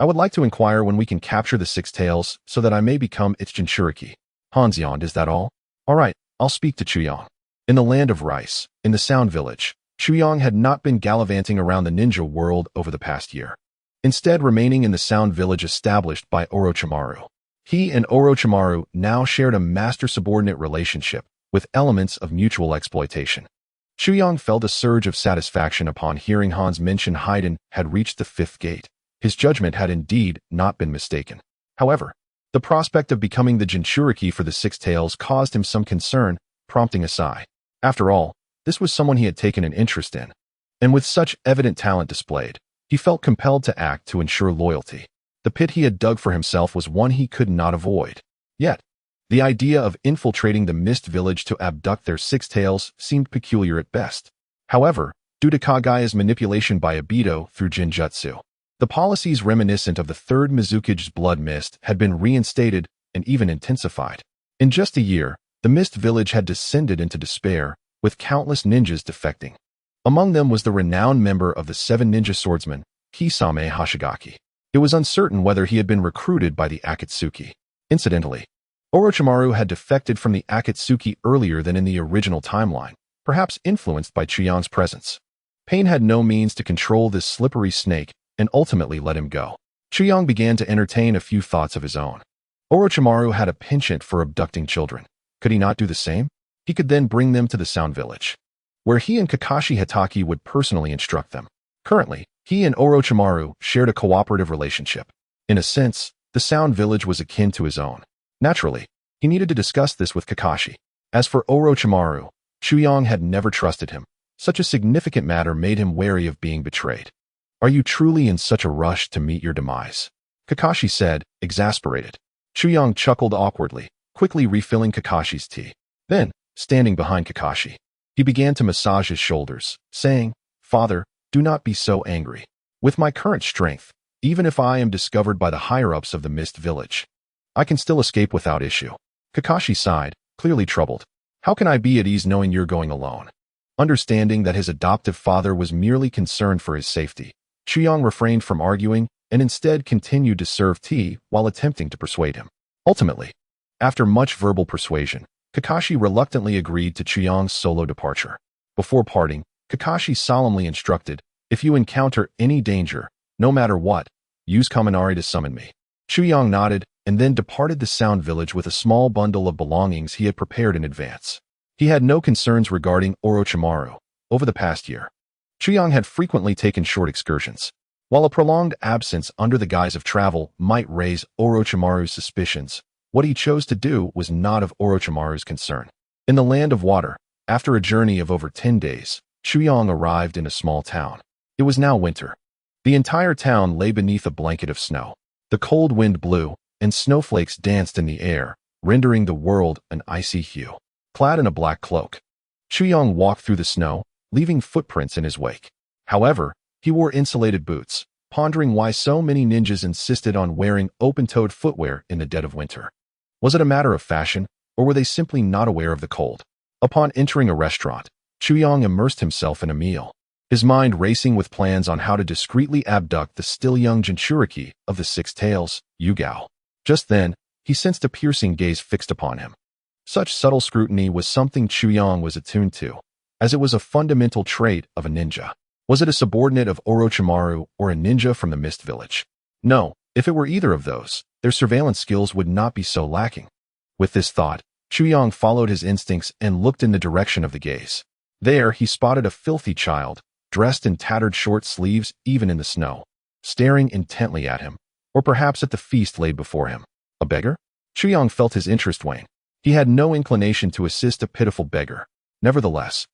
I would like to inquire when we can capture the 6 tails so that I may become its Jinchuriki. Hans yawned, is that all? All right, I'll speak to Chu Yang. In the land of rice, in the Sound Village, Chu Yang had not been gallivanting around the ninja world over the past year, instead remaining in the Sound Village established by Orochimaru. He and Orochimaru now shared a master-subordinate relationship with elements of mutual exploitation. Chu Yang felt a surge of satisfaction upon hearing Hans mention Haiden had reached the 5th gate. His judgment had indeed not been mistaken. However, the prospect of becoming the Jinchuriki for the 6 tails caused him some concern, prompting a sigh. After all, this was someone he had taken an interest in, and with such evident talent displayed, he felt compelled to act to ensure loyalty. The pit he had dug for himself was one he could not avoid. Yet, the idea of infiltrating the Mist Village to abduct their 6 tails seemed peculiar at best. However, due to Kagaya's manipulation by Obito through Jinjutsu, the policies reminiscent of the 3rd Mizukage's blood mist had been reinstated and even intensified. In just a year, the Mist Village had descended into despair, with countless ninjas defecting. Among them was the renowned member of the 7 ninja swordsmen, Kisame Hoshigaki. It was uncertain whether he had been recruited by the Akatsuki. Incidentally, Orochimaru had defected from the Akatsuki earlier than in the original timeline, perhaps influenced by Chu Yang's presence. Pain had no means to control this slippery snake and ultimately let him go. Chu Yang began to entertain a few thoughts of his own. Orochimaru had a penchant for abducting children. Could he not do the same? He could then bring them to the Sound Village, where he and Kakashi Hatake would personally instruct them. Currently, He and Orochimaru shared a cooperative relationship. In a sense, the Sound Village was akin to his own. Naturally, he needed to discuss this with Kakashi. As for Orochimaru, Chuyang had never trusted him. Such a significant matter made him wary of being betrayed. Are you truly in such a rush to meet your demise? Kakashi said, exasperated. Chuyang chuckled awkwardly, quickly refilling Kakashi's tea. Then, standing behind Kakashi, he began to massage his shoulders, saying, Father, do not be so angry. With my current strength, even if I am discovered by the higher-ups of the Mist Village, I can still escape without issue. Kakashi sighed, clearly troubled. How can I be at ease knowing you're going alone? Understanding that his adoptive father was merely concerned for his safety, Chuyang refrained from arguing and instead continued to serve tea while attempting to persuade him. Ultimately, after much verbal persuasion, Kakashi reluctantly agreed to Chuyang's solo departure. Before parting, Kakashi solemnly instructed, if you encounter any danger, no matter what, use Kaminari to summon me. Chuyang nodded and then departed the Sound Village with a small bundle of belongings he had prepared in advance. He had no concerns regarding Orochimaru. Over the past year, Chuyang had frequently taken short excursions. While a prolonged absence under the guise of travel might raise Orochimaru's suspicions, what he chose to do was not of Orochimaru's concern. In the Land of Water, after a journey of over 10 days, Chuyang arrived in a small town. It was now winter. The entire town lay beneath a blanket of snow. The cold wind blew, and snowflakes danced in the air, rendering the world an icy hue. Clad in a black cloak, Chuyang walked through the snow, leaving footprints in his wake. However, he wore insulated boots, pondering why so many ninjas insisted on wearing open-toed footwear in the dead of winter. Was it a matter of fashion, or were they simply not aware of the cold? Upon entering a restaurant, Chuyang immersed himself in a meal, his mind racing with plans on how to discreetly abduct the still young Jinchuriki of the Six Tails, Yugao. Just then, he sensed a piercing gaze fixed upon him. Such subtle scrutiny was something Chuyang was attuned to, as it was a fundamental trait of a ninja. Was it a subordinate of Orochimaru or a ninja from the Mist Village? No, if it were either of those, their surveillance skills would not be so lacking. With this thought, Chuyang followed his instincts and looked in the direction of the gaze. There, he spotted a filthy child, dressed in tattered short sleeves even in the snow, staring intently at him, or perhaps at the feast laid before him. A beggar? Chuyang felt his interest wane. He had no inclination to assist a pitiful beggar. Nevertheless,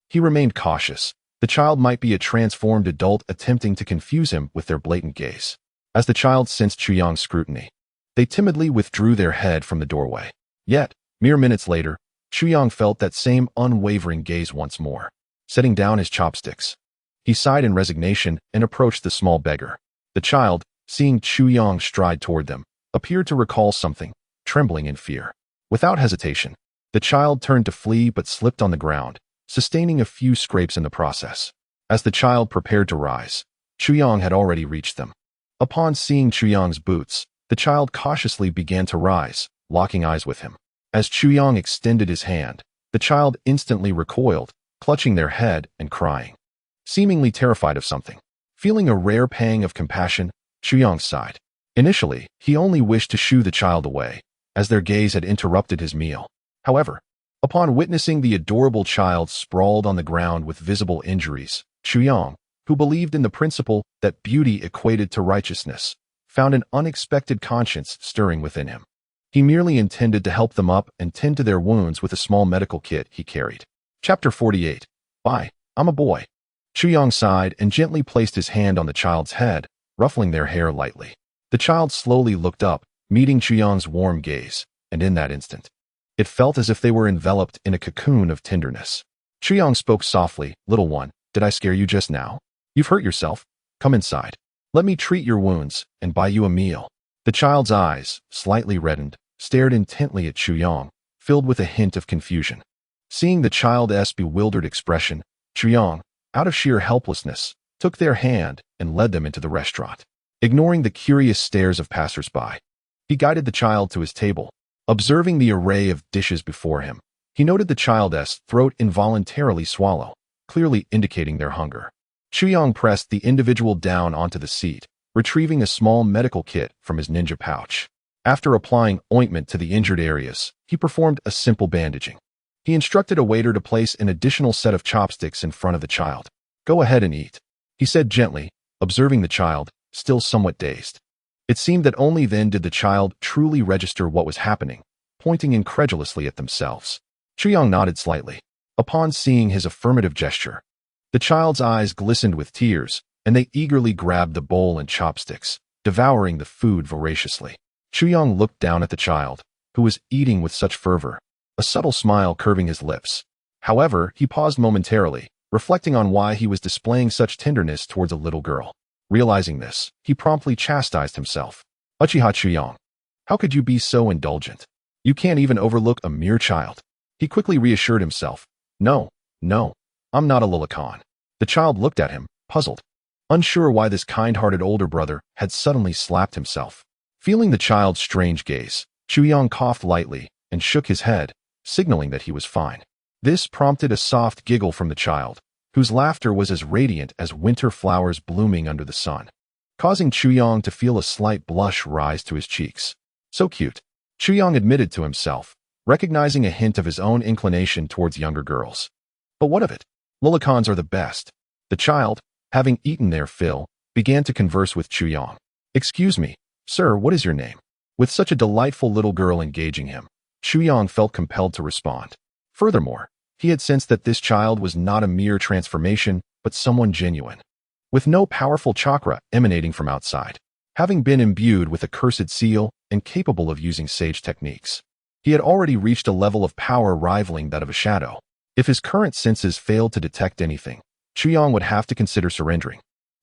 he remained cautious. The child might be a transformed adult attempting to confuse him with their blatant gaze. As the child sensed Chuyang's scrutiny, they timidly withdrew their head from the doorway. Yet, mere minutes later, Chuyang felt that same unwavering gaze once more. Setting down his chopsticks, he sighed in resignation and approached the small beggar. The child, seeing Chuyang stride toward them, appeared to recall something, trembling in fear. Without hesitation, the child turned to flee but slipped on the ground, sustaining a few scrapes in the process. As the child prepared to rise, Chuyang had already reached them. Upon seeing Chuyang's boots, the child cautiously began to rise, locking eyes with him. As Chuyang extended his hand, the child instantly recoiled, clutching their head and crying, seemingly terrified of something. Feeling a rare pang of compassion, Chuyang sighed. Initially, he only wished to shoo the child away, as their gaze had interrupted his meal. However, upon witnessing the adorable child sprawled on the ground with visible injuries, Chuyang, who believed in the principle that beauty equated to righteousness, found an unexpected conscience stirring within him. He merely intended to help them up and tend to their wounds with a small medical kit he carried. Chapter 48. Bye, I'm a boy. Chuyang sighed and gently placed his hand on the child's head, ruffling their hair lightly. The child slowly looked up, meeting Chuyang's warm gaze, and in that instant, it felt as if they were enveloped in a cocoon of tenderness. Chuyang spoke softly, "Little one, did I scare you just now? You've hurt yourself. Come inside. Let me treat your wounds and buy you a meal." The child's eyes, slightly reddened, stared intently at Chuyang, filled with a hint of confusion. Seeing the child's bewildered expression, Chuyang, out of sheer helplessness, took their hand and led them into the restaurant. Ignoring the curious stares of passers-by, he guided the child to his table. Observing the array of dishes before him, he noted the child's throat involuntarily swallow, clearly indicating their hunger. Chuyang pressed the individual down onto the seat, retrieving a small medical kit from his ninja pouch. After applying ointment to the injured areas, he performed a simple bandaging. He instructed a waiter to place an additional set of chopsticks in front of the child. "Go ahead and eat," he said gently, observing the child, still somewhat dazed. It seemed that only then did the child truly register what was happening, pointing incredulously at themselves. Chuyang nodded slightly. Upon seeing his affirmative gesture, the child's eyes glistened with tears, and they eagerly grabbed the bowl and chopsticks, devouring the food voraciously. Chuyang looked down at the child, who was eating with such fervor, a subtle smile curving his lips. However, he paused momentarily, reflecting on why he was displaying such tenderness towards a little girl. Realizing this, he promptly chastised himself. Uchiha Chuyang, how could you be so indulgent? You can't even overlook a mere child. He quickly reassured himself. No, I'm not a lolicon. The child looked at him, puzzled, unsure why this kind-hearted older brother had suddenly slapped himself. Feeling the child's strange gaze, Chuyang coughed lightly and shook his head, signaling that he was fine. This prompted a soft giggle from the child, whose laughter was as radiant as winter flowers blooming under the sun, causing Chuyang to feel a slight blush rise to his cheeks. So cute, Chuyang admitted to himself, recognizing a hint of his own inclination towards younger girls. But what of it? Lolicons are the best. The child, having eaten their fill, began to converse with Chuyang. Excuse me, sir, what is your name? With such a delightful little girl engaging him, Chuyang felt compelled to respond. Furthermore, he had sensed that this child was not a mere transformation, but someone genuine, with no powerful chakra emanating from outside, having been imbued with a cursed seal and capable of using sage techniques. He had already reached a level of power rivaling that of a shadow. If his current senses failed to detect anything, Chuyang would have to consider surrendering.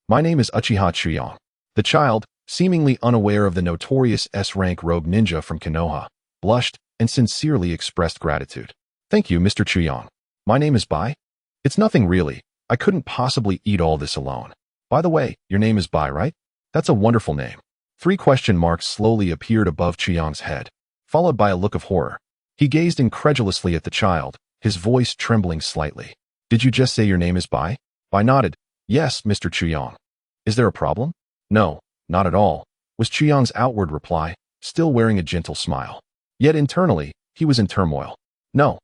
My name is Uchiha Chuyang. The child, seemingly unaware of the notorious S-rank rogue ninja from Konoha, blushed and sincerely expressed gratitude. Thank you, Mr. Chuyang. My name is Bai. It's nothing really. I couldn't possibly eat all this alone. By the way, your name is Bai, right? That's a wonderful name. 3 question marks slowly appeared above Chuyang's head, followed by a look of horror. He gazed incredulously at the child, his voice trembling slightly. Did you just say your name is Bai? Bai nodded. Yes, Mr. Chuyang. Is there a problem? No, not at all, was Chuyang's outward reply, still wearing a gentle smile. Yet internally, he was in turmoil. No.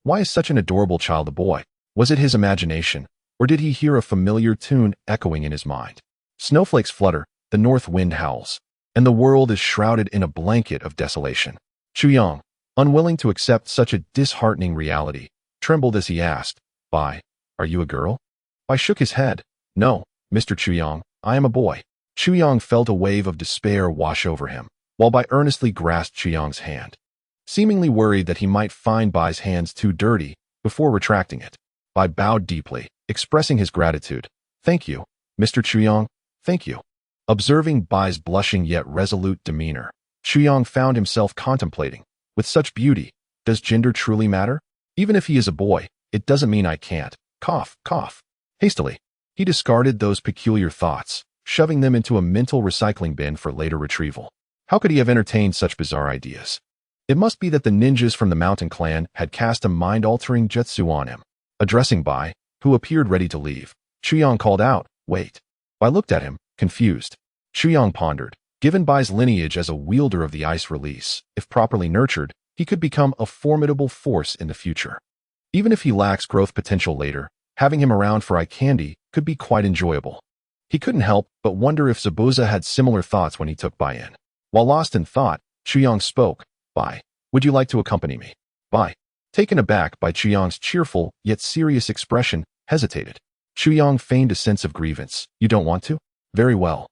Why is such an adorable child a boy? Was it his imagination, or did he hear a familiar tune echoing in his mind? Snowflakes flutter, the north wind howls, and the world is shrouded in a blanket of desolation. Chuyang, unwilling to accept such a disheartening reality, trembled as he asked, Bai, are you a girl? Bai shook his head. No, Mr. Chuyang, I am a boy. Chuyang felt a wave of despair wash over him, while Bai earnestly grasped Chuyang's hand, seemingly worried that he might find Bai's hands too dirty before retracting it. Bai bowed deeply, expressing his gratitude. Thank you, Mr. Chuyang, thank you. Observing Bai's blushing yet resolute demeanor, Chuyang found himself contemplating, with such beauty, does gender truly matter? Even if he is a boy, it doesn't mean I can't. Cough, cough. Hastily, he discarded those peculiar thoughts, shoving them into a mental recycling bin for later retrieval. How could he have entertained such bizarre ideas? It must be that the ninjas from the mountain clan had cast a mind-altering jutsu on him. Addressing Bai, who appeared ready to leave, Chuyang called out, wait. Bai looked at him, confused. Chuyang pondered. Given Bai's lineage as a wielder of the ice release, if properly nurtured, he could become a formidable force in the future. Even if he lacks growth potential later, having him around for eye candy could be quite enjoyable. He couldn't help but wonder if Zabuza had similar thoughts when he took Bai in. While lost in thought, Chuyang spoke. Bai, would you like to accompany me? Bai, taken aback by Chuyang's cheerful yet serious expression, hesitated. Chuyang feigned a sense of grievance. You don't want to? Very well.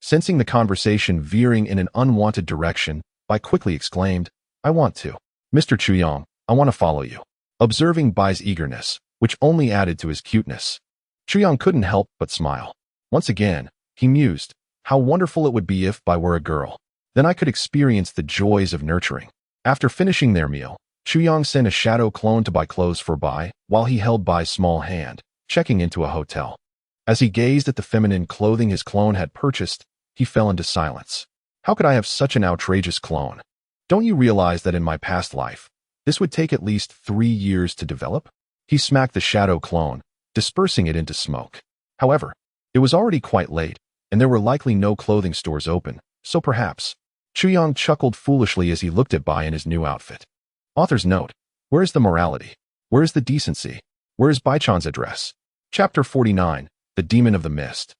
Sensing the conversation veering in an unwanted direction, Bai quickly exclaimed, I want to. Mr. Chuyang, I want to follow you. Observing Bai's eagerness, which only added to his cuteness, Chuyang couldn't help but smile. Once again, he mused, how wonderful it would be if Bai were a girl. Then I could experience the joys of nurturing. After finishing their meal, Chuyang sent a shadow clone to buy clothes for Bai while he held Bai's small hand, checking into a hotel. As he gazed at the feminine clothing his clone had purchased, he fell into silence. How could I have such an outrageous clone? Don't you realize that in my past life, this would take at least 3 years to develop? He smacked the shadow clone, dispersing it into smoke. However, it was already quite late, and there were likely no clothing stores open, so perhaps. Chuyang chuckled foolishly as he looked at Bai in his new outfit. Author's note, where is the morality? Where is the decency? Where is Bai-chan's address? Chapter 49, The Demon of the Mist.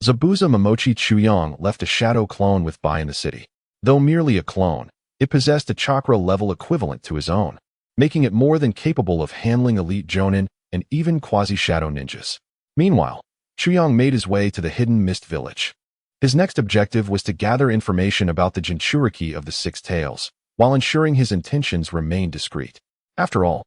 Zabuza Momochi Chuyang left a shadow clone with Bai in the city. Though merely a clone, it possessed a chakra level equivalent to his own, making it more than capable of handling elite jonin and even quasi-shadow ninjas. Meanwhile, Chuyang made his way to the hidden mist village. His next objective was to gather information about the Jinchuriki of the Six Tails, while ensuring his intentions remained discreet. After all,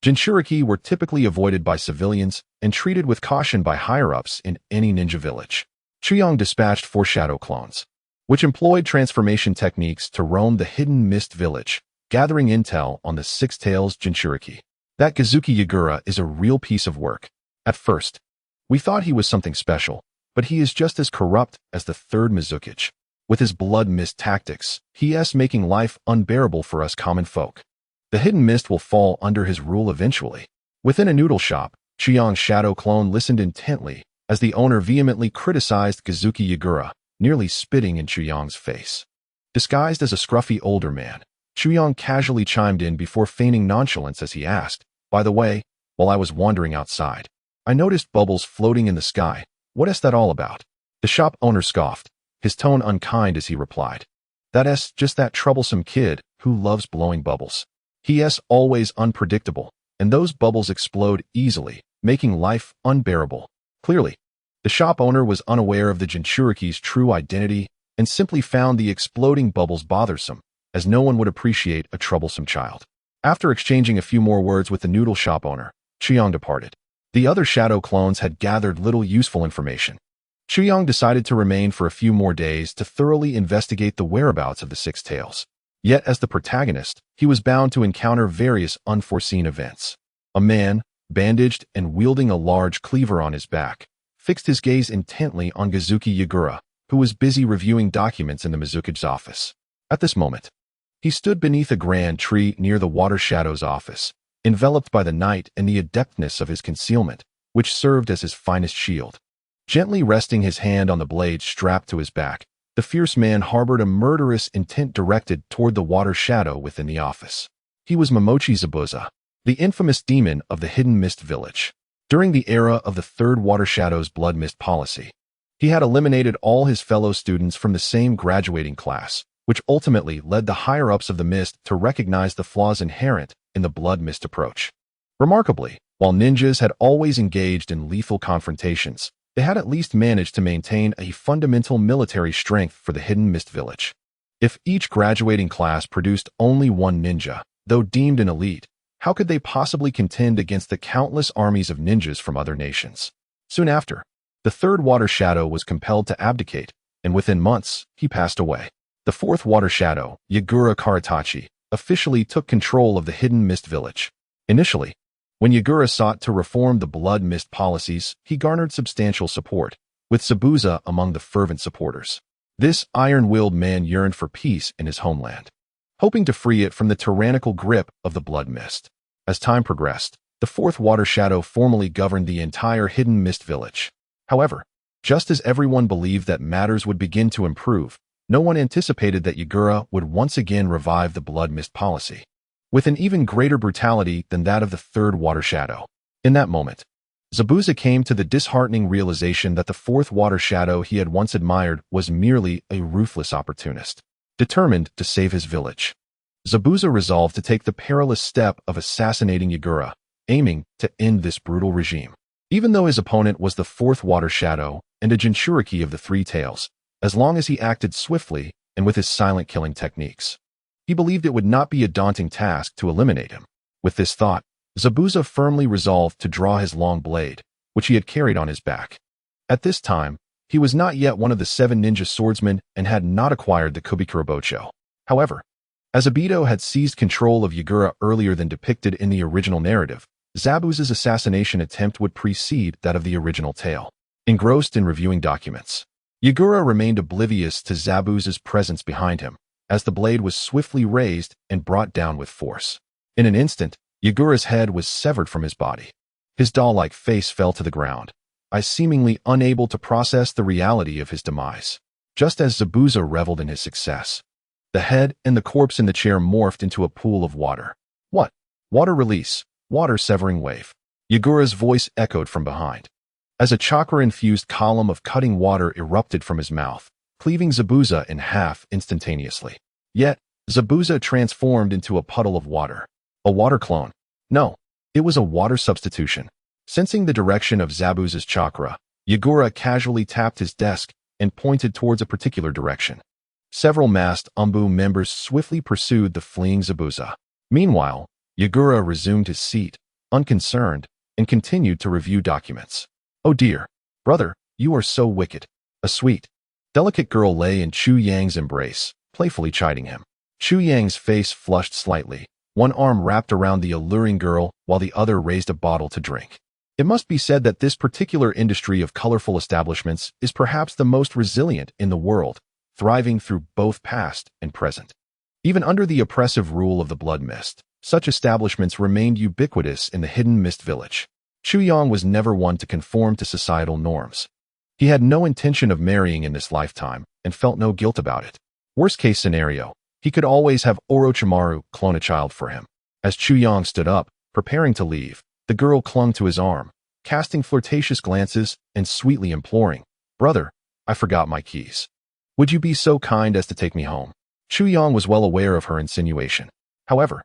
Jinchuriki were typically avoided by civilians and treated with caution by higher-ups in any ninja village. Chuyang dispatched 4 shadow clones, which employed transformation techniques to roam the hidden mist village, gathering intel on the Six Tails Jinchuriki. That Kazuki Yagura is a real piece of work. At first, we thought he was something special, but he is just as corrupt as the third Mizukage. With his blood mist tactics, he is making life unbearable for us common folk. The hidden mist will fall under his rule eventually. Within a noodle shop, Chuyang's shadow clone listened intently as the owner vehemently criticized Kazuki Yagura, nearly spitting in Chuyang's face. Disguised as a scruffy older man, Chuyang casually chimed in before feigning nonchalance as he asked, "By the way, while I was wandering outside, I noticed bubbles floating in the sky. What is that all about?" The shop owner scoffed, his tone unkind as he replied, "That's just that troublesome kid who loves blowing bubbles. He is always unpredictable, and those bubbles explode easily, making life unbearable." Clearly, the shop owner was unaware of the Jinchuriki's true identity and simply found the exploding bubbles bothersome, as no one would appreciate a troublesome child. After exchanging a few more words with the noodle shop owner, Chuyang departed. The other shadow clones had gathered little useful information. Chuyang decided to remain for a few more days to thoroughly investigate the whereabouts of the Six Tails. Yet as the protagonist, he was bound to encounter various unforeseen events. A man, bandaged and wielding a large cleaver on his back, fixed his gaze intently on Kazuki Yagura, who was busy reviewing documents in the Mizukage's office. At this moment, he stood beneath a grand tree near the Water Shadow's office, enveloped by the night and the adeptness of his concealment, which served as his finest shield. Gently resting his hand on the blade strapped to his back, the fierce man harbored a murderous intent directed toward the Water Shadow within the office. He was Momochi Zabuza, the infamous demon of the Hidden Mist Village. During the era of the Third Water Shadow's Blood Mist policy, he had eliminated all his fellow students from the same graduating class, which ultimately led the higher-ups of the Mist to recognize the flaws inherent in the Blood Mist approach. Remarkably, while ninjas had always engaged in lethal confrontations, they had at least managed to maintain a fundamental military strength for the Hidden Mist Village. If each graduating class produced only one ninja, though deemed an elite, how could they possibly contend against the countless armies of ninjas from other nations? Soon after, the Third Water Shadow was compelled to abdicate, and within months, he passed away. The Fourth Water Shadow, Yagura Karatachi, officially took control of the Hidden Mist Village. Initially, when Yagura sought to reform the Blood Mist policies, he garnered substantial support, with Zabuza among the fervent supporters. This iron-willed man yearned for peace in his homeland, hoping to free it from the tyrannical grip of the Blood Mist. As time progressed, the Fourth Water Shadow formally governed the entire Hidden Mist Village. However, just as everyone believed that matters would begin to improve, no one anticipated that Yagura would once again revive the Blood Mist policy, with an even greater brutality than that of the Third Water Shadow. In that moment, Zabuza came to the disheartening realization that the Fourth Water Shadow he had once admired was merely a ruthless opportunist, determined to save his village. Zabuza resolved to take the perilous step of assassinating Yagura, aiming to end this brutal regime. Even though his opponent was the Fourth Water Shadow and a Jinchuriki of the Three Tails, as long as he acted swiftly and with his silent killing techniques, he believed it would not be a daunting task to eliminate him. With this thought, Zabuza firmly resolved to draw his long blade, which he had carried on his back. At this time, he was not yet one of the 7 ninja swordsmen and had not acquired the Kubikurabocho. However, as Obito had seized control of Yagura earlier than depicted in the original narrative, Zabuza's assassination attempt would precede that of the original tale. Engrossed in reviewing documents, Yagura remained oblivious to Zabuza's presence behind him, as the blade was swiftly raised and brought down with force. In an instant, Yagura's head was severed from his body. His doll-like face fell to the ground, seemingly unable to process the reality of his demise. Just as Zabuza reveled in his success, the head and the corpse in the chair morphed into a pool of water. "What? Water release, water severing wave." Yagura's voice echoed from behind. as a chakra-infused column of cutting water erupted from his mouth, cleaving Zabuza in half instantaneously. Yet, Zabuza transformed into a puddle of water. A water clone. No, it was a water substitution. Sensing the direction of Zabuza's chakra, Yagura casually tapped his desk and pointed towards a particular direction. Several masked Umbu members swiftly pursued the fleeing Zabuza. Meanwhile, Yagura resumed his seat, unconcerned, and continued to review documents. "Oh dear, brother, you are so wicked." A sweet, delicate girl lay in Chu Yang's embrace, playfully chiding him. Chu Yang's face flushed slightly, one arm wrapped around the alluring girl while the other raised a bottle to drink. It must be said that this particular industry of colorful establishments is perhaps the most resilient in the world, thriving through both past and present. Even under the oppressive rule of the Blood Mist, such establishments remained ubiquitous in the Hidden Mist Village. Chu Yang was never one to conform to societal norms. He had no intention of marrying in this lifetime and felt no guilt about it. Worst case scenario, he could always have Orochimaru clone a child for him. As Chu Yang stood up, preparing to leave, the girl clung to his arm, casting flirtatious glances and sweetly imploring, "Brother, I forgot my keys. Would you be so kind as to take me home?" Chu Yang was well aware of her insinuation. However,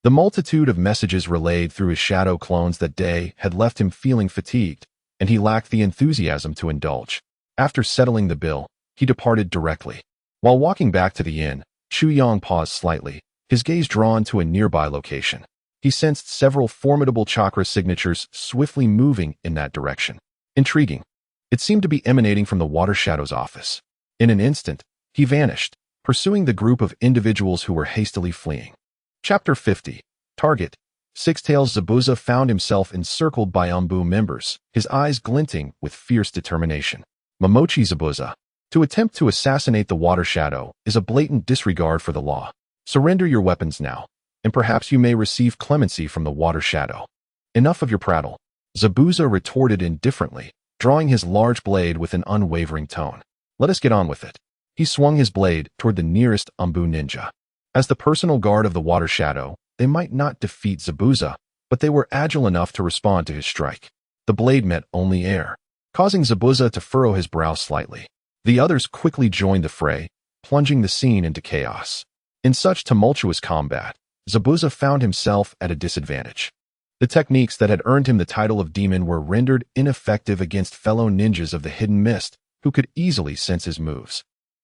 the multitude of messages relayed through his shadow clones that day had left him feeling fatigued, and he lacked the enthusiasm to indulge. After settling the bill, he departed directly. While walking back to the inn, Chu Yang paused slightly, his gaze drawn to a nearby location. He sensed several formidable chakra signatures swiftly moving in that direction. Intriguing. It seemed to be emanating from the Water Shadow's office. In an instant, he vanished, pursuing the group of individuals who were hastily fleeing. Chapter 50. Target. Six-Tails Zabuza found himself encircled by Umbu members, his eyes glinting with fierce determination. Momochi Zabuza. To attempt to assassinate the Water Shadow is a blatant disregard for the law. Surrender your weapons now, and perhaps you may receive clemency from the Water Shadow. Enough of your prattle. Zabuza retorted indifferently, drawing his large blade with an unwavering tone. Let us get on with it. He swung his blade toward the nearest Umbu ninja. As the personal guard of the Water Shadow, they might not defeat Zabuza, but they were agile enough to respond to his strike. The blade met only air, causing Zabuza to furrow his brow slightly. The others quickly joined the fray, plunging the scene into chaos. In such tumultuous combat, Zabuza found himself at a disadvantage. The techniques that had earned him the title of demon were rendered ineffective against fellow ninjas of the Hidden Mist, who could easily sense his moves.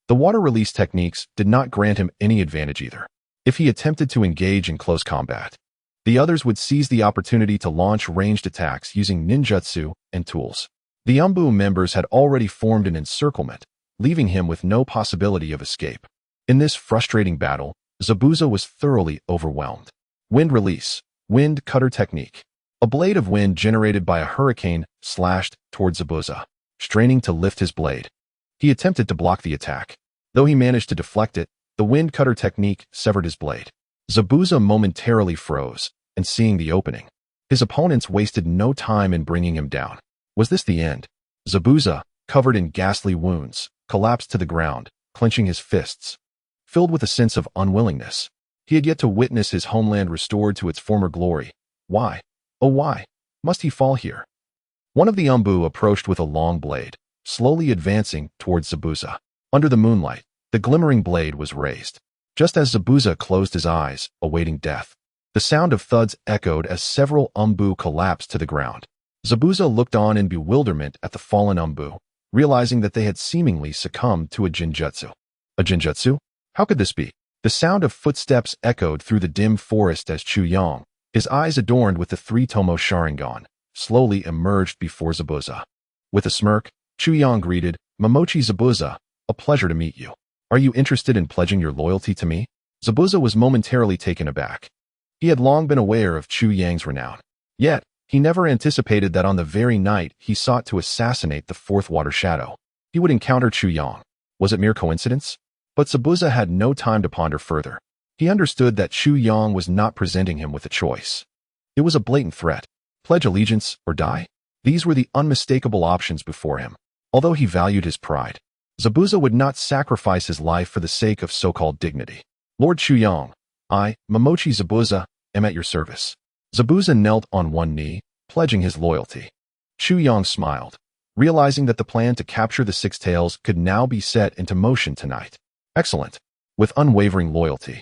The water release techniques did not grant him any advantage either. If he attempted to engage in close combat, the others would seize the opportunity to launch ranged attacks using ninjutsu and tools. The Umbu members had already formed an encirclement, leaving him with no possibility of escape. In this frustrating battle, Zabuza was thoroughly overwhelmed. Wind release, wind cutter technique. A blade of wind generated by a hurricane slashed towards Zabuza, straining to lift his blade. He attempted to block the attack. Though he managed to deflect it, the wind cutter technique severed his blade. Zabuza momentarily froze, and seeing the opening, his opponents wasted no time in bringing him down. Was this the end? Zabuza, covered in ghastly wounds, collapsed to the ground, clenching his fists. Filled with a sense of unwillingness, he had yet to witness his homeland restored to its former glory. Why, oh why, must he fall here? One of the Umbu approached with a long blade, slowly advancing towards Zabuza. Under the moonlight, the glimmering blade was raised. Just as Zabuza closed his eyes, awaiting death, the sound of thuds echoed as several Umbu collapsed to the ground. Zabuza looked on in bewilderment at the fallen Umbu, realizing that they had seemingly succumbed to a jinjutsu. A jinjutsu? How could this be? The sound of footsteps echoed through the dim forest as Chu Yang, his eyes adorned with the three-tomo Sharingan, slowly emerged before Zabuza. With a smirk, Chu Yang greeted, "Momochi Zabuza, a pleasure to meet you. Are you interested in pledging your loyalty to me?" Zabuza was momentarily taken aback. He had long been aware of Chu Yang's renown. Yet, he never anticipated that on the very night he sought to assassinate the fourth Water Shadow, he would encounter Chu Yang. Was it mere coincidence? But Zabuza had no time to ponder further. He understood that Chu Yang was not presenting him with a choice. It was a blatant threat. Pledge allegiance or die? These were the unmistakable options before him. Although he valued his pride, Zabuza would not sacrifice his life for the sake of so-called dignity. "Lord Chu Yang, I, Momochi Zabuza, am at your service." Zabuza knelt on one knee, pledging his loyalty. Chu Yang smiled, realizing that the plan to capture the Six Tails could now be set into motion tonight. Excellent. With unwavering loyalty,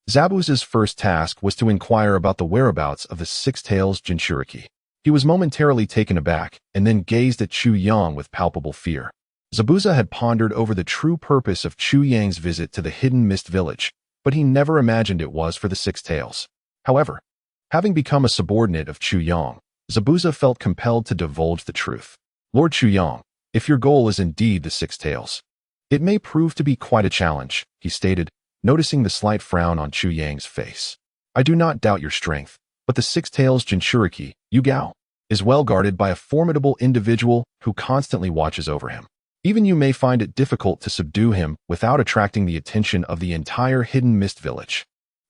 Zabuza's first task was to inquire about the whereabouts of the Six Tails Jinchuriki. He was momentarily taken aback and then gazed at Chu Yang with palpable fear. Zabuza had pondered over the true purpose of Chu Yang's visit to the hidden mist village, but he never imagined it was for the Six Tails. However, having become a subordinate of Chu Yang, Zabuza felt compelled to divulge the truth. Lord Chu Yang, if your goal is indeed the Six Tails, it may prove to be quite a challenge, he stated, noticing the slight frown on Chu Yang's face. I do not doubt your strength, but the Six Tails Jinchuriki, Yu Gao, is well guarded by a formidable individual who constantly watches over him. Even you may find it difficult to subdue him without attracting the attention of the entire hidden mist village.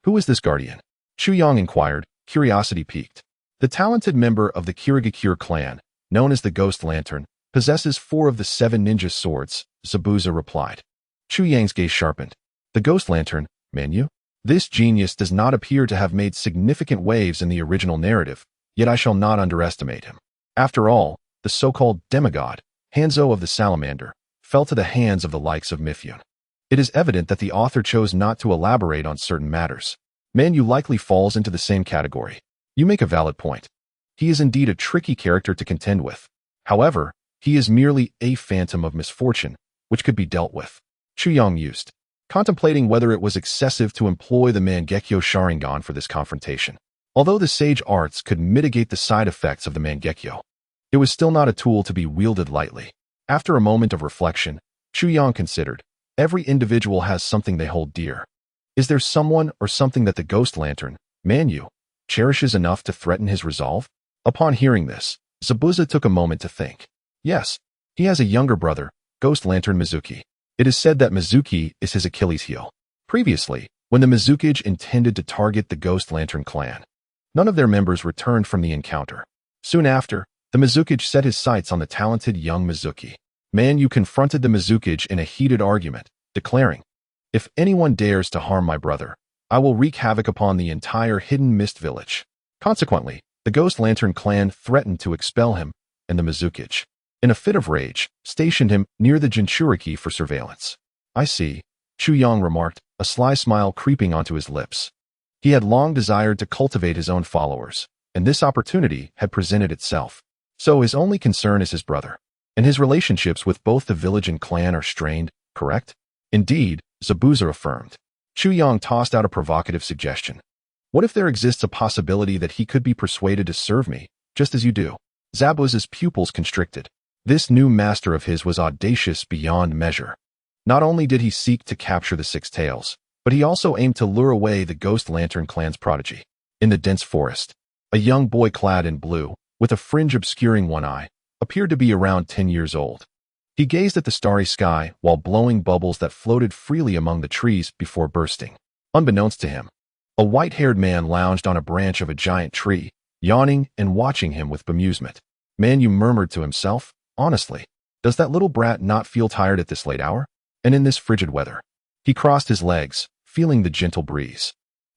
Who is this guardian? Chu Yang inquired, curiosity piqued. The talented member of the Kirigakure clan, known as the Ghost Lantern, possesses 4 of the 7 ninja swords, Zabuza replied. Chu Yang's gaze sharpened. The Ghost Lantern, Mangekyo? This genius does not appear to have made significant waves in the original narrative, yet I shall not underestimate him. After all, the so-called demigod, Hanzo of the Salamander, fell to the hands of the likes of Mifyun. It is evident that the author chose not to elaborate on certain matters. Mangekyo likely falls into the same category. You make a valid point. He is indeed a tricky character to contend with. However, he is merely a phantom of misfortune, which could be dealt with. Chu Yang mused, contemplating whether it was excessive to employ the Mangekyo Sharingan for this confrontation. Although the sage arts could mitigate the side effects of the Mangekyo, it was still not a tool to be wielded lightly. After a moment of reflection, Chu Yang considered, every individual has something they hold dear. Is there someone or something that the Ghost Lantern, Mangekyo, cherishes enough to threaten his resolve? Upon hearing this, Zabuza took a moment to think. Yes, he has a younger brother, Ghost Lantern Mizuki. It is said that Mizuki is his Achilles heel. Previously, when the Mizukage intended to target the Ghost Lantern clan, none of their members returned from the encounter. Soon after, the Mizukage set his sights on the talented young Mizuki. Mangekyo confronted the Mizukage in a heated argument, declaring, if anyone dares to harm my brother, I will wreak havoc upon the entire hidden mist village. Consequently, the Ghost Lantern clan threatened to expel him, and the Mizukage, in a fit of rage, stationed him near the Jinchuriki for surveillance. I see, Chu Yang remarked, a sly smile creeping onto his lips. He had long desired to cultivate his own followers, and this opportunity had presented itself. So his only concern is his brother, and his relationships with both the village and clan are strained, correct? Indeed, Zabuza affirmed. Chu Yang tossed out a provocative suggestion. What if there exists a possibility that he could be persuaded to serve me, just as you do? Zabuza's pupils constricted. This new master of his was audacious beyond measure. Not only did he seek to capture the Six Tails, but he also aimed to lure away the Ghost Lantern clan's prodigy. In the dense forest, a young boy clad in blue, with a fringe obscuring one eye, appeared to be around 10 years old. He gazed at the starry sky while blowing bubbles that floated freely among the trees before bursting. Unbeknownst to him, a white-haired man lounged on a branch of a giant tree, yawning and watching him with bemusement. Mangekyo murmured to himself, honestly, does that little brat not feel tired at this late hour? And in this frigid weather? He crossed his legs, feeling the gentle breeze,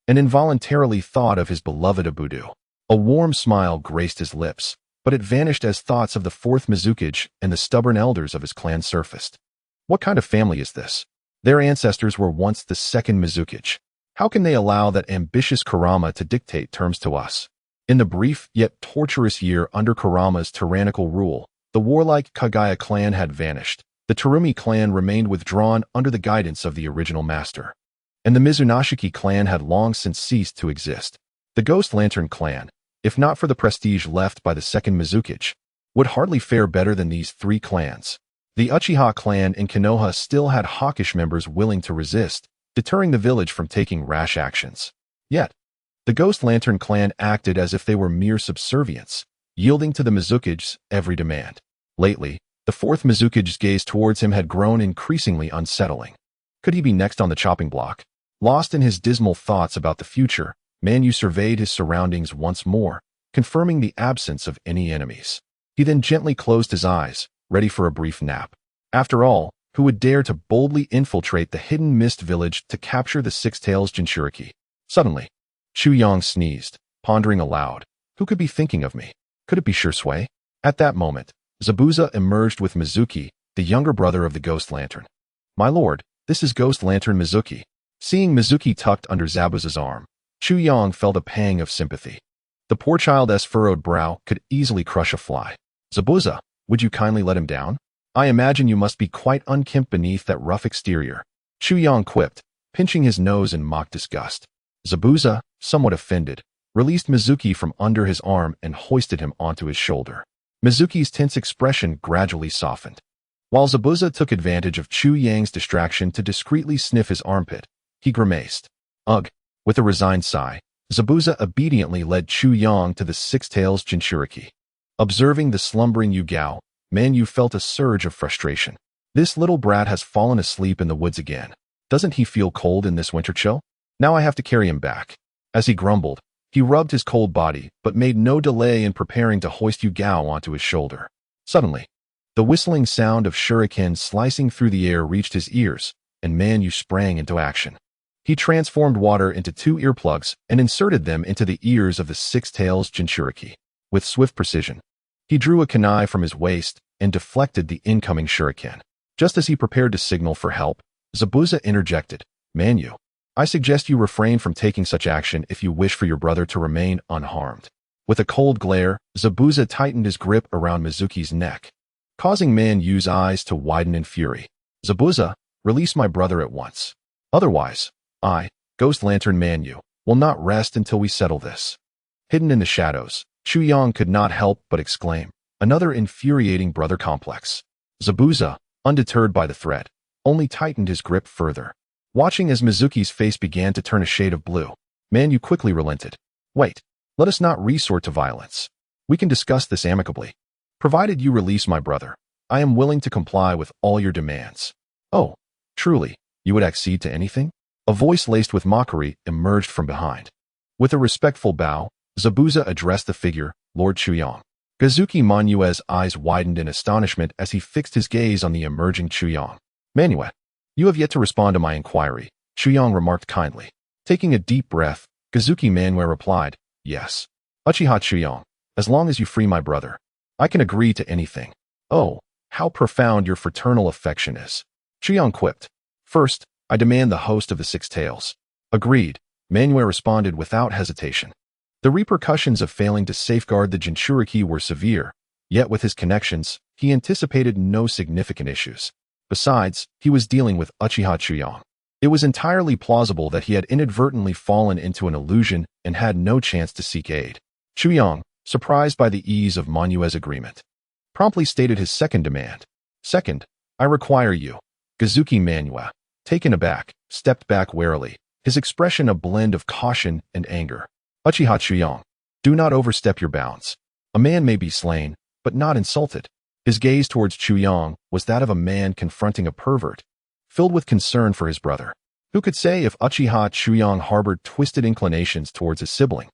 and involuntarily thought of his beloved Abudu. A warm smile graced his lips, but it vanished as thoughts of the 4th Mizukage and the stubborn elders of his clan surfaced. What kind of family is this? Their ancestors were once the 2nd Mizukage. How can they allow that ambitious Kurama to dictate terms to us? In the brief yet torturous year under Kurama's tyrannical rule, the warlike Kagaya clan had vanished. The Terumi clan remained withdrawn under the guidance of the original master, and the Mizunashiki clan had long since ceased to exist. The Ghost Lantern clan, if not for the prestige left by the 2nd Mizukage, would hardly fare better than these 3 clans. The Uchiha clan in Konoha still had hawkish members willing to resist, deterring the village from taking rash actions. Yet, the Ghost Lantern clan acted as if they were mere subservients, yielding to the Mizukage's every demand. Lately, the 4th Mizukage's gaze towards him had grown increasingly unsettling. Could he be next on the chopping block? Lost in his dismal thoughts about the future, Mangekyo surveyed his surroundings once more, confirming the absence of any enemies. He then gently closed his eyes, ready for a brief nap. After all, who would dare to boldly infiltrate the hidden mist village to capture the Six Tails Jinchuriki? Suddenly, Chu Yang sneezed, pondering aloud. Who could be thinking of me? Could it be Shui? At that moment, Zabuza emerged with Mizuki, the younger brother of the Ghost Lantern. "My lord, this is Ghost Lantern Mizuki." Seeing Mizuki tucked under Zabuza's arm, Chu Yang felt a pang of sympathy. The poor child's furrowed brow could easily crush a fly. "Zabuza, would you kindly let him down? I imagine you must be quite unkempt beneath that rough exterior," Chu Yang quipped, pinching his nose in mock disgust. Zabuza, somewhat offended, released Mizuki from under his arm and hoisted him onto his shoulder. Mizuki's tense expression gradually softened. While Zabuza took advantage of Chu Yang's distraction to discreetly sniff his armpit, he grimaced. "Ugh." With a resigned sigh, Zabuza obediently led Chu Yang to the Six-Tails Jinchuriki. Observing the slumbering Yugao, Manyu felt a surge of frustration. This little brat has fallen asleep in the woods again. Doesn't he feel cold in this winter chill? Now I have to carry him back. As he grumbled, he rubbed his cold body but made no delay in preparing to hoist Yugao onto his shoulder. Suddenly, the whistling sound of shuriken slicing through the air reached his ears, and Manyu sprang into action. He transformed water into 2 earplugs and inserted them into the ears of the Six-Tails Jinchuriki. With swift precision, he drew a kunai from his waist and deflected the incoming shuriken. Just as he prepared to signal for help, Zabuza interjected, "Manyu, I suggest you refrain from taking such action if you wish for your brother to remain unharmed." With a cold glare, Zabuza tightened his grip around Mizuki's neck, causing Manyu's eyes to widen in fury. "Zabuza, release my brother at once. Otherwise, I, Ghost Lantern Manyu, will not rest until we settle this." Hidden in the shadows, Chu Yang could not help but exclaim, "Another infuriating brother complex." Zabuza, undeterred by the threat, only tightened his grip further. Watching as Mizuki's face began to turn a shade of blue, Manyu quickly relented. "Wait, let us not resort to violence. We can discuss this amicably. Provided you release my brother, I am willing to comply with all your demands." "Oh, truly, you would accede to anything?" A voice laced with mockery emerged from behind. With a respectful bow, Zabuza addressed the figure, Lord Chuyang. Kazuki Manyue's eyes widened in astonishment as he fixed his gaze on the emerging Chuyang. "Manue, you have yet to respond to my inquiry," Chuyang remarked kindly. Taking a deep breath, Kazuki Manue replied, "Yes. Uchiha Chuyang, as long as you free my brother, I can agree to anything." "Oh, how profound your fraternal affection is," Chuyang quipped. "First, I demand the host of the Six Tails." "Agreed," Manue responded without hesitation. The repercussions of failing to safeguard the Jinchuriki were severe, yet with his connections, he anticipated no significant issues. Besides, he was dealing with Uchiha Chuyang. It was entirely plausible that he had inadvertently fallen into an illusion and had no chance to seek aid. Chuyang, surprised by the ease of Manue's agreement, promptly stated his second demand. "Second, I require you." Kazuki Manue, taken aback, stepped back warily, his expression a blend of caution and anger. "Uchiha Chuyang, do not overstep your bounds. A man may be slain, but not insulted." His gaze towards Chuyang was that of a man confronting a pervert, filled with concern for his brother. Who could say if Uchiha Chuyang harbored twisted inclinations towards his sibling?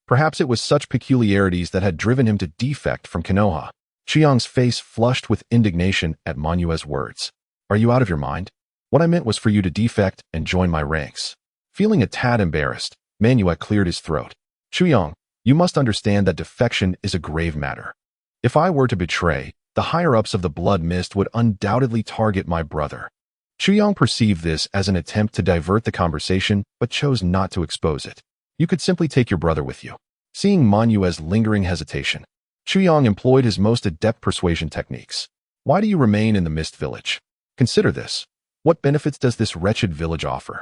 Perhaps it was such peculiarities that had driven him to defect from Konoha. Chuyang's face flushed with indignation at Manue's words. "Are you out of your mind? What I meant was for you to defect and join my ranks." Feeling a tad embarrassed, Manue cleared his throat. "Chuyang, you must understand that defection is a grave matter. If I were to betray, the higher-ups of the Blood Mist would undoubtedly target my brother." Chuyang perceived this as an attempt to divert the conversation, but chose not to expose it. "You could simply take your brother with you." Seeing Manue's lingering hesitation, Chuyang employed his most adept persuasion techniques. "Why do you remain in the Mist Village? Consider this. What benefits does this wretched village offer?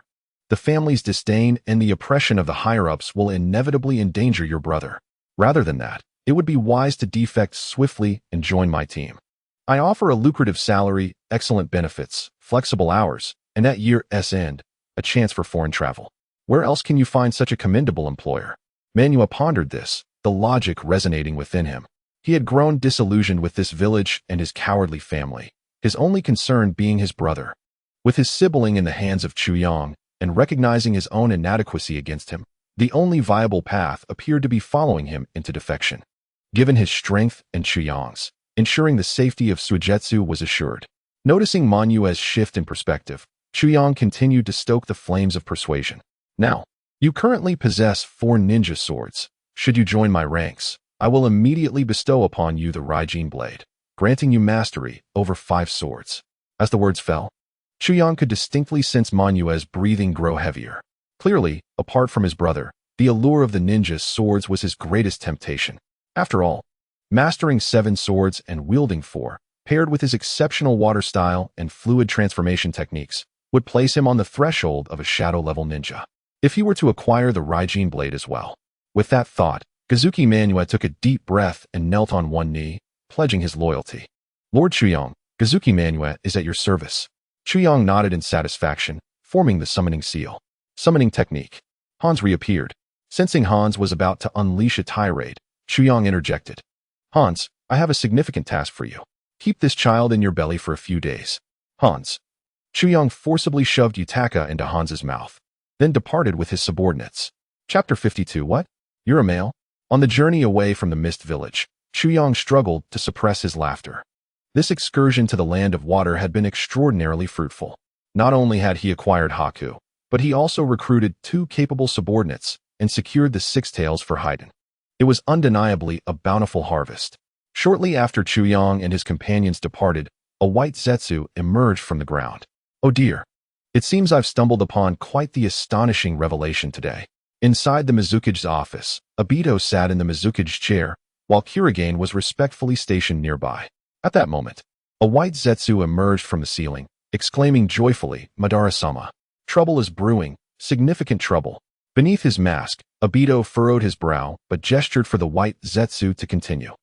The family's disdain and the oppression of the higher-ups will inevitably endanger your brother. Rather than that, it would be wise to defect swiftly and join my team. I offer a lucrative salary, excellent benefits, flexible hours, and at year's end, a chance for foreign travel. Where else can you find such a commendable employer?" Manue pondered this, the logic resonating within him. He had grown disillusioned with this village and his cowardly family, his only concern being his brother. With his sibling in the hands of Chuyang, and recognizing his own inadequacy against him, the only viable path appeared to be following him into defection. Given his strength and Chuyang's, ensuring the safety of Suigetsu was assured. Noticing Manue's shift in perspective, Chuyang continued to stoke the flames of persuasion. "Now, you currently possess 4 ninja swords. Should you join my ranks, I will immediately bestow upon you the Raijin Blade. granting you mastery over 5 swords. As the words fell, Chuyang could distinctly sense Manyue's breathing grow heavier. Clearly, apart from his brother, the allure of the ninja's swords was his greatest temptation. After all, mastering 7 swords and wielding 4, paired with his exceptional water style and fluid transformation techniques, would place him on the threshold of a shadow-level ninja. If he were to acquire the Raijin blade as well. With that thought, Kazuki Manyue took a deep breath and knelt on one knee, pledging his loyalty. Lord Chuyang, Kazuki Manyue is at your service. Chuyang nodded in satisfaction, forming the summoning seal. Summoning technique. Hans reappeared. Sensing Hans was about to unleash a tirade, Chuyang interjected. Hans, I have a significant task for you. Keep this child in your belly for a few days. Hans. Chuyang forcibly shoved Yutaka into Hans's mouth, then departed with his subordinates. Chapter 52. What? You're a male? On the journey away from the Mist Village, Chuyang struggled to suppress his laughter. This excursion to the land of water had been extraordinarily fruitful. Not only had he acquired Haku, but he also recruited 2 capable subordinates and secured the 6 tails for Haiden. It was undeniably a bountiful harvest. Shortly after Chuyang and his companions departed, a white Zetsu emerged from the ground. Oh dear. It seems I've stumbled upon quite the astonishing revelation today. Inside the Mizukage's office, Obito sat in the Mizukage's chair, while Kirigane was respectfully stationed nearby. At that moment, a white Zetsu emerged from the ceiling, exclaiming joyfully, Madara-sama. Trouble is brewing, significant trouble. Beneath his mask, Obito furrowed his brow but gestured for the white Zetsu to continue.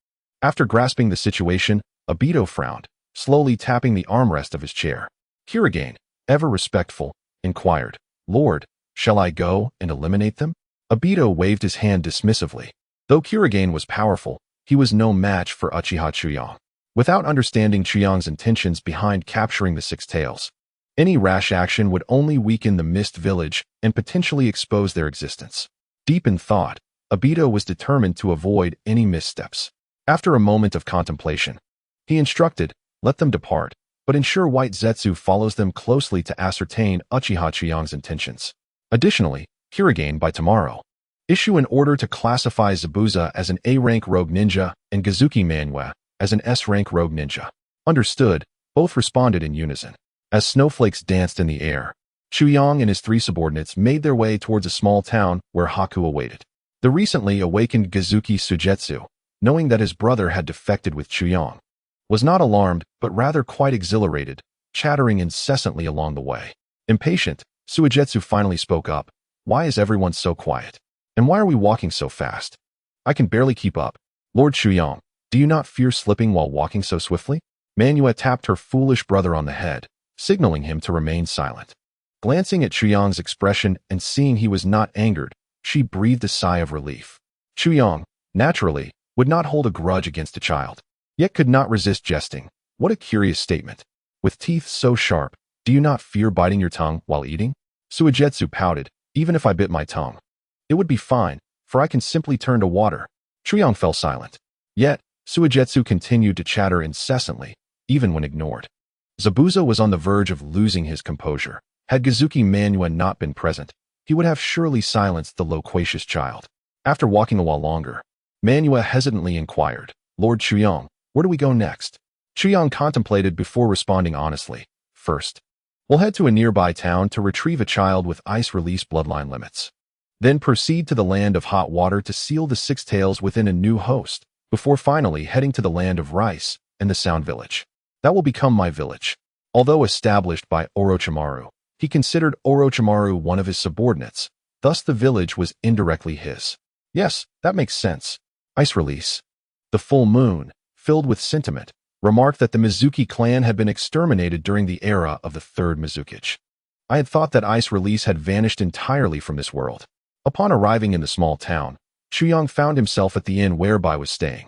After grasping the situation, Obito frowned, slowly tapping the armrest of his chair. Kirigane, ever respectful, inquired, Lord, shall I go and eliminate them? Obito waved his hand dismissively. Though Kirigane was powerful, he was no match for Uchiha Chuyang. Without understanding Chuyang's intentions behind capturing the 6 tails, any rash action would only weaken the Mist Village and potentially expose their existence. Deep in thought, Obito was determined to avoid any missteps. After a moment of contemplation, he instructed, let them depart, but ensure White Zetsu follows them closely to ascertain Uchiha Chuyang's intentions. Additionally, Kirigane, by tomorrow, issue an order to classify Zabuza as an A-rank rogue ninja and Kazuki Manyue as an S-rank rogue ninja. Understood, both responded in unison. As snowflakes danced in the air, Chuyang and his 3 subordinates made their way towards a small town where Haku awaited. The recently awakened Kazuki Sujetsu, knowing that his brother had defected with Chuyang, was not alarmed but rather quite exhilarated, chattering incessantly along the way. Impatient, Suijetsu finally spoke up. Why is everyone so quiet? And why are we walking so fast? I can barely keep up. Lord Chuyang, do you not fear slipping while walking so swiftly? Manyue tapped her foolish brother on the head, signaling him to remain silent. Glancing at Chuyang's expression and seeing he was not angered, she breathed a sigh of relief. Chuyang, naturally, would not hold a grudge against a child, yet could not resist jesting. What a curious statement. With teeth so sharp, do you not fear biting your tongue while eating? Suijetsu pouted, even if I bit my tongue, it would be fine, for I can simply turn to water. Chuyang fell silent. Yet, Suijetsu continued to chatter incessantly, even when ignored. Zabuza was on the verge of losing his composure. Had Kazuki Manyue not been present, he would have surely silenced the loquacious child. After walking a while longer, Manyue hesitantly inquired, Lord Chuyang, where do we go next? Chuyang contemplated before responding honestly. First, we'll head to a nearby town to retrieve a child with ice-release bloodline limits. Then proceed to the land of hot water to seal the 6 tails within a new host, before finally heading to the land of rice and the Sound Village. That will become my village. Although established by Orochimaru, he considered Orochimaru one of his subordinates, thus the village was indirectly his. Yes, that makes sense. Ice release. The full moon, filled with sentiment, remarked that the Mizuki clan had been exterminated during the era of the 3rd Mizukage. I had thought that ice release had vanished entirely from this world. Upon arriving in the small town, Chuyang found himself at the inn whereby was staying.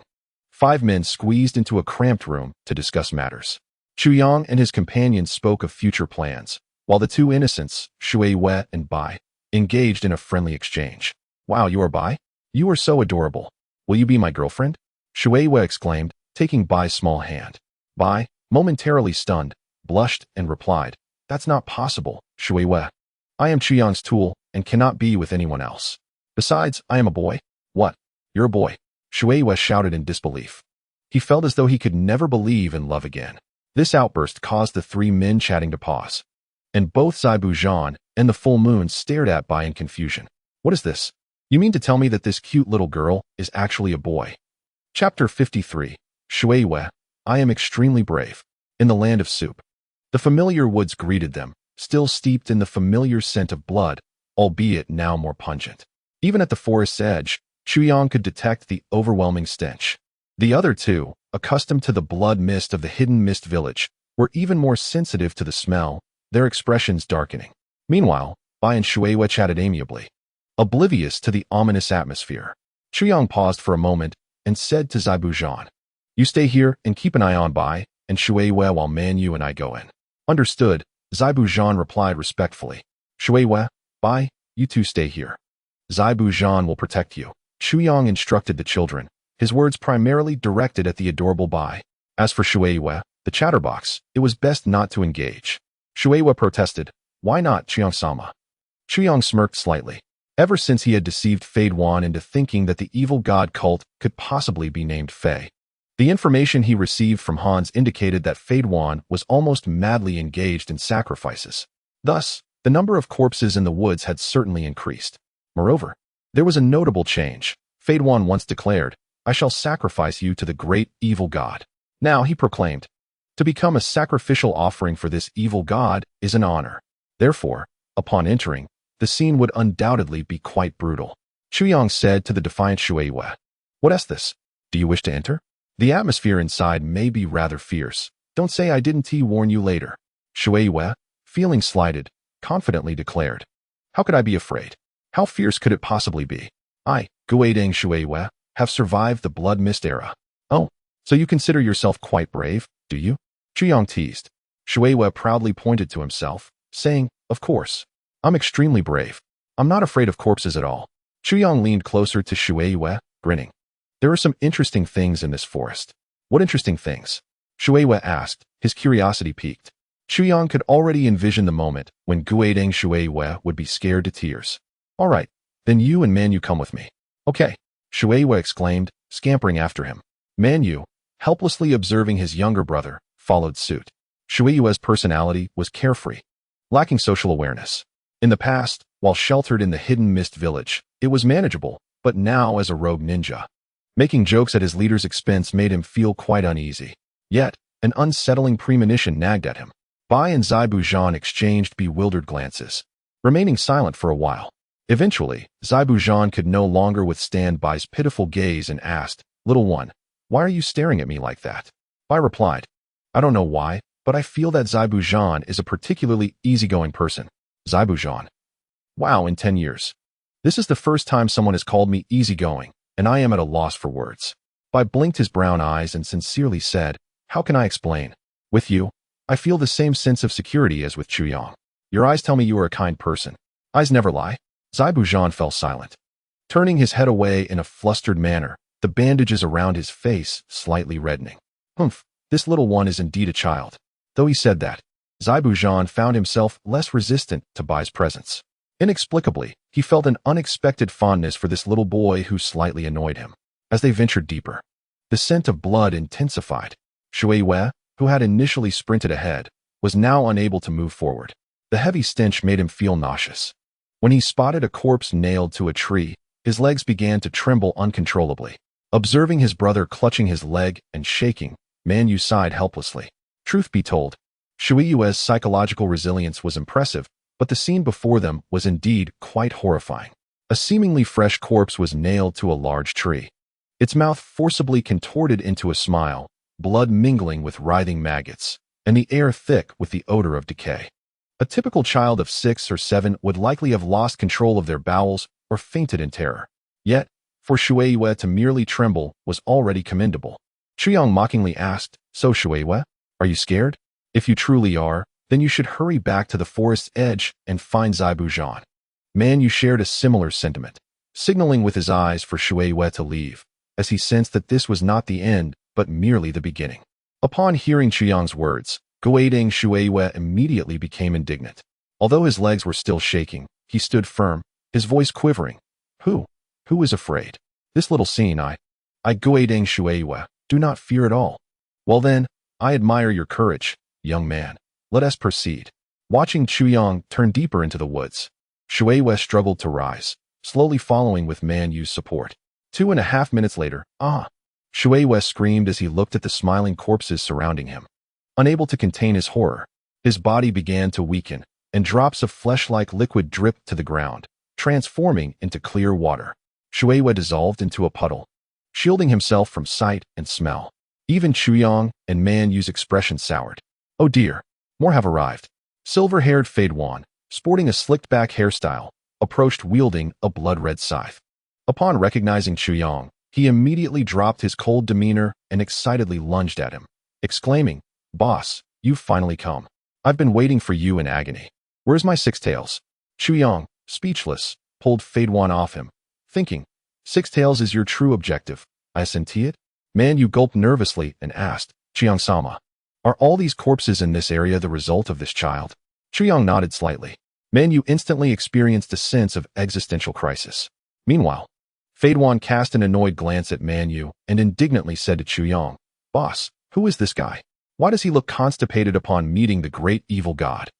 5 men squeezed into a cramped room to discuss matters. Chuyang and his companions spoke of future plans, while the 2 innocents, Shuei and Bai, engaged in a friendly exchange. Wow, you are Bai? You are so adorable. Will you be my girlfriend? Shuei exclaimed, taking Bai's small hand. Bai, momentarily stunned, blushed and replied, That's not possible, Shuei. I am Chuyang's tool and cannot be with anyone else. Besides, I am a boy. What? You're a boy? Shuei shouted in disbelief. He felt as though he could never believe in love again. This outburst caused the three men chatting to pause, and both Zaibu and the full moon stared at Bai in confusion. What is this? You mean to tell me that this cute little girl is actually a boy? Chapter 53. Shuiwe, I am extremely brave. In the land of soup. The familiar woods greeted them, still steeped in the familiar scent of blood, albeit now more pungent. Even at the forest's edge, Chuyang could detect the overwhelming stench. The other two, accustomed to the blood mist of the hidden mist village, were even more sensitive to the smell, their expressions darkening. Meanwhile, Bai and Shuiwe chatted amiably, oblivious to the ominous atmosphere. Chuyang paused for a moment and said to Zaibu, you stay here and keep an eye on Bai and Shuiwe while Manyu and I go in. Understood, Zaibu replied respectfully. Shuiwe, Bai, you two stay here. Zaibu will protect you. Chuyang instructed the children, his words primarily directed at the adorable Bai. As for Shuiwe, the chatterbox, it was best not to engage. Shuiwe protested, why not, Chuyang-sama? Chuyang smirked slightly. Ever since he had deceived Fade Wan into thinking that the evil god cult could possibly be named Fei, the information he received from Hans indicated that Fade Wan was almost madly engaged in sacrifices. Thus, the number of corpses in the woods had certainly increased. Moreover, there was a notable change. Fade Wan once declared, I shall sacrifice you to the great evil god. Now he proclaimed, to become a sacrificial offering for this evil god is an honor. Therefore, upon entering, the scene would undoubtedly be quite brutal. Chuyang said to the defiant Shuiwe, what is this? Do you wish to enter? The atmosphere inside may be rather fierce. Don't say I didn't warn you later. Shuiwe, feeling slighted, confidently declared, how could I be afraid? How fierce could it possibly be? I, Guideng Shuiwe, have survived the blood mist era. Oh, so you consider yourself quite brave, do you? Chuyang teased. Shuiwe proudly pointed to himself, saying, of course. I'm extremely brave. I'm not afraid of corpses at all. Chuyang leaned closer to Shuiwe, grinning. There are some interesting things in this forest. What interesting things? Shuiwe asked, his curiosity piqued. Chuyang could already envision the moment when Guideng Shuiwe would be scared to tears. All right, then you and Manyu come with me. Okay, Shuiwe exclaimed, scampering after him. Manyu, helplessly observing his younger brother, followed suit. Shuiwe's personality was carefree, lacking social awareness. In the past, while sheltered in the hidden mist village, it was manageable, but now as a rogue ninja, making jokes at his leader's expense made him feel quite uneasy. Yet, an unsettling premonition nagged at him. Bai and Zaibu exchanged bewildered glances, remaining silent for a while. Eventually, Zaibu could no longer withstand Bai's pitiful gaze and asked, Little one, why are you staring at me like that? Bai replied, I don't know why, but I feel that Zaibu is a particularly easygoing person. Zaibu, wow, in 10 years. This is the first time someone has called me easygoing, and I am at a loss for words. Bai blinked his brown eyes and sincerely said, how can I explain? With you, I feel the same sense of security as with Chuyang. Your eyes tell me you are a kind person. Eyes never lie. Zaibu fell silent, turning his head away in a flustered manner, the bandages around his face slightly reddening. Humph, this little one is indeed a child. Though he said that, Zaibu found himself less resistant to Bai's presence. Inexplicably, he felt an unexpected fondness for this little boy who slightly annoyed him. As they ventured deeper, the scent of blood intensified. Shuiwe, who had initially sprinted ahead, was now unable to move forward. The heavy stench made him feel nauseous. When he spotted a corpse nailed to a tree, his legs began to tremble uncontrollably. Observing his brother clutching his leg and shaking, Manyu sighed helplessly. Truth be told, Shuiwe's psychological resilience was impressive, but the scene before them was indeed quite horrifying. A seemingly fresh corpse was nailed to a large tree. Its mouth forcibly contorted into a smile, blood mingling with writhing maggots, and the air thick with the odor of decay. A typical child of 6 or 7 would likely have lost control of their bowels or fainted in terror. Yet, for Shuiwe to merely tremble was already commendable. Chuyang mockingly asked, So Shuiwe, are you scared? If you truly are, then you should hurry back to the forest's edge and find Zaibu. Manyu shared a similar sentiment, signaling with his eyes for Shuiwe to leave, as he sensed that this was not the end, but merely the beginning. Upon hearing Chuyang's words, Guideng Shuiwe immediately became indignant. Although his legs were still shaking, he stood firm, his voice quivering. Who is afraid? This little scene, I Guideng Shuiwe, Do not fear at all. Well then, I admire your courage, young man. Let us proceed. Watching Chuyang turn deeper into the woods, Shueihua struggled to rise, slowly following with Man Yu's support. 2.5 minutes later, Shueihua screamed as he looked at the smiling corpses surrounding him. Unable to contain his horror, his body began to weaken, and drops of flesh-like liquid dripped to the ground, transforming into clear water. Shueihua dissolved into a puddle, shielding himself from sight and smell. Even Chuyang and Man Yu's expression soured. Oh dear, more have arrived. Silver-haired Fade Wan, sporting a slicked-back hairstyle, approached wielding a blood-red scythe. Upon recognizing Chuyang, he immediately dropped his cold demeanor and excitedly lunged at him, exclaiming, "Boss, you've finally come. I've been waiting for you in agony. Where's my six tails?" Chuyang, speechless, pulled Fade Wan off him, thinking, "Six tails is your true objective, I senti it?" Man Yu gulped nervously and asked, "Chuyang-sama, are all these corpses in this area the result of this child?" Chuyang nodded slightly. Man Yu instantly experienced a sense of existential crisis. Meanwhile, Fade Wan cast an annoyed glance at Man Yu and indignantly said to Chuyang, "Boss, who is this guy? Why does he look constipated upon meeting the great evil god?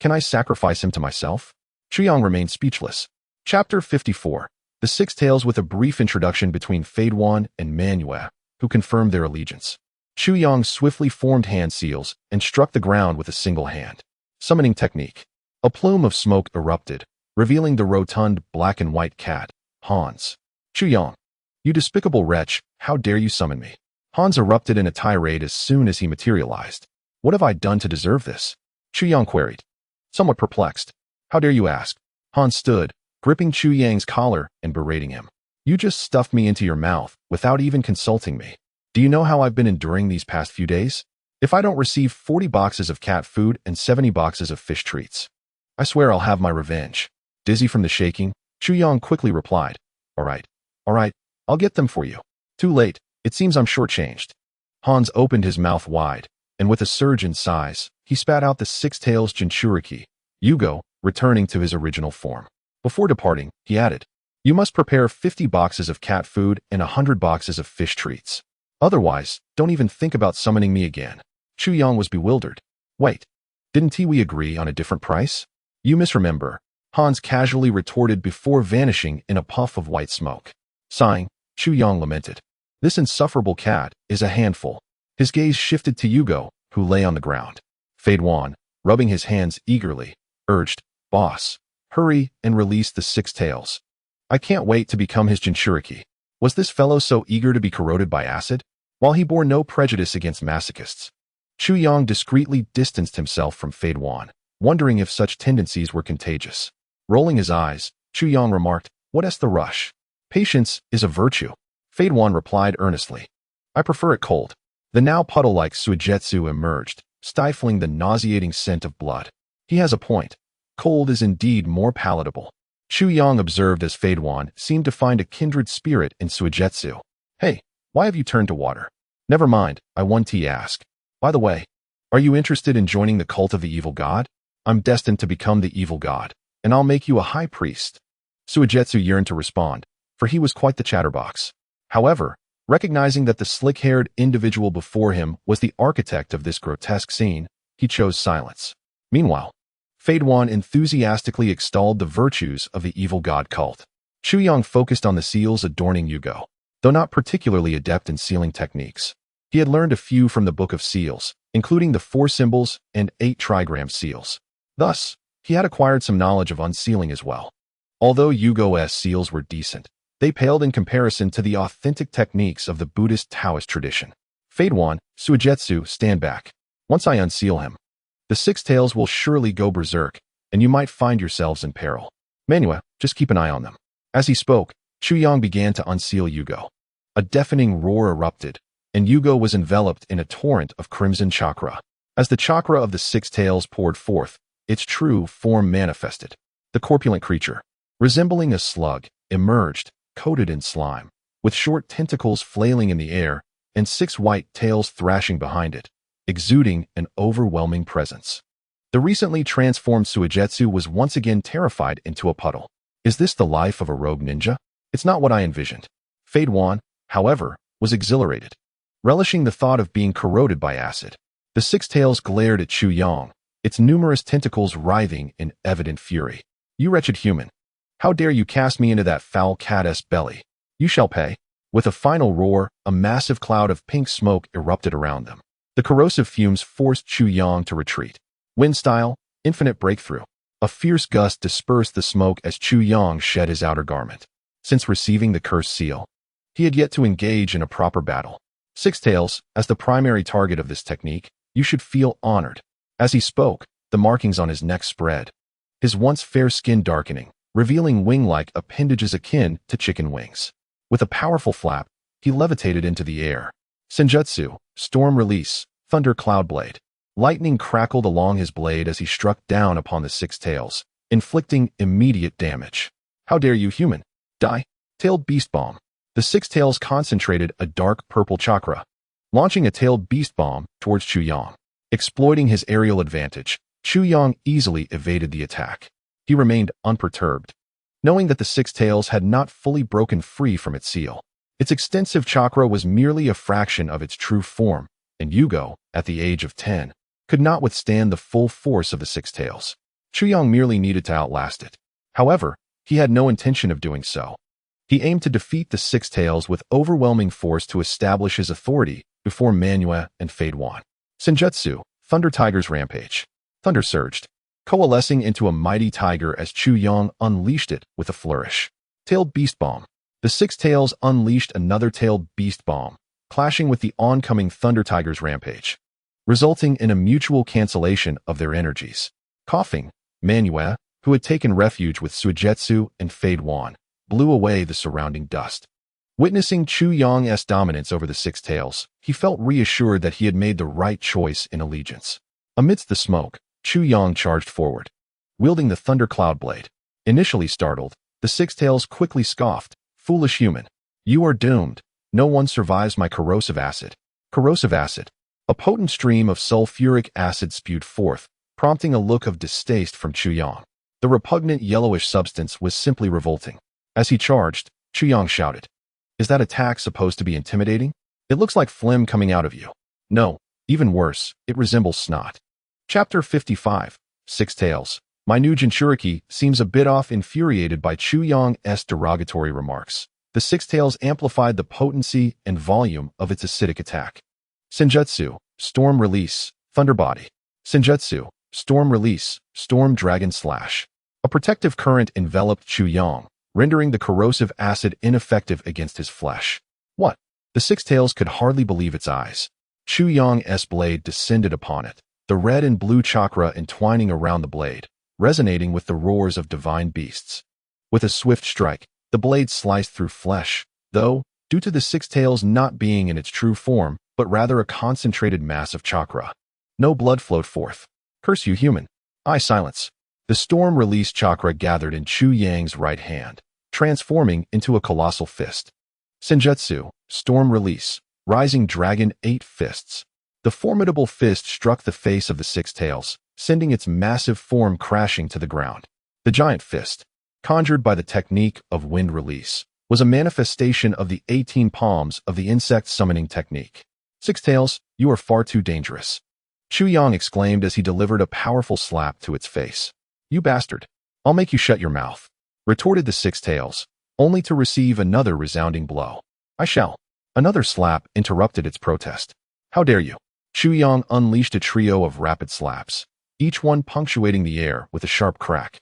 Can I sacrifice him to myself?" Chuyang remained speechless. Chapter 54. The Six Tails, with a brief introduction between Fade Wan and Man Yu, who confirmed their allegiance. Chuyang swiftly formed hand seals and struck the ground with a single hand. Summoning technique. A plume of smoke erupted, revealing the rotund black and white cat, Hans. "Chuyang, you despicable wretch, how dare you summon me?" Hans erupted in a tirade as soon as he materialized. "What have I done to deserve this?" Chuyang queried, somewhat perplexed. "How dare you ask?" Hans stood, gripping Chuyang's collar and berating him. "You just stuffed me into your mouth without even consulting me. Do you know how I've been enduring these past few days? If I don't receive 40 boxes of cat food and 70 boxes of fish treats, I swear I'll have my revenge." Dizzy from the shaking, Chuyang quickly replied, all right, I'll get them for you." Too late, it seems I'm shortchanged. Hans opened his mouth wide, and with a surge in size, he spat out the Six Tails Jinchuriki, Yugo, returning to his original form. Before departing, he added, "You must prepare 50 boxes of cat food and 100 boxes of fish treats. Otherwise, don't even think about summoning me again." Chuyang was bewildered. "Wait, didn't we agree on a different price?" "You misremember," Hans casually retorted before vanishing in a puff of white smoke. Sighing, Chuyang lamented, "This insufferable cat is a handful." His gaze shifted to Yugo, who lay on the ground. Fade Wan, rubbing his hands eagerly, urged, "Boss, hurry and release the Six Tails. I can't wait to become his Jinchuriki." Was this fellow so eager to be corroded by acid? While he bore no prejudice against masochists, Chuyang discreetly distanced himself from Fade Wan, wondering if such tendencies were contagious. Rolling his eyes, Chuyang remarked, "What's the rush? Patience is a virtue." Fade Wan replied earnestly, "I prefer it cold." The now puddle-like Suigetsu emerged, stifling the nauseating scent of blood. He has a point. Cold is indeed more palatable. Chuyang observed as Fade Wan seemed to find a kindred spirit in Suigetsu. "Hey, why have you turned to water?" "Never mind, I want to ask. By the way, are you interested in joining the cult of the evil god? I'm destined to become the evil god, and I'll make you a high priest." Suigetsu yearned to respond, for he was quite the chatterbox. However, recognizing that the slick-haired individual before him was the architect of this grotesque scene, he chose silence. Meanwhile, Fade Wan enthusiastically extolled the virtues of the evil god cult. Chuyang focused on the seals adorning Yugo. Though not particularly adept in sealing techniques, he had learned a few from the Book of Seals, including the 4 symbols and 8 trigram seals. Thus, he had acquired some knowledge of unsealing as well. Although Yugo's seals were decent, they paled in comparison to the authentic techniques of the Buddhist Taoist tradition. "Fade Wan, Suigetsu, stand back. Once I unseal him, the Six Tails will surely go berserk, and you might find yourselves in peril. Manua, just keep an eye on them." As he spoke, Chuyang began to unseal Yugo. A deafening roar erupted, and Yugo was enveloped in a torrent of crimson chakra. As the chakra of the Six Tails poured forth, its true form manifested. The corpulent creature, resembling a slug, emerged, coated in slime, with short tentacles flailing in the air and 6 white tails thrashing behind it, exuding an overwhelming presence. The recently transformed Suigetsu was once again terrified into a puddle. Is this the life of a rogue ninja? It's not what I envisioned. Fade Wan, however, was exhilarated. relishing the thought of being corroded by acid. The six tails glared at Chu Yang, its numerous tentacles writhing in evident fury. You wretched human! How dare you cast me into that foul caddis belly? You shall pay. With a final roar, a massive cloud of pink smoke erupted around them. The corrosive fumes forced Chu Yang to retreat. Wind style, infinite breakthrough. A fierce gust dispersed the smoke as Chu Yang shed his outer garment. Since receiving the cursed seal, he had yet to engage in a proper battle. Six Tails, as the primary target of this technique, you should feel honored. As he spoke, the markings on his neck spread, his once fair skin darkening, revealing wing-like appendages akin to chicken wings. With a powerful flap, he levitated into the air. Senjutsu, Storm Release, Thunder Cloud Blade. Lightning crackled along his blade as he struck down upon the six tails, inflicting immediate damage. How dare you, human! Die! Tailed Beast Bomb. The six tails concentrated a dark purple chakra, launching a tailed beast bomb towards Chu Yang. Exploiting his aerial advantage, Chu Yang easily evaded the attack. He remained unperturbed, knowing that the six tails had not fully broken free from its seal. Its extensive chakra was merely a fraction of its true form, and Yugo, at the age of 10, could not withstand the full force of the six tails. Chu Yang merely needed to outlast it. However, he had no intention of doing so. He aimed to defeat the six tails with overwhelming force to establish his authority before Manhwa and Fade Wan. Senjutsu, Thunder Tiger's Rampage. Thunder surged, coalescing into a mighty tiger as Chu Yang unleashed it with a flourish. Tailed Beast Bomb. The six tails unleashed another tailed beast bomb, clashing with the oncoming Thunder Tiger's Rampage, resulting in a mutual cancellation of their energies. Coughing, Manhwa, who had taken refuge with Suigetsu and Fade Wan, blew away the surrounding dust. Witnessing Chu Yang's dominance over the six tails, he felt reassured that he had made the right choice in allegiance. Amidst the smoke, Chu Yang charged forward, wielding the Thunder Cloud Blade. Initially startled, the six tails quickly scoffed, "Foolish human! You are doomed. No one survives my corrosive acid." Corrosive acid. A potent stream of sulfuric acid spewed forth, prompting a look of distaste from Chu Yang. The repugnant yellowish substance was simply revolting. As he charged, Chu Yang shouted, "Is that attack supposed to be intimidating? It looks like phlegm coming out of you." No, even worse, it resembles snot. Chapter 55, Six Tails. My new Jinchuriki seems a bit off. Infuriated by Chu Yang's derogatory remarks, the six tails amplified the potency and volume of its acidic attack. Senjutsu, Storm Release, Thunder Body. Senjutsu, Storm Release, Storm Dragon Slash. A protective current enveloped Chu Yang, rendering the corrosive acid ineffective against his flesh. What? The six tails could hardly believe its eyes. Chu Yang's blade descended upon it, the red and blue chakra entwining around the blade, resonating with the roars of divine beasts. With a swift strike, the blade sliced through flesh, though, due to the six tails not being in its true form, but rather a concentrated mass of chakra. No blood flowed forth. Curse you, human! Silence! The storm release chakra gathered in Chu Yang's right hand, transforming into a colossal fist. Senjutsu, Storm Release, Rising Dragon 8 Fists. The formidable fist struck the face of the six tails, sending its massive form crashing to the ground. The giant fist, conjured by the technique of wind release, was a manifestation of the 18 palms of the insect summoning technique. Six Tails, you are far too dangerous. Chu Yang exclaimed as he delivered a powerful slap to its face. You bastard! I'll make you shut your mouth, retorted the six tails, only to receive another resounding blow. I shall. Another slap interrupted its protest. How dare you! Chu Yang unleashed a trio of rapid slaps, each one punctuating the air with a sharp crack.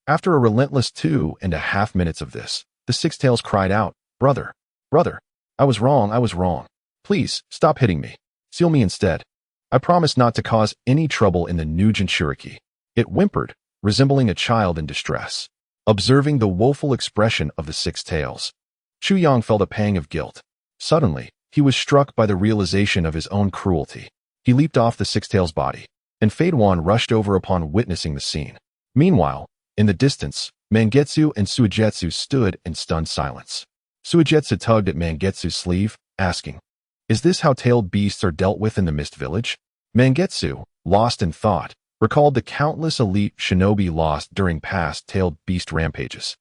After a relentless 2.5 minutes of this, the six tails cried out, Brother! Brother! I was wrong. Please, stop hitting me. Seal me instead. I promise not to cause any trouble in the new Jinchuriki. It whimpered, resembling a child in distress. Observing the woeful expression of the six tails, Chu Yang felt a pang of guilt. Suddenly, he was struck by the realization of his own cruelty. He leaped off the six tails' body, and Fade Wan rushed over upon witnessing the scene. Meanwhile, in the distance, Mangekyo and Suigetsu stood in stunned silence. Suigetsu tugged at Mangekyo's sleeve, asking, Is this how tailed beasts are dealt with in the Mist Village? Mangekyo, lost in thought, recalled the countless elite shinobi lost during past tailed beast rampages,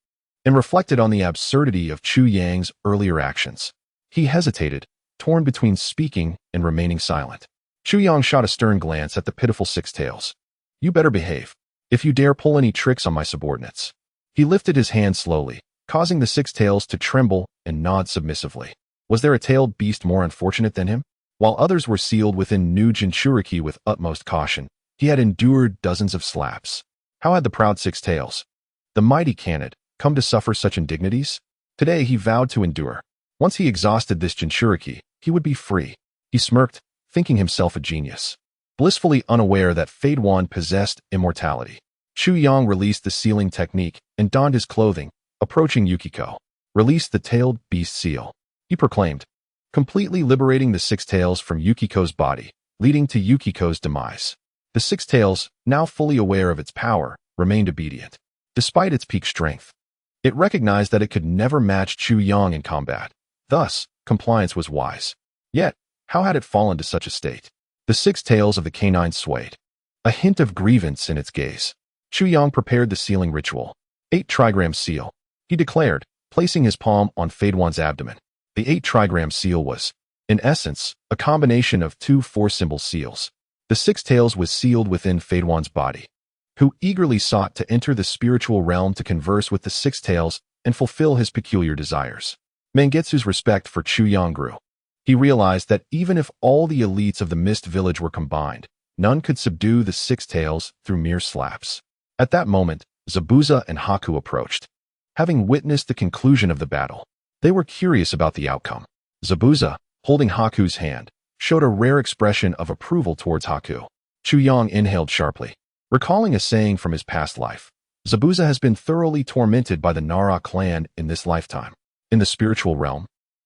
and reflected on the absurdity of Chu Yang's earlier actions. He hesitated, torn between speaking and remaining silent. Chu Yang shot a stern glance at the pitiful Six Tails. You better behave. If you dare pull any tricks on my subordinates. He lifted his hand slowly, causing the Six Tails to tremble and nod submissively. Was there a tailed beast more unfortunate than him? While others were sealed within new Jinchuriki with utmost caution, he had endured dozens of slaps. How had the proud Six Tails, the mighty Kanid, come to suffer such indignities? Today he vowed to endure. Once he exhausted this Jinchuriki, he would be free. He smirked, thinking himself a genius. Blissfully unaware that Fade One possessed immortality, Chu Yang released the sealing technique and donned his clothing, approaching Yukiko. Release the tailed beast seal, he proclaimed, completely liberating the Six Tails from Yukiko's body, leading to Yukiko's demise. The Six Tails, now fully aware of its power, remained obedient. Despite its peak strength, it recognized that it could never match Chu Yang in combat. Thus, compliance was wise. Yet, how had it fallen to such a state? The Six Tails of the canine swayed, a hint of grievance in its gaze. Chu Yang prepared the sealing ritual. 8 trigram seal, he declared, placing his palm on Fade One's abdomen. The 8 trigram seal was, in essence, a combination of 2 4-symbol seals. The Six Tails was sealed within Fade One's body, who eagerly sought to enter the spiritual realm to converse with the Six Tails and fulfill his peculiar desires. Mangetsu's respect for Chu Yang grew. He realized that even if all the elites of the Mist Village were combined, none could subdue the Six Tails through mere slaps. At that moment, Zabuza and Haku approached. Having witnessed the conclusion of the battle, they were curious about the outcome. Zabuza, holding Haku's hand, showed a rare expression of approval towards Haku. Chu Yang inhaled sharply, recalling a saying from his past life. Zabuza has been thoroughly tormented by the Nara clan in this lifetime. In the spiritual realm,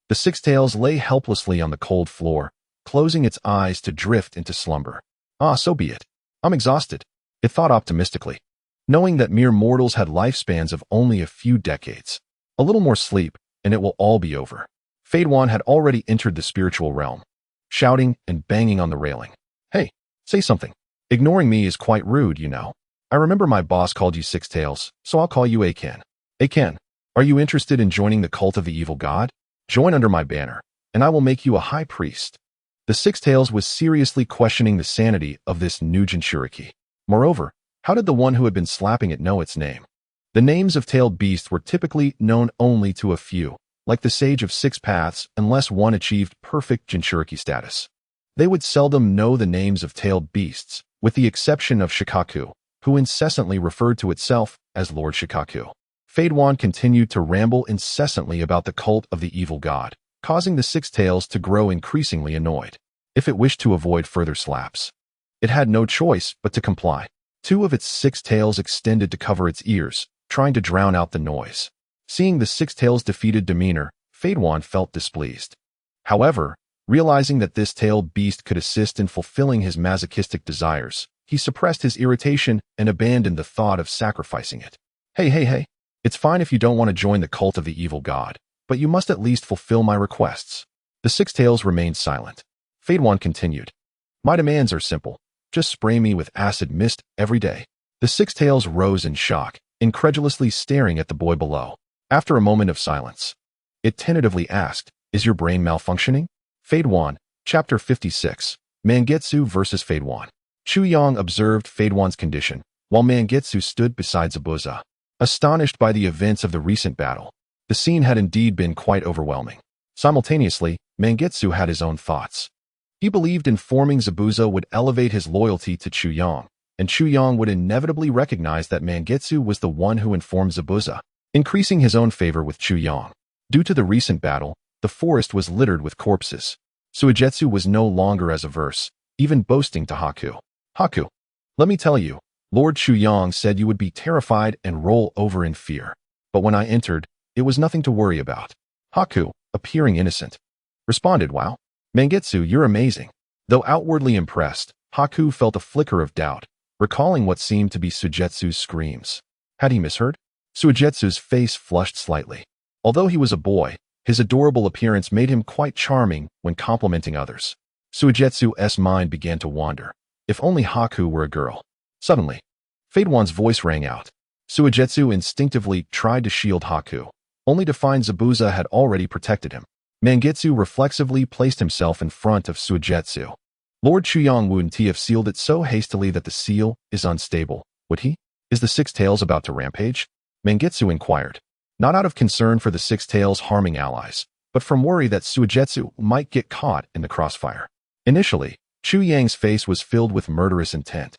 the Six Tails lay helplessly on the cold floor, closing its eyes to drift into slumber. Ah, so be it. I'm exhausted, it thought optimistically, knowing that mere mortals had lifespans of only a few decades. A little more sleep, and it will all be over. Fade One had already entered the spiritual realm, shouting and banging on the railing. Hey, say something. Ignoring me is quite rude, you know. I remember my boss called you Six Tails, so I'll call you Aken. Aken, are you interested in joining the cult of the evil god? Join under my banner, and I will make you a high priest. The Six Tails was seriously questioning the sanity of this new Jinchuriki. Moreover, how did the one who had been slapping it know its name? The names of tailed beasts were typically known only to a few, like the Sage of Six Paths, unless one achieved perfect Jinchuriki status. They would seldom know the names of tailed beasts, with the exception of Shikaku, who incessantly referred to itself as Lord Shikaku. Fade One continued to ramble incessantly about the cult of the evil god, causing the Six Tails to grow increasingly annoyed. If it wished to avoid further slaps, it had no choice but to comply. 2 of its 6 tails extended to cover its ears, trying to drown out the noise. Seeing the Six Tails' defeated demeanor, Fade One felt displeased. However, realizing that this tailed beast could assist in fulfilling his masochistic desires, he suppressed his irritation and abandoned the thought of sacrificing it. Hey. It's fine if you don't want to join the cult of the evil god, but you must at least fulfill my requests. The Six Tails remained silent. Fade One continued. My demands are simple. Just spray me with acid mist every day. The Six Tails rose in shock, incredulously staring at the boy below. After a moment of silence, it tentatively asked, Is your brain malfunctioning? Fade One, Chapter 56, Mangetsu vs. Fade One. Chu Yang observed Fade One's condition, while Mangetsu stood beside Zabuza, astonished by the events of the recent battle. The scene had indeed been quite overwhelming. Simultaneously, Mangetsu had his own thoughts. He believed informing Zabuza would elevate his loyalty to Chu Yang, and Chu Yang would inevitably recognize that Mangetsu was the one who informed Zabuza, increasing his own favor with Chu Yang. Due to the recent battle, the forest was littered with corpses. Suigetsu was no longer as averse, even boasting to Haku. Haku, let me tell you, Lord Chu Yang said you would be terrified and roll over in fear. But when I entered, it was nothing to worry about. Haku, appearing innocent, responded, Wow, Mangetsu, you're amazing. Though outwardly impressed, Haku felt a flicker of doubt, recalling what seemed to be Suigetsu's screams. Had he misheard? Suigetsu's face flushed slightly. Although he was a boy, his adorable appearance made him quite charming when complimenting others. Suigetsu's mind began to wander. If only Haku were a girl. Suddenly, Fade One's voice rang out. Suigetsu instinctively tried to shield Haku, only to find Zabuza had already protected him. Mangekyo reflexively placed himself in front of Suigetsu. Lord Chuyang wouldn't have sealed it so hastily that the seal is unstable, would he? Is the Six Tails about to rampage? Mangekyo inquired, not out of concern for the Six Tails harming allies, but from worry that Suigetsu might get caught in the crossfire. Initially, Chu Yang's face was filled with murderous intent,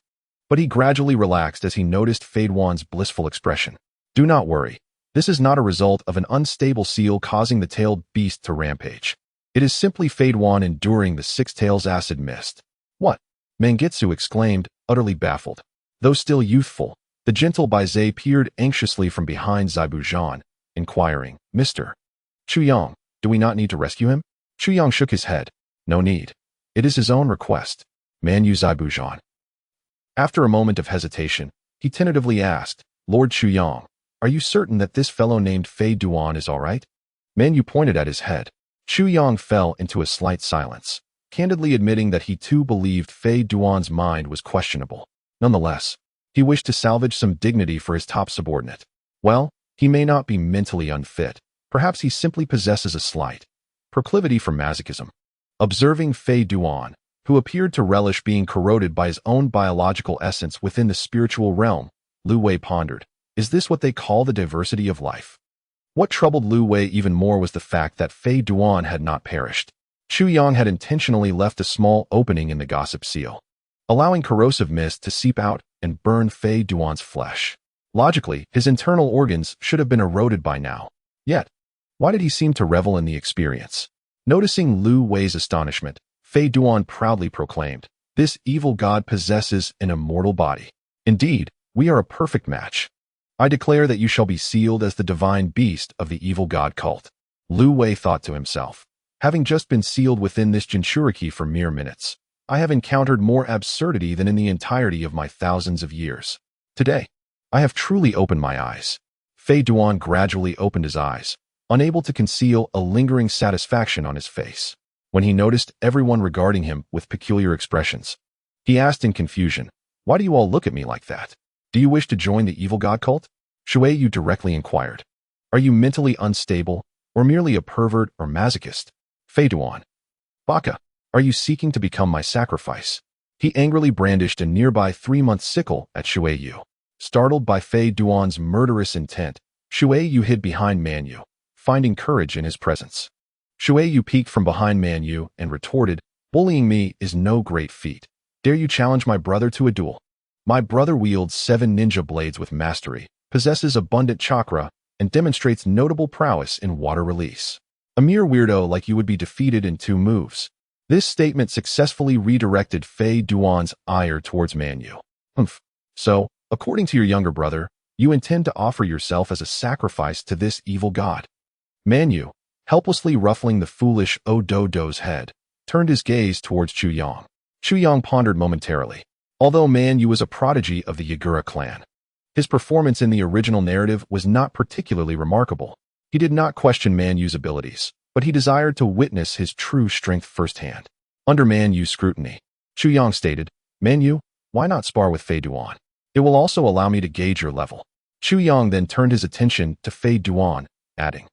but he gradually relaxed as he noticed Fei Duan's blissful expression. Do not worry. This is not a result of an unstable seal causing the tailed beast to rampage. It is simply Fei Duan enduring the Six Tails acid mist. What? Mangekyo exclaimed, utterly baffled. Though still youthful, the gentle Baizhe peered anxiously from behind Zaibujan, inquiring, Mr. Chuyang, do we not need to rescue him? Chuyang shook his head. No need. It is his own request. Manyu Zaibujan. After a moment of hesitation, he tentatively asked, Lord Chuyang, are you certain that this fellow named Fei Duan is all right? Manyu pointed at his head. Chuyang fell into a slight silence, candidly admitting that he too believed Fei Duan's mind was questionable. Nonetheless, he wished to salvage some dignity for his top subordinate. Well, he may not be mentally unfit. Perhaps he simply possesses a slight proclivity for masochism. Observing Fei Duan, who appeared to relish being corroded by his own biological essence within the spiritual realm, Lu Wei pondered, is this what they call the diversity of life? What troubled Lu Wei even more was the fact that Fei Duan had not perished. Chuyang had intentionally left a small opening in the gossip seal, allowing corrosive mist to seep out and burn Fei Duan's flesh. Logically, his internal organs should have been eroded by now. Yet, why did he seem to revel in the experience? Noticing Lu Wei's astonishment, Fei Duan proudly proclaimed, this evil god possesses an immortal body. Indeed, we are a perfect match. I declare that you shall be sealed as the divine beast of the evil god cult. Lu Wei thought to himself, having just been sealed within this Jinchuriki for mere minutes, I have encountered more absurdity than in the entirety of my thousands of years. Today, I have truly opened my eyes. Fei Duan gradually opened his eyes, unable to conceal a lingering satisfaction on his face. When he noticed everyone regarding him with peculiar expressions, he asked in confusion, why do you all look at me like that? Do you wish to join the evil god cult? Shui Yu directly inquired. Are you mentally unstable, or merely a pervert or masochist? Fei Duan. Baka, are you seeking to become my sacrifice? He angrily brandished a nearby 3-month sickle at Shui Yu. Startled by Fei Duan's murderous intent, Shui Yu hid behind Manyu, finding courage in his presence. Shui Yu peeked from behind Manyu and retorted, bullying me is no great feat. Dare you challenge my brother to a duel? My brother wields 7 ninja blades with mastery, possesses abundant chakra, and demonstrates notable prowess in water release. A mere weirdo like you would be defeated in 2 moves. This statement successfully redirected Fei Duan's ire towards Manyu. So, according to your younger brother, you intend to offer yourself as a sacrifice to this evil god. Manyu, helplessly ruffling the foolish Ododo's head, turned his gaze towards Chuyang. Chuyang pondered momentarily. Although Manyu was a prodigy of the Yagura clan, his performance in the original narrative was not particularly remarkable. He did not question Manyu's abilities, but he desired to witness his true strength firsthand. Under Manyu's scrutiny, Chuyang stated, Manyu, why not spar with Fei Duan? It will also allow me to gauge your level. Chuyang then turned his attention to Fei Duan, adding,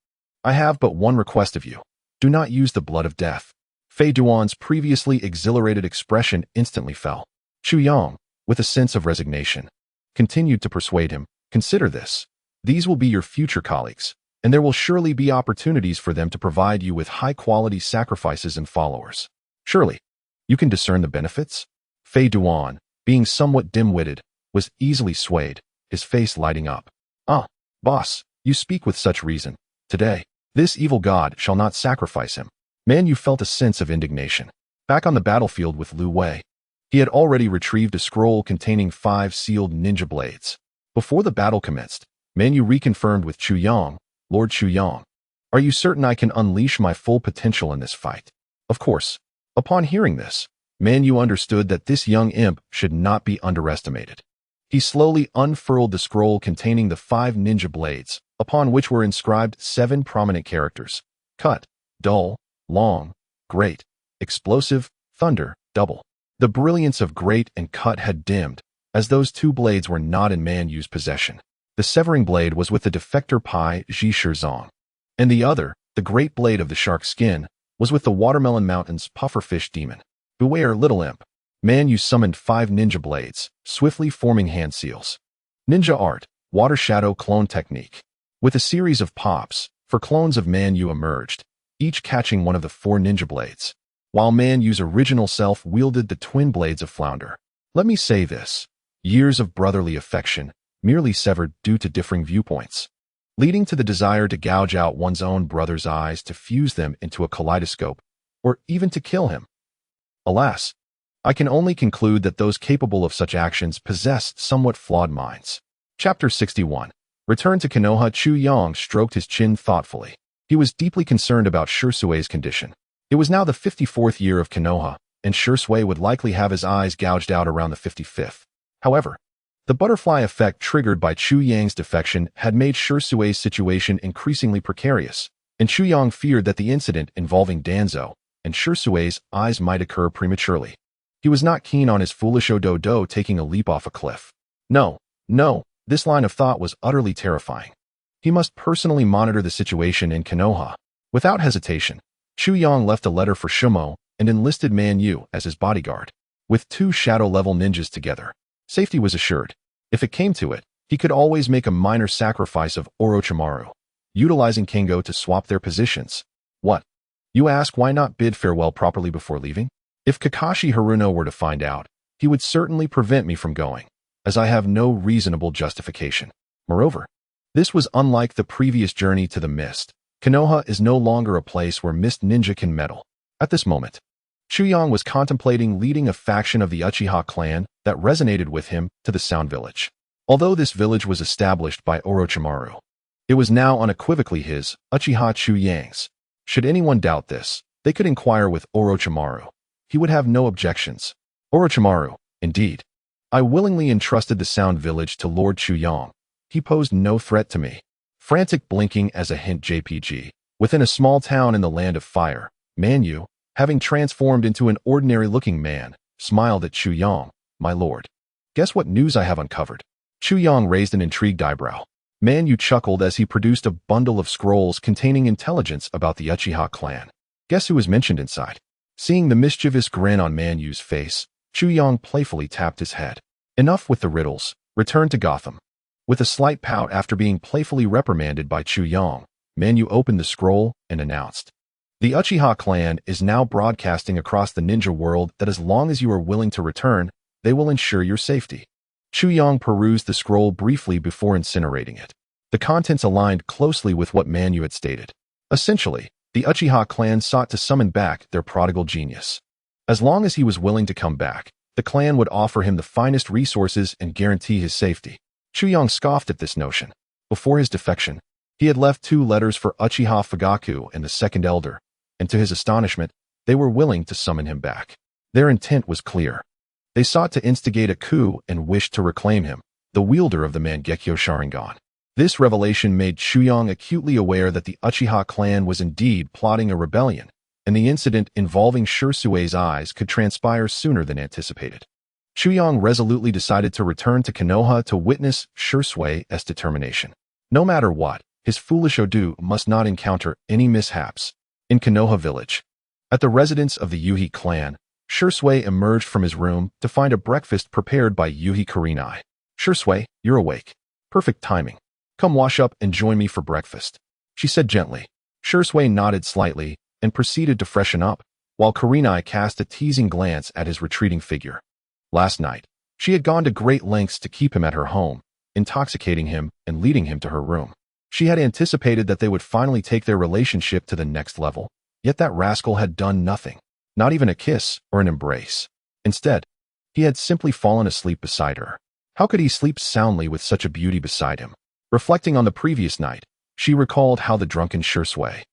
I have but one request of you. Do not use the blood of death. Fei Duan's previously exhilarated expression instantly fell. Chuyang, with a sense of resignation, continued to persuade him, consider this. These will be your future colleagues, and there will surely be opportunities for them to provide you with high-quality sacrifices and followers. Surely, you can discern the benefits? Fei Duan, being somewhat dim-witted, was easily swayed, his face lighting up. Ah, boss, you speak with such reason. Today, this evil god shall not sacrifice him. Manyu felt a sense of indignation. Back on the battlefield with Lu Wei, he had already retrieved a scroll containing 5 sealed ninja blades. Before the battle commenced, Manyu reconfirmed with Chuyang, Lord Chuyang, are you certain I can unleash my full potential in this fight? Of course. Upon hearing this, Manyu understood that this young imp should not be underestimated. He slowly unfurled the scroll containing the 5 ninja blades, upon which were inscribed 7 prominent characters: cut, dull, long, great, explosive, thunder, double. The brilliance of great and cut had dimmed, as those 2 blades were not in Manyu's possession. The severing blade was with the defector Pai Ji Shirzong, and the other, The great blade of the shark skin was with the Watermelon Mountain's pufferfish demon. Beware, little imp. Man, you summoned 5 ninja blades, swiftly forming hand seals. Ninja art, water shadow clone technique. With a series of pops, 4 clones of Man Yu emerged, each catching one of the 4 ninja blades, while Man Yu's original self wielded the twin blades of Flounder. Let me say this. Years of brotherly affection, merely severed due to differing viewpoints, leading to the desire to gouge out one's own brother's eyes, to fuse them into a kaleidoscope, or even to kill him. Alas, I can only conclude that those capable of such actions possessed somewhat flawed minds. Chapter 61. Return to Konoha. Chu Yang stroked his chin thoughtfully. He was deeply concerned about Shirsui's condition. It was now the 54th year of Konoha, and Shirsui would likely have his eyes gouged out around the 55th. However, the butterfly effect triggered by Chu Yang's defection had made Shirsui's situation increasingly precarious, and Chu Yang feared that the incident involving Danzo and Shirsui's eyes might occur prematurely. He was not keen on his foolish Ododo taking a leap off a cliff. No, this line of thought was utterly terrifying. He must personally monitor the situation in Konoha. Without hesitation, Chu Yang left a letter for Shumo and enlisted Man Yu as his bodyguard. With 2 shadow-level ninjas together, safety was assured. If it came to it, he could always make a minor sacrifice of Orochimaru, utilizing Kingo to swap their positions. What? You ask, why not bid farewell properly before leaving? If Kakashi Haruno were to find out, he would certainly prevent me from going, as I have no reasonable justification. Moreover, this was unlike the previous journey to the Mist. Konoha is no longer a place where Mist Ninja can meddle. At this moment, Chu Yang was contemplating leading a faction of the Uchiha clan that resonated with him to the Sound Village. Although this village was established by Orochimaru, it was now unequivocally his, Uchiha Chu Yang's. Should anyone doubt this, they could inquire with Orochimaru. He would have no objections. Orochimaru, indeed. I willingly entrusted the Sound Village to Lord Chu Yang. He posed no threat to me. Frantic blinking as a hint JPG. Within a small town in the Land of Fire, Man Yu, having transformed into an ordinary-looking man, smiled at Chu Yang. My lord. Guess what news I have uncovered? Chu Yang raised an intrigued eyebrow. Man Yu chuckled as he produced a bundle of scrolls containing intelligence about the Uchiha clan. Guess who was mentioned inside? Seeing the mischievous grin on Man Yu's face, Chu Yang playfully tapped his head. Enough with the riddles. Return to Gotham. With a slight pout after being playfully reprimanded by Chu Yang, Man Yu opened the scroll and announced, the Uchiha clan is now broadcasting across the ninja world that as long as you are willing to return, they will ensure your safety. Chu Yang perused the scroll briefly before incinerating it. The contents aligned closely with what Man Yu had stated. Essentially, the Uchiha clan sought to summon back their prodigal genius. As long as he was willing to come back, the clan would offer him the finest resources and guarantee his safety. Chu Yang scoffed at this notion. Before his defection, he had left 2 letters for Uchiha Fugaku and the Second Elder, and to his astonishment, they were willing to summon him back. Their intent was clear. They sought to instigate a coup and wished to reclaim him, the wielder of the Mangekyo Sharingan. This revelation made Chu Yang acutely aware that the Uchiha clan was indeed plotting a rebellion, and the incident involving Shirsui's eyes could transpire sooner than anticipated. Chu Yang resolutely decided to return to Konoha to witness Shirsui's determination. No matter what, his foolish Odu must not encounter any mishaps. In Konoha village, at the residence of the Yuhi clan, Shirsui emerged from his room to find a breakfast prepared by Yuhi Kurenai. Shirsui, you're awake. Perfect timing. Come wash up and join me for breakfast, she said gently. Shirsui nodded slightly and proceeded to freshen up, while Kurenai cast a teasing glance at his retreating figure. Last night, she had gone to great lengths to keep him at her home, intoxicating him and leading him to her room. She had anticipated that they would finally take their relationship to the next level, yet that rascal had done nothing. Not even a kiss or an embrace. Instead, he had simply fallen asleep beside her. How could he sleep soundly with such a beauty beside him? Reflecting on the previous night, she recalled how the drunken Shirsui,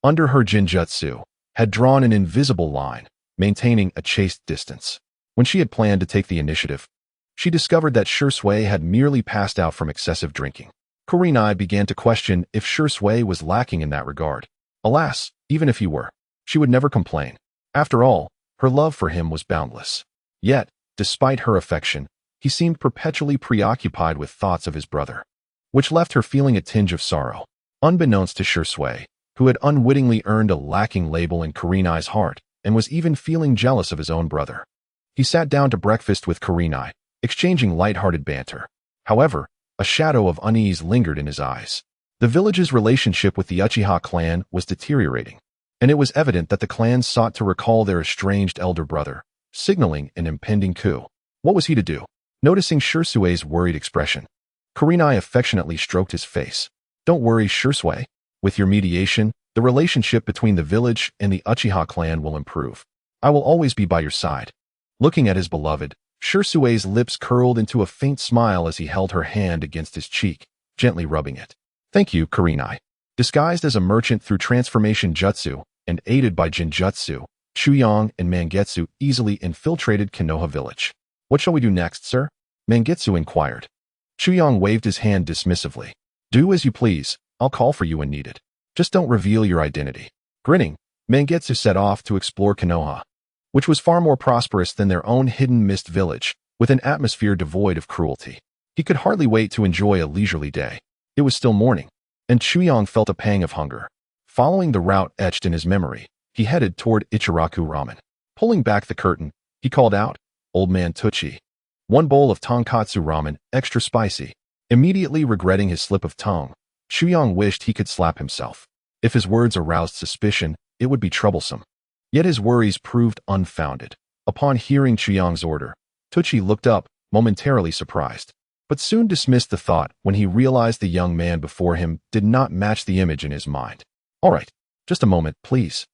under her jinjutsu, had drawn an invisible line, maintaining a chaste distance. When she had planned to take the initiative, she discovered that Shirsui had merely passed out from excessive drinking. Kurenai began to question if Shirsui was lacking in that regard. Alas, even if he were, she would never complain. After all, her love for him was boundless. Yet, despite her affection, he seemed perpetually preoccupied with thoughts of his brother, which left her feeling a tinge of sorrow. Unbeknownst to Shirsui, who had unwittingly earned a lacking label in Kurenai's heart and was even feeling jealous of his own brother. He sat down to breakfast with Kurenai, exchanging light-hearted banter. However, a shadow of unease lingered in his eyes. The village's relationship with the Uchiha clan was deteriorating, and it was evident that the clan sought to recall their estranged elder brother, signaling an impending coup. What was he to do? Noticing Shirsue's worried expression, Kurenai affectionately stroked his face. Don't worry, Shirsue. With your mediation, the relationship between the village and the Uchiha clan will improve. I will always be by your side. Looking at his beloved, Shirsue's lips curled into a faint smile as he held her hand against his cheek, gently rubbing it. Thank you, Kurenai. Disguised as a merchant through transformation jutsu and aided by Jinjutsu, Chuyang and Mangetsu easily infiltrated Konoha village. What shall we do next, sir? Mangetsu inquired. Chuyang waved his hand dismissively. Do as you please. I'll call for you when needed. Just don't reveal your identity. Grinning, Mangetsu set off to explore Konoha, which was far more prosperous than their own hidden mist village, with an atmosphere devoid of cruelty. He could hardly wait to enjoy a leisurely day. It was still morning, and Chuyang felt a pang of hunger. Following the route etched in his memory, he headed toward Ichiraku Ramen. Pulling back the curtain, he called out, Old Man Tucci. One bowl of tonkatsu ramen, extra spicy. Immediately regretting his slip of tongue, Chuyang wished he could slap himself. If his words aroused suspicion, it would be troublesome. Yet his worries proved unfounded. Upon hearing Chuyang's order, Tucci looked up, momentarily surprised, but soon dismissed the thought when he realized the young man before him did not match the image in his mind. All right, just a moment, please.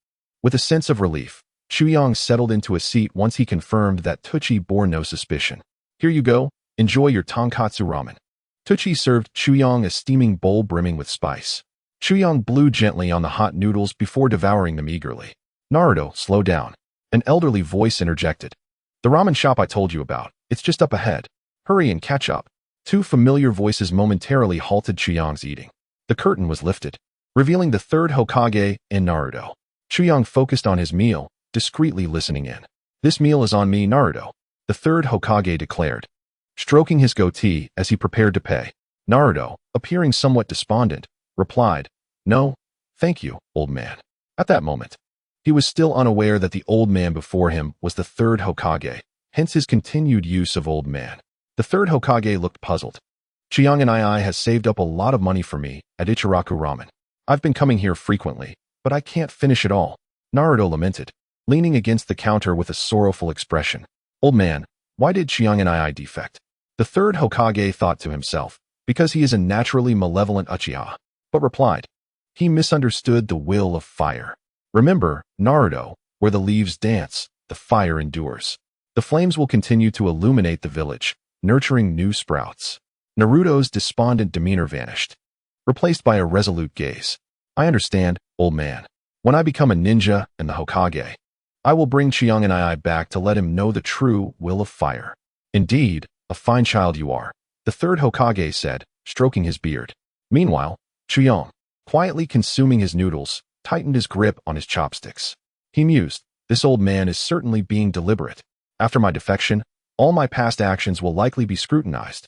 With a sense of relief, Chuyang settled into a seat once he confirmed that Tucci bore no suspicion. Here you go, enjoy your tonkatsu ramen. Tucci served Chuyang a steaming bowl brimming with spice. Chuyang blew gently on the hot noodles before devouring them eagerly. Naruto, slow down. An elderly voice interjected. The ramen shop I told you about, it's just up ahead. Hurry and catch up. Two familiar voices momentarily halted Chuyang's eating. The curtain was lifted, revealing the third Hokage and Naruto. Chuyang focused on his meal, discreetly listening in. This meal is on me, Naruto, the third Hokage declared, stroking his goatee as he prepared to pay. Naruto, appearing somewhat despondent, replied, No, thank you, old man. At that moment, he was still unaware that the old man before him was the third Hokage, hence his continued use of old man. The third Hokage looked puzzled. Chiang and I has saved up a lot of money for me at Ichiraku Ramen. I've been coming here frequently, but I can't finish it all, Naruto lamented, leaning against the counter with a sorrowful expression. Old man, why did Chiang and I defect? The third Hokage thought to himself, because he is a naturally malevolent Uchiha, but replied, he misunderstood the will of fire. Remember, Naruto, where the leaves dance, the fire endures. The flames will continue to illuminate the village, nurturing new sprouts. Naruto's despondent demeanor vanished, replaced by a resolute gaze. I understand, old man. When I become a ninja and the Hokage, I will bring Chiang and I back to let him know the true will of fire. Indeed, a fine child you are, the third Hokage said, stroking his beard. Meanwhile, Chiang, quietly consuming his noodles, tightened his grip on his chopsticks. He mused, this old man is certainly being deliberate. After my defection, all my past actions will likely be scrutinized.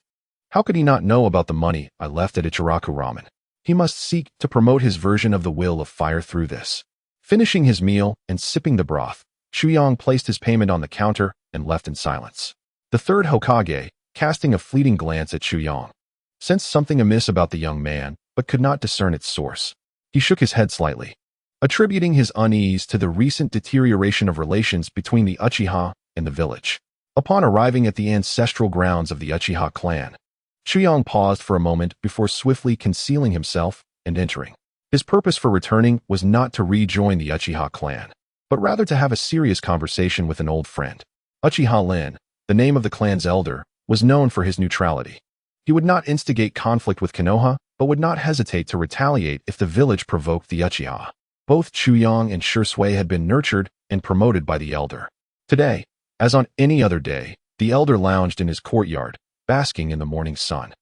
How could he not know about the money I left at Ichiraku Ramen? He must seek to promote his version of the will of fire through this. Finishing his meal and sipping the broth, Chuyang placed his payment on the counter and left in silence. The third Hokage, casting a fleeting glance at Chuyang, sensed something amiss about the young man, but could not discern its source. He shook his head slightly, attributing his unease to the recent deterioration of relations between the Uchiha and the village. Upon arriving at the ancestral grounds of the Uchiha clan, Chuyang paused for a moment before swiftly concealing himself and entering. His purpose for returning was not to rejoin the Uchiha clan, but rather to have a serious conversation with an old friend. Uchiha Lin, the name of the clan's elder, was known for his neutrality. He would not instigate conflict with Konoha, but would not hesitate to retaliate if the village provoked the Uchiha. Both Chuyang and Shirsue had been nurtured and promoted by the elder. Today, as on any other day, the elder lounged in his courtyard, basking in the morning sun.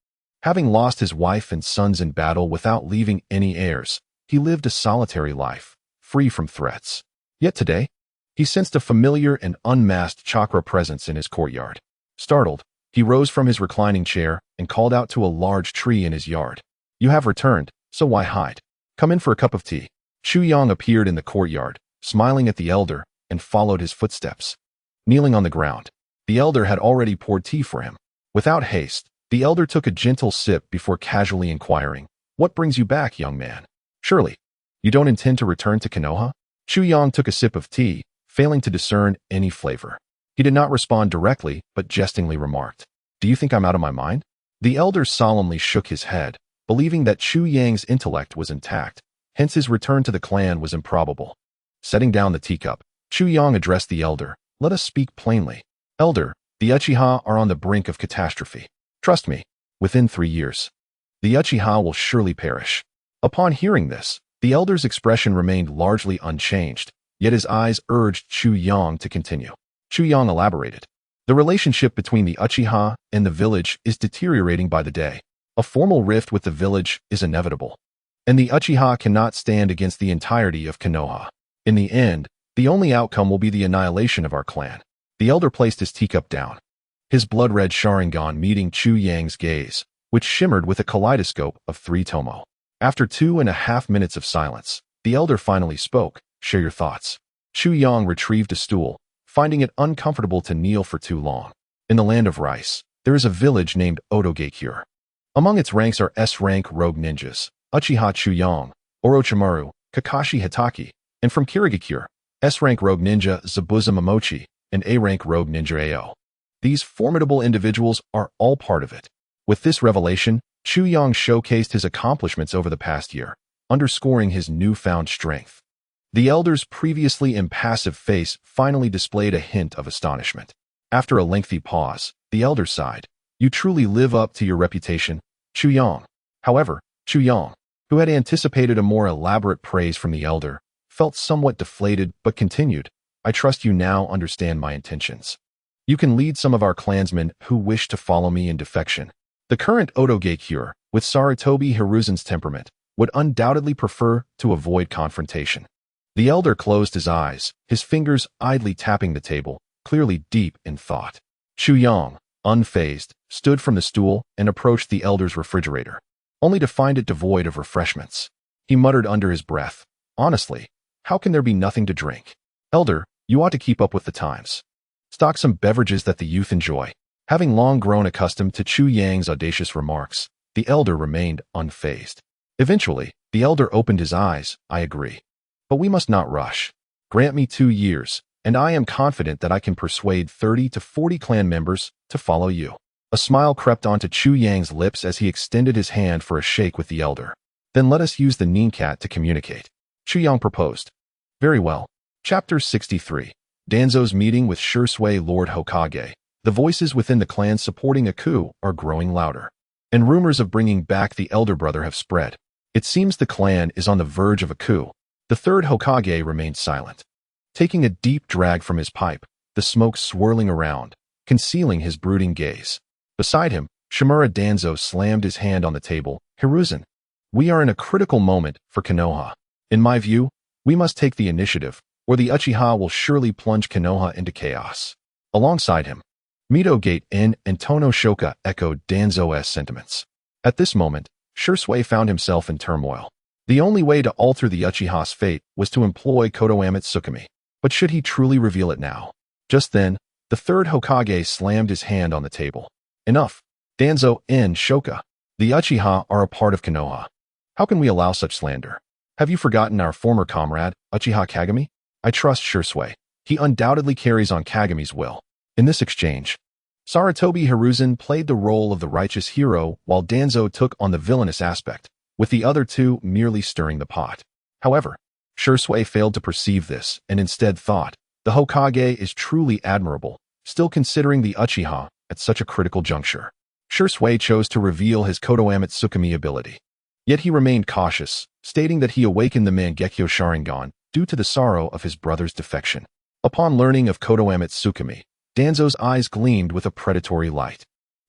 Having lost his wife and sons in battle without leaving any heirs, he lived a solitary life, free from threats. Yet today, he sensed a familiar and unmasked chakra presence in his courtyard. Startled, he rose from his reclining chair and called out to a large tree in his yard. You have returned, so why hide? Come in for a cup of tea. Yang appeared in the courtyard, smiling at the elder, and followed his footsteps. Kneeling on the ground, the elder had already poured tea for him. Without haste, the elder took a gentle sip before casually inquiring, "What brings you back, young man? Surely, you don't intend to return to Konoha?" Yang took a sip of tea, failing to discern any flavor. He did not respond directly, but jestingly remarked, "Do you think I'm out of my mind?" The elder solemnly shook his head, believing that Yang's intellect was intact, hence his return to the clan was improbable. Setting down the teacup, Yang addressed the elder, "Let us speak plainly. Elder, the Uchiha are on the brink of catastrophe. Trust me, within 3 years, the Uchiha will surely perish." Upon hearing this, the elder's expression remained largely unchanged, yet his eyes urged Yang to continue. Yang elaborated, "The relationship between the Uchiha and the village is deteriorating by the day. A formal rift with the village is inevitable, and the Uchiha cannot stand against the entirety of Konoha. In the end, the only outcome will be the annihilation of our clan." The elder placed his teacup down, his blood-red Sharingan meeting Yang's gaze, which shimmered with a kaleidoscope of 3 tomo. After 2.5 minutes of silence, the elder finally spoke, "Share your thoughts." Yang retrieved a stool, finding it uncomfortable to kneel for too long. In the land of rice, there is a village named Hokage. Among its ranks are S-rank rogue ninjas, Uchiha Yang, Orochimaru, Kakashi Hitaki, and from Kirigakure, S-rank rogue ninja Zabuza Momochi, and A-rank rogue ninja Ao. These formidable individuals are all part of it. With this revelation, Yang showcased his accomplishments over the past year, underscoring his newfound strength. The elder's previously impassive face finally displayed a hint of astonishment. After a lengthy pause, the elder sighed, "You truly live up to your reputation, Yang." However, Yang, who had anticipated a more elaborate praise from the elder, felt somewhat deflated but continued, "I trust you now understand my intentions. You can lead some of our clansmen who wish to follow me in defection. The current Hokage, with Sarutobi Hiruzen's temperament, would undoubtedly prefer to avoid confrontation." The elder closed his eyes, his fingers idly tapping the table, clearly deep in thought. Yang, unfazed, stood from the stool and approached the elder's refrigerator, only to find it devoid of refreshments. He muttered under his breath, "Honestly, how can there be nothing to drink? Elder, you ought to keep up with the times. Stock some beverages that the youth enjoy." Having long grown accustomed to Yang's audacious remarks, the elder remained unfazed. Eventually, the elder opened his eyes, "I agree. But we must not rush. Grant me 2 years, and I am confident that I can persuade 30 to 40 clan members to follow you." A smile crept onto Yang's lips as he extended his hand for a shake with the elder. "Then let us use the Ninkat to communicate," Yang proposed. "Very well." Chapter 63. Danzo's meeting with Shursui Lord Hokage. The voices within the clan supporting a coup are growing louder, and rumors of bringing back the elder brother have spread. It seems the clan is on the verge of a coup. The third Hokage remained silent, taking a deep drag from his pipe, the smoke swirling around, concealing his brooding gaze. Beside him, Shimura Danzo slammed his hand on the table. "Hiruzen, we are in a critical moment for Konoha. In my view, we must take the initiative, or the Uchiha will surely plunge Konoha into chaos." Alongside him, Mito Gate-in and Tono Shoka echoed Danzo's sentiments. At this moment, Shursui found himself in turmoil. The only way to alter the Uchiha's fate was to employ Kodoame Tsukumi. But should he truly reveal it now? Just then, the third Hokage slammed his hand on the table. "Enough. Danzo and Shoka. The Uchiha are a part of Konoha. How can we allow such slander? Have you forgotten our former comrade, Uchiha Kagami? I trust Shursui. He undoubtedly carries on Kagami's will." In this exchange, Sarutobi Hiruzen played the role of the righteous hero while Danzo took on the villainous aspect, with the other two merely stirring the pot. However, Shursui failed to perceive this and instead thought, "The Hokage is truly admirable, still considering the Uchiha at such a critical juncture." Shursui chose to reveal his Kodoame Tsukumi ability. Yet he remained cautious, stating that he awakened the Mangekyo Sharingan due to the sorrow of his brother's defection. Upon learning of Kodoame Tsukumi, Danzo's eyes gleamed with a predatory light.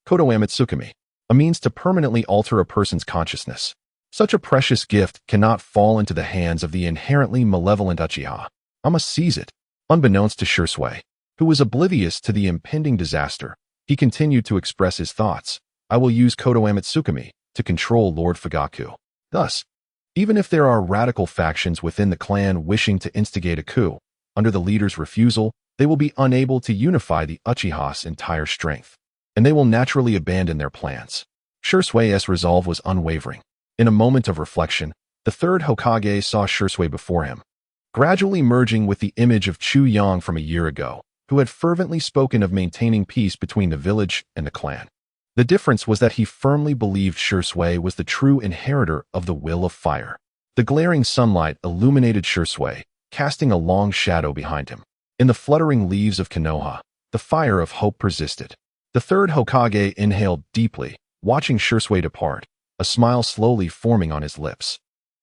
Kodoame Tsukumi, a means to permanently alter a person's consciousness. Such a precious gift cannot fall into the hands of the inherently malevolent Uchiha. I must seize it. Unbeknownst to Shursui, who was oblivious to the impending disaster, he continued to express his thoughts. "I will use Kodoame Tsukumi to control Lord Fugaku. Thus, Even if there are radical factions within the clan wishing to instigate a coup, under the leader's refusal, they will be unable to unify the Uchiha's entire strength, and they will naturally abandon their plans. Shusui's resolve was unwavering. In a moment of reflection, the third Hokage saw Shursui before him, gradually merging with the image of Chu Yang from a year ago, who had fervently spoken of maintaining peace between the village and the clan. The difference was that he firmly believed Shursui was the true inheritor of the will of fire. The glaring sunlight illuminated Shursui, casting a long shadow behind him. In the fluttering leaves of Konoha, the fire of hope persisted. The third Hokage inhaled deeply, watching Shursui depart, a smile slowly forming on his lips.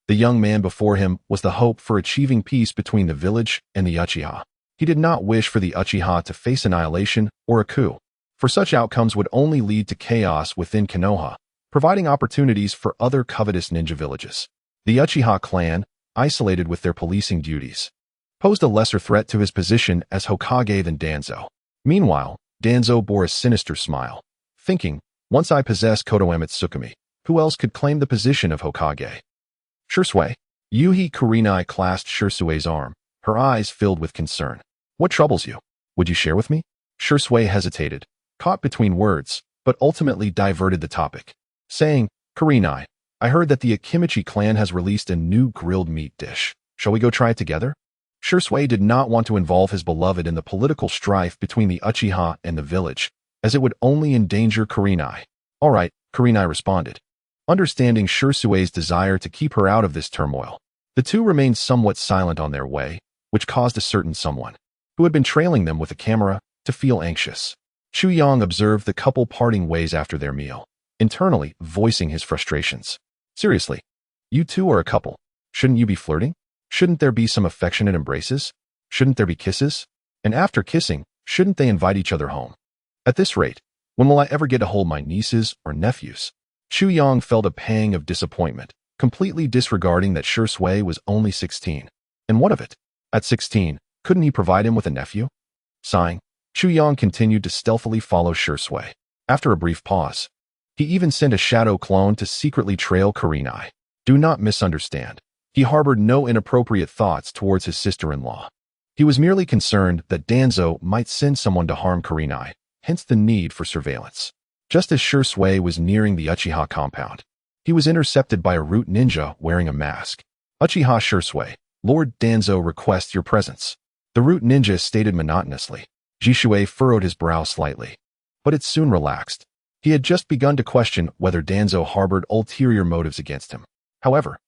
The young man before him was the hope for achieving peace between the village and the Uchiha. He did not wish for the Uchiha to face annihilation or a coup, for such outcomes would only lead to chaos within Konoha, providing opportunities for other covetous ninja villages. The Uchiha clan, isolated with their policing duties, posed a lesser threat to his position as Hokage than Danzo. Meanwhile, Danzo bore a sinister smile, thinking, once I possess Konoha Tsukumi, who else could claim the position of Hokage? Shursui. Yuhi Kurenai clasped Shursui's arm, her eyes filled with concern. What troubles you? Would you share with me? Shursui hesitated, caught between words, but ultimately diverted the topic, saying, Kurenai, I heard that the Akimichi clan has released a new grilled meat dish. Shall we go try it together? Shursui did not want to involve his beloved in the political strife between the Uchiha and the village, as it would only endanger Kurenai. All right, Kurenai responded, understanding Shursui's desire to keep her out of this turmoil. The two remained somewhat silent on their way, which caused a certain someone, who had been trailing them with a camera, to feel anxious. Chu Yang observed the couple parting ways after their meal, internally voicing his frustrations. Seriously, you two are a couple. Shouldn't you be flirting? Shouldn't there be some affectionate embraces? Shouldn't there be kisses? And after kissing, shouldn't they invite each other home? At this rate, when will I ever get to hold my nieces or nephews? Chu Yang felt a pang of disappointment, completely disregarding that Shursui was only 16. And what of it? At 16, couldn't he provide him with a nephew? Sighing, Chu Yang continued to stealthily follow Shursui. After a brief pause, he even sent a shadow clone to secretly trail Kurenai. Do not misunderstand. He harbored no inappropriate thoughts towards his sister-in-law. He was merely concerned that Danzo might send someone to harm Kurenai, hence the need for surveillance. Just as Shursui was nearing the Uchiha compound, he was intercepted by a root ninja wearing a mask. Uchiha Shursui, Lord Danzo requests your presence. The root ninja stated monotonously. Jishui furrowed his brow slightly, but it soon relaxed. He had just begun to question whether Danzo harbored ulterior motives against him. However,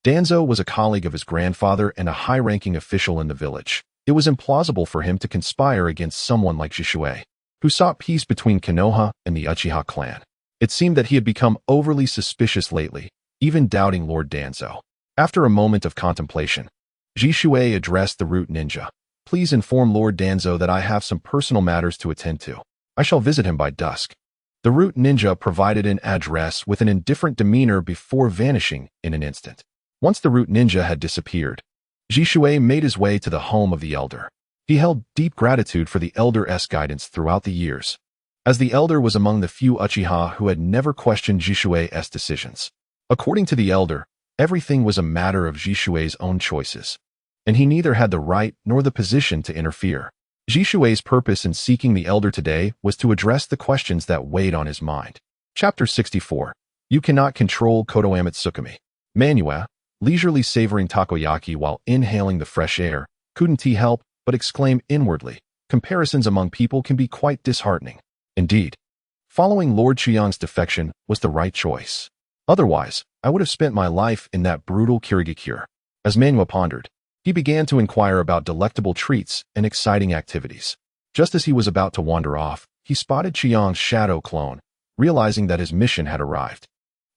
Danzo was a colleague of his grandfather and a high-ranking official in the village. It was implausible for him to conspire against someone like Jishui, who sought peace between Konoha and the Uchiha clan. It seemed that he had become overly suspicious lately, even doubting Lord Danzo. After a moment of contemplation, Jishui addressed the root ninja. Please inform Lord Danzo that I have some personal matters to attend to. I shall visit him by dusk. The root ninja provided an address with an indifferent demeanor before vanishing in an instant. Once the root ninja had disappeared, Jishui made his way to the home of the elder. He held deep gratitude for the elder's guidance throughout the years, as the elder was among the few Uchiha who had never questioned Jishui's decisions. According to the elder, everything was a matter of Jishui's own choices, and he neither had the right nor the position to interfere. Jishui's purpose in seeking the elder today was to address the questions that weighed on his mind. Chapter 64. You cannot control Konoha Tsukumi. Manua, leisurely savoring takoyaki while inhaling the fresh air, couldn't he help but exclaim inwardly, comparisons among people can be quite disheartening. Indeed, following Lord Chuyang's defection was the right choice. Otherwise, I would have spent my life in that brutal Kirigakure. As Manua pondered, he began to inquire about delectable treats and exciting activities. Just as he was about to wander off, he spotted Chiang's shadow clone, realizing that his mission had arrived.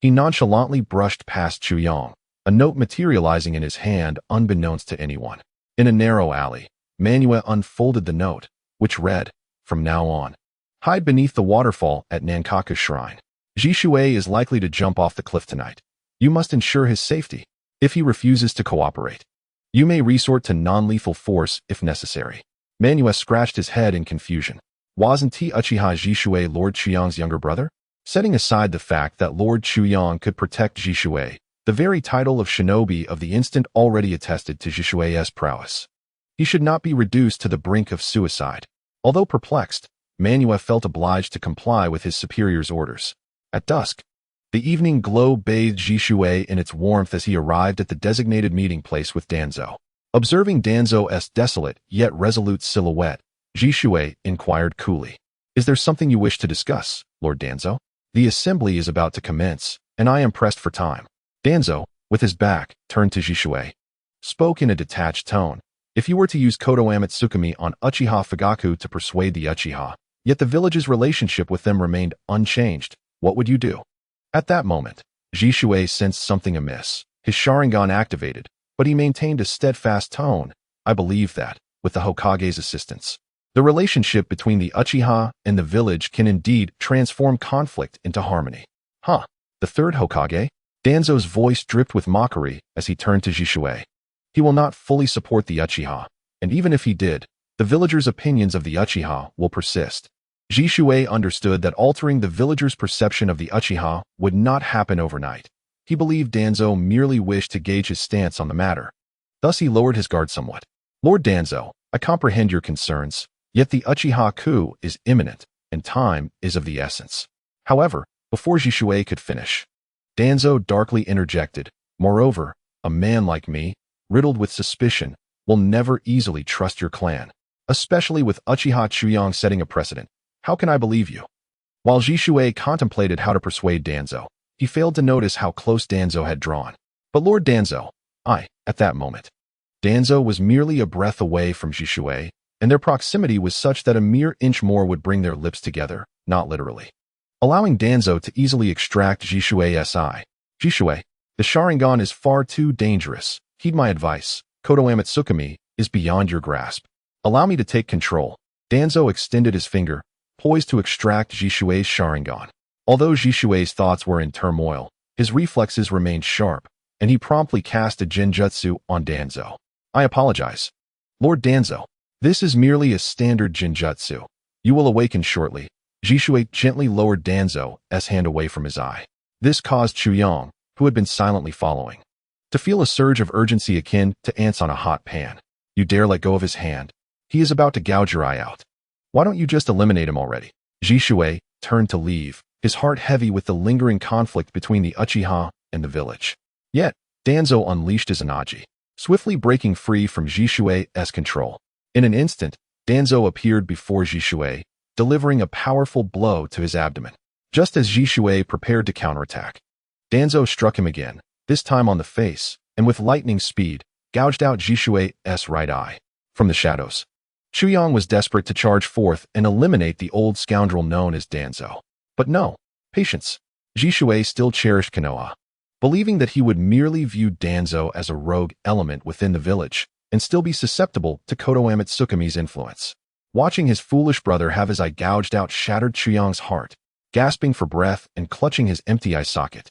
He nonchalantly brushed past Chuyang, a note materializing in his hand unbeknownst to anyone. In a narrow alley, Manua unfolded the note, which read, "From now on, hide beneath the waterfall at Nankaku's shrine. Jishui is likely to jump off the cliff tonight. You must ensure his safety. If he refuses to cooperate, you may resort to non-lethal force if necessary." Manua scratched his head in confusion. Wasn't Uchiha Jishui Lord Chuyang's younger brother? Setting aside the fact that Lord Chuyang could protect Jishui, The very title of shinobi of the instant already attested to Jishue's prowess. He should not be reduced to the brink of suicide. Although perplexed, Manuel felt obliged to comply with his superior's orders. At dusk, the evening glow bathed Jishue in its warmth as he arrived at the designated meeting place with Danzo. Observing Danzo's desolate yet resolute silhouette, Jishue inquired coolly, "Is there something you wish to discuss, Lord Danzo? The assembly is about to commence, and I am pressed for time." Danzo, with his back turned to Jishue, spoke in a detached tone. "If you were to use Kodo Amatsukami on Uchiha Fugaku to persuade the Uchiha, yet the village's relationship with them remained unchanged, what would you do?" At that moment, Jishue sensed something amiss. His Sharingan activated, but he maintained a steadfast tone. "I believe that, with the Hokage's assistance, the relationship between the Uchiha and the village can indeed transform conflict into harmony." "Huh? The third Hokage?" Danzo's voice dripped with mockery as he turned to Jishue. "He will not fully support the Uchiha, and even if he did, the villagers' opinions of the Uchiha will persist." Jishue understood that altering the villagers' perception of the Uchiha would not happen overnight. He believed Danzo merely wished to gauge his stance on the matter. Thus he lowered his guard somewhat. "Lord Danzo, I comprehend your concerns, yet the Uchiha coup is imminent, and time is of the essence." However, before Jishue could finish, Danzo darkly interjected, "Moreover, a man like me, riddled with suspicion, will never easily trust your clan, especially with Uchiha Chuyang setting a precedent. How can I believe you?" While Jishue contemplated how to persuade Danzo, he failed to notice how close Danzo had drawn. "But Lord Danzo, at that moment, Danzo was merely a breath away from Jishue, and their proximity was such that a mere inch more would bring their lips together, not literally, allowing Danzo to easily extract Jishue's eye. "Jishue, the Sharingan is far too dangerous. Heed my advice. Kodo Amatsukami is beyond your grasp. Allow me to take control." Danzo extended his finger, poised to extract Jishue's Sharingan. Although Jishue's thoughts were in turmoil, his reflexes remained sharp, and he promptly cast a Jinjutsu on Danzo. "I apologize. Lord Danzo, this is merely a standard Jinjutsu. You will awaken shortly." Jishue gently lowered Danzo's hand away from his eye. This caused Chuyang, who had been silently following, to feel a surge of urgency akin to ants on a hot pan. "You dare let go of his hand? He is about to gouge your eye out. Why don't you just eliminate him already?" Jishue turned to leave, his heart heavy with the lingering conflict between the Uchiha and the village. Yet, Danzo unleashed his Anaji, swiftly breaking free from Jishue's control. In an instant, Danzo appeared before Jishue, delivering a powerful blow to his abdomen. Just as Jishue prepared to counterattack, Danzo struck him again, this time on the face, and with lightning speed, gouged out Jishue's right eye. From the shadows, Chuyang was desperate to charge forth and eliminate the old scoundrel known as Danzo. But no, patience. Jishue still cherished Konoha, believing that he would merely view Danzo as a rogue element within the village and still be susceptible to Kodo Amatsukami's influence. Watching his foolish brother have his eye gouged out shattered Chuyang's heart, gasping for breath and clutching his empty eye socket.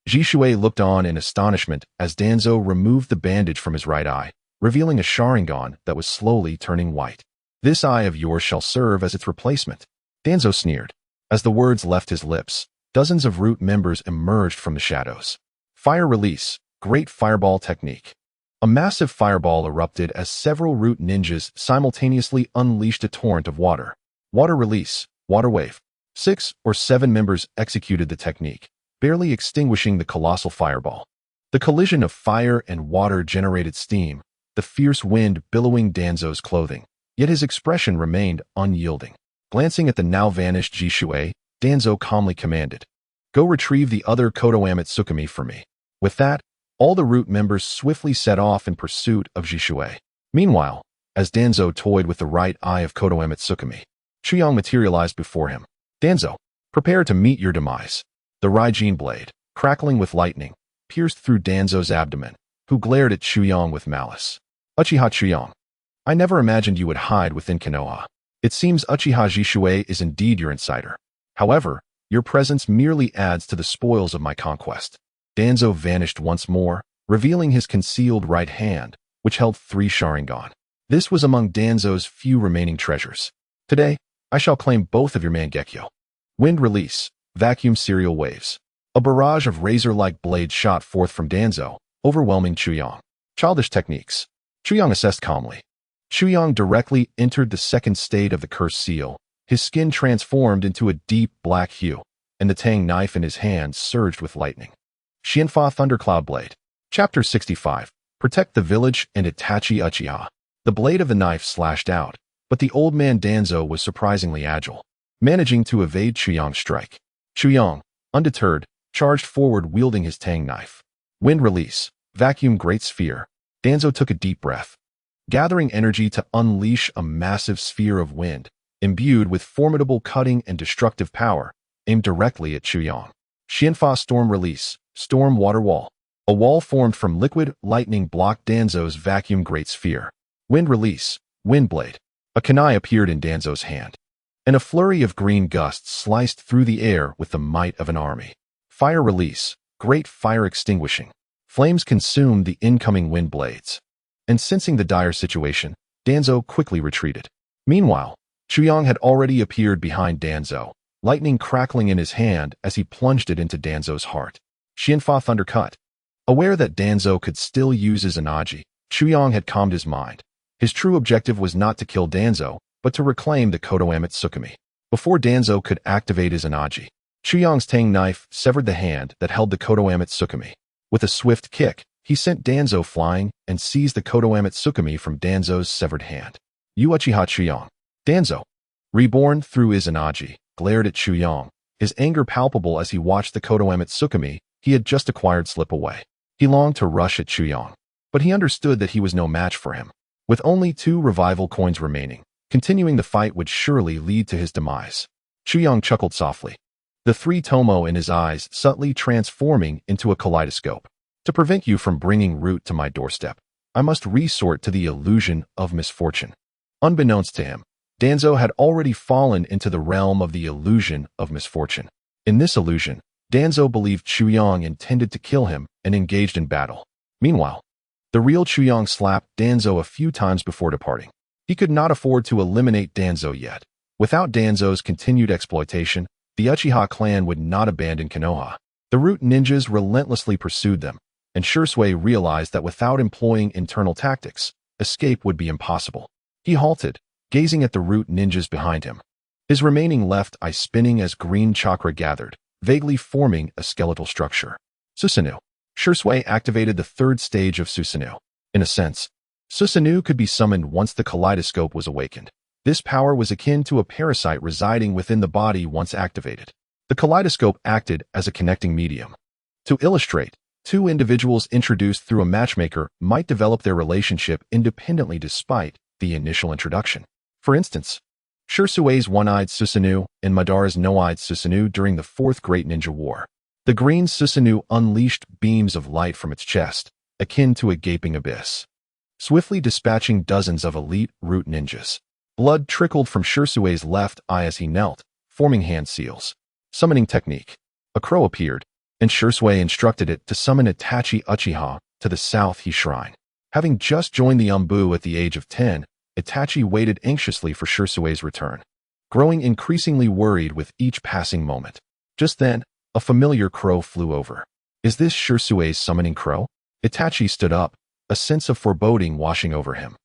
Jishue looked on in astonishment as Danzo removed the bandage from his right eye, revealing a Sharingan that was slowly turning white. "This eye of yours shall serve as its replacement," Danzo sneered. As the words left his lips, dozens of root members emerged from the shadows. Fire release, great fireball technique. A massive fireball erupted as several root ninjas simultaneously unleashed a torrent of water. Water release, water wave. 6 or 7 members executed the technique, barely extinguishing the colossal fireball. The collision of fire and water generated steam, the fierce wind billowing Danzo's clothing, yet his expression remained unyielding. Glancing at the now vanished Jishue, Danzo calmly commanded, "Go retrieve the other Kodo Amatsukami for me." With that, all the root members swiftly set off in pursuit of Jishue. Meanwhile, as Danzo toyed with the right eye of Kodo Amatsukami, Chuyang materialized before him. "Danzo, prepare to meet your demise." The Raijin blade, crackling with lightning, pierced through Danzo's abdomen, who glared at Chuyang with malice. "Uchiha Chuyang, I never imagined you would hide within Konoha. It seems Uchiha Jishue is indeed your insider. However, your presence merely adds to the spoils of my conquest." Danzo vanished once more, revealing his concealed right hand, which held 3 Sharingan. This was among Danzo's few remaining treasures. "Today, I shall claim both of your Mangekyo. Wind release, vacuum serial waves." A barrage of razor-like blades shot forth from Danzo, overwhelming Chuyang. Childish techniques. Chuyang assessed calmly. Chuyang directly entered the second state of the cursed seal. His skin transformed into a deep black hue, and the tang knife in his hand surged with lightning. Xianfa Thundercloud Blade. Chapter 65. Protect the village and Itachi Uchiha. The blade of the knife slashed out, but the old man Danzo was surprisingly agile, managing to evade Chuyang's strike. Chuyang, undeterred, charged forward wielding his tang knife. Wind release. Vacuum Great Sphere. Danzo took a deep breath, gathering energy to unleash a massive sphere of wind, imbued with formidable cutting and destructive power, aimed directly at Chuyang. Xianfa Storm Release. Storm Water Wall. A wall formed from liquid lightning blocked Danzo's vacuum Great Sphere. Wind Release. Wind Blade. A kunai appeared in Danzo's hand, and a flurry of green gusts sliced through the air with the might of an army. Fire Release. Great Fire Extinguishing. Flames consumed the incoming wind blades, and sensing the dire situation, Danzo quickly retreated. Meanwhile, Chuyang had already appeared behind Danzo, lightning crackling in his hand as he plunged it into Danzo's heart. Xianfa Thundercut. Aware that Danzo could still use his Anaji, Chuyang had calmed his mind. His true objective was not to kill Danzo, but to reclaim the Konoha Tsukumi. Before Danzo could activate his Anaji, Chuyang's tang knife severed the hand that held the Konoha Tsukumi. With a swift kick, he sent Danzo flying and seized the Konoha Tsukumi from Danzo's severed hand. Uchiha Chuyang. Danzo, reborn through his Anaji, glared at Chuyang, his anger palpable as he watched the Konoha Tsukumi he had just acquired slip away. He longed to rush at Chuyang, but he understood that he was no match for him. With only 2 revival coins remaining, continuing the fight would surely lead to his demise. Chuyang chuckled softly, the 3 tomo in his eyes subtly transforming into a kaleidoscope. To prevent you from bringing root to my doorstep, I must resort to the illusion of misfortune. Unbeknownst to him, Danzo had already fallen into the realm of the illusion of misfortune. In this illusion, Danzo believed Chuyang intended to kill him and engaged in battle. Meanwhile, the real Chuyang slapped Danzo a few times before departing. He could not afford to eliminate Danzo yet. Without Danzo's continued exploitation, the Uchiha clan would not abandon Konoha. The root ninjas relentlessly pursued them, and Shursui realized that without employing internal tactics, escape would be impossible. He halted, gazing at the root ninjas behind him, his remaining left eye spinning as green chakra gathered, vaguely forming a skeletal structure. Susanoo. Shursui activated the 3rd stage of Susanoo. In a sense, Susanoo could be summoned once the kaleidoscope was awakened. This power was akin to a parasite residing within the body once activated. The kaleidoscope acted as a connecting medium. To illustrate, 2 individuals introduced through a matchmaker might develop their relationship independently despite the initial introduction. For instance, Shursui's one-eyed Susanoo and Madara's no-eyed Susanoo during the 4th Great Ninja War. The green Susanoo unleashed beams of light from its chest, akin to a gaping abyss, swiftly dispatching dozens of elite root ninjas. Blood trickled from Shursui's left eye as he knelt, forming hand seals. Summoning technique. A crow appeared, and Shursui instructed it to summon Itachi Uchiha to the South He Shrine. Having just joined the Umbu at the age of 10, Itachi waited anxiously for Shursui's return, growing increasingly worried with each passing moment. Just then, a familiar crow flew over. Is this Shursui's summoning crow? Itachi stood up, a sense of foreboding washing over him.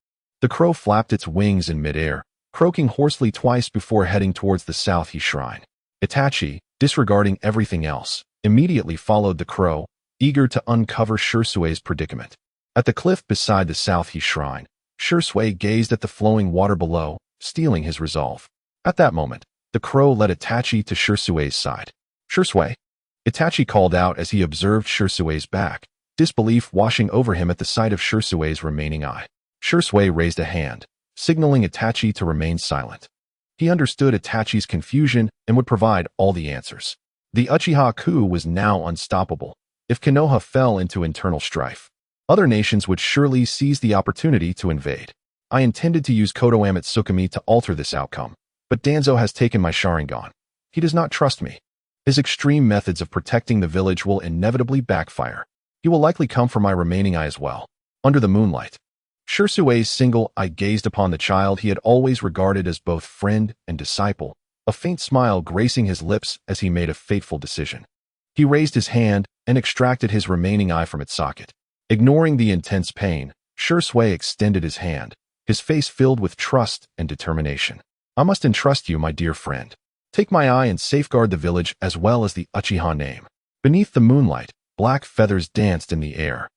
The crow flapped its wings in midair, croaking hoarsely twice before heading towards the South He Shrine. Itachi, disregarding everything else, immediately followed the crow, eager to uncover Shursui's predicament. At the cliff beside the South He Shrine, Shursui gazed at the flowing water below, steeling his resolve. At that moment, the crow led Itachi to Shursui's side. Shursui, Itachi called out as he observed Shursui's back, disbelief washing over him at the sight of Shursui's remaining eye. Shursui raised a hand, signaling Itachi to remain silent. He understood Itachi's confusion and would provide all the answers. The Uchiha coup was now unstoppable. If Konoha fell into internal strife, other nations would surely seize the opportunity to invade. I intended to use Konoha Tsukumi to alter this outcome, but Danzo has taken my Sharingan. He does not trust me. His extreme methods of protecting the village will inevitably backfire. He will likely come for my remaining eye as well. Under the moonlight, Shursui's single eye gazed upon the child he had always regarded as both friend and disciple, a faint smile gracing his lips as he made a fateful decision. He raised his hand and extracted his remaining eye from its socket. Ignoring the intense pain, Shui extended his hand, his face filled with trust and determination. I must entrust you, my dear friend. Take my eye and safeguard the village as well as the Uchiha name. Beneath the moonlight, black feathers danced in the air.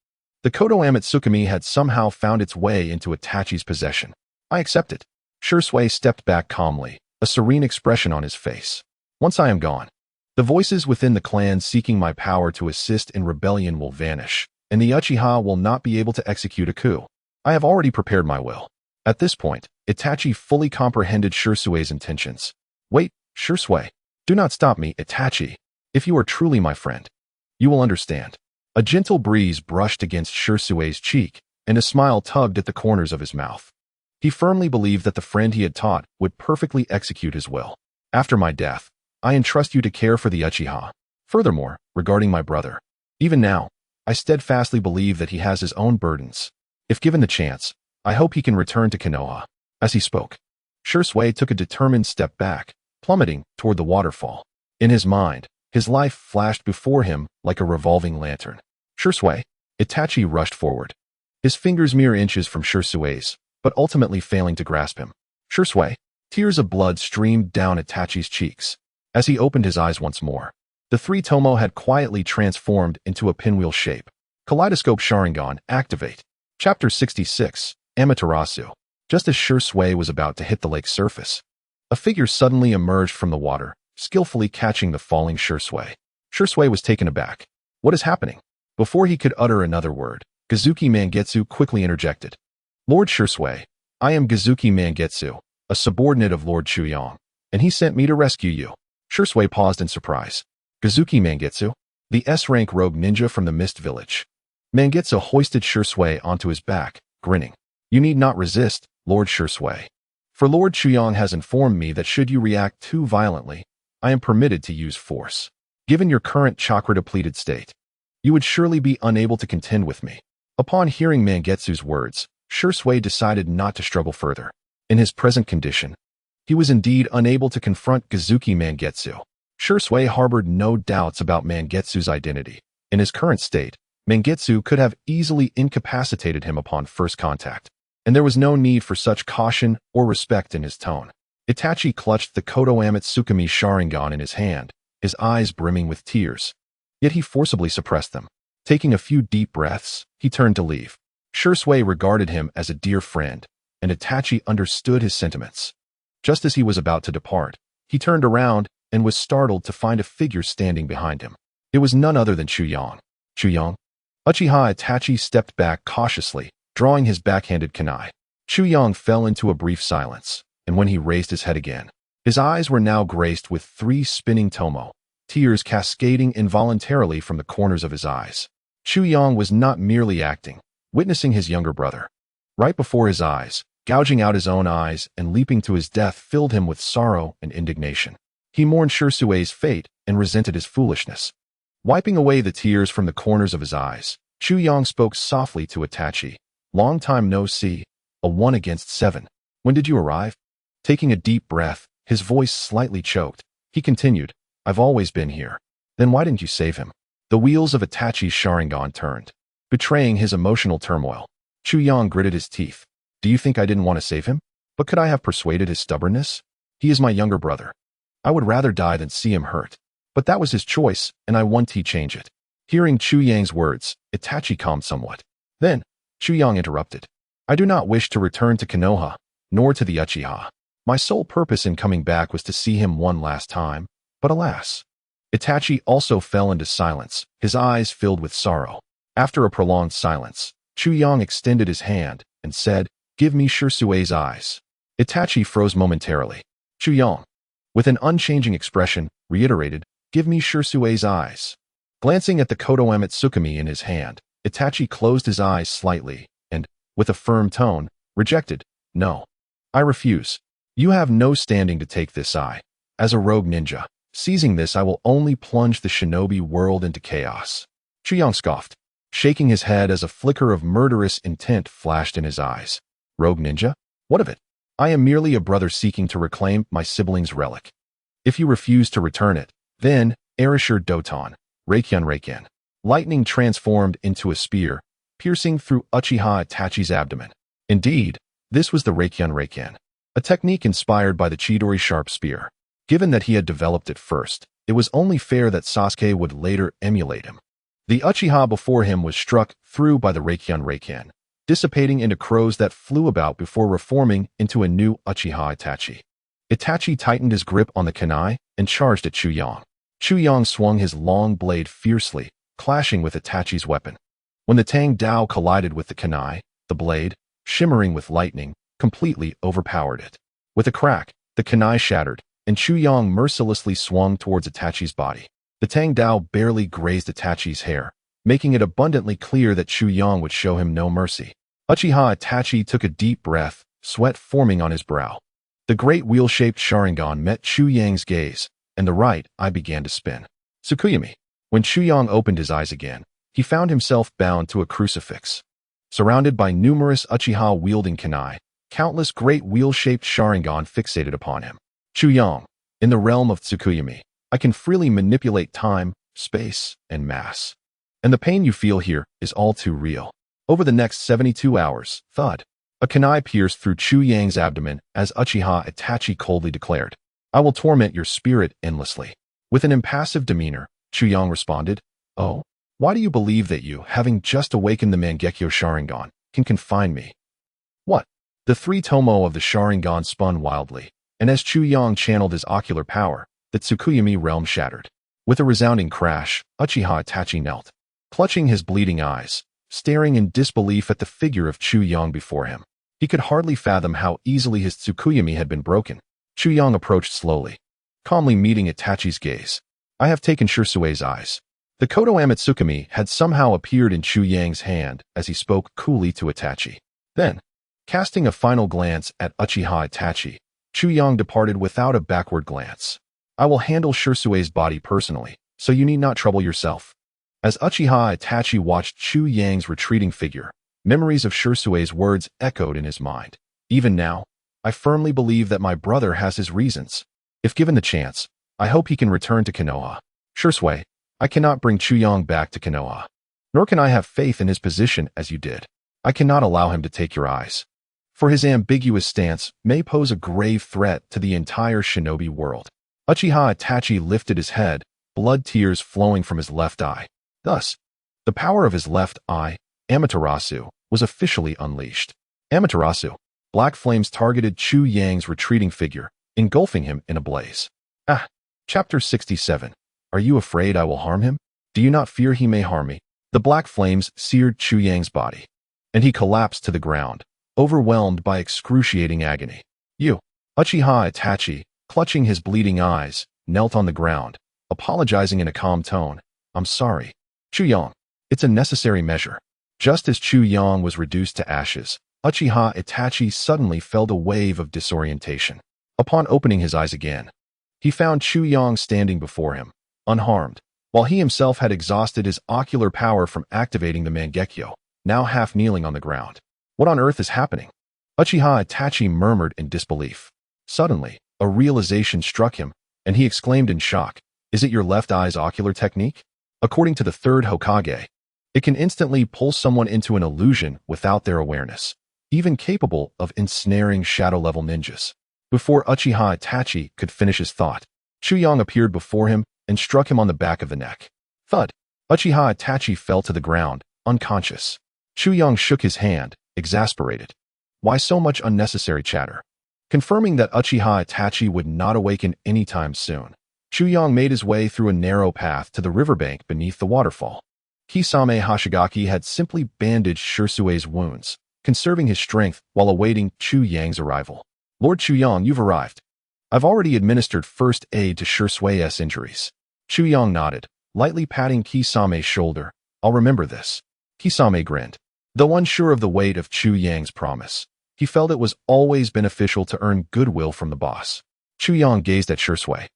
The Kodo Amatsukami had somehow found its way into Itachi's possession. I accept it. Shui stepped back calmly, a serene expression on his face. Once I am gone, the voices within the clan seeking my power to assist in rebellion will vanish, and the Uchiha will not be able to execute a coup. I have already prepared my will. At this point, Itachi fully comprehended Shusui's intentions. Wait, Shui. Do not stop me, Itachi. If you are truly my friend, you will understand. A gentle breeze brushed against Shusui's cheek, and a smile tugged at the corners of his mouth. He firmly believed that the friend he had taught would perfectly execute his will. After my death, I entrust you to care for the Uchiha. Furthermore, regarding my brother, even now, I steadfastly believe that he has his own burdens. If given the chance, I hope he can return to Konoha. As he spoke, Shui took a determined step back, plummeting toward the waterfall. In his mind, his life flashed before him like a revolving lantern. Shui. Itachi rushed forward, his fingers mere inches from Shusui's, but ultimately failing to grasp him. Shui. Tears of blood streamed down Itachi's cheeks. As he opened his eyes once more, the three tomo had quietly transformed into a pinwheel shape. Kaleidoscope Sharingan, activate. Chapter 66, Amaterasu. Just as Shui was about to hit the lake's surface, a figure suddenly emerged from the water, skillfully catching the falling Shui. Shui was taken aback. What is happening? Before he could utter another word, Gazuki Mangetsu quickly interjected. Lord Shui, I am Gazuki Mangetsu, a subordinate of Lord Chuyang, and he sent me to rescue you. Shui paused in surprise. Gazuki Mangetsu? The S-rank rogue ninja from the Mist Village. Mangetsu hoisted Shui onto his back, grinning. You need not resist, Lord Shui. For Lord Chuyang has informed me that should you react too violently, I am permitted to use force. Given your current chakra-depleted state, you would surely be unable to contend with me. Upon hearing Mangetsu's words, Shui decided not to struggle further. In his present condition, he was indeed unable to confront Gazuki Mangetsu. Shui harbored no doubts about Mangetsu's identity. In his current state, Mangetsu could have easily incapacitated him upon first contact, and there was no need for such caution or respect in his tone. Itachi clutched the Kodo Amatsukami Sharingan in his hand, his eyes brimming with tears. Yet he forcibly suppressed them. Taking a few deep breaths, he turned to leave. Shui regarded him as a dear friend, and Itachi understood his sentiments. Just as he was about to depart, he turned around and was startled to find a figure standing behind him. It was none other than Chuyang. Chuyang? Uchiha Itachi stepped back cautiously, drawing his backhanded kunai. Chuyang fell into a brief silence, and when he raised his head again, his eyes were now graced with 3 spinning tomo, tears cascading involuntarily from the corners of his eyes. Chuyang was not merely acting, witnessing his younger brother. Right before his eyes, gouging out his own eyes and leaping to his death filled him with sorrow and indignation. He mourned Shusui's fate and resented his foolishness. Wiping away the tears from the corners of his eyes, Chuyang spoke softly to Itachi. Long time no see, a 1 against 7. When did you arrive? Taking a deep breath, his voice slightly choked, he continued, I've always been here. Then why didn't you save him? The wheels of Itachi's Sharingan turned, betraying his emotional turmoil. Chuyang gritted his teeth. Do you think I didn't want to save him? But could I have persuaded his stubbornness? He is my younger brother. I would rather die than see him hurt. But that was his choice, and I won't change it. Hearing Chuyang's words, Itachi calmed somewhat. Then, Chuyang interrupted. I do not wish to return to Konoha, nor to the Uchiha. My sole purpose in coming back was to see him one last time, but alas. Itachi also fell into silence, his eyes filled with sorrow. After a prolonged silence, Chuyang extended his hand and said, Give me Shusui's eyes. Itachi froze momentarily. Chuyang, with an unchanging expression, reiterated, Give me Shusui's eyes. Glancing at the Kodo Amatsukami in his hand, Itachi closed his eyes slightly and, with a firm tone, rejected, No. I refuse. You have no standing to take this eye. As a rogue ninja, seizing this I will only plunge the shinobi world into chaos. Chuyang scoffed, shaking his head as a flicker of murderous intent flashed in his eyes. Rogue ninja? What of it? I am merely a brother seeking to reclaim my sibling's relic. If you refuse to return it, then, Erasure Doton, Reikian. Lightning transformed into a spear, piercing through Uchiha Itachi's abdomen. Indeed, this was the Reikian, a technique inspired by the Chidori sharp spear. Given that he had developed it first, it was only fair that Sasuke would later emulate him. The Uchiha before him was struck through by the Reikian, dissipating into crows that flew about before reforming into a new Uchiha Itachi. Itachi tightened his grip on the kunai and charged at Chu Yang. Chu Yang swung his long blade fiercely, clashing with Itachi's weapon. When the Tang Dao collided with the kunai, the blade, shimmering with lightning, completely overpowered it. With a crack, the kunai shattered, and Chu Yang mercilessly swung towards Itachi's body. The Tang Dao barely grazed Itachi's hair, making it abundantly clear that Chu Yang would show him no mercy. Uchiha Itachi took a deep breath, sweat forming on his brow. The great wheel-shaped Sharingan met Chu Yang's gaze, and the right eye began to spin. Tsukuyami. When Chu Yang opened his eyes again, he found himself bound to a crucifix. Surrounded by numerous Uchiha-wielding kunai, countless great wheel-shaped Sharingan fixated upon him. Chu Yang, in the realm of Tsukuyami, I can freely manipulate time, space, and mass. And the pain you feel here is all too real. Over the next 72 hours, thud. A kunai pierced through Chu Yang's abdomen as Uchiha Itachi coldly declared, I will torment your spirit endlessly. With an impassive demeanor, Chu Yang responded, Oh, why do you believe that you, having just awakened the Mangekyo Sharingan, can confine me? What? The three tomo of the Sharingan spun wildly, and as Chu Yang channeled his ocular power, the Tsukuyami realm shattered. With a resounding crash, Uchiha Itachi knelt, clutching his bleeding eyes, staring in disbelief at the figure of Chu Yang before him. He could hardly fathom how easily his Tsukuyami had been broken. Chu Yang approached slowly, calmly meeting Itachi's gaze. I have taken Shirsue's eyes. The Kodo Amatsukami had somehow appeared in Chu Yang's hand as he spoke coolly to Itachi. Then, casting a final glance at Uchiha Itachi, Chu Yang departed without a backward glance. I will handle Shirsue's body personally, so you need not trouble yourself. As Uchiha Itachi watched Chu Yang's retreating figure, memories of Shirsue's words echoed in his mind. Even now, I firmly believe that my brother has his reasons. If given the chance, I hope he can return to Konoha. Shirsue, I cannot bring Chu Yang back to Konoha. Nor can I have faith in his position as you did. I cannot allow him to take your eyes. For his ambiguous stance may pose a grave threat to the entire shinobi world. Uchiha Itachi lifted his head, blood tears flowing from his left eye. Thus, the power of his left eye, Amaterasu, was officially unleashed. Amaterasu. Black flames targeted Chu Yang's retreating figure, engulfing him in a blaze. Chapter 67. Are you afraid I will harm him? Do you not fear he may harm me? The black flames seared Chu Yang's body, and he collapsed to the ground, overwhelmed by excruciating agony. You, Uchiha Itachi, clutching his bleeding eyes, knelt on the ground, apologizing in a calm tone. I'm sorry. Chu Yang. It's a necessary measure. Just as Chu Yang was reduced to ashes, Uchiha Itachi suddenly felt a wave of disorientation. Upon opening his eyes again, he found Chu Yang standing before him, unharmed, while he himself had exhausted his ocular power from activating the Mangekyo, now half kneeling on the ground. What on earth is happening? Uchiha Itachi murmured in disbelief. Suddenly, a realization struck him, and he exclaimed in shock, Is it your left eye's ocular technique? According to the third Hokage, it can instantly pull someone into an illusion without their awareness, even capable of ensnaring shadow-level ninjas. Before Uchiha Itachi could finish his thought, Chu Yang appeared before him and struck him on the back of the neck. Thud! Uchiha Itachi fell to the ground, unconscious. Chu Yang shook his hand, exasperated. Why so much unnecessary chatter? Confirming that Uchiha Itachi would not awaken anytime soon, Chu Yang made his way through a narrow path to the riverbank beneath the waterfall. Kisame Hashigaki had simply bandaged Shirsue's wounds, conserving his strength while awaiting Chu Yang's arrival. Lord Chu Yang, you've arrived. I've already administered first aid to Shirsue's injuries. Chu Yang nodded, lightly patting Kisame's shoulder. I'll remember this. Kisame grinned. Though unsure of the weight of Chu Yang's promise, he felt it was always beneficial to earn goodwill from the boss. Chu Yang gazed at Shirsue,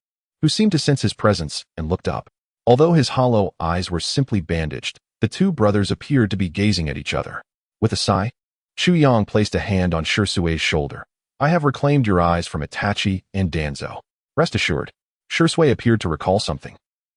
who seemed to sense his presence, and looked up. Although his hollow eyes were simply bandaged, the two brothers appeared to be gazing at each other. With a sigh, Chu Yang placed a hand on Shirsue's shoulder. I have reclaimed your eyes from Itachi and Danzo. Rest assured. Shirsue appeared to recall something.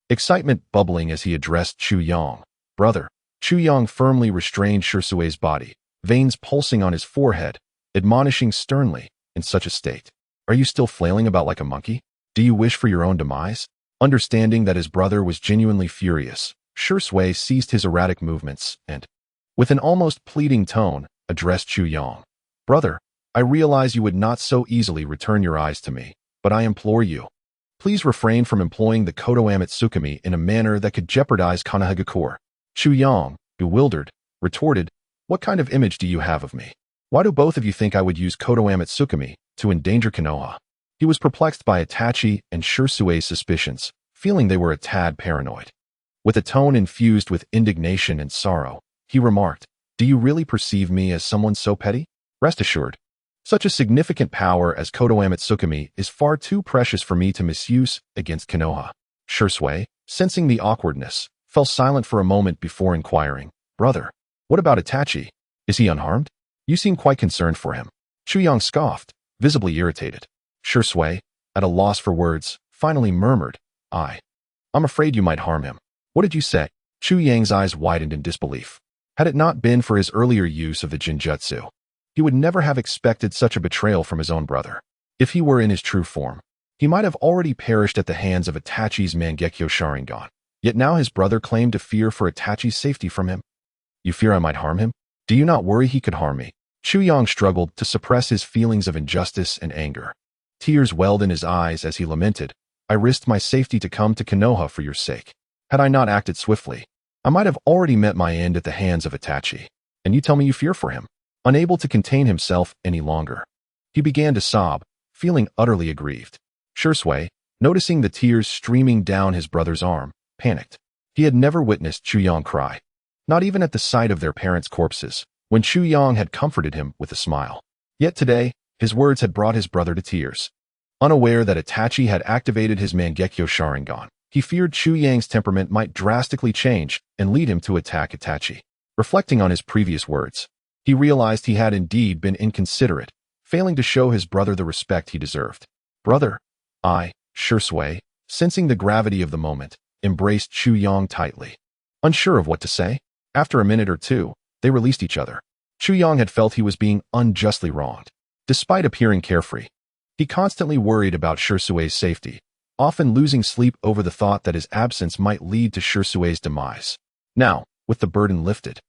excitement bubbling as he addressed Chu Yang. Brother. Chu Yang firmly restrained Shirsue's body, veins pulsing on his forehead, admonishing sternly, in such a state. Are you still flailing about like a monkey? Do you wish for your own demise? Understanding that his brother was genuinely furious, Shirsue ceased his erratic movements and, with an almost pleading tone, addressed Chu Yang. Brother, I realize you would not so easily return your eyes to me, but I implore you, please refrain from employing the Kodoha Tsukimi in a manner that could jeopardize Konoha. Chu Yang, bewildered, retorted, what kind of image do you have of me? Why do both of you think I would use Kodoha Tsukimi to endanger Konoha? He was perplexed by Itachi and Shirsue's suspicions, feeling they were a tad paranoid. With a tone infused with indignation and sorrow, he remarked, do you really perceive me as someone so petty? Rest assured, such a significant power as Kodoha Tsukimi is far too precious for me to misuse against Konoha. Shirsue, sensing the awkwardness, fell silent for a moment before inquiring, brother, what about Itachi? Is he unharmed? You seem quite concerned for him. Chu Yang scoffed, visibly irritated. Shirsue, at a loss for words, finally murmured, I'm afraid you might harm him. What did you say? Chu Yang's eyes widened in disbelief. Had it not been for his earlier use of the Jinjutsu, he would never have expected such a betrayal from his own brother. If he were in his true form, he might have already perished at the hands of Itachi's Mangekyo Sharingan. Yet now his brother claimed to fear for Itachi's safety from him. You fear I might harm him? Do you not worry he could harm me? Chu Yang struggled to suppress his feelings of injustice and anger. Tears welled in his eyes as he lamented, I risked my safety to come to Konoha for your sake. Had I not acted swiftly, I might have already met my end at the hands of Itachi. And you tell me you fear for him? Unable to contain himself any longer, he began to sob, feeling utterly aggrieved. Shirsue, noticing the tears streaming down his brother's arm, panicked. He had never witnessed Chu Yang cry, not even at the sight of their parents' corpses, when Chu Yang had comforted him with a smile. Yet today, his words had brought his brother to tears. Unaware that Itachi had activated his Mangekyo Sharingan, he feared Chu Yang's temperament might drastically change and lead him to attack Itachi. Reflecting on his previous words, he realized he had indeed been inconsiderate, failing to show his brother the respect he deserved. Brother, Shirsue, sensing the gravity of the moment, embraced Chu Yang tightly. Unsure of what to say, after a minute or two, they released each other. Chu Yang had felt he was being unjustly wronged. Despite appearing carefree, he constantly worried about Shirsue's safety, often losing sleep over the thought that his absence might lead to Shirsue's demise. Now, with the burden lifted,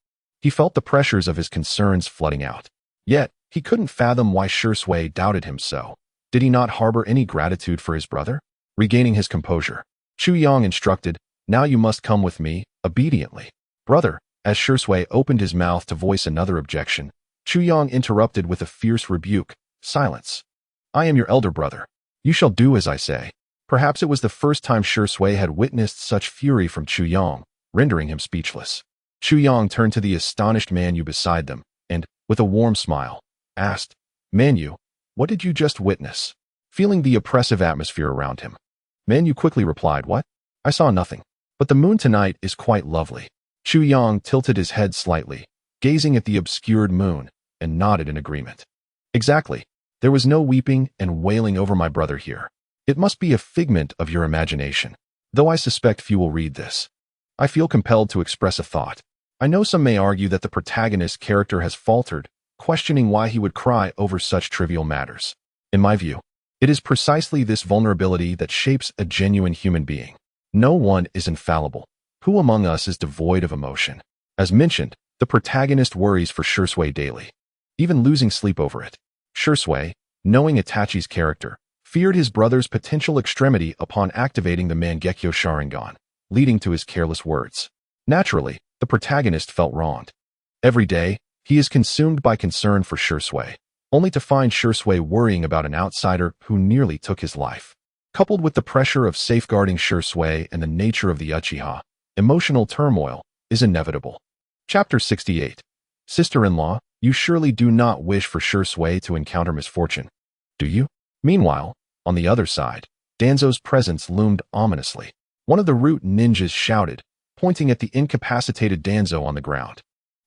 he felt the pressures of his concerns flooding out. Yet, he couldn't fathom why Shirsue doubted him so. Did he not harbor any gratitude for his brother? Regaining his composure, Chu Yang instructed, now you must come with me, obediently. Brother, as Shirsue opened his mouth to voice another objection, Chu Yang interrupted with a fierce rebuke, silence. I am your elder brother. You shall do as I say. Perhaps it was the first time Shirsue had witnessed such fury from Chu Yang, rendering him speechless. Chu Yang turned to the astonished Manyu beside them, and, with a warm smile, asked, Manyu, what did you just witness? Feeling the oppressive atmosphere around him, Manyu quickly replied, what? I saw nothing. But the moon tonight is quite lovely. Chu Yang tilted his head slightly, gazing at the obscured moon, and nodded in agreement. Exactly. There was no weeping and wailing over my brother here. It must be a figment of your imagination, though I suspect few will read this. I feel compelled to express a thought. I know some may argue that the protagonist's character has faltered, questioning why he would cry over such trivial matters. In my view, it is precisely this vulnerability that shapes a genuine human being. No one is infallible. Who among us is devoid of emotion? As mentioned, the protagonist worries for Shirsue daily, even losing sleep over it. Shirsue, knowing Itachi's character, feared his brother's potential extremity upon activating the Mangekyo Sharingan, leading to his careless words. Naturally, the protagonist felt wronged. Every day, he is consumed by concern for Shirsue, only to find Shirsue worrying about an outsider who nearly took his life. Coupled with the pressure of safeguarding Shirsue and the nature of the Uchiha, emotional turmoil is inevitable. Chapter 68. Sister-in-law, you surely do not wish for Shirsue to encounter misfortune, do you? Meanwhile, on the other side, Danzo's presence loomed ominously. One of the Root ninjas shouted, pointing at the incapacitated Danzo on the ground.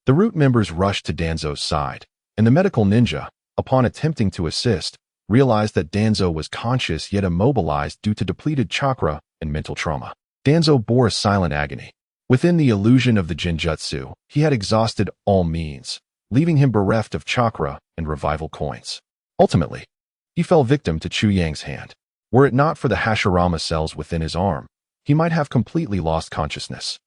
The Root members rushed to Danzo's side, and the medical ninja, upon attempting to assist, realized that Danzo was conscious yet immobilized due to depleted chakra and mental trauma. Danzo bore a silent agony. Within the illusion of the Genjutsu, he had exhausted all means, leaving him bereft of chakra and revival coins. Ultimately, he fell victim to Chu Yang's hand. Were it not for the Hashirama cells within his arm, he might have completely lost consciousness.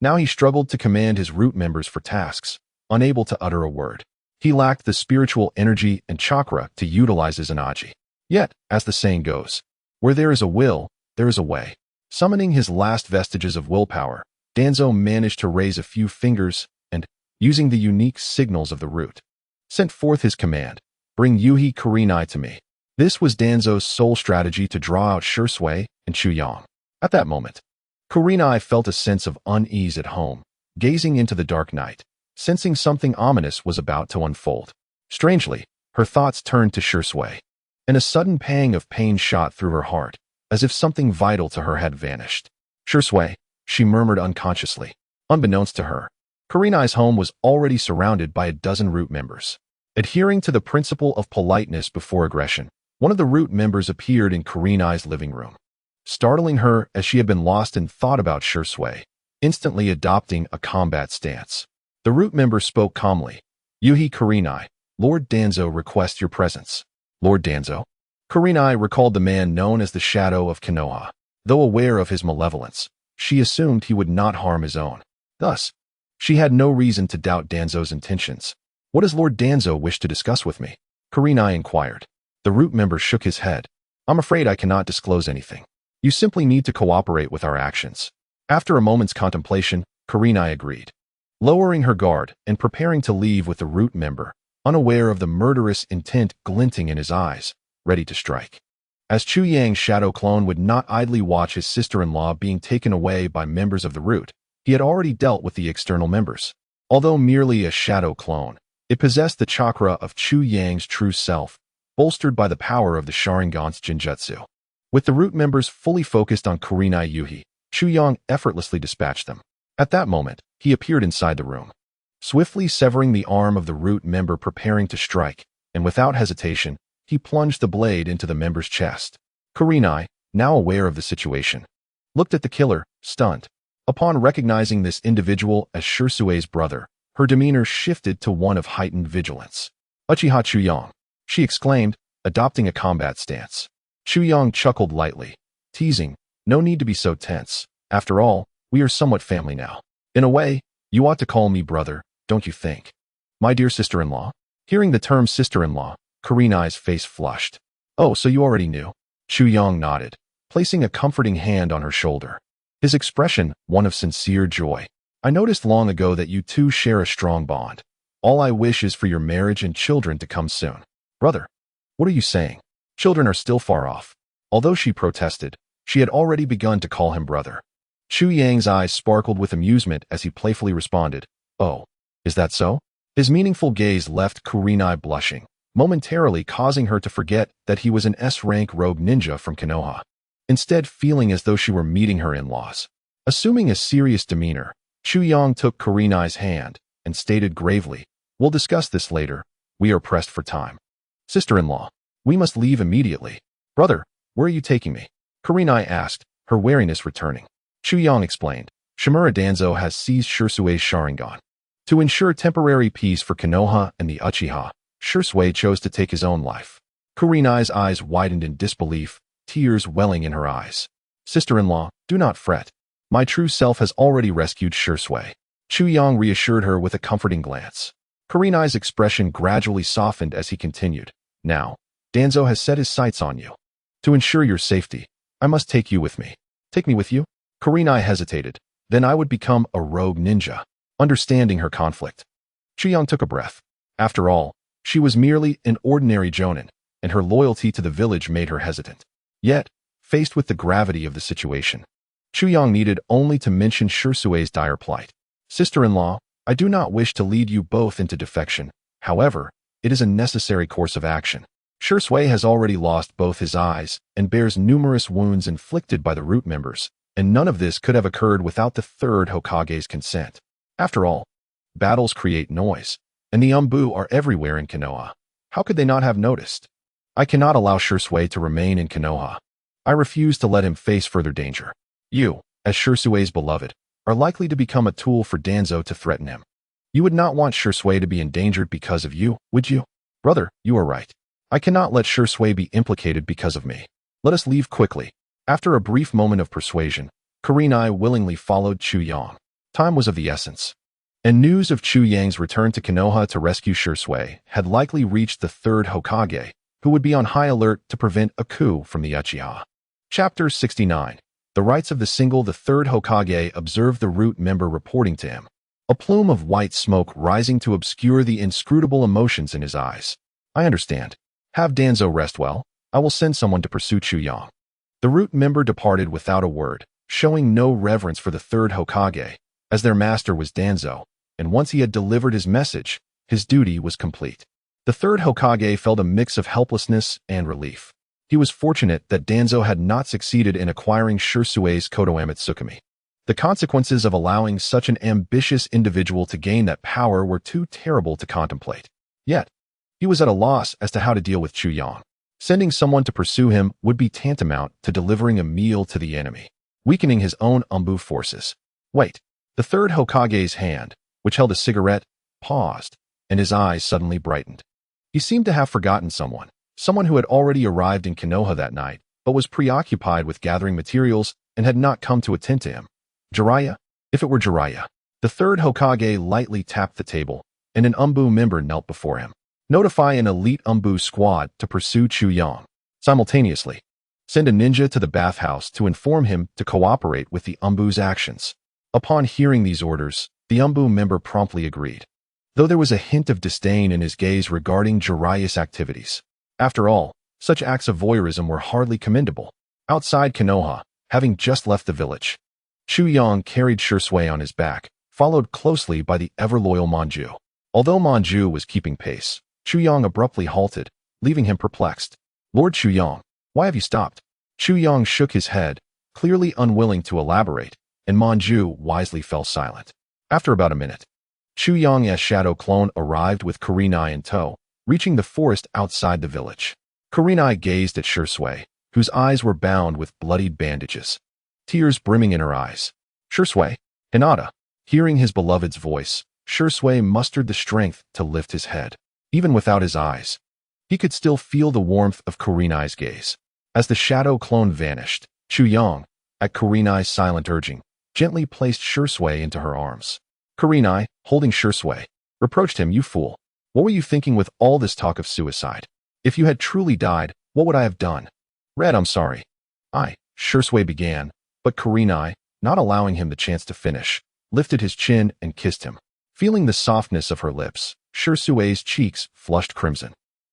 Now he struggled to command his root members for tasks, unable to utter a word. He lacked the spiritual energy and chakra to utilize his energy. Yet, as the saying goes, where there is a will, there is a way. Summoning his last vestiges of willpower, Danzo managed to raise a few fingers and, using the unique signals of the root, sent forth his command, "Bring Yuhi Kurenai to me." This was Danzo's sole strategy to draw out Shisui and Chu Yang. At that moment, Kurenai felt a sense of unease at home, gazing into the dark night, sensing something ominous was about to unfold. Strangely, her thoughts turned to Shisui, and a sudden pang of pain shot through her heart, as if something vital to her had vanished. "Shisui," she murmured unconsciously. Unbeknownst to her, Kurenai's home was already surrounded by a dozen root members. Adhering to the principle of politeness before aggression, one of the root members appeared in Kurenai's living room, startling her as she had been lost in thought about Shisui, instantly adopting a combat stance. The root member spoke calmly. "Yuhi Kurenai, Lord Danzo requests your presence." "Lord Danzo?" Kurenai recalled the man known as the Shadow of Konoha. Though aware of his malevolence, she assumed he would not harm his own. Thus, she had no reason to doubt Danzo's intentions. "What does Lord Danzo wish to discuss with me?" Kurenai inquired. The root member shook his head. "I'm afraid I cannot disclose anything. You simply need to cooperate with our actions." After a moment's contemplation, Kurenai agreed. Lowering her guard and preparing to leave with the root member, unaware of the murderous intent glinting in his eyes, ready to strike. As Chu Yang's shadow clone would not idly watch his sister-in-law being taken away by members of the root, he had already dealt with the external members. Although merely a shadow clone, it possessed the chakra of Chu Yang's true self, bolstered by the power of the Sharingan's Genjutsu. With the root members fully focused on Kurenai Yuhi, Chu Yang effortlessly dispatched them. At that moment, he appeared inside the room, swiftly severing the arm of the root member preparing to strike, and without hesitation, he plunged the blade into the member's chest. Kurenai, now aware of the situation, looked at the killer, stunned. Upon recognizing this individual as Shisui's brother, her demeanor shifted to one of heightened vigilance. "Uchiha Chu Yang," she exclaimed, adopting a combat stance. Chu Yang chuckled lightly, teasing, "No need to be so tense. After all, we are somewhat family now. In a way, you ought to call me brother, don't you think?" "My dear sister-in-law?" Hearing the term sister-in-law, Kurenai's face flushed. "Oh, so you already knew?" Chu Yang nodded, placing a comforting hand on her shoulder. His expression, one of sincere joy. "I noticed long ago that you two share a strong bond. All I wish is for your marriage and children to come soon." "Brother, what are you saying? Children are still far off." Although she protested, she had already begun to call him brother. Chu Yang's eyes sparkled with amusement as he playfully responded, "Oh, is that so?" His meaningful gaze left Kurenai blushing, momentarily causing her to forget that he was an S-rank rogue ninja from Konoha, instead feeling as though she were meeting her in-laws. Assuming a serious demeanor, Chu Yang took Kurenai's hand and stated gravely, "We'll discuss this later. We are pressed for time." "Sister-in-law, we must leave immediately." "Brother, where are you taking me?" Kurenai asked, her wariness returning. Chu Yang explained, "Shimura Danzo has seized Shisui's Sharingan. To ensure temporary peace for Konoha and the Uchiha, Shisui chose to take his own life." Kurenai's eyes widened in disbelief, tears welling in her eyes. "Sister-in-law, do not fret. My true self has already rescued Shisui." Chu Yang reassured her with a comforting glance. Kurenai's expression gradually softened as he continued, "Now, Danzo has set his sights on you. To ensure your safety, I must take you with me." "Take me with you?" Kurenai hesitated. "Then I would become a rogue ninja." Understanding her conflict, Chu Yang took a breath. After all, she was merely an ordinary jonin, and her loyalty to the village made her hesitant. Yet, faced with the gravity of the situation, Chu Yang needed only to mention Shisui's dire plight. "Sister-in-law, I do not wish to lead you both into defection. However, it is a necessary course of action. Shisui has already lost both his eyes and bears numerous wounds inflicted by the root members, and none of this could have occurred without the third Hokage's consent. After all, battles create noise, and the Umbu are everywhere in Konoha. How could they not have noticed? I cannot allow Shisui to remain in Konoha. I refuse to let him face further danger." "You, as Shirsue's beloved, are likely to become a tool for Danzo to threaten him. You would not want Shirsue to be endangered because of you, would you? Brother, you are right. I cannot let Shirsue be implicated because of me. Let us leave quickly. After a brief moment of persuasion, Kurenai willingly followed Chu Yang. Time was of the essence. And news of Chu Yang's return to Konoha to rescue Shirsue had likely reached the third Hokage, who would be on high alert to prevent a coup from the Uchiha. Chapter 69. The Rights of the Single. The third Hokage observed the root member reporting to him, a plume of white smoke rising to obscure the inscrutable emotions in his eyes. I understand. Have Danzo rest well. I will send someone to pursue Chu Yang. The root member departed without a word, showing no reverence for the third Hokage, as their master was Danzo, and once he had delivered his message, his duty was complete. The third Hokage felt a mix of helplessness and relief. He was fortunate that Danzo had not succeeded in acquiring Shirsue's Kodoame Tsukumi. The consequences of allowing such an ambitious individual to gain that power were too terrible to contemplate. Yet, he was at a loss as to how to deal with Chu Yang. Sending someone to pursue him would be tantamount to delivering a meal to the enemy, weakening his own Umbu forces. Wait. The third Hokage's hand, which held a cigarette, paused, and his eyes suddenly brightened. He seemed to have forgotten someone who had already arrived in Konoha that night, but was preoccupied with gathering materials and had not come to attend to him. Jiraiya? If it were Jiraiya. The third Hokage lightly tapped the table, and an Umbu member knelt before him. Notify an elite Umbu squad to pursue Chu Yang. Simultaneously, send a ninja to the bathhouse to inform him to cooperate with the Umbu's actions. Upon hearing these orders, the Umbu member promptly agreed, though there was a hint of disdain in his gaze regarding Jiraiya's activities. After all, such acts of voyeurism were hardly commendable. Outside Konoha, having just left the village, Chu Yang carried Shirsue on his back, followed closely by the ever-loyal Manju. Although Manju was keeping pace, Chu Yang abruptly halted, leaving him perplexed. Lord Chu Yang, why have you stopped? Chu Yang shook his head, clearly unwilling to elaborate, and Manju wisely fell silent. After about a minute, Chu Yang's shadow clone arrived with Kurenai in tow, reaching the forest outside the village. Kurenai gazed at Shirsue, whose eyes were bound with bloodied bandages, tears brimming in her eyes. Shirsue, Hinata. Hearing his beloved's voice, Shirsue mustered the strength to lift his head. Even without his eyes, he could still feel the warmth of Kurenai's gaze. As the shadow clone vanished, Chu Yang, at Kurenai's silent urging, gently placed Shirsue into her arms. Kurenai, holding Shirsue, reproached him, "You fool. What were you thinking with all this talk of suicide? If you had truly died, what would I have done?" "Red, I'm sorry." Shirsue began, but Kurenai, not allowing him the chance to finish, lifted his chin and kissed him. Feeling the softness of her lips, Shirsue's cheeks flushed crimson.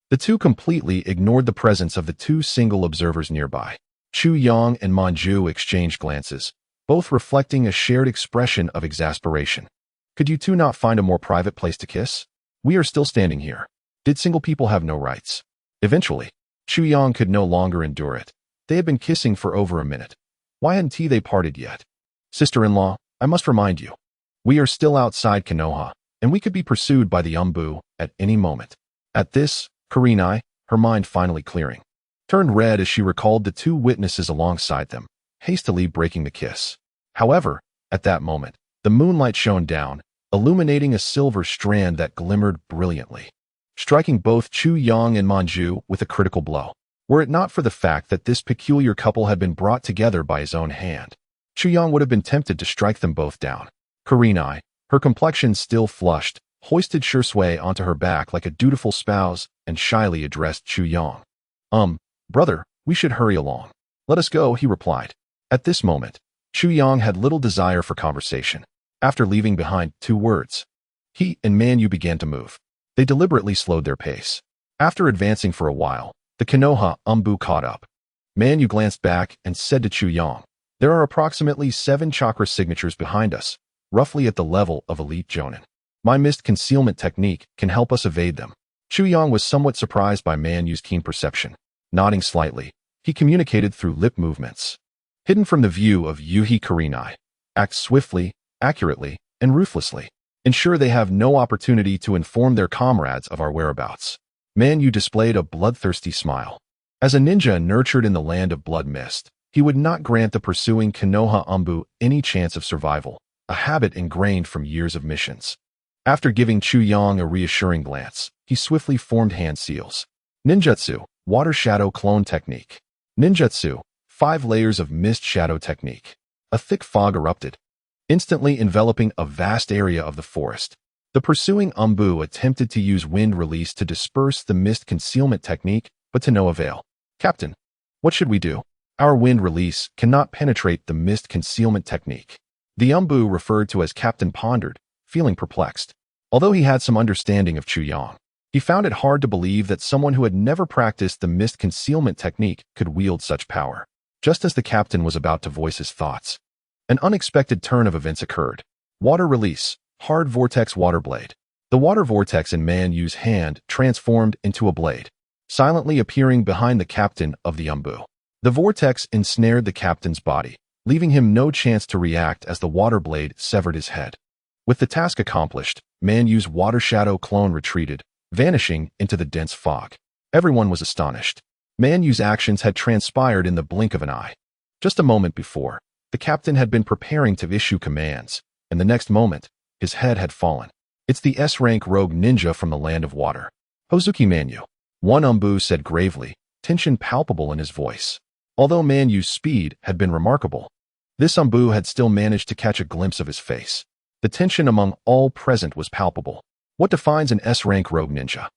The two completely ignored the presence of the two single observers nearby. Chu Yang and Manju exchanged glances, both reflecting a shared expression of exasperation. "Could you two not find a more private place to kiss? We are still standing here. Did single people have no rights?" Eventually, Chu Yang could no longer endure it. They had been kissing for over a minute. Why hadn't they parted yet? "Sister-in-law, I must remind you. We are still outside Konoha, and we could be pursued by the Umbu at any moment." At this, Kurenai, her mind finally clearing, turned red as she recalled the two witnesses alongside them, hastily breaking the kiss. However, at that moment, the moonlight shone down, illuminating a silver strand that glimmered brilliantly, striking both Chu Yang and Manju with a critical blow. Were it not for the fact that this peculiar couple had been brought together by his own hand, Chu Yang would have been tempted to strike them both down. Kurenai, her complexion still flushed, hoisted Shirsue onto her back like a dutiful spouse and shyly addressed Chu Yang. Brother, we should hurry along." "Let us go," he replied. At this moment, Chu Yang had little desire for conversation. After leaving behind 2 words, he and Manyu began to move. They deliberately slowed their pace. After advancing for a while, the Konoha Umbu caught up. Manyu glanced back and said to Chu Yang, "There are approximately 7 chakra signatures behind us, roughly at the level of elite Jonin. My mist concealment technique can help us evade them." Chu Yang was somewhat surprised by Manyu's keen perception. Nodding slightly, he communicated through lip movements. Hidden from the view of Yuhi Kurenai, act swiftly, accurately, and ruthlessly. Ensure they have no opportunity to inform their comrades of our whereabouts. Manyu displayed a bloodthirsty smile. As a ninja nurtured in the land of blood mist, He would not grant the pursuing Konoha Umbu any chance of survival, a habit ingrained from years of missions. After giving Chu Yang a reassuring glance, he swiftly formed hand seals. Ninjutsu, Water Shadow Clone Technique. Ninjutsu, 5 layers of mist shadow technique. A thick fog erupted, instantly enveloping a vast area of the forest. The pursuing Umbu attempted to use wind release to disperse the mist concealment technique, but to no avail. Captain, what should we do? Our wind release cannot penetrate the mist concealment technique. The Umbu referred to as Captain pondered, feeling perplexed. Although he had some understanding of Chu Yang, he found it hard to believe that someone who had never practiced the mist concealment technique could wield such power. Just as the captain was about to voice his thoughts, an unexpected turn of events occurred. Water release, hard vortex water blade. The water vortex in Man Yu's hand transformed into a blade, silently appearing behind the captain of the Umbu. The vortex ensnared the captain's body, leaving him no chance to react as the water blade severed his head. With the task accomplished, Man Yu's water shadow clone retreated, vanishing into the dense fog. Everyone was astonished. Man Yu's actions had transpired in the blink of an eye. Just a moment before, the captain had been preparing to issue commands, and the next moment, his head had fallen. It's the S-rank rogue ninja from the land of water. Hozuki Man Yu. One Umbu said gravely, tension palpable in his voice. Although Man Yu's speed had been remarkable, this Umbu had still managed to catch a glimpse of his face. The tension among all present was palpable. What defines an S-rank rogue ninja?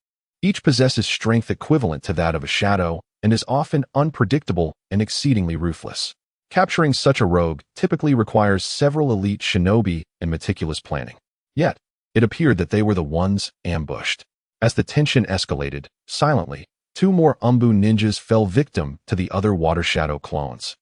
Each possesses strength equivalent to that of a shadow and is often unpredictable and exceedingly ruthless. Capturing such a rogue typically requires several elite shinobi and meticulous planning. Yet, it appeared that they were the ones ambushed. As the tension escalated, silently, 2 more Umbu ninjas fell victim to the other water shadow clones.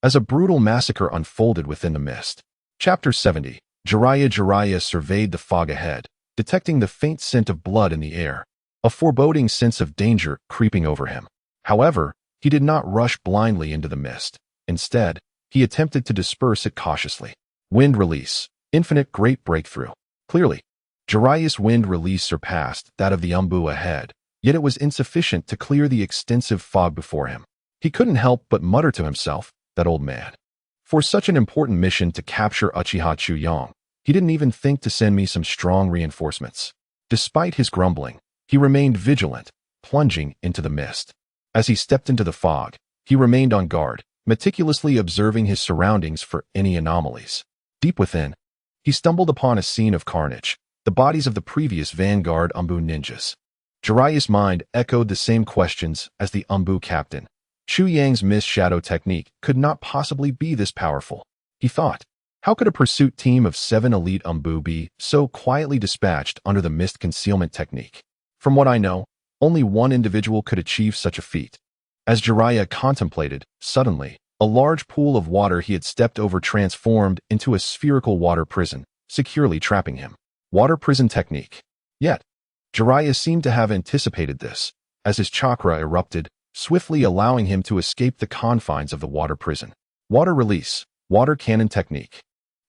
As a brutal massacre unfolded within the mist. Chapter 70. Jiraiya surveyed the fog ahead, detecting the faint scent of blood in the air, a foreboding sense of danger creeping over him. However, he did not rush blindly into the mist. Instead, he attempted to disperse it cautiously. Wind release, infinite great breakthrough. Clearly, Jiraiya's wind release surpassed that of the Umbu ahead, yet it was insufficient to clear the extensive fog before him. He couldn't help but mutter to himself, that old man. For such an important mission to capture Uchiha Chu Yang, he didn't even think to send me some strong reinforcements. Despite his grumbling, he remained vigilant, plunging into the mist. As he stepped into the fog, he remained on guard, meticulously observing his surroundings for any anomalies. Deep within, he stumbled upon a scene of carnage, the bodies of the previous vanguard Umbu ninjas. Jiraiya's mind echoed the same questions as the Umbu captain. Chu Yang's mist shadow technique could not possibly be this powerful, he thought. How could a pursuit team of 7 elite Umbu be so quietly dispatched under the mist concealment technique? From what I know, only one individual could achieve such a feat. As Jiraiya contemplated, suddenly, a large pool of water he had stepped over transformed into a spherical water prison, securely trapping him. Water prison technique. Yet, Jiraiya seemed to have anticipated this, as his chakra erupted, swiftly allowing him to escape the confines of the water prison. Water release, water cannon technique.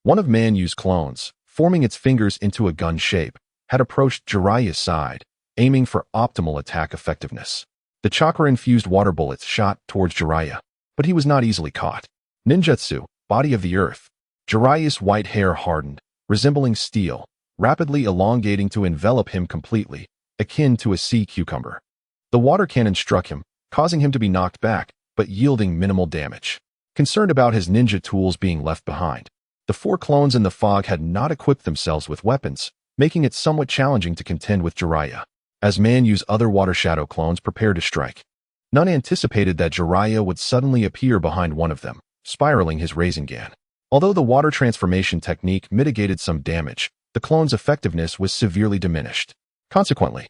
One of Man Yu's clones, forming its fingers into a gun shape, had approached Jiraiya's side, aiming for optimal attack effectiveness. The chakra-infused water bullets shot towards Jiraiya, but he was not easily caught. Ninjutsu, body of the earth. Jiraiya's white hair hardened, resembling steel, rapidly elongating to envelop him completely, akin to a sea cucumber. The water cannon struck him, causing him to be knocked back, but yielding minimal damage. Concerned about his ninja tools being left behind, the 4 clones in the fog had not equipped themselves with weapons, making it somewhat challenging to contend with Jiraiya. As Man Yu's other water shadow clones prepared to strike, none anticipated that Jiraiya would suddenly appear behind one of them, spiraling his Rasengan. Although the water transformation technique mitigated some damage, the clone's effectiveness was severely diminished. Consequently,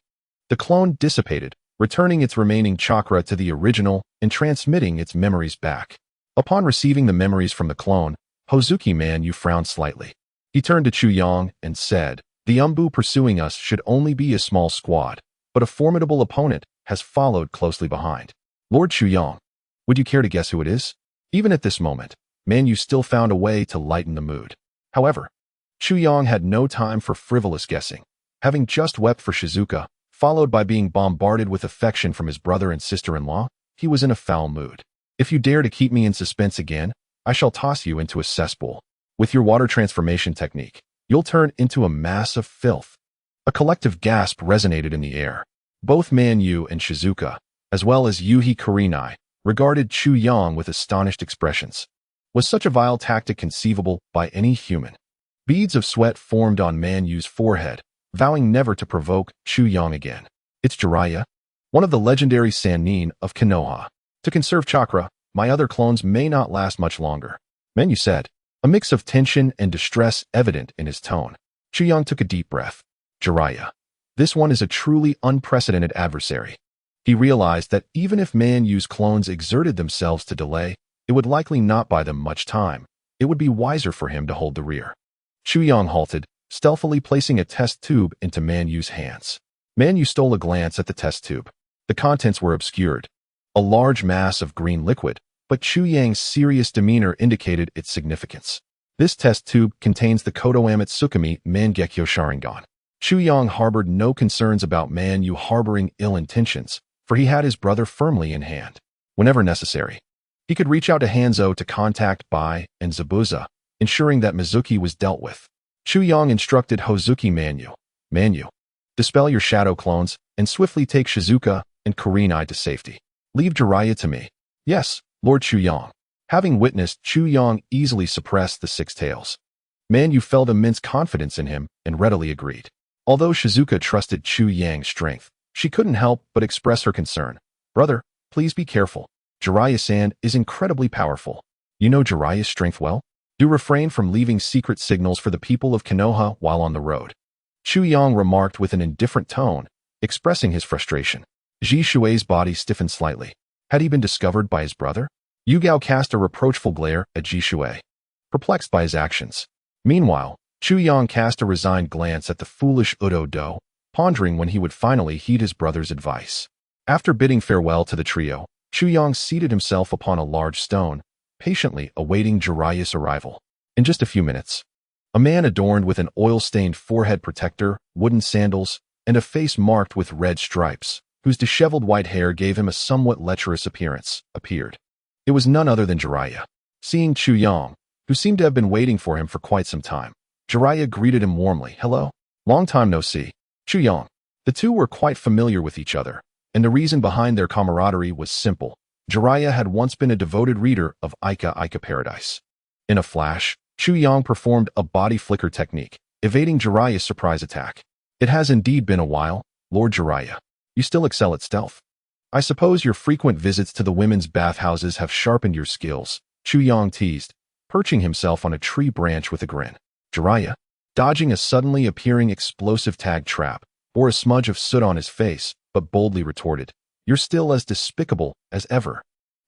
the clone dissipated, returning its remaining chakra to the original and transmitting its memories back. Upon receiving the memories from the clone, Hozuki Man Yu frowned slightly. He turned to Chu Yang and said, "The Umbu pursuing us should only be a small squad, but a formidable opponent has followed closely behind. Lord Chu Yang, would you care to guess who it is?" Even at this moment, Man Yu still found a way to lighten the mood. However, Chu Yang had no time for frivolous guessing. Having just wept for Shizuka, followed by being bombarded with affection from his brother and sister-in-law, he was in a foul mood. If you dare to keep me in suspense again, I shall toss you into a cesspool. With your water transformation technique, you'll turn into a mass of filth. A collective gasp resonated in the air. Both Man Yu and Shizuka, as well as Yuhi Kurenai, regarded Chu Yang with astonished expressions. Was such a vile tactic conceivable by any human? Beads of sweat formed on Man Yu's forehead, vowing never to provoke Chu Yang again. It's Jiraiya, one of the legendary Sannin of Konoha. To conserve chakra, my other clones may not last much longer. Man Yu said, a mix of tension and distress evident in his tone. Chu Yang took a deep breath. Jiraiya. This one is a truly unprecedented adversary. He realized that even if Man Yu's clones exerted themselves to delay, it would likely not buy them much time. It would be wiser for him to hold the rear. Chu Yang halted, stealthily placing a test tube into Man Yu's hands. Man Yu stole a glance at the test tube. The contents were obscured. A large mass of green liquid, but Chu Yang's serious demeanor indicated its significance. This test tube contains the Konoha Tsukimi Mangekyo Sharingan. Chu Yang harbored no concerns about Man Yu harboring ill intentions, for he had his brother firmly in hand. Whenever necessary, he could reach out to Hanzo to contact Bai and Zabuza, ensuring that Mizuki was dealt with. Chu Yang instructed Hozuki Man Yu, dispel your shadow clones and swiftly take Shizuka and Kurenai to safety. Leave Jiraiya to me. Yes, Lord Chu Yang. Having witnessed Chu Yang easily suppress the six tails, Man Yu felt immense confidence in him and readily agreed. Although Shizuka trusted Chu Yang's strength, she couldn't help but express her concern. Brother, please be careful. Jiraiya-san is incredibly powerful. You know Jiraiya's strength well? Do refrain from leaving secret signals for the people of Konoha while on the road. Chu Yang remarked with an indifferent tone, expressing his frustration. Ji Shui's body stiffened slightly. Had he been discovered by his brother? Yu Gao cast a reproachful glare at Ji Shui, perplexed by his actions. Meanwhile, Chu Yang cast a resigned glance at the foolish Udo Do, pondering when he would finally heed his brother's advice. After bidding farewell to the trio, Chu Yang seated himself upon a large stone, patiently awaiting Jiraiya's arrival. In just a few minutes, a man adorned with an oil-stained forehead protector, wooden sandals, and a face marked with red stripes, whose disheveled white hair gave him a somewhat lecherous appearance, appeared. It was none other than Jiraiya. Seeing Chu Yang, who seemed to have been waiting for him for quite some time, Jiraiya greeted him warmly. Hello? Long time no see. Chu Yang. The two were quite familiar with each other, and the reason behind their camaraderie was simple. Jiraiya had once been a devoted reader of Ika Paradise. In a flash, Chu Yang performed a body flicker technique, evading Jiraiya's surprise attack. It has indeed been a while, Lord Jiraiya. You still excel at stealth. I suppose your frequent visits to the women's bathhouses have sharpened your skills, Chu Yang teased, perching himself on a tree branch with a grin. Jiraiya, dodging a suddenly appearing explosive tag trap, bore a smudge of soot on his face, but boldly retorted, You're still as despicable as ever.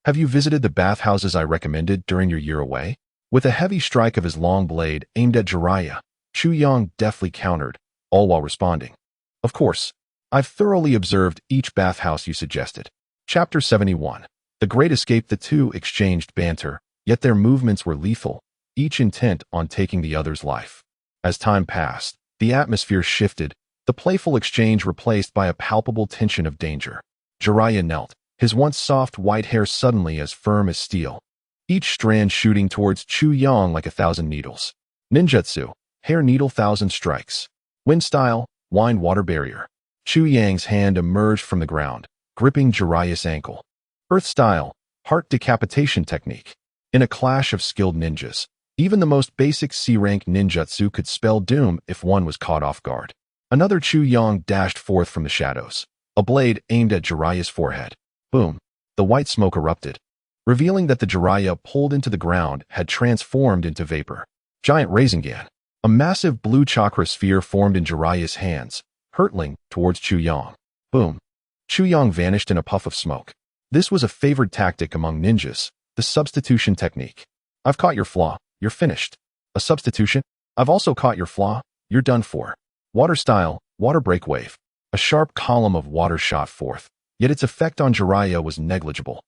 Have you visited the bathhouses I recommended during your year away? With a heavy strike of his long blade aimed at Jiraiya, Chu Yang deftly countered, all while responding. Of course, I've thoroughly observed each bathhouse you suggested. Chapter 71. The Great Escape. The two exchanged banter, yet their movements were lethal, each intent on taking the other's life. As time passed, the atmosphere shifted, the playful exchange replaced by a palpable tension of danger. Jiraiya knelt, his once soft white hair suddenly as firm as steel, each strand shooting towards Chu Yang like 1,000 needles. Ninjutsu, hair needle 1,000 strikes. Wind style, wind water barrier. Chu Yang's hand emerged from the ground, gripping Jiraiya's ankle. Earth style, heart decapitation technique. In a clash of skilled ninjas, even the most basic C-rank ninjutsu could spell doom if one was caught off guard. Another Chu Yang dashed forth from the shadows, a blade aimed at Jiraiya's forehead. Boom! The white smoke erupted, revealing that the Jiraiya pulled into the ground had transformed into vapor. Giant Rasengan. A massive blue chakra sphere formed in Jiraiya's hands, hurtling towards Chu Yang. Boom! Chu Yang vanished in a puff of smoke. This was a favored tactic among ninjas, the substitution technique. I've caught your flaw. You're finished. A substitution? I've also caught your flaw. You're done for. Water style, water break wave. A sharp column of water shot forth, yet its effect on Jiraiya was negligible.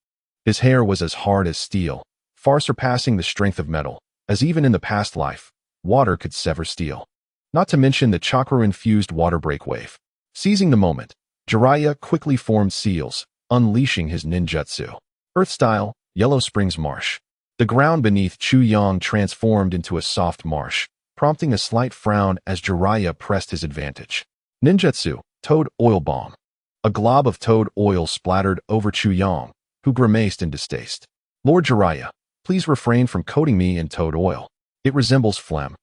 His hair was as hard as steel, far surpassing the strength of metal, as even in the past life, water could sever steel. Not to mention the chakra-infused water break wave. Seizing the moment, Jiraiya quickly formed seals, unleashing his ninjutsu. Earth style, Yellow Springs Marsh. The ground beneath Chuyang transformed into a soft marsh, prompting a slight frown as Jiraiya pressed his advantage. Ninjutsu, Toad Oil Bomb. A glob of toad oil splattered over Chuyang, who grimaced in distaste. Lord Jiraiya, please refrain from coating me in toad oil. It resembles phlegm.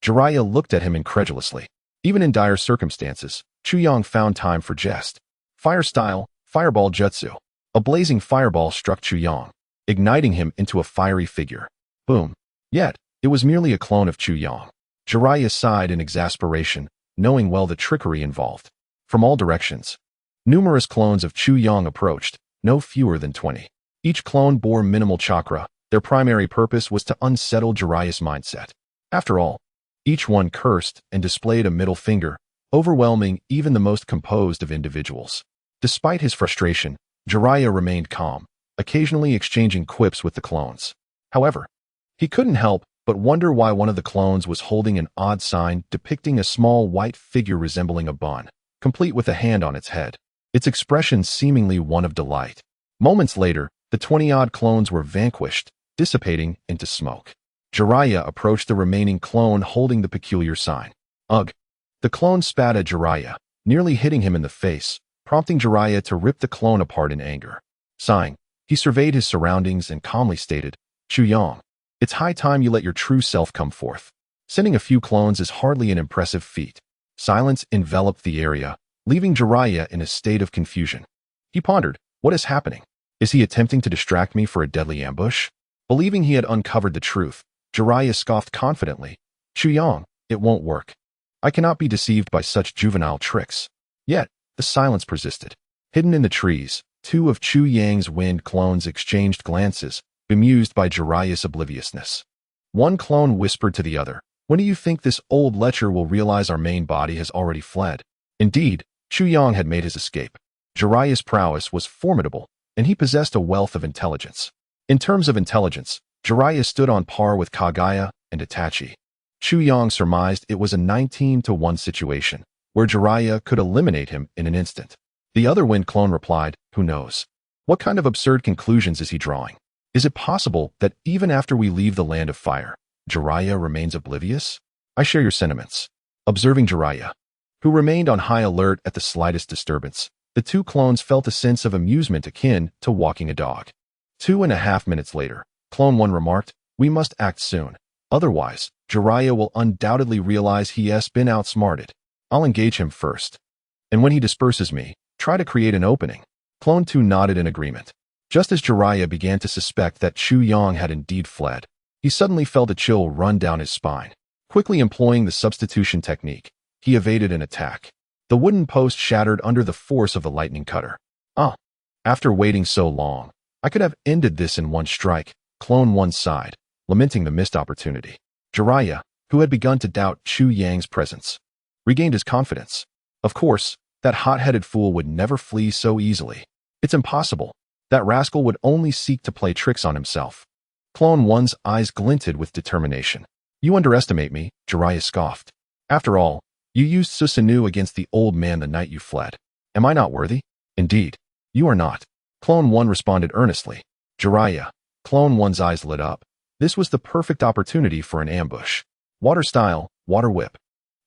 Jiraiya looked at him incredulously. Even in dire circumstances, Chuyang found time for jest. Fire style, Fireball Jutsu. A blazing fireball struck Chuyang, igniting him into a fiery figure. Boom. Yet, it was merely a clone of Chuyang. Jiraiya sighed in exasperation, knowing well the trickery involved. From all directions, numerous clones of Chuyang approached, no fewer than 20. Each clone bore minimal chakra. Their primary purpose was to unsettle Jiraiya's mindset. After all, each one cursed and displayed a middle finger, overwhelming even the most composed of individuals. Despite his frustration, Jiraiya remained calm, occasionally exchanging quips with the clones. However, he couldn't help but wonder why one of the clones was holding an odd sign depicting a small white figure resembling a bun, complete with a hand on its head, its expression seemingly one of delight. Moments later, the 20-odd clones were vanquished, dissipating into smoke. Jiraiya approached the remaining clone holding the peculiar sign. Ugh! The clone spat at Jiraiya, nearly hitting him in the face, prompting Jiraiya to rip the clone apart in anger. Sighing, he surveyed his surroundings and calmly stated, Chuyang, it's high time you let your true self come forth. Sending a few clones is hardly an impressive feat. Silence enveloped the area, leaving Jiraiya in a state of confusion. He pondered, what is happening? Is he attempting to distract me for a deadly ambush? Believing he had uncovered the truth, Jiraiya scoffed confidently, Chuyang, it won't work. I cannot be deceived by such juvenile tricks. Yet, the silence persisted. Hidden in the trees, two of Chuyang's wind clones exchanged glances, bemused by Jiraiya's obliviousness. One clone whispered to the other, when do you think this old lecher will realize our main body has already fled? Indeed, Chuyang had made his escape. Jiraiya's prowess was formidable, and he possessed a wealth of intelligence. In terms of intelligence, Jiraiya stood on par with Kaguya and Itachi. Chuyang surmised it was a 19-to-1 situation, where Jiraiya could eliminate him in an instant. The other wind clone replied, who knows? What kind of absurd conclusions is he drawing? Is it possible that even after we leave the land of fire, Jiraiya remains oblivious? I share your sentiments. Observing Jiraiya, who remained on high alert at the slightest disturbance, the two clones felt a sense of amusement akin to walking a dog. 2.5 minutes later, Clone 1 remarked, we must act soon. Otherwise, Jiraiya will undoubtedly realize he has been outsmarted. I'll engage him first. And when he disperses me, try to create an opening. Clone 2 nodded in agreement. Just as Jiraiya began to suspect that Chuyang had indeed fled, he suddenly felt a chill run down his spine. Quickly employing the substitution technique, he evaded an attack. The wooden post shattered under the force of the lightning cutter. After waiting so long, I could have ended this in one strike, Clone 1 sighed, lamenting the missed opportunity. Jiraiya, who had begun to doubt Chuyang's presence, regained his confidence. Of course, that hot-headed fool would never flee so easily. It's impossible. That rascal would only seek to play tricks on himself. Clone 1's eyes glinted with determination. You underestimate me, Jiraiya scoffed. After all, you used Susanoo against the old man the night you fled. Am I not worthy? Indeed, you are not. Clone 1 responded earnestly. Jiraiya, Clone 1's eyes lit up. This was the perfect opportunity for an ambush. Water style, water whip.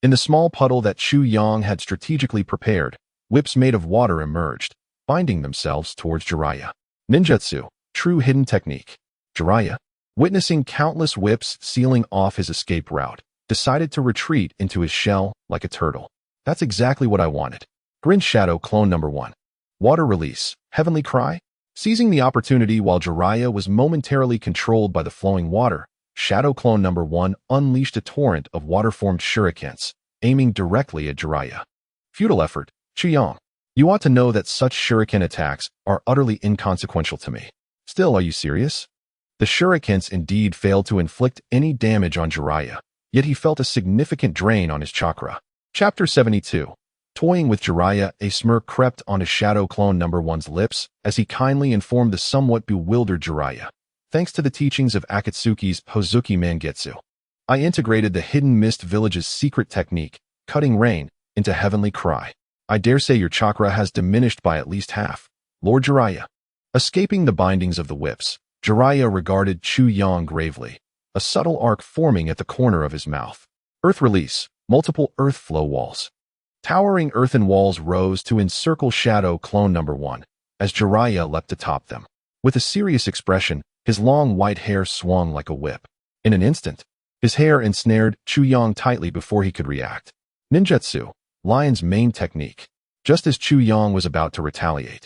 In the small puddle that Chuyang had strategically prepared, whips made of water emerged, binding themselves towards Jiraiya. Ninjutsu, true hidden technique. Jiraiya, witnessing countless whips sealing off his escape route, decided to retreat into his shell like a turtle. That's exactly what I wanted. Grin Shadow Clone Number 1. Water release, Heavenly Cry. Seizing the opportunity while Jiraiya was momentarily controlled by the flowing water, Shadow Clone Number 1 unleashed a torrent of water-formed shurikens, aiming directly at Jiraiya. Futile effort, Chuyang. You ought to know that such shuriken attacks are utterly inconsequential to me. Still, are you serious? The shurikens indeed failed to inflict any damage on Jiraiya, yet he felt a significant drain on his chakra. Chapter 72. Toying with Jiraiya, a smirk crept onto Shadow Clone Number 1's lips as he kindly informed the somewhat bewildered Jiraiya. Thanks to the teachings of Akatsuki's Hozuki Mangetsu, I integrated the Hidden Mist Village's secret technique, cutting rain, into Heavenly Cry. I dare say your chakra has diminished by at least half, Lord Jiraiya. Escaping the bindings of the whips, Jiraiya regarded Chu Yang gravely, a subtle arc forming at the corner of his mouth. Earth release, multiple earth flow walls. Towering earthen walls rose to encircle Shadow Clone Number 1, as Jiraiya leapt atop them. With a serious expression, his long white hair swung like a whip. In an instant, his hair ensnared Chu Yang tightly before he could react. Ninjutsu, Lion's main technique. Just as Chu Yang was about to retaliate,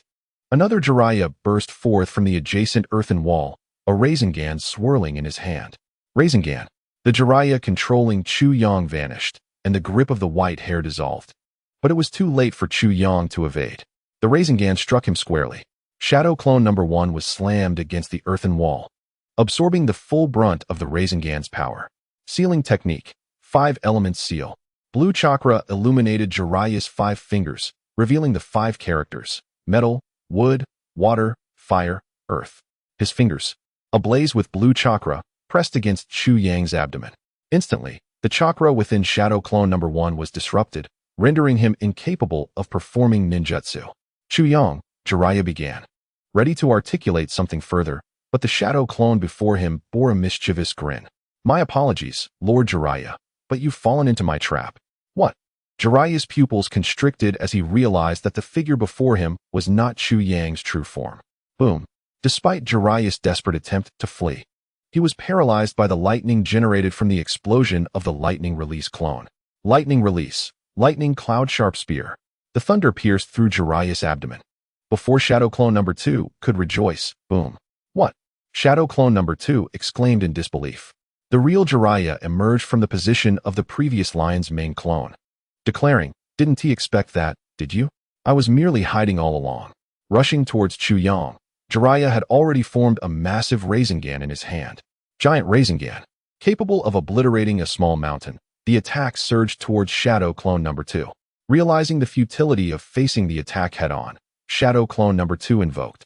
another Jiraiya burst forth from the adjacent earthen wall, a Rasengan swirling in his hand. Rasengan. The Jiraiya controlling Chu Yang vanished, and the grip of the white hair dissolved. But it was too late for Chu Yang to evade. The Rasengan struck him squarely. Shadow Clone Number 1 was slammed against the earthen wall, absorbing the full brunt of the Rasengan's power. Sealing technique. 5 elements seal. Blue chakra illuminated Jiraiya's 5 fingers, revealing the 5 characters: metal, wood, water, fire, earth. His fingers, ablaze with blue chakra, pressed against Chu Yang's abdomen. Instantly, the chakra within Shadow Clone Number 1 was disrupted, rendering him incapable of performing ninjutsu. Chu Yang, Jiraiya began, ready to articulate something further, but the Shadow Clone before him bore a mischievous grin. My apologies, Lord Jiraiya, but you've fallen into my trap. What? Jiraiya's pupils constricted as he realized that the figure before him was not Chu Yang's true form. Boom. Despite Jiraiya's desperate attempt to flee, he was paralyzed by the lightning generated from the explosion of the lightning release clone. Lightning release. Lightning cloud sharp spear. The thunder pierced through Jiraiya's abdomen. Before Shadow Clone Number 2 could rejoice, boom. What? Shadow Clone Number 2 exclaimed in disbelief. The real Jiraiya emerged from the position of the previous Lion's main clone, declaring, "Didn't he expect that, did you? I was merely hiding all along." Rushing towards Chu Yang, Jiraiya had already formed a massive Rasengan in his hand. Giant Rasengan. Capable of obliterating a small mountain, the attack surged towards Shadow Clone Number 2. Realizing the futility of facing the attack head-on, Shadow Clone Number 2 invoked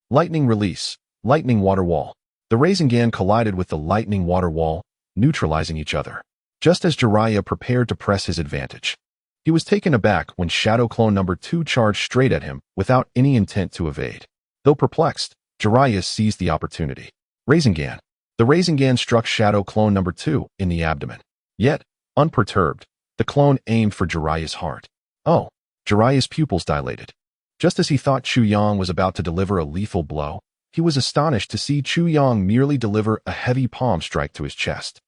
Lightning Release, Lightning Water Wall. The Rasengan collided with the Lightning Water Wall, neutralizing each other. Just as Jiraiya prepared to press his advantage, he was taken aback when Shadow Clone Number 2 charged straight at him without any intent to evade. Though perplexed, Jiraiya seized the opportunity. Rasengan. The Rasengan struck Shadow Clone Number 2 in the abdomen. Yet, unperturbed, the clone aimed for Jiraiya's heart. Oh! Jiraiya's pupils dilated. Just as he thought Chu Yang was about to deliver a lethal blow, he was astonished to see Chu Yang merely deliver a heavy palm strike to his chest.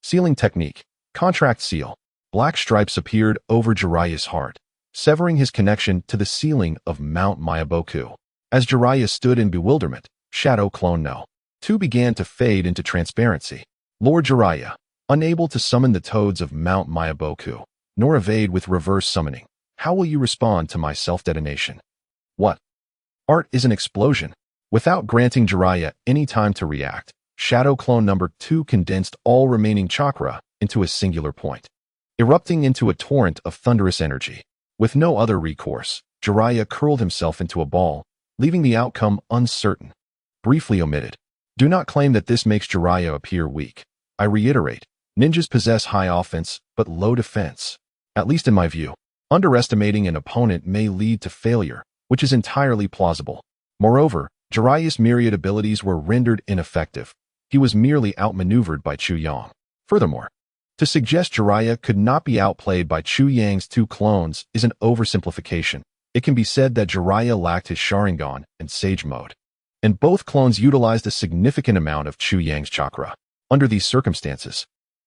Sealing technique. Contract seal. Black stripes appeared over Jiraiya's heart, severing his connection to the ceiling of Mount Myaboku. As Jiraiya stood in bewilderment, Shadow Clone No. 2 began to fade into transparency. Lord Jiraiya, unable to summon the toads of Mount Myaboku, nor evade with reverse summoning, how will you respond to my self-detonation? What? Art is an explosion. Without granting Jiraiya any time to react, Shadow Clone Number 2 condensed all remaining chakra into a singular point, erupting into a torrent of thunderous energy. With no other recourse, Jiraiya curled himself into a ball, leaving the outcome uncertain. Briefly omitted. Do not claim that this makes Jiraiya appear weak. I reiterate, ninjas possess high offense, but low defense. At least in my view, underestimating an opponent may lead to failure, which is entirely plausible. Moreover, Jiraiya's myriad abilities were rendered ineffective. He was merely outmaneuvered by Chu Yang. Furthermore, to suggest Jiraiya could not be outplayed by Chu Yang's 2 clones is an oversimplification. It can be said that Jiraiya lacked his Sharingan and Sage Mode, and both clones utilized a significant amount of Chu Yang's chakra. Under these circumstances,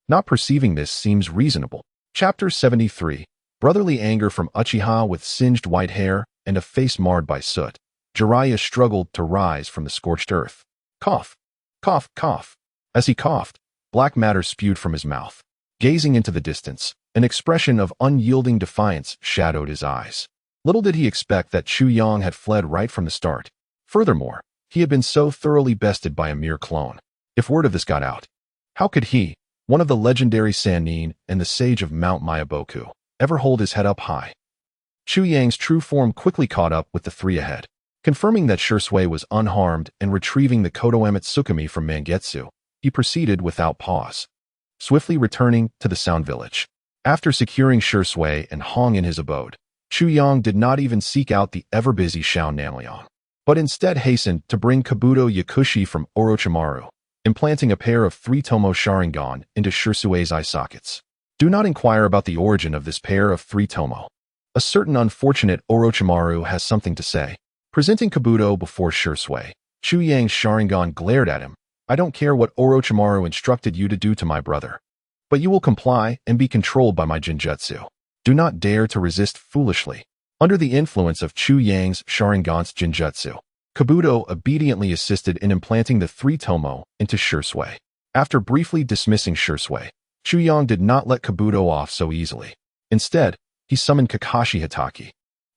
not perceiving this seems reasonable. Chapter 73. Brotherly anger from Uchiha with singed white hair and a face marred by soot. Jiraiya struggled to rise from the scorched earth. Cough. Cough, cough. As he coughed, black matter spewed from his mouth. Gazing into the distance, an expression of unyielding defiance shadowed his eyes. Little did he expect that Chu Yang had fled right from the start. Furthermore, he had been so thoroughly bested by a mere clone. If word of this got out, how could he, one of the legendary Sannin and the sage of Mount Myaboku, ever hold his head up high? Chu Yang's true form quickly caught up with the 3 ahead. Confirming that Shursui was unharmed and retrieving the Kodoemet Tsukumi from Mangetsu, he proceeded without pause, swiftly returning to the Sound Village. After securing Shursui and Hong in his abode, Chu Yang did not even seek out the ever-busy Xiao Nanliang. but instead hastened to bring Kabuto Yakushi from Orochimaru, implanting a pair of 3-tomo Sharingan into Shirsue's eye sockets. Do not inquire about the origin of this pair of 3-tomo. A certain unfortunate Orochimaru has something to say. Presenting Kabuto before Shirsue, Chu Yang's Sharingan glared at him. I don't care what Orochimaru instructed you to do to my brother, but you will comply and be controlled by my Jinjutsu. Do not dare to resist foolishly. Under the influence of Chu Yang's Sharingan's Jinjutsu, Kabuto obediently assisted in implanting the 3-tomo into Shirsue. After briefly dismissing Shirsue, Chu Yang did not let Kabuto off so easily. Instead, he summoned Kakashi Hatake.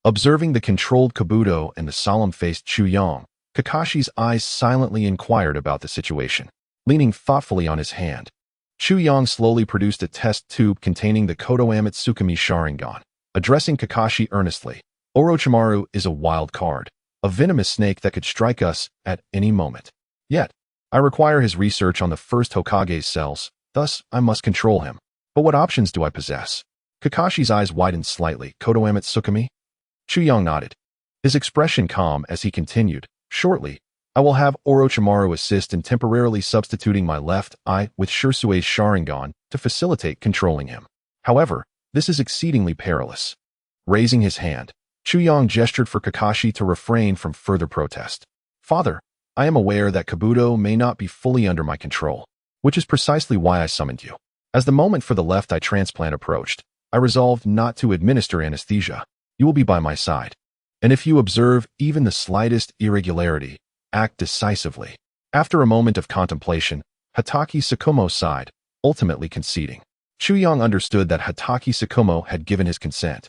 Observing the controlled Kabuto and the solemn-faced Chu Yang, Kakashi's eyes silently inquired about the situation. Leaning thoughtfully on his hand, Chu Yang slowly produced a test tube containing the Kodoame Tsukumi Sharingan. Addressing Kakashi earnestly, Orochimaru is a wild card, a venomous snake that could strike us at any moment. Yet, I require his research on the first Hokage's cells, thus I must control him. But what options do I possess? Kakashi's eyes widened slightly. Kodoame Tsukumi? Chu Yang nodded, his expression calm as he continued. Shortly, I will have Orochimaru assist in temporarily substituting my left eye with Shirsue's Sharingan to facilitate controlling him. However, this is exceedingly perilous. Raising his hand, Chu Yang gestured for Kakashi to refrain from further protest. Father, I am aware that Kabuto may not be fully under my control, which is precisely why I summoned you. As the moment for the left eye transplant approached, I resolved not to administer anesthesia. You will be by my side. And if you observe even the slightest irregularity, act decisively. After a moment of contemplation, Hatake Tsukumo sighed, ultimately conceding. Chu Yang understood that Hatake Tsukumo had given his consent.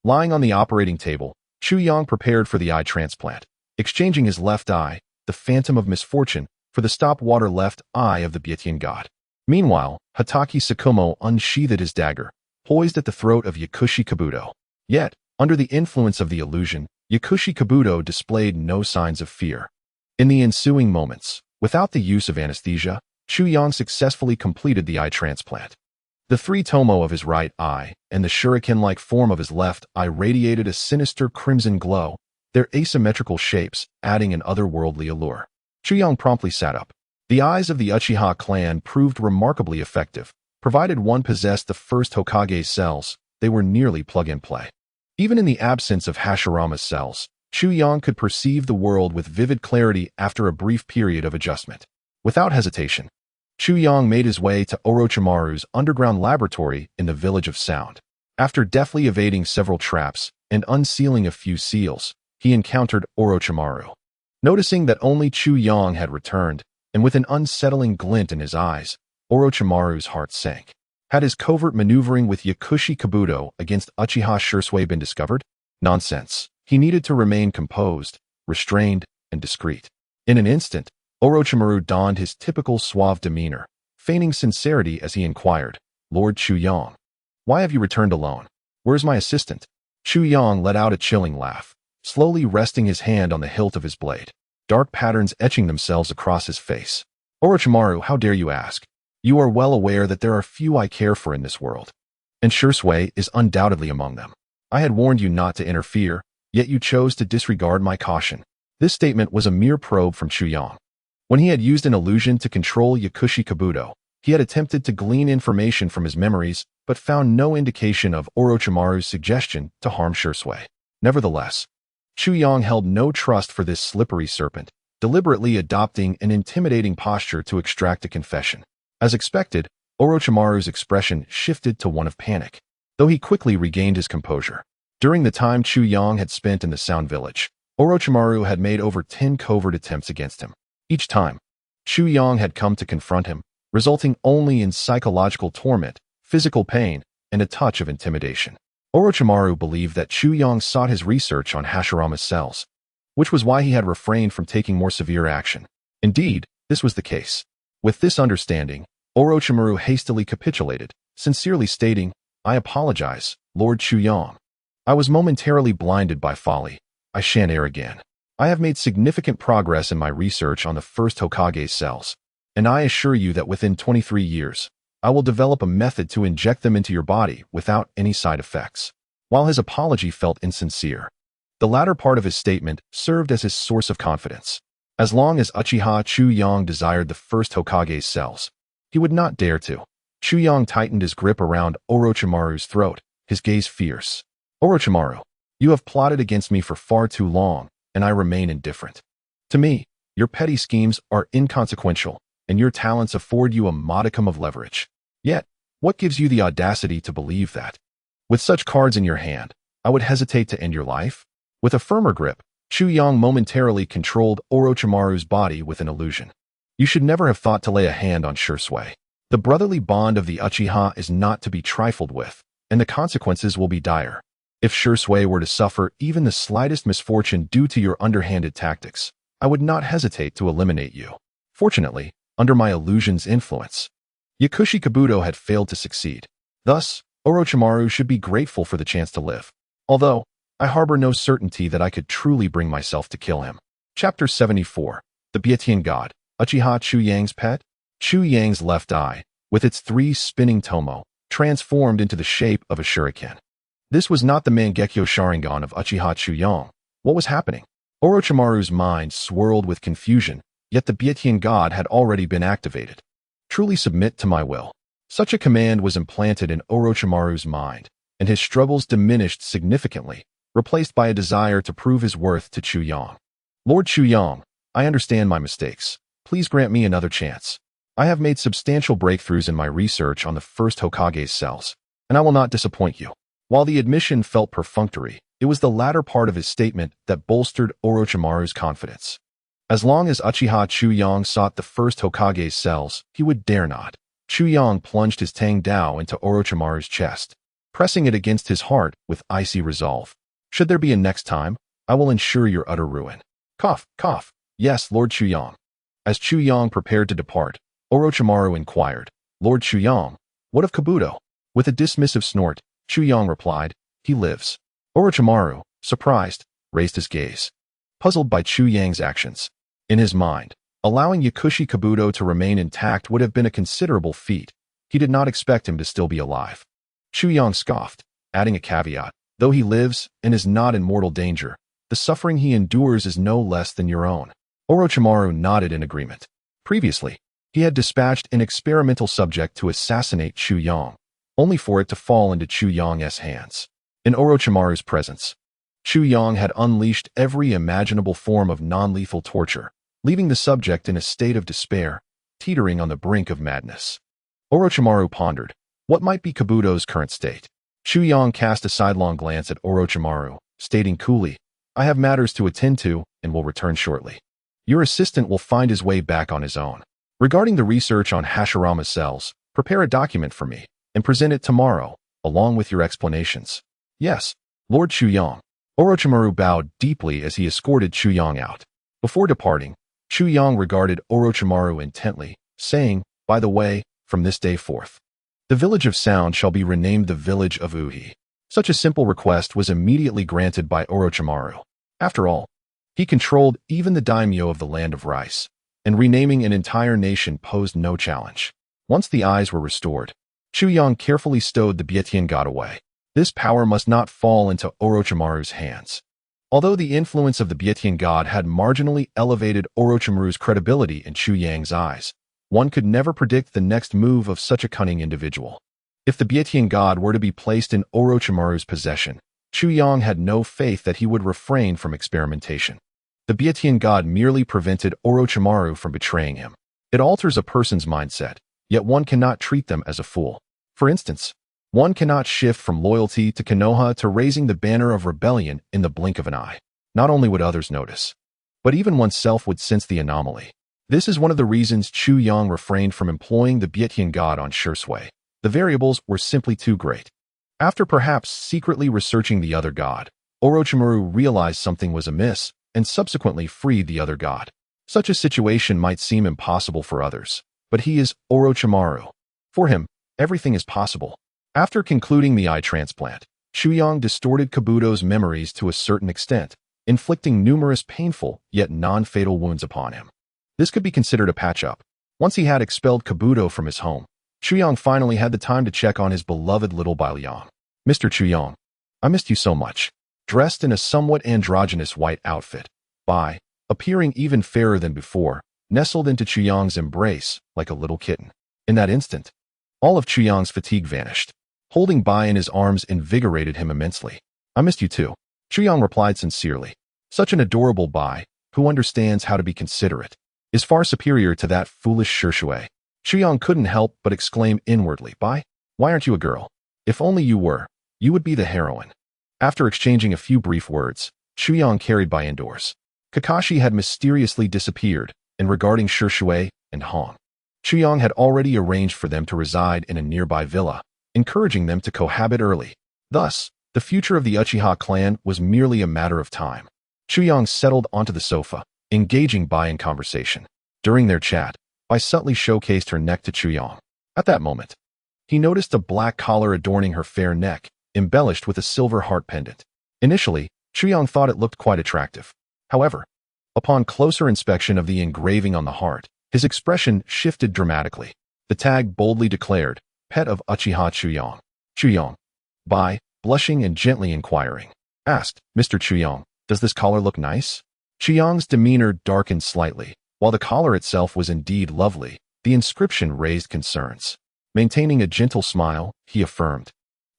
Lying on the operating table, Chu Yang prepared for the eye transplant, exchanging his left eye, the phantom of misfortune, for the stop-water left eye of the Byaetian god. Meanwhile, Hatake Tsukumo unsheathed his dagger, poised at the throat of Yakushi Kabuto. Yet, under the influence of the illusion, Yakushi Kabuto displayed no signs of fear. In the ensuing moments, without the use of anesthesia, Chu Yang successfully completed the eye transplant. The 3-tomo of his right eye and the shuriken-like form of his left eye radiated a sinister crimson glow, their asymmetrical shapes adding an otherworldly allure. Chu Yang promptly sat up. The eyes of the Uchiha clan proved remarkably effective. Provided one possessed the first Hokage's cells, they were nearly plug-and-play. Even in the absence of Hashirama's cells, Chu Yang could perceive the world with vivid clarity after a brief period of adjustment. Without hesitation, Chu Yang made his way to Orochimaru's underground laboratory in the Village of Sound. After deftly evading several traps and unsealing a few seals, he encountered Orochimaru. Noticing that only Chu Yang had returned, and with an unsettling glint in his eyes, Orochimaru's heart sank. Had his covert maneuvering with Yakushi Kabuto against Uchiha Shirsue been discovered? Nonsense. He needed to remain composed, restrained, and discreet. In an instant, Orochimaru donned his typical suave demeanor, feigning sincerity as he inquired, Lord Chu Yang, why have you returned alone? Where's my assistant? Chu Yang let out a chilling laugh, slowly resting his hand on the hilt of his blade, dark patterns etching themselves across his face. Orochimaru, how dare you ask? You are well aware that there are few I care for in this world, and Shirsue is undoubtedly among them. I had warned you not to interfere, yet you chose to disregard my caution. This statement was a mere probe from Chu Yang. When he had used an illusion to control Yakushi Kabuto, he had attempted to glean information from his memories, but found no indication of Orochimaru's suggestion to harm Shirsue. Nevertheless, Chu Yang held no trust for this slippery serpent, deliberately adopting an intimidating posture to extract a confession. As expected, Orochimaru's expression shifted to one of panic, though he quickly regained his composure. During the time Chu Yang had spent in the Sound Village, Orochimaru had made over 10 covert attempts against him. Each time, Chu Yang had come to confront him, resulting only in psychological torment, physical pain, and a touch of intimidation. Orochimaru believed that Chu Yang sought his research on Hashirama's cells, which was why he had refrained from taking more severe action. Indeed, this was the case. With this understanding, Orochimaru hastily capitulated, sincerely stating, I apologize, Lord Chu Yang. I was momentarily blinded by folly. I shan't err again. I have made significant progress in my research on the first Hokage's cells, and I assure you that within 23 years, I will develop a method to inject them into your body without any side effects. While his apology felt insincere, The latter part of his statement served as his source of confidence. As long as Uchiha Chuyang desired the first Hokage's cells, he would not dare to. Chuyang tightened his grip around Orochimaru's throat, his gaze fierce. Orochimaru, you have plotted against me for far too long, and I remain indifferent. To me, your petty schemes are inconsequential, and your talents afford you a modicum of leverage. Yet, what gives you the audacity to believe that? With such cards in your hand, I would hesitate to end your life? With a firmer grip, Chuyang momentarily controlled Orochimaru's body with an illusion. You should never have thought to lay a hand on Shursui. The brotherly bond of the Uchiha is not to be trifled with, and the consequences will be dire. If Shursui were to suffer even the slightest misfortune due to your underhanded tactics, I would not hesitate to eliminate you. Fortunately, under my illusion's influence, Yakushi Kabuto had failed to succeed. Thus, Orochimaru should be grateful for the chance to live. Although, I harbor no certainty that I could truly bring myself to kill him. Chapter 74. The Bietian God, Uchiha Chuyang's pet? Chuyang's left eye, with its 3 spinning tomo, transformed into the shape of a shuriken. This was not the Mangekyo Sharingan of Uchiha Chuyang. What was happening? Orochimaru's mind swirled with confusion, yet the Bietian God had already been activated. Truly submit to my will. Such a command was implanted in Orochimaru's mind, and his struggles diminished significantly, replaced by a desire to prove his worth to Chuyang. Lord Chuyang, I understand my mistakes. Please grant me another chance. I have made substantial breakthroughs in my research on the first Hokage's cells, and I will not disappoint you. While the admission felt perfunctory, it was the latter part of his statement that bolstered Orochimaru's confidence. As long as Uchiha Chuyang sought the first Hokage's cells, he would dare not. Chuyang plunged his Tang Dao into Orochimaru's chest, pressing it against his heart with icy resolve. Should there be a next time, I will ensure your utter ruin. Cough, cough. Yes, Lord Chuyang. As Chuyang prepared to depart, Orochimaru inquired, Lord Chuyang, what of Kabuto? With a dismissive snort, Chuyang replied, he lives. Orochimaru, surprised, raised his gaze, puzzled by Chuyang's actions. In his mind, allowing Yakushi Kabuto to remain intact would have been a considerable feat. He did not expect him to still be alive. Chuyang scoffed, adding a caveat. Though he lives and is not in mortal danger, the suffering he endures is no less than your own. Orochimaru nodded in agreement. Previously, he had dispatched an experimental subject to assassinate Chuyang, only for it to fall into Chuyang's hands. In Orochimaru's presence, Chuyang had unleashed every imaginable form of non-lethal torture, leaving the subject in a state of despair, teetering on the brink of madness. Orochimaru pondered, what might be Kabuto's current state? Chuyang cast a sidelong glance at Orochimaru, stating coolly, I have matters to attend to and will return shortly. Your assistant will find his way back on his own. Regarding the research on Hashirama's cells, prepare a document for me and present it tomorrow, along with your explanations. Yes, Lord Chuyang. Orochimaru bowed deeply as he escorted Chuyang out. Before departing, Chuyang regarded Orochimaru intently, saying, by the way, from this day forth, the village of Sound shall be renamed the village of Uhi. Such a simple request was immediately granted by Orochimaru. After all, he controlled even the daimyo of the land of rice, and renaming an entire nation posed no challenge. Once the eyes were restored, Chuyang carefully stowed the Bietian God away. This power must not fall into Orochimaru's hands. Although the influence of the Bietian God had marginally elevated Orochimaru's credibility in Chuyang's eyes, one could never predict the next move of such a cunning individual. If the Bietian God were to be placed in Orochimaru's possession, Chuyang had no faith that he would refrain from experimentation. The Bietian God merely prevented Orochimaru from betraying him. It alters a person's mindset, yet one cannot treat them as a fool. For instance, one cannot shift from loyalty to Konoha to raising the banner of rebellion in the blink of an eye. Not only would others notice, but even oneself would sense the anomaly. This is one of the reasons Chuyang refrained from employing the Bietian God on Shursui. The variables were simply too great. After perhaps secretly researching the other god, Orochimaru realized something was amiss and subsequently freed the other god. Such a situation might seem impossible for others, but he is Orochimaru. For him, everything is possible. After concluding the eye transplant, Chuyang distorted Kabuto's memories to a certain extent, inflicting numerous painful yet non-fatal wounds upon him. This could be considered a patch-up. Once he had expelled Kabuto from his home, Chuyang finally had the time to check on his beloved little Bailiang. Mr. Chuyang, I missed you so much. dressed in a somewhat androgynous white outfit. Bai, appearing even fairer than before, nestled into Chuyang's embrace like a little kitten. In that instant, all of Chuyang's fatigue vanished. Holding Bai in his arms invigorated him immensely. I missed you too, Chuyang replied sincerely. Such an adorable Bai, who understands how to be considerate, is far superior to that foolish Shurshui. Chuyang couldn't help but exclaim inwardly, Bai, why aren't you a girl? If only you were, you would be the heroine. After exchanging a few brief words, Chuyang carried Bai indoors. Kakashi had mysteriously disappeared, and regarding Shurshui and Hong, Chuyang had already arranged for them to reside in a nearby villa, encouraging them to cohabit early. Thus, the future of the Uchiha clan was merely a matter of time. Chuyang settled onto the sofa, engaging Bai in conversation. During their chat, Bai subtly showcased her neck to Chuyang. At that moment, he noticed a black collar adorning her fair neck, embellished with a silver heart pendant. Initially, Chuyang thought it looked quite attractive. However, upon closer inspection of the engraving on the heart, his expression shifted dramatically. The tag boldly declared, Pet of Uchiha Chuyang. Chuyang. Bai, blushing and gently inquiring, asked, Mr. Chuyang, does this collar look nice? Chuyang's demeanor darkened slightly. While the collar itself was indeed lovely, the inscription raised concerns. Maintaining a gentle smile, he affirmed,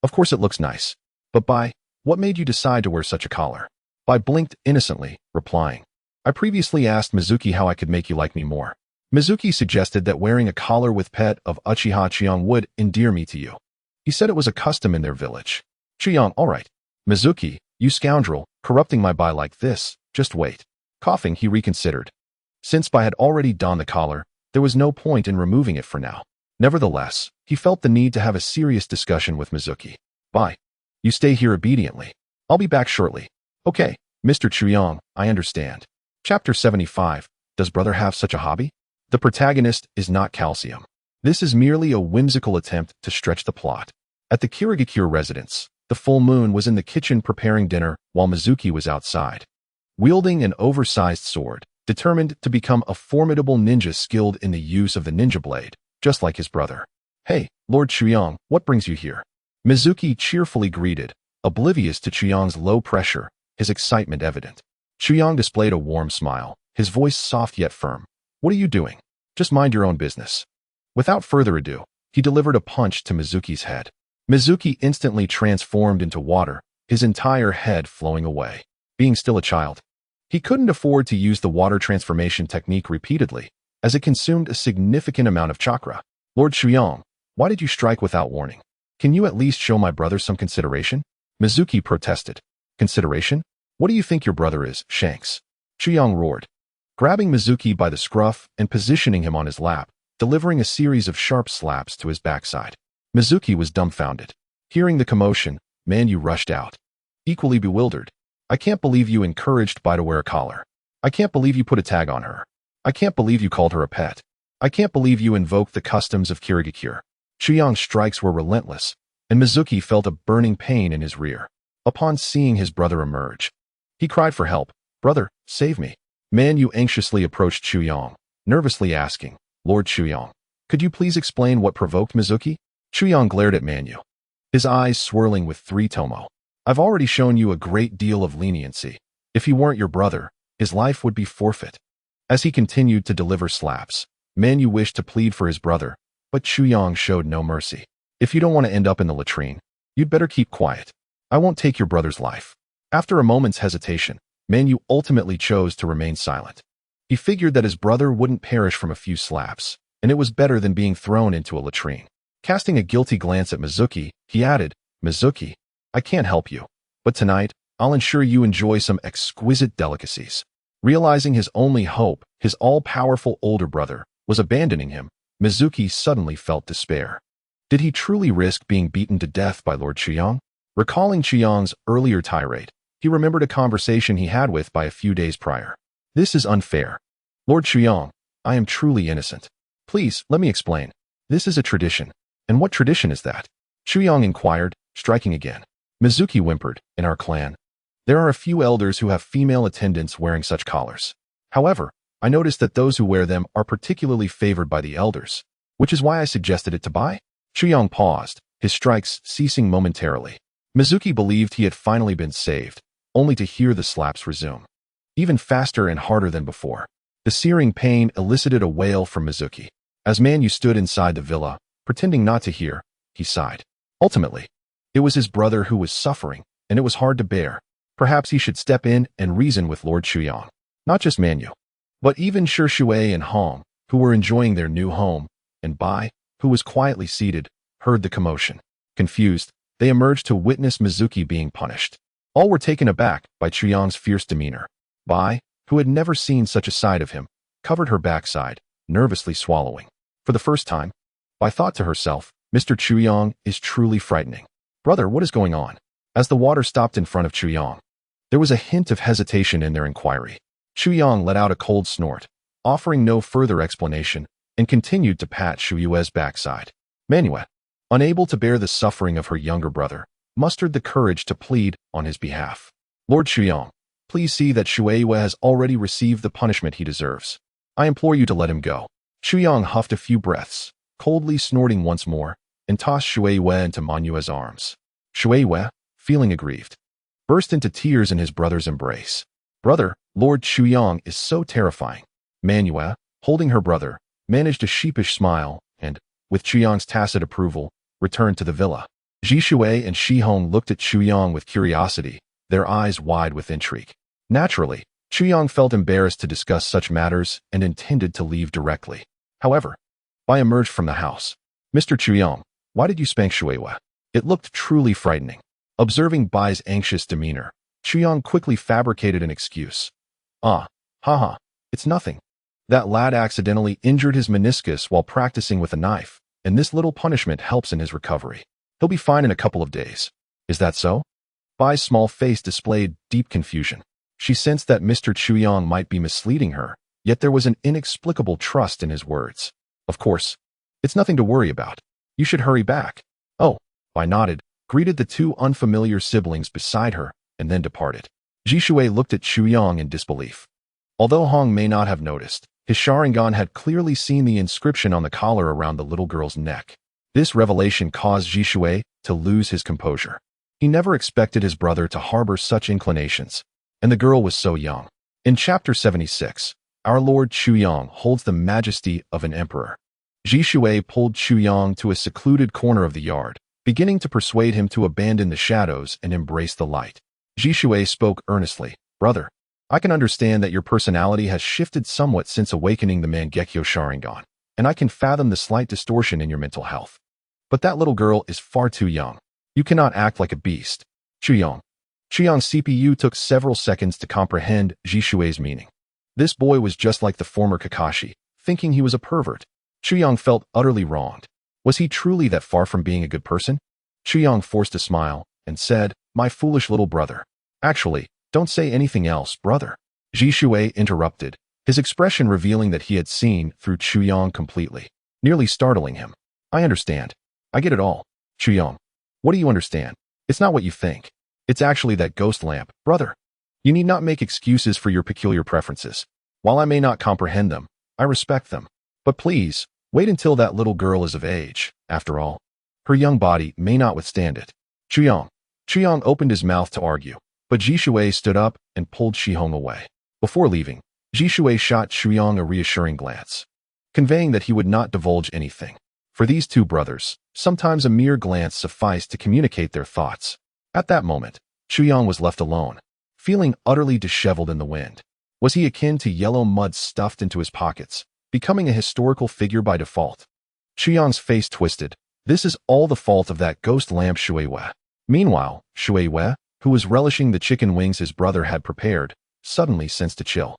Of course it looks nice. But Bai, what made you decide to wear such a collar? Bai blinked innocently, replying, I previously asked Mizuki how I could make you like me more. Mizuki suggested that wearing a collar with Pet of Uchiha Chuyang would endear me to you. He said it was a custom in their village. Chuyang, all right. Mizuki, you scoundrel, corrupting my Bai like this, just wait. Coughing, he reconsidered. Since Bai had already donned the collar, there was no point in removing it for now. Nevertheless, he felt the need to have a serious discussion with Mizuki. Bai, you stay here obediently. I'll be back shortly. Okay, Mr. Chuyang, I understand. Chapter 75. Does brother have such a hobby? The protagonist is not calcium. This is merely a whimsical attempt to stretch the plot. At the Kirigakure residence, the full moon was in the kitchen preparing dinner while Mizuki was outside. Wielding an oversized sword, determined to become a formidable ninja skilled in the use of the ninja blade, just like his brother. Hey, Lord Chuyang, what brings you here? Mizuki cheerfully greeted, oblivious to Chuyang's low pressure, his excitement evident. Chuyang displayed a warm smile, his voice soft yet firm. What are you doing? Just mind your own business. Without further ado, he delivered a punch to Mizuki's head. Mizuki instantly transformed into water, his entire head flowing away. Being still a child, he couldn't afford to use the water transformation technique repeatedly, as it consumed a significant amount of chakra. Lord Chuyang, why did you strike without warning? Can you at least show my brother some consideration? Mizuki protested. Consideration? What do you think your brother is, Shanks? Chuyang roared, grabbing Mizuki by the scruff and positioning him on his lap, delivering a series of sharp slaps to his backside. Mizuki was dumbfounded. Hearing the commotion, Manyu rushed out. Equally bewildered. I can't believe you encouraged Bai to wear a collar. I can't believe you put a tag on her. I can't believe you called her a pet. I can't believe you invoked the customs of Kirigakure. Chuyang's strikes were relentless, and Mizuki felt a burning pain in his rear. Upon seeing his brother emerge, he cried for help. Brother, save me. Manyu anxiously approached Chuyang, nervously asking, Lord Chuyang, could you please explain what provoked Mizuki? Chuyang glared at Manyu, his eyes swirling with three tomo. I've already shown you a great deal of leniency. If he weren't your brother, his life would be forfeit. As he continued to deliver slaps, Manyu wished to plead for his brother, but Chuyang showed no mercy. If you don't want to end up in the latrine, you'd better keep quiet. I won't take your brother's life. After a moment's hesitation, Manyu ultimately chose to remain silent. He figured that his brother wouldn't perish from a few slaps, and it was better than being thrown into a latrine. Casting a guilty glance at Mizuki, he added, Mizuki, I can't help you, but tonight, I'll ensure you enjoy some exquisite delicacies. Realizing his only hope, his all-powerful older brother, was abandoning him, Mizuki suddenly felt despair. Did he truly risk being beaten to death by Lord Chuyang? Recalling Chuyang's earlier tirade, he remembered a conversation he had with Bai a few days prior. This is unfair. Lord Chuyang, I am truly innocent. Please, let me explain. This is a tradition. And what tradition is that? Chuyang inquired, striking again. Mizuki whimpered, in our clan, there are a few elders who have female attendants wearing such collars. However, I noticed that those who wear them are particularly favored by the elders, which is why I suggested it to Bai. Chuyang paused, his strikes ceasing momentarily. Mizuki believed he had finally been saved, only to hear the slaps resume. Even faster and harder than before. The searing pain elicited a wail from Mizuki. As Manyu stood inside the villa, pretending not to hear, he sighed. Ultimately, it was his brother who was suffering, and it was hard to bear. Perhaps he should step in and reason with Lord Chuyang. Not just Manyu, but even Shui and Hong, who were enjoying their new home, and Bai, who was quietly seated, heard the commotion. Confused, they emerged to witness Mizuki being punished. All were taken aback by Chuyang's fierce demeanor. Bai, who had never seen such a side of him, covered her backside, nervously swallowing. For the first time, Bai thought to herself, Mr. Chuyang is truly frightening. Brother, what is going on? As the water stopped in front of Chuyang, there was a hint of hesitation in their inquiry. Chuyang let out a cold snort, offering no further explanation, and continued to pat Shuyue's backside. Manuel, unable to bear the suffering of her younger brother, mustered the courage to plead on his behalf. Lord Chuyang, please see that Shuyue has already received the punishment he deserves. I implore you to let him go. Chuyang huffed a few breaths, coldly snorting once more, and tossed Shuyue into Manuel's arms. Shuyue, feeling aggrieved, burst into tears in his brother's embrace. Brother, Lord Chuyang is so terrifying. Manuel, holding her brother, managed a sheepish smile and, with Chuyang's tacit approval, returned to the villa. Jishui and Shihong looked at Chuyang with curiosity, their eyes wide with intrigue. Naturally, Chuyang felt embarrassed to discuss such matters and intended to leave directly. However, Bai emerged from the house. Mr. Chuyang, why did you spank Shuyue? It looked truly frightening. Observing Bai's anxious demeanor, Chuyang quickly fabricated an excuse. Haha, it's nothing. That lad accidentally injured his meniscus while practicing with a knife, and this little punishment helps in his recovery. He'll be fine in a couple of days. Is that so? Bai's small face displayed deep confusion. She sensed that Mr. Chuyang might be misleading her, yet there was an inexplicable trust in his words. Of course, it's nothing to worry about. You should hurry back. Oh, Bai nodded, greeted the two unfamiliar siblings beside her, and then departed. Jishui looked at Chuyang in disbelief. Although Hong may not have noticed, his Sharingan had clearly seen the inscription on the collar around the little girl's neck. This revelation caused Jishui to lose his composure. He never expected his brother to harbor such inclinations, and the girl was so young. In Chapter 76, our Lord Chuyang holds the majesty of an emperor. Jishui pulled Chuyang to a secluded corner of the yard, beginning to persuade him to abandon the shadows and embrace the light. Jishui spoke earnestly. Brother, I can understand that your personality has shifted somewhat since awakening the Mangekyo Sharingan, and I can fathom the slight distortion in your mental health. But that little girl is far too young. You cannot act like a beast. Chuyang's CPU took several seconds to comprehend Jishui's meaning. This boy was just like the former Kakashi, thinking he was a pervert. Chuyang felt utterly wronged. Was he truly that far from being a good person? Chuyang forced a smile and said, My foolish little brother. Actually, don't say anything else, brother. Jishui interrupted, his expression revealing that he had seen through Chuyang completely, nearly startling him. I understand. I get it all. Chuyang, what do you understand? It's not what you think. It's actually that ghost lamp, brother. You need not make excuses for your peculiar preferences. While I may not comprehend them, I respect them. But please, wait until that little girl is of age. After all, her young body may not withstand it. Chuyang opened his mouth to argue, but Jishui stood up and pulled Shihong away. Before leaving, Jishui shot Chuyang a reassuring glance, conveying that he would not divulge anything. For these two brothers, sometimes a mere glance sufficed to communicate their thoughts. At that moment, Chuyang was left alone, feeling utterly disheveled in the wind. Was he akin to yellow mud stuffed into his pockets, becoming a historical figure by default? Chuyang's face twisted. This is all the fault of that ghost lamp Shuyue. Meanwhile, Shuyue, who was relishing the chicken wings his brother had prepared, suddenly sensed a chill.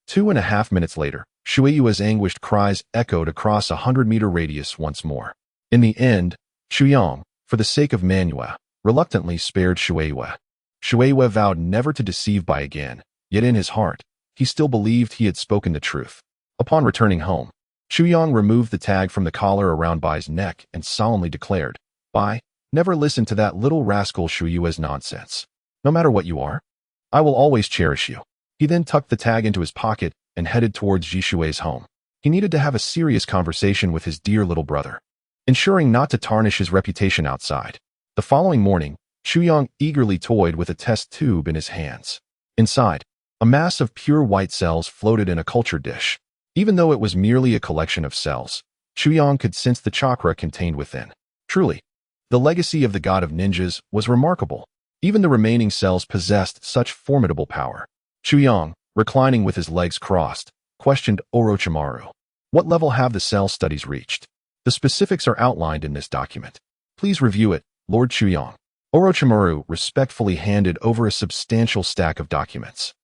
2.5 minutes later, Shuyue's anguished cries echoed across a 100-meter radius once more. In the end, Chuyang, for the sake of Manuel, reluctantly spared Shuyue. Shuyue vowed never to deceive Bai again, yet in his heart, he still believed he had spoken the truth. Upon returning home, Chuyang removed the tag from the collar around Bai's neck and solemnly declared, Bai, never listen to that little rascal Shuyue's nonsense. No matter what you are, I will always cherish you. He then tucked the tag into his pocket and headed towards Jishui's home. He needed to have a serious conversation with his dear little brother, ensuring not to tarnish his reputation outside. The following morning, Chuyang eagerly toyed with a test tube in his hands. Inside, a mass of pure white cells floated in a culture dish. Even though it was merely a collection of cells, Chuyang could sense the chakra contained within. Truly, the legacy of the god of ninjas was remarkable. Even the remaining cells possessed such formidable power. Chuyang, reclining with his legs crossed, questioned Orochimaru. What level have the cell studies reached? The specifics are outlined in this document. Please review it, Lord Chuyang. Orochimaru respectfully handed over a substantial stack of documents,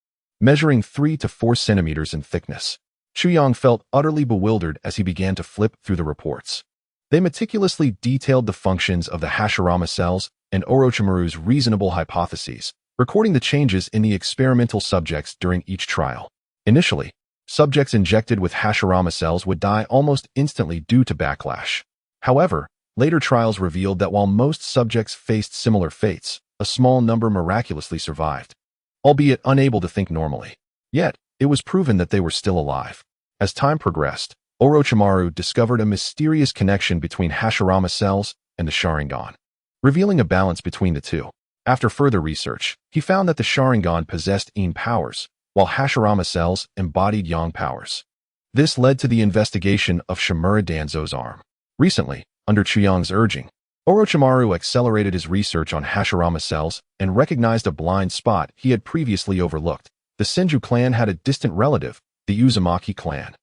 measuring 3 to 4 centimeters in thickness. Chuyang felt utterly bewildered as he began to flip through the reports. They meticulously detailed the functions of the Hashirama cells and Orochimaru's reasonable hypotheses, recording the changes in the experimental subjects during each trial. Initially, subjects injected with Hashirama cells would die almost instantly due to backlash. However, later trials revealed that while most subjects faced similar fates, a small number miraculously survived, albeit unable to think normally. Yet, it was proven that they were still alive. As time progressed, Orochimaru discovered a mysterious connection between Hashirama cells and the Sharingan, revealing a balance between the two. After further research, he found that the Sharingan possessed Yin powers, while Hashirama cells embodied Yang powers. This led to the investigation of Shimura Danzo's arm. Recently, under Chuyang's urging, Orochimaru accelerated his research on Hashirama cells and recognized a blind spot he had previously overlooked. The Senju clan had a distant relative, the Uzumaki clan.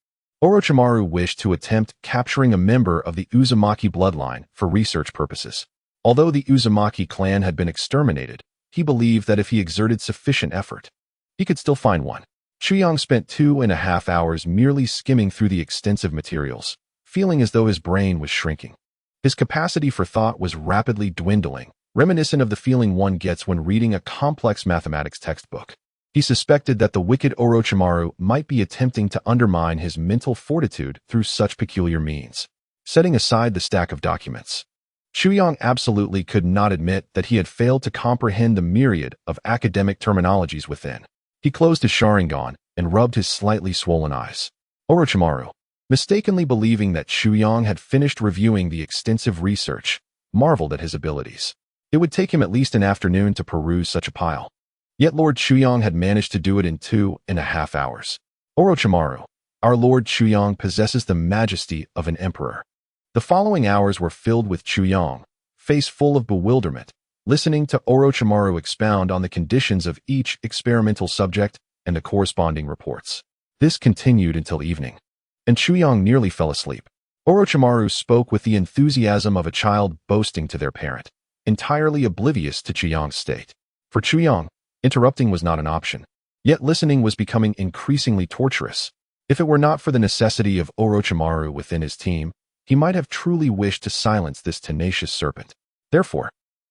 Orochimaru wished to attempt capturing a member of the Uzumaki bloodline for research purposes. Although the Uzumaki clan had been exterminated, he believed that if he exerted sufficient effort, he could still find one. Chuyang spent 2.5 hours merely skimming through the extensive materials, feeling as though his brain was shrinking. His capacity for thought was rapidly dwindling, reminiscent of the feeling one gets when reading a complex mathematics textbook. He suspected that the wicked Orochimaru might be attempting to undermine his mental fortitude through such peculiar means. Setting aside the stack of documents, Chuyang absolutely could not admit that he had failed to comprehend the myriad of academic terminologies within. He closed his Sharingan and rubbed his slightly swollen eyes. Orochimaru, mistakenly believing that Chuyang had finished reviewing the extensive research, marveled at his abilities. It would take him at least an afternoon to peruse such a pile. Yet Lord Chuyang had managed to do it in 2.5 hours. Orochimaru, our Lord Chuyang possesses the majesty of an emperor. The following hours were filled with Chuyang, face full of bewilderment, listening to Orochimaru expound on the conditions of each experimental subject and the corresponding reports. This continued until evening, and Chuyang nearly fell asleep. Orochimaru spoke with the enthusiasm of a child boasting to their parent, entirely oblivious to Chuyang's state. For Chuyang, interrupting was not an option, yet listening was becoming increasingly torturous. If it were not for the necessity of Orochimaru within his team, he might have truly wished to silence this tenacious serpent. Therefore,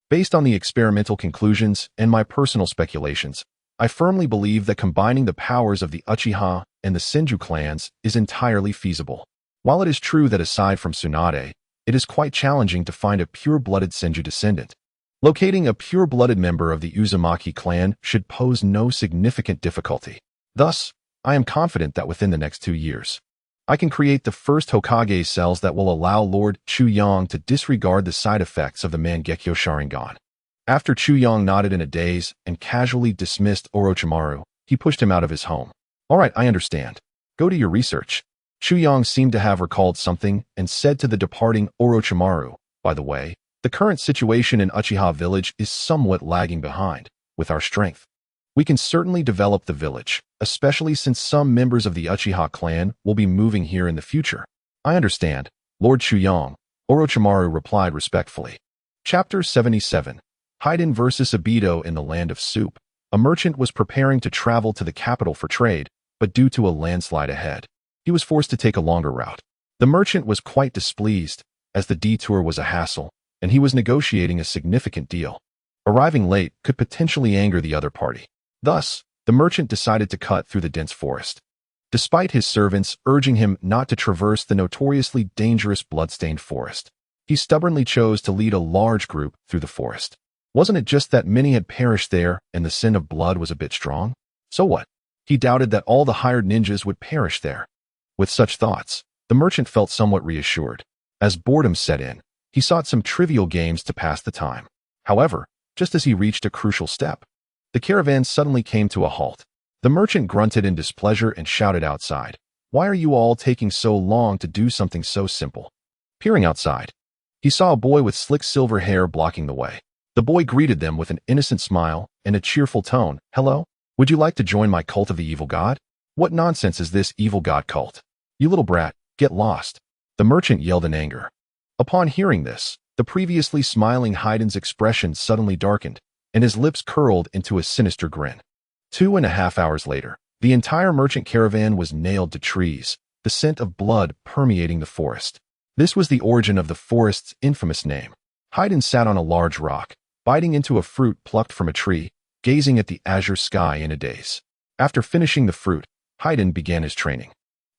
based on the experimental conclusions and my personal speculations, I firmly believe that combining the powers of the Uchiha and the Senju clans is entirely feasible. While it is true that aside from Tsunade, it is quite challenging to find a pure-blooded Senju descendant, locating a pure-blooded member of the Uzumaki clan should pose no significant difficulty. Thus, I am confident that within the next 2 years, I can create the first Hokage cells that will allow Lord Chuyang to disregard the side effects of the Mangekyo Sharingan. After Chuyang nodded in a daze and casually dismissed Orochimaru, he pushed him out of his home. All right, I understand. Go to your research. Chuyang seemed to have recalled something and said to the departing Orochimaru, by the way, the current situation in Uchiha village is somewhat lagging behind. With our strength, we can certainly develop the village, especially since some members of the Uchiha clan will be moving here in the future. I understand, Lord Chuyang, Orochimaru replied respectfully. Chapter 77. Haiden vs. Obito in the Land of Soup. A merchant was preparing to travel to the capital for trade, but due to a landslide ahead, he was forced to take a longer route. The merchant was quite displeased, as the detour was a hassle, and he was negotiating a significant deal. Arriving late could potentially anger the other party. Thus, the merchant decided to cut through the dense forest. Despite his servants urging him not to traverse the notoriously dangerous blood-stained forest, he stubbornly chose to lead a large group through the forest. Wasn't it just that many had perished there and the sin of blood was a bit strong? So what? He doubted that all the hired ninjas would perish there. With such thoughts, the merchant felt somewhat reassured. As boredom set in, he sought some trivial games to pass the time. However, Just as he reached a crucial step, the caravan suddenly came to a halt. The merchant grunted in displeasure and shouted outside, "Why are you all taking so long to do something so simple?" Peering outside, he saw a boy with slick silver hair blocking the way. The boy greeted them with an innocent smile and a cheerful tone. "Hello? Would you like to join my cult of the evil god?" "What nonsense is this evil god cult? You little brat, get lost!" The merchant yelled in anger. Upon hearing this, the previously smiling Haiden's expression suddenly darkened, and his lips curled into a sinister grin. 2.5 hours later, the entire merchant caravan was nailed to trees, the scent of blood permeating the forest. This was the origin of the forest's infamous name. Haiden sat on a large rock, biting into a fruit plucked from a tree, gazing at the azure sky in a daze. After finishing the fruit, Haiden began his training.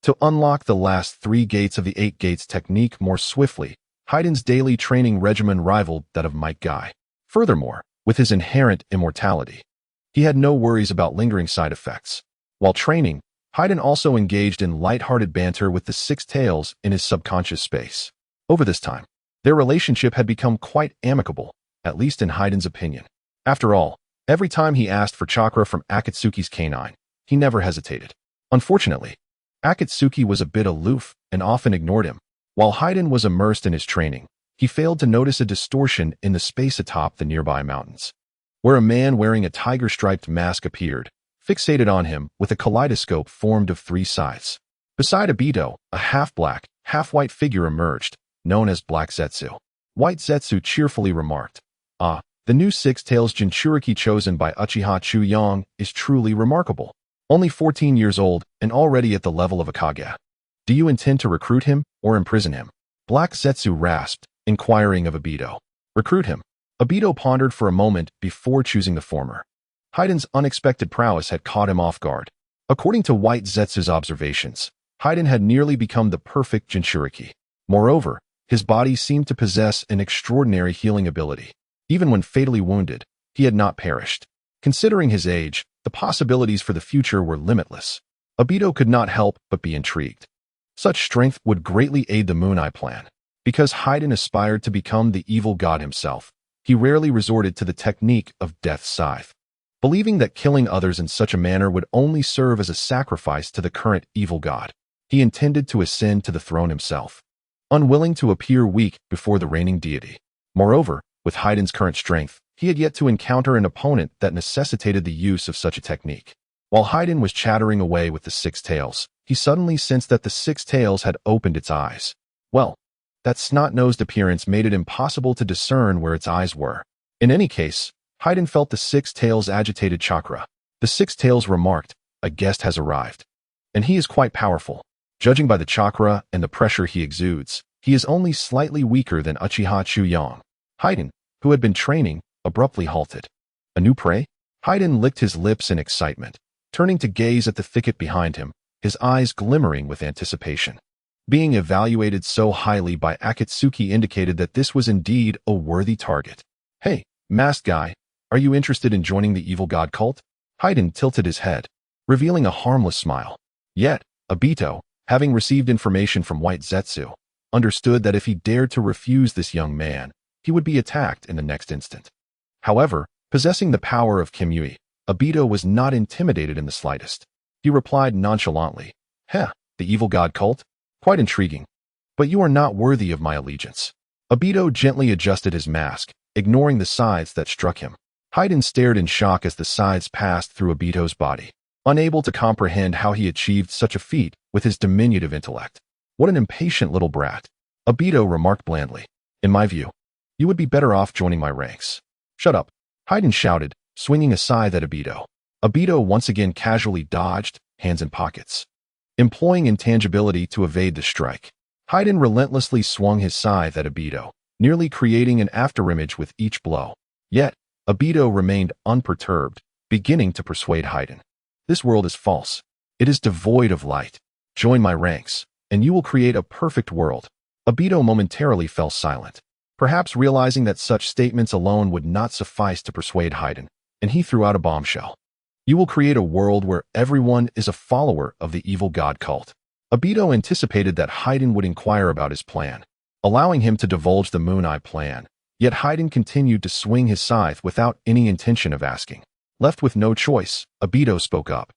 To unlock the last 3 gates of the 8 gates technique more swiftly, Haiden's daily training regimen rivaled that of Might Guy. Furthermore, with his inherent immortality, he had no worries about lingering side effects. While training, Haiden also engaged in light-hearted banter with the 6 tails in his subconscious space. Over this time, their relationship had become quite amicable, at least in Haiden's opinion. After all, every time he asked for chakra from Akatsuki's canine, he never hesitated. Unfortunately, Akatsuki was a bit aloof and often ignored him. While Haiden was immersed in his training, he failed to notice a distortion in the space atop the nearby mountains, where a man wearing a tiger-striped mask appeared, fixated on him with a kaleidoscope formed of 3 sides. Beside Obito, a half-black, half-white figure emerged, known as Black Zetsu. White Zetsu cheerfully remarked, "Ah, the new 6 tails Jinchuriki chosen by Uchiha Chuyong is truly remarkable. Only 14 years old and already at the level of a Hokage. Do you intend to recruit him or imprison him?" Black Zetsu rasped, inquiring of Obito. "Recruit him." Obito pondered for a moment before choosing the former. Haiden's unexpected prowess had caught him off guard. According to White Zetsu's observations, Haiden had nearly become the perfect Jinchuriki. Moreover, his body seemed to possess an extraordinary healing ability. Even when fatally wounded, he had not perished. Considering his age, the possibilities for the future were limitless. Obito could not help but be intrigued. Such strength would greatly aid the Moon Eye plan. Because Haiden aspired to become the evil god himself, he rarely resorted to the technique of Death's Scythe. Believing that killing others in such a manner would only serve as a sacrifice to the current evil god, he intended to ascend to the throne himself, unwilling to appear weak before the reigning deity. Moreover, with Haiden's current strength, he had yet to encounter an opponent that necessitated the use of such a technique. While Haiden was chattering away with the 6 tails, he suddenly sensed that the 6 tails had opened its eyes. Well, that snot-nosed appearance made it impossible to discern where its eyes were. In any case, Haiden felt the 6 tails' agitated chakra. The 6 tails remarked, "A guest has arrived. And he is quite powerful. Judging by the chakra and the pressure he exudes, he is only slightly weaker than Uchiha Chuyong." Haiden, who had been training, abruptly halted. A new prey? Haiden licked his lips in excitement, turning to gaze at the thicket behind him, his eyes glimmering with anticipation. Being evaluated so highly by Akatsuki indicated that this was indeed a worthy target. "Hey, masked guy, are you interested in joining the evil god cult?" Haiden tilted his head, revealing a harmless smile. Yet, Obito, having received information from White Zetsu, understood that if he dared to refuse this young man, he would be attacked in the next instant. However, possessing the power of Kimui, Obito was not intimidated in the slightest. He replied nonchalantly, "Heh, the evil god cult? Quite intriguing. But you are not worthy of my allegiance." Obito gently adjusted his mask, ignoring the scythes that struck him. Haiden stared in shock as the scythes passed through Obito's body, unable to comprehend how he achieved such a feat with his diminutive intellect. "What an impatient little brat," Obito remarked blandly. "In my view, you would be better off joining my ranks." "Shut up," Haiden shouted, swinging a scythe at Obito. Obito once again casually dodged, hands in pockets, employing intangibility to evade the strike. Haiden relentlessly swung his scythe at Obito, nearly creating an afterimage with each blow. Yet, Obito remained unperturbed, beginning to persuade Haiden. "This world is false. It is devoid of light. Join my ranks, and you will create a perfect world." Obito momentarily fell silent, perhaps realizing that such statements alone would not suffice to persuade Haiden, and he threw out a bombshell. "You will create a world where everyone is a follower of the evil god cult." Obito anticipated that Haiden would inquire about his plan. Allowing him to divulge the Moon Eye plan, Yet Haiden continued to swing his scythe without any intention of asking. Left with no choice, Obito spoke up.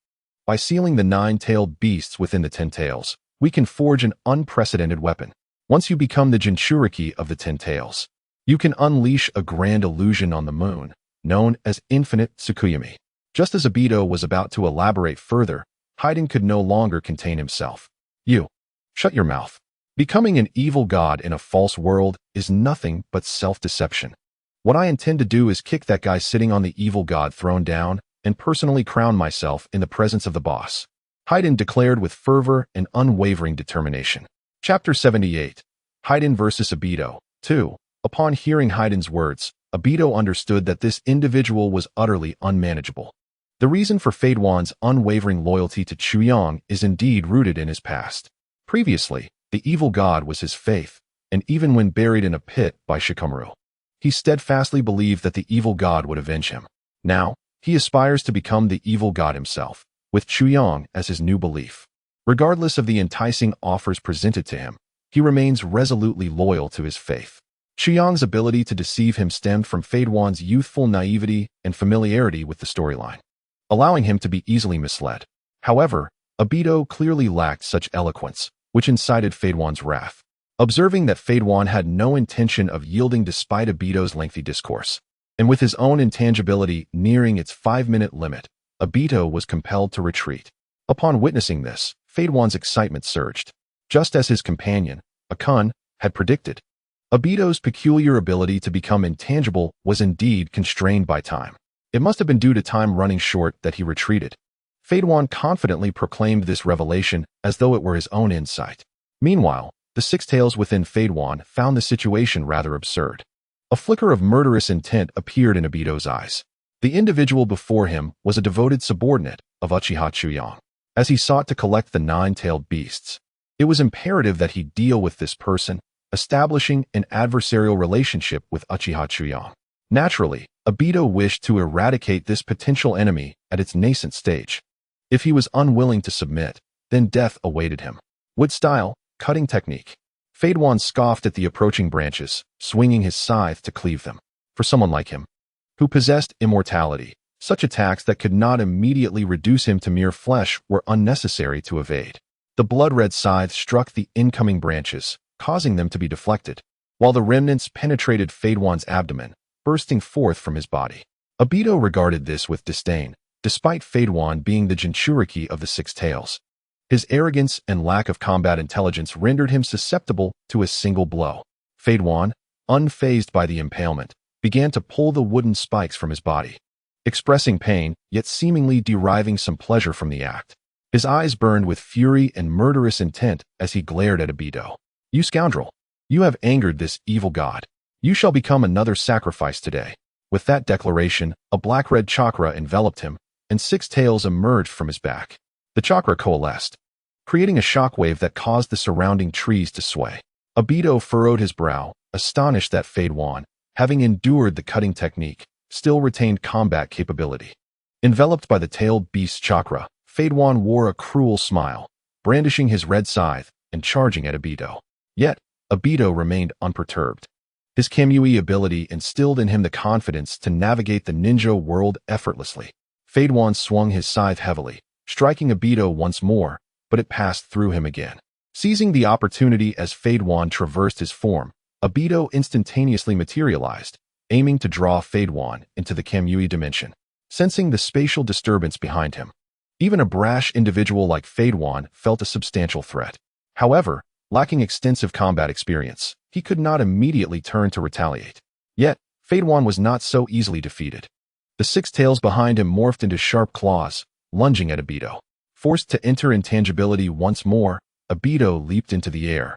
By sealing the 9-tailed beasts within the 10 tails, we can forge an unprecedented weapon. Once you become the Jinchuriki of the 10 tails, you can unleash a grand illusion on the moon, known as Infinite Tsukuyomi. Just as Obito was about to elaborate further, Haiden could no longer contain himself. You. Shut your mouth. Becoming an evil god in a false world is nothing but self-deception. What I intend to do is kick that guy sitting on the evil god throne down and personally crown myself in the presence of the boss. Haiden declared with fervor and unwavering determination. Chapter 78. Haiden vs. Obito. 2. Upon hearing Haiden's words, Obito understood that this individual was utterly unmanageable. The reason for Fade Wan's unwavering loyalty to Chuyang is indeed rooted in his past. Previously, the evil god was his faith, and even when buried in a pit by Shikamaru, he steadfastly believed that the evil god would avenge him. Now, he aspires to become the evil god himself, with Chuyang as his new belief. Regardless of the enticing offers presented to him, he remains resolutely loyal to his faith. Chuyang's ability to deceive him stemmed from Fade Wan's youthful naivety and familiarity with the storyline, allowing him to be easily misled. However, Obito clearly lacked such eloquence, which incited Fade Wan's wrath. Observing that Fade Wan had no intention of yielding despite Obito's lengthy discourse, and with his own intangibility nearing its 5-minute limit, Obito was compelled to retreat. Upon witnessing this, Fade Wan's excitement surged. Just as his companion, Akun, had predicted, Obito's peculiar ability to become intangible was indeed constrained by time. It must have been due to time running short that he retreated. Fade Wan confidently proclaimed this revelation as though it were his own insight. Meanwhile, the 6 tails within Fade Wan found the situation rather absurd. A flicker of murderous intent appeared in Obito's eyes. The individual before him was a devoted subordinate of Uchiha Chuyang. As he sought to collect the 9-tailed beasts, it was imperative that he deal with this person, establishing an adversarial relationship with Uchiha Chuyang. Naturally, Obito wished to eradicate this potential enemy at its nascent stage. If he was unwilling to submit, then death awaited him. Wood style, cutting technique. Fade Wan scoffed at the approaching branches, swinging his scythe to cleave them. For someone like him, who possessed immortality, such attacks that could not immediately reduce him to mere flesh were unnecessary to evade. The blood-red scythe struck the incoming branches, causing them to be deflected, while the remnants penetrated Fade Wan's abdomen, bursting forth from his body. Obito regarded this with disdain, despite Fade Wan being the Jinchuriki of the 6 tails. His arrogance and lack of combat intelligence rendered him susceptible to a single blow. Fade Wan, unfazed by the impalement, began to pull the wooden spikes from his body, expressing pain, yet seemingly deriving some pleasure from the act. His eyes burned with fury and murderous intent as he glared at Obito. "You scoundrel! You have angered this evil god. You shall become another sacrifice today." With that declaration, a black-red chakra enveloped him, and 6 tails emerged from his back. The chakra coalesced, creating a shockwave that caused the surrounding trees to sway. Obito furrowed his brow, astonished that Fade Wan, having endured the cutting technique, still retained combat capability. Enveloped by the tailed beast chakra, Fade Wan wore a cruel smile, brandishing his red scythe and charging at Obito. Yet, Obito remained unperturbed. His Kamui ability instilled in him the confidence to navigate the ninja world effortlessly. Fade Wan swung his scythe heavily, striking Obito once more, but it passed through him again. Seizing the opportunity as Fade Wan traversed his form, Obito instantaneously materialized, aiming to draw Fade Wan into the Kamui dimension. Sensing the spatial disturbance behind him, even a brash individual like Fade Wan felt a substantial threat. However, lacking extensive combat experience, he could not immediately turn to retaliate. Yet, Fade Wan was not so easily defeated. The 6 tails behind him morphed into sharp claws, lunging at Obito. Forced to enter intangibility once more, Obito leaped into the air,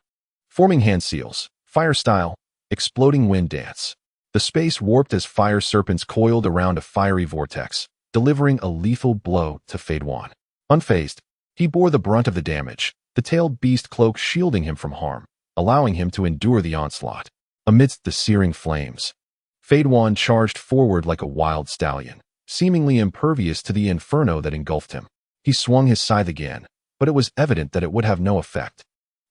forming hand seals, fire style, exploding wind dance. The space warped as fire serpents coiled around a fiery vortex, delivering a lethal blow to Fade Wan. Unfazed, he bore the brunt of the damage, the tailed beast cloak shielding him from harm, allowing him to endure the onslaught. Amidst the searing flames, Fade Wan charged forward like a wild stallion, seemingly impervious to the inferno that engulfed him. He swung his scythe again, but it was evident that it would have no effect.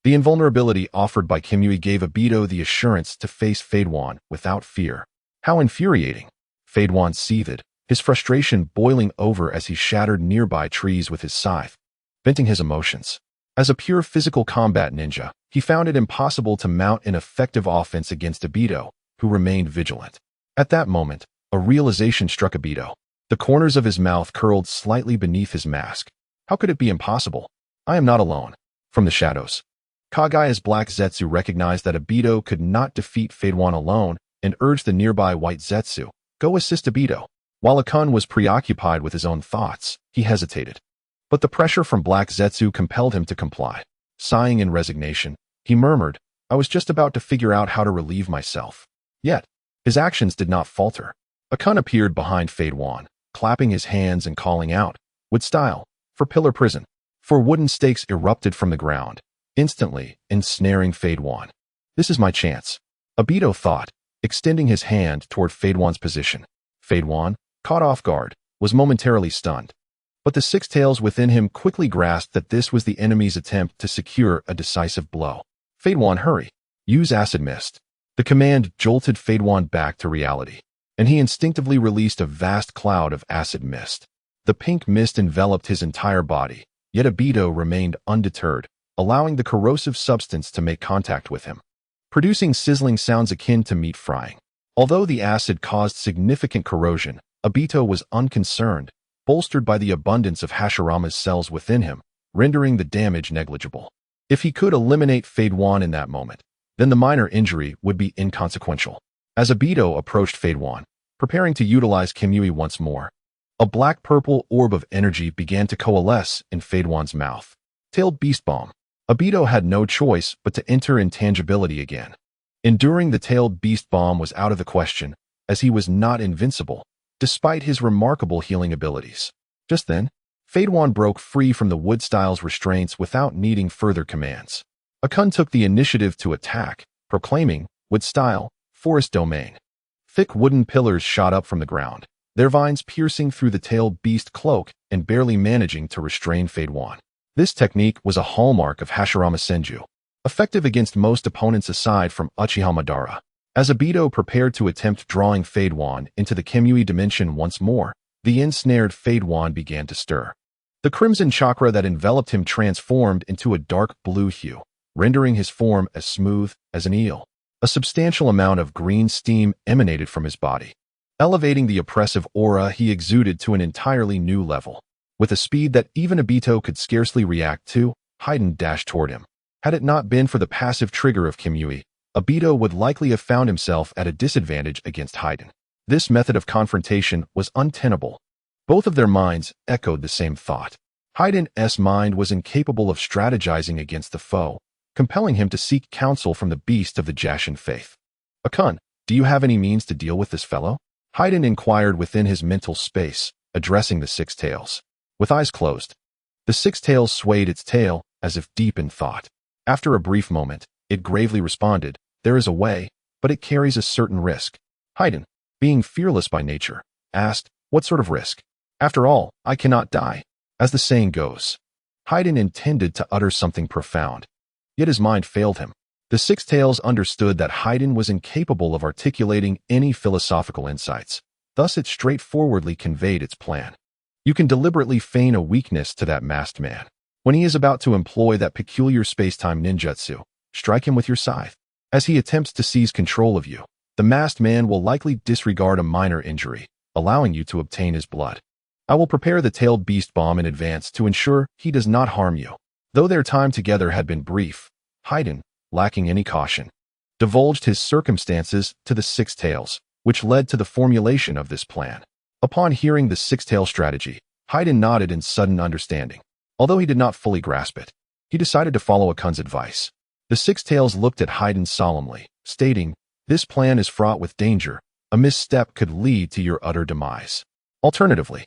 The invulnerability offered by Kimui gave Obito the assurance to face Fade-Wan without fear. How infuriating! Fade-Wan seethed, his frustration boiling over as he shattered nearby trees with his scythe, venting his emotions. As a pure physical combat ninja, he found it impossible to mount an effective offense against Obito, who remained vigilant. At that moment, a realization struck Obito. The corners of his mouth curled slightly beneath his mask. How could it be impossible? I am not alone. From the shadows, Kagaya's Black Zetsu recognized that Obito could not defeat Fade-Wan alone and urged the nearby White Zetsu, go assist Obito. While Akun was preoccupied with his own thoughts, he hesitated. But the pressure from Black Zetsu compelled him to comply. Sighing in resignation, he murmured, I was just about to figure out how to relieve myself. Yet, his actions did not falter. Akun appeared behind Fade-Wan, clapping his hands and calling out, with style, for Pillar Prison. Four wooden stakes erupted from the ground, instantly ensnaring Fade-Wan. This is my chance, Obito thought, extending his hand toward Fade-Wan's position. Fade-Wan, caught off guard, was momentarily stunned. But the six tails within him quickly grasped that this was the enemy's attempt to secure a decisive blow. Fade-Wan, hurry. Use Acid Mist. The command jolted Fade-Wan back to reality, and he instinctively released a vast cloud of acid mist. The pink mist enveloped his entire body, yet Obito remained undeterred, allowing the corrosive substance to make contact with him, producing sizzling sounds akin to meat frying. Although the acid caused significant corrosion, Obito was unconcerned, bolstered by the abundance of Hashirama's cells within him, rendering the damage negligible. If he could eliminate Fade-Wan in that moment, then the minor injury would be inconsequential. As Obito approached Fade-Wan, preparing to utilize Kimui once more, a black-purple orb of energy began to coalesce in Fade-Wan's mouth. Tailed Beast Bomb. Obito had no choice but to enter intangibility again. Enduring the Tailed Beast Bomb was out of the question, as he was not invincible, despite his remarkable healing abilities. Just then, Fade-Wan broke free from the Wood-Style's restraints without needing further commands. Akun took the initiative to attack, proclaiming, Wood-Style, Forest Domain. Thick wooden pillars shot up from the ground, their vines piercing through the tailed beast cloak and barely managing to restrain Fade-Wan. This technique was a hallmark of Hashirama Senju, effective against most opponents aside from Uchiha Madara. As Obito prepared to attempt drawing Fade-Wan into the Kimui dimension once more, the ensnared Fade-Wan began to stir. The crimson chakra that enveloped him transformed into a dark blue hue, rendering his form as smooth as an eel. A substantial amount of green steam emanated from his body, elevating the oppressive aura he exuded to an entirely new level. With a speed that even Obito could scarcely react to, Haiden dashed toward him. Had it not been for the passive trigger of Kimui, Obito would likely have found himself at a disadvantage against Haiden. This method of confrontation was untenable. Both of their minds echoed the same thought. Haiden's mind was incapable of strategizing against the foe, compelling him to seek counsel from the beast of the Jashin faith. Akun, do you have any means to deal with this fellow? Haiden inquired within his mental space, addressing the six tails. With eyes closed, the six tails swayed its tail as if deep in thought. After a brief moment, it gravely responded, there is a way, but it carries a certain risk. Haiden, being fearless by nature, asked, what sort of risk? After all, I cannot die. As the saying goes. Haiden intended to utter something profound, yet his mind failed him. The six tails understood that Haiden was incapable of articulating any philosophical insights, thus it straightforwardly conveyed its plan. You can deliberately feign a weakness to that masked man. When he is about to employ that peculiar space-time ninjutsu, strike him with your scythe. As he attempts to seize control of you, the masked man will likely disregard a minor injury, allowing you to obtain his blood. I will prepare the tailed beast bomb in advance to ensure he does not harm you. Though their time together had been brief, Haiden, lacking any caution, divulged his circumstances to the six tails, which led to the formulation of this plan. Upon hearing the six-tail strategy, Haiden nodded in sudden understanding. Although he did not fully grasp it, he decided to follow Akun's advice. The six tails looked at Haiden solemnly, stating, this plan is fraught with danger. A misstep could lead to your utter demise. Alternatively,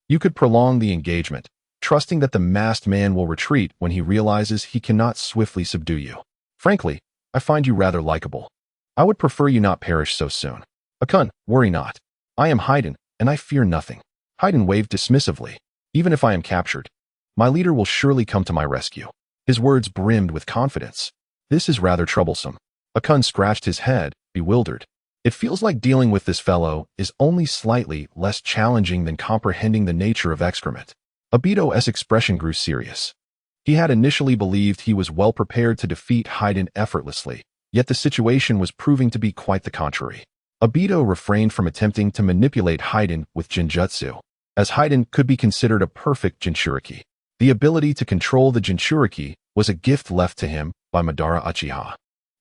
you could prolong the engagement, trusting that the masked man will retreat when he realizes he cannot swiftly subdue you. Frankly, I find you rather likable. I would prefer you not perish so soon. Akun, worry not. I am Haiden, and I fear nothing. Haiden waved dismissively. Even if I am captured, my leader will surely come to my rescue. His words brimmed with confidence. This is rather troublesome. Akun scratched his head, bewildered. It feels like dealing with this fellow is only slightly less challenging than comprehending the nature of excrement. Obito's expression grew serious. He had initially believed he was well prepared to defeat Haiden effortlessly, yet the situation was proving to be quite the contrary. Obito refrained from attempting to manipulate Haiden with Jinjutsu, as Haiden could be considered a perfect Jinchuriki. The ability to control the Jinchuriki was a gift left to him by Madara Uchiha.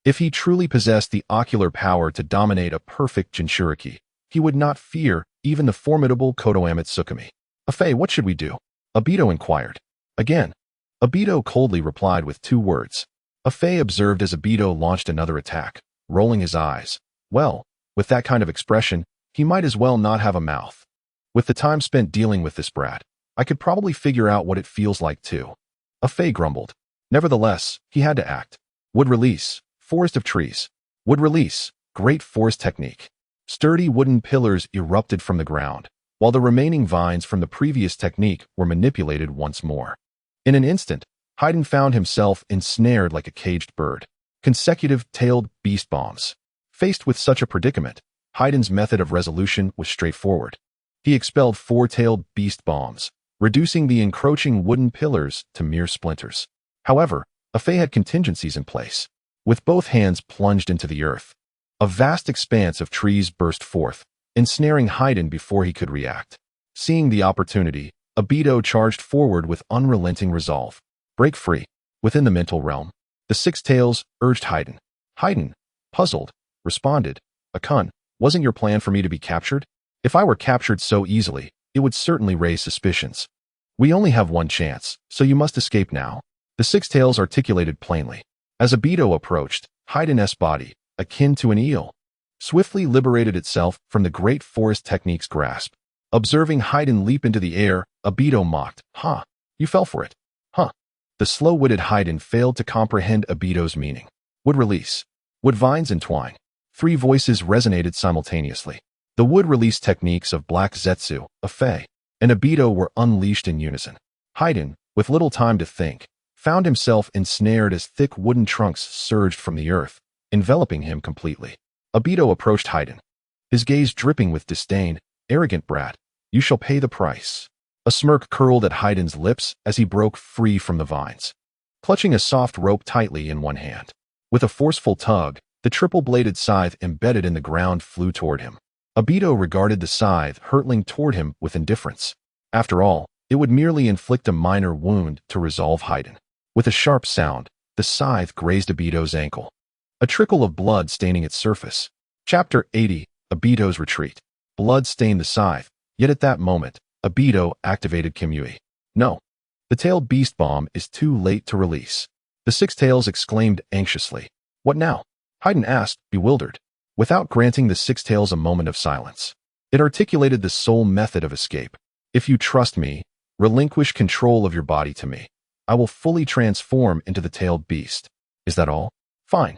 If he truly possessed the ocular power to dominate a perfect Jinchuriki, he would not fear even the formidable Konoha Tsukumi. "Afei, what should we do?" Obito inquired. Again, Obito coldly replied with 2 words. Afei observed as Obito launched another attack, rolling his eyes. Well, with that kind of expression, he might as well not have a mouth. With the time spent dealing with this brat, I could probably figure out what it feels like too. Afei grumbled. Nevertheless, he had to act. Wood release, forest of trees. Wood release, great forest technique. Sturdy wooden pillars erupted from the ground, while the remaining vines from the previous technique were manipulated once more. In an instant, Haiden found himself ensnared like a caged bird. Consecutive tailed beast bombs. Faced with such a predicament, Haiden's method of resolution was straightforward. He expelled 4-tailed beast bombs, reducing the encroaching wooden pillars to mere splinters. However, Afei had contingencies in place. With both hands plunged into the earth, a vast expanse of trees burst forth, ensnaring Haiden before he could react. Seeing the opportunity, Obito charged forward with unrelenting resolve. Break free. Within the mental realm, the 6 tails urged Haiden. Haiden, puzzled, responded, "Akun, wasn't your plan for me to be captured? If I were captured so easily, it would certainly raise suspicions. We only have one chance, so you must escape now." The 6 tails articulated plainly. As Obito approached, Haiden's body, akin to an eel, swiftly liberated itself from the great forest technique's grasp. Observing Haiden leap into the air, Obito mocked. "Huh, you fell for it. Huh." The slow-witted Haiden failed to comprehend Obito's meaning. Wood release. Wood vines entwine. 3 voices resonated simultaneously. The wood release techniques of Black Zetsu, Afei, and Obito were unleashed in unison. Haiden, with little time to think, found himself ensnared as thick wooden trunks surged from the earth, enveloping him completely. Obito approached Haiden, his gaze dripping with disdain. "Arrogant brat, you shall pay the price." A smirk curled at Haiden's lips as he broke free from the vines. Clutching a soft rope tightly in one hand, with a forceful tug, the triple-bladed scythe embedded in the ground flew toward him. Obito regarded the scythe hurtling toward him with indifference. After all, it would merely inflict a minor wound to resolve Haiden. With a sharp sound, the scythe grazed Obito's ankle, a trickle of blood staining its surface. Chapter 80, Obito's Retreat. Blood stained the scythe, yet at that moment, Obito activated Kimui. No, the tailed beast bomb is too late to release. The 6 tails exclaimed anxiously. "What now?" Haiden asked, bewildered. Without granting the 6 tails a moment of silence, it articulated the sole method of escape. "If you trust me, relinquish control of your body to me. I will fully transform into the tailed beast. Is that all? Fine."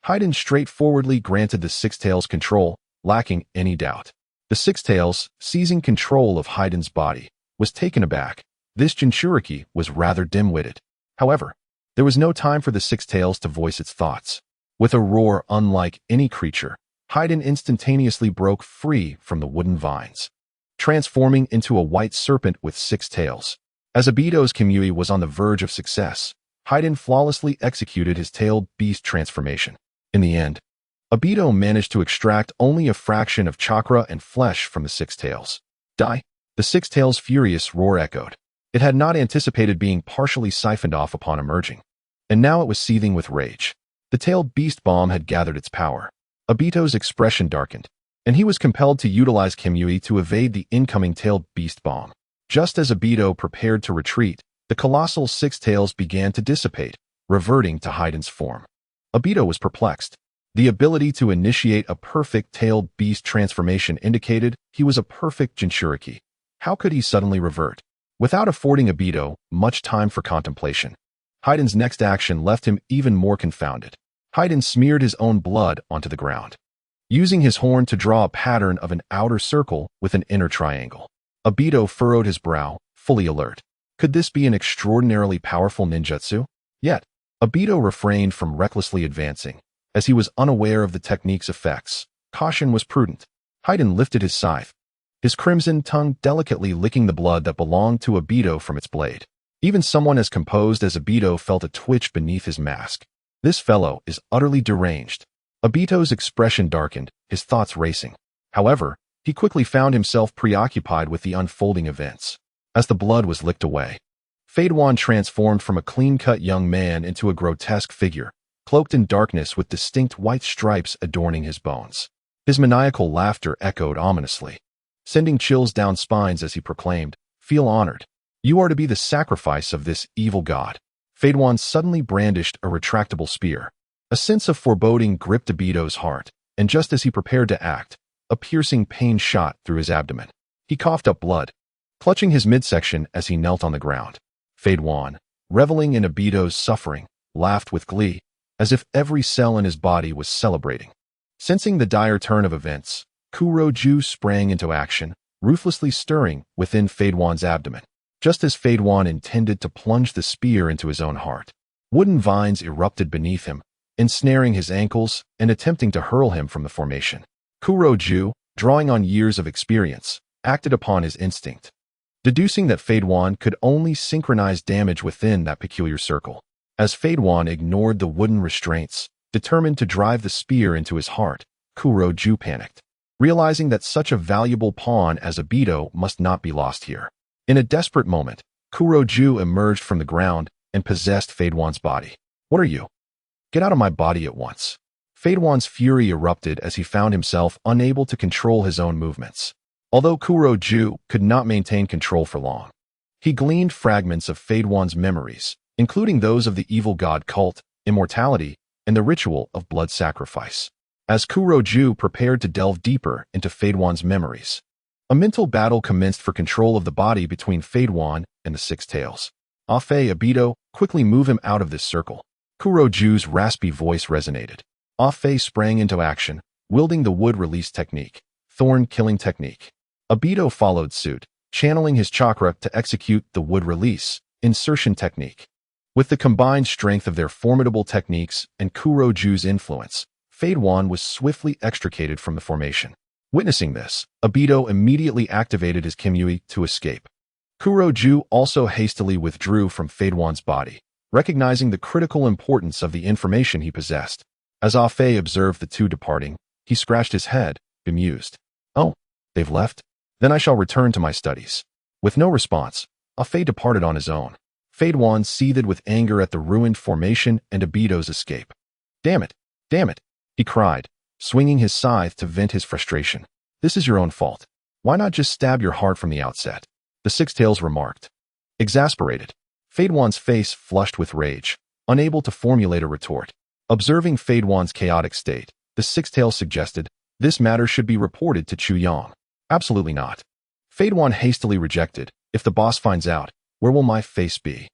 Haiden straightforwardly granted the 6 tails control, lacking any doubt. The 6 tails, seizing control of Haiden's body, was taken aback. This Jinchuriki was rather dim-witted. However, there was no time for the 6 tails to voice its thoughts. With a roar unlike any creature, Haiden instantaneously broke free from the wooden vines, transforming into a white serpent with 6 tails. As Obito's Kimui was on the verge of success, Haiden flawlessly executed his tailed beast transformation. In the end, Obito managed to extract only a fraction of chakra and flesh from the 6 tails. Die! The 6 tails' furious roar echoed. It had not anticipated being partially siphoned off upon emerging, and now it was seething with rage. The tailed beast bomb had gathered its power. Obito's expression darkened, and he was compelled to utilize Kimui to evade the incoming tailed beast bomb. Just as Obito prepared to retreat, the colossal 6 tails began to dissipate, reverting to Haiden's form. Obito was perplexed. The ability to initiate a perfect tailed beast transformation indicated he was a perfect Jinchuriki. How could he suddenly revert? Without affording Obito much time for contemplation, Haiden's next action left him even more confounded. Haiden smeared his own blood onto the ground, using his horn to draw a pattern of an outer circle with an inner triangle. Obito furrowed his brow, fully alert. Could this be an extraordinarily powerful ninjutsu? Yet, Obito refrained from recklessly advancing, as he was unaware of the technique's effects. Caution was prudent. Haiden lifted his scythe, his crimson tongue delicately licking the blood that belonged to Obito from its blade. Even someone as composed as Obito felt a twitch beneath his mask. This fellow is utterly deranged. Obito's expression darkened, his thoughts racing. However, he quickly found himself preoccupied with the unfolding events. As the blood was licked away, Fadewan transformed from a clean-cut young man into a grotesque figure, cloaked in darkness with distinct white stripes adorning his bones. His maniacal laughter echoed ominously, sending chills down spines as he proclaimed, "Feel honored. You are to be the sacrifice of this evil god." Fadewan suddenly brandished a retractable spear. A sense of foreboding gripped Obito's heart, and just as he prepared to act, a piercing pain shot through his abdomen. He coughed up blood, clutching his midsection as he knelt on the ground. Fadewan, reveling in Obito's suffering, laughed with glee, as if every cell in his body was celebrating. Sensing the dire turn of events, Kuroju sprang into action, ruthlessly stirring within Fadewan's abdomen. Just as Fadewan intended to plunge the spear into his own heart, wooden vines erupted beneath him, ensnaring his ankles and attempting to hurl him from the formation. Kuroju, drawing on years of experience, acted upon his instinct, deducing that Fadewan could only synchronize damage within that peculiar circle. As Fadewan ignored the wooden restraints, determined to drive the spear into his heart, Kuroju panicked, realizing that such a valuable pawn as Obito must not be lost here. In a desperate moment, Kuroju emerged from the ground and possessed Fadewan's body. "What are you? Get out of my body at once." Fadewan's fury erupted as he found himself unable to control his own movements. Although Kuroju could not maintain control for long, he gleaned fragments of Fadewan's memories, including those of the evil god cult, immortality, and the ritual of blood sacrifice. As Kuroju prepared to delve deeper into Fadewan's memories, a mental battle commenced for control of the body between Fadewan and the Six Tails. "Afe, Obito, quickly move him out of this circle." Kuroju's raspy voice resonated. Afe sprang into action, wielding the wood release technique, thorn killing technique. Obito followed suit, channeling his chakra to execute the wood release, insertion technique. With the combined strength of their formidable techniques and Kuroju's influence, Fadewan was swiftly extricated from the formation. Witnessing this, Obito immediately activated his Kimyui to escape. Kuroju also hastily withdrew from Fadewan's body, recognizing the critical importance of the information he possessed. As Afe observed the two departing, he scratched his head, bemused. "Oh, they've left? Then I shall return to my studies." With no response, Afe departed on his own. Fadewan seethed with anger at the ruined formation and Obito's escape. Damn it! Damn it!" he cried, swinging his scythe to vent his frustration. "This is your own fault. Why not just stab your heart from the outset?" The Six Tails remarked. Exasperated, Fadewan's face flushed with rage, unable to formulate a retort. Observing Fadewan's chaotic state, the Six Tails suggested, "This matter should be reported to Chu Yang." "Absolutely not." Fadewan hastily rejected. "If the boss finds out, where will my face be?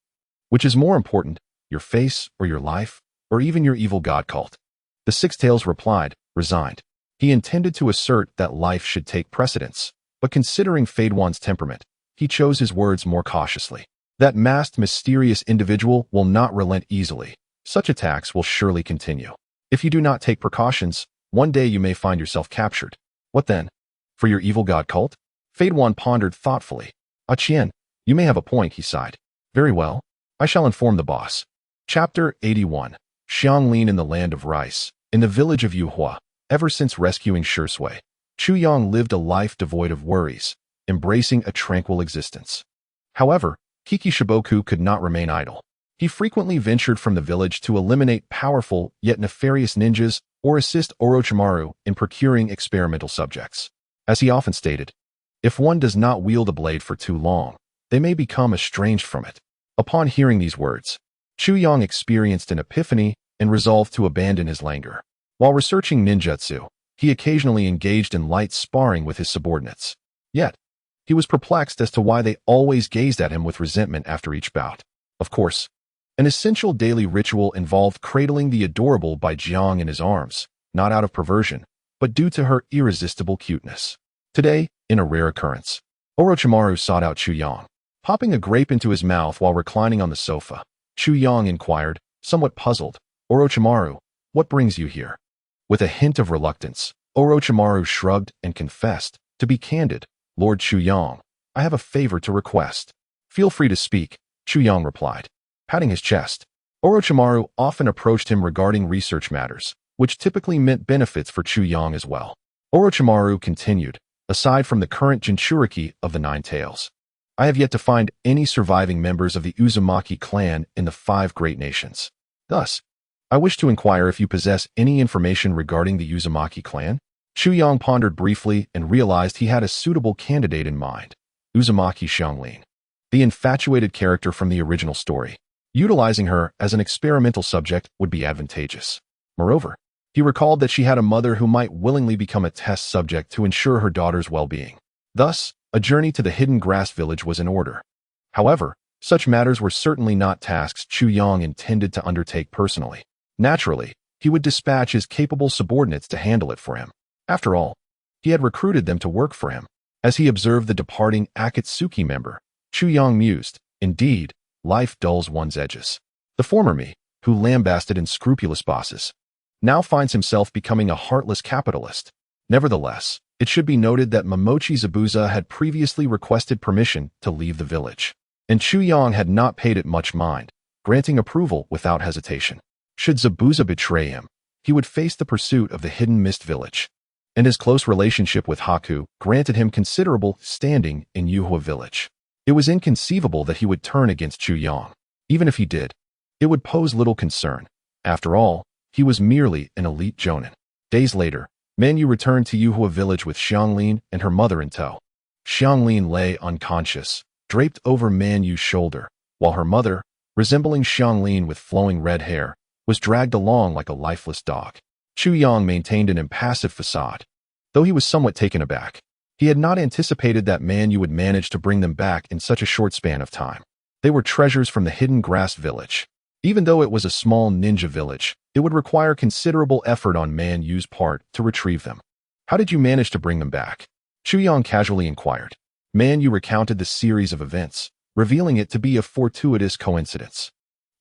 Which is more important, your face or your life, or even your evil god cult?" The Six Tails replied, resigned. He intended to assert that life should take precedence, but considering Fadewan's temperament, he chose his words more cautiously. "That masked, mysterious individual will not relent easily. Such attacks will surely continue. If you do not take precautions, one day you may find yourself captured. What then? For your evil god cult?" Fadewan pondered thoughtfully. "Achien, you may have a point," he sighed. "Very well. I shall inform the boss." Chapter 81. Xianglin in the Land of Rice. In the village of Yuhua, ever since rescuing Shursui, Chu Yang lived a life devoid of worries, embracing a tranquil existence. However, Kiki Shiboku could not remain idle. He frequently ventured from the village to eliminate powerful yet nefarious ninjas or assist Orochimaru in procuring experimental subjects. As he often stated, if one does not wield a blade for too long, they may become estranged from it. Upon hearing these words, Chu Yang experienced an epiphany and resolved to abandon his languor. While researching ninjutsu, he occasionally engaged in light sparring with his subordinates. Yet, he was perplexed as to why they always gazed at him with resentment after each bout. Of course, an essential daily ritual involved cradling the adorable by Jiang in his arms, not out of perversion, but due to her irresistible cuteness. Today, in a rare occurrence, Orochimaru sought out Chu Yang, popping a grape into his mouth while reclining on the sofa. Chu Yang inquired, somewhat puzzled. Orochimaru, what brings you here? With a hint of reluctance, Orochimaru shrugged and confessed, to be candid, Lord Chu Yang, I have a favor to request. Feel free to speak, Chu Yang replied, patting his chest. Orochimaru often approached him regarding research matters, which typically meant benefits for Chu Yang as well. Orochimaru continued, aside from the current Jinchuriki of the Nine Tails, I have yet to find any surviving members of the Uzumaki clan in the 5 great nations. Thus, I wish to inquire if you possess any information regarding the Uzumaki clan? Chu Yang pondered briefly and realized he had a suitable candidate in mind, Uzumaki Xianglin, the infatuated character from the original story. Utilizing her as an experimental subject would be advantageous. Moreover, he recalled that she had a mother who might willingly become a test subject to ensure her daughter's well-being. Thus, a journey to the hidden grass village was in order. However, such matters were certainly not tasks Chu Yang intended to undertake personally. Naturally, he would dispatch his capable subordinates to handle it for him. After all, he had recruited them to work for him. As he observed the departing Akatsuki member, Chu Yang mused, indeed, life dulls one's edges. The former me, who lambasted unscrupulous bosses, now finds himself becoming a heartless capitalist. Nevertheless, it should be noted that Momochi Zabuza had previously requested permission to leave the village, and Chu Yang had not paid it much mind, granting approval without hesitation. Should Zabuza betray him, he would face the pursuit of the Hidden Mist Village, and his close relationship with Haku granted him considerable standing in Yuhua Village. It was inconceivable that he would turn against Chu Yang. Even if he did, it would pose little concern. After all, he was merely an elite jonin. Days later, Manyu returned to Yuhua Village with Xianglin and her mother in tow. Xianglin lay unconscious, draped over Manyu's shoulder, while her mother, resembling Xianglin with flowing red hair, was dragged along like a lifeless dog. Chu Yang maintained an impassive facade, though he was somewhat taken aback. He had not anticipated that Manyu would manage to bring them back in such a short span of time. They were treasures from the Hidden Grass Village. Even though it was a small ninja village, it would require considerable effort on Manyu's part to retrieve them. How did you manage to bring them back? Chu Yang casually inquired. Manyu recounted the series of events, revealing it to be a fortuitous coincidence.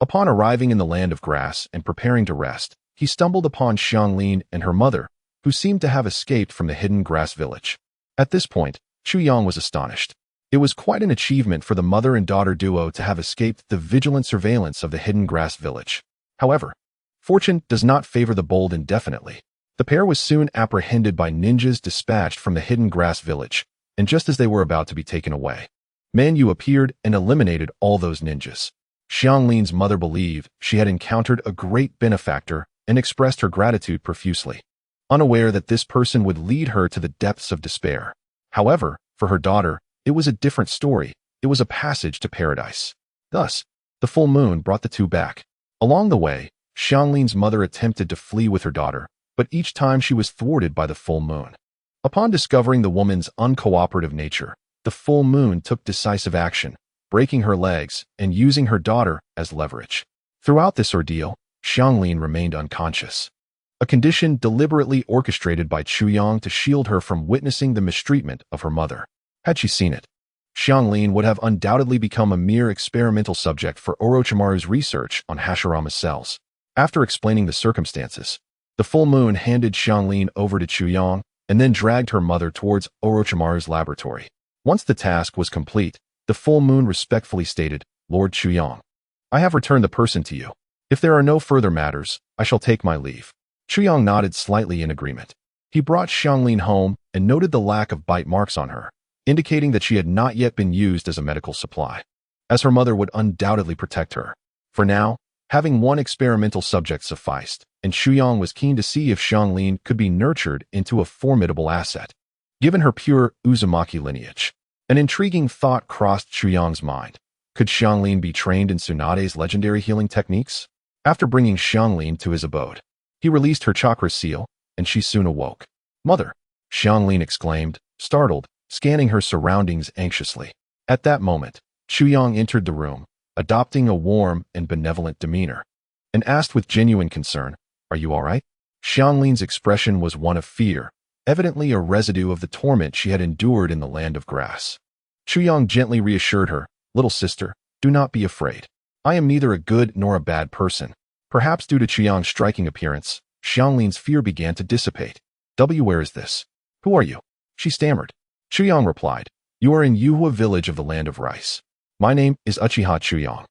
Upon arriving in the land of grass and preparing to rest, he stumbled upon Xianglin and her mother, who seemed to have escaped from the Hidden Grass Village. At this point, Chu Yang was astonished. It was quite an achievement for the mother and daughter duo to have escaped the vigilant surveillance of the Hidden Grass Village. However, fortune does not favor the bold indefinitely. The pair was soon apprehended by ninjas dispatched from the Hidden Grass Village, and just as they were about to be taken away, Manyu appeared and eliminated all those ninjas. Xianglin's mother believed she had encountered a great benefactor and expressed her gratitude profusely, unaware that this person would lead her to the depths of despair. However, for her daughter, it was a different story. It was a passage to paradise. Thus, the full moon brought the two back. Along the way, Xianglin's mother attempted to flee with her daughter, but each time she was thwarted by the full moon. Upon discovering the woman's uncooperative nature, the full moon took decisive action, breaking her legs and using her daughter as leverage. Throughout this ordeal, Xianglin remained unconscious, a condition deliberately orchestrated by Chu Yang to shield her from witnessing the mistreatment of her mother. Had she seen it, Xianglin would have undoubtedly become a mere experimental subject for Orochimaru's research on Hashirama's cells. After explaining the circumstances, the full moon handed Xianglin over to Chu Yang and then dragged her mother towards Orochimaru's laboratory. Once the task was complete, the full moon respectfully stated, Lord Chu Yang, I have returned the person to you. If there are no further matters, I shall take my leave. Chu Yang nodded slightly in agreement. He brought Xianglin home and noted the lack of bite marks on her, indicating that she had not yet been used as a medical supply, as her mother would undoubtedly protect her. For now, having one experimental subject sufficed, and Chu Yang was keen to see if Xianglin could be nurtured into a formidable asset. Given her pure Uzumaki lineage, an intriguing thought crossed Chu Yang's mind. Could Xianglin be trained in Tsunade's legendary healing techniques? After bringing Xianglin to his abode, he released her chakra seal, and she soon awoke. Mother! Xianglin exclaimed, startled, scanning her surroundings anxiously. At that moment, Chu Yang entered the room, adopting a warm and benevolent demeanor, and asked with genuine concern, Are you all right? Xianglin's expression was one of fear, evidently a residue of the torment she had endured in the land of grass. Chu Yang gently reassured her, Little sister, do not be afraid. I am neither a good nor a bad person. Perhaps due to Chiang's striking appearance, Xianglin's fear began to dissipate. Where is this? Who are you? She stammered. Chiang replied, you are in Yuhua village of the land of rice. My name is Uchiha Chuyang.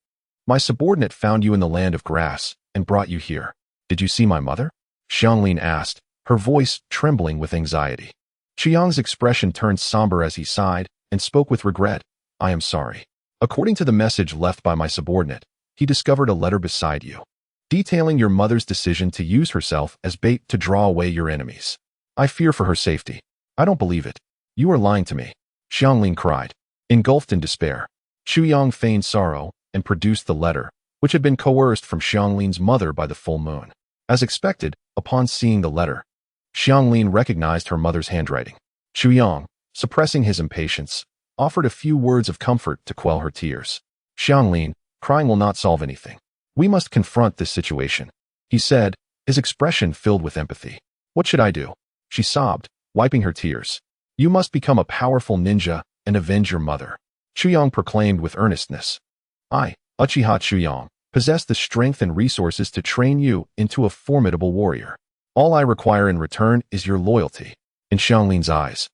My subordinate found you in the land of grass and brought you here. Did you see my mother? Xianglin asked, her voice trembling with anxiety. Chiang's expression turned somber as he sighed and spoke with regret. I am sorry. According to the message left by my subordinate, he discovered a letter beside you, detailing your mother's decision to use herself as bait to draw away your enemies. I fear for her safety. I don't believe it. You are lying to me. Xianglin cried, engulfed in despair. Chuyang feigned sorrow and produced the letter, which had been coerced from Xianglin's mother by the full moon. As expected, upon seeing the letter, Xianglin recognized her mother's handwriting. Chuyang, suppressing his impatience, offered a few words of comfort to quell her tears. Xianglin, crying will not solve anything. We must confront this situation, he said, his expression filled with empathy. What should I do? She sobbed, wiping her tears. You must become a powerful ninja and avenge your mother. Chuyang proclaimed with earnestness. I, Uchiha Chuyang, possess the strength and resources to train you into a formidable warrior. All I require in return is your loyalty. In Xianglin's eyes,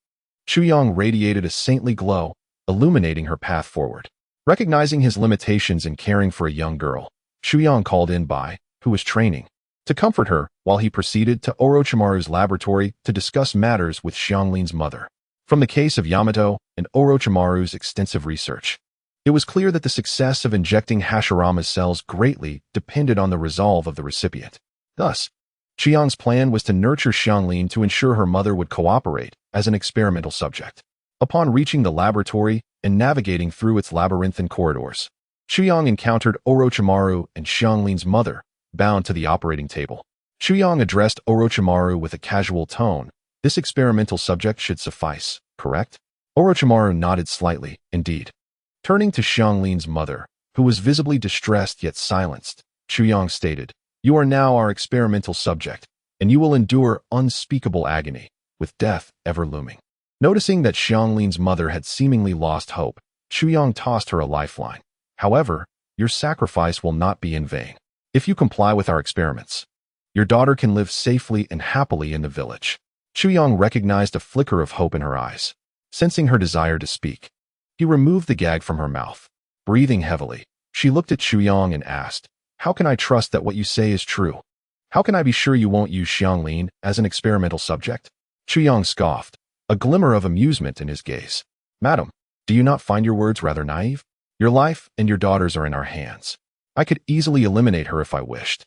Chuyang radiated a saintly glow, illuminating her path forward. Recognizing his limitations in caring for a young girl, Chuyang called in Bai, who was training, to comfort her while he proceeded to Orochimaru's laboratory to discuss matters with Xianglin's mother. From the case of Yamato and Orochimaru's extensive research, it was clear that the success of injecting Hashirama's cells greatly depended on the resolve of the recipient. Thus, Chiang's plan was to nurture Xianglin to ensure her mother would cooperate as an experimental subject. Upon reaching the laboratory and navigating through its labyrinthine corridors, Chiang encountered Orochimaru and Xianglin's mother, bound to the operating table. Chiang addressed Orochimaru with a casual tone. This experimental subject should suffice, correct? Orochimaru nodded slightly, indeed. Turning to Xianglin's mother, who was visibly distressed yet silenced, Chuyang stated, you are now our experimental subject, and you will endure unspeakable agony, with death ever looming. Noticing that Xianglin's mother had seemingly lost hope, Chuyang tossed her a lifeline. However, your sacrifice will not be in vain. If you comply with our experiments, your daughter can live safely and happily in the village. Chuyang recognized a flicker of hope in her eyes. Sensing her desire to speak, he removed the gag from her mouth. Breathing heavily, she looked at Chuyang and asked, how can I trust that what you say is true? How can I be sure you won't use Xianglin as an experimental subject? Chuyang scoffed, a glimmer of amusement in his gaze. Madam, do you not find your words rather naive? Your life and your daughter's are in our hands. I could easily eliminate her if I wished.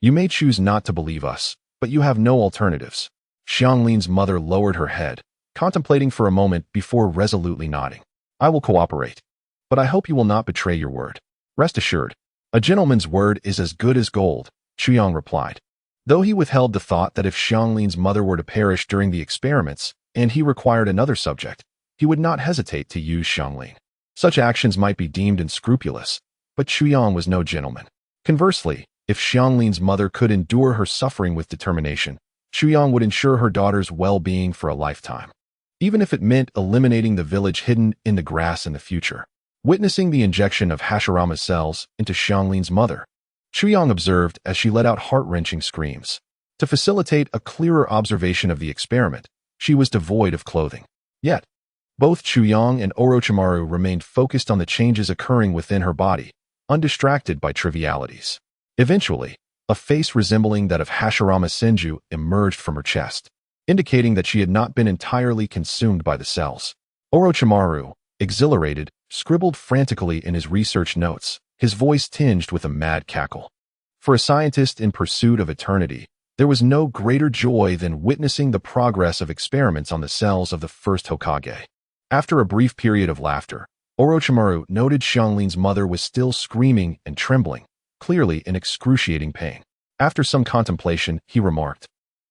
You may choose not to believe us, but you have no alternatives. Xianglin's mother lowered her head, contemplating for a moment before resolutely nodding. I will cooperate, but I hope you will not betray your word. Rest assured, a gentleman's word is as good as gold, Chuyang replied. Though he withheld the thought that if Xianglin's mother were to perish during the experiments and he required another subject, he would not hesitate to use Xianglin. Such actions might be deemed unscrupulous, but Chuyang was no gentleman. Conversely, if Xianglin's mother could endure her suffering with determination, Chuyang would ensure her daughter's well-being for a lifetime, even if it meant eliminating the village hidden in the grass in the future. Witnessing the injection of Hashirama's cells into Xianglin's mother, Chuyang observed as she let out heart-wrenching screams. To facilitate a clearer observation of the experiment, she was devoid of clothing. Yet, both Chuyang and Orochimaru remained focused on the changes occurring within her body, undistracted by trivialities. Eventually, a face resembling that of Hashirama Senju emerged from her chest, indicating that she had not been entirely consumed by the cells. Orochimaru, exhilarated, scribbled frantically in his research notes, his voice tinged with a mad cackle. For a scientist in pursuit of eternity, there was no greater joy than witnessing the progress of experiments on the cells of the first Hokage. After a brief period of laughter, Orochimaru noted Xianglin's mother was still screaming and trembling, clearly in excruciating pain. After some contemplation, he remarked,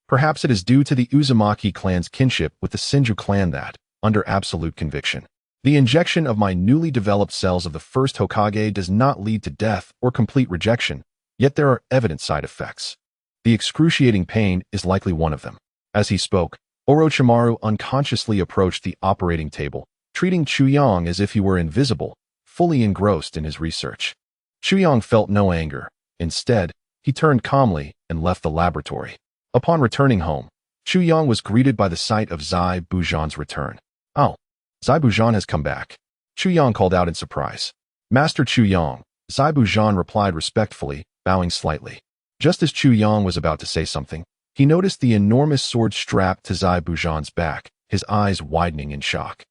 perhaps it is due to the Uzumaki clan's kinship with the Senju clan that, under absolute conviction, the injection of my newly developed cells of the first Hokage does not lead to death or complete rejection, yet there are evident side effects. The excruciating pain is likely one of them. As he spoke, Orochimaru unconsciously approached the operating table, treating Chuyang as if he were invisible, fully engrossed in his research. Chuyang felt no anger. Instead, he turned calmly and left the laboratory. Upon returning home, Chuyang was greeted by the sight of Zai Buzhan's return. "Oh, Zai Buzhan has come back," Chuyang called out in surprise. "Master Chuyang," Zai Buzhan replied respectfully, bowing slightly. Just as Chuyang was about to say something, he noticed the enormous sword strapped to Zai Buzhan's back, his eyes widening in shock.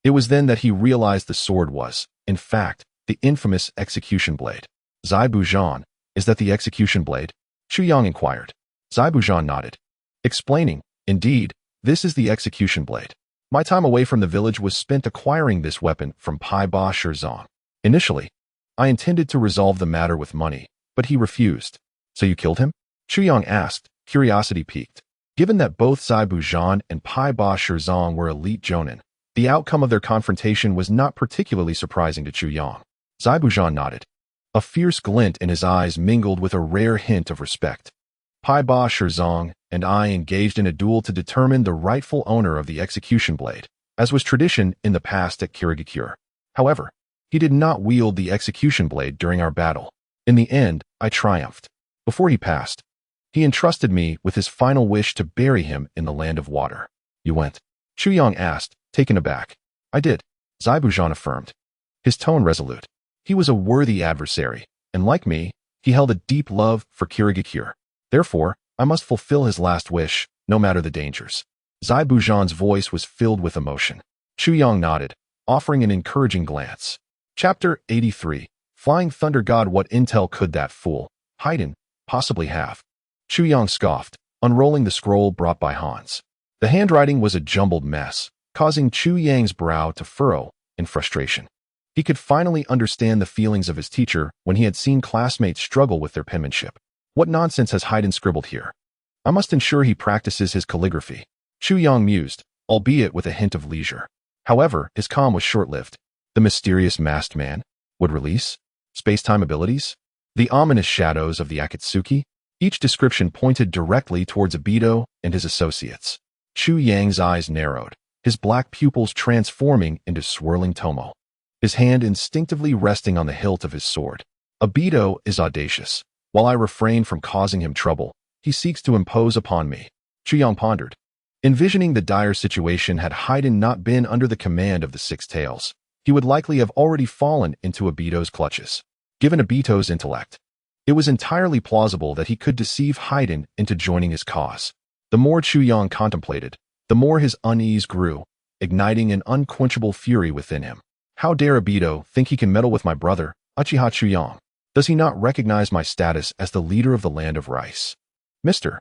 It was then that he realized the sword was, in fact, the infamous execution blade. "Zai Buzhan, is that the execution blade?" Chuyang inquired. Zai Buzhan nodded, explaining, "Indeed, this is the execution blade. My time away from the village was spent acquiring this weapon from Pai Ba Shirzong. Initially, I intended to resolve the matter with money, but he refused." "So you killed him?" Chuyang asked, curiosity piqued. Given that both Zai Buzhan and Pai Ba Shirzong were elite jonin, the outcome of their confrontation was not particularly surprising to Chuyang. Zai Buzhan nodded. A fierce glint in his eyes mingled with a rare hint of respect. "Pai Ba Shirzong and I engaged in a duel to determine the rightful owner of the execution blade, as was tradition in the past at Kirigakure. However, he did not wield the execution blade during our battle. In the end, I triumphed. Before he passed, he entrusted me with his final wish to bury him in the land of water." "You went?" Chuyang asked, taken aback. "I did," Zai Buzhan affirmed, his tone resolute. He was a worthy adversary, and like me, he held a deep love for Kirigakure. Therefore, I must fulfill his last wish, no matter the dangers. Zai Buzhan's voice was filled with emotion. Chuyang nodded, offering an encouraging glance. Chapter 83. Flying Thunder God. What intel could that fool, Haydn, possibly have? Chuyang scoffed, unrolling the scroll brought by Hans. The handwriting was a jumbled mess, causing Chuyang's brow to furrow in frustration. He could finally understand the feelings of his teacher when he had seen classmates struggle with their penmanship. What nonsense has Haydn scribbled here? I must ensure he practices his calligraphy. Chuyang mused, albeit with a hint of leisure. However, his calm was short-lived. The mysterious masked man would release space-time abilities? The ominous shadows of the Akatsuki? Each description pointed directly towards Obito and his associates. Chuyang's eyes narrowed, his black pupils transforming into swirling tomo, his hand instinctively resting on the hilt of his sword. Obito is audacious. While I refrain from causing him trouble, he seeks to impose upon me. Chuyang pondered, envisioning the dire situation. Had Haydn not been under the command of the Six Tails, he would likely have already fallen into Obito's clutches. Given Obito's intellect, it was entirely plausible that he could deceive Haydn into joining his cause. The more Chuyang contemplated, the more his unease grew, igniting an unquenchable fury within him. How dare Obito think he can meddle with my brother, Uchiha Chuyang? Does he not recognize my status as the leader of the land of rice? "Mr.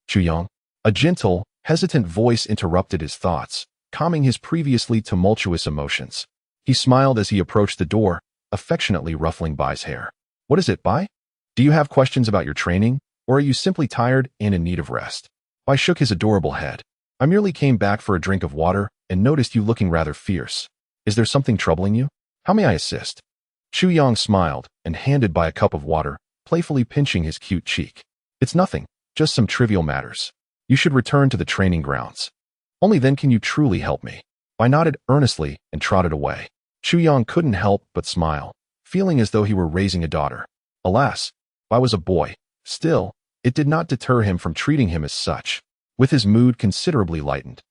Chuyang," a gentle, hesitant voice interrupted his thoughts, calming his previously tumultuous emotions. He smiled as he approached the door, affectionately ruffling Bai's hair. "What is it, Bai? Do you have questions about your training, or are you simply tired and in need of rest?" Bai shook his adorable head. "I merely came back for a drink of water and noticed you looking rather fierce. Is there something troubling you? How may I assist?" Chuyang smiled and handed Bai a cup of water, playfully pinching his cute cheek. "It's nothing, just some trivial matters. You should return to the training grounds. Only then can you truly help me." Bai nodded earnestly and trotted away. Chuyang couldn't help but smile, feeling as though he were raising a daughter. Alas, Bai was a boy. Still, it did not deter him from treating him as such. With his mood considerably lightened,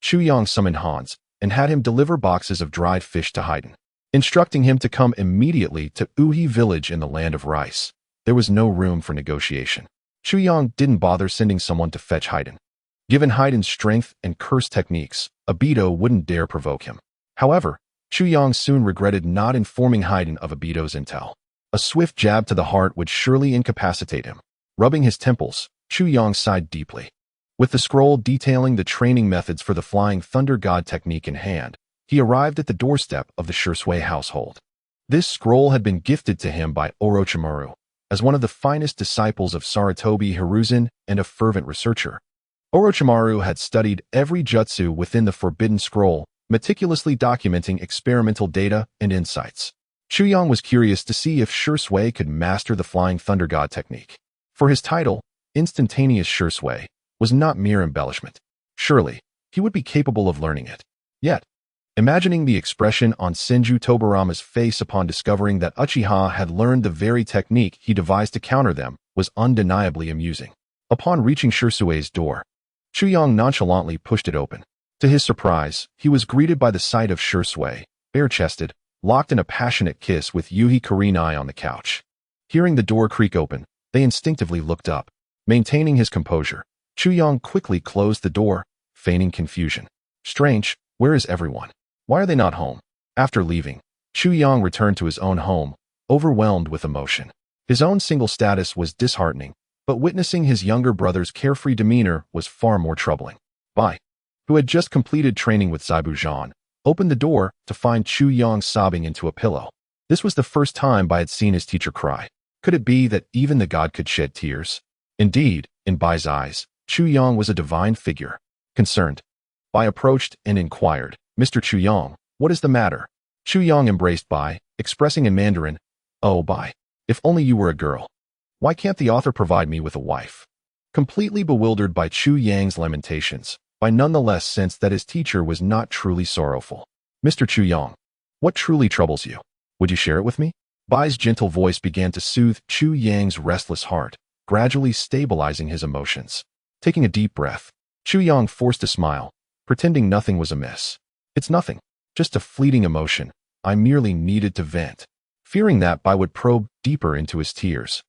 Chuyang summoned Hans and had him deliver boxes of dried fish to Haydn, instructing him to come immediately to Uhi village in the land of rice. There was no room for negotiation. Chuyang didn't bother sending someone to fetch Haydn. Given Haydn's strength and curse techniques, Obito wouldn't dare provoke him. However, Chuyang soon regretted not informing Haydn of Obito's intel. A swift jab to the heart would surely incapacitate him. Rubbing his temples, Chuyang sighed deeply. With the scroll detailing the training methods for the Flying Thunder God technique in hand, he arrived at the doorstep of the Shirsui household. This scroll had been gifted to him by Orochimaru, as one of the finest disciples of Sarutobi Hiruzen and a fervent researcher. Orochimaru had studied every jutsu within the Forbidden Scroll, meticulously documenting experimental data and insights. Chuyang was curious to see if Shirsui could master the Flying Thunder God technique. For his title, Instantaneous Shirsui was not mere embellishment. Surely, he would be capable of learning it. Yet, Imagining the expression on Senju Tobarama's face upon discovering that Uchiha had learned the very technique he devised to counter them was undeniably amusing. Upon reaching Shirsue's door, Chuyang nonchalantly pushed it open. To his surprise, he was greeted by the sight of Shirsue, bare-chested, locked in a passionate kiss with Yuhi Kurenai on the couch. Hearing the door creak open, they instinctively looked up. Maintaining his composure, Chuyang quickly closed the door, feigning confusion. Strange, where is everyone? Why are they not home? After leaving, Chuyang returned to his own home, overwhelmed with emotion. His own single status was disheartening, but witnessing his younger brother's carefree demeanor was far more troubling. Bai, who had just completed training with Zaibu, opened the door to find Chuyang sobbing into a pillow. This was the first time Bai had seen his teacher cry. Could it be that even the god could shed tears? Indeed, in Bai's eyes, Chuyang was a divine figure. Concerned, Bai approached and inquired, "Mr. Chuyang, what is the matter?" Chuyang embraced Bai, expressing in Mandarin, "Oh, Bai, if only you were a girl. Why can't the author provide me with a wife?" Completely bewildered by Chuyang's lamentations, Bai nonetheless sensed that his teacher was not truly sorrowful. "Mr. Chuyang, what truly troubles you? Would you share it with me?" Bai's gentle voice began to soothe Chuyang's restless heart, gradually stabilizing his emotions. Taking a deep breath, Chuyang forced a smile, pretending nothing was amiss. "It's nothing, just a fleeting emotion. I merely needed to vent." Fearing that Bai would probe deeper into his tears,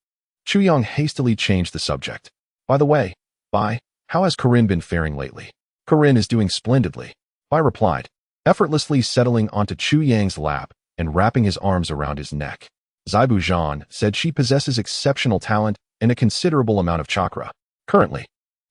Chuyang hastily changed the subject. "By the way, Bai, how has Corinne been faring lately?" "Corinne is doing splendidly," Bai replied, effortlessly settling onto Chuyang's lap and wrapping his arms around his neck. Zaibu said she possesses exceptional talent and a considerable amount of chakra. Currently,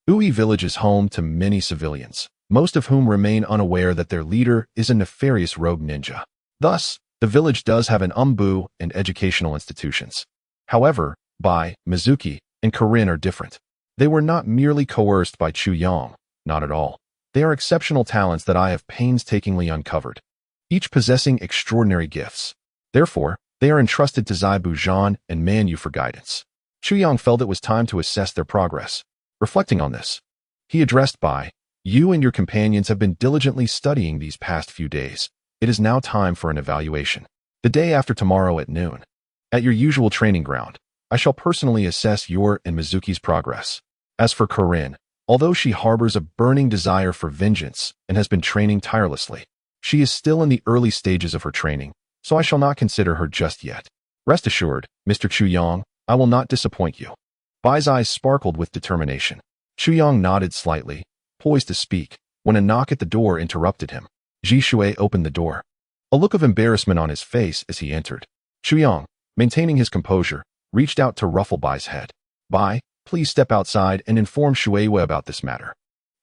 Ui village is home to many civilians, most of whom remain unaware that their leader is a nefarious rogue ninja. Thus, the village does have an umbu and educational institutions. However, Bai, Mizuki, and Corinne are different. They were not merely coerced by Chuyang, not at all. They are exceptional talents that I have painstakingly uncovered, each possessing extraordinary gifts. Therefore, they are entrusted to Zaibu and Manyu for guidance. Chuyang felt it was time to assess their progress. Reflecting on this, he addressed Bai, "You and your companions have been diligently studying these past few days. It is now time for an evaluation. The day after tomorrow at noon, at your usual training ground, I shall personally assess your and Mizuki's progress. As for Corinne, although she harbors a burning desire for vengeance and has been training tirelessly, she is still in the early stages of her training, so I shall not consider her just yet. Rest assured, Mr. Chuyang, I will not disappoint you." Bai's eyes sparkled with determination. Chuyang nodded slightly, poised to speak, when a knock at the door interrupted him. Jishui opened the door, a look of embarrassment on his face as he entered. Chuyang, maintaining his composure, reached out to ruffle Bai's head. "Bai, please step outside and inform Shueisha about this matter.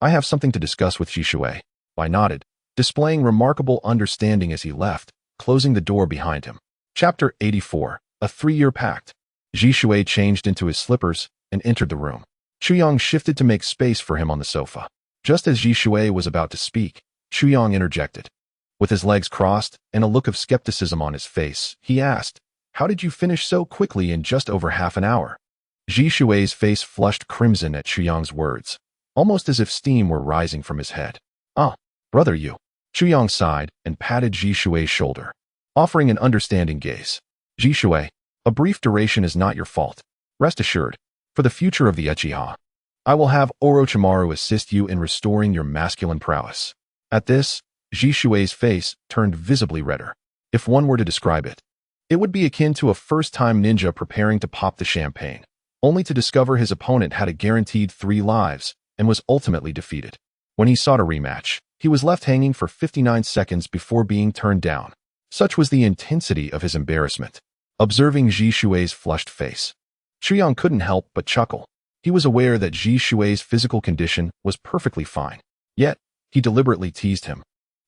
I have something to discuss with Jishui." Bai nodded, displaying remarkable understanding as he left, closing the door behind him. Chapter 84, A 3-Year Pact. Jishui changed into his slippers and entered the room. Chuyang shifted to make space for him on the sofa. Just as Jishui was about to speak, Chuyang interjected. With his legs crossed and a look of skepticism on his face, he asked, "How did you finish so quickly in just over half an hour?" Jishui's face flushed crimson at Chuyang's words, almost as if steam were rising from his head. "Ah, brother you." Chuyang sighed and patted Jishui's shoulder, offering an understanding gaze. "Jishui, a brief duration is not your fault. Rest assured, for the future of the Uchiha, I will have Orochimaru assist you in restoring your masculine prowess." At this, Jishui's face turned visibly redder. If one were to describe it, it would be akin to a first-time ninja preparing to pop the champagne, only to discover his opponent had a guaranteed 3 lives and was ultimately defeated. When he sought a rematch, he was left hanging for 59 seconds before being turned down. Such was the intensity of his embarrassment. Observing Jishui's flushed face, Chuyang couldn't help but chuckle. He was aware that Jishui's physical condition was perfectly fine. Yet, he deliberately teased him,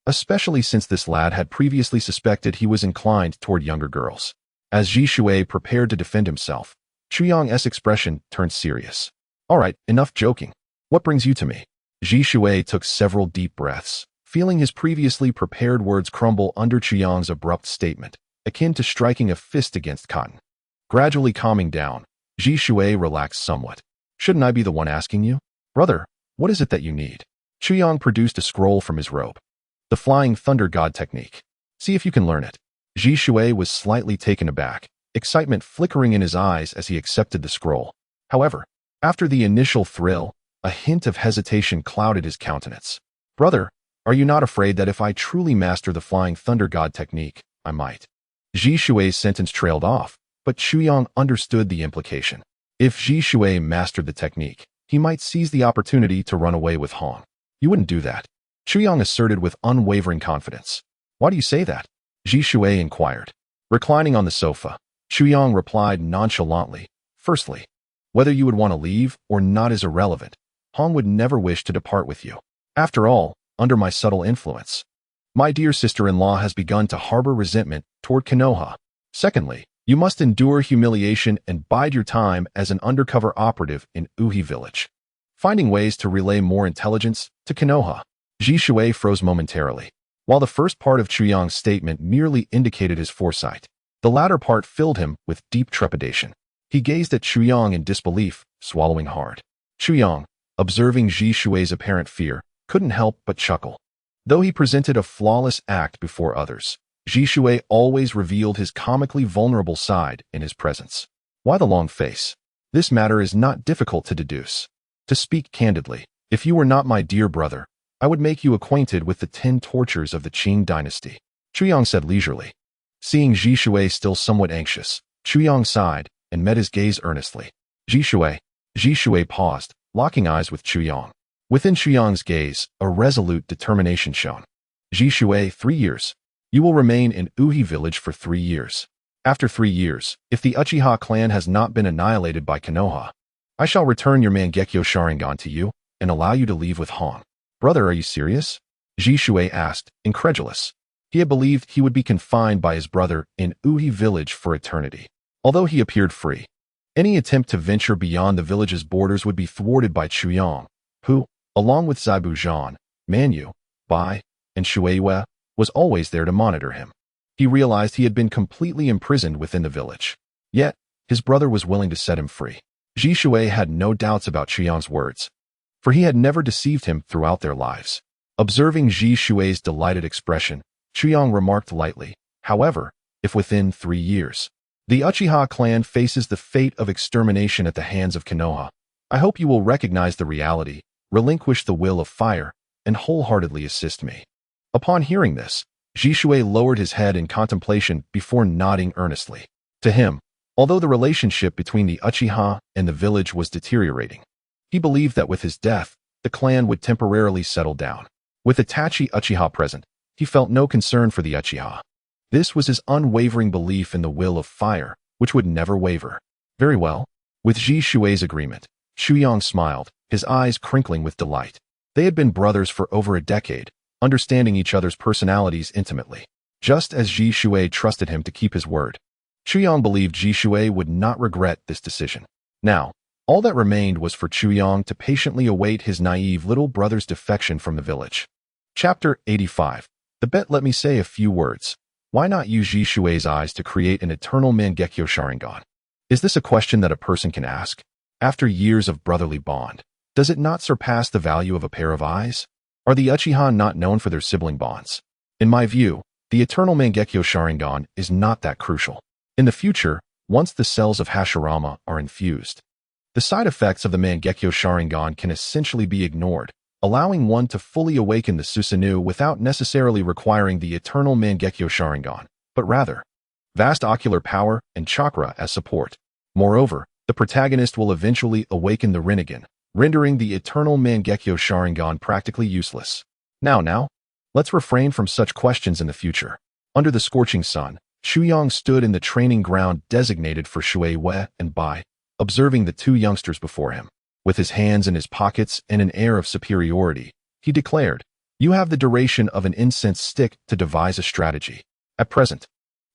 especially since this lad had previously suspected he was inclined toward younger girls. As Jishui prepared to defend himself, Chuyang's expression turned serious. "All right, enough joking. What brings you to me?" Jishui took several deep breaths, feeling his previously prepared words crumble under Chuyang's abrupt statement, akin to striking a fist against cotton. Gradually calming down, Jishui relaxed somewhat. "Shouldn't I be the one asking you? Brother, what is it that you need?" Chuyang produced a scroll from his robe. The Flying Thunder God technique. See if you can learn it. Ji Shui was slightly taken aback, excitement flickering in his eyes as he accepted the scroll. However, after the initial thrill, a hint of hesitation clouded his countenance. Brother, are you not afraid that if I truly master the Flying Thunder God technique, I might? Ji Shui's sentence trailed off, but Chuyang understood the implication. If Ji Shui mastered the technique, he might seize the opportunity to run away with Hong. You wouldn't do that, Chuyang asserted with unwavering confidence. Why do you say that? Ji Shui inquired. Reclining on the sofa, Chuyang replied nonchalantly. Firstly, whether you would want to leave or not is irrelevant. Hong would never wish to depart with you. After all, under my subtle influence, my dear sister-in-law has begun to harbor resentment toward Konoha. Secondly, you must endure humiliation and bide your time as an undercover operative in Uchi village, finding ways to relay more intelligence to Konoha. Ji Shui froze momentarily. While the first part of Chuyang's statement merely indicated his foresight, the latter part filled him with deep trepidation. He gazed at Chuyang in disbelief, swallowing hard. Chuyang, observing Ji Shui's apparent fear, couldn't help but chuckle. Though he presented a flawless act before others, Ji Shui always revealed his comically vulnerable side in his presence. Why the long face? This matter is not difficult to deduce. To speak candidly, if you were not my dear brother, I would make you acquainted with the 10 tortures of the Qing dynasty, Chuyang said leisurely. Seeing Ji Shui still somewhat anxious, Chuyang sighed and met his gaze earnestly. Ji Shui paused, locking eyes with Chuyang. Within Chuyang's gaze, a resolute determination shone. Ji Shui, 3 years. You will remain in Uchi village for 3 years. After 3 years, if the Uchiha clan has not been annihilated by Konoha, I shall return your Mangekyo Sharingan to you and allow you to leave with Hong. Brother, are you serious? Ji Shui asked, incredulous. He had believed he would be confined by his brother in Uchi village for eternity. Although he appeared free, any attempt to venture beyond the village's borders would be thwarted by Chuyang, who, along with Zaibu Zhan, Manyu, Bai, and Shuiwe, was always there to monitor him. He realized he had been completely imprisoned within the village. Yet, his brother was willing to set him free. Ji Shui had no doubts about Chuyang's words, for he had never deceived him throughout their lives. Observing Ji Shui's delighted expression, Chuyang remarked lightly, however, if within 3 years, the Uchiha clan faces the fate of extermination at the hands of Konoha, I hope you will recognize the reality, relinquish the will of fire, and wholeheartedly assist me. Upon hearing this, Ji Shui lowered his head in contemplation before nodding earnestly. To him, although the relationship between the Uchiha and the village was deteriorating, he believed that with his death, the clan would temporarily settle down. With Itachi Uchiha present, he felt no concern for the Uchiha. This was his unwavering belief in the will of fire, which would never waver. Very well. With Ji Shui's agreement, Chuyang smiled, his eyes crinkling with delight. They had been brothers for over a decade, understanding each other's personalities intimately. Just as Ji Shui trusted him to keep his word, Chuyang believed Ji Shui would not regret this decision. Now, all that remained was for Chuyang to patiently await his naive little brother's defection from the village. Chapter 85. The bet. Let me say a few words. Why not use Ji Shui's eyes to create an eternal Mangekyo Sharingan? Is this a question that a person can ask? After years of brotherly bond, does it not surpass the value of a pair of eyes? Are the Uchiha not known for their sibling bonds? In my view, the eternal Mangekyo Sharingan is not that crucial. In the future, once the cells of Hashirama are infused, the side effects of the Mangekyo Sharingan can essentially be ignored, allowing one to fully awaken the Susanoo without necessarily requiring the eternal Mangekyo Sharingan, but rather vast ocular power and chakra as support. Moreover, the protagonist will eventually awaken the Rinnegan, rendering the eternal Mangekyo Sharingan practically useless. Now, let's refrain from such questions in the future. Under the scorching sun, Chuyang stood in the training ground designated for Shuiwe and Bai, observing the 2 youngsters before him. With his hands in his pockets and an air of superiority, he declared, "You have the duration of an incense stick to devise a strategy. At present,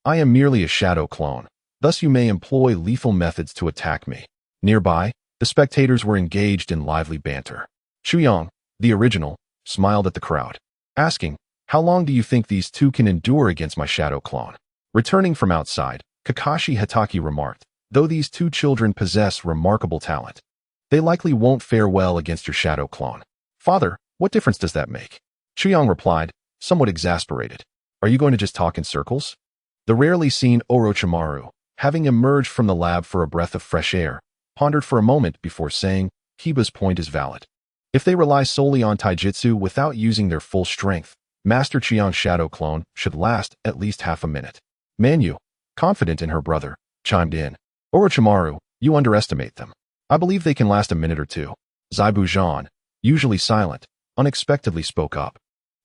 I am merely a shadow clone, thus you may employ lethal methods to attack me." Nearby, the spectators were engaged in lively banter. Chuyang, the original, smiled at the crowd, asking, "How long do you think these 2 can endure against my shadow clone?" Returning from outside, Kakashi Hatake remarked, "Though these 2 children possess remarkable talent, they likely won't fare well against your shadow clone." "Father, what difference does that make?" Chuyang replied, somewhat exasperated. Are you going to just talk in circles? The rarely seen Orochimaru, having emerged from the lab for a breath of fresh air, pondered for a moment before saying, Kiba's point is valid. If they rely solely on taijutsu without using their full strength, Master Chiang's shadow clone should last at least half a minute. Manyu, confident in her brother, chimed in. Orochimaru, you underestimate them. I believe they can last a minute or two. Zaibu-Zhan, usually silent, unexpectedly spoke up.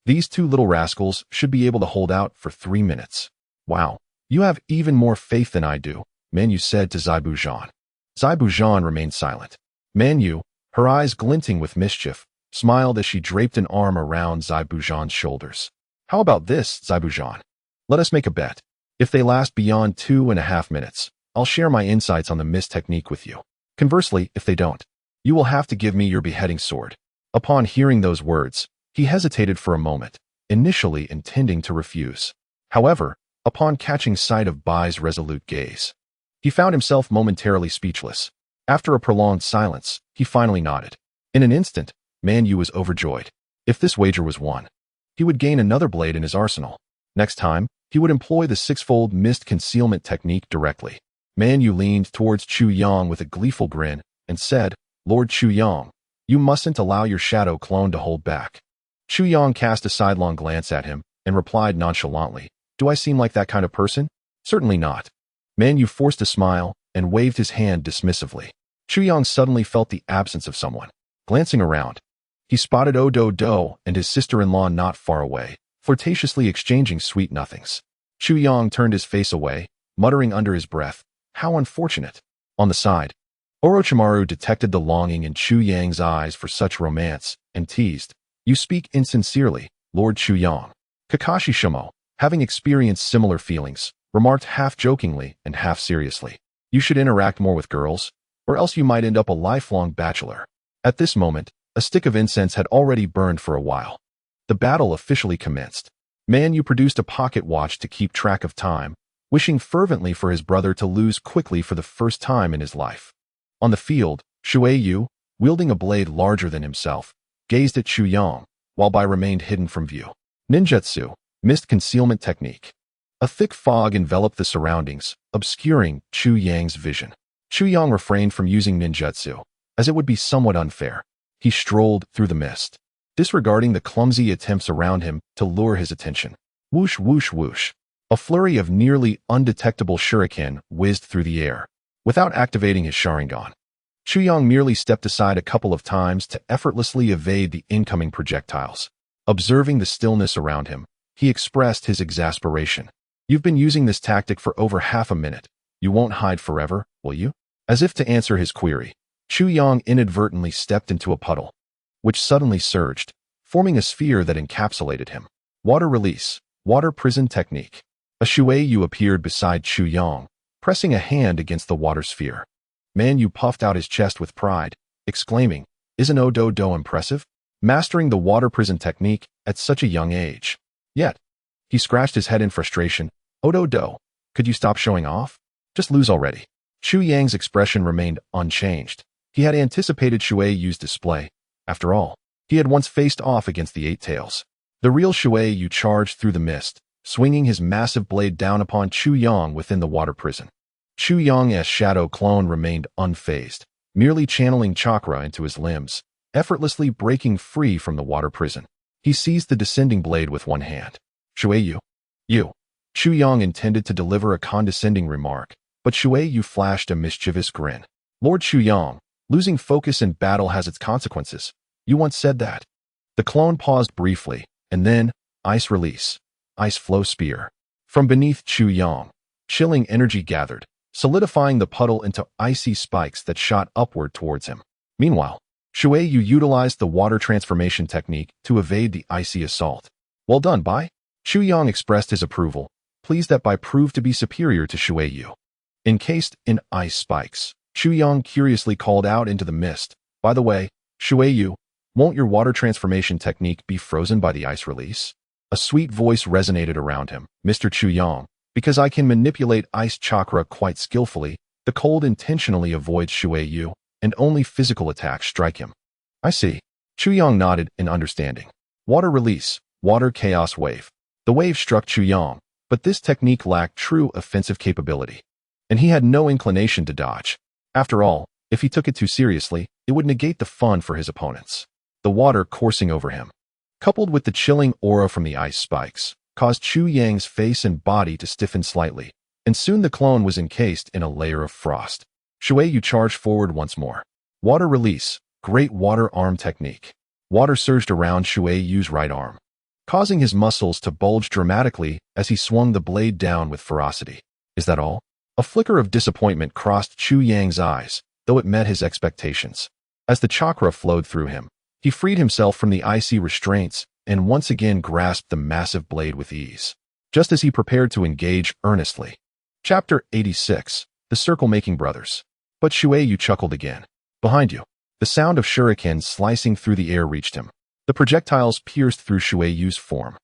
These two little rascals should be able to hold out for 3 minutes. Wow, you have even more faith than I do, Manyu said to Zaibu-Zhan. Zaibu-Zhan remained silent. Manyu, her eyes glinting with mischief, smiled as she draped an arm around Zaibu-Zhan's shoulders. How about this, Zaibu-Zhan? Let us make a bet. If they last beyond 2.5 minutes, I'll share my insights on the mist technique with you. Conversely, if they don't, you will have to give me your beheading sword. Upon hearing those words, he hesitated for a moment, initially intending to refuse. However, upon catching sight of Bai's resolute gaze, he found himself momentarily speechless. After a prolonged silence, he finally nodded. In an instant, Manyu was overjoyed. If this wager was won, he would gain another blade in his arsenal. Next time, he would employ the sixfold mist concealment technique directly. Manyu leaned towards Chu Yang with a gleeful grin and said, Lord Chu Yang, you mustn't allow your shadow clone to hold back. Chu Yang cast a sidelong glance at him and replied nonchalantly, Do I seem like that kind of person? Certainly not. Manyu forced a smile and waved his hand dismissively. Chu Yang suddenly felt the absence of someone. Glancing around, he spotted Odo-Do and his sister-in-law not far away, flirtatiously exchanging sweet nothings. Chu Yang turned his face away, muttering under his breath, How unfortunate. On the side, Orochimaru detected the longing in Chu Yang's eyes for such romance, and teased, You speak insincerely, Lord Chu Yang. Kakashi Shimo, having experienced similar feelings, remarked half jokingly and half seriously, You should interact more with girls, or else you might end up a lifelong bachelor. At this moment, a stick of incense had already burned for a while. The battle officially commenced. Manyu produced a pocket watch to keep track of time, wishing fervently for his brother to lose quickly for the first time in his life. On the field, Shuei-Yu, wielding a blade larger than himself, gazed at Chu Yang, while Bai remained hidden from view. Ninjutsu, mist concealment technique. A thick fog enveloped the surroundings, obscuring Chu Yang's vision. Chu Yang refrained from using ninjutsu, as it would be somewhat unfair. He strolled through the mist, disregarding the clumsy attempts around him to lure his attention. Whoosh, whoosh, whoosh. A flurry of nearly undetectable shuriken whizzed through the air. Without activating his Sharingan, Chu Yang merely stepped aside a couple of times to effortlessly evade the incoming projectiles. Observing the stillness around him, he expressed his exasperation. You've been using this tactic for over half a minute. You won't hide forever, will you? As if to answer his query, Chu Yang inadvertently stepped into a puddle, which suddenly surged, forming a sphere that encapsulated him. Water release, water prison technique. A Shuei-Yu appeared beside Chu Yang, pressing a hand against the water sphere. Manyu puffed out his chest with pride, exclaiming, Isn't Odo-Do impressive? Mastering the water prison technique at such a young age. Yet, he scratched his head in frustration. Odo-Do, could you stop showing off? Just lose already. Chu Yang's expression remained unchanged. He had anticipated Shuei-Yu's display. After all, he had once faced off against the Eight Tails. The real Shuei-Yu charged through the mist, swinging his massive blade down upon Chu Yang within the water prison. Chu Yang's shadow clone remained unfazed, merely channeling chakra into his limbs, effortlessly breaking free from the water prison. He seized the descending blade with one hand. Shuei-Yu. You. Chu Yang intended to deliver a condescending remark, but Shuei-Yu flashed a mischievous grin. Lord Chu Yang, losing focus in battle has its consequences. You once said that. The clone paused briefly, and then, ice release. Ice flow spear. From beneath Chu Yang, chilling energy gathered, solidifying the puddle into icy spikes that shot upward towards him. Meanwhile, Shuei-Yu utilized the water transformation technique to evade the icy assault. Well done, Bai. Chu Yang expressed his approval, pleased that Bai proved to be superior to Shuei-Yu. Encased in ice spikes, Chu Yang curiously called out into the mist, By the way, Shuei-Yu, won't your water transformation technique be frozen by the ice release? A sweet voice resonated around him. Mr. Chu Yang, because I can manipulate ice chakra quite skillfully, the cold intentionally avoids Shuei-Yu, and only physical attacks strike him. I see. Chu Yang nodded in understanding. Water release, Water Chaos Wave. The wave struck Chuyang, but this technique lacked true offensive capability, and he had no inclination to dodge. After all, if he took it too seriously, it would negate the fun for his opponents. The water coursing over him, coupled with the chilling aura from the ice spikes, caused Chu Yang's face and body to stiffen slightly, and soon the clone was encased in a layer of frost. Shueyu charged forward once more. Water release, great water arm technique. Water surged around Shueyu's right arm, causing his muscles to bulge dramatically as he swung the blade down with ferocity. Is that all? A flicker of disappointment crossed Chu Yang's eyes, though it met his expectations. As the chakra flowed through him, he freed himself from the icy restraints and once again grasped the massive blade with ease, just as he prepared to engage earnestly. Chapter 86. The Circle-Making Brothers. But Shueyu chuckled again. Behind you. The sound of shurikens slicing through the air reached him. The projectiles pierced through Shueyu's form.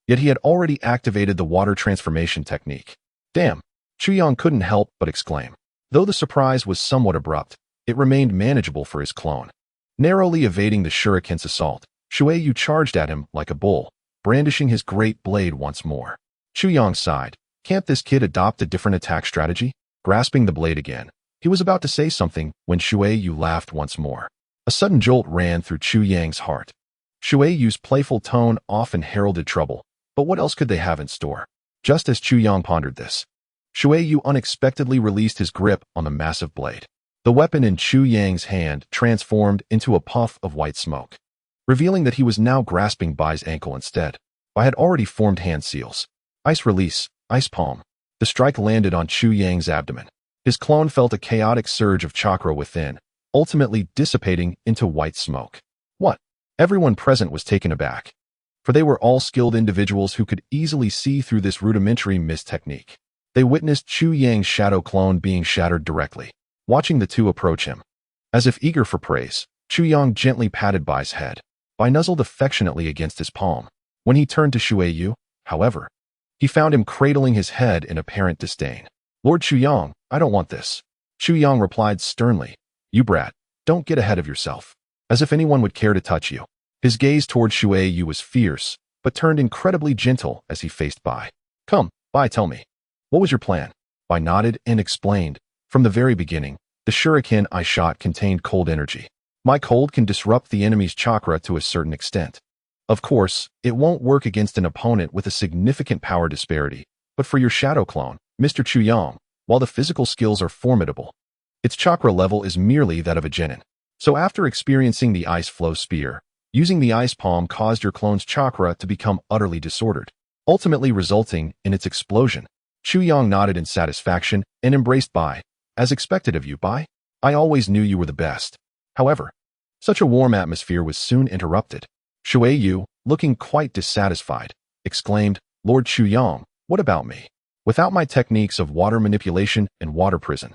Yet he had already activated the water transformation technique. Damn! Chuyang couldn't help but exclaim. Though the surprise was somewhat abrupt, it remained manageable for his clone. Narrowly evading the shuriken's assault, Shueyu charged at him like a bull, brandishing his great blade once more. Chuyang sighed. Can't this kid adopt a different attack strategy? Grasping the blade again, he was about to say something when Shueyu laughed once more. A sudden jolt ran through Chuyang's heart. Shueyu's playful tone often heralded trouble, but what else could they have in store? Just as Chuyang pondered this, Shueyu unexpectedly released his grip on the massive blade. The weapon in Chuyang's hand transformed into a puff of white smoke, revealing that he was now grasping Bai's ankle instead. Bai had already formed hand seals. Ice release, ice palm. The strike landed on Chuyang's abdomen. His clone felt a chaotic surge of chakra within, ultimately dissipating into white smoke. What? Everyone present was taken aback, for they were all skilled individuals who could easily see through this rudimentary mist technique. They witnessed Chuyang's shadow clone being shattered directly, watching the two approach him. As if eager for praise, Chuyang gently patted Bai's head. Bai nuzzled affectionately against his palm. When he turned to Shueyu, however, he found him cradling his head in apparent disdain. Lord Chuyang, I don't want this. Chuyang replied sternly. You brat, don't get ahead of yourself. As if anyone would care to touch you. His gaze toward Shueyu was fierce, but turned incredibly gentle as he faced Bai. Come, Bai, tell me. What was your plan? Bai nodded and explained. From the very beginning, the shuriken I shot contained cold energy. My cold can disrupt the enemy's chakra to a certain extent. Of course, it won't work against an opponent with a significant power disparity, but for your shadow clone, Mr. Chuyang, while the physical skills are formidable, its chakra level is merely that of a genin. So after experiencing the ice flow spear, using the ice palm caused your clone's chakra to become utterly disordered, ultimately resulting in its explosion. Chuyang nodded in satisfaction and embraced Bai. As expected of you, Bai. I always knew you were the best. However, such a warm atmosphere was soon interrupted. Shueyu, looking quite dissatisfied, exclaimed, Lord Chuyang, what about me? Without my techniques of water manipulation and water prison,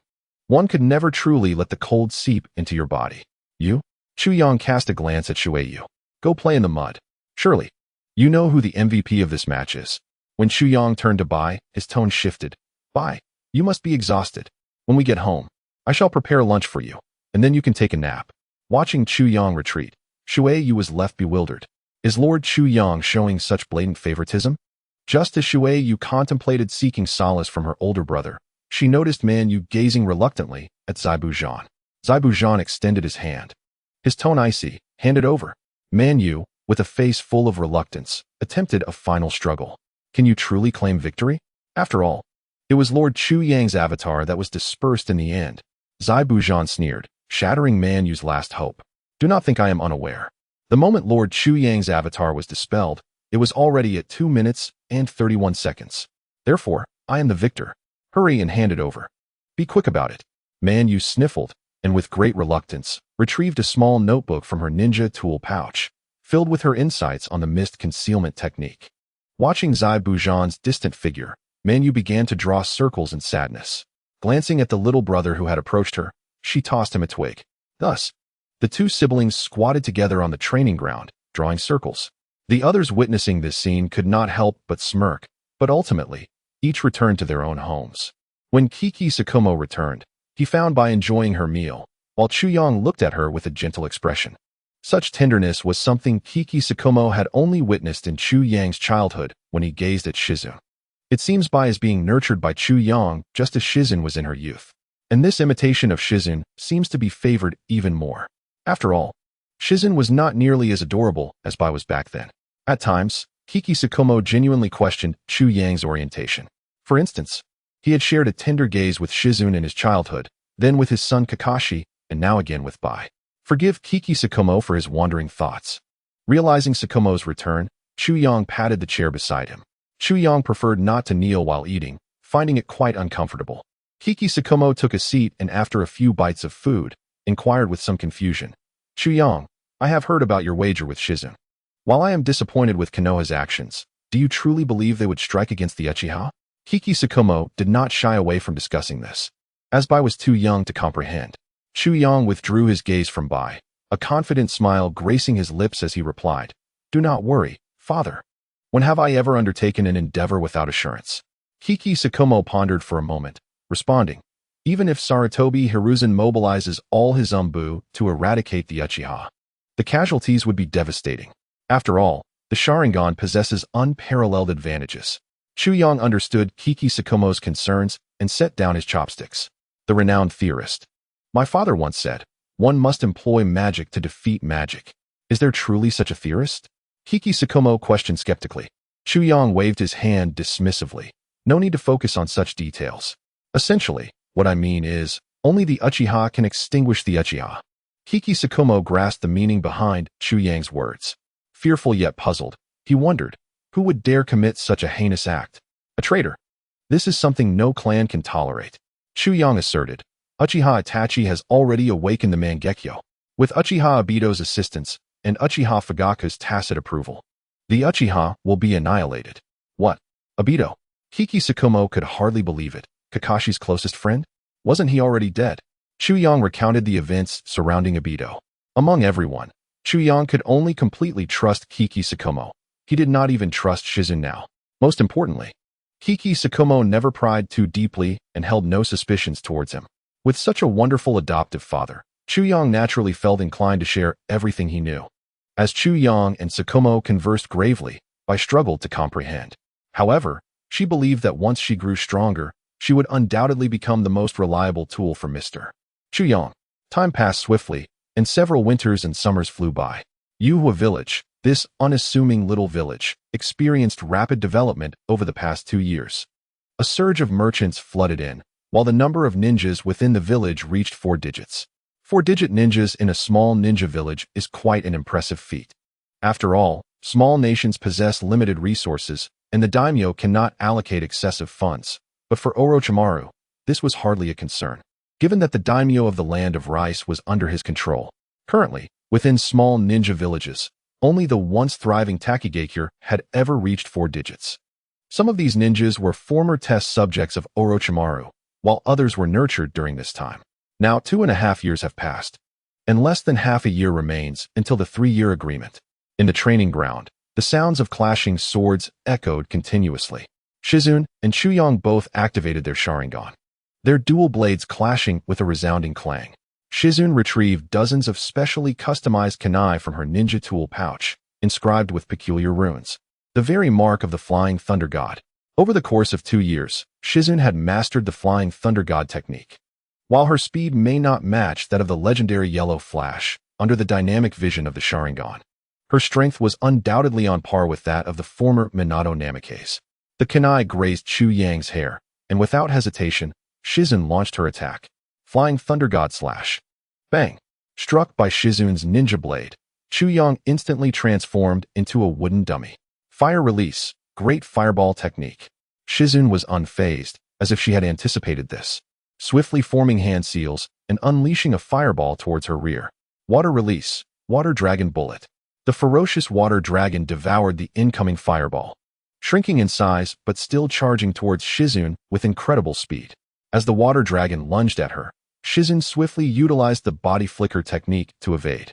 one could never truly let the cold seep into your body. You? Chuyang cast a glance at Shueyu. Go play in the mud. Surely, you know who the MVP of this match is. When Chuyang turned to Bai, his tone shifted. Bai, you must be exhausted. When we get home, I shall prepare lunch for you, and then you can take a nap. Watching Chuyang retreat, Shueyu was left bewildered. Is Lord Chuyang showing such blatant favoritism? Just as Shueyu contemplated seeking solace from her older brother, she noticed Man Yu gazing reluctantly at Zaibu Zhan. Zaibu Zhan extended his hand. His tone icy, handed over. Man Yu, with a face full of reluctance, attempted a final struggle. Can you truly claim victory? After all, it was Lord Chuyang's avatar that was dispersed in the end. Zaibu Zhan sneered, shattering Man Yu's last hope. Do not think I am unaware. The moment Lord Chuyang's avatar was dispelled, it was already at 2 minutes and 31 seconds. Therefore, I am the victor. Hurry and hand it over. Be quick about it. Man Yu sniffled, and with great reluctance, retrieved a small notebook from her ninja tool pouch, filled with her insights on the mist concealment technique. Watching Zaibu Zhan's distant figure, Man Yu began to draw circles in sadness. Glancing at the little brother who had approached her, she tossed him a twig. Thus, the two siblings squatted together on the training ground, drawing circles. The others witnessing this scene could not help but smirk, but ultimately, each returned to their own homes. When Kiki Sakumo returned, he found Bai enjoying her meal, while Chuyang looked at her with a gentle expression. Such tenderness was something Kiki Sakomo had only witnessed in Chu Yang's childhood when he gazed at Shizun. It seems Bai is being nurtured by Chu Yang just as Shizun was in her youth. And this imitation of Shizun seems to be favored even more. After all, Shizun was not nearly as adorable as Bai was back then. At times, Kiki Sakomo genuinely questioned Chu Yang's orientation. For instance, he had shared a tender gaze with Shizun in his childhood, then with his son Kakashi, and now again with Bai. Forgive Kiki Sakomo for his wandering thoughts. Realizing Sakomo's return, Chu Yang patted the chair beside him. Chu Yang preferred not to kneel while eating, finding it quite uncomfortable. Kiki Sakomo took a seat and after a few bites of food, inquired with some confusion. Chu Yang, I have heard about your wager with Shizun. While I am disappointed with Konoha's actions, do you truly believe they would strike against the Uchiha? Kiki Sakomo did not shy away from discussing this, as Bai was too young to comprehend. Chu Yang withdrew his gaze from Bai, a confident smile gracing his lips as he replied, Do not worry, father. When have I ever undertaken an endeavor without assurance? Kiki Sakomo pondered for a moment, responding, Even if Sarutobi Hiruzen mobilizes all his Umbu to eradicate the Uchiha, the casualties would be devastating. After all, the Sharingan possesses unparalleled advantages. Chu Yang understood Kiki Sakomo's concerns and set down his chopsticks. The renowned theorist. My father once said, one must employ magic to defeat magic. Is there truly such a theorist? Kiki Sakomo questioned skeptically. Chu Yang waved his hand dismissively. No need to focus on such details. Essentially, what I mean is, only the Uchiha can extinguish the Uchiha. Kiki Sakomo grasped the meaning behind Chu Yang's words. Fearful yet puzzled, he wondered, who would dare commit such a heinous act? A traitor. This is something no clan can tolerate. Chu Yang asserted. Uchiha Itachi has already awakened the Mangekyo. With Uchiha Obito's assistance and Uchiha Fugaku's tacit approval, the Uchiha will be annihilated. What? Obito? Kiki Sakomo could hardly believe it. Kakashi's closest friend? Wasn't he already dead? Chu Yang recounted the events surrounding Obito. Among everyone, Chu Yang could only completely trust Kiki Sakomo. He did not even trust Shizun now. Most importantly, Kiki Sakomo never pried too deeply and held no suspicions towards him. With such a wonderful adoptive father, Chu Yang naturally felt inclined to share everything he knew. As Chu Yang and Sakomo conversed gravely, Bai struggled to comprehend. However, she believed that once she grew stronger, she would undoubtedly become the most reliable tool for Mr. Chu Yang. Time passed swiftly, and several winters and summers flew by. Yuhua Village, this unassuming little village, experienced rapid development over the past 2 years. A surge of merchants flooded in, while the number of ninjas within the village reached 4 digits. 4-digit ninjas in a small ninja village is quite an impressive feat. After all, small nations possess limited resources, and the daimyo cannot allocate excessive funds. But for Orochimaru, this was hardly a concern, given that the daimyo of the land of rice was under his control. Currently, within small ninja villages, only the once thriving Takigakure had ever reached 4 digits. Some of these ninjas were former test subjects of Orochimaru, while others were nurtured during this time. Now 2.5 years have passed, and less than half a year remains until the 3-year agreement. In the training ground, the sounds of clashing swords echoed continuously. Shizun and Chu Yang both activated their Sharingan, their dual blades clashing with a resounding clang. Shizun retrieved dozens of specially customized kunai from her ninja tool pouch, inscribed with peculiar runes, the very mark of the Flying Thunder God. Over the course of 2 years, Shizun had mastered the Flying Thunder God technique. While her speed may not match that of the legendary Yellow Flash, under the dynamic vision of the Sharingan, her strength was undoubtedly on par with that of the former Minato Namikaze. The kunai grazed Chu Yang's hair, and without hesitation, Shizun launched her attack. Flying Thunder God Slash. Bang! Struck by Shizun's ninja blade, Chu Yang instantly transformed into a wooden dummy. Fire release. Great fireball technique. Shizun was unfazed, as if she had anticipated this, swiftly forming hand seals and unleashing a fireball towards her rear. Water release. Water Dragon Bullet. The ferocious water dragon devoured the incoming fireball, shrinking in size but still charging towards Shizun with incredible speed. As the water dragon lunged at her, Shizun swiftly utilized the body flicker technique to evade.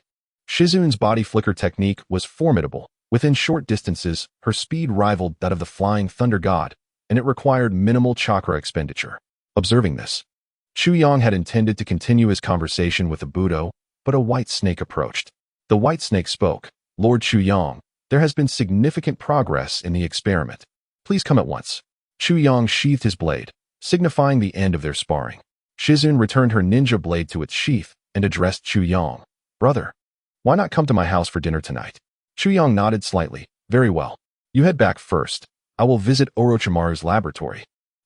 Shizun's body flicker technique was formidable. Within short distances, her speed rivaled that of the Flying Thunder God, and it required minimal chakra expenditure. Observing this, Chu Yang had intended to continue his conversation with Obito, but a white snake approached. The white snake spoke. Lord Chuyang, there has been significant progress in the experiment. Please come at once. Chuyang sheathed his blade, signifying the end of their sparring. Shizune returned her ninja blade to its sheath and addressed Chuyang. Brother, why not come to my house for dinner tonight? Chuyang nodded slightly. Very well. You head back first. I will visit Orochimaru's laboratory.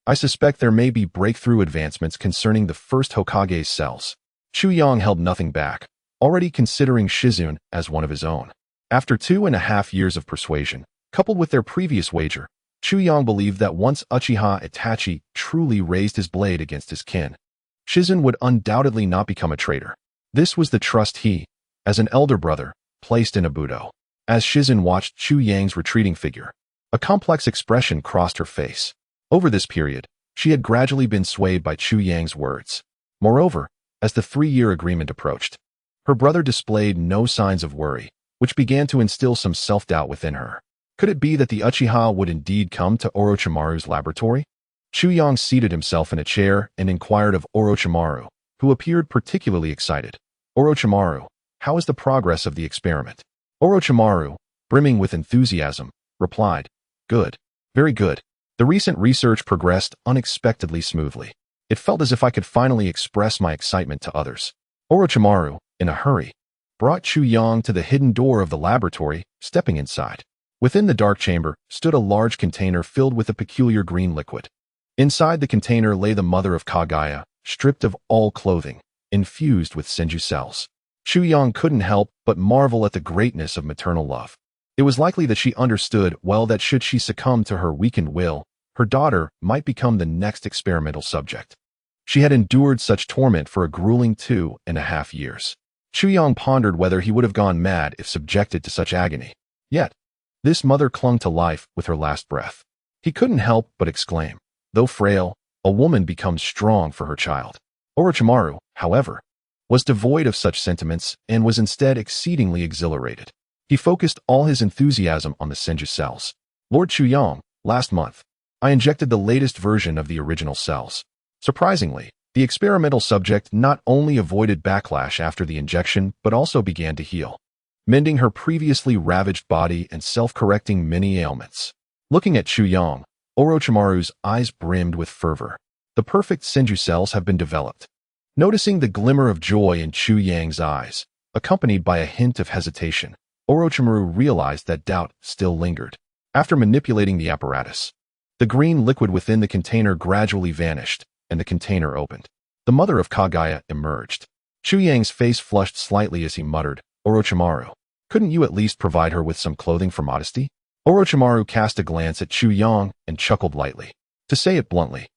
I suspect there may be breakthrough advancements concerning the first Hokage's cells. Chuyang held nothing back, already considering Shizune as one of his own. After 2.5 years of persuasion, coupled with their previous wager, Chuyang believed that once Uchiha Itachi truly raised his blade against his kin, Shizune would undoubtedly not become a traitor. This was the trust he, as an elder brother, placed in Abudo. As Shizune watched Chuyang's retreating figure, a complex expression crossed her face. Over this period, she had gradually been swayed by Chuyang's words. Moreover, as the 3-year agreement approached, her brother displayed no signs of worry, which began to instill some self-doubt within her. Could it be that the Uchiha would indeed come to Orochimaru's laboratory? Chuyang seated himself in a chair and inquired of Orochimaru, who appeared particularly excited. Orochimaru, how is the progress of the experiment? Orochimaru, brimming with enthusiasm, replied, Good. Very good. The recent research progressed unexpectedly smoothly. It felt as if I could finally express my excitement to others. Orochimaru, in a hurry, brought Chuyang to the hidden door of the laboratory, stepping inside. Within the dark chamber stood a large container filled with a peculiar green liquid. Inside the container lay the mother of Kagaya, stripped of all clothing, infused with senju cells. Chuyang couldn't help but marvel at the greatness of maternal love. It was likely that she understood well that should she succumb to her weakened will, her daughter might become the next experimental subject. She had endured such torment for a grueling 2.5 years. Chuyang pondered whether he would have gone mad if subjected to such agony. Yet, this mother clung to life with her last breath. He couldn't help but exclaim, though frail, a woman becomes strong for her child. Orochimaru, however, was devoid of such sentiments and was instead exceedingly exhilarated. He focused all his enthusiasm on the senju cells. Lord Chuyang, last month, I injected the latest version of the original cells. Surprisingly, the experimental subject not only avoided backlash after the injection but also began to heal, mending her previously ravaged body and self-correcting many ailments. Looking at Chuyang, Orochimaru's eyes brimmed with fervor. The perfect senju cells have been developed. Noticing the glimmer of joy in Chuyang's eyes, accompanied by a hint of hesitation, Orochimaru realized that doubt still lingered. After manipulating the apparatus, the green liquid within the container gradually vanished, and the container opened. The mother of Kagaya emerged. Chuyang's face flushed slightly as he muttered, Orochimaru, couldn't you at least provide her with some clothing for modesty? Orochimaru cast a glance at Chuyang and chuckled lightly. To say it bluntly,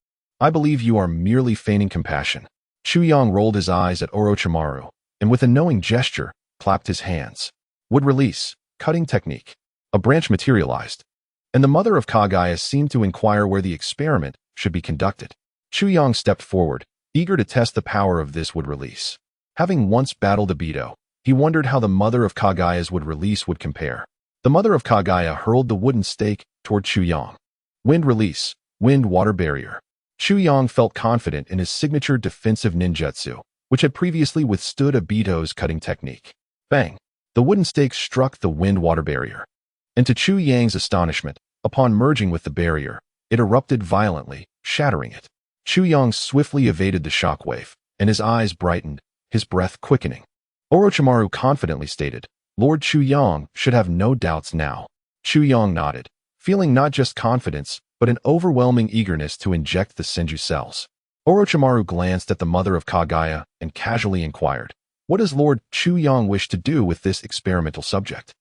I believe you are merely feigning compassion. Chuyang rolled his eyes at Orochimaru, and with a knowing gesture, clapped his hands. Wood release, cutting technique. A branch materialized, and the mother of Kagaya seemed to inquire where the experiment should be conducted. Chuyang stepped forward, eager to test the power of this wood release. Having once battled Obito, he wondered how the mother of Kagaya's wood release would compare. The mother of Kagaya hurled the wooden stake toward Chuyang. Wind release, wind-water barrier. Chuyang felt confident in his signature defensive ninjutsu, which had previously withstood Obito's cutting technique. Bang! The wooden stake struck the wind-water barrier. And to Chuyang's astonishment, upon merging with the barrier, it erupted violently, shattering it. Chuyang swiftly evaded the shockwave, and his eyes brightened, his breath quickening. Orochimaru confidently stated, Lord Chuyang should have no doubts now. Chuyang nodded, feeling not just confidence, but an overwhelming eagerness to inject the senju cells. Orochimaru glanced at the mother of Kagaya and casually inquired, what does Lord Chuyang wish to do with this experimental subject?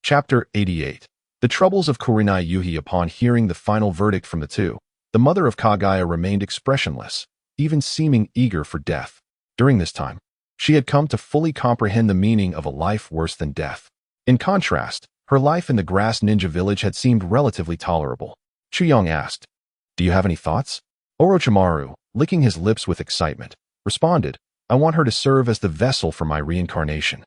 Chapter 88. The troubles of Kurenai Yuhi. Upon hearing the final verdict from the two, the mother of Kagaya remained expressionless, even seeming eager for death. During this time, she had come to fully comprehend the meaning of a life worse than death. In contrast, her life in the grass ninja village had seemed relatively tolerable. Chuyang asked, Do you have any thoughts? Orochimaru, licking his lips with excitement, responded, I want her to serve as the vessel for my reincarnation.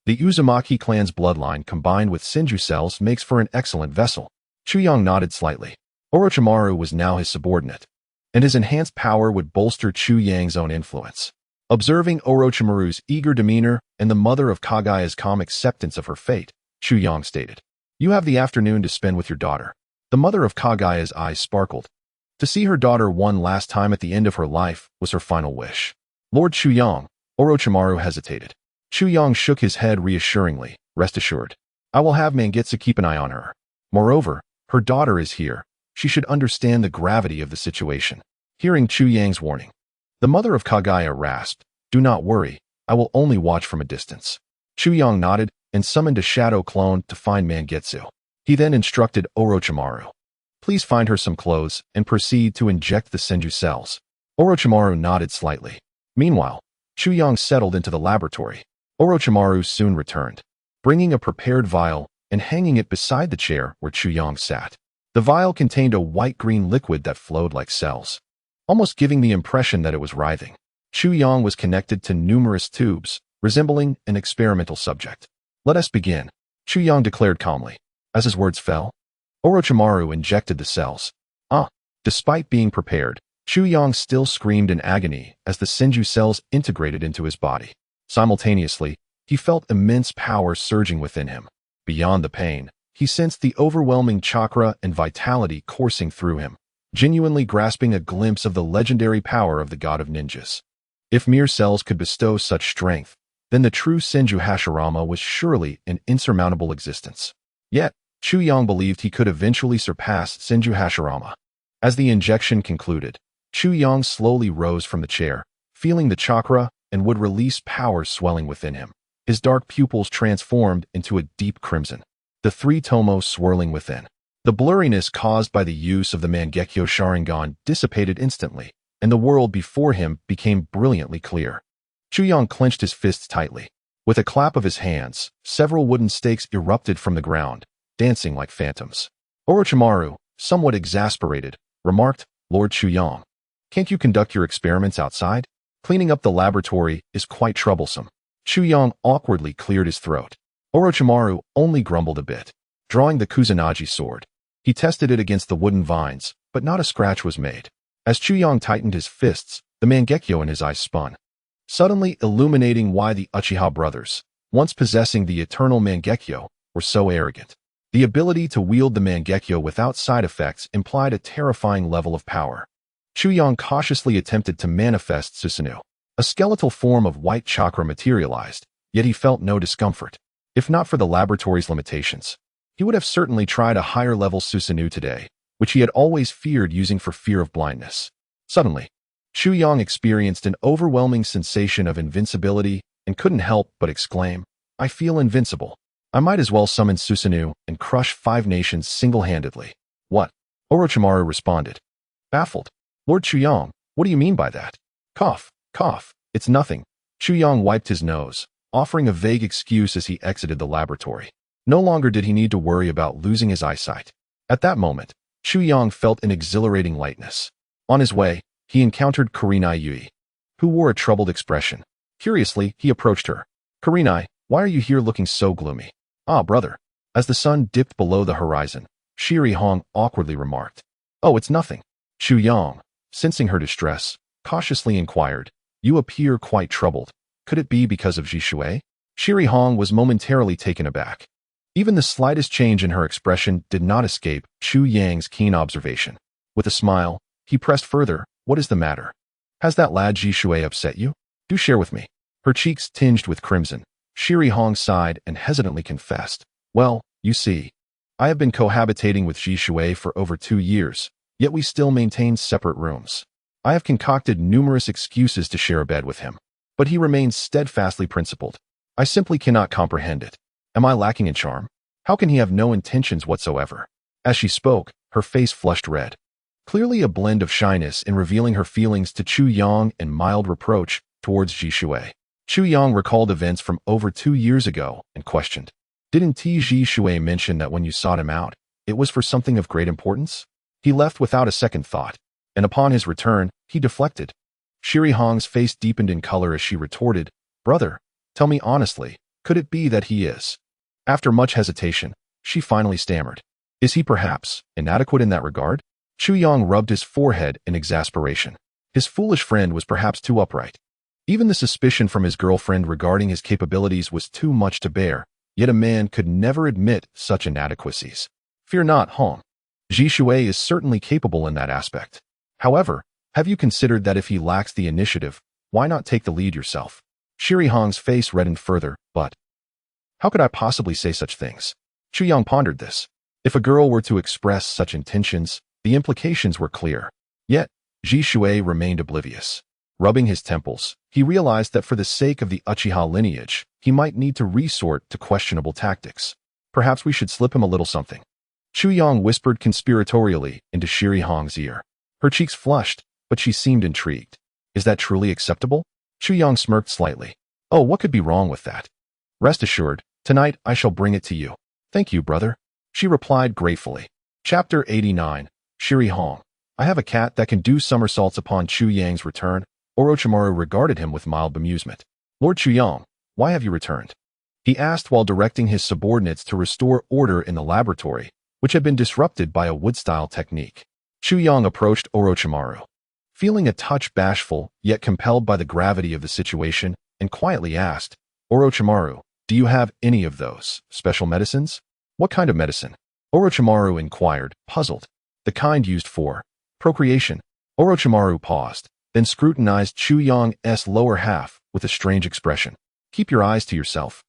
The Uzumaki clan's bloodline combined with senju cells makes for an excellent vessel. Chuyang nodded slightly. Orochimaru was now his subordinate, and his enhanced power would bolster Chuyang's own influence. Observing Orochimaru's eager demeanor and the mother of Kagaya's calm acceptance of her fate, Chu Yang stated, "You have the afternoon to spend with your daughter." The mother of Kagaya's eyes sparkled. To see her daughter one last time at the end of her life was her final wish. "Lord Chu Yang," Orochimaru hesitated. Chu Yang shook his head reassuringly. "Rest assured. I will have Mangekyo keep an eye on her. Moreover, her daughter is here. She should understand the gravity of the situation." Hearing Chu Yang's warning, the mother of Kagaya rasped, "Do not worry, I will only watch from a distance." Chu Yang nodded and summoned a shadow clone to find Mangekyo. He then instructed Orochimaru, "Please find her some clothes and proceed to inject the Senju cells." Orochimaru nodded slightly. Meanwhile, Chu Yang settled into the laboratory. Orochimaru soon returned, bringing a prepared vial and hanging it beside the chair where Chu Yang sat. The vial contained a white-green liquid that flowed like cells, almost giving the impression that it was writhing. Chu Yang was connected to numerous tubes, resembling an experimental subject. "Let us begin," Chu Yang declared calmly. As his words fell, Orochimaru injected the cells. Despite being prepared, Chu Yang still screamed in agony as the Senju cells integrated into his body. Simultaneously, he felt immense power surging within him. Beyond the pain, he sensed the overwhelming chakra and vitality coursing through him, genuinely grasping a glimpse of the legendary power of the god of ninjas. If mere cells could bestow such strength, then the true Senju Hashirama was surely an insurmountable existence. Yet, Chu Yang believed he could eventually surpass Senju Hashirama. As the injection concluded, Chu Yang slowly rose from the chair, feeling the chakra, and would release power swelling within him. His dark pupils transformed into a deep crimson, the three tomos swirling within. The blurriness caused by the use of the Mangekyo Sharingan dissipated instantly, and the world before him became brilliantly clear. Chu Yang clenched his fists tightly. With a clap of his hands, several wooden stakes erupted from the ground, dancing like phantoms. Orochimaru, somewhat exasperated, remarked, "Lord Chu Yang, can't you conduct your experiments outside? Cleaning up the laboratory is quite troublesome." Chu Yang awkwardly cleared his throat. Orochimaru only grumbled a bit. Drawing the Kusanagi sword, he tested it against the wooden vines, but not a scratch was made. As Chu Yang tightened his fists, the Mangekyo in his eyes spun, suddenly illuminating why the Uchiha brothers, once possessing the eternal Mangekyo, were so arrogant. The ability to wield the Mangekyo without side effects implied a terrifying level of power. Chu Yang cautiously attempted to manifest Susanoo. A skeletal form of white chakra materialized, yet he felt no discomfort. If not for the laboratory's limitations, he would have certainly tried a higher-level Susanoo today, which he had always feared using for fear of blindness. Suddenly, Chu Yang experienced an overwhelming sensation of invincibility and couldn't help but exclaim, "I feel invincible. I might as well summon Susanoo and crush 5 nations single-handedly." "What?" Orochimaru responded, baffled. "Lord Chu Yang, what do you mean by that?" Cough, cough. "It's nothing." Chu Yang wiped his nose, offering a vague excuse as he exited the laboratory. No longer did he need to worry about losing his eyesight. At that moment, Chu Yang felt an exhilarating lightness. On his way, he encountered Kurenai Yui, who wore a troubled expression. Curiously, he approached her. "Kurenai, why are you here looking so gloomy?" "Ah, brother." As the sun dipped below the horizon, Shiri Hong awkwardly remarked, "Oh, it's nothing." Chu Yang, sensing her distress, cautiously inquired, "You appear quite troubled. Could it be because of Jishui?" Shiri Hong was momentarily taken aback. Even the slightest change in her expression did not escape Chu Yang's keen observation. With a smile, he pressed further, "What is the matter? Has that lad Jishui upset you? Do share with me." Her cheeks tinged with crimson, Shiri Hong sighed and hesitantly confessed, "Well, you see, I have been cohabitating with Jishui for over 2 years, yet we still maintain separate rooms. I have concocted numerous excuses to share a bed with him, but he remains steadfastly principled. I simply cannot comprehend it. Am I lacking in charm? How can he have no intentions whatsoever?" As she spoke, her face flushed red, clearly a blend of shyness in revealing her feelings to Chu Yang and mild reproach towards Jishui. Chu Yang recalled events from over 2 years ago and questioned, "Didn't Jishui mention that when you sought him out, it was for something of great importance?" He left without a second thought, and upon his return, he deflected. Shiri Hong's face deepened in color as she retorted, "Brother, tell me honestly, could it be that he is?" After much hesitation, she finally stammered, "Is he perhaps inadequate in that regard?" Chu Yang rubbed his forehead in exasperation. His foolish friend was perhaps too upright. Even the suspicion from his girlfriend regarding his capabilities was too much to bear, yet a man could never admit such inadequacies. Fear not, Hong. Ji Shui is certainly capable in that aspect. However, have you considered that if he lacks the initiative, why not take the lead yourself? Shiri Hong's face reddened further, but how could I possibly say such things? Chu Yang pondered this. If a girl were to express such intentions, the implications were clear. Yet, Ji Shui remained oblivious. Rubbing his temples, he realized that for the sake of the Uchiha lineage, he might need to resort to questionable tactics. Perhaps we should slip him a little something. Chu Yang whispered conspiratorially into Shiri Hong's ear. Her cheeks flushed, but she seemed intrigued. Is that truly acceptable? Chu Yang smirked slightly. Oh, what could be wrong with that? Rest assured, tonight I shall bring it to you. Thank you, brother. She replied gratefully. Chapter 89. Shiri Hong. I have a cat that can do somersaults upon Chu Yang's return. Orochimaru regarded him with mild bemusement. Lord Chu Yang, why have you returned? He asked while directing his subordinates to restore order in the laboratory, which had been disrupted by a wood-style technique. Chu Yang approached Orochimaru. Feeling a touch bashful, yet compelled by the gravity of the situation, and quietly asked, Orochimaru, do you have any of those special medicines? What kind of medicine? Orochimaru inquired, puzzled. The kind used for procreation. Orochimaru paused, then scrutinized Chu Yang's lower half with a strange expression. Keep your eyes to yourself.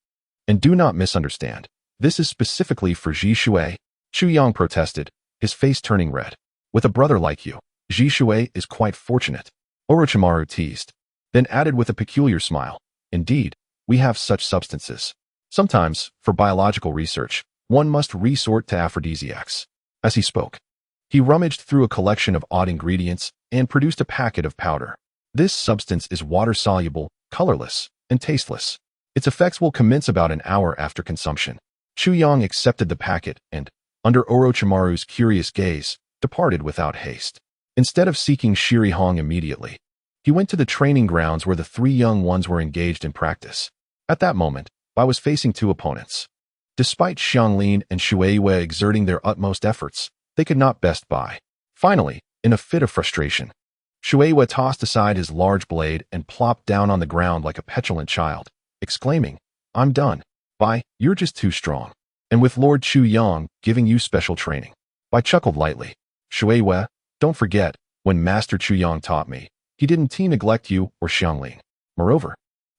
And do not misunderstand. This is specifically for Ji Shui. Chu Yang protested, his face turning red. With a brother like you, Ji Shui is quite fortunate. Orochimaru teased, then added with a peculiar smile. Indeed, we have such substances. Sometimes, for biological research, one must resort to aphrodisiacs. As he spoke, he rummaged through a collection of odd ingredients and produced a packet of powder. This substance is water-soluble, colorless, and tasteless. Its effects will commence about an hour after consumption. Chu Yang accepted the packet and, under Orochimaru's curious gaze, departed without haste. Instead of seeking Shiri Hong immediately, he went to the training grounds where the three young ones were engaged in practice. At that moment, Bai was facing two opponents. Despite Xianglin and Shueihua exerting their utmost efforts, they could not best Bai. Finally, in a fit of frustration, Shueihua tossed aside his large blade and plopped down on the ground like a petulant child, exclaiming, I'm done. Bai, you're just too strong. And with Lord Chu Yang giving you special training. Bai chuckled lightly. Shueihua, don't forget, when Master Chu Yang taught me, he didn't neglect you or Xianglin. Moreover,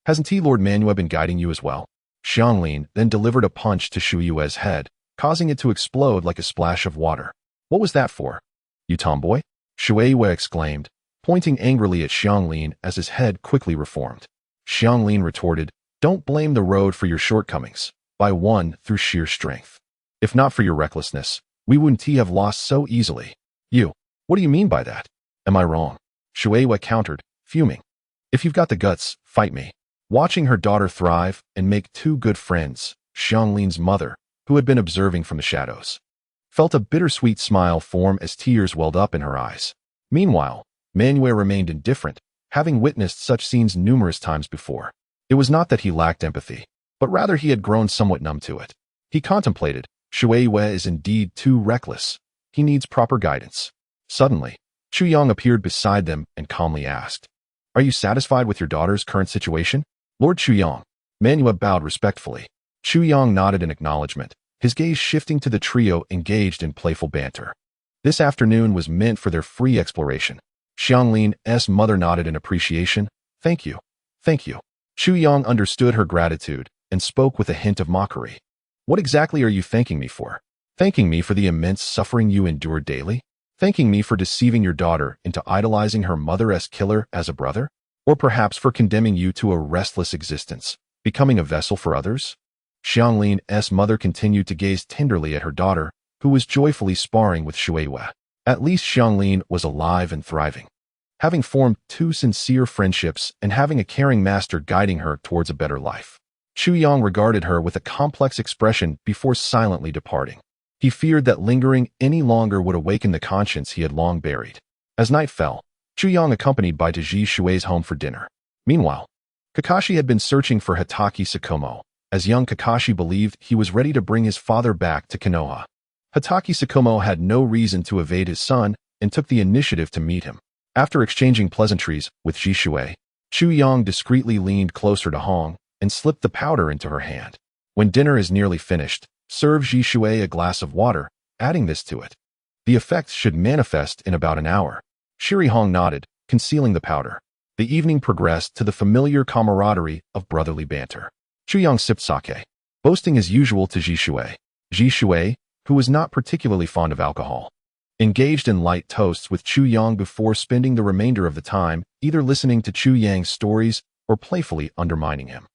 hasn't Lord Manua been guiding you as well? Xianglin then delivered a punch to Shueihua head, causing it to explode like a splash of water. What was that for? You tomboy? Shueihua exclaimed, pointing angrily at Xianglin as his head quickly reformed. Xianglin retorted, don't blame the road for your shortcomings. Bai won through sheer strength. If not for your recklessness, we wouldn't have lost so easily. You, what do you mean by that? Am I wrong? Shueihua countered, fuming. If you've got the guts, fight me. Watching her daughter thrive and make two good friends, Xianglin's mother, who had been observing from the shadows, felt a bittersweet smile form as tears welled up in her eyes. Meanwhile, Manua remained indifferent, having witnessed such scenes numerous times before. It was not that he lacked empathy, but rather he had grown somewhat numb to it. He contemplated, Shueihua is indeed too reckless. He needs proper guidance. Suddenly, Chu Yang appeared beside them and calmly asked, Are you satisfied with your daughter's current situation? Lord Chu Yang. Manua bowed respectfully. Chu Yang nodded in acknowledgement, his gaze shifting to the trio engaged in playful banter. This afternoon was meant for their free exploration. Xianglin's mother nodded in appreciation. Thank you. Thank you. Chu Yang understood her gratitude and spoke with a hint of mockery. What exactly are you thanking me for? Thanking me for the immense suffering you endure daily? Thanking me for deceiving your daughter into idolizing her mother-esque killer as a brother? Or perhaps for condemning you to a restless existence, becoming a vessel for others? Xianglin's mother continued to gaze tenderly at her daughter, who was joyfully sparring with Shueihua. At least Xianglin was alive and thriving, having formed two sincere friendships and having a caring master guiding her towards a better life. Chu Yang regarded her with a complex expression before silently departing. He feared that lingering any longer would awaken the conscience he had long buried. As night fell, Chu Yang accompanied Bai to Ji Shui's home for dinner. Meanwhile, Kakashi had been searching for Hitaki Sakomo, as young Kakashi believed he was ready to bring his father back to Konoha. Hitaki Sakomo had no reason to evade his son and took the initiative to meet him. After exchanging pleasantries with Ji Shui, Chu Yang discreetly leaned closer to Hong and slipped the powder into her hand. When dinner is nearly finished, serve Ji Shui a glass of water, adding this to it. The effects should manifest in about an hour. Shiri Hong nodded, concealing the powder. The evening progressed to the familiar camaraderie of brotherly banter. Chu Yang sipped sake, boasting as usual to Ji Shui. Ji Shui, who was not particularly fond of alcohol, engaged in light toasts with Chu Yang before spending the remainder of the time either listening to Chu Yang's stories or playfully undermining him.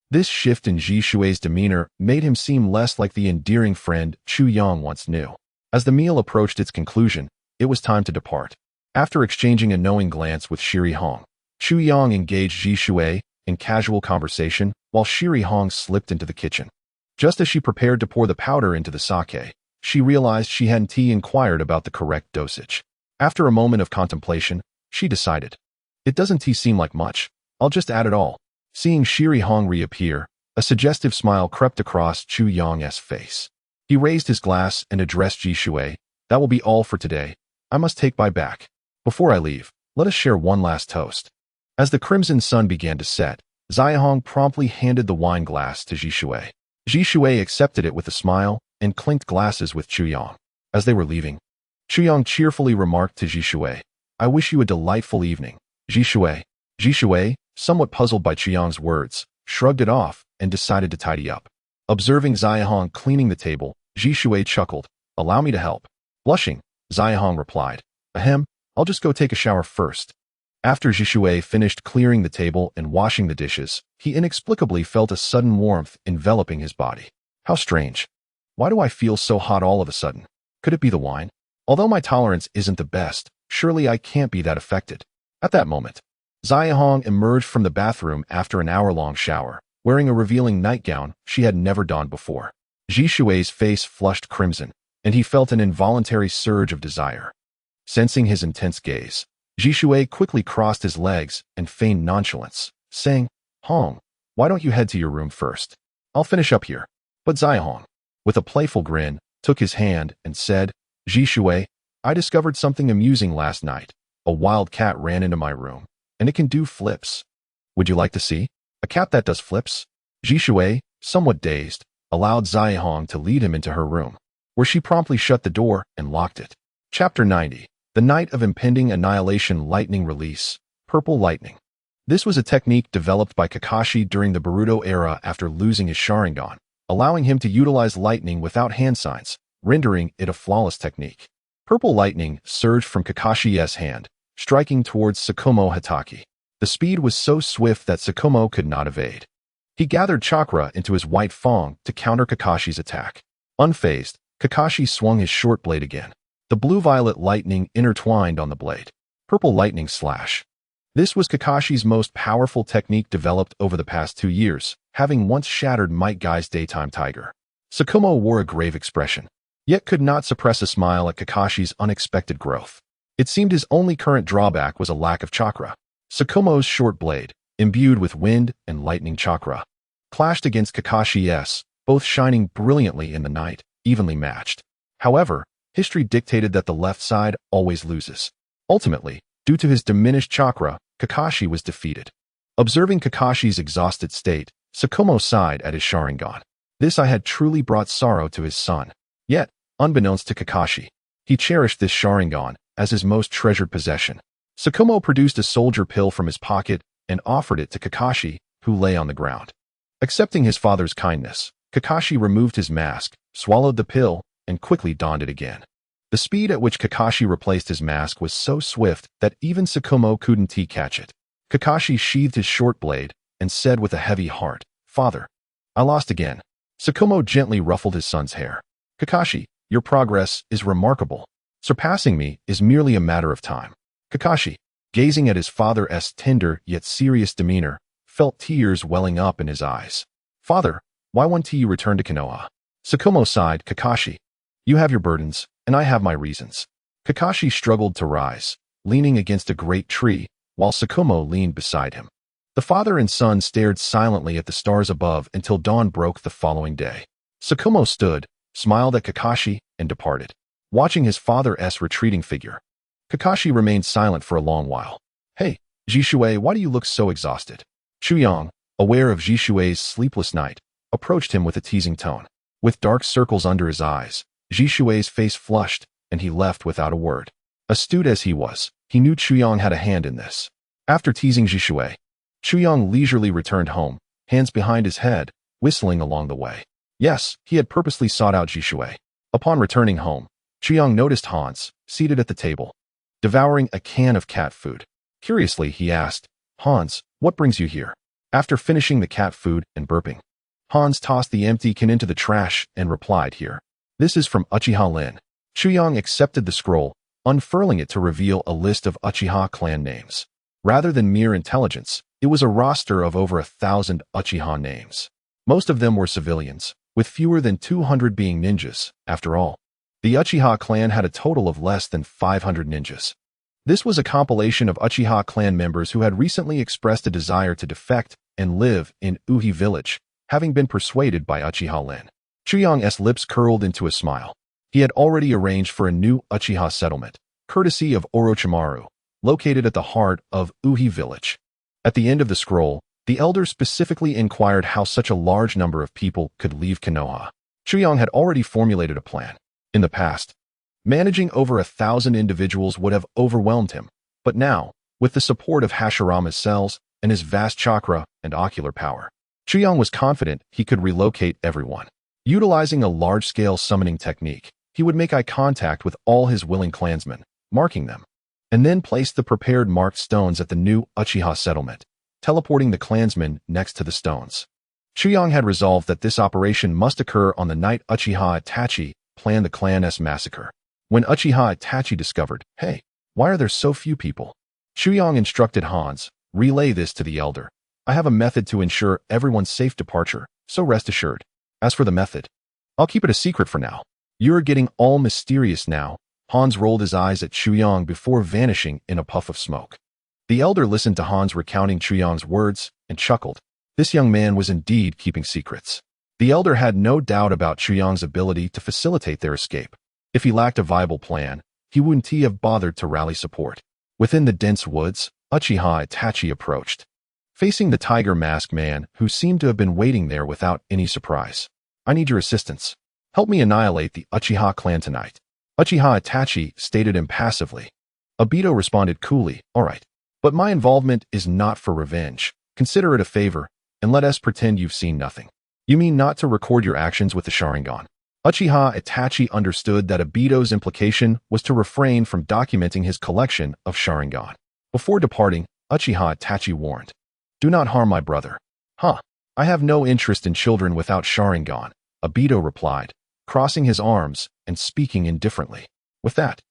This shift in Ji Shui's demeanor made him seem less like the endearing friend Chu Yang once knew. As the meal approached its conclusion, it was time to depart. After exchanging a knowing glance with Shiri Hong, Chu Yang engaged Ji Shui in casual conversation while Shiri Hong slipped into the kitchen. Just as she prepared to pour the powder into the sake, she realized she hadn't inquired about the correct dosage. After a moment of contemplation, she decided, "It doesn't seem like much. I'll just add it all." Seeing Shiri Hong reappear, a suggestive smile crept across Chu Yang's face. He raised his glass and addressed Ji Shui. "That will be all for today. I must take my back. Before I leave, let us share one last toast." As the crimson sun began to set, Hong promptly handed the wine glass to Ji Shui. Ji Shui accepted it with a smile and clinked glasses with Chu Yang. As they were leaving, Chu Yang cheerfully remarked to Ji Shui, "I wish you a delightful evening." Ji Shui, somewhat puzzled by Chu Yang's words, shrugged it off and decided to tidy up. Observing Hong cleaning the table, Ji Shui chuckled, "Allow me to help." Blushing, Hong replied, "Ahem, I'll just go take a shower first." After Ji Shui finished clearing the table and washing the dishes, he inexplicably felt a sudden warmth enveloping his body. How strange. Why do I feel so hot all of a sudden? Could it be the wine? Although my tolerance isn't the best, surely I can't be that affected. At that moment, Hong emerged from the bathroom after an hour-long shower, wearing a revealing nightgown she had never donned before. Ji Shui's face flushed crimson, and he felt an involuntary surge of desire. Sensing his intense gaze, Ji Shui quickly crossed his legs and feigned nonchalance, saying, "Hong, why don't you head to your room first? I'll finish up here." But Hong, with a playful grin, took his hand and said, "Ji Shui, I discovered something amusing last night. A wild cat ran into my room, and it can do flips. Would you like to see? A cat that does flips?" Ji Shui, somewhat dazed, allowed Hong to lead him into her room, where she promptly shut the door and locked it. Chapter 90. The Night of Impending Annihilation. Lightning Release. Purple Lightning. This was a technique developed by Kakashi during the Boruto era after losing his Sharingan, allowing him to utilize lightning without hand signs, rendering it a flawless technique. Purple lightning surged from Kakashi's hand, striking towards Tsukumo Hatake. The speed was so swift that Tsukumo could not evade. He gathered chakra into his white fang to counter Kakashi's attack. Unfazed, Kakashi swung his short blade again. The blue-violet lightning intertwined on the blade. Purple lightning slash. This was Kakashi's most powerful technique developed over the past 2 years, having once shattered Might Guy's daytime tiger. Tsukumo wore a grave expression, yet could not suppress a smile at Kakashi's unexpected growth. It seemed his only current drawback was a lack of chakra. Tsukumo's short blade, imbued with wind and lightning chakra, clashed against Kakashi's, both shining brilliantly in the night, evenly matched. However, history dictated that the left side always loses. Ultimately, due to his diminished chakra, Kakashi was defeated. Observing Kakashi's exhausted state, Tsukumo sighed at his Sharingan. This had truly brought sorrow to his son. Yet, unbeknownst to Kakashi, he cherished this Sharingan as his most treasured possession. Tsukumo produced a soldier pill from his pocket and offered it to Kakashi, who lay on the ground. Accepting his father's kindness, Kakashi removed his mask, swallowed the pill, and quickly donned it again. The speed at which Kakashi replaced his mask was so swift that even Tsukumo couldn't catch it. Kakashi sheathed his short blade and said with a heavy heart, "Father, I lost again." Tsukumo gently ruffled his son's hair. "Kakashi, your progress is remarkable. Surpassing me is merely a matter of time." Kakashi, gazing at his father's tender yet serious demeanor, felt tears welling up in his eyes. "Father, why won't you return to Konoha?" Tsukumo sighed. "Kakashi, you have your burdens, and I have my reasons." Kakashi struggled to rise, leaning against a great tree, while Tsukumo leaned beside him. The father and son stared silently at the stars above until dawn broke the following day. Tsukumo stood, smiled at Kakashi, and departed. Watching his father's retreating figure, Kakashi remained silent for a long while. "Hey, Zhishui, why do you look so exhausted? Chuyang, aware of Zhishui's sleepless night, approached him with a teasing tone. With dark circles under his eyes, Zhishui's face flushed, and he left without a word. Astute as he was, he knew Chuyang had a hand in this. After teasing Zhishui, Chuyang leisurely returned home, hands behind his head, whistling along the way. Yes, he had purposely sought out Zhishui. Upon returning home, Chuyang noticed Hans, seated at the table, devouring a can of cat food. Curiously, he asked, Hans, what brings you here? After finishing the cat food and burping, Hans tossed the empty can into the trash and replied, here. This is from Uchiha Lin. Chuyang accepted the scroll, unfurling it to reveal a list of Uchiha clan names. Rather than mere intelligence, it was a roster of over 1,000 Uchiha names. Most of them were civilians, with fewer than 200 being ninjas. After all, the Uchiha clan had a total of less than 500 ninjas. This was a compilation of Uchiha clan members who had recently expressed a desire to defect and live in Uhi village, having been persuaded by Uchiha Lin. Chuyang's lips curled into a smile. He had already arranged for a new Uchiha settlement, courtesy of Orochimaru, located at the heart of Uhi village. At the end of the scroll, the elder specifically inquired how such a large number of people could leave Konoha. Chuyang had already formulated a plan. In the past, managing over 1,000 individuals would have overwhelmed him, but now, with the support of Hashirama's cells and his vast chakra and ocular power, Chuyang was confident he could relocate everyone. Utilizing a large-scale summoning technique, he would make eye contact with all his willing clansmen, marking them, and then place the prepared marked stones at the new Uchiha settlement, teleporting the clansmen next to the stones. Chuyang had resolved that this operation must occur on the night Uchiha Itachi planned the clan's massacre. When Uchiha Itachi discovered, hey, why are there so few people? Chuyang instructed Hans, relay this to the elder. I have a method to ensure everyone's safe departure, so rest assured. As for the method, I'll keep it a secret for now. You're getting all mysterious now. Hans rolled his eyes at Chuyang before vanishing in a puff of smoke. The elder listened to Hans recounting Chuyang's words and chuckled. This young man was indeed keeping secrets. The elder had no doubt about Chuyang's ability to facilitate their escape. If he lacked a viable plan, he wouldn't have bothered to rally support. Within the dense woods, Uchiha Itachi approached, facing the tiger masked man who seemed to have been waiting there without any surprise. I need your assistance. Help me annihilate the Uchiha clan tonight. Uchiha Itachi stated impassively. Obito responded coolly, all right. But my involvement is not for revenge. Consider it a favor, and let us pretend you've seen nothing. You mean not to record your actions with the Sharingan? Uchiha Itachi understood that Obito's implication was to refrain from documenting his collection of Sharingan. Before departing, Uchiha Itachi warned, do not harm my brother. Huh, I have no interest in children without Sharingan, Obito replied, crossing his arms and speaking indifferently. With that,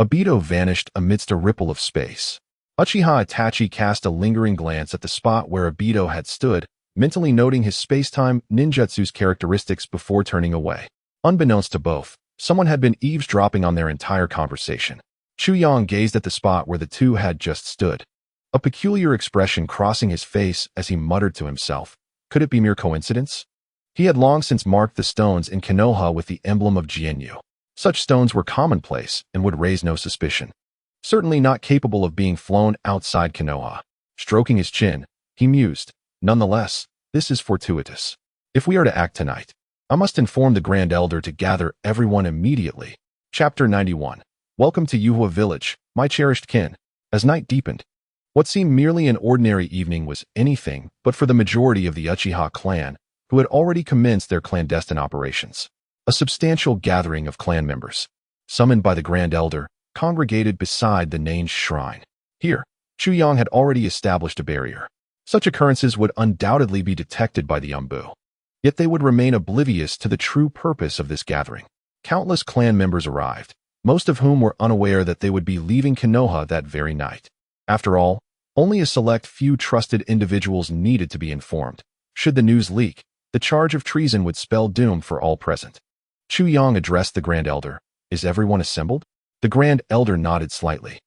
Obito vanished amidst a ripple of space. Uchiha Itachi cast a lingering glance at the spot where Obito had stood, mentally noting his space-time ninjutsu's characteristics before turning away. Unbeknownst to both, someone had been eavesdropping on their entire conversation. Chuyang gazed at the spot where the two had just stood, a peculiar expression crossing his face as he muttered to himself. Could it be mere coincidence? He had long since marked the stones in Konoha with the emblem of Jianyu. Such stones were commonplace and would raise no suspicion. Certainly not capable of being flown outside Konoha. Stroking his chin, he mused, nonetheless, this is fortuitous. If we are to act tonight, I must inform the Grand Elder to gather everyone immediately. Chapter 91. Welcome to Yuhua Village, my cherished kin. As night deepened, what seemed merely an ordinary evening was anything but for the majority of the Uchiha clan, who had already commenced their clandestine operations. A substantial gathering of clan members, summoned by the Grand Elder, congregated beside the Nange shrine. Here, Chuyang had already established a barrier. Such occurrences would undoubtedly be detected by the Umbu. Yet they would remain oblivious to the true purpose of this gathering. Countless clan members arrived, most of whom were unaware that they would be leaving Konoha that very night. After all, only a select few trusted individuals needed to be informed. Should the news leak, the charge of treason would spell doom for all present. Chuyang addressed the Grand Elder. Is everyone assembled? The Grand Elder nodded slightly.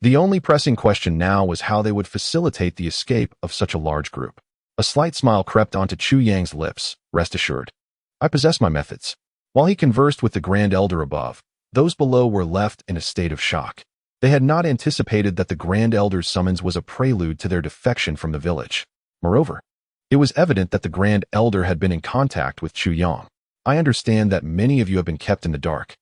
The only pressing question now was how they would facilitate the escape of such a large group. A slight smile crept onto Chuyang's lips. Rest assured, I possess my methods. While he conversed with the Grand Elder above, those below were left in a state of shock. They had not anticipated that the Grand Elder's summons was a prelude to their defection from the village. Moreover, it was evident that the Grand Elder had been in contact with Chu Yang. I understand that many of you have been kept in the dark,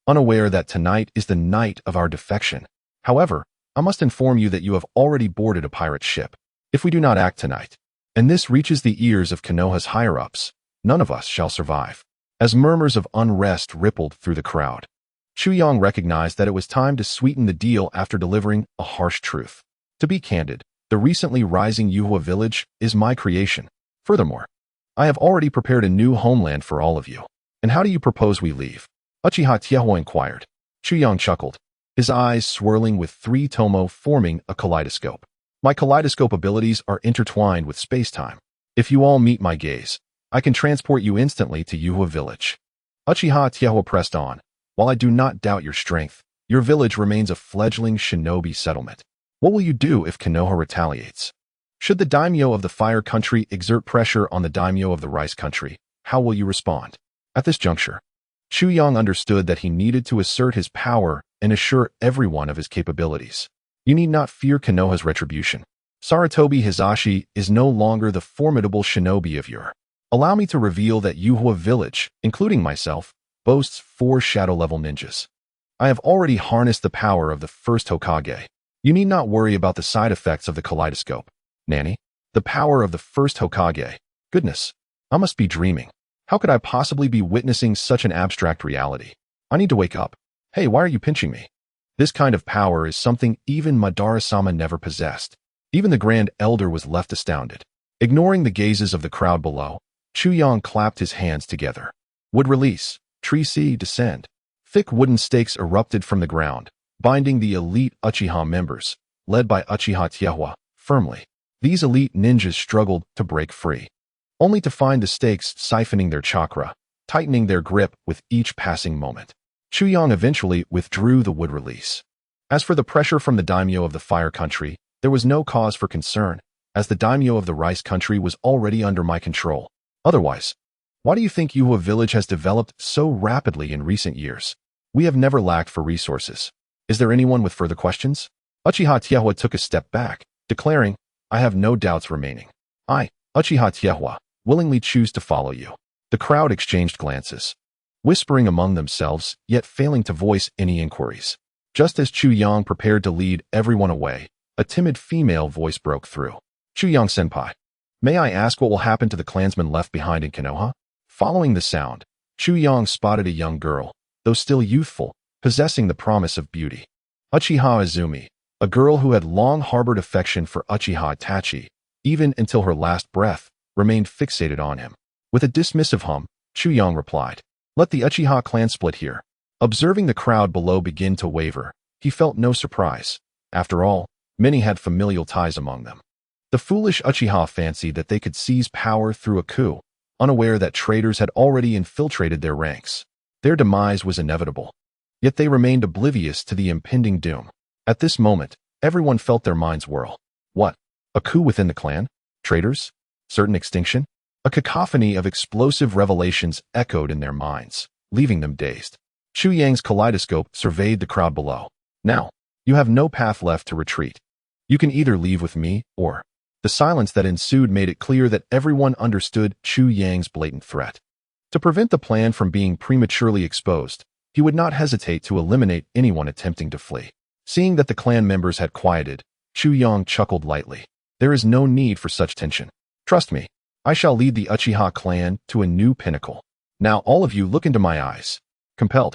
unaware that tonight is the night of our defection. However, I must inform you that you have already boarded a pirate ship. If we do not act tonight, and this reaches the ears of Konoha's higher-ups, none of us shall survive. As murmurs of unrest rippled through the crowd, Chu Yang recognized that it was time to sweeten the deal after delivering a harsh truth. To be candid, the recently rising Yuhua village is my creation. Furthermore, I have already prepared a new homeland for all of you. And how do you propose we leave? Uchiha Tiehua inquired. Chu Yang chuckled, his eyes swirling with 3 tomo forming a kaleidoscope. My kaleidoscope abilities are intertwined with space-time. If you all meet my gaze, I can transport you instantly to Yuhua village. Uchiha Tiehua pressed on. While I do not doubt your strength, your village remains a fledgling shinobi settlement. What will you do if Konoha retaliates? Should the daimyo of the fire country exert pressure on the daimyo of the rice country, how will you respond? At this juncture, Chu Yang understood that he needed to assert his power and assure everyone of his capabilities. You need not fear Konoha's retribution. Sarutobi Hizashi is no longer the formidable shinobi of yore. Allow me to reveal that Yuhua village, including myself, boasts 4 shadow-level ninjas. I have already harnessed the power of the first Hokage. You need not worry about the side effects of the kaleidoscope. Nanny, the power of the first Hokage. Goodness, I must be dreaming. How could I possibly be witnessing such an abstract reality? I need to wake up. Hey, why are you pinching me? This kind of power is something even Madara-sama never possessed. Even the Grand Elder was left astounded. Ignoring the gazes of the crowd below, Chu Yang clapped his hands together. Wood release, tree sea descend. Thick wooden stakes erupted from the ground, binding the elite Uchiha members, led by Uchiha Tiehua, firmly. These elite ninjas struggled to break free, only to find the stakes siphoning their chakra, tightening their grip with each passing moment. Chu Yang eventually withdrew the wood release. As for the pressure from the daimyo of the fire country, there was no cause for concern, as the daimyo of the rice country was already under my control. Otherwise, why do you think Yuhua village has developed so rapidly in recent years? We have never lacked for resources. Is there anyone with further questions? Uchiha Tiehua took a step back, declaring, I have no doubts remaining. I, Uchiha Tiehua, willingly choose to follow you. The crowd exchanged glances, whispering among themselves, yet failing to voice any inquiries. Just as Chu Yang prepared to lead everyone away, a timid female voice broke through. Chu Yang senpai, may I ask what will happen to the clansmen left behind in Konoha? Following the sound, Chu Yang spotted a young girl, though still youthful, possessing the promise of beauty. Uchiha Izumi, a girl who had long harbored affection for Uchiha Itachi, even until her last breath, remained fixated on him. With a dismissive hum, Chu Yang replied, let the Uchiha clan split here. Observing the crowd below begin to waver, he felt no surprise. After all, many had familial ties among them. The foolish Uchiha fancied that they could seize power through a coup, unaware that traitors had already infiltrated their ranks. Their demise was inevitable. Yet they remained oblivious to the impending doom. At this moment, everyone felt their minds whirl. What? A coup within the clan? Traitors? Certain extinction? A cacophony of explosive revelations echoed in their minds, leaving them dazed. Chu Yang's kaleidoscope surveyed the crowd below. Now, you have no path left to retreat. You can either leave with me, or... The silence that ensued made it clear that everyone understood Chu Yang's blatant threat. To prevent the plan from being prematurely exposed, he would not hesitate to eliminate anyone attempting to flee. Seeing that the clan members had quieted, Chu Yang chuckled lightly. There is no need for such tension. Trust me, I shall lead the Uchiha clan to a new pinnacle. Now all of you look into my eyes. Compelled.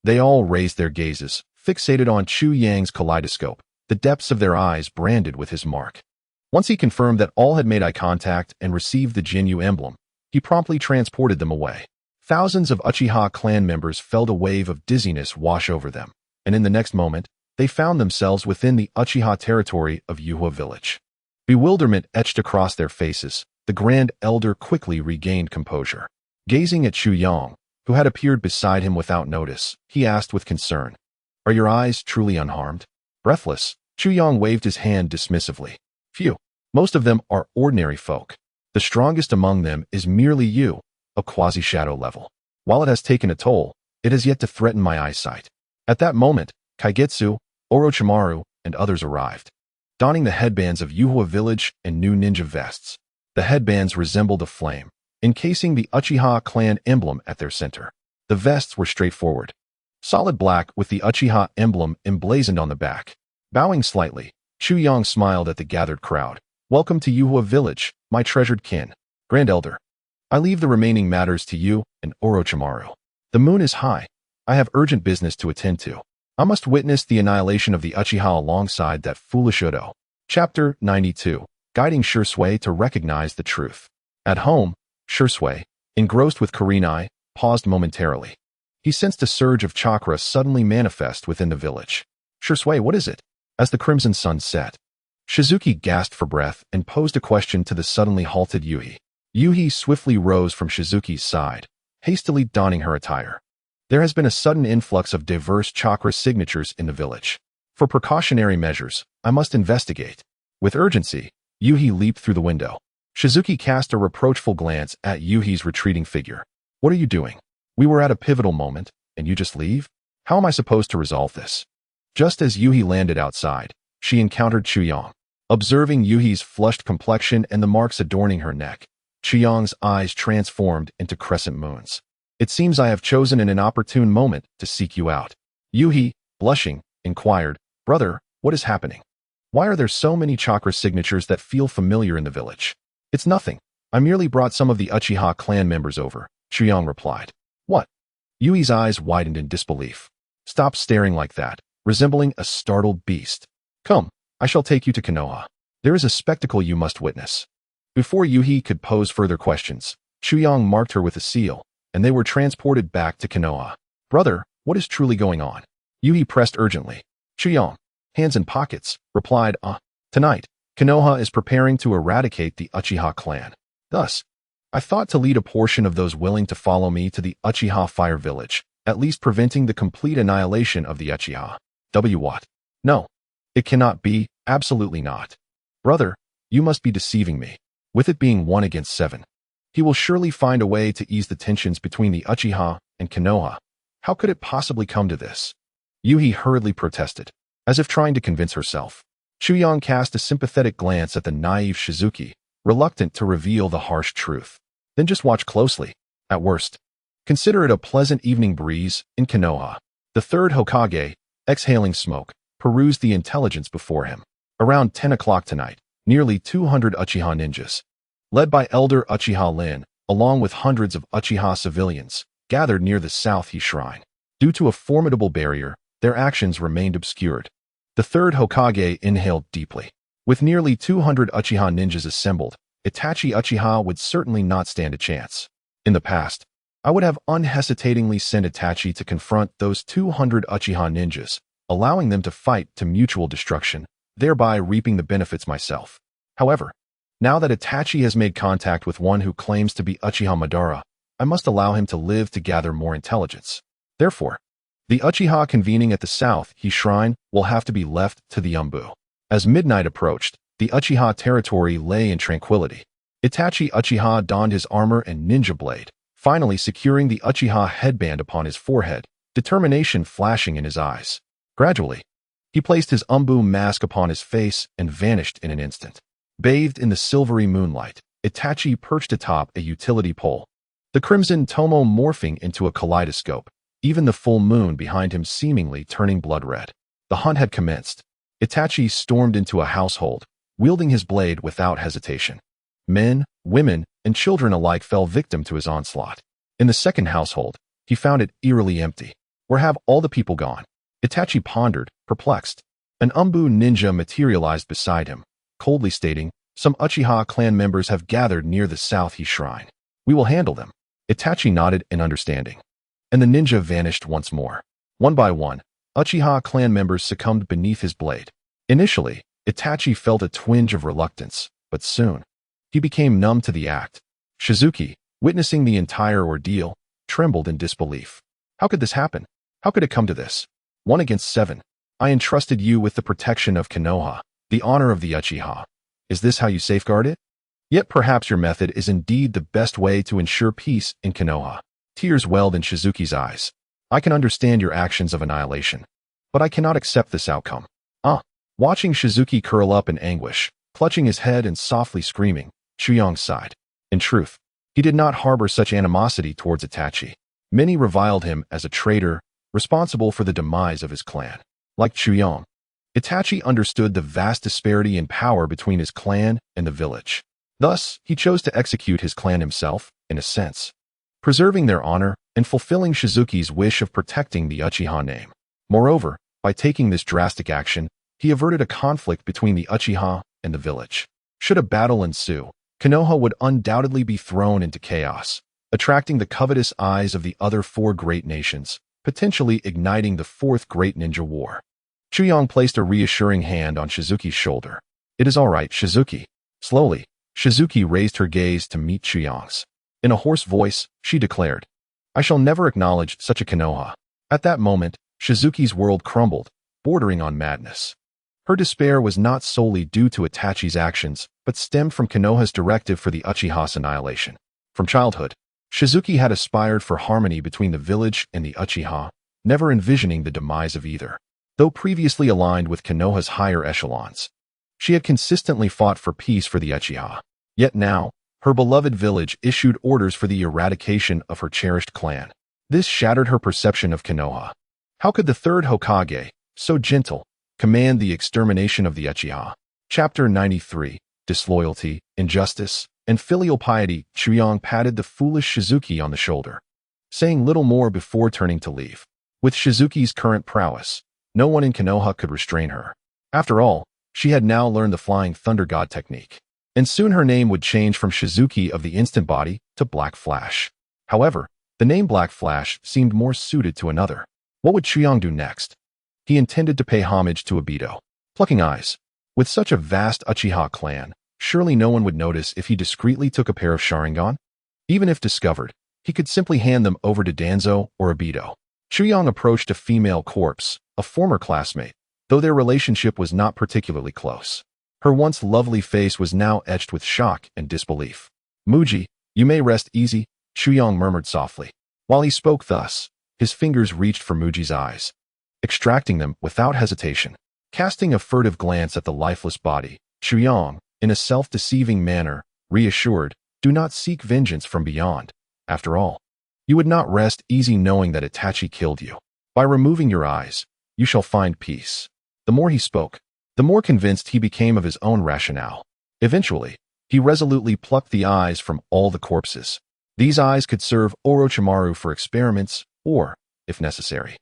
They all raised their gazes, fixated on Chu Yang's kaleidoscope, the depths of their eyes branded with his mark. Once he confirmed that all had made eye contact and received the Jinyu emblem, he promptly transported them away. Thousands of Uchiha clan members felt a wave of dizziness wash over them, and in the next moment, they found themselves within the Uchiha territory of Yuhua village. Bewilderment etched across their faces. The Grand Elder quickly regained composure. Gazing at Chu Yang, who had appeared beside him without notice, he asked with concern, Are your eyes truly unharmed? Breathless, Chu Yang waved his hand dismissively. Phew. Most of them are ordinary folk. The strongest among them is merely you, a quasi-shadow level. While it has taken a toll, it has yet to threaten my eyesight. At that moment, Kaigetsu, Orochimaru and others arrived, donning the headbands of Uchiha village and new ninja vests. The headbands resembled a flame, encasing the Uchiha clan emblem at their center. The vests were straightforward, solid black with the Uchiha emblem emblazoned on the back. Bowing slightly, Chuyang smiled at the gathered crowd. "Welcome to Uchiha village, my treasured kin. Grand Elder, I leave the remaining matters to you and Orochimaru. The moon is high. I have urgent business to attend to. I must witness the annihilation of the Uchiha alongside that foolish Udo." Chapter 92. Guiding Shursui to recognize the truth. At home, Shursui, engrossed with Kurenai, paused momentarily. He sensed a surge of chakra suddenly manifest within the village. "Shursui, what is it?" As the crimson sun set, Shizuki gasped for breath and posed a question to the suddenly halted Yuhi. Yuhi swiftly rose from Shizuki's side, hastily donning her attire. "There has been a sudden influx of diverse chakra signatures in the village. For precautionary measures, I must investigate." With urgency, Yuhi leaped through the window. Shizuki cast a reproachful glance at Yuhi's retreating figure. "What are you doing? We were at a pivotal moment, and you just leave? How am I supposed to resolve this?" Just as Yuhi landed outside, she encountered Chuyang. Observing Yuhi's flushed complexion and the marks adorning her neck, Chuyang's eyes transformed into crescent moons. "It seems I have chosen an inopportune moment to seek you out." Yuhi, blushing, inquired, "Brother, what is happening? Why are there so many chakra signatures that feel familiar in the village?" "It's nothing. I merely brought some of the Uchiha clan members over," Chuyang replied. "What?" Yui's eyes widened in disbelief. "Stop staring like that, resembling a startled beast. Come, I shall take you to Konoha. There is a spectacle you must witness." Before Yuhi could pose further questions, Chuyang marked her with a seal, and they were transported back to Konoha. "Brother, what is truly going on?" Yuhi pressed urgently. Chuyang, hands in pockets, replied, "Tonight, Konoha is preparing to eradicate the Uchiha clan. Thus, I thought to lead a portion of those willing to follow me to the Uchiha Fire Village, at least preventing the complete annihilation of the Uchiha. What? No. It cannot be, absolutely not. Brother, you must be deceiving me. With it being 1 against 7, he will surely find a way to ease the tensions between the Uchiha and Konoha. How could it possibly come to this?" Yuhi hurriedly protested, as if trying to convince herself. Chuyang cast a sympathetic glance at the naive Shizuki, reluctant to reveal the harsh truth. "Then just watch closely. At worst, consider it a pleasant evening breeze in Konoha." The third Hokage, exhaling smoke, perused the intelligence before him. Around 10 o'clock tonight, nearly 200 Uchiha ninjas, led by Elder Uchiha Lin, along with hundreds of Uchiha civilians, gathered near the South He Shrine. Due to a formidable barrier, their actions remained obscured. The third Hokage inhaled deeply. With nearly 200 Uchiha ninjas assembled, Itachi Uchiha would certainly not stand a chance. In the past, I would have unhesitatingly sent Itachi to confront those 200 Uchiha ninjas, allowing them to fight to mutual destruction, thereby reaping the benefits myself. However, now that Itachi has made contact with one who claims to be Uchiha Madara, I must allow him to live to gather more intelligence. Therefore, the Uchiha convening at the South He Shrine will have to be left to the Umbu. As midnight approached, the Uchiha territory lay in tranquility. Itachi Uchiha donned his armor and ninja blade, finally securing the Uchiha headband upon his forehead, determination flashing in his eyes. Gradually, he placed his Umbu mask upon his face and vanished in an instant. Bathed in the silvery moonlight, Itachi perched atop a utility pole, the crimson tomo morphing into a kaleidoscope, even the full moon behind him seemingly turning blood red. The hunt had commenced. Itachi stormed into a household, wielding his blade without hesitation. Men, women, and children alike fell victim to his onslaught. In the second household, he found it eerily empty. Where have all the people gone? Itachi pondered, perplexed. An Umbu ninja materialized beside him, coldly stating, "Some Uchiha clan members have gathered near the South He Shrine. We will handle them." Itachi nodded in understanding, and the ninja vanished once more. One by one, Uchiha clan members succumbed beneath his blade. Initially, Itachi felt a twinge of reluctance, but soon, he became numb to the act. Shizuki, witnessing the entire ordeal, trembled in disbelief. How could this happen? How could it come to this? 1 against 7. I entrusted you with the protection of Konoha, the honor of the Uchiha. Is this how you safeguard it? Yet perhaps your method is indeed the best way to ensure peace in Konoha. Tears welled in Shizuki's eyes. I can understand your actions of annihilation. but I cannot accept this outcome. Ah! Watching Shizuki curl up in anguish, clutching his head and softly screaming, Chuyang sighed. In truth, he did not harbor such animosity towards Itachi. Many reviled him as a traitor, responsible for the demise of his clan. Like Chuyang, Itachi understood the vast disparity in power between his clan and the village. Thus, he chose to execute his clan himself, in a sense, preserving their honor and fulfilling Shizuki's wish of protecting the Uchiha name. Moreover, by taking this drastic action, he averted a conflict between the Uchiha and the village. Should a battle ensue, Konoha would undoubtedly be thrown into chaos, attracting the covetous eyes of the other four great nations, potentially igniting the fourth great ninja war. Chuyang placed a reassuring hand on Shizuki's shoulder. It is all right, Shizuki. Slowly, Shizuki raised her gaze to meet Chuyang's. In a hoarse voice, she declared, I shall never acknowledge such a Konoha. At that moment, Shizuki's world crumbled, bordering on madness. Her despair was not solely due to Itachi's actions, but stemmed from Konoha's directive for the Uchiha's annihilation. From childhood, Shizuki had aspired for harmony between the village and the Uchiha, never envisioning the demise of either. Though previously aligned with Konoha's higher echelons, she had consistently fought for peace for the Uchiha. Yet now, her beloved village issued orders for the eradication of her cherished clan. This shattered her perception of Konoha. How could the third Hokage, so gentle, command the extermination of the Uchiha? Chapter 93, Disloyalty, Injustice, and Filial Piety. Chuyang patted the foolish Shizuki on the shoulder, saying little more before turning to leave. With Shizuki's current prowess, no one in Konoha could restrain her. After all, she had now learned the Flying Thunder God technique, and soon her name would change from Shizuki of the Instant Body to Black Flash. However, the name Black Flash seemed more suited to another. What would Chuyang do next? He intended to pay homage to Obito. Plucking eyes. With such a vast Uchiha clan, surely no one would notice if he discreetly took a pair of Sharingan? Even if discovered, he could simply hand them over to Danzo or Obito. Chuyang approached a female corpse, a former classmate, though their relationship was not particularly close. Her once lovely face was now etched with shock and disbelief. Muji, you may rest easy, Chuyang murmured softly. While he spoke thus, his fingers reached for Muji's eyes, extracting them without hesitation. Casting a furtive glance at the lifeless body, Chuyang, in a self-deceiving manner, reassured, do not seek vengeance from beyond. After all, you would not rest easy knowing that Itachi killed you. By removing your eyes, you shall find peace. The more he spoke, the more convinced he became of his own rationale. Eventually, he resolutely plucked the eyes from all the corpses. These eyes could serve Orochimaru for experiments or, if necessary,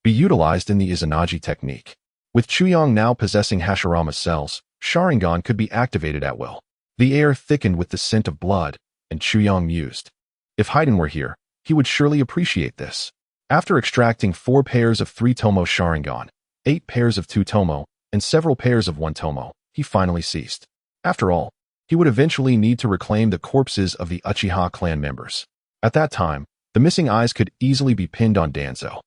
be utilized in the Izanagi technique. With Chuyang now possessing Hashirama cells, Sharingan could be activated at will. The air thickened with the scent of blood, and Chuyang mused. If Haiden were here, he would surely appreciate this. After extracting 4 pairs of 3-tomo Sharingan, 8 pairs of 2-tomo, and several pairs of 1-tomo, he finally ceased. After all, he would eventually need to reclaim the corpses of the Uchiha clan members. At that time, the missing eyes could easily be pinned on Danzo.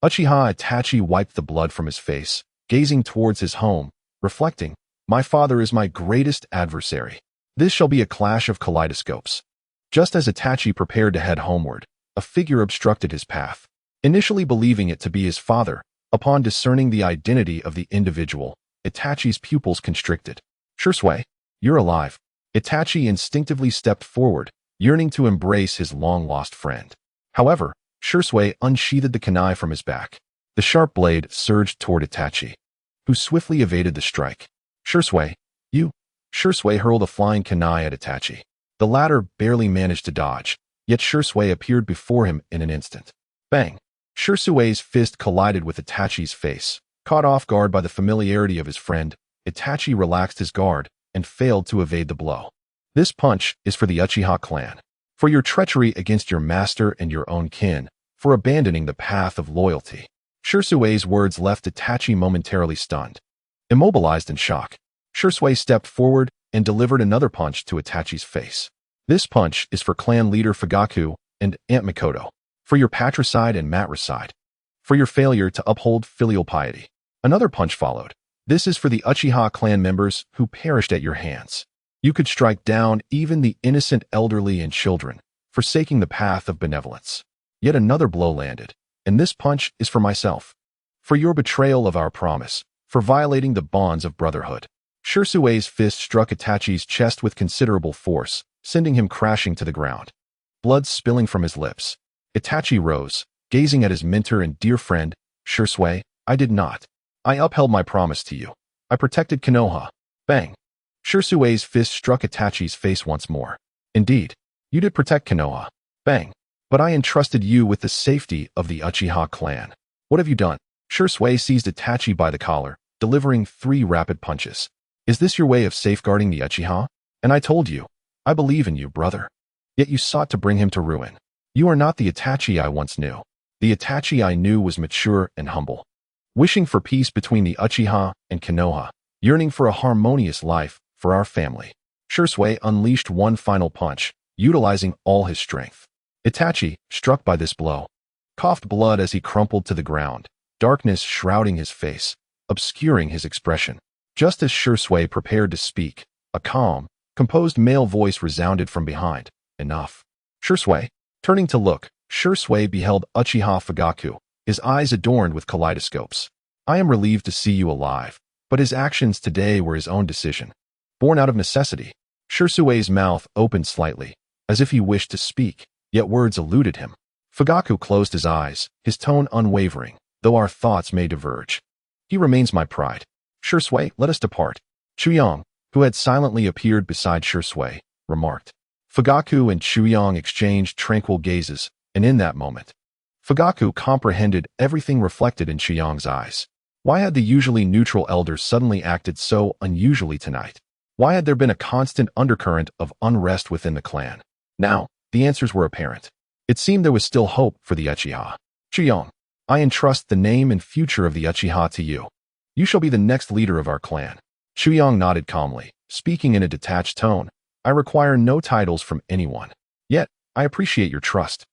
Uchiha Itachi wiped the blood from his face, gazing towards his home, reflecting, my father is my greatest adversary. This shall be a clash of kaleidoscopes. Just as Itachi prepared to head homeward, a figure obstructed his path. Initially believing it to be his father, upon discerning the identity of the individual, Itachi's pupils constricted. Shursui, you're alive. Itachi instinctively stepped forward, yearning to embrace his long-lost friend. However, Shursui unsheathed the kunai from his back. The sharp blade surged toward Itachi, who swiftly evaded the strike. Shursui, you! Shursui hurled a flying kunai at Itachi. The latter barely managed to dodge, yet Shursui appeared before him in an instant. Bang! Shursui's fist collided with Itachi's face. Caught off guard by the familiarity of his friend, Itachi relaxed his guard and failed to evade the blow. This punch is for the Uchiha clan. For your treachery against your master and your own kin, for abandoning the path of loyalty. Shursui's words left Itachi momentarily stunned. Immobilized in shock, Shursui stepped forward and delivered another punch to Itachi's face. This punch is for clan leader Fugaku and Aunt Mikoto. For your patricide and matricide. For your failure to uphold filial piety. Another punch followed. This is for the Uchiha clan members who perished at your hands. You could strike down even the innocent elderly and children, forsaking the path of benevolence. Yet another blow landed, and this punch is for myself. For your betrayal of our promise, for violating the bonds of brotherhood. Shirsue's fist struck Itachi's chest with considerable force, sending him crashing to the ground. Blood spilling from his lips. Itachi rose, gazing at his mentor and dear friend. Shirsue, I did not. I upheld my promise to you. I protected Konoha. Bang. Shirsue's fist struck Itachi's face once more. Indeed, you did protect Konoha. Bang. But I entrusted you with the safety of the Uchiha clan. What have you done? Shirsue seized Itachi by the collar, delivering 3 rapid punches. Is this your way of safeguarding the Uchiha? And I told you, I believe in you, brother. Yet you sought to bring him to ruin. You are not the Itachi I once knew. The Itachi I knew was mature and humble, wishing for peace between the Uchiha and Konoha, yearning for a harmonious life for our family. Shirsue unleashed one final punch, utilizing all his strength. Itachi, struck by this blow, coughed blood as he crumpled to the ground, darkness shrouding his face, obscuring his expression. Just as Shirsue prepared to speak, a calm, composed male voice resounded from behind. Enough. Shirsue. Turning to look, Shirsue beheld Uchiha Fugaku, his eyes adorned with kaleidoscopes. I am relieved to see you alive, but his actions today were his own decision. Born out of necessity. Shirsue's mouth opened slightly, as if he wished to speak, yet words eluded him. Fugaku closed his eyes, his tone unwavering, though our thoughts may diverge. He remains my pride. Shirsue, let us depart. Chuyang, who had silently appeared beside Shirsue, remarked. Fugaku and Chuyang exchanged tranquil gazes, and in that moment, Fugaku comprehended everything reflected in Chuyang's eyes. Why had the usually neutral elder suddenly acted so unusually tonight? Why had there been a constant undercurrent of unrest within the clan? Now, the answers were apparent. It seemed there was still hope for the Uchiha. Chuyang, I entrust the name and future of the Uchiha to you. You shall be the next leader of our clan. Chuyang nodded calmly, speaking in a detached tone. I require no titles from anyone. Yet, I appreciate your trust.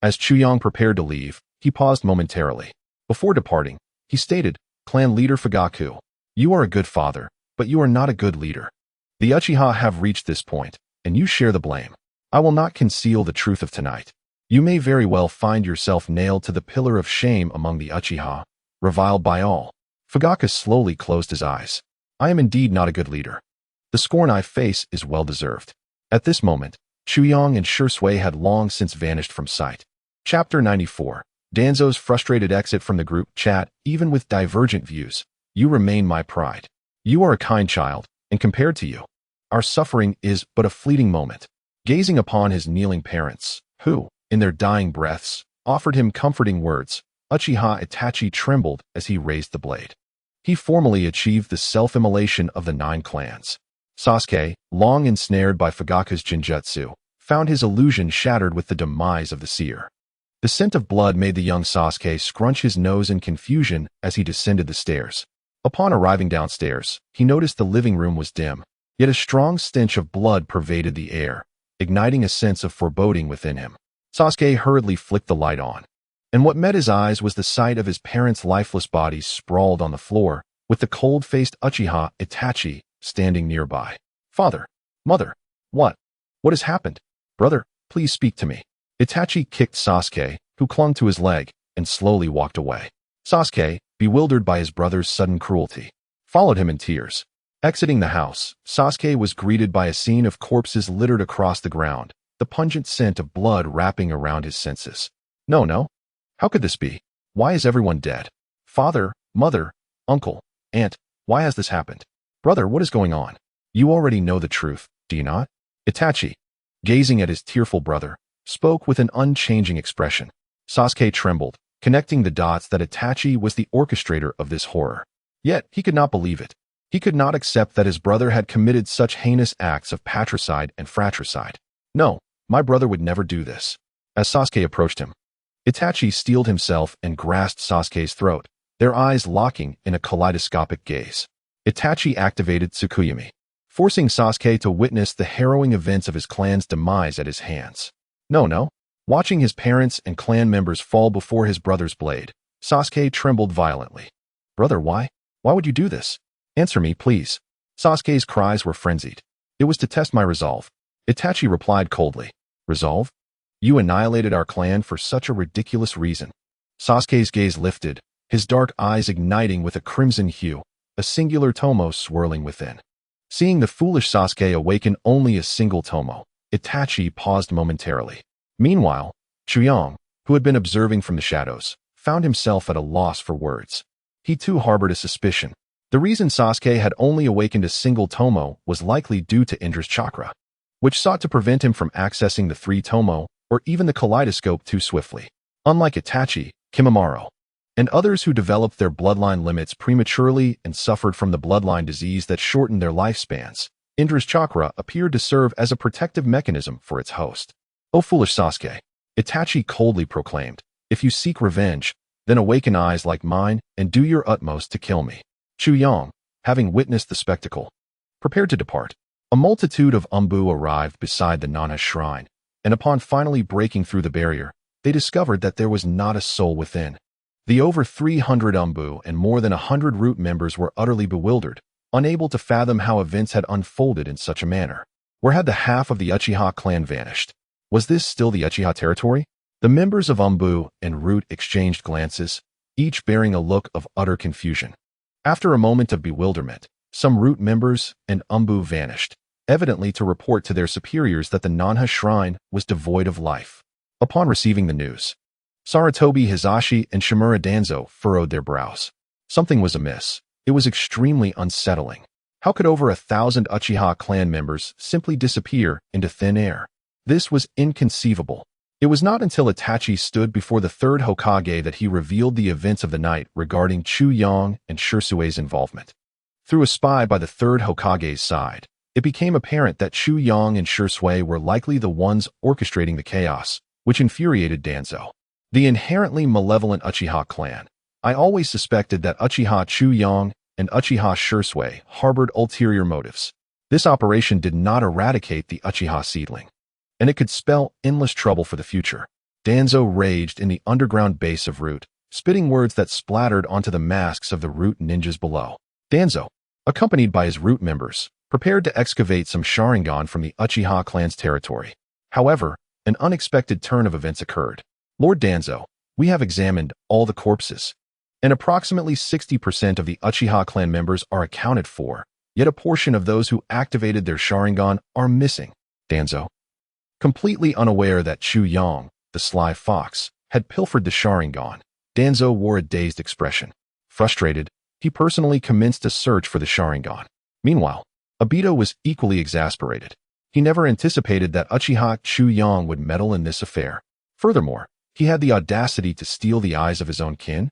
As Chuyang prepared to leave, he paused momentarily. Before departing, he stated, Clan leader Fugaku, you are a good father, but you are not a good leader. The Uchiha have reached this point, and you share the blame. I will not conceal the truth of tonight. You may very well find yourself nailed to the pillar of shame among the Uchiha, reviled by all. Fugaku slowly closed his eyes. I am indeed not a good leader. The scorn I face is well-deserved. At this moment, Chuyang and Shirsue had long since vanished from sight. Chapter 94. Danzo's frustrated exit from the group chat. Even with divergent views, you remain my pride. You are a kind child, and compared to you, our suffering is but a fleeting moment. Gazing upon his kneeling parents, who, in their dying breaths, offered him comforting words, Uchiha Itachi trembled as he raised the blade. He formally achieved the self-immolation of the 9 clans. Sasuke, long ensnared by Fugaku's genjutsu, found his illusion shattered with the demise of the seer. The scent of blood made the young Sasuke scrunch his nose in confusion as he descended the stairs. Upon arriving downstairs, he noticed the living room was dim, yet a strong stench of blood pervaded the air, igniting a sense of foreboding within him. Sasuke hurriedly flicked the light on, and what met his eyes was the sight of his parents' lifeless bodies sprawled on the floor, with the cold-faced Uchiha Itachi standing nearby. Father, mother, what has happened? Brother, please speak to me. Itachi kicked Sasuke, who clung to his leg, and slowly walked away. Sasuke, bewildered by his brother's sudden cruelty, followed him in tears. Exiting the house, Sasuke was greeted by a scene of corpses littered across the ground, the pungent scent of blood wrapping around his senses. No. How could this be? Why is everyone dead? Father, mother, uncle, aunt, why has this happened? Brother, what is going on? You already know the truth, do you not? Itachi, gazing at his tearful brother, spoke with an unchanging expression. Sasuke trembled, connecting the dots that Itachi was the orchestrator of this horror. Yet, he could not believe it. He could not accept that his brother had committed such heinous acts of patricide and fratricide. No, my brother would never do this. As Sasuke approached him, Itachi steeled himself and grasped Sasuke's throat, their eyes locking in a kaleidoscopic gaze. Itachi activated Tsukuyomi, forcing Sasuke to witness the harrowing events of his clan's demise at his hands. No. Watching his parents and clan members fall before his brother's blade, Sasuke trembled violently. Brother, why? Why would you do this? Answer me, please. Sasuke's cries were frenzied. It was to test my resolve. Itachi replied coldly. Resolve? You annihilated our clan for such a ridiculous reason. Sasuke's gaze lifted, his dark eyes igniting with a crimson hue, a singular tomo swirling within. Seeing the foolish Sasuke awaken only a single tomo, Itachi paused momentarily. Meanwhile, Chuyang, who had been observing from the shadows, found himself at a loss for words. He too harbored a suspicion. The reason Sasuke had only awakened a single tomo was likely due to Indra's chakra, which sought to prevent him from accessing the three tomo or even the kaleidoscope too swiftly. Unlike Itachi, Kimimaro, and others who developed their bloodline limits prematurely and suffered from the bloodline disease that shortened their lifespans, Indra's chakra appeared to serve as a protective mechanism for its host. "O foolish Sasuke," Itachi coldly proclaimed, "if you seek revenge, then awaken eyes like mine and do your utmost to kill me." Chuyang, having witnessed the spectacle, prepared to depart. A multitude of Umbu arrived beside the Nana shrine, and upon finally breaking through the barrier, they discovered that there was not a soul within. The over 300 Umbu and more than 100 root members were utterly bewildered, unable to fathom how events had unfolded in such a manner. Where had the half of the Uchiha clan vanished? Was this still the Uchiha territory? The members of Umbu and Root exchanged glances, each bearing a look of utter confusion. After a moment of bewilderment, some Root members and Umbu vanished, evidently to report to their superiors that the Nanha shrine was devoid of life. Upon receiving the news, Sarutobi Hizashi and Shimura Danzo furrowed their brows. Something was amiss. It was extremely unsettling. How could over 1,000 Uchiha clan members simply disappear into thin air? This was inconceivable. It was not until Itachi stood before the third Hokage that he revealed the events of the night regarding Chuyang and Shirsue's involvement. Through a spy by the third Hokage's side, it became apparent that Chuyang and Shirsue were likely the ones orchestrating the chaos, which infuriated Danzo. The inherently malevolent Uchiha clan. I always suspected that Uchiha Chuyang and Uchiha Shirsue harbored ulterior motives. This operation did not eradicate the Uchiha seedling, and it could spell endless trouble for the future. Danzo raged in the underground base of Root, spitting words that splattered onto the masks of the Root ninjas below. Danzo, accompanied by his Root members, prepared to excavate some Sharingan from the Uchiha clan's territory. However, an unexpected turn of events occurred. "Lord Danzo, we have examined all the corpses, and approximately 60% of the Uchiha clan members are accounted for, yet a portion of those who activated their Sharingan are missing." Danzo, completely unaware that Chuyang, the sly fox, had pilfered the Sharingan, Danzo wore a dazed expression. Frustrated, he personally commenced a search for the Sharingan. Meanwhile, Obito was equally exasperated. He never anticipated that Uchiha Chuyang would meddle in this affair. Furthermore, he had the audacity to steal the eyes of his own kin.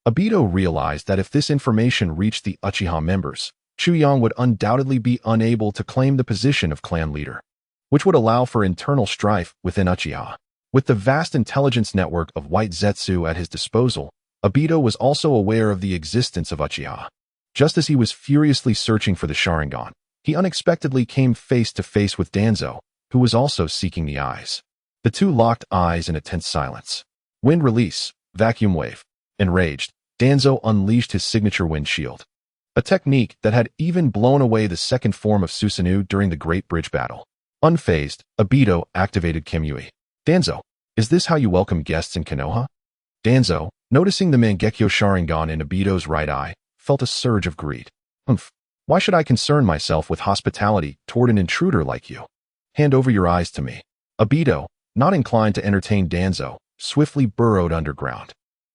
Obito realized that if this information reached the Uchiha members, Chuyang would undoubtedly be unable to claim the position of clan leader, which would allow for internal strife within Uchiha. With the vast intelligence network of White Zetsu at his disposal, Obito was also aware of the existence of Uchiha. Just as he was furiously searching for the Sharingan, he unexpectedly came face to face with Danzo, who was also seeking the eyes. The two locked eyes in a tense silence. Wind release, vacuum wave. Enraged, Danzo unleashed his signature wind shield, a technique that had even blown away the second form of Susanoo during the Great Bridge Battle. Unfazed, Obito activated Kimui. "Danzo, is this how you welcome guests in Konoha?" Danzo, noticing the Mangekyo Sharingan in Obito's right eye, felt a surge of greed. "Humph, why should I concern myself with hospitality toward an intruder like you? Hand over your eyes to me." Obito, not inclined to entertain Danzo, swiftly burrowed underground.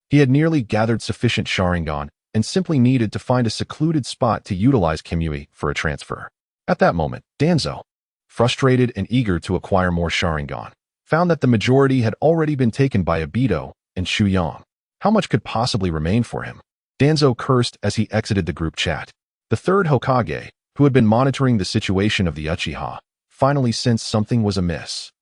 He had nearly gathered sufficient Sharingan and simply needed to find a secluded spot to utilize Kimui for a transfer. At that moment, Danzo, frustrated and eager to acquire more Sharingan, found that the majority had already been taken by Obito and Chuyang. How much could possibly remain for him? Danzo cursed as he exited the group chat. The third Hokage, who had been monitoring the situation of the Uchiha, finally sensed something was amiss.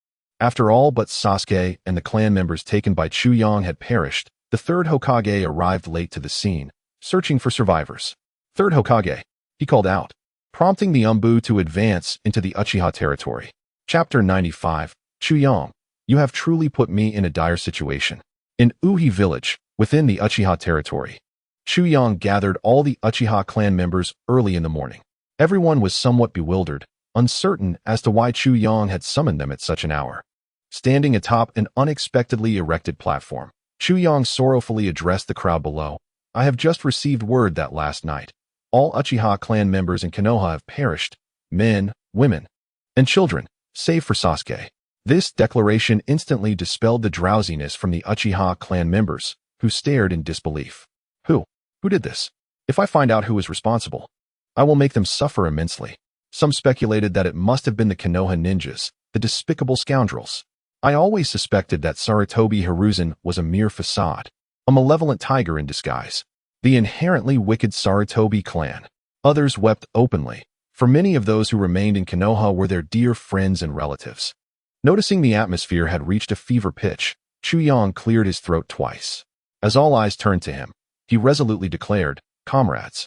After all but Sasuke and the clan members taken by Chuyang had perished, the third Hokage arrived late to the scene, searching for survivors. "Third Hokage," he called out, prompting the Umbu to advance into the Uchiha territory. Chapter 95, Chuyang, you have truly put me in a dire situation. In Uhi village, within the Uchiha territory, Chuyang gathered all the Uchiha clan members early in the morning. Everyone was somewhat bewildered, uncertain as to why Chuyang had summoned them at such an hour. Standing atop an unexpectedly erected platform, Chuyang sorrowfully addressed the crowd below, I have just received word that last night, all Uchiha clan members in Konoha have perished, men, women, and children, save for Sasuke. This declaration instantly dispelled the drowsiness from the Uchiha clan members, who stared in disbelief. Who did this? If I find out who is responsible, I will make them suffer immensely. Some speculated that it must have been the Konoha ninjas, the despicable scoundrels. I always suspected that Sarutobi Hiruzen was a mere facade, a malevolent tiger in disguise. The inherently wicked Sarutobi clan. Others wept openly, for many of those who remained in Konoha were their dear friends and relatives. Noticing the atmosphere had reached a fever pitch, Chuyang cleared his throat twice. As all eyes turned to him, he resolutely declared, "Comrades,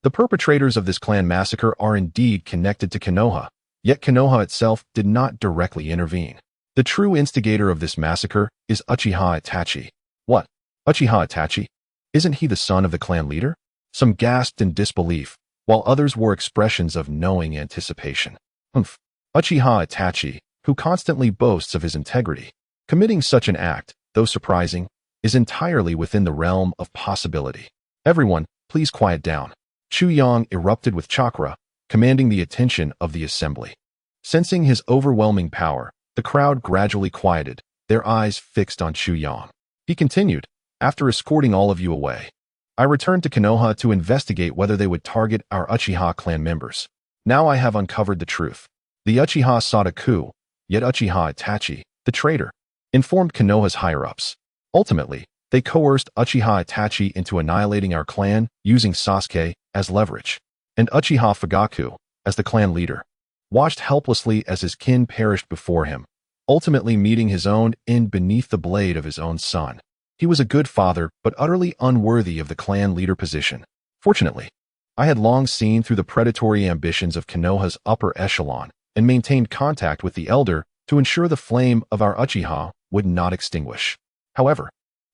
the perpetrators of this clan massacre are indeed connected to Konoha, yet Konoha itself did not directly intervene. The true instigator of this massacre is Uchiha Itachi." What? Uchiha Itachi? Isn't he the son of the clan leader? Some gasped in disbelief, while others wore expressions of knowing anticipation. Uchiha Itachi, who constantly boasts of his integrity, committing such an act, though surprising, is entirely within the realm of possibility. Everyone, please quiet down. Chuyang erupted with chakra, commanding the attention of the assembly. Sensing his overwhelming power, the crowd gradually quieted, their eyes fixed on Chuyang. He continued, "After escorting all of you away, I returned to Konoha to investigate whether they would target our Uchiha clan members. Now I have uncovered the truth. The Uchiha sought a coup, yet Uchiha Itachi, the traitor, informed Konoha's higher-ups. Ultimately, they coerced Uchiha Itachi into annihilating our clan using Sasuke as leverage, and Uchiha Fugaku, as the clan leader, watched helplessly as his kin perished before him, ultimately meeting his own end beneath the blade of his own son. He was a good father, but utterly unworthy of the clan leader position. Fortunately, I had long seen through the predatory ambitions of Konoha's upper echelon and maintained contact with the elder to ensure the flame of our Uchiha would not extinguish. However,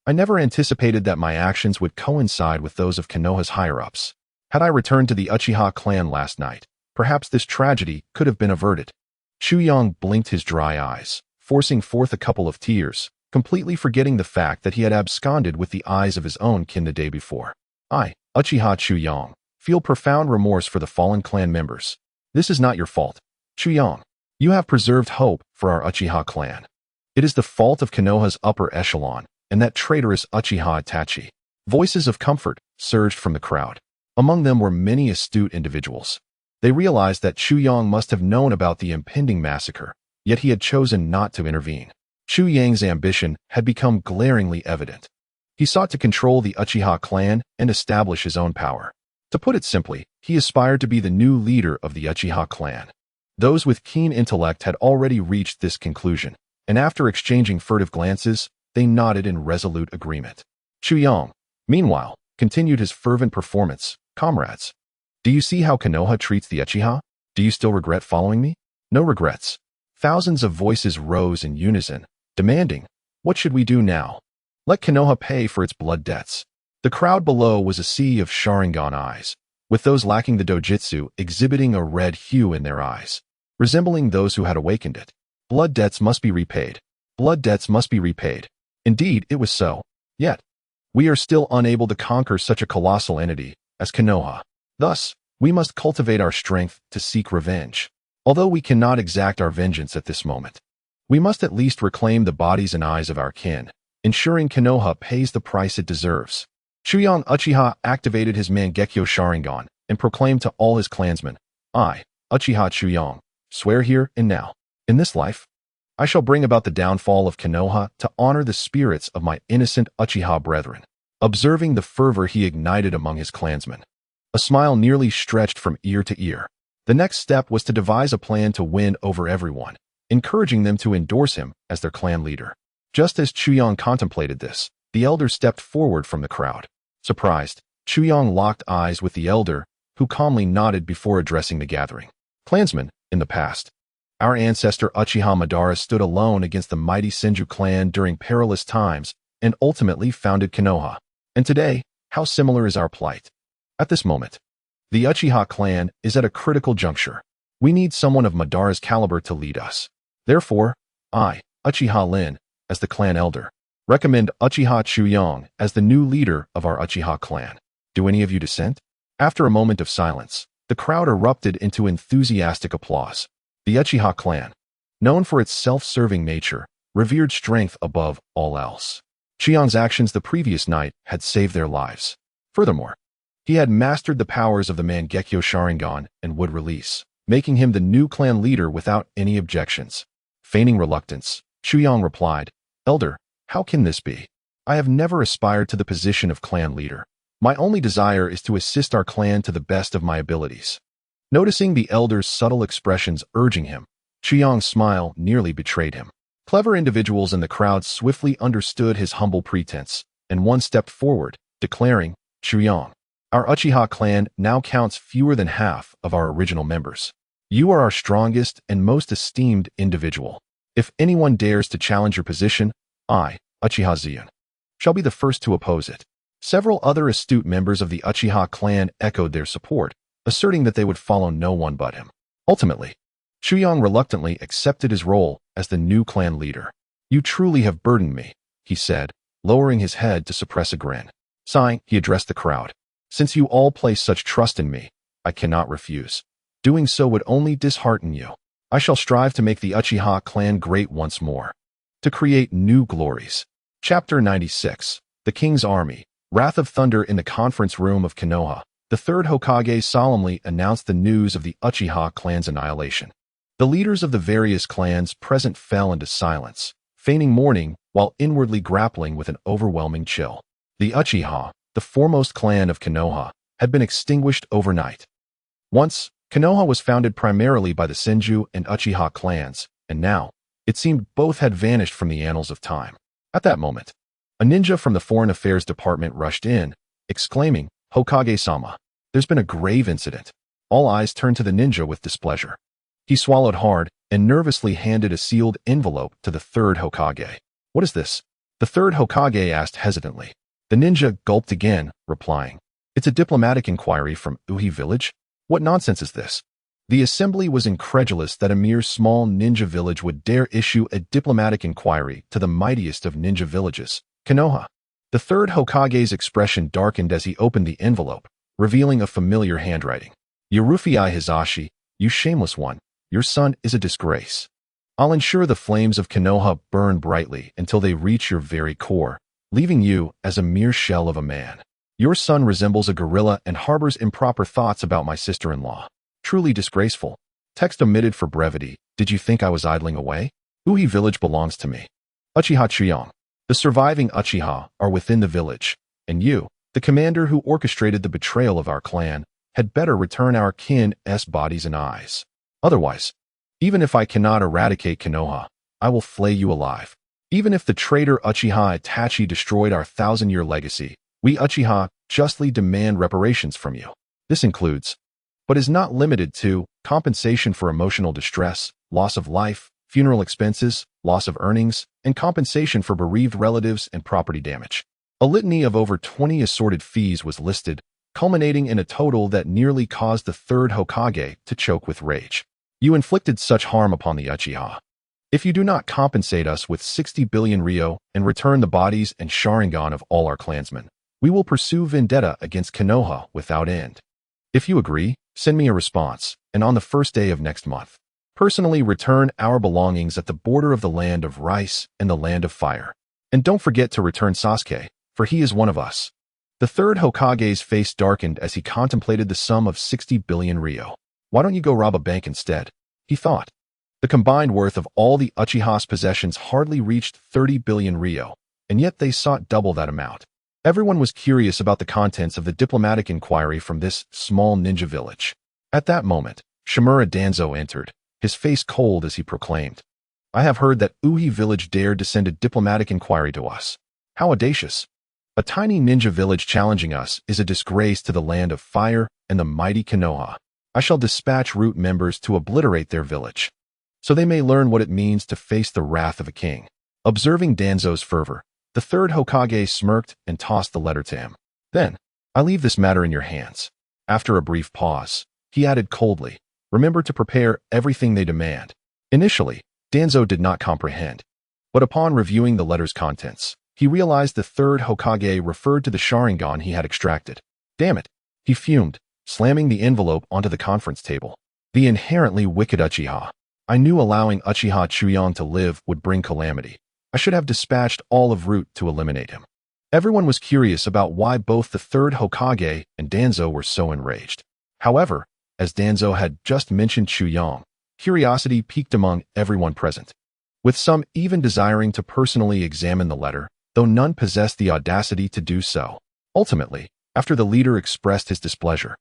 I never anticipated that my actions would coincide with those of Konoha's higher-ups. Had I returned to the Uchiha clan last night, perhaps this tragedy could have been averted." Chuyang blinked his dry eyes, forcing forth a couple of tears, completely forgetting the fact that he had absconded with the eyes of his own kin the day before. "I, Uchiha Chuyang, feel profound remorse for the fallen clan members. This is not your fault. Chuyang, you have preserved hope for our Uchiha clan. It is the fault of Konoha's upper echelon and that traitorous Uchiha Itachi." Voices of comfort surged from the crowd. Among them were many astute individuals. They realized that Chuyang must have known about the impending massacre, yet he had chosen not to intervene. Chuyang's ambition had become glaringly evident. He sought to control the Uchiha clan and establish his own power. To put it simply, he aspired to be the new leader of the Uchiha clan. Those with keen intellect had already reached this conclusion, and after exchanging furtive glances, they nodded in resolute agreement. Chuyang, meanwhile, continued his fervent performance. "Comrades, do you see how Konoha treats the Uchiha? Do you still regret following me?" "No regrets." Thousands of voices rose in unison, demanding, "What should we do now? Let Konoha pay for its blood debts." The crowd below was a sea of Sharingan eyes, with those lacking the dojutsu exhibiting a red hue in their eyes, resembling those who had awakened it. Blood debts must be repaid. Blood debts must be repaid. Indeed, it was so. Yet, we are still unable to conquer such a colossal entity as Konoha. Thus, we must cultivate our strength to seek revenge. Although we cannot exact our vengeance at this moment, we must at least reclaim the bodies and eyes of our kin, ensuring Konoha pays the price it deserves. Chuyang Uchiha activated his Mangekyo Sharingan and proclaimed to all his clansmen, "I, Uchiha Chuyang, swear here and now, in this life, I shall bring about the downfall of Konoha to honor the spirits of my innocent Uchiha brethren." Observing the fervor he ignited among his clansmen, a smile nearly stretched from ear to ear. The next step was to devise a plan to win over everyone, encouraging them to endorse him as their clan leader. Just as Chuyang contemplated this, the elder stepped forward from the crowd. Surprised, Chuyang locked eyes with the elder, who calmly nodded before addressing the gathering. "Clansmen, in the past, our ancestor Uchiha Madara stood alone against the mighty Senju clan during perilous times and ultimately founded Konoha. And today, how similar is our plight? At this moment, the Uchiha clan is at a critical juncture. We need someone of Madara's caliber to lead us. Therefore, I, Uchiha Lin, as the clan elder, recommend Uchiha Chuyong as the new leader of our Uchiha clan. Do any of you dissent? After a moment of silence, the crowd erupted into enthusiastic applause. The Uchiha clan, known for its self-serving nature, revered strength above all else. Chuyong's actions the previous night had saved their lives. Furthermore, he had mastered the powers of the Mangekyo Sharingan and would release, making him the new clan leader without any objections. Feigning reluctance, Chuyong replied, "Elder, how can this be? I have never aspired to the position of clan leader. My only desire is to assist our clan to the best of my abilities." Noticing the elder's subtle expressions urging him, Chuyong's smile nearly betrayed him. Clever individuals in the crowd swiftly understood his humble pretense, and one stepped forward, declaring, "Chuyong, our Uchiha clan now counts fewer than half of our original members. You are our strongest and most esteemed individual. If anyone dares to challenge your position, I, Uchiha Ziyun, shall be the first to oppose it." Several other astute members of the Uchiha clan echoed their support, asserting that they would follow no one but him. Ultimately, Chuyong reluctantly accepted his role as the new clan leader. "You truly have burdened me," he said, lowering his head to suppress a grin. Sighing, he addressed the crowd. "Since you all place such trust in me, I cannot refuse. Doing so would only dishearten you. I shall strive to make the Uchiha clan great once more, to create new glories." Chapter 96. The King's Army. Wrath of Thunder. In the conference room of Konoha, the third Hokage solemnly announced the news of the Uchiha clan's annihilation. The leaders of the various clans present fell into silence, feigning mourning while inwardly grappling with an overwhelming chill. The Uchiha, the foremost clan of Konoha, had been extinguished overnight. Once, Konoha was founded primarily by the Senju and Uchiha clans, and now, it seemed both had vanished from the annals of time. At that moment, a ninja from the Foreign Affairs Department rushed in, exclaiming, "Hokage-sama, there's been a grave incident." All eyes turned to the ninja with displeasure. He swallowed hard and nervously handed a sealed envelope to the third Hokage. "What is this?" the third Hokage asked hesitantly. The ninja gulped again, replying, "It's a diplomatic inquiry from Uchiha village. What nonsense is this?" The assembly was incredulous that a mere small ninja village would dare issue a diplomatic inquiry to the mightiest of ninja villages, Konoha. The third Hokage's expression darkened as he opened the envelope, revealing a familiar handwriting. "Urufei Hizashi, you shameless one, your son is a disgrace. I'll ensure the flames of Konoha burn brightly until they reach your very core, leaving you as a mere shell of a man. Your son resembles a gorilla and harbors improper thoughts about my sister-in-law. Truly disgraceful. Text omitted for brevity. Did you think I was idling away? Uchiha village belongs to me. Uchiha Chuyong. The surviving Uchiha are within the village, and you, the commander who orchestrated the betrayal of our clan, had better return our kin's bodies and eyes. Otherwise, even if I cannot eradicate Konoha, I will flay you alive. Even if the traitor Uchiha Itachi destroyed our 1,000-year legacy, we Uchiha justly demand reparations from you. This includes, but is not limited to, compensation for emotional distress, loss of life, funeral expenses, loss of earnings, and compensation for bereaved relatives and property damage." A litany of over 20 assorted fees was listed, culminating in a total that nearly caused the third Hokage to choke with rage. "You inflicted such harm upon the Uchiha. If you do not compensate us with 60 billion ryo and return the bodies and Sharingan of all our clansmen, we will pursue vendetta against Konoha without end. If you agree, send me a response, and on the first day of next month, personally return our belongings at the border of the land of rice and the land of fire. And don't forget to return Sasuke, for he is one of us." The third Hokage's face darkened as he contemplated the sum of 60 billion ryo. "Why don't you go rob a bank instead?" he thought. The combined worth of all the Uchiha's possessions hardly reached 30 billion ryo, and yet they sought double that amount. Everyone was curious about the contents of the diplomatic inquiry from this small ninja village. At that moment, Shimura Danzo entered, his face cold as he proclaimed, "I have heard that Uchiha village dared to send a diplomatic inquiry to us. How audacious! A tiny ninja village challenging us is a disgrace to the land of fire and the mighty Konoha. I shall dispatch root members to obliterate their village, so they may learn what it means to face the wrath of a king." Observing Danzo's fervor, the third Hokage smirked and tossed the letter to him. "Then, I leave this matter in your hands." After a brief pause, he added coldly, "Remember to prepare everything they demand." Initially, Danzo did not comprehend, but upon reviewing the letter's contents, He realized the third Hokage referred to the Sharingan he had extracted. Damn it, he fumed, slamming the envelope onto the conference table. The inherently wicked Uchiha. I knew allowing Uchiha Chuyang to live would bring calamity. I should have dispatched all of Root to eliminate him. Everyone was curious about why both the third Hokage and Danzo were so enraged. However, as Danzo had just mentioned Chuyang, curiosity piqued among everyone present, with some even desiring to personally examine the letter, though none possessed the audacity to do so. Ultimately, after the leader expressed his displeasure,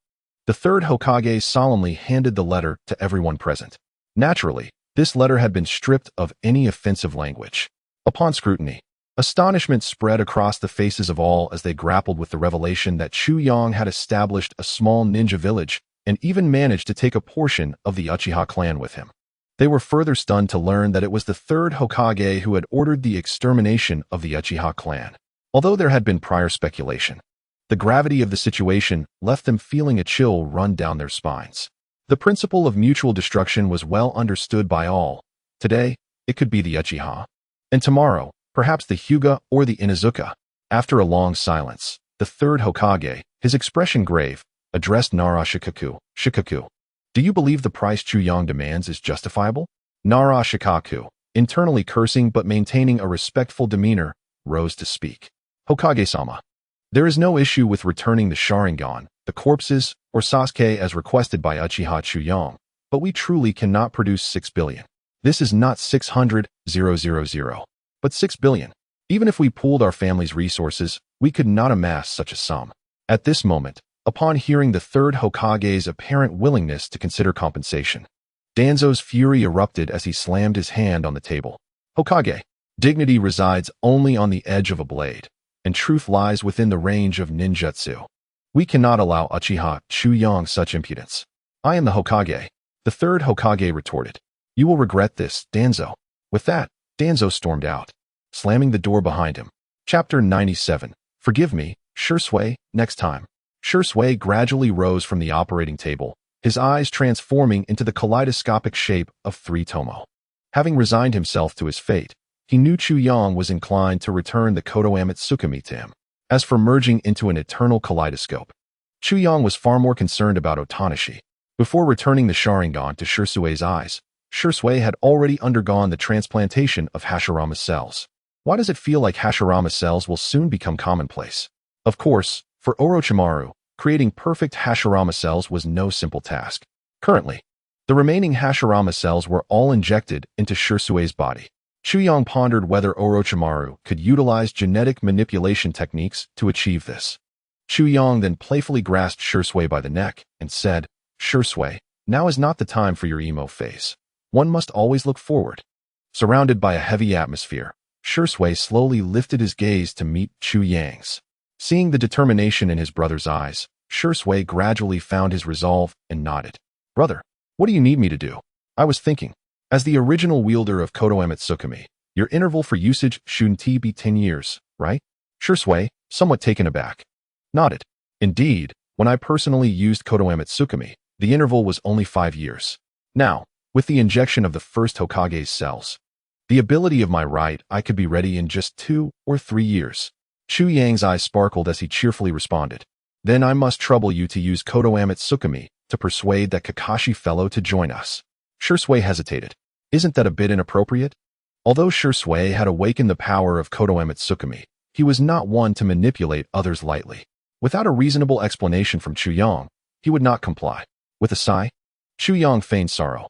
the third Hokage solemnly handed the letter to everyone present. Naturally, this letter had been stripped of any offensive language. Upon scrutiny, astonishment spread across the faces of all as they grappled with the revelation that Chuyang had established a small ninja village and even managed to take a portion of the Uchiha clan with him. They were further stunned to learn that it was the third Hokage who had ordered the extermination of the Uchiha clan. Although there had been prior speculation, the gravity of the situation left them feeling a chill run down their spines. The principle of mutual destruction was well understood by all. Today, it could be the Uchiha, and tomorrow, perhaps the Hyuga or the Inuzuka. After a long silence, the third Hokage, his expression grave, addressed Nara Shikaku. Shikaku, do you believe the price Chuyang demands is justifiable? Nara Shikaku, internally cursing but maintaining a respectful demeanor, rose to speak. Hokage-sama, there is no issue with returning the Sharingan, the corpses, or Sasuke as requested by Uchiha Chuyang, but we truly cannot produce 6 billion. This is not 600,000, but 6 billion. Even if we pooled our family's resources, we could not amass such a sum. At this moment, upon hearing the third Hokage's apparent willingness to consider compensation, Danzo's fury erupted as he slammed his hand on the table. Hokage, dignity resides only on the edge of a blade, and truth lies within the range of ninjutsu. We cannot allow Uchiha Chuyang such impudence. I am the Hokage, the third Hokage retorted. You will regret this, Danzo. With that, Danzo stormed out, slamming the door behind him. Chapter 97. Forgive me, Shursui, next time. Shursui gradually rose from the operating table, his eyes transforming into the kaleidoscopic shape of 3 Tomo. Having resigned himself to his fate, he knew Chuyang was inclined to return the Konoha Tsukumi to him. As for merging into an eternal kaleidoscope, Chuyang was far more concerned about Otanashi. Before returning the Sharingan to Shursui's eyes, Shursui had already undergone the transplantation of Hashirama cells. Why does it feel like Hashirama cells will soon become commonplace? Of course, for Orochimaru, creating perfect Hashirama cells was no simple task. Currently, the remaining Hashirama cells were all injected into Shursui's body. Chuyang pondered whether Orochimaru could utilize genetic manipulation techniques to achieve this. Chuyang then playfully grasped Shursui by the neck and said, Shursui, now is not the time for your emo phase. One must always look forward. Surrounded by a heavy atmosphere, Shursui slowly lifted his gaze to meet Chuyang's. Seeing the determination in his brother's eyes, Shursui gradually found his resolve and nodded. Brother, what do you need me to do? I was thinking, as the original wielder of Konoha Tsukumi, your interval for usage shouldn't be 10 years, right? Shursui, somewhat taken aback, nodded. Indeed, when I personally used Konoha Tsukumi, the interval was only 5 years. Now, with the injection of the first Hokage's cells, the ability of my right eye could be ready in just 2 or 3 years. Chuyang's eyes sparkled as he cheerfully responded. Then I must trouble you to use Konoha Tsukumi to persuade that Kakashi fellow to join us. Shursui hesitated. Isn't that a bit inappropriate? Although Shursui had awakened the power of Konoha Tsukumi, he was not one to manipulate others lightly. Without a reasonable explanation from Chuyang, he would not comply. With a sigh, Chuyang feigned sorrow.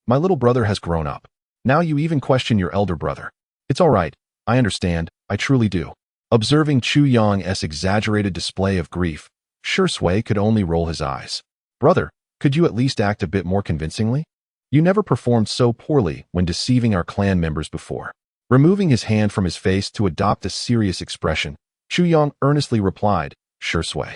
My little brother has grown up. Now you even question your elder brother. It's all right. I understand. I truly do. Observing Chuyang's exaggerated display of grief, Shursui could only roll his eyes. Brother, could you at least act a bit more convincingly? You never performed so poorly when deceiving our clan members before. Removing his hand from his face to adopt a serious expression, Chuyang earnestly replied, Shursui,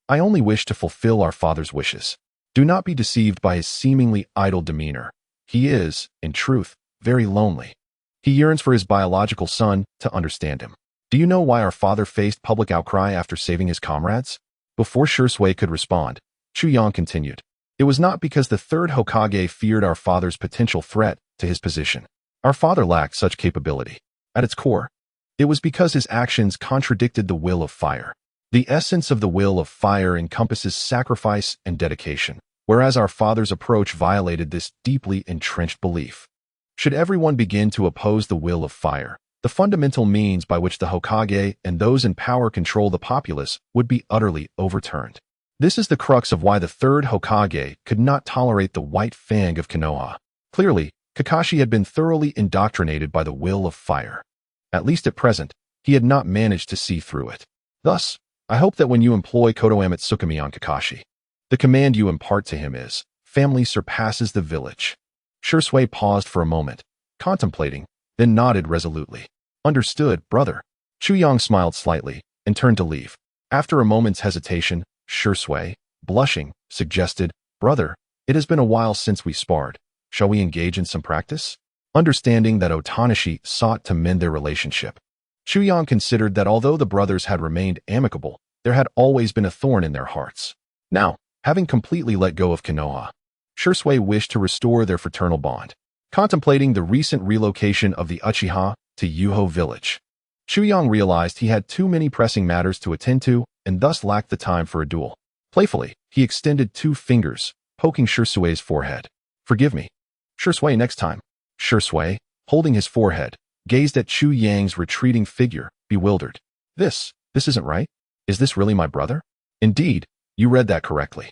I only wish to fulfill our father's wishes. Do not be deceived by his seemingly idle demeanor. He is, in truth, very lonely. He yearns for his biological son to understand him. Do you know why our father faced public outcry after saving his comrades? Before Shursui could respond, Chuyang continued. It was not because the third Hokage feared our father's potential threat to his position. Our father lacked such capability. At its core, It was because his actions contradicted the will of fire. The essence of the will of fire encompasses sacrifice and dedication, whereas our father's approach violated this deeply entrenched belief. Should everyone begin to oppose the will of fire, the fundamental means by which the Hokage and those in power control the populace would be utterly overturned. This is the crux of why the third Hokage could not tolerate the white fang of Konoha. Clearly, Kakashi had been thoroughly indoctrinated by the will of fire. At least at present, he had not managed to see through it. Thus, I hope that when you employ Kotoame Tsukumi on Kakashi, the command you impart to him is, family surpasses the village. Shursui paused for a moment, contemplating, then nodded resolutely. Understood, brother. Chuyang smiled slightly and turned to leave. After a moment's hesitation, Shursui, blushing, suggested, brother, it has been a while since we sparred. Shall we engage in some practice? Understanding that Otanashi sought to mend their relationship, Chuyang considered that although the brothers had remained amicable, there had always been a thorn in their hearts. Now, having completely let go of Konoha, Shursui wished to restore their fraternal bond. Contemplating the recent relocation of the Uchiha to Yuho village, Chuyang realized he had too many pressing matters to attend to and thus lacked the time for a duel. Playfully, he extended 2 fingers, poking Shursui's forehead. Forgive me. Shursui, next time. Shursui, holding his forehead, gazed at Chu Yang's retreating figure, bewildered. This isn't right. Is this really my brother? Indeed, you read that correctly.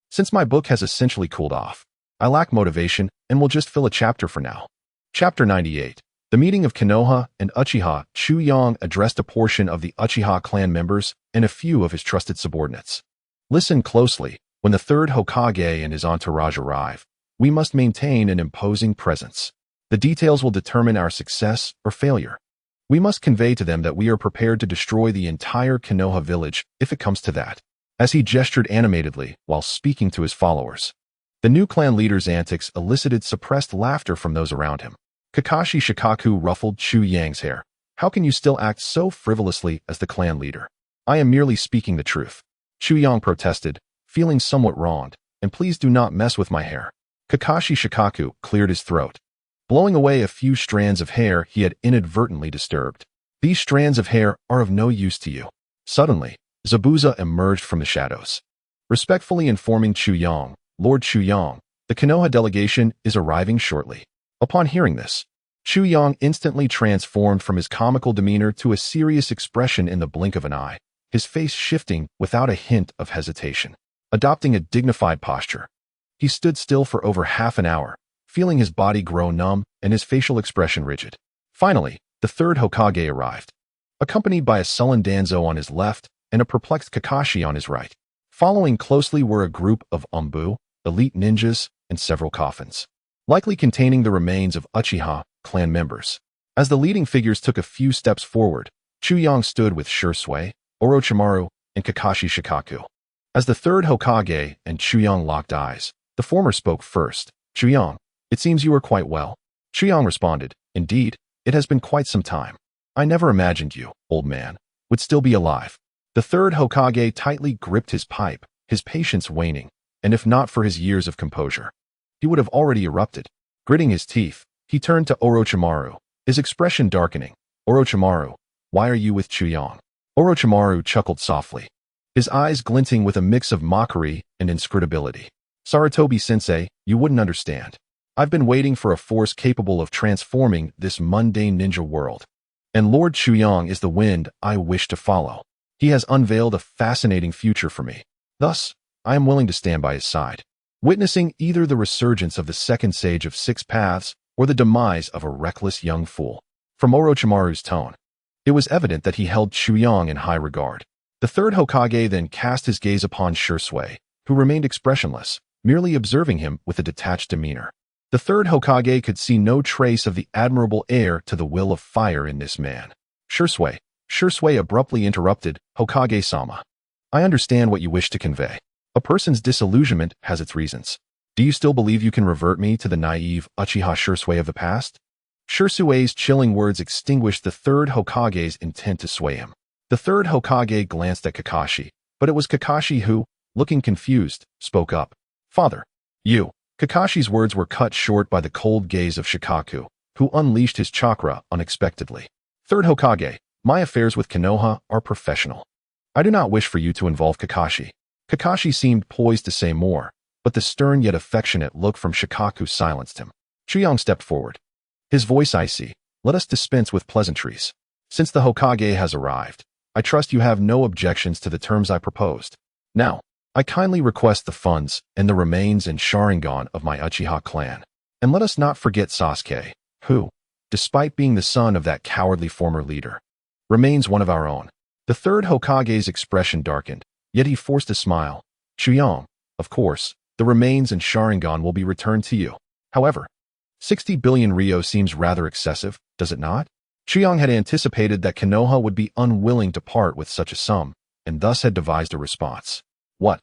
Since my book has essentially cooled off, I lack motivation and will just fill a chapter for now. Chapter 98. The meeting of Konoha and Uchiha. Chuyang addressed a portion of the Uchiha clan members and a few of his trusted subordinates. Listen closely. When the third Hokage and his entourage arrive, we must maintain an imposing presence. The details will determine our success or failure. We must convey to them that we are prepared to destroy the entire Konoha village if it comes to that. As he gestured animatedly while speaking to his followers, the new clan leader's antics elicited suppressed laughter from those around him. Kakashi Shikaku ruffled Chu Yang's hair. How can you still act so frivolously as the clan leader? I am merely speaking the truth. Chu Yang protested, feeling somewhat wronged, and please do not mess with my hair. Kakashi Shikaku cleared his throat, blowing away a few strands of hair he had inadvertently disturbed. These strands of hair are of no use to you. Suddenly, Zabuza emerged from the shadows, respectfully informing Chu Yang, Lord Chu Yang, the Konoha delegation is arriving shortly. Upon hearing this, Chu Yang instantly transformed from his comical demeanor to a serious expression in the blink of an eye, his face shifting without a hint of hesitation. Adopting a dignified posture, he stood still for over half an hour, feeling his body grow numb and his facial expression rigid. Finally, the third Hokage arrived, accompanied by a sullen Danzo on his left and a perplexed Kakashi on his right. Following closely were a group of Umbu, elite ninjas, and several coffins, likely containing the remains of Uchiha clan members. As the leading figures took a few steps forward, Chuyang stood with Shursui, Orochimaru, and Kakashi Shikaku. As the third Hokage and Chuyang locked eyes, the former spoke first. Chuyang, it seems you are quite well. Chuyang responded, indeed, it has been quite some time. I never imagined you, old man, would still be alive. The third Hokage tightly gripped his pipe, his patience waning, and if not for his years of composure, he would have already erupted. Gritting his teeth, he turned to Orochimaru, his expression darkening. Orochimaru, why are you with Chuyang? Orochimaru chuckled softly, his eyes glinting with a mix of mockery and inscrutability. Sarutobi-sensei, you wouldn't understand. I've been waiting for a force capable of transforming this mundane ninja world. And Lord Chuyang is the wind I wish to follow. He has unveiled a fascinating future for me. Thus, I am willing to stand by his side, witnessing either the resurgence of the second sage of 6 paths or the demise of a reckless young fool. From Orochimaru's tone, it was evident that he held Chuyang in high regard. The third Hokage then cast his gaze upon Shursui, who remained expressionless, merely observing him with a detached demeanor. The third Hokage could see no trace of the admirable heir to the will of fire in this man. Shursui abruptly interrupted, Hokage-sama. I understand what you wish to convey. A person's disillusionment has its reasons. Do you still believe you can revert me to the naive Uchiha Shursui of the past? Shursui's chilling words extinguished the third Hokage's intent to sway him. The third Hokage glanced at Kakashi, but it was Kakashi who, looking confused, spoke up. Father, you. Kakashi's words were cut short by the cold gaze of Shikaku, who unleashed his chakra unexpectedly. Third Hokage, My affairs with Konoha are professional. I do not wish for you to involve Kakashi. Kakashi seemed poised to say more, but the stern yet affectionate look from Shikaku silenced him. Chuyang stepped forward. His voice icy. Let us dispense with pleasantries. Since the Hokage has arrived, I trust you have no objections to the terms I proposed. Now, I kindly request the funds and the remains and Sharingan of my Uchiha clan. And let us not forget Sasuke, who, despite being the son of that cowardly former leader, remains one of our own. The third Hokage's expression darkened, yet he forced a smile. Chuyang, of course, the remains and Sharingan will be returned to you. However, 60 billion Ryo seems rather excessive, does it not? Chuyang had anticipated that Konoha would be unwilling to part with such a sum, and thus had devised a response. What?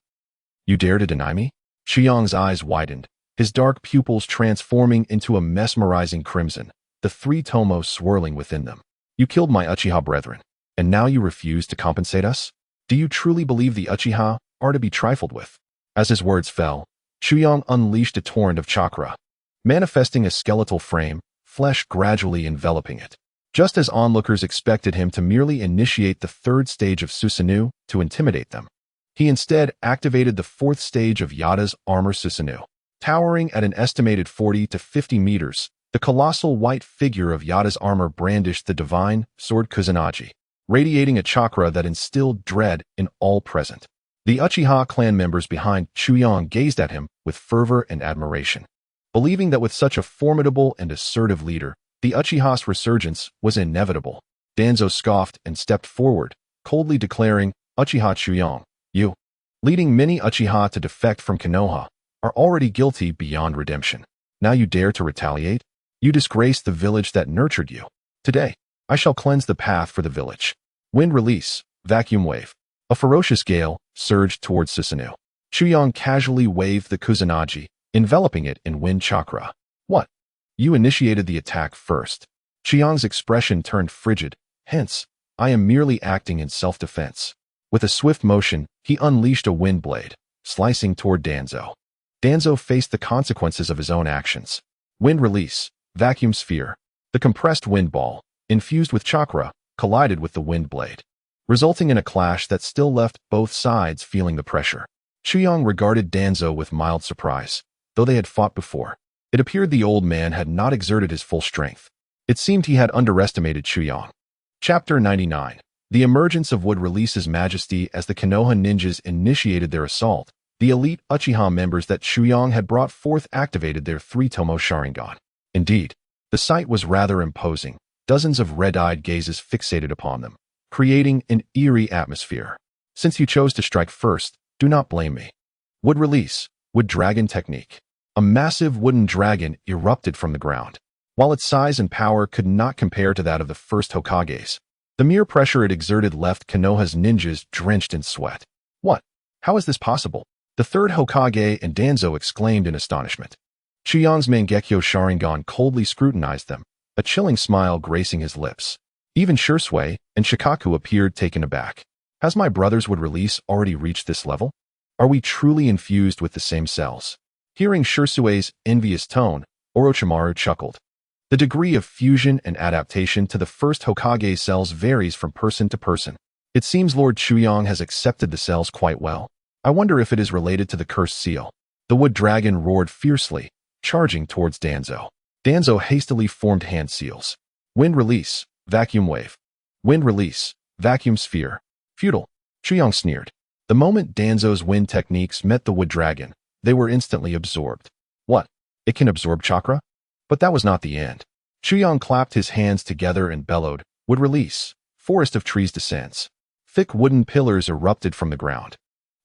You dare to deny me? Chuyang's eyes widened, his dark pupils transforming into a mesmerizing crimson, the three tomos swirling within them. You killed my Uchiha brethren, and now you refuse to compensate us? Do you truly believe the Uchiha are to be trifled with? As his words fell, Chuyang unleashed a torrent of chakra, manifesting a skeletal frame, flesh gradually enveloping it. Just as onlookers expected him to merely initiate the third stage of Susanoo to intimidate them, he instead activated the fourth stage of Yada's armor Susanoo. Towering at an estimated 40 to 50 meters, the colossal white figure of Yada's armor brandished the divine sword Kusanagi, radiating a chakra that instilled dread in all present. The Uchiha clan members behind Chuyang gazed at him with fervor and admiration, believing that with such a formidable and assertive leader, the Uchiha's resurgence was inevitable. Danzo scoffed and stepped forward, coldly declaring, Uchiha Chuyang, you, leading many Uchiha to defect from Konoha, are already guilty beyond redemption. Now you dare to retaliate? You disgrace the village that nurtured you. Today, I shall cleanse the path for the village. Wind release, vacuum wave. A ferocious gale surged towards Susanoo. Chuyang casually waved the Kusanagi, enveloping it in wind chakra. What? You initiated the attack first. Chuyang's expression turned frigid. Hence, I am merely acting in self-defense. With a swift motion, he unleashed a wind blade, slicing toward Danzo. Danzo faced the consequences of his own actions. Wind release, vacuum sphere. The compressed wind ball, infused with chakra, collided with the wind blade, resulting in a clash that still left both sides feeling the pressure. Chuyang regarded Danzo with mild surprise. Though they had fought before, it appeared the old man had not exerted his full strength. It seemed he had underestimated Chuyang. Chapter 99. The emergence of Wood releases majesty as the Konoha ninjas initiated their assault. The elite Uchiha members that Chuyang had brought forth activated their three-tomo Sharingan. Indeed, the sight was rather imposing, dozens of red-eyed gazes fixated upon them, creating an eerie atmosphere. Since you chose to strike first, do not blame me. Wood release, wood dragon technique. A massive wooden dragon erupted from the ground. While its size and power could not compare to that of the first Hokages, the mere pressure it exerted left Konoha's ninjas drenched in sweat. What? How is this possible? The third Hokage and Danzo exclaimed in astonishment. Chuyang's Mangekyo Sharingan coldly scrutinized them, a chilling smile gracing his lips. Even Shursui and Shikaku appeared taken aback. Has my brother's wood release already reached this level? Are we truly infused with the same cells? Hearing Shursui's envious tone, Orochimaru chuckled. The degree of fusion and adaptation to the first Hokage cells varies from person to person. It seems Lord Chuyang has accepted the cells quite well. I wonder if it is related to the cursed seal. The wood dragon roared fiercely, charging towards Danzo. Danzo hastily formed hand seals. Wind release, vacuum wave. Wind release, vacuum sphere. Futile. Chuyang sneered. The moment Danzo's wind techniques met the wood dragon, they were instantly absorbed. What? It can absorb chakra? But that was not the end. Chuyang clapped his hands together and bellowed, wood release, forest of trees descends. Thick wooden pillars erupted from the ground,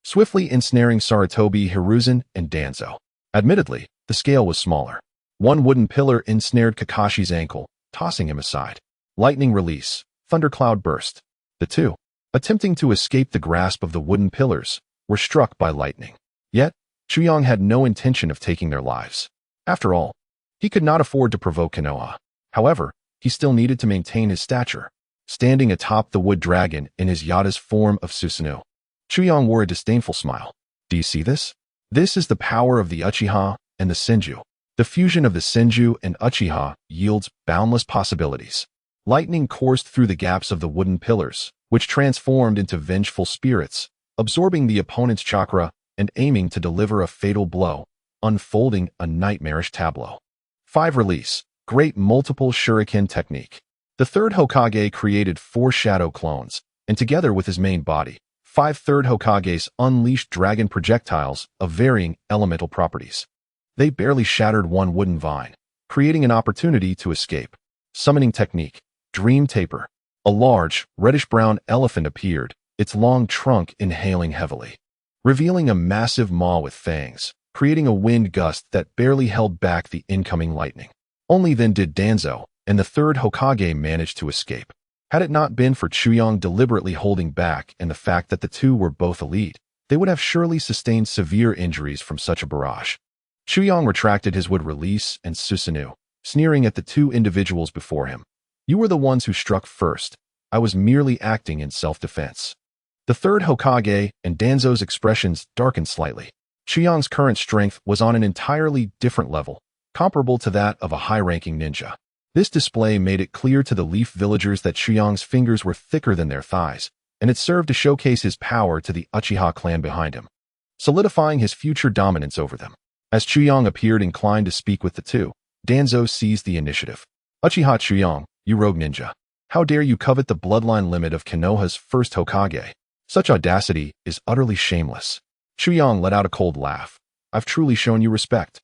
swiftly ensnaring Sarutobi, Hiruzen, and Danzo. Admittedly, the scale was smaller. One wooden pillar ensnared Kakashi's ankle, tossing him aside. Lightning release, thundercloud burst. The two, attempting to escape the grasp of the wooden pillars, were struck by lightning. Yet, Chuyang had no intention of taking their lives. After all, he could not afford to provoke Konoha. However, he still needed to maintain his stature. Standing atop the wood dragon in his Yada's form of Susanoo, Chuyang wore a disdainful smile. Do you see this? This is the power of the Uchiha and the Senju. The fusion of the Senju and Uchiha yields boundless possibilities. Lightning coursed through the gaps of the wooden pillars, which transformed into vengeful spirits, absorbing the opponent's chakra and aiming to deliver a fatal blow, unfolding a nightmarish tableau. 5. Release. Great Multiple Shuriken Technique. The third Hokage created 4 shadow clones, and together with his main body, 5 third Hokages unleashed dragon projectiles of varying elemental properties. They barely shattered one wooden vine, creating an opportunity to escape. Summoning Technique. Dream Taper. A large, reddish-brown elephant appeared, its long trunk inhaling heavily, revealing a massive maw with fangs, creating a wind gust that barely held back the incoming lightning. Only then did Danzo and the third Hokage manage to escape. Had it not been for Chuyang deliberately holding back and the fact that the two were both elite, they would have surely sustained severe injuries from such a barrage. Chuyang retracted his would release and Susanoo, sneering at the two individuals before him. You were the ones who struck first. I was merely acting in self-defense. The third Hokage and Danzo's expressions darkened slightly. Chuyang's current strength was on an entirely different level, comparable to that of a high-ranking ninja. This display made it clear to the Leaf villagers that Chuyang's fingers were thicker than their thighs, and it served to showcase his power to the Uchiha clan behind him, solidifying his future dominance over them. As Chuyang appeared inclined to speak with the two, Danzo seized the initiative. Uchiha Chuyang, you rogue ninja. How dare you covet the bloodline limit of Konoha's first Hokage? Such audacity is utterly shameless. Chuyang let out a cold laugh. I've truly shown you respect.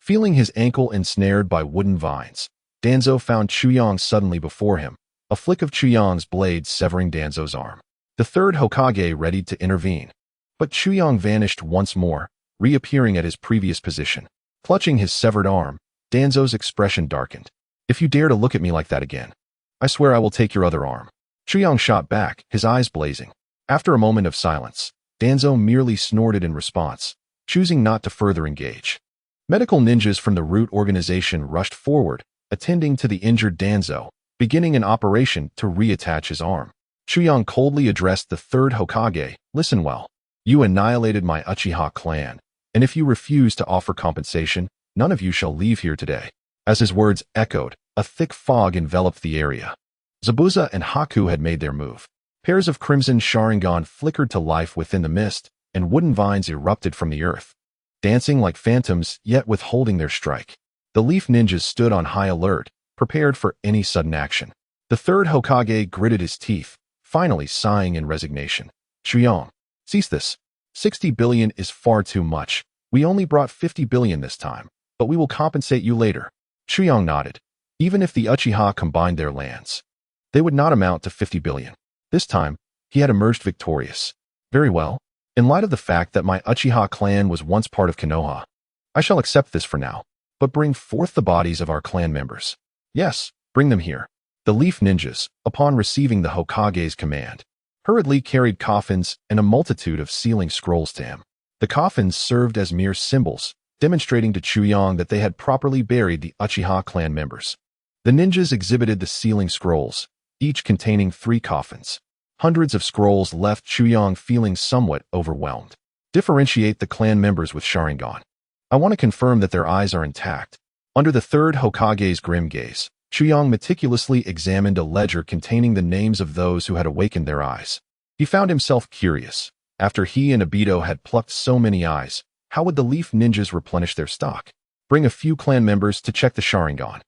Feeling his ankle ensnared by wooden vines, Danzo found Chuyang suddenly before him, a flick of Chuyang's blade severing Danzo's arm. The third Hokage readied to intervene, but Chuyang vanished once more, reappearing at his previous position. Clutching his severed arm, Danzo's expression darkened. If you dare to look at me like that again, I swear I will take your other arm. Chuyang shot back, his eyes blazing. After a moment of silence, Danzo merely snorted in response, choosing not to further engage. Medical ninjas from the Root organization rushed forward, attending to the injured Danzo, beginning an operation to reattach his arm. Chuyang coldly addressed the third Hokage, listen well. You annihilated my Uchiha clan, and if you refuse to offer compensation, none of you shall leave here today. As his words echoed, a thick fog enveloped the area. Zabuza and Haku had made their move. Pairs of crimson Sharingan flickered to life within the mist, and wooden vines erupted from the earth, dancing like phantoms yet withholding their strike. The Leaf ninjas stood on high alert, prepared for any sudden action. The third Hokage gritted his teeth, finally sighing in resignation. Chuyang, cease this. 60 billion is far too much. We only brought 50 billion this time, but we will compensate you later. Chuyang nodded. Even if the Uchiha combined their lands, they would not amount to 50 billion. This time, he had emerged victorious. Very well. In light of the fact that my Uchiha clan was once part of Konoha, I shall accept this for now, but bring forth the bodies of our clan members. Yes, bring them here. The Leaf ninjas, upon receiving the Hokage's command, hurriedly carried coffins and a multitude of sealing scrolls to him. The coffins served as mere symbols, demonstrating to Chuyang that they had properly buried the Uchiha clan members. The ninjas exhibited the sealing scrolls, each containing 3 coffins. Hundreds of scrolls left Chuyang feeling somewhat overwhelmed. Differentiate the clan members with Sharingan. I want to confirm that their eyes are intact. Under the third Hokage's grim gaze, Chuyang meticulously examined a ledger containing the names of those who had awakened their eyes. He found himself curious. After he and Obito had plucked so many eyes, how would the Leaf ninjas replenish their stock? Bring a few clan members to check the Sharingan.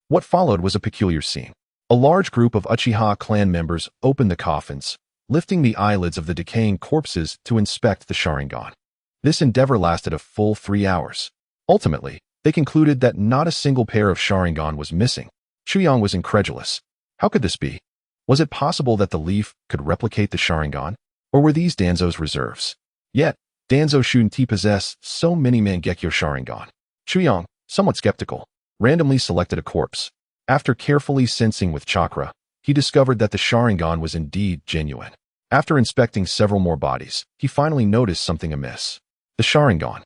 What followed was a peculiar scene. A large group of Uchiha clan members opened the coffins, lifting the eyelids of the decaying corpses to inspect the Sharingan. This endeavor lasted a full 3 hours. Ultimately, they concluded that not a single pair of Sharingan was missing. Chuyang was incredulous. How could this be? Was it possible that the Leaf could replicate the Sharingan? Or were these Danzo's reserves? Yet, Danzo shouldn't possess so many Mangekyo Sharingan. Chuyang, somewhat skeptical, randomly selected a corpse. After carefully sensing with chakra, he discovered that the Sharingan was indeed genuine. After inspecting several more bodies, he finally noticed something amiss. The Sharingan.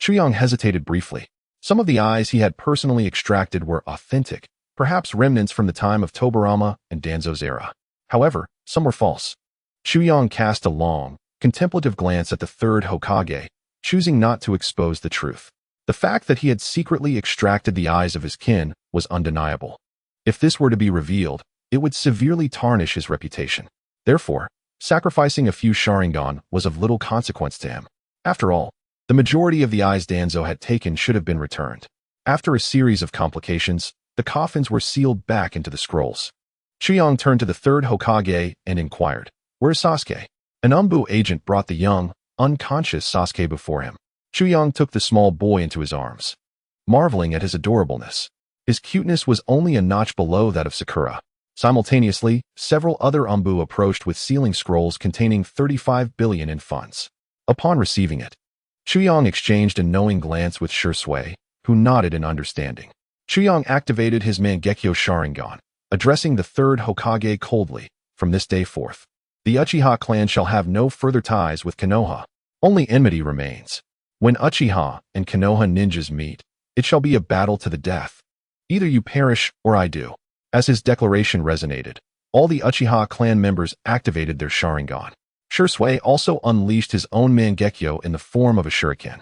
Chuyang hesitated briefly. Some of the eyes he had personally extracted were authentic, perhaps remnants from the time of Tobirama and Danzo's era. However, some were false. Chuyang cast a long, contemplative glance at the third Hokage, choosing not to expose the truth. The fact that he had secretly extracted the eyes of his kin was undeniable. If this were to be revealed, it would severely tarnish his reputation. Therefore, sacrificing a few Sharingan was of little consequence to him. After all, the majority of the eyes Danzo had taken should have been returned. After a series of complications, the coffins were sealed back into the scrolls. Chuyang turned to the third Hokage and inquired, "Where is Sasuke?" An Umbu agent brought the young, unconscious Sasuke before him. Chuyang took the small boy into his arms, marveling at his adorableness. His cuteness was only a notch below that of Sakura. Simultaneously, several other Umbu approached with sealing scrolls containing 35 billion in funds. Upon receiving it, Chuyang exchanged a knowing glance with Shursui, who nodded in understanding. Chuyang activated his Mangekyo Sharingan, addressing the third Hokage coldly, "From this day forth, the Uchiha clan shall have no further ties with Konoha. Only enmity remains. When Uchiha and Konoha ninjas meet, it shall be a battle to the death. Either you perish or I do." As his declaration resonated, all the Uchiha clan members activated their Sharingan. Shursui also unleashed his own Mangekyo in the form of a shuriken.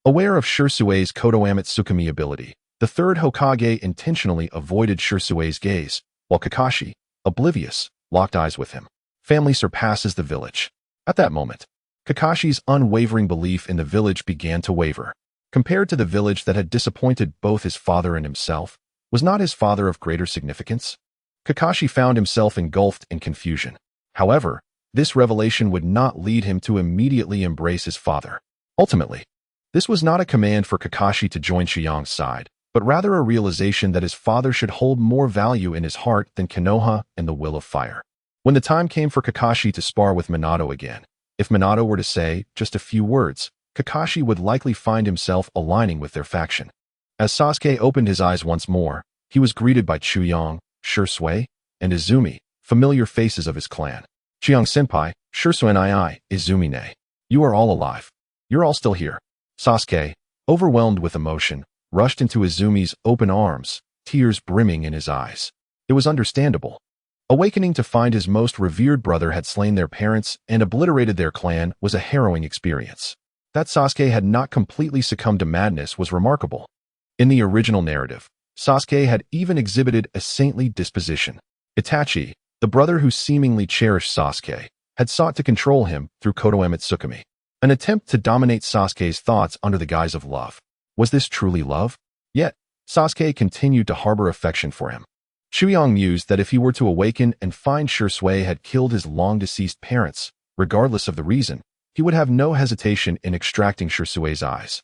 Aware of Shursui's Kodoamatsukami ability, the third Hokage intentionally avoided Shursui's gaze, while Kakashi, oblivious, locked eyes with him. Family surpasses the village. At that moment, Kakashi's unwavering belief in the village began to waver. Compared to the village that had disappointed both his father and himself, was not his father of greater significance? Kakashi found himself engulfed in confusion. However, this revelation would not lead him to immediately embrace his father. Ultimately, this was not a command for Kakashi to join Chuyang's side, but rather a realization that his father should hold more value in his heart than Konoha and the Will of Fire. When the time came for Kakashi to spar with Minato again, if Minato were to say just a few words, Kakashi would likely find himself aligning with their faction. As Sasuke opened his eyes once more, he was greeted by Chuyang, Shursui, and Izumi, familiar faces of his clan. "Chuyang-senpai, Shursui-ni, Izumi-ne. You are all alive. You're all still here." Sasuke, overwhelmed with emotion, rushed into Izumi's open arms, tears brimming in his eyes. It was understandable. Awakening to find his most revered brother had slain their parents and obliterated their clan was a harrowing experience. That Sasuke had not completely succumbed to madness was remarkable. In the original narrative, Sasuke had even exhibited a saintly disposition. Itachi, the brother who seemingly cherished Sasuke, had sought to control him through Kodoamatsukami, an attempt to dominate Sasuke's thoughts under the guise of love. Was this truly love? Yet, Sasuke continued to harbor affection for him. Chuyang mused that if he were to awaken and find Shursui had killed his long-deceased parents, regardless of the reason, he would have no hesitation in extracting Shursui's eyes.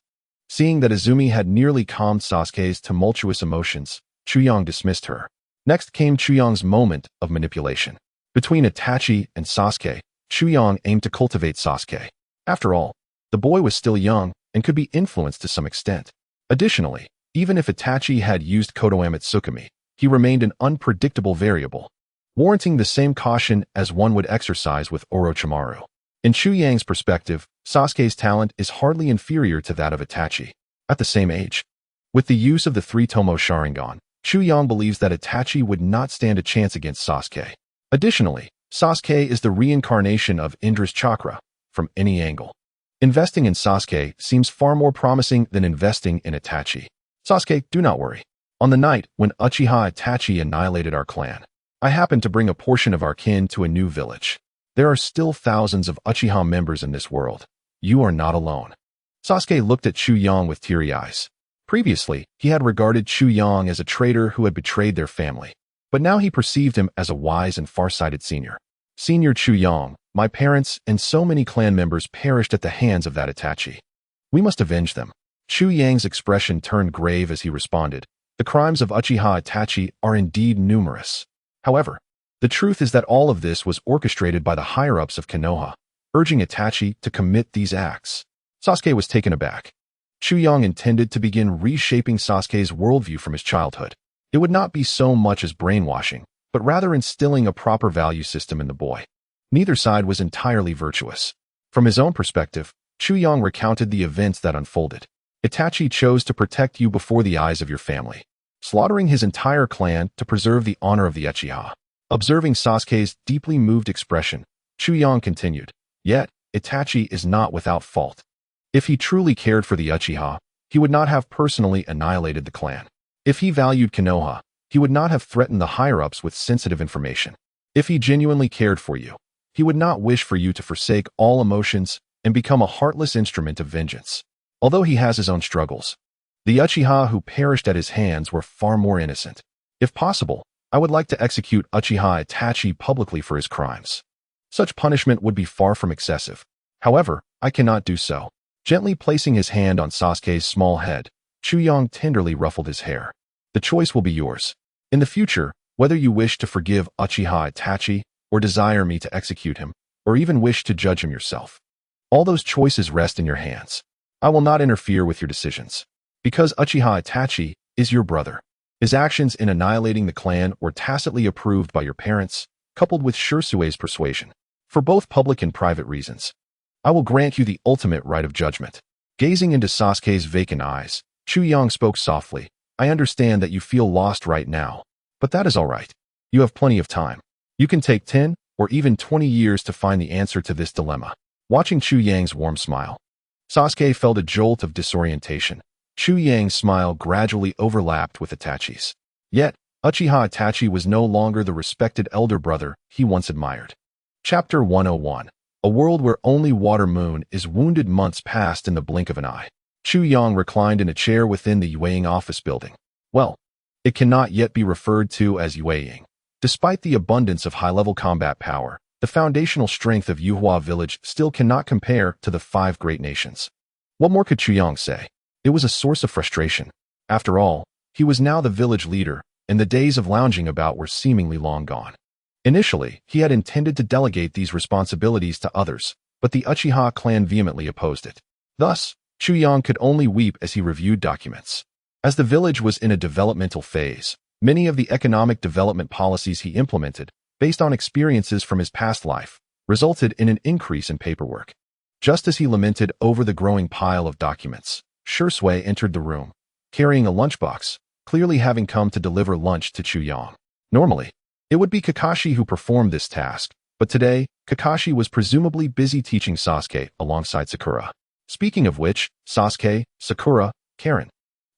Seeing that Izumi had nearly calmed Sasuke's tumultuous emotions, Chuyang dismissed her. Next came Chuyang's moment of manipulation. Between Itachi and Sasuke, Chuyang aimed to cultivate Sasuke. After all, the boy was still young and could be influenced to some extent. Additionally, even if Itachi had used Kodoamatsukami, he remained an unpredictable variable, warranting the same caution as one would exercise with Orochimaru. In Chuyang's perspective, Sasuke's talent is hardly inferior to that of Itachi. At the same age, with the use of the three-tomo Sharingan, Chuyang believes that Itachi would not stand a chance against Sasuke. Additionally, Sasuke is the reincarnation of Indra's chakra, from any angle. Investing in Sasuke seems far more promising than investing in Itachi. "Sasuke, do not worry. On the night when Uchiha Itachi annihilated our clan, I happened to bring a portion of our kin to a new village. There are still thousands of Uchiha members in this world. You are not alone." Sasuke looked at Chuyang with teary eyes. Previously, he had regarded Chuyang as a traitor who had betrayed their family, but now he perceived him as a wise and far-sighted senior. "Senior Chuyang, my parents and so many clan members perished at the hands of that Itachi. We must avenge them." Chuyang's expression turned grave as he responded, "The crimes of Uchiha Itachi are indeed numerous. However, the truth is that all of this was orchestrated by the higher-ups of Konoha, urging Itachi to commit these acts." Sasuke was taken aback. Chuyang intended to begin reshaping Sasuke's worldview from his childhood. It would not be so much as brainwashing, but rather instilling a proper value system in the boy. Neither side was entirely virtuous. From his own perspective, Chuyang recounted the events that unfolded. "Itachi chose to protect you before the eyes of your family, slaughtering his entire clan to preserve the honor of the Uchiha." Observing Sasuke's deeply moved expression, Chuyang continued, "Yet, Itachi is not without fault. If he truly cared for the Uchiha, he would not have personally annihilated the clan. If he valued Konoha, he would not have threatened the higher-ups with sensitive information. If he genuinely cared for you, he would not wish for you to forsake all emotions and become a heartless instrument of vengeance. Although he has his own struggles, the Uchiha who perished at his hands were far more innocent. If possible, I would like to execute Uchiha Itachi publicly for his crimes. Such punishment would be far from excessive. However, I cannot do so. Gently placing his hand on Sasuke's small head, Chuyang tenderly ruffled his hair. The choice will be yours. In the future, whether you wish to forgive Uchiha Itachi, or desire me to execute him, or even wish to judge him yourself. All those choices rest in your hands. I will not interfere with your decisions. Because Uchiha Itachi is your brother. His actions in annihilating the clan were tacitly approved by your parents, coupled with Shirsue's persuasion. For both public and private reasons, I will grant you the ultimate right of judgment. Gazing into Sasuke's vacant eyes, Chuyang spoke softly. I understand that you feel lost right now, but that is all right. You have plenty of time. You can take 10 or even 20 years to find the answer to this dilemma. Watching Chuyang's warm smile, Sasuke felt a jolt of disorientation. Chuyang's smile gradually overlapped with Itachi's. Yet, Uchiha Itachi was no longer the respected elder brother he once admired. Chapter 101. A world where only Water Moon is wounded. Months passed in the blink of an eye. Chuyang reclined in a chair within the Yueying office building. Well, it cannot yet be referred to as Yueying. Despite the abundance of high-level combat power, the foundational strength of Yuhua village still cannot compare to the 5 great nations. What more could Chuyang say? It was a source of frustration. After all, he was now the village leader, and the days of lounging about were seemingly long gone. Initially, he had intended to delegate these responsibilities to others, but the Uchiha clan vehemently opposed it. Thus, Chuyang could only weep as he reviewed documents. As the village was in a developmental phase, many of the economic development policies he implemented, based on experiences from his past life, resulted in an increase in paperwork. Just as he lamented over the growing pile of documents, Shisui entered the room, carrying a lunchbox, clearly having come to deliver lunch to Chuyang. Normally, it would be Kakashi who performed this task, but today, Kakashi was presumably busy teaching Sasuke alongside Sakura. Speaking of which, Sasuke, Sakura, Karen,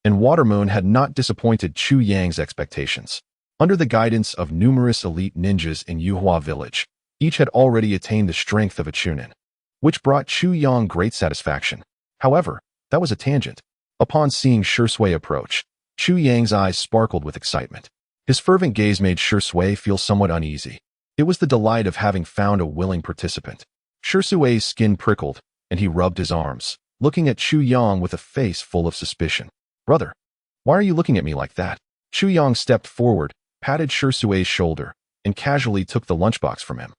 and Watermoon had not disappointed Chuyang's expectations. Under the guidance of numerous elite ninjas in Yuhua village, each had already attained the strength of a Chunin, which brought Chuyang great satisfaction. However, that was a tangent. Upon seeing Shisui approach, Chuyang's eyes sparkled with excitement. His fervent gaze made Shisui feel somewhat uneasy. It was the delight of having found a willing participant. Shisui's skin prickled, and he rubbed his arms, looking at Chuyang with a face full of suspicion. Brother, why are you looking at me like that? Chuyang stepped forward, patted Shisui's shoulder, and casually took the lunchbox from him.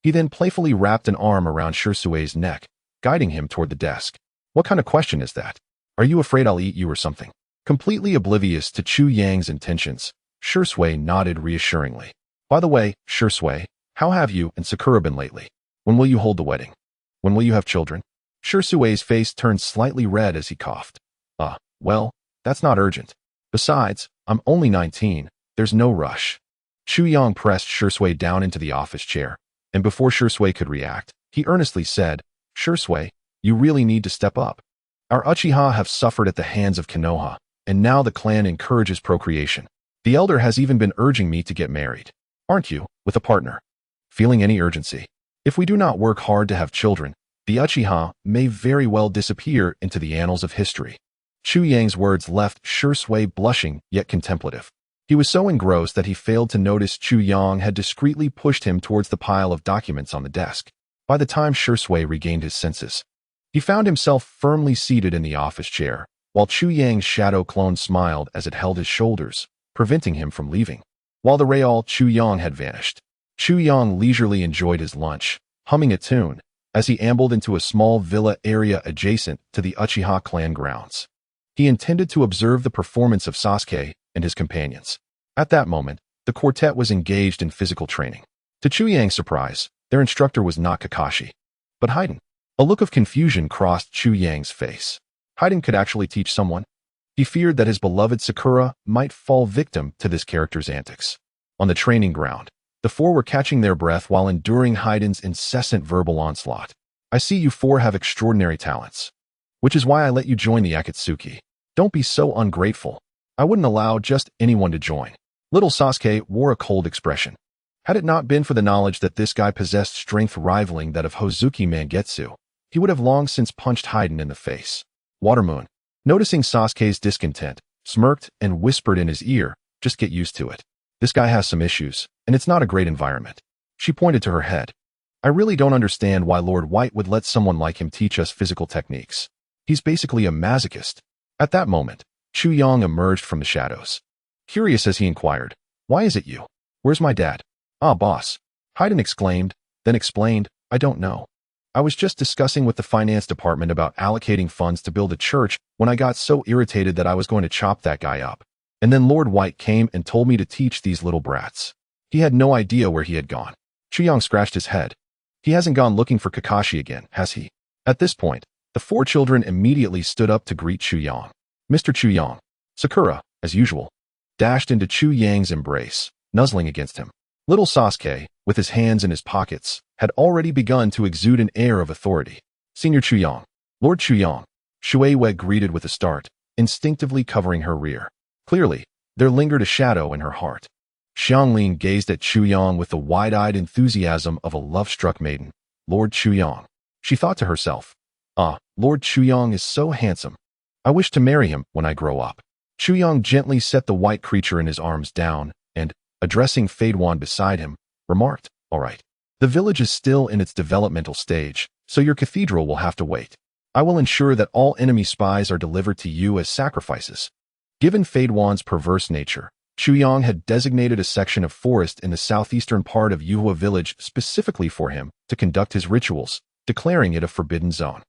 He then playfully wrapped an arm around Shisui's neck, guiding him toward the desk. What kind of question is that? Are you afraid I'll eat you or something? Completely oblivious to Chuyang's intentions, Shisui nodded reassuringly. By the way, Shisui, how have you and Sakura been lately? When will you hold the wedding? When will you have children? Shisui's face turned slightly red as he coughed. Well, that's not urgent. Besides, I'm only 19, there's no rush. Chuyang pressed Shisui down into the office chair, and before Shisui could react, he earnestly said, Shisui, you really need to step up. Our Uchiha have suffered at the hands of Konoha, and now the clan encourages procreation. The elder has even been urging me to get married. Aren't you, with a partner? Feeling any urgency? If we do not work hard to have children, the Uchiha may very well disappear into the annals of history. Chuyang's words left Shisui blushing yet contemplative. He was so engrossed that he failed to notice Chuyang had discreetly pushed him towards the pile of documents on the desk. By the time Shisui regained his senses, he found himself firmly seated in the office chair, while Chuyang's shadow clone smiled as it held his shoulders, preventing him from leaving. While the real Chuyang had vanished, Chuyang leisurely enjoyed his lunch, humming a tune, as he ambled into a small villa area adjacent to the Uchiha clan grounds. He intended to observe the performance of Sasuke and his companions. At that moment, the quartet was engaged in physical training. To Chuyang's surprise, their instructor was not Kakashi, but Haiden. A look of confusion crossed Chuyang's face. Haiden could actually teach someone? He feared that his beloved Sakura might fall victim to this character's antics. On the training ground, the four were catching their breath while enduring Haiden's incessant verbal onslaught. I see you four have extraordinary talents, which is why I let you join the Akatsuki. Don't be so ungrateful. I wouldn't allow just anyone to join. Little Sasuke wore a cold expression. Had it not been for the knowledge that this guy possessed strength rivaling that of Hozuki Mangetsu, he would have long since punched Haiden in the face. Watermoon, noticing Sasuke's discontent, smirked and whispered in his ear, "Just get used to it. This guy has some issues, and it's not a great environment." She pointed to her head. "I really don't understand why Lord White would let someone like him teach us physical techniques. He's basically a masochist." At that moment, Chu Yang emerged from the shadows. Curious as he inquired, "Why is it you? Where's my dad?" "Ah, boss," Haiden exclaimed, then explained, "I don't know. I was just discussing with the finance department about allocating funds to build a church when I got so irritated that I was going to chop that guy up. And then Lord White came and told me to teach these little brats." He had no idea where he had gone. Chu Yang scratched his head. He hasn't gone looking for Kakashi again, has he? At this point, the four children immediately stood up to greet Chu Yang. Mr. Chu Yang, Sakura, as usual, dashed into Chu Yang's embrace, nuzzling against him. Little Sasuke, with his hands in his pockets, had already begun to exude an air of authority. "Senior Chu Yang, Lord Chu Yang," Shuei greeted with a start, instinctively covering her rear. Clearly, there lingered a shadow in her heart. Xianglin gazed at Chu Yang with the wide-eyed enthusiasm of a love-struck maiden. "Lord Chu Yang," she thought to herself. "Ah, Lord Chu Yang is so handsome. I wish to marry him when I grow up." Chu Yang gently set the white creature in his arms down and, addressing Fadewan beside him, remarked, "All right. The village is still in its developmental stage, so your cathedral will have to wait. I will ensure that all enemy spies are delivered to you as sacrifices." Given Fadewan's perverse nature, Chu Yang had designated a section of forest in the southeastern part of Yuhua village specifically for him to conduct his rituals, declaring it a forbidden zone.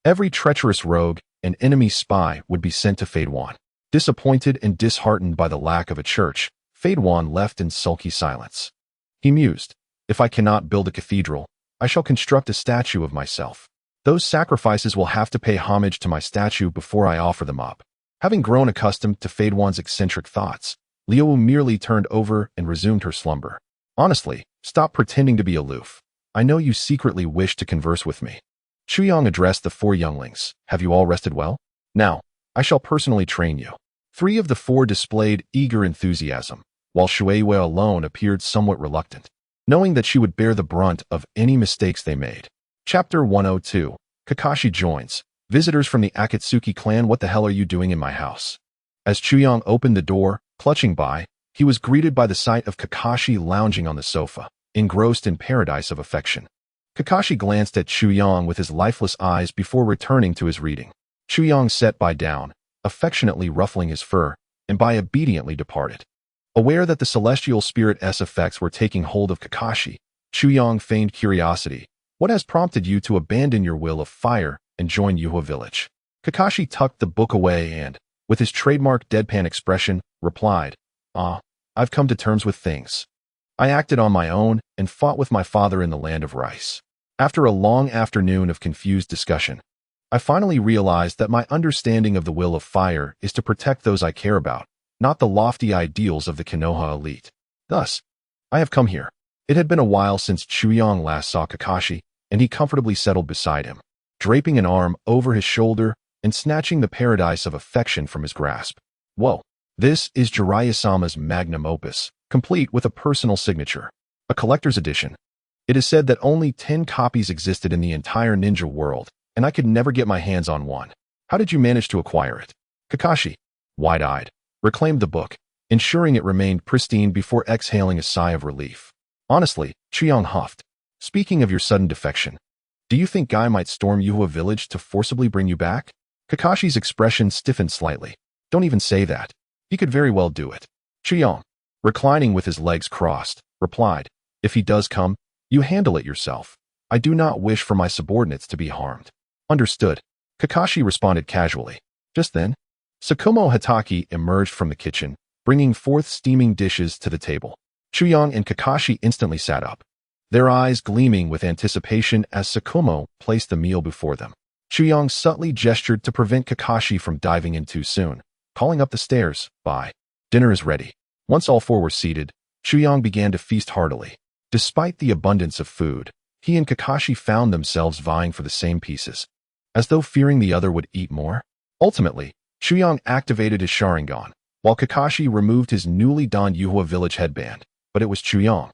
Every treacherous rogue and enemy spy would be sent to Fadewan. Disappointed and disheartened by the lack of a church, Fadewan left in sulky silence. He mused, "If I cannot build a cathedral, I shall construct a statue of myself. Those sacrifices will have to pay homage to my statue before I offer them up." Having grown accustomed to Fadewan's eccentric thoughts, Liu merely turned over and resumed her slumber. "Honestly, stop pretending to be aloof. I know you secretly wish to converse with me." Chu Yang addressed the four younglings. "Have you all rested well? Now, I shall personally train you." Three of the four displayed eager enthusiasm, while Shuei alone appeared somewhat reluctant, knowing that she would bear the brunt of any mistakes they made. Chapter 102. Kakashi joins. Visitors from the Akatsuki clan. "What the hell are you doing in my house?" As Chu Yang opened the door, clutching by, he was greeted by the sight of Kakashi lounging on the sofa, engrossed in paradise of affection. Kakashi glanced at Chu Yang with his lifeless eyes before returning to his reading. Chu Yang sat by down, affectionately ruffling his fur, and by obediently departed. Aware that the celestial spirit's effects were taking hold of Kakashi, Chu Yang feigned curiosity. "What has prompted you to abandon your will of fire and join Yuhua village?" Kakashi tucked the book away and, with his trademark deadpan expression, replied, "I've come to terms with things. I acted on my own and fought with my father in the land of rice. After a long afternoon of confused discussion, I finally realized that my understanding of the will of fire is to protect those I care about, not the lofty ideals of the Konoha elite. Thus, I have come here." It had been a while since Chu Yang last saw Kakashi, and he comfortably settled beside him, draping an arm over his shoulder and snatching the paradise of affection from his grasp. "Whoa, this is Jiraiya-sama's magnum opus, complete with a personal signature. A collector's edition. It is said that only 10 copies existed in the entire ninja world, and I could never get my hands on one. How did you manage to acquire it?" Kakashi, wide-eyed, reclaimed the book, ensuring it remained pristine before exhaling a sigh of relief. "Honestly," Chu Yang huffed, "speaking of your sudden defection, do you think Guy might storm Yuhua village to forcibly bring you back?" Kakashi's expression stiffened slightly. "Don't even say that. He could very well do it." Chu Yang, reclining with his legs crossed, replied, "If he does come, you handle it yourself. I do not wish for my subordinates to be harmed." "Understood," Kakashi responded casually. Just then, Tsukumo Hitaki emerged from the kitchen, bringing forth steaming dishes to the table. Chu Yang and Kakashi instantly sat up, their eyes gleaming with anticipation as Tsukumo placed the meal before them. Chu Yang subtly gestured to prevent Kakashi from diving in too soon, calling up the stairs, "Bye. Dinner is ready." Once all four were seated, Chu Yang began to feast heartily. Despite the abundance of food, he and Kakashi found themselves vying for the same pieces, as though fearing the other would eat more. Ultimately, Chu Yang activated his Sharingan, while Kakashi removed his newly donned Yuhua village headband, but it was Chuyang,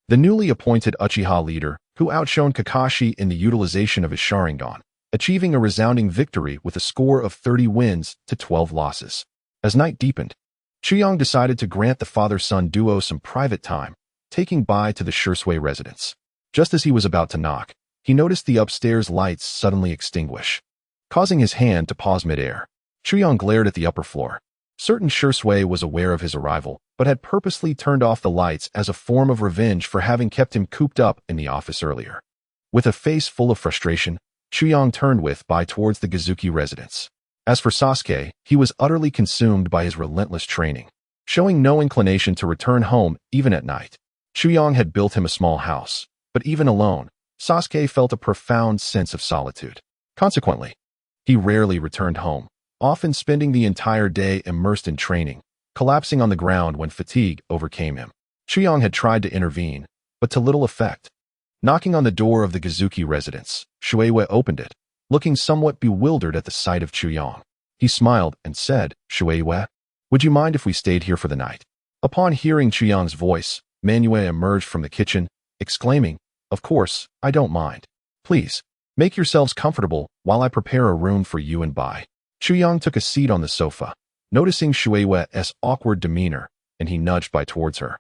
the newly appointed Uchiha leader, who outshone Kakashi in the utilization of his Sharingan, achieving a resounding victory with a score of 30 wins to 12 losses. As night deepened, Chuyang decided to grant the father-son duo some private time, taking Bai to the Shursui residence. Just as he was about to knock, he noticed the upstairs lights suddenly extinguish, causing his hand to pause midair. Chuyang glared at the upper floor. Certain Shursui was aware of his arrival, but had purposely turned off the lights as a form of revenge for having kept him cooped up in the office earlier. With a face full of frustration, Chuyang turned with Bai towards the Gazuki residence. As for Sasuke, he was utterly consumed by his relentless training, showing no inclination to return home even at night. Chuyang had built him a small house, but even alone, Sasuke felt a profound sense of solitude. Consequently, he rarely returned home, often spending the entire day immersed in training, collapsing on the ground when fatigue overcame him. Chuyang had tried to intervene, but to little effect. Knocking on the door of the Gazuki residence, Shueisha opened it, looking somewhat bewildered at the sight of Chuyang. He smiled and said, "Shueisha, would you mind if we stayed here for the night?" Upon hearing Chuyang's voice, Manuel emerged from the kitchen, exclaiming, "Of course, I don't mind. Please, make yourselves comfortable while I prepare a room for you and Bai." Chuyang took a seat on the sofa, noticing Shueisha's awkward demeanor, and he nudged Bai towards her,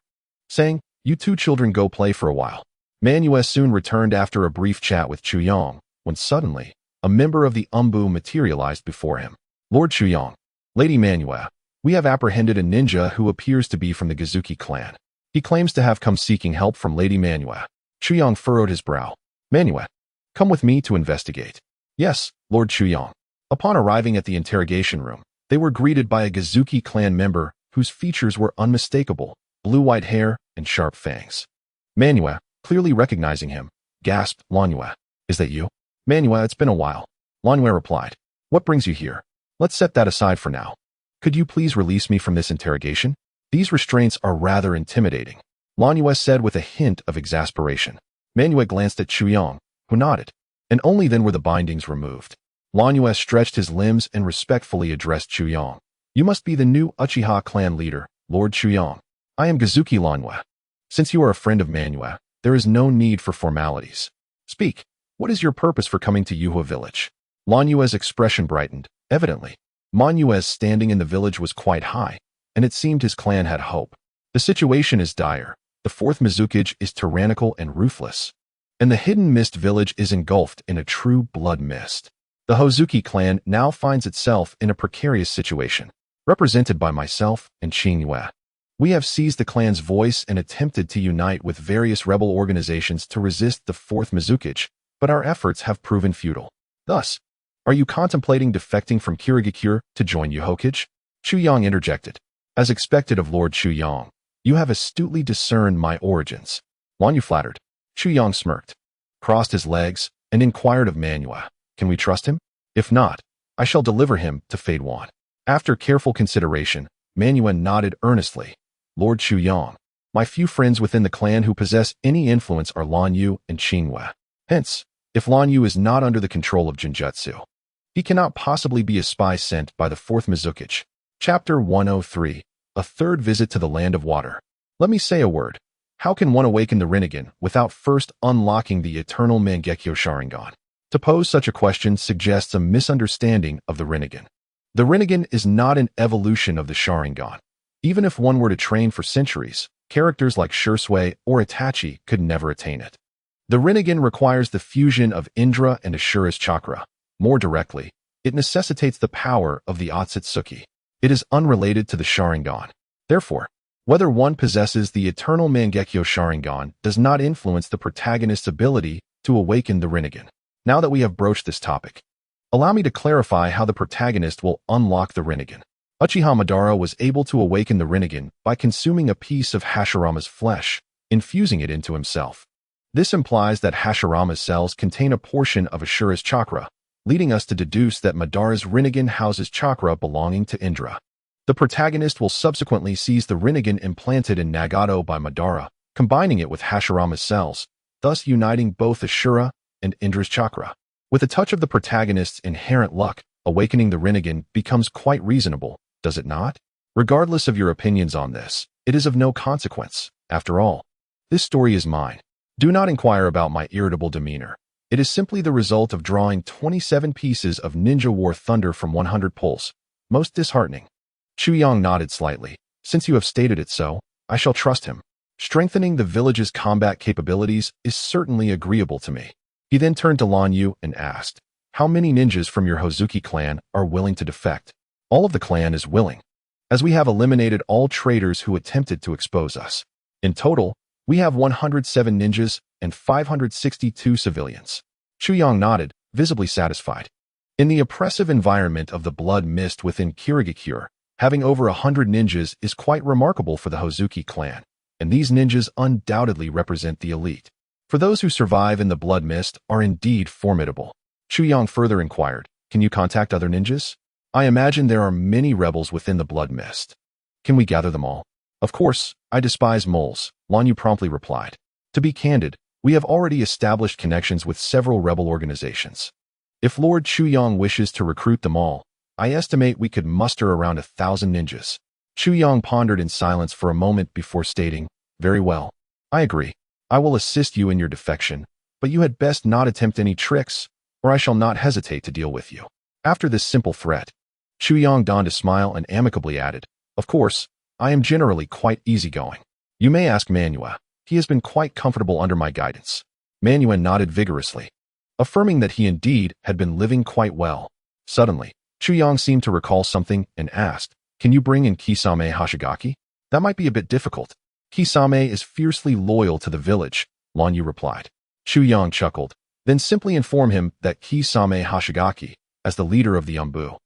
saying, "You two children go play for a while." Manuel soon returned after a brief chat with Chuyang, when suddenly, a member of the Umbu materialized before him. "Lord Chuyang, Lady Manuel, we have apprehended a ninja who appears to be from the Gazuki clan. He claims to have come seeking help from Lady Manuel." Chuyang furrowed his brow. "Manuel, come with me to investigate." "Yes, Lord Chuyang." Upon arriving at the interrogation room, they were greeted by a Gazuki clan member whose features were unmistakable, blue-white hair and sharp fangs. Manuel, clearly recognizing him, gasped, "Lanue, is that you?" "Manuel, it's been a while," Lanue replied. "What brings you here? Let's set that aside for now. Could you please release me from this interrogation? These restraints are rather intimidating," Lanue said with a hint of exasperation. Manuel glanced at Chuyang, who nodded, and only then were the bindings removed. Lanue stretched his limbs and respectfully addressed Chuyang. "You must be the new Uchiha clan leader, Lord Chuyang. I am Gazuki Lanue. Since you are a friend of Manuel, there is no need for formalities. Speak, what is your purpose for coming to Yuhua village?" Lanue's expression brightened. Evidently, Manuel's standing in the village was quite high, and it seemed his clan had hope. "The situation is dire. The fourth Mizukage is tyrannical and ruthless, and the hidden mist village is engulfed in a true blood mist. The Hozuki clan now finds itself in a precarious situation, represented by myself and Qingyue. We have seized the clan's voice and attempted to unite with various rebel organizations to resist the fourth Mizukage, but our efforts have proven futile. Thus, are you contemplating defecting from Kirigakure to join Hokage?" Chuyang interjected. "As expected of Lord Chuyang, you have astutely discerned my origins." Lanue flattered. Chuyang smirked, crossed his legs, and inquired of Manuel, "Can we trust him? If not, I shall deliver him to Fade One." After careful consideration, Manuel nodded earnestly. "Lord Chuyang, my few friends within the clan who possess any influence are Lanyu and Qingyue. Hence, if Lanyu is not under the control of Genjutsu, he cannot possibly be a spy sent by the fourth Mizukage." Chapter 103, A Third Visit to the Land of Water. Let me say a word. How can one awaken the Rinnegan without first unlocking the eternal Mangekyo Sharingan? To pose such a question suggests a misunderstanding of the Rinnegan. The Rinnegan is not an evolution of the Sharingan. Even if one were to train for centuries, characters like Shursui or Itachi could never attain it. The Rinnegan requires the fusion of Indra and Ashura's chakra. More directly, it necessitates the power of the Otsutsuki. It is unrelated to the Sharingan. Therefore, whether one possesses the eternal Mangekyo Sharingan does not influence the protagonist's ability to awaken the Rinnegan. Now that we have broached this topic, allow me to clarify how the protagonist will unlock the Rinnegan. Uchiha Madara was able to awaken the Rinnegan by consuming a piece of Hashirama's flesh, infusing it into himself. This implies that Hashirama's cells contain a portion of Ashura's chakra, leading us to deduce that Madara's Rinnegan houses chakra belonging to Indra. The protagonist will subsequently seize the Rinnegan implanted in Nagato by Madara, combining it with Hashirama's cells, thus uniting both Ashura and Indra's chakra. With a touch of the protagonist's inherent luck, awakening the Rinnegan becomes quite reasonable, does it not? Regardless of your opinions on this, it is of no consequence. After all, this story is mine. Do not inquire about my irritable demeanor. It is simply the result of drawing 27 pieces of ninja war thunder from 100 pulls. Most disheartening. Chuyang nodded slightly. Since you have stated it so, I shall trust him. Strengthening the village's combat capabilities is certainly agreeable to me. He then turned to Lan Yu and asked, how many ninjas from your Hozuki clan are willing to defect? All of the clan is willing, as we have eliminated all traitors who attempted to expose us. In total, we have 107 ninjas and 562 civilians. Chuyang nodded, visibly satisfied. In the oppressive environment of the blood mist within Kirigakure, having over 100 ninjas is quite remarkable for the Hozuki clan, and these ninjas undoubtedly represent the elite. For those who survive in the blood mist are indeed formidable. Chuyang further inquired, can you contact other ninjas? I imagine there are many rebels within the blood mist. Can we gather them all? Of course, I despise moles, Lan Yu promptly replied. To be candid, we have already established connections with several rebel organizations. If Lord Chuyang wishes to recruit them all, I estimate we could muster around 1,000 ninjas. Chuyang pondered in silence for a moment before stating, very well. I agree. I will assist you in your defection, but you had best not attempt any tricks, or I shall not hesitate to deal with you. After this simple threat, Chuyang donned a smile and amicably added, of course, I am generally quite easygoing. You may ask Manua. He has been quite comfortable under my guidance. Manua nodded vigorously, affirming that he indeed had been living quite well. Suddenly, Chuyang seemed to recall something and asked, can you bring in Kisame Hoshigaki? That might be a bit difficult. Kisame is fiercely loyal to the village, Lan Yu replied. Chuyang chuckled, then simply inform him that Kisame Hoshigaki, as the leader of the Umbu,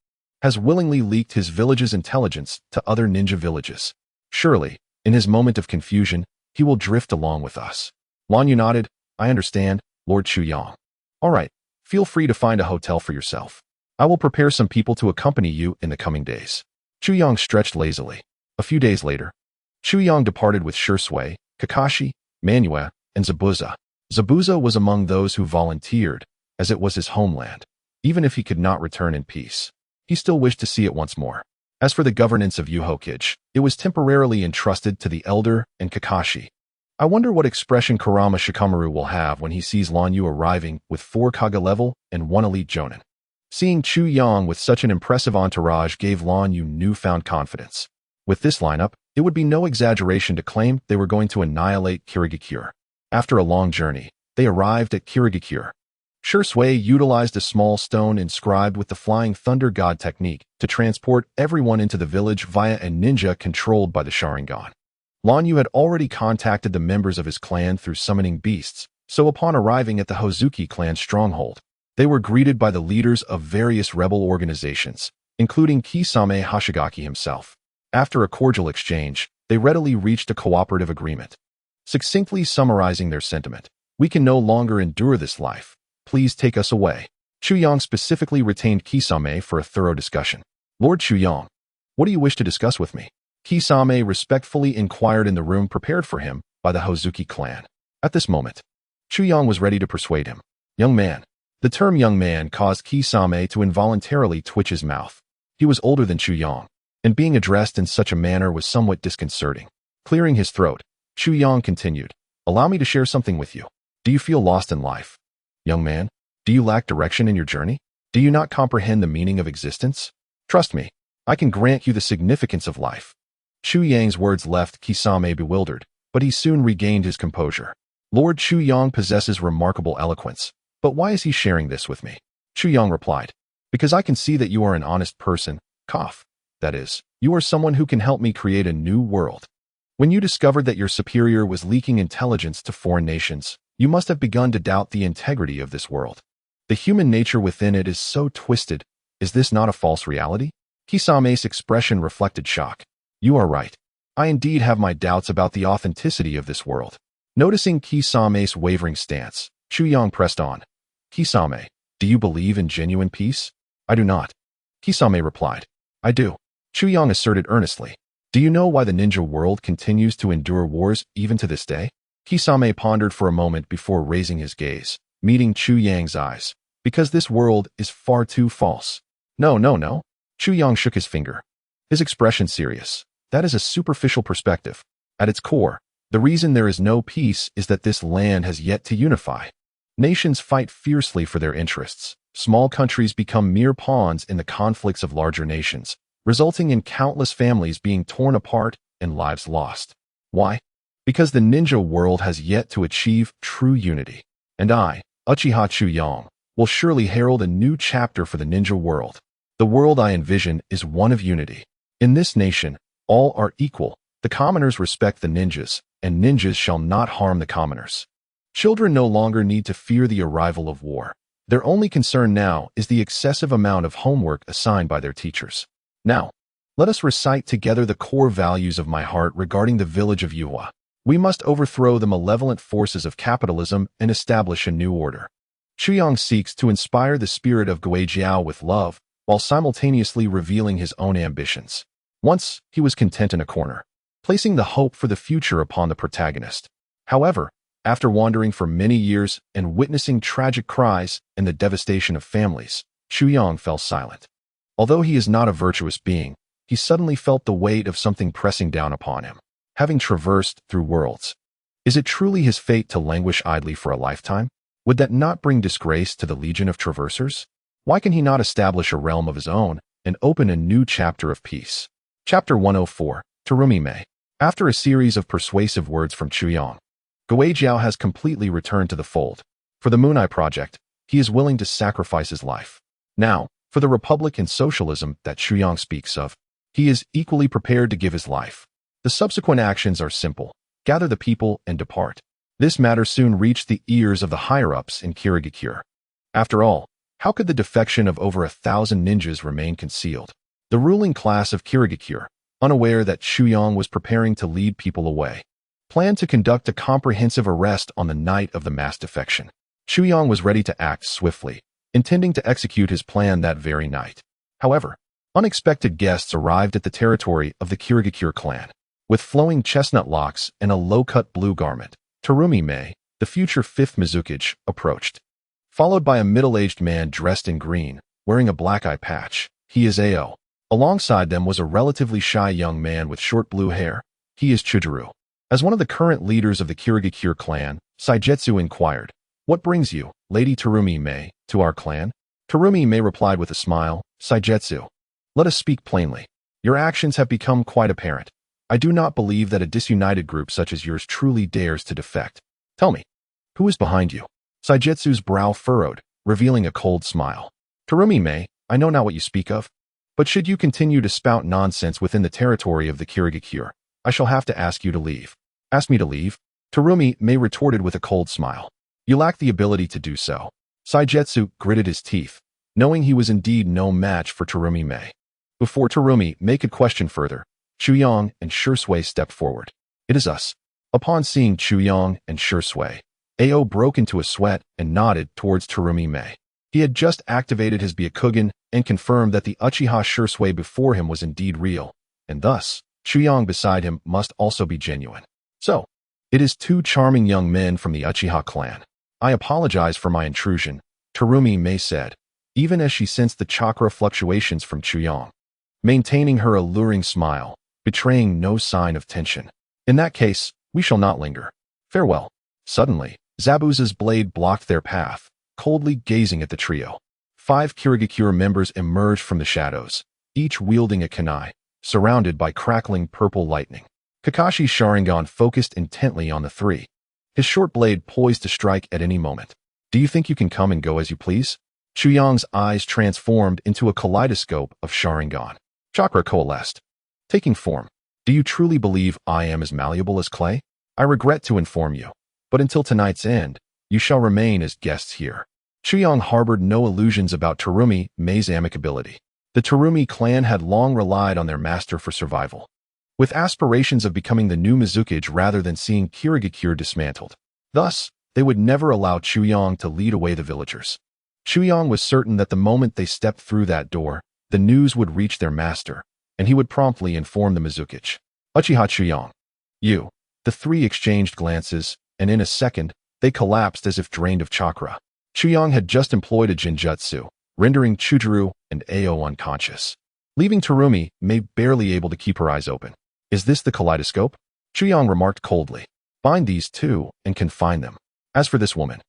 has willingly leaked his village's intelligence to other ninja villages. Surely, in his moment of confusion, he will drift along with us. Lan Yu nodded, I understand, Lord Chuyang. All right, feel free to find a hotel for yourself. I will prepare some people to accompany you in the coming days. Chuyang stretched lazily. A few days later, Chuyang departed with Shursui, Kakashi, Manua, and Zabuza. Zabuza was among those who volunteered, as it was his homeland. Even if he could not return in peace, he still wished to see it once more. As for the governance of Hokage, it was temporarily entrusted to the elder and Kakashi. I wonder what expression Kurama Shikamaru will have when he sees Lan Yu arriving with 4 Kage level and 1 elite Jonin. Seeing Chuyang with such an impressive entourage gave Lan Yu newfound confidence. With this lineup, it would be no exaggeration to claim they were going to annihilate Kirigakure. After a long journey, they arrived at Kirigakure. Shursui utilized a small stone inscribed with the Flying Thunder God technique to transport everyone into the village via a ninja controlled by the Sharingan. Lan Yu had already contacted the members of his clan through summoning beasts, so upon arriving at the Hozuki clan stronghold, they were greeted by the leaders of various rebel organizations, including Kisame Hoshigaki himself. After a cordial exchange, they readily reached a cooperative agreement. Succinctly summarizing their sentiment, we can no longer endure this life. Please take us away. Chuyang specifically retained Kisame for a thorough discussion. Lord Chuyang, what do you wish to discuss with me? Kisame respectfully inquired in the room prepared for him by the Hozuki clan. At this moment, Chuyang was ready to persuade him. Young man. The term young man caused Kisame to involuntarily twitch his mouth. He was older than Chuyang, and being addressed in such a manner was somewhat disconcerting. Clearing his throat, Chuyang continued, allow me to share something with you. Do you feel lost in life? Young man, do you lack direction in your journey? Do you not comprehend the meaning of existence? Trust me, I can grant you the significance of life. Chuyang's words left Kisame bewildered, but he soon regained his composure. Lord Chuyang possesses remarkable eloquence, but why is he sharing this with me? Chuyang replied, because I can see that you are an honest person, that is, you are someone who can help me create a new world. When you discovered that your superior was leaking intelligence to foreign nations, you must have begun to doubt the integrity of this world. The human nature within it is so twisted. Is this not a false reality? Kisame's expression reflected shock. You are right. I indeed have my doubts about the authenticity of this world. Noticing Kisame's wavering stance, Chuyang pressed on. Kisame, do you believe in genuine peace? I do not. Kisame replied. I do. Chuyang asserted earnestly. Do you know why the ninja world continues to endure wars even to this day? Kisame pondered for a moment before raising his gaze, meeting Chuyang's eyes. Because this world is far too false. No. Chuyang shook his finger. his expression serious. That is a superficial perspective. At its core, the reason there is no peace is that this land has yet to unify. Nations fight fiercely for their interests. Small countries become mere pawns in the conflicts of larger nations, resulting in countless families being torn apart and lives lost. Why? Because the ninja world has yet to achieve true unity. And I, Uchiha Chuyang, will surely herald a new chapter for the ninja world. The world I envision is one of unity. In this nation, all are equal. The commoners respect the ninjas, and ninjas shall not harm the commoners. Children no longer need to fear the arrival of war. Their only concern now is the excessive amount of homework assigned by their teachers. Now, let us recite together the core values of my heart regarding the village of Yuhua. We must overthrow the malevolent forces of capitalism and establish a new order. Chuyang seeks to inspire the spirit of Guijiao with love, while simultaneously revealing his own ambitions. Once, he was content in a corner, placing the hope for the future upon the protagonist. However, after wandering for many years and witnessing tragic cries and the devastation of families, Chuyang fell silent. Although he is not a virtuous being, he suddenly felt the weight of something pressing down upon him. Having traversed through worlds, is it truly his fate to languish idly for a lifetime? Would that not bring disgrace to the legion of traversers? Why can he not establish a realm of his own and open a new chapter of peace? Chapter 104, Terumi Mei. After a series of persuasive words from Chuyang, Guijiao has completely returned to the fold. For the Moon Eye Project, he is willing to sacrifice his life. Now, for the republic and socialism that Chuyang speaks of, he is equally prepared to give his life. The subsequent actions are simple. Gather the people and depart. This matter soon reached the ears of the higher-ups in Kirigakure. After all, how could the defection of over 1,000 ninjas remain concealed? The ruling class of Kirigakure, unaware that Chuyang was preparing to lead people away, planned to conduct a comprehensive arrest on the night of the mass defection. Chuyang was ready to act swiftly, intending to execute his plan that very night. However, unexpected guests arrived at the territory of the Kirigakure clan. With flowing chestnut locks and a low-cut blue garment, Terumi Mei, the future 5th Mizukage, approached. Followed by a middle-aged man dressed in green, wearing a black eye patch. He is Ao. Alongside them was a relatively shy young man with short blue hair. He is Chujuru. As one of the current leaders of the Kirigakure clan, Saigetsu inquired, "What brings you, Lady Terumi Mei, to our clan?" Terumi Mei replied with a smile, "Saigetsu, let us speak plainly. Your actions have become quite apparent. I do not believe that a disunited group such as yours truly dares to defect. Tell me, who is behind you?" Saigetsu's brow furrowed, revealing a cold smile. "Terumi Mei, I know not what you speak of. But should you continue to spout nonsense within the territory of the Kirigakure, I shall have to ask you to leave." "Ask me to leave?" Terumi Mei retorted with a cold smile. "You lack the ability to do so." Saigetsu gritted his teeth, knowing he was indeed no match for Terumi Mei. Before Terumi Mei could question further, Chuyang and Shursui stepped forward. "It is us." Upon seeing Chuyang and Shursui, Ao broke into a sweat and nodded towards Terumi Mei. He had just activated his Byakugan and confirmed that the Uchiha Shursui before him was indeed real, and thus, Chuyang beside him must also be genuine. "So, it is 2 charming young men from the Uchiha clan. I apologize for my intrusion," Terumi Mei said, even as she sensed the chakra fluctuations from Chuyang, maintaining her alluring smile, betraying no sign of tension. "In that case, we shall not linger. Farewell." Suddenly, Zabuza's blade blocked their path, coldly gazing at the trio. 5 Kirigakure members emerged from the shadows, each wielding a kunai, surrounded by crackling purple lightning. Kakashi's Sharingan focused intently on the 3, his short blade poised to strike at any moment. "Do you think you can come and go as you please?" Chuyang's eyes transformed into a kaleidoscope of Sharingan. Chakra coalesced, taking form. "Do you truly believe I am as malleable as clay? I regret to inform you, but until tonight's end, you shall remain as guests here." Chuyang harbored no illusions about Terumi Mei's amicability. The Terumi clan had long relied on their master for survival, with aspirations of becoming the new Mizukage rather than seeing Kirigakure dismantled. Thus, they would never allow Chuyang to lead away the villagers. Chuyang was certain that the moment they stepped through that door, the news would reach their master, and he would promptly inform the Mizukage. "Uchiha Chuyang, you." The 3 exchanged glances, and in a second, they collapsed as if drained of chakra. Chuyang had just employed a genjutsu, rendering Chujuru and Ao unconscious. leaving Terumi May barely able to keep her eyes open. Is this the kaleidoscope? Chuyang remarked coldly. Find these two and confine them. As for this woman.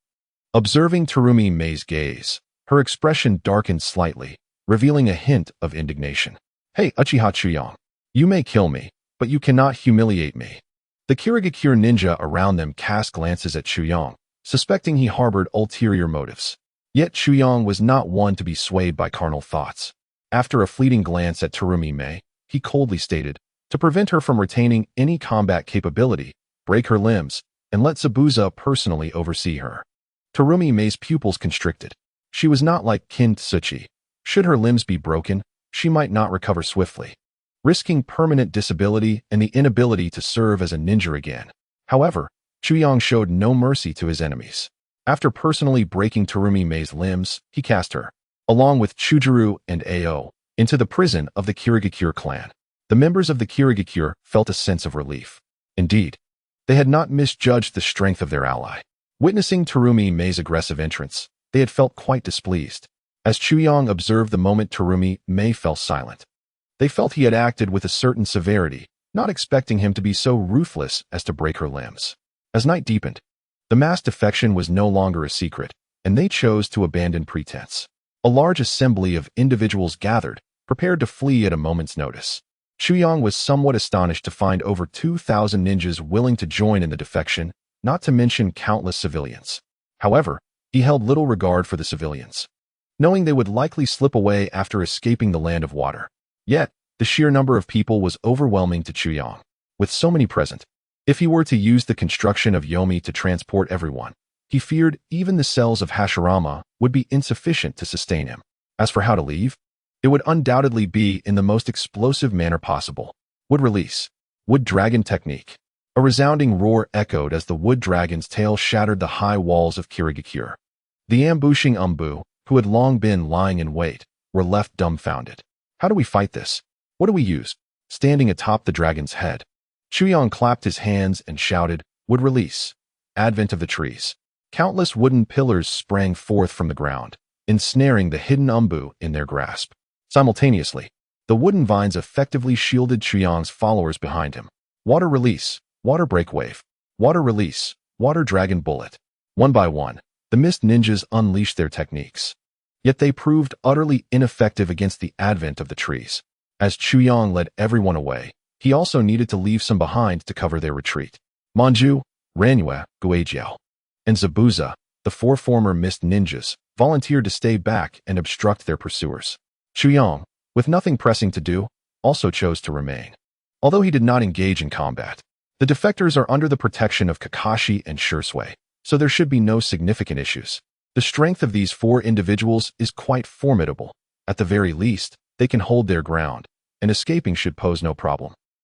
Observing Terumi May's gaze, her expression darkened slightly, revealing a hint of indignation. Hey, Uchiha Chuyang. You may kill me, but you cannot humiliate me. The Kirigakure ninja around them cast glances at Chuyang, suspecting he harbored ulterior motives. Yet Chuyang was not one to be swayed by carnal thoughts. After a fleeting glance at Terumi May, he coldly stated, to prevent her from retaining any combat capability, break her limbs, and let Zabuza personally oversee her. Terumi May's pupils constricted. She was not like Kin Tsuchi. Should her limbs be broken, she might not recover swiftly, risking permanent disability and the inability to serve as a ninja again. However, Chuyang showed no mercy to his enemies. After personally breaking Terumi May's limbs, he cast her, along with Chujuru and Ao, into the prison of the Kirigakure clan. The members of the Kirigakure felt a sense of relief. Indeed, they had not misjudged the strength of their ally. Witnessing Terumi May's aggressive entrance, they had felt quite displeased. As Chuyang observed the moment Terumi May fell silent, they felt he had acted with a certain severity, not expecting him to be so ruthless as to break her limbs. As night deepened, the mass defection was no longer a secret, and they chose to abandon pretense. A large assembly of individuals gathered, prepared to flee at a moment's notice. Chuyang was somewhat astonished to find over 2,000 ninjas willing to join in the defection, not to mention countless civilians. However, he held little regard for the civilians, knowing they would likely slip away after escaping the land of water. Yet, the sheer number of people was overwhelming to Chuyang. With so many present, if he were to use the construction of Yomi to transport everyone, he feared even the cells of Hashirama would be insufficient to sustain him. As for how to leave, it would undoubtedly be in the most explosive manner possible. Wood release. Wood dragon technique. A resounding roar echoed as the wood dragon's tail shattered the high walls of Kirigakure. The ambushing Umbu, who had long been lying in wait, were left dumbfounded. How do we fight this? What do we use? Standing atop the dragon's head, Chuyang clapped his hands and shouted, Wood release. Advent of the trees. Countless wooden pillars sprang forth from the ground, ensnaring the hidden Umbu in their grasp. Simultaneously, the wooden vines effectively shielded Chuyang's followers behind him. Water release, water break wave, water release, water dragon bullet. One by one, the mist ninjas unleashed their techniques. Yet they proved utterly ineffective against the advent of the trees. As Chuyang led everyone away, he also needed to leave some behind to cover their retreat. Manju, Ranyue, Guijiao, and Zabuza, the four former mist ninjas, volunteered to stay back and obstruct their pursuers. Chuyang, with nothing pressing to do, also chose to remain. Although he did not engage in combat, the defectors are under the protection of Kakashi and Shursui, so there should be no significant issues. The strength of these four individuals is quite formidable. At the very least, they can hold their ground, and escaping should pose no problem.